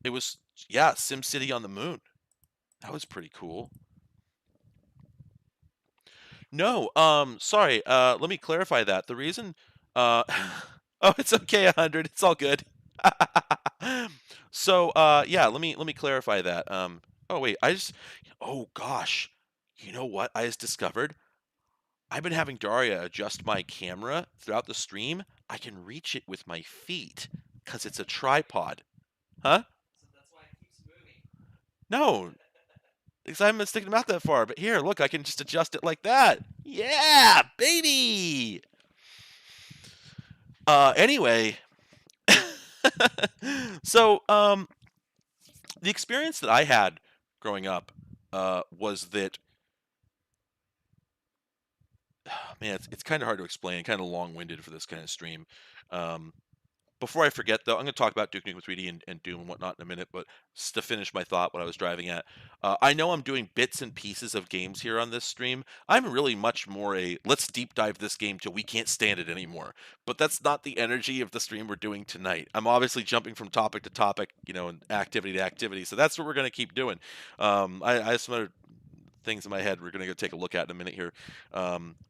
Speaker 2: it was, yeah, SimCity on the moon. That was pretty cool. No, sorry, let me clarify that. The reason, oh, it's okay, 100, it's all good. So yeah, let me clarify that. Oh wait, oh gosh, you know what I just discovered? I've been having Daria adjust my camera throughout the stream. I can reach it with my feet because it's a tripod. Huh?
Speaker 3: So that's why it keeps moving.
Speaker 2: No, because I haven't been sticking them out that far. But here, look, I can just adjust it like that. Yeah, baby! Anyway, so, the experience that I had growing up was that, man, it's kind of hard to explain, kind of long-winded for this kind of stream. Before I forget, though, I'm going to talk about Duke Nukem 3D and Doom and whatnot in a minute, but just to finish my thought, what I was driving at, I know I'm doing bits and pieces of games here on this stream. I'm really much more a, let's deep dive this game till we can't stand it anymore. But that's not the energy of the stream we're doing tonight. I'm obviously jumping from topic to topic, and activity to activity, so that's what we're going to keep doing. I have some other things in my head we're going to go take a look at in a minute here.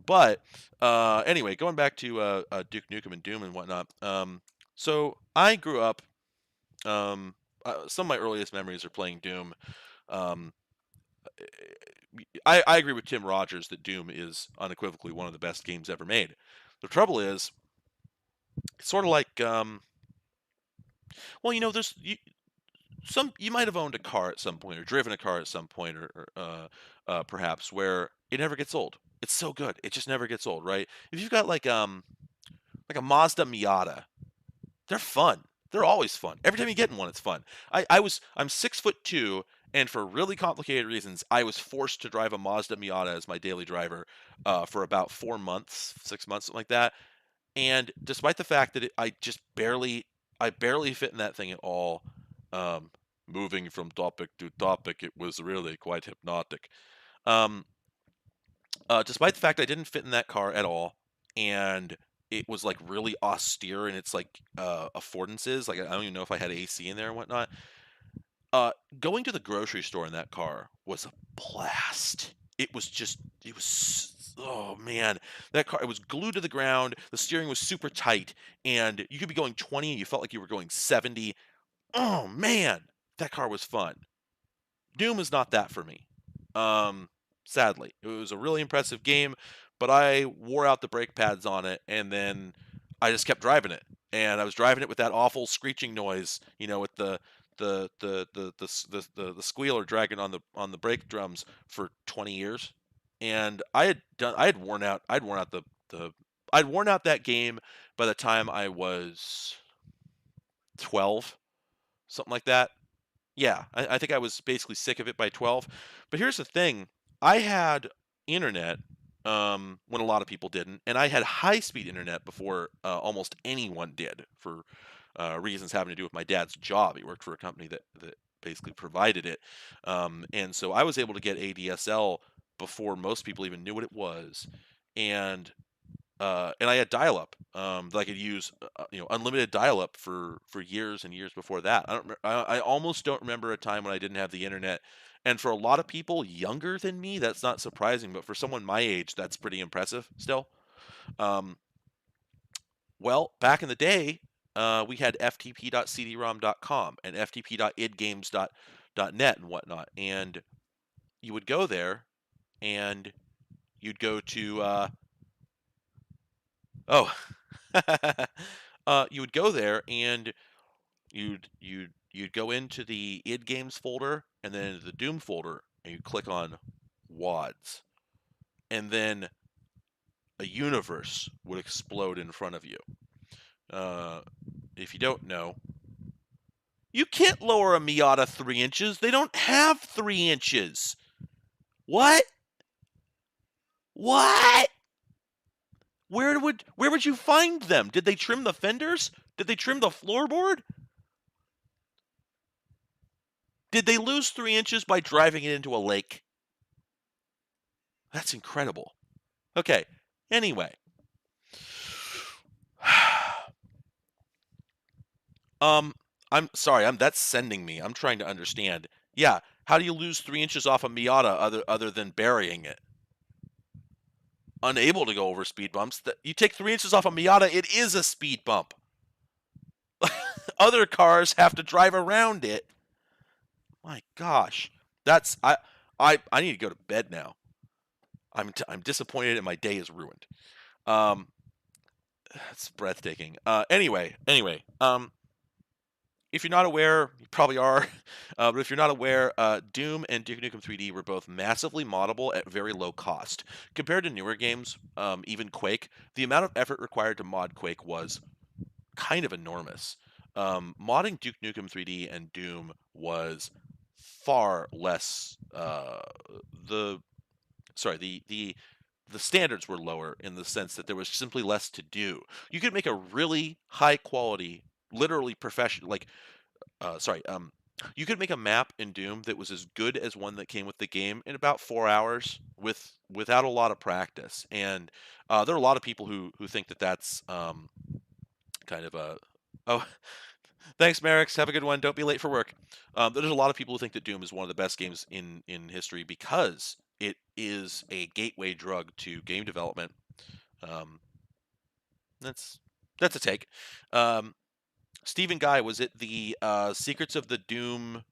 Speaker 2: But anyway, going back to Duke Nukem and Doom and whatnot. So I grew up. Some of my earliest memories are playing Doom. I agree with Tim Rogers that Doom is unequivocally one of the best games ever made. The trouble is, it's sort of like, well, there's you might have owned a car at some point or driven a car at some point, or perhaps where it never gets old. It's so good, it just never gets old, right? If you've got like a Mazda Miata. They're fun. They're always fun. Every time you get in one, it's fun. I'm 6'2", and for really complicated reasons, I was forced to drive a Mazda Miata as my daily driver for about 4 months, 6 months, something like that. And despite the fact that I barely fit in that thing at all, moving from topic to topic, it was really quite hypnotic. Despite the fact I didn't fit in that car at all, and it was like really austere in its like affordances. Like I don't even know if I had AC in there and whatnot. Going to the grocery store in that car was a blast. It was oh man, that car, it was glued to the ground. The steering was super tight, and you could be going 20 and you felt like you were going 70. Oh man, that car was fun. Doom is not that for me. Sadly, it was a really impressive game, but I wore out the brake pads on it, and then I just kept driving it. And I was driving it with that awful screeching noise, with the squealer dragging on the brake drums for 20 years. And I'd worn out that game by the time I was 12, something like that. Yeah, I think I was basically sick of it by 12. But here's the thing. I had internet when a lot of people didn't, and I had high-speed internet before almost anyone did, for reasons having to do with my dad's job. He worked for a company that basically provided it, and so I was able to get ADSL before most people even knew what it was, and I had dial-up that I could use, unlimited dial-up for years and years before that. I almost don't remember a time when I didn't have the internet. And for a lot of people younger than me, that's not surprising. But for someone my age, that's pretty impressive still. Well, back in the day, we had ftp.cdrom.com and ftp.idgames.net and whatnot. And you would go there, and you'd go to... you would go there, and you'd go into the id games folder and then into the Doom folder, and you click on WADs, and then a universe would explode in front of you. If you don't know, you can't lower a Miata 3 inches. They don't have 3 inches. What? Where would you find them? Did they trim the fenders? Did they trim the floorboard? Did they lose 3 inches by driving it into a lake? That's incredible. Okay, anyway. I'm sorry, that's sending me. I'm trying to understand. Yeah, how do you lose 3 inches off a Miata other than burying it? Unable to go over speed bumps. You take 3 inches off a Miata, it is a speed bump. Other cars have to drive around it. My gosh, I need to go to bed now. I'm disappointed and my day is ruined. It's breathtaking. Anyway, if you're not aware, you probably are, but if you're not aware, Doom and Duke Nukem 3D were both massively moddable at very low cost. Compared to newer games, even Quake, the amount of effort required to mod Quake was kind of enormous. Modding Duke Nukem 3D and Doom was far less. The sorry, the standards were lower in the sense that there was simply less to do. You could make a really high quality, literally professional, you could make a map in Doom that was as good as one that came with the game in about 4 hours without a lot of practice. And there are a lot of people who think that that's kind of a oh. Thanks, Merrick. Have a good one. Don't be late for work. There's a lot of people who think that Doom is one of the best games in history because it is a gateway drug to game development. Um, that's a take. Stephen Guy, was it the Secrets of the Doom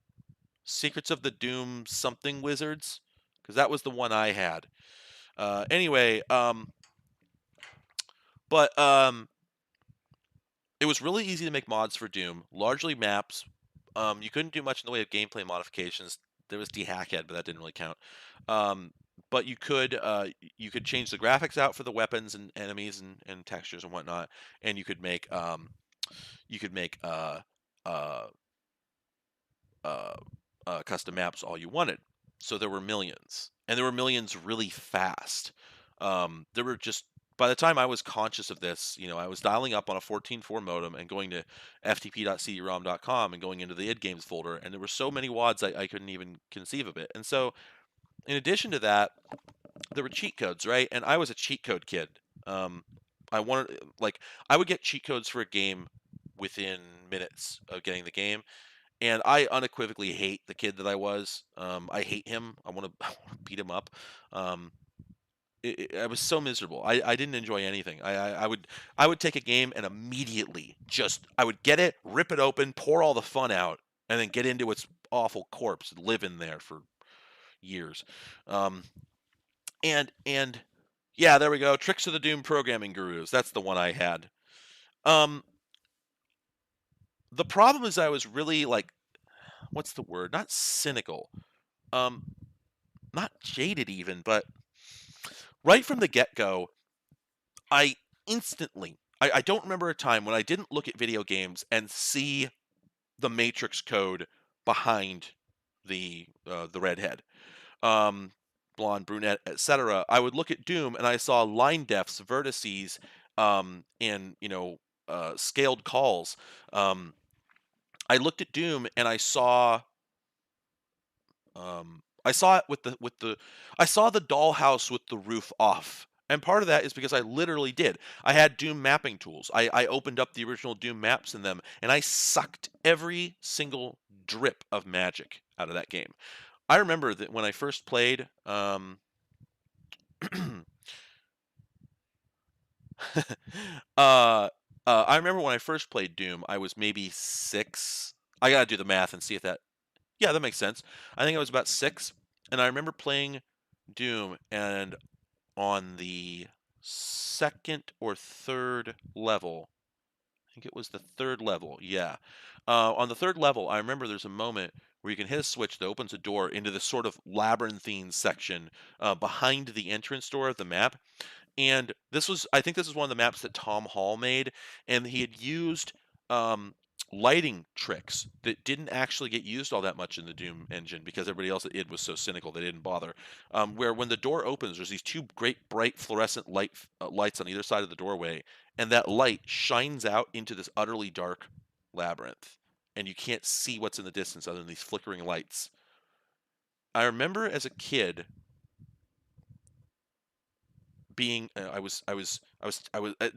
Speaker 2: something wizards? Because that was the one I had. Anyway, but it was really easy to make mods for Doom, largely maps. You couldn't do much in the way of gameplay modifications. There was Dehackhead, but that didn't really count. But you could change the graphics out for the weapons and enemies and textures and whatnot, and you could make custom maps all you wanted. So there were millions, and there were millions really fast. There were just by the time I was conscious of this, I was dialing up on a 14.4 modem and going to ftp.cdrom.com and going into the id games folder, and there were so many WADs I couldn't even conceive of it. And so, in addition to that, there were cheat codes, right? And I was a cheat code kid. I would get cheat codes for a game within minutes of getting the game, and I unequivocally hate the kid that I was. I hate him. I want to beat him up. I was so miserable. I didn't enjoy anything. I would take a game and immediately I would get it, rip it open, pour all the fun out, and then get into its awful corpse and live in there for years. And yeah, there we go. Tricks of the Doom programming gurus. That's the one I had. The problem is I was really what's the word? Not cynical. Not jaded even, but right from the get-go, I instantly, I don't remember a time when I didn't look at video games and see the matrix code behind the redhead. Blonde, brunette, etc. I would look at Doom and I saw line defs, vertices, and scaled calls. I looked at Doom and I saw it I saw the dollhouse with the roof off. And part of that is because I literally did. I had Doom mapping tools. I opened up the original Doom maps in them, and I sucked every single drip of magic out of that game. I remember that when I first played, I remember when I first played Doom, I was maybe 6. I gotta do the math and see if that. Yeah, that makes sense. I think I was about 6, and I remember playing Doom, and on the second or third level, I think it was the third level, yeah. On the third level, I remember there's a moment where you can hit a switch that opens a door into this sort of labyrinthine section behind the entrance door of the map. And I think this is one of the maps that Tom Hall made, and he had used lighting tricks that didn't actually get used all that much in the Doom engine because everybody else at id was so cynical they didn't bother. Where when the door opens, there's these two great bright fluorescent lights on either side of the doorway, and that light shines out into this utterly dark labyrinth, and you can't see what's in the distance other than these flickering lights. I remember as a kid being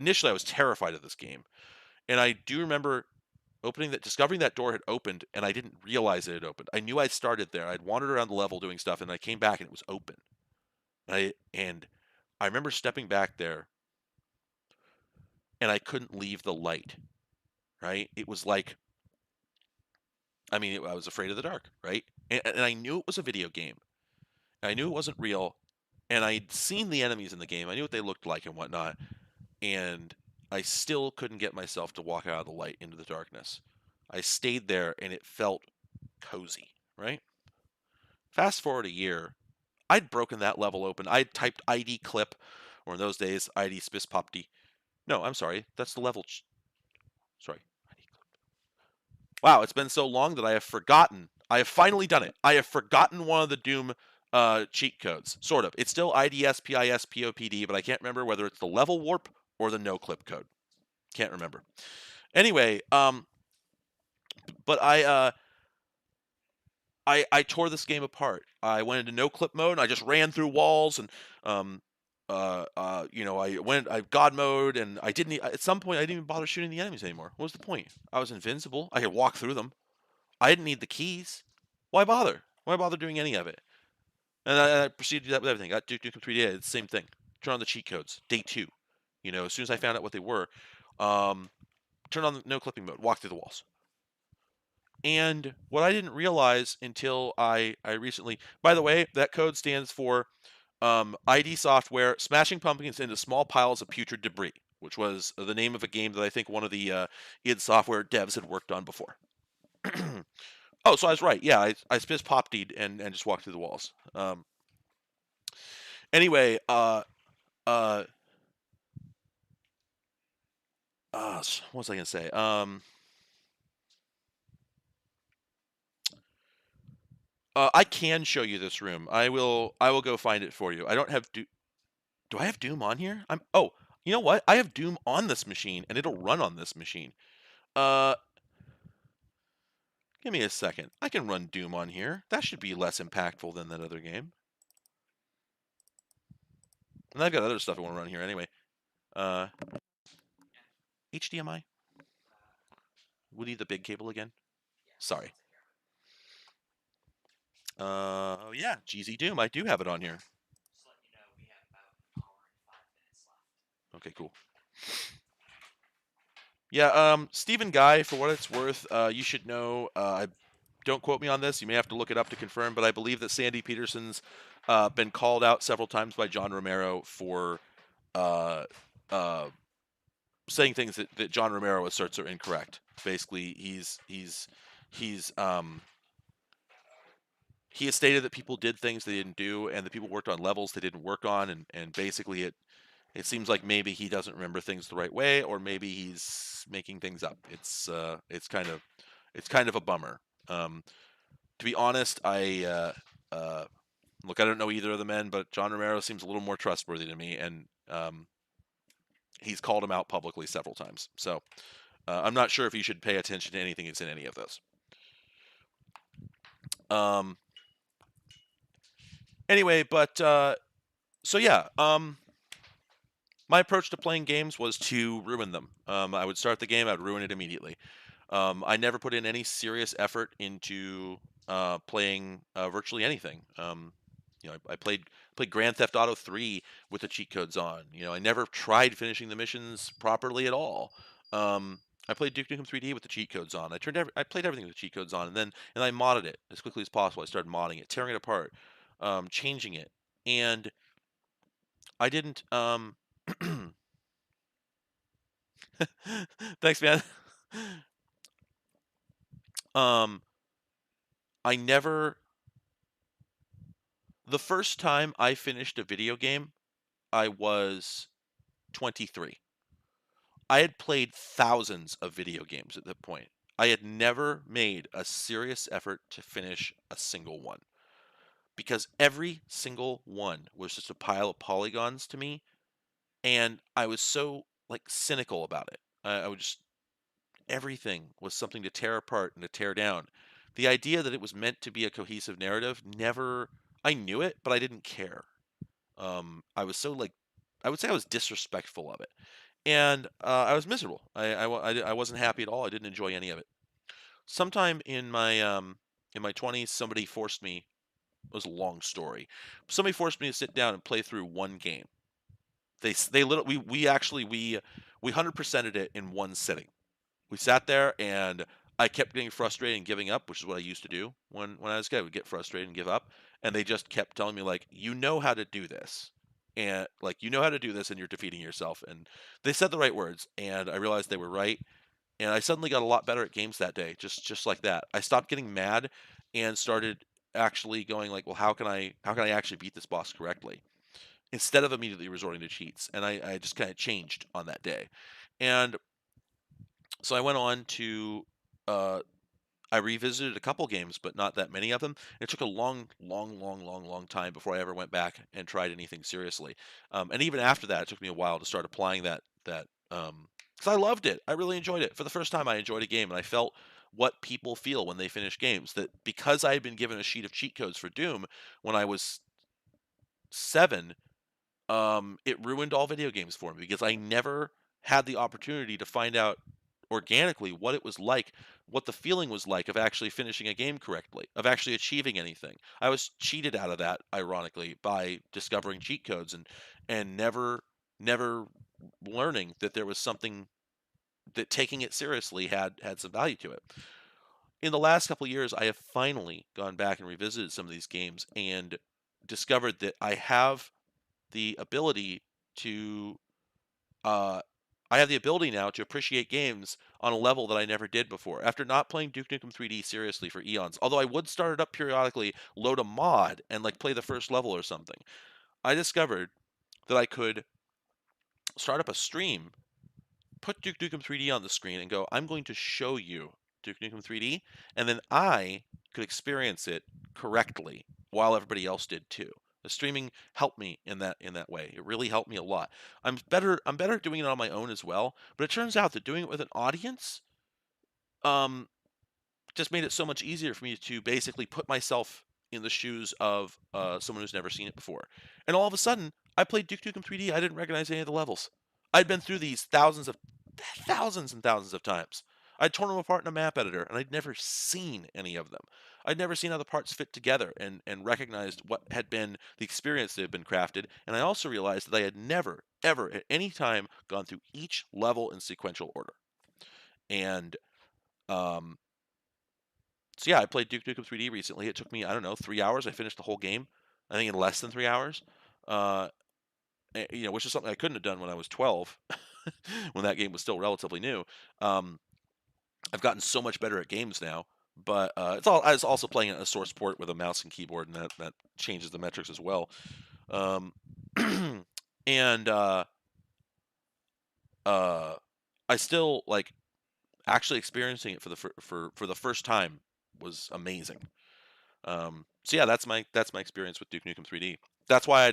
Speaker 2: initially I was terrified of this game, and I do remember discovering that door had opened, and I didn't realize it had opened. I knew I started there. I'd wandered around the level doing stuff, and I came back and it was open. And I remember stepping back there, and I couldn't leave the light. Right? It was like, I was afraid of the dark, right? And I knew it was a video game. I knew it wasn't real, and I'd seen the enemies in the game. I knew what they looked like and whatnot, and I still couldn't get myself to walk out of the light into the darkness. I stayed there, and it felt cozy, right? Fast forward a year, I'd broken that level open. I'd typed ID clip, or in those days, ID spispopd. No, I'm sorry. That's the level. Sorry. ID clip. Wow, it's been so long that I have forgotten. I have finally done it. I have forgotten one of the Doom cheat codes. Sort of. It's still IDSPISPOPD, but I can't remember whether it's the level warp or the no clip code. Can't remember. Anyway, but I tore this game apart. I went into no clip mode and I just ran through walls and I God mode and I didn't at some point I didn't even bother shooting the enemies anymore. What was the point? I was invincible. I could walk through them. I didn't need the keys. Why bother? Why bother doing any of it? And I proceeded to do that with everything. Got Duke Nukem 3D. It's the same thing. Turn on the cheat codes. Day 2. As soon as I found out what they were, turn on the no clipping mode. Walk through the walls. And what I didn't realize until I recently, by the way, that code stands for ID Software smashing pumpkins into small piles of putrid debris, which was the name of a game that I think one of the id Software devs had worked on before. Oh, so I was right. Yeah, I just popped and just walked through the walls. Anyway, what was I gonna say? I can show you this room. I will go find it for you. I don't have Do I have Doom on here? Oh, you know what? I have Doom on this machine and it'll run on this machine. Give me a second. I can run Doom on here. That should be less impactful than that other game. And I've got other stuff I want to run here anyway. HDMI? We need the big cable again? Sorry. Yeah, GZ Doom. I do have it on here.
Speaker 3: Just let you know we have about an hour and 5 minutes left.
Speaker 2: Okay, cool. Yeah, Stephen Guy, for what it's worth, you should know, don't quote me on this, you may have to look it up to confirm, but I believe that Sandy Peterson's been called out several times by John Romero for saying things that John Romero asserts are incorrect. Basically, he has stated that people did things they didn't do, and the people worked on levels they didn't work on, and basically it seems like maybe he doesn't remember things the right way, or maybe he's making things up. It's kind of a bummer. To be honest, look, I don't know either of the men, but John Romero seems a little more trustworthy to me, and he's called him out publicly several times. So I'm not sure if you should pay attention to anything that's in any of those. Anyway, but so yeah, my approach to playing games was to ruin them. I would start the game, I'd ruin it immediately. I never put in any serious effort into playing virtually anything. I played Grand Theft Auto 3 with the cheat codes on. I never tried finishing the missions properly at all. I played Duke Nukem 3D with the cheat codes on. I played everything with the cheat codes on, and I modded it as quickly as possible. I started modding it, tearing it apart, changing it, and I didn't. Thanks, man. I never. The first time I finished a video game, I was 23. I had played thousands of video games at that point. I had never made a serious effort to finish a single one, because every single one was just a pile of polygons to me, and I was so cynical about it. I would just everything was something to tear apart and to tear down. The idea that it was meant to be a cohesive narrative never. I knew it, but I didn't care. I was so I would say I was disrespectful of it, and I was miserable. I wasn't happy at all. I didn't enjoy any of it. Sometime in my 20s, somebody forced me. It was a long story. Somebody forced me to sit down and play through one game. They literally we 100%ed it in one sitting. We sat there and I kept getting frustrated and giving up, which is what I used to do when I was a kid. I would get frustrated and give up, and they just kept telling me like, you know how to do this, and like you know how to do this, and you're defeating yourself. And they said the right words, and I realized they were right. And I suddenly got a lot better at games that day, just like that. I stopped getting mad and started actually going like, well, how can I actually beat this boss correctly instead of immediately resorting to cheats. And I just kind of changed on that day. And so I went on to uh, I revisited a couple games, but not that many of them. It took a long time before I ever went back and tried anything seriously. And even after that, it took me a while to start applying that because I loved it. I really enjoyed it. For the first time, I enjoyed a game, and I felt what people feel when they finish games. That because I had been given a sheet of cheat codes for Doom when I was 7, it ruined all video games for me because I never had the opportunity to find out organically what it was like, what the feeling was like of actually finishing a game correctly, of actually achieving anything. I was cheated out of that, ironically, by discovering cheat codes and never learning that there was something that taking it seriously had some value to it. In the last couple of years, I have finally gone back and revisited some of these games and discovered that I have the ability to uh, I have the ability now to appreciate games on a level that I never did before. After not playing Duke Nukem 3D seriously for eons, although I would start it up periodically, load a mod, and like play the first level or something, I discovered that I could start up a stream, put Duke Nukem 3D on the screen, and go, I'm going to show you Duke Nukem 3D, and then I could experience it correctly while everybody else did too. The streaming helped me in that way. It really helped me a lot. I'm better at doing it on my own as well, but it turns out that doing it with an audience um just made it so much easier for me to basically put myself in the shoes of someone who's never seen it before. And all of a sudden, I played Duke Nukem 3D. I didn't recognize any of the levels. I'd been through these thousands and thousands of times. I'd torn them apart in a map editor, and I'd never seen any of them. I'd never seen how the parts fit together and recognized what had been the experience that had been crafted. And I also realized that I had never, ever, at any time, gone through each level in sequential order. And um, so yeah, I played Duke Nukem 3D recently. It took me, I don't know, 3 hours. I finished the whole game. I think in less than 3 hours. Uh, which is something I couldn't have done when I was 12, when that game was still relatively new. Um, I've gotten so much better at games now, but I was also playing a source port with a mouse and keyboard, and that changes the metrics as well. Um, and I still like actually experiencing it for the first time was amazing. So yeah, that's my experience with Duke Nukem 3D. That's why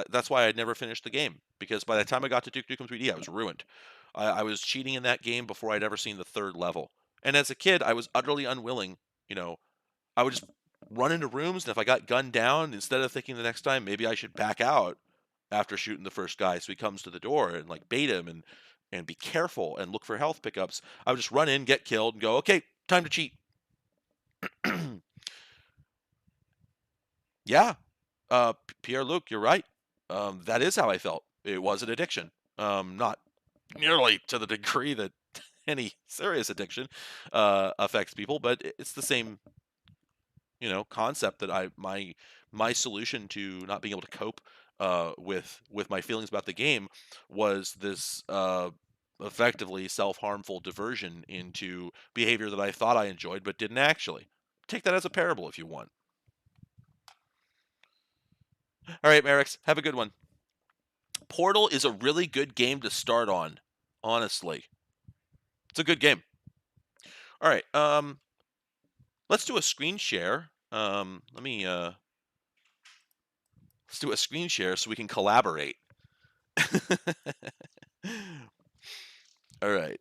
Speaker 2: That's why I'd never finished the game, because by the time I got to Duke Nukem 3D, I was ruined. I was cheating in that game before I'd ever seen the third level. And as a kid, I was utterly unwilling. I would just run into rooms, and if I got gunned down, instead of thinking the next time maybe I should back out after shooting the first guy, so he comes to the door and like bait him and be careful and look for health pickups, I would just run in, get killed, and go, okay, time to cheat. Yeah, Pierre Luc, you're right. That is how I felt. It was an addiction. Not nearly to the degree that any serious addiction affects people, but it's the same, concept that my solution to not being able to cope with my feelings about the game was this effectively self-harmful diversion into behavior that I thought I enjoyed but didn't actually. Take that as a parable if you want. All right, Merrick's, have a good one. Portal is a really good game to start on, honestly. It's a good game. All right, let's do a screen share. Let's do a screen share so we can collaborate. All right.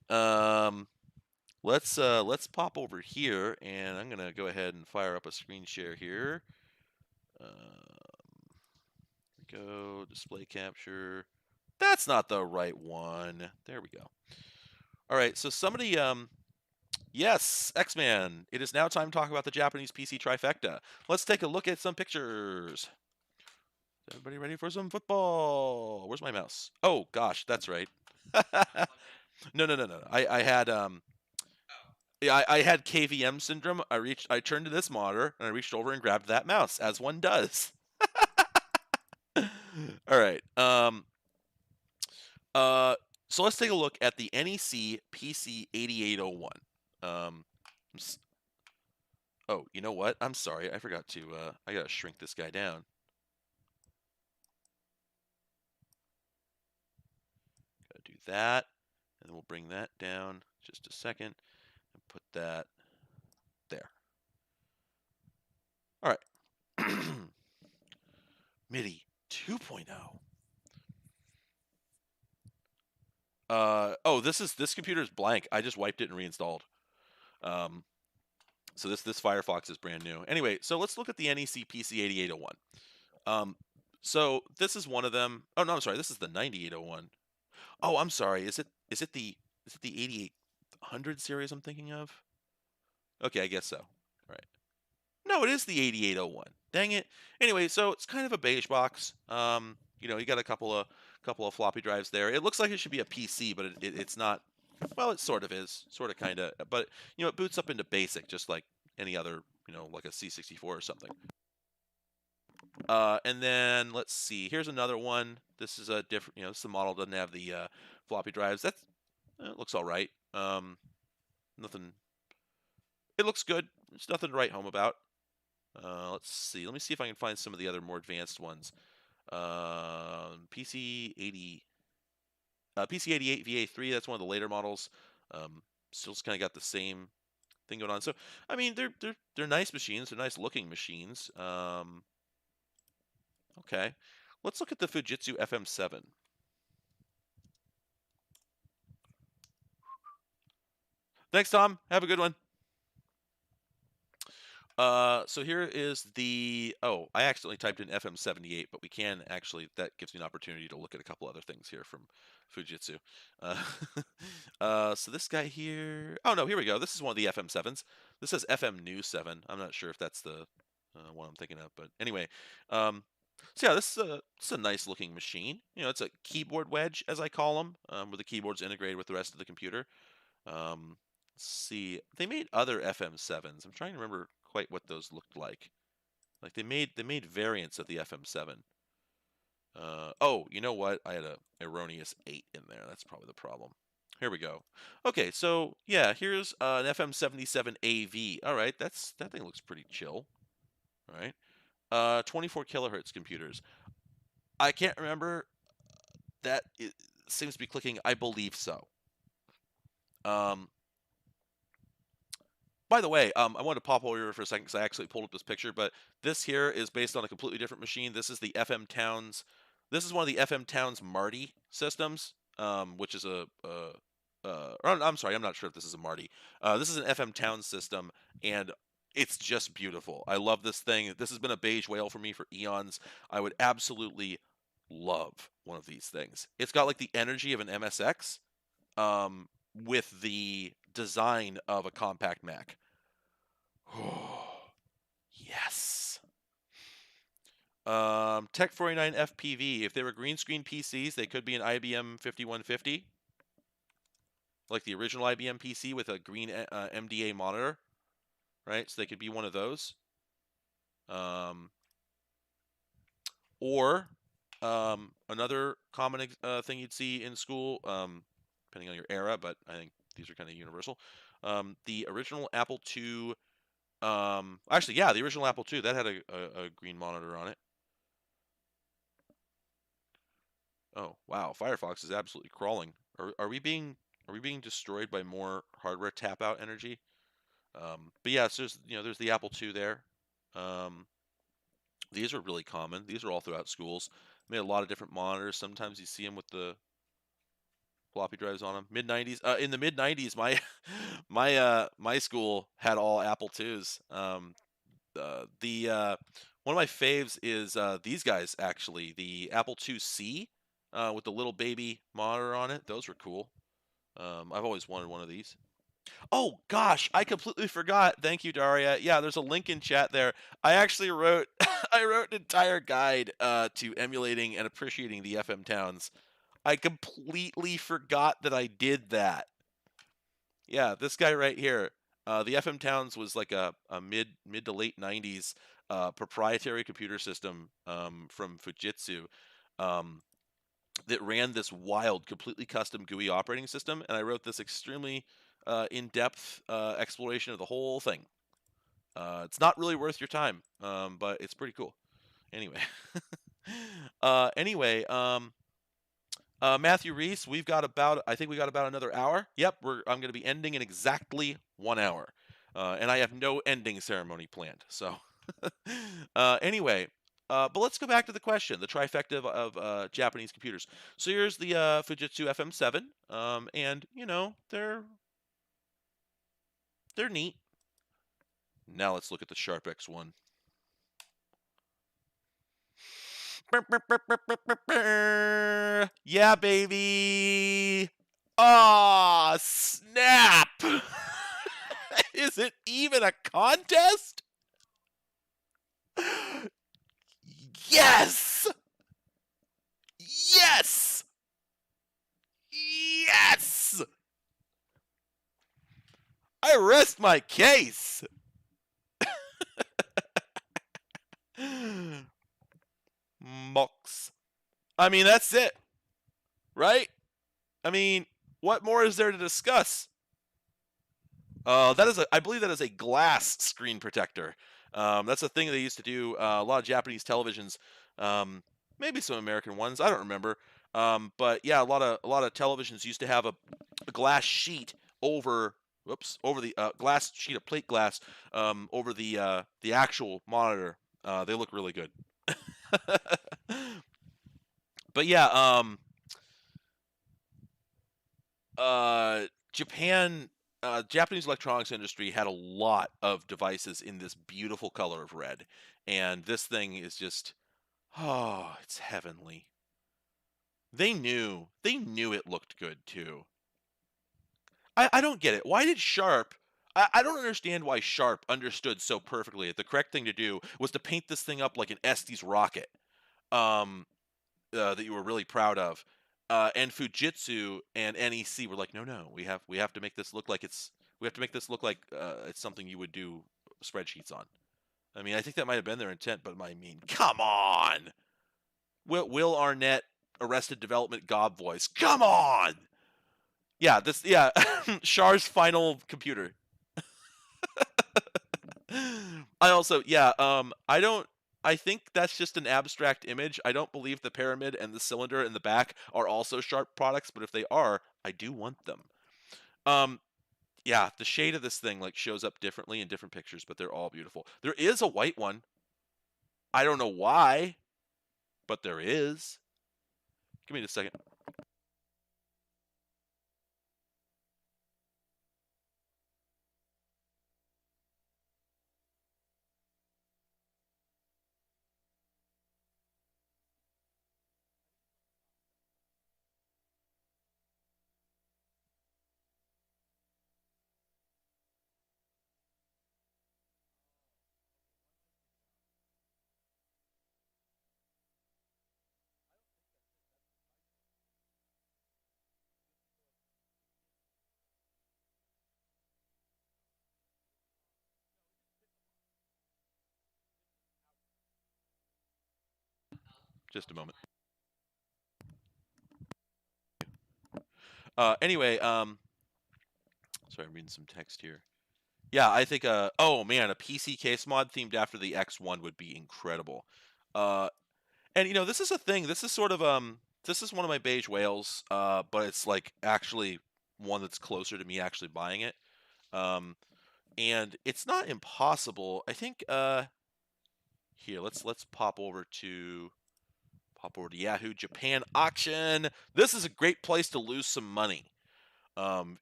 Speaker 2: Let's pop over here, and I'm gonna go ahead and fire up a screen share here. Go display capture. That's not the right one. There we go. All right. So somebody, yes, X-Man. It is now time to talk about the Japanese PC trifecta. Let's take a look at some pictures. Is everybody ready for some football? Where's my mouse? Oh gosh, that's right. No. I had Yeah, I had KVM syndrome. I turned to this monitor and I reached over and grabbed that mouse, as one does. All right. So let's take a look at the NEC PC 8801. Oh, you know what? I'm sorry. I forgot to. I gotta shrink this guy down. Gotta do that, and then we'll bring that down just a second and put that there. All right. MIDI 2.0. Oh, this computer is blank. I just wiped it and reinstalled. So this Firefox is brand new. Anyway, so let's look at the NEC PC 8801. So this is one of them. Oh no, I'm sorry. This is the 9801. Oh, I'm sorry. Is it the 8800 series I'm thinking of? Okay, I guess so. All right. No, it is the 8801. Dang it. Anyway, so it's kind of a beige box. You know, you got a couple of floppy drives there. It looks like it should be a PC, but it's not. Well, it sort of is, sort of, kind of. But you know, it boots up into BASIC, just like any other, you know, like a C64 or something. And then let's see. Here's another one. This is a different. You know, this the model doesn't have the floppy drives. It looks all right. Nothing. It looks good. There's nothing to write home about. Let's see. Let me see if I can find some of the other more advanced ones. PC88 VA3. That's one of the later models. Still kind of got the same thing going on. So I mean, they're nice machines. They're nice looking machines. Okay, let's look at the Fujitsu FM7. Thanks, Tom. Have a good one. So here is the, oh, I accidentally typed in FM78, but we can actually, that gives me an opportunity to look at a couple other things here from Fujitsu. So this guy here, oh no, here we go. This is one of the FM7s. This says FM New 7. I'm not sure if that's the one I'm thinking of, but anyway. So yeah, this is a nice looking machine. You know, it's a keyboard wedge, as I call them, where the keyboard's integrated with the rest of the computer. Let's see, they made other FM7s. I'm trying to remember quite what those looked like. Like they made variants of the FM7. Oh, you know what? I had a erroneous 8 in there. That's probably the problem. Here we go. Okay, so yeah, here's an FM77 AV. All right, that thing looks pretty chill. All right, 24 kilohertz computers. I can't remember. That it seems to be clicking. I believe so. By the way, I wanted to pop over here for a second because I actually pulled up this picture, but this here is based on a completely different machine. This is the FM Towns. This is one of the FM Towns Marty systems, which is I'm sorry, I'm not sure if this is a Marty. This is an FM Towns system, and it's just beautiful. I love this thing. This has been a beige whale for me for eons. I would absolutely love one of these things. It's got like the energy of an MSX, with the design of a compact Mac. Yes. Tech 49 FPV. If they were green screen PCs, they could be an IBM 5150, like the original IBM PC with a green MDA monitor, right? So they could be one of those. Or another common thing you'd see in school, depending on your era, but I think these are kind of universal. The original Apple II, actually, yeah, the original Apple II, that had a green monitor on it. Oh, wow, Firefox is absolutely crawling. Are we being destroyed by more hardware tap out energy? But yeah, so there's the Apple II there. These are really common. These are all throughout schools. Made a lot of different monitors. Sometimes you see them with the floppy drives on them. Mid-90s. In the mid-90s, my school had all Apple IIs. One of my faves is these guys, actually. The Apple IIc with the little baby monitor on it. Those were cool. I've always wanted one of these. Oh gosh, I completely forgot. Thank you, Daria. Yeah, there's a link in chat there. I actually wrote I wrote an entire guide to emulating and appreciating the FM Towns. I completely forgot that I did that. Yeah, this guy right here. The FM Towns was like a mid to late 90s proprietary computer system from Fujitsu that ran this wild, completely custom GUI operating system, and I wrote this extremely in-depth exploration of the whole thing. It's not really worth your time, but it's pretty cool. Anyway, Matthew Reese, I think we got about another hour. Yep, I'm going to be ending in exactly 1 hour, and I have no ending ceremony planned. So, anyway, but let's go back to the question, the trifecta of Japanese computers. So here's the Fujitsu FM7, and you know they're neat. Now let's look at the Sharp X1. Yeah, baby. Aw, snap. Is it even a contest? Yes. Yes. Yes. I rest my case. Mox. I mean, that's it. Right? I mean, what more is there to discuss? I believe that is a glass screen protector. That's a thing they used to do. A lot of Japanese televisions, maybe some American ones. I don't remember. But yeah, a lot of televisions used to have a glass sheet over the glass sheet of plate glass over the actual monitor. They look really good. But yeah, Japanese electronics industry had a lot of devices in this beautiful color of red, and this thing is just, oh, it's heavenly. They knew it looked good too. I don't get it. Why did Sharp? I don't understand why Sharp understood so perfectly that the correct thing to do was to paint this thing up like an Estes rocket, that you were really proud of. And Fujitsu and NEC were like, no, we have to make this look like it's something you would do spreadsheets on. I mean, I think that might have been their intent, but I mean, come on. Will Arnett, Arrested Development gob voice. Come on. Yeah, Char's final computer. I think that's just an abstract image. I don't believe the pyramid and the cylinder in the back are also Sharp products, but if they are, I do want them. Yeah, the shade of this thing like shows up differently in different pictures, but they're all beautiful. There is a white one. I don't know why, but there is. Give me just a second. Just a moment. Anyway, sorry, I'm reading some text here. Yeah, I think oh man, a PC case mod themed after the X1 would be incredible. And you know, this is a thing. This is sort of this is one of my beige whales, but it's like actually one that's closer to me actually buying it. And it's not impossible. I think here, let's pop over to Yahoo Japan auction. This is a great place to lose some money.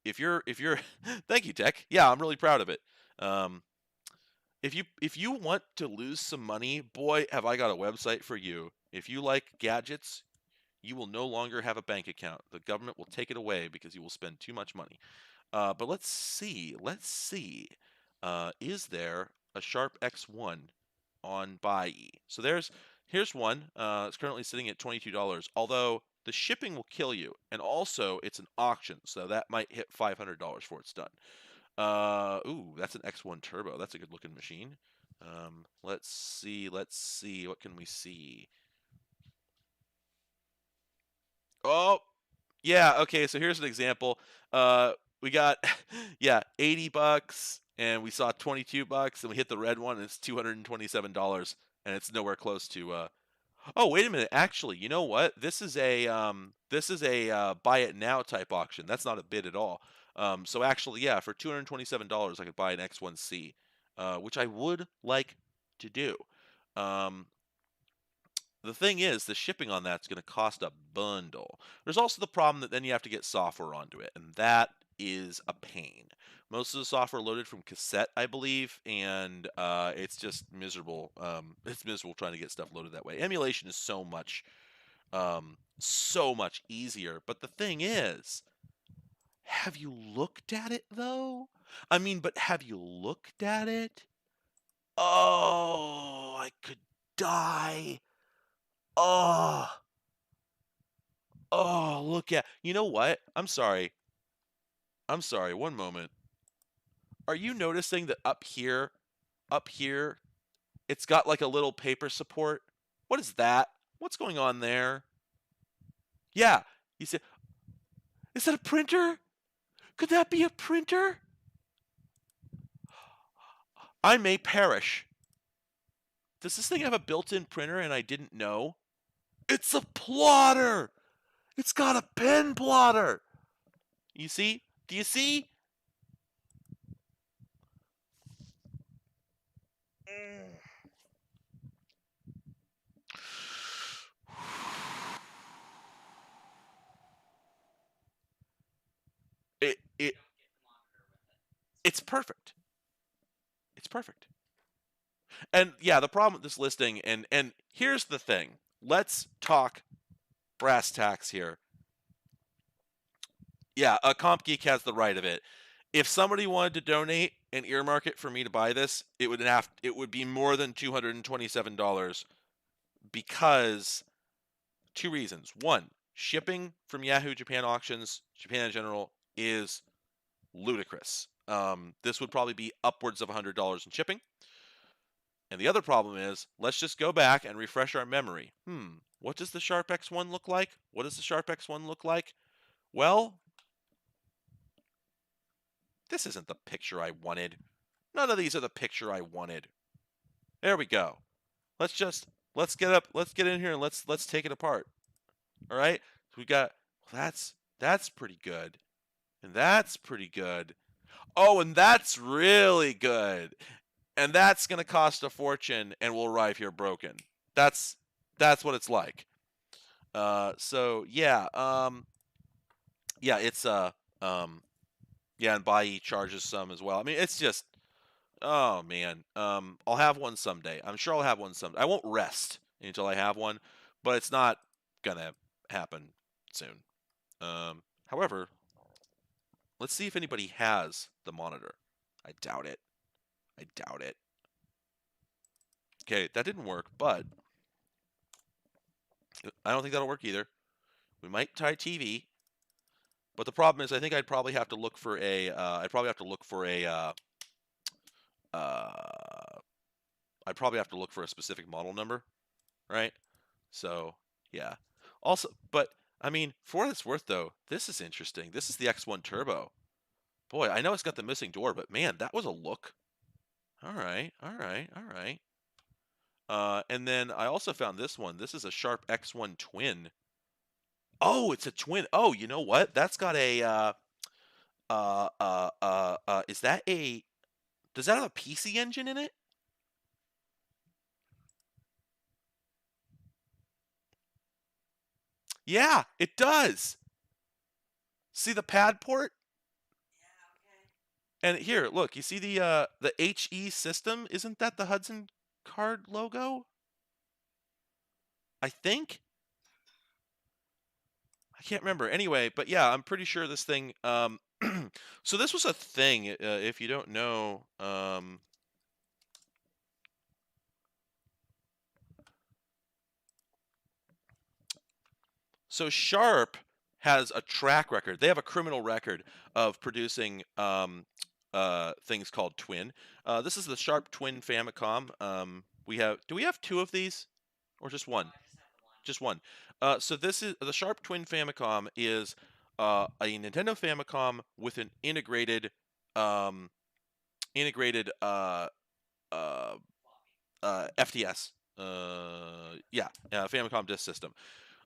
Speaker 2: If you're thank you, Tech. Yeah, I'm really proud of it. If you want to lose some money, boy, have I got a website for you. If you like gadgets, you will no longer have a bank account. The government will take it away because you will spend too much money. But let's see. Is there a Sharp X1 on Buy-e? So here's one. It's currently sitting at $22. Although the shipping will kill you, and also it's an auction, so that might hit $500 before it's done. Ooh, that's an X1 Turbo. That's a good looking machine. Let's see. What can we see? Oh, yeah. Okay, so here's an example. We got yeah, $80, and we saw $22, and we hit the red one, and it's $227, and it's nowhere close to. Oh, wait a minute. Actually, you know what? This is a buy it now type auction. That's not a bid at all. So actually, yeah, for $227, I could buy an X1C, which I would like to do. The thing is, the shipping on that's going to cost a bundle. There's also the problem that then you have to get software onto it, and that is a pain. Most of the software loaded from cassette, I believe, and it's just miserable. It's miserable trying to get stuff loaded that way. Emulation is so much easier. But the thing is, have you looked at it though? I mean, but have you looked at it? Oh, I could die. Oh, look at. You know what? I'm sorry. One moment. Are you noticing that up here, it's got like a little paper support? What is that? What's going on there? Yeah, you said, is that a printer? Could that be a printer? I may perish. Does this thing have a built-in printer and I didn't know? It's a plotter! It's got a pen plotter! You see? Do you see? It's perfect. It's perfect. And yeah, the problem with this listing, and here's the thing. Let's talk brass tacks here. Yeah, a Comp Geek has the right of it. If somebody wanted to donate and earmark it for me to buy this, it would be more than $227 because two reasons. One, shipping from Yahoo Japan auctions, Japan in general, is ludicrous. This would probably be upwards of $100 in shipping. And the other problem is, let's just go back and refresh our memory. What does the Sharp X1 look like? What does the Sharp X1 look like? Well, this isn't the picture I wanted. None of these are the picture I wanted. There we go. Let's get in here and let's take it apart. All right? So we got, well, that's pretty good. And that's pretty good. Oh, and that's really good. And that's going to cost a fortune and will arrive here broken. That's what it's like. So yeah, it's yeah, and Bai charges some as well. I mean, it's just, oh man. I'll have one someday. I'm sure I'll have one someday. I won't rest until I have one, but it's not gonna happen soon. However, let's see if anybody has the monitor. I doubt it. Okay, that didn't work, but I don't think that'll work either. We might try TV, but the problem is I think I'd probably have to look for a specific model number, right? So yeah. Also, but I mean, for what it's worth though, this is interesting. This is the X1 Turbo. Boy, I know it's got the missing door, but man, that was a look. All right. And then I also found this one. This is a Sharp X1 Twin. Oh, it's a twin. Oh, you know what? That's got a is that a does that have a PC engine in it? Yeah, it does. See the pad port? And here, look, you see the HE system? Isn't that the Hudson Card logo? I think. I can't remember. Anyway, but yeah, I'm pretty sure this thing. So this was a thing. If you don't know, so Sharp has a track record. They have a criminal record of producing things called Twin. This is the Sharp Twin Famicom. Do we have two of these, or just one?
Speaker 3: I just have the one.
Speaker 2: Just one. So this is the Sharp Twin Famicom is a Nintendo Famicom with an integrated um, FTS. Famicom disk system.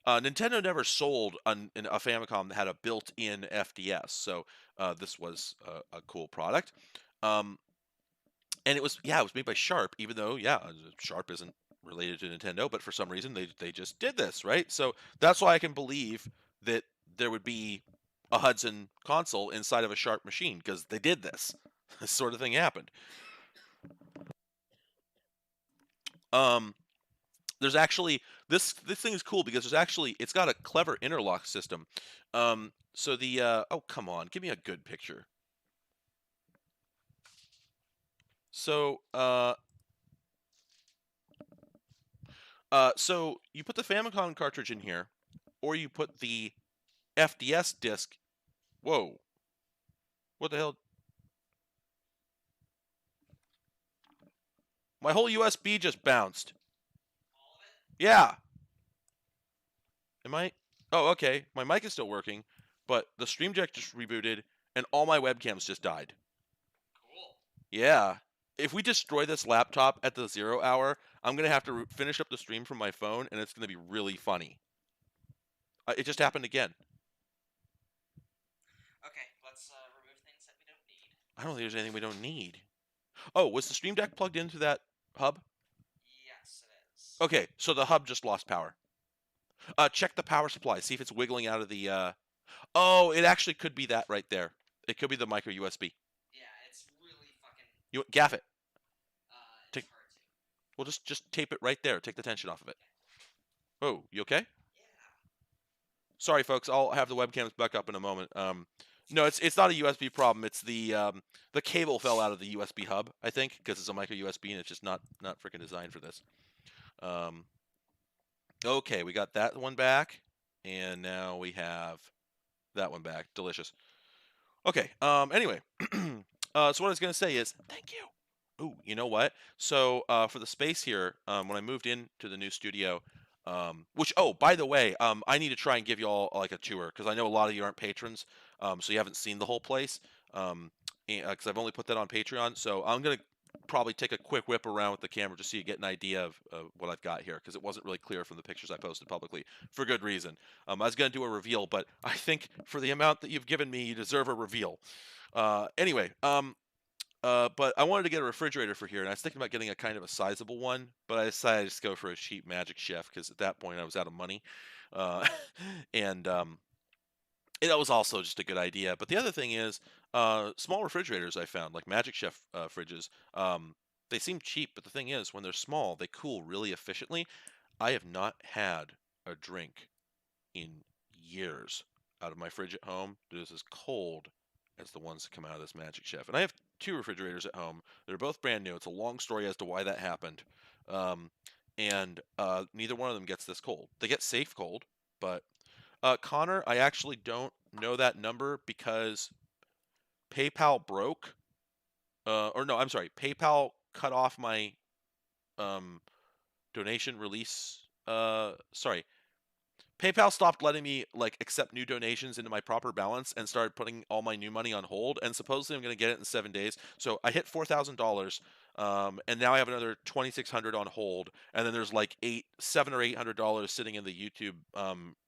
Speaker 2: Nintendo never sold a Famicom that had a built-in FDS, so this was a cool product. And it was made by Sharp, even though Sharp isn't related to Nintendo, but for some reason they just did this, right? So that's why I can believe that there would be a Hudson console inside of a Sharp machine, because they did this. This sort of thing happened. There's actually this thing is cool because it's got a clever interlock system. So the oh, come on, give me a good picture. So so you put the Famicom cartridge in here, or you put the FDS disc. Whoa, what the hell? My whole USB just bounced.
Speaker 3: All of it?
Speaker 2: Yeah. Am I? Oh, okay. My mic is still working, but the Stream Deck just rebooted, and all my webcams just died.
Speaker 3: Cool.
Speaker 2: Yeah. If we destroy this laptop at the 0 hour, I'm going to have to finish up the stream from my phone, and it's going to be really funny. It just happened again.
Speaker 3: Okay, let's remove things that we don't need.
Speaker 2: I don't think there's anything we don't need. Oh, was the Stream Deck plugged into that hub?
Speaker 3: Yes, it is.
Speaker 2: Okay, so the hub just lost power. Check the power supply. See if it's wiggling out of the... Oh, it actually could be that right there. It could be the micro USB.
Speaker 3: Yeah, it's really fucking...
Speaker 2: You gaff it.
Speaker 3: it's
Speaker 2: Take-
Speaker 3: hard to.
Speaker 2: Well, just tape it right there. Take the tension off of it. Oh, you okay?
Speaker 3: Yeah.
Speaker 2: Sorry, folks. I'll have the webcams back up in a moment. No, it's not a USB problem. It's the cable fell out of the USB hub, I think, because it's a micro USB and it's just not freaking designed for this. Okay, we got that one back, and now we have that one back. Delicious. Okay. Anyway, so what I was gonna say is thank you. Ooh, you know what? So for the space here, when I moved into the new studio, which, oh, by the way, I need to try and give you all like a tour, because I know a lot of you aren't patrons, so you haven't seen the whole place, because I've only put that on Patreon. So I'm gonna probably take a quick whip around with the camera just so you get an idea of what I've got here, because it wasn't really clear from the pictures I posted publicly, for good reason. I was gonna do a reveal, but I think for the amount that you've given me, you deserve a reveal. Anyway, but I wanted to get a refrigerator for here, and I was thinking about getting a kind of a sizable one, but I decided to just go for a cheap Magic Chef, because at that point I was out of money, and that was also just a good idea. But the other thing is, small refrigerators I found, like Magic Chef fridges, they seem cheap, but the thing is, when they're small, they cool really efficiently. I have not had a drink in years out of my fridge at home that is as cold as the ones that come out of this Magic Chef. And I have two refrigerators at home. They're both brand new. It's a long story as to why that happened. And neither one of them gets this cold. They get safe cold, but Connor, I actually don't know that number because PayPal broke. Or no, I'm sorry. PayPal cut off my donation release. Sorry. PayPal stopped letting me like accept new donations into my proper balance and started putting all my new money on hold. And supposedly I'm going to get it in 7 days. So I hit $4,000, and now I have another $2,600 on hold. And then there's like $700 or $800 sitting in the YouTube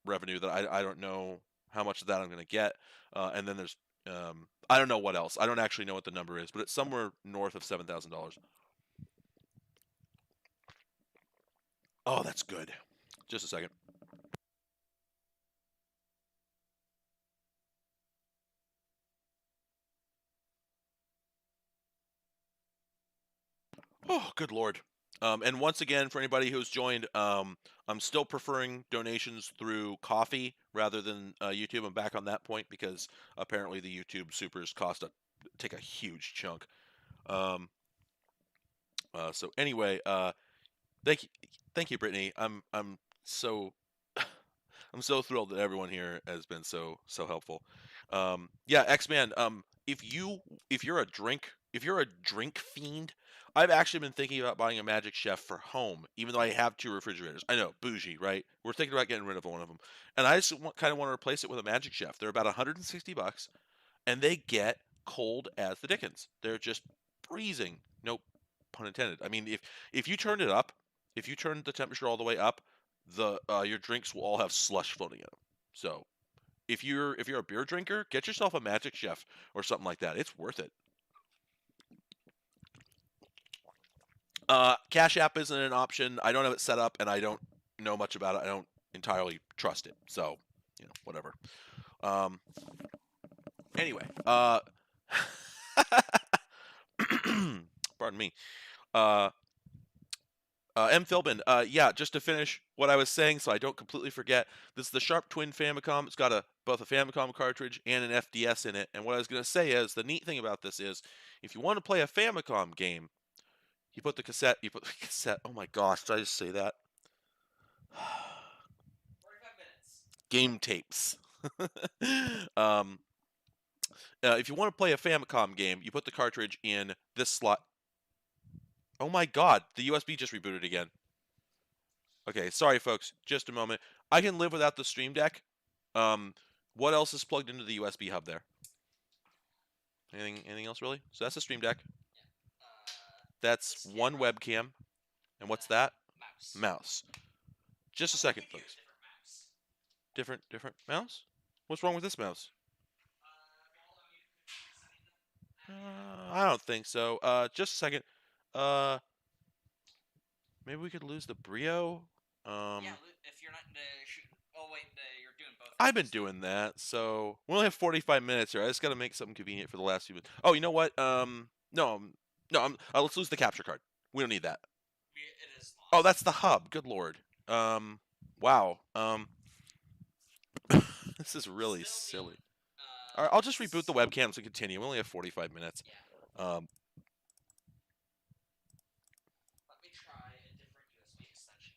Speaker 2: revenue that I don't know how much of that I'm going to get. And then there's I don't know what else. I don't actually know what the number is, but it's somewhere north of $7,000. Oh, that's good. Just a second. Oh, good Lord. And once again, for anybody who's joined, I'm still preferring donations through Coffee rather than YouTube. I'm back on that point because apparently the YouTube supers take a huge chunk. So anyway, thank you, Brittany. I'm so I'm so thrilled that everyone here has been so helpful. Yeah, X-Man. If you're a drink fiend, I've actually been thinking about buying a Magic Chef for home, even though I have 2 refrigerators. I know, bougie, right? We're thinking about getting rid of one of them, and I just kind of want to replace it with a Magic Chef. They're about $160, and they get cold as the dickens. They're just freezing. Nope, pun intended. I mean, if you turned it up, if you turned the temperature all the way up, your drinks will all have slush floating in them. So if you're a beer drinker, get yourself a Magic Chef or something like that. It's worth it. Cash App isn't an option. I don't have it set up, and I don't know much about it. I don't entirely trust it. So, whatever. Anyway, pardon me. M. Philbin, yeah, just to finish what I was saying so I don't completely forget, this is the Sharp Twin Famicom. It's got both a Famicom cartridge and an FDS in it. And what I was going to say is, the neat thing about this is, if you want to play a Famicom game, you put the cassette, oh my gosh, did I just say that?
Speaker 3: 45 minutes.
Speaker 2: Game tapes. If you want to play a Famicom game, you put the cartridge in this slot. Oh my god, the USB just rebooted again. Okay, sorry folks, just a moment. I can live without the Stream Deck. What else is plugged into the USB hub there? Anything else really? So that's the Stream Deck. That's one webcam. And what's that? Mouse. Just a second, folks. Different mouse? What's wrong with this mouse? I don't think so. Just a second. Maybe we could lose the Brio.
Speaker 3: Yeah, if you're not. Oh wait, you're doing both.
Speaker 2: I've been doing that, so we only have 45 minutes here. I just got to make something convenient for the last few minutes. Oh, you know what? No. Let's lose the capture card. We don't need that.
Speaker 3: It is lost.
Speaker 2: Oh, that's the hub. Good lord. Wow. This is really silly. All right, I'll just reboot the webcams and continue. We only have 45 minutes.
Speaker 3: Yeah. Let me try a different USB extension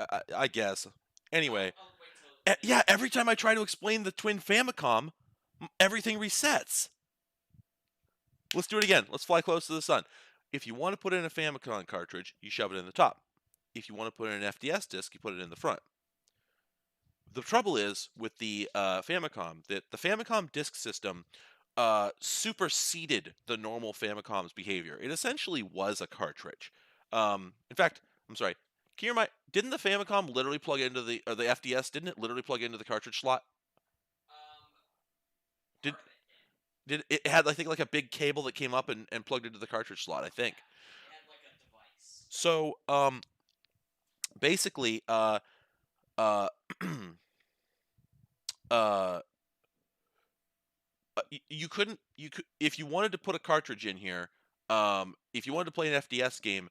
Speaker 3: cable.
Speaker 2: I guess. Anyway,
Speaker 3: I'll wait till
Speaker 2: yeah, every time I try to explain the Twin Famicom, everything resets. Let's do it again. Let's fly close to the sun. If you want to put in a Famicom cartridge, you shove it in the top. If you want to put in an FDS disc, you put it in the front. The trouble is with the Famicom that the Famicom disk system superseded the normal Famicom's behavior. It essentially was a cartridge. In fact, I'm sorry. Can you remind? Didn't the Famicom literally plug into the FDS? Didn't it literally plug into the cartridge slot? Did it had, I think, like a big cable that came up and plugged into the cartridge slot, I think.
Speaker 3: It had like a device.
Speaker 2: So basically you could if you wanted to put a cartridge in here, if you wanted to play an FDS game,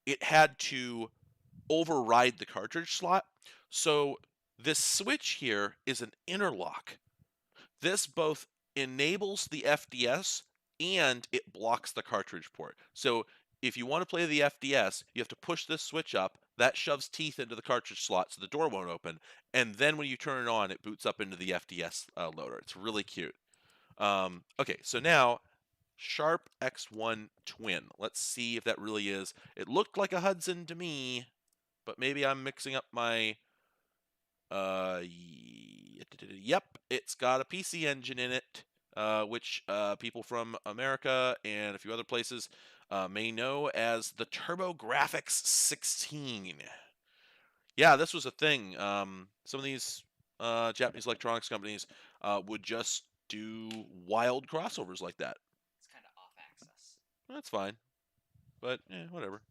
Speaker 2: it had to override the cartridge slot. So this switch here is an interlock. This both enables the FDS and it blocks the cartridge port. So if you want to play the FDS, you have to push this switch up. That shoves teeth into the cartridge slot so the door won't open. And then when you turn it on, it boots up into the FDS loader. It's really cute. Okay, so now Sharp X1 Twin. Let's see if that really is. It looked like a Hudson to me, but maybe I'm mixing up my... Yep, it's got a PC engine in it, which people from America and a few other places may know as the TurboGrafx 16. Yeah, this was a thing. Some of these Japanese electronics companies would just do wild crossovers like that.
Speaker 3: It's kind of off-axis.
Speaker 2: That's fine, but whatever.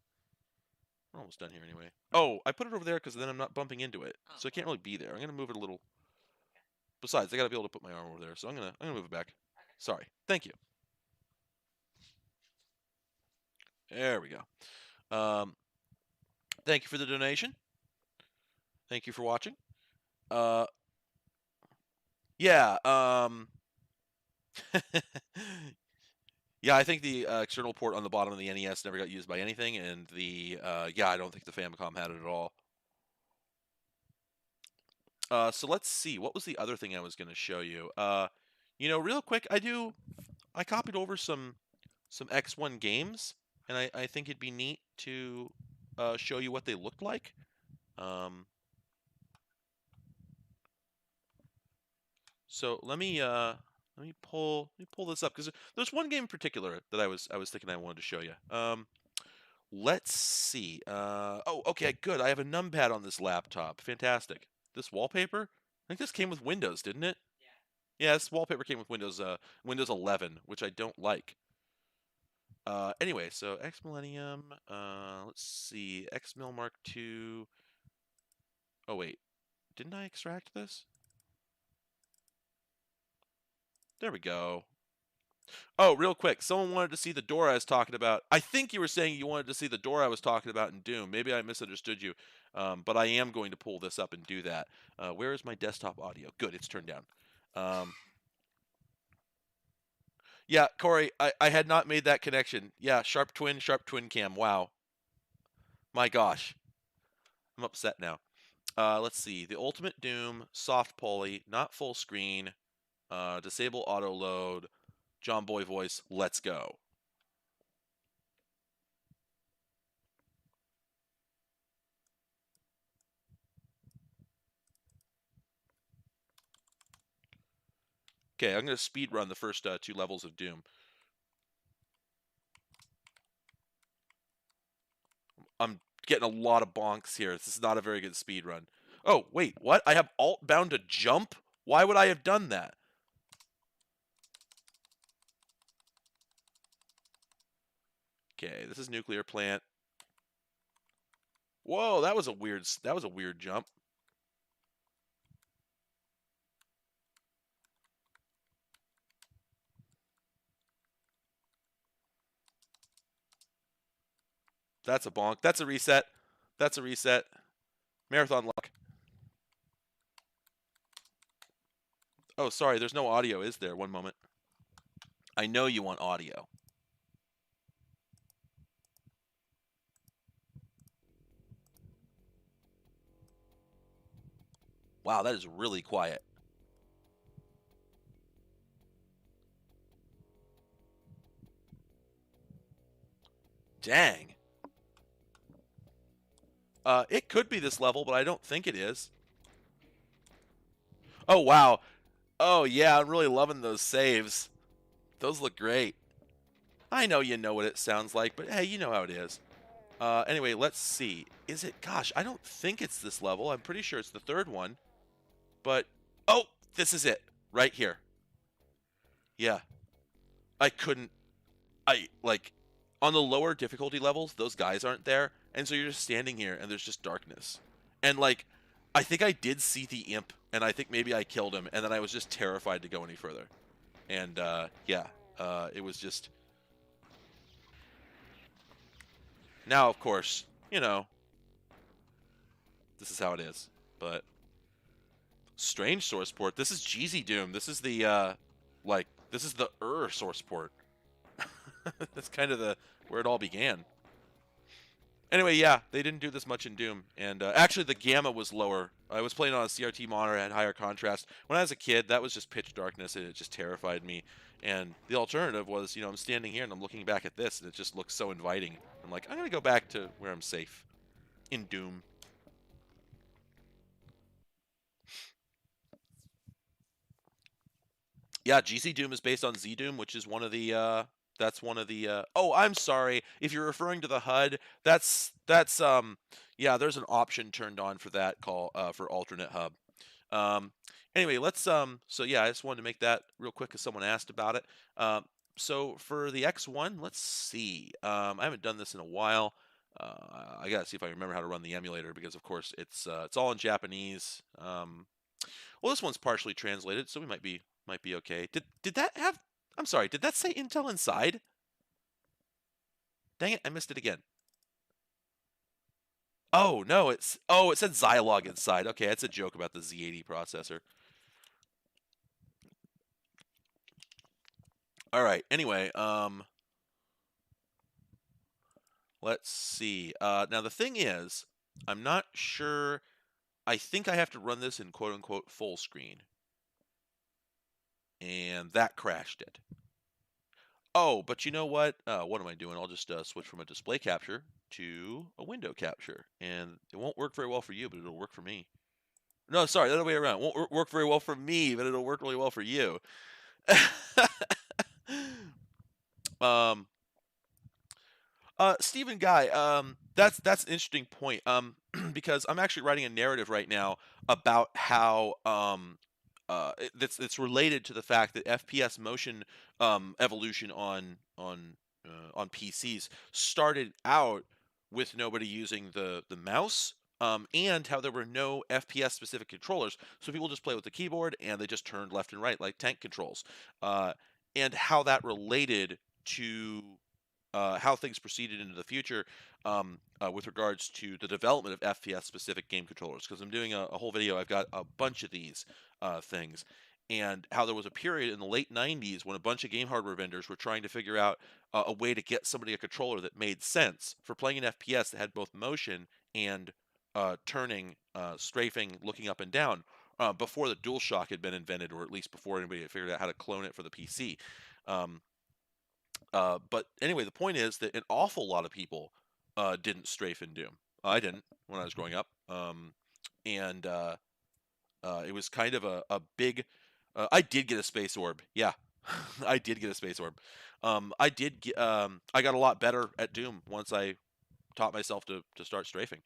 Speaker 2: We're almost done here anyway. Oh, I put it over there because then I'm not bumping into it, so it can't really be there. I'm gonna move it a little. Besides, I gotta be able to put my arm over there, so I'm gonna move it back. Sorry. Thank you. There we go. Thank you for the donation. Thank you for watching. Yeah. Yeah, I think the external port on the bottom of the NES never got used by anything, and the yeah, I don't think the Famicom had it at all. So let's see. What was the other thing I was going to show you? You know, real quick, I copied over some X1 games, and I think it'd be neat to show you what they looked like. So let me pull this up, because there's one game in particular that I was thinking I wanted to show you. Let's see. Oh, okay, good. I have a numpad on this laptop. Fantastic. This wallpaper? I think this came with Windows, didn't it? Yeah, this wallpaper came with Windows 11, which I don't like. Anyway, so X Millennium. Let's see. X Mil Mark II. Oh wait, didn't I extract this? There we go. Oh, real quick, someone wanted to see the door I was talking about. I think you were saying you wanted to see the door I was talking about in Doom. Maybe I misunderstood you, but I am going to pull this up and do that. Where is my desktop audio? Good, it's turned down. Yeah, Corey, I had not made that connection. Yeah, sharp twin cam. Wow. My gosh. I'm upset now. Let's see. The Ultimate Doom, soft poly, not full screen, disable auto load, John Boy voice, let's go. Okay, I'm going to speed run the first 2 levels of Doom. I'm getting a lot of bonks here. This is not a very good speed run. Oh, wait, what? I have alt bound to jump? Why would I have done that? Okay, this is nuclear plant. Whoa, that was a weird jump. That's a bonk. That's a reset. That's a reset. Marathon luck. Oh, sorry, there's no audio, is there? One moment. I know you want audio. Wow, that is really quiet. Dang. It could be this level, but I don't think it is. Oh, wow. Oh, yeah, I'm really loving those saves. Those look great. I know you know what it sounds like, but hey, you know how it is. Anyway, let's see. Is it? Gosh, I don't think it's this level. I'm pretty sure it's the 3rd one. But, oh, this is it. Right here. Yeah. On the lower difficulty levels, those guys aren't there. And so you're just standing here, and there's just darkness. And, like, I think I did see the imp, and I think maybe I killed him, and then I was just terrified to go any further. And, yeah, it was just... Now, of course, you know, this is how it is. But, strange source port. This is Jeezy Doom. This is the, this is the source port. That's kind of where it all began. Anyway, yeah, they didn't do this much in Doom, and actually the gamma was lower. I was playing on a CRT monitor, had higher contrast. When I was a kid, that was just pitch darkness, and it just terrified me. And the alternative was, you know, I'm standing here and I'm looking back at this, and it just looks so inviting. I'm like, I'm gonna go back to where I'm safe in Doom. Yeah, GC Doom is based on Z Doom, which is one of the that's one of the oh, I'm sorry. If you're referring to the HUD, that's yeah, there's an option turned on for that for alternate hub. Anyway, let's so yeah, I just wanted to make that real quick because someone asked about it. So for the X1, let's see. I haven't done this in a while. I gotta see if I remember how to run the emulator because of course it's all in Japanese. Well, this one's partially translated, so we might be okay. Did that have? I'm sorry. Did that say Intel inside? Dang it! I missed it again. Oh no! it said Zilog inside. Okay, that's a joke about the Z80 processor. All right. Anyway, let's see. Now the thing is, I'm not sure I think I have to run this in quote unquote full screen. And that crashed it. Oh, but you know what? What am I doing? I'll just switch from a display capture to a window capture. And it won't work very well for you, but it'll work for me. No, sorry, the other way around. It won't work very well for me, but it'll work really well for you. um, Stephen Guy, that's an interesting point. Because I'm actually writing a narrative right now about how it's related to the fact that FPS motion evolution on PCs started out with nobody using the mouse. And how there were no FPS specific controllers, so people just play with the keyboard and they just turned left and right like tank controls, and how that related to how things proceeded into the future with regards to the development of FPS specific game controllers. Because I'm doing a whole video, I've got a bunch of these things, and how there was a period in the late 90s when a bunch of game hardware vendors were trying to figure out a way to get somebody a controller that made sense for playing an FPS that had both motion and turning, strafing, looking up and down. Before the DualShock had been invented, or at least before anybody had figured out how to clone it for the PC. But anyway, the point is that an awful lot of people didn't strafe in Doom. I didn't when I was growing up. And it was kind of a big. I did get a space orb. Yeah, I did get a space orb. I did. I got a lot better at Doom once I taught myself to start strafing.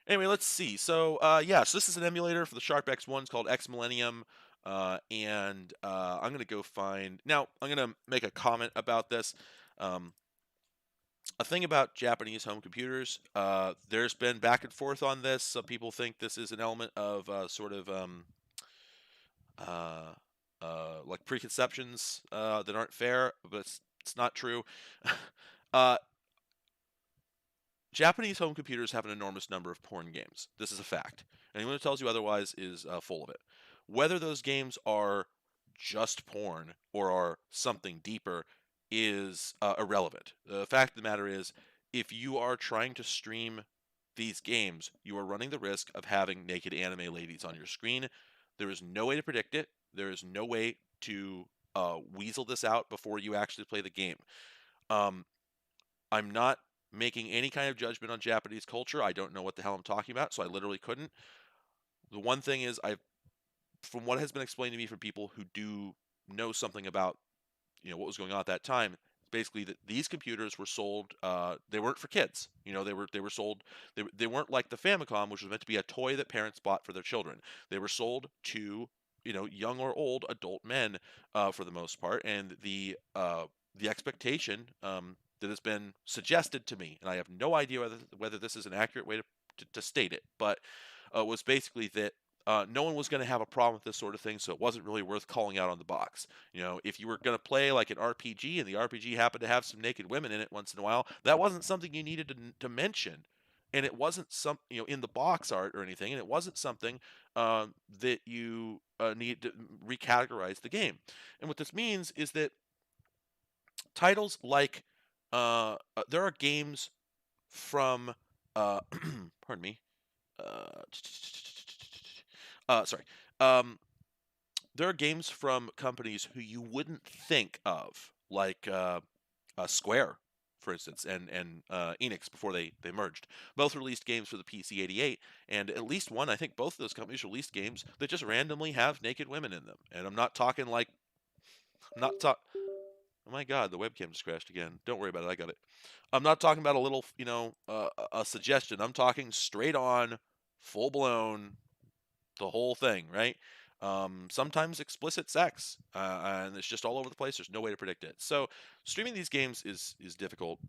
Speaker 2: Anyway, let's see. So yeah, so this is an emulator for the Sharp X1. It's called X Millennium. And I'm going to go find. Now, I'm going to make a comment about this. A thing about Japanese home computers, there's been back and forth on this. Some people think this is an element of sort of like preconceptions that aren't fair, but it's not true. Japanese home computers have an enormous number of porn games. This is a fact. Anyone who tells you otherwise is full of it. Whether those games are just porn or are something deeper is irrelevant. The fact of the matter is, if you are trying to stream these games, you are running the risk of having naked anime ladies on your screen. There is no way to predict it. There is no way to weasel this out before you actually play the game. I'm not making any kind of judgment on Japanese culture. I don't know what the hell I'm talking about, so I literally couldn't. The one thing is, from what has been explained to me from people who do know something about, what was going on at that time, basically that these computers were sold. They weren't for kids. They were sold. They weren't like the Famicom, which was meant to be a toy that parents bought for their children. They were sold to young or old adult men for the most part, and the expectation that has been suggested to me, and I have no idea whether this is an accurate way to state it, but was basically that no one was going to have a problem with this sort of thing, so it wasn't really worth calling out on the box. If you were going to play like an RPG and the RPG happened to have some naked women in it once in a while, that wasn't something you needed to mention. And it wasn't in the box art or anything, and it wasn't something that you need to recategorize the game. And what this means is that titles like there are games from pardon me. Sorry. There are games from companies who you wouldn't think of, like Square, for instance, and Enix before they merged. Both released games for the PC-88, and at least one, I think both of those companies released games that just randomly have naked women in them. And I'm not talking like, oh my God, the webcam just crashed again. Don't worry about it, I got it. I'm not talking about a little, a suggestion. I'm talking straight on, full blown, the whole thing, right? Sometimes explicit sex, and it's just all over the place. There's no way to predict it. So streaming these games is difficult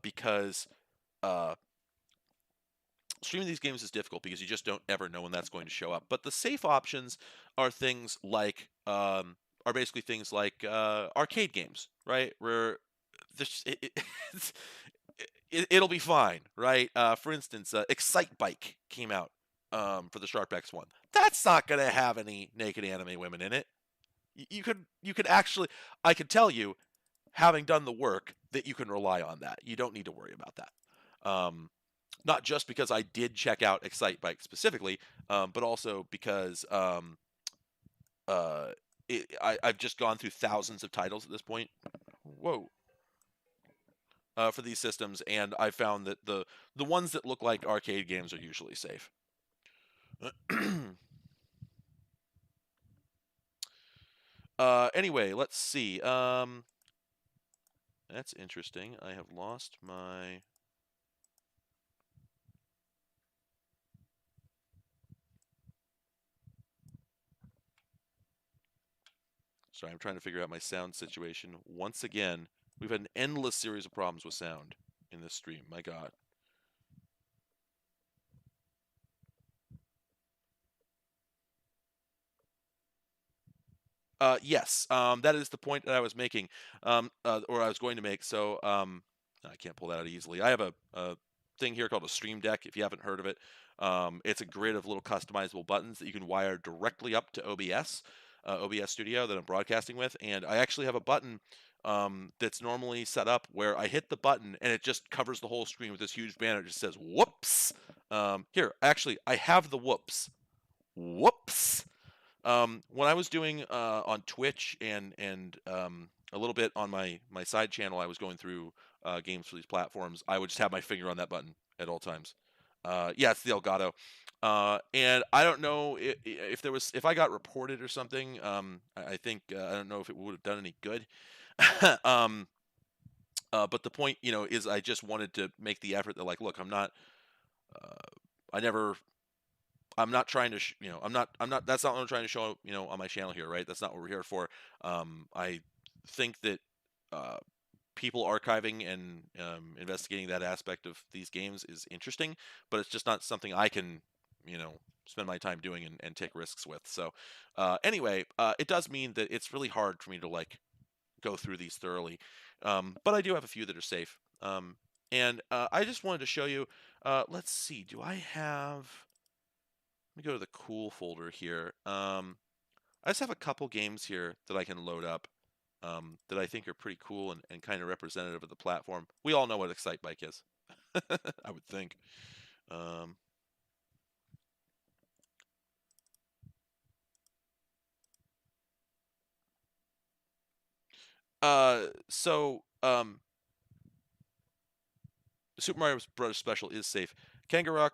Speaker 2: because streaming these games is difficult because you just don't ever know when that's going to show up. But the safe options are things like are basically things like arcade games, right? Where it'll be fine, right? For instance, Excite Bike came out for the Sharp X1. That's not going to have any naked anime women in it. You could actually, I could tell you, having done the work, that you can rely on that. You don't need to worry about that. not just because I did check out Excitebike specifically, but also because I've just gone through thousands of titles at this point. Whoa. For these systems, and I found that the ones that look like arcade games are usually safe. Anyway, let's see. That's interesting. I have lost my... Sorry, I'm trying to figure out my sound situation. Once again, we've had an endless series of problems with sound in this stream. My God. Yes, that is the point that I was making, or I was going to make. So I can't pull that out easily. I have a thing here called a Stream Deck. If you haven't heard of it, it's a grid of little customizable buttons that you can wire directly up to OBS Studio that I'm broadcasting with. And I actually have a button that's normally set up where I hit the button and it just covers the whole screen with this huge banner that just says "whoops." Here, actually, I have the whoops. Whoops. When I was doing on Twitch and a little bit on my side channel, I was going through games for these platforms. I would just have my finger on that button at all times. Yeah, it's the Elgato. And I don't know if I got reported or something. I think I don't know if it would have done any good. But the point, is I just wanted to make the effort that, like, look, I'm not trying to, that's not what I'm trying to show, on my channel here, right? That's not what we're here for. I think that people archiving and investigating that aspect of these games is interesting, but it's just not something I can, spend my time doing and take risks with. So anyway, it does mean that it's really hard for me to, like, go through these thoroughly. But I do have a few that are safe. And I just wanted to show you, let's see, do I have... Let me go to the cool folder here. I just have a couple games here that I can load up that I think are pretty cool and kind of representative of the platform. We all know what Excitebike is, I would think. Super Mario Bros. Special is safe. Kangaroo,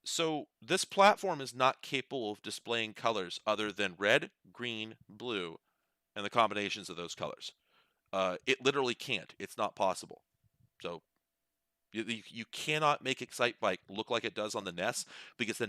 Speaker 2: so this platform is not capable of displaying colors other than red, green, blue, and the combinations of those colors. It literally can't. It's not possible. So you cannot make Excitebike look like it does on the NES, because the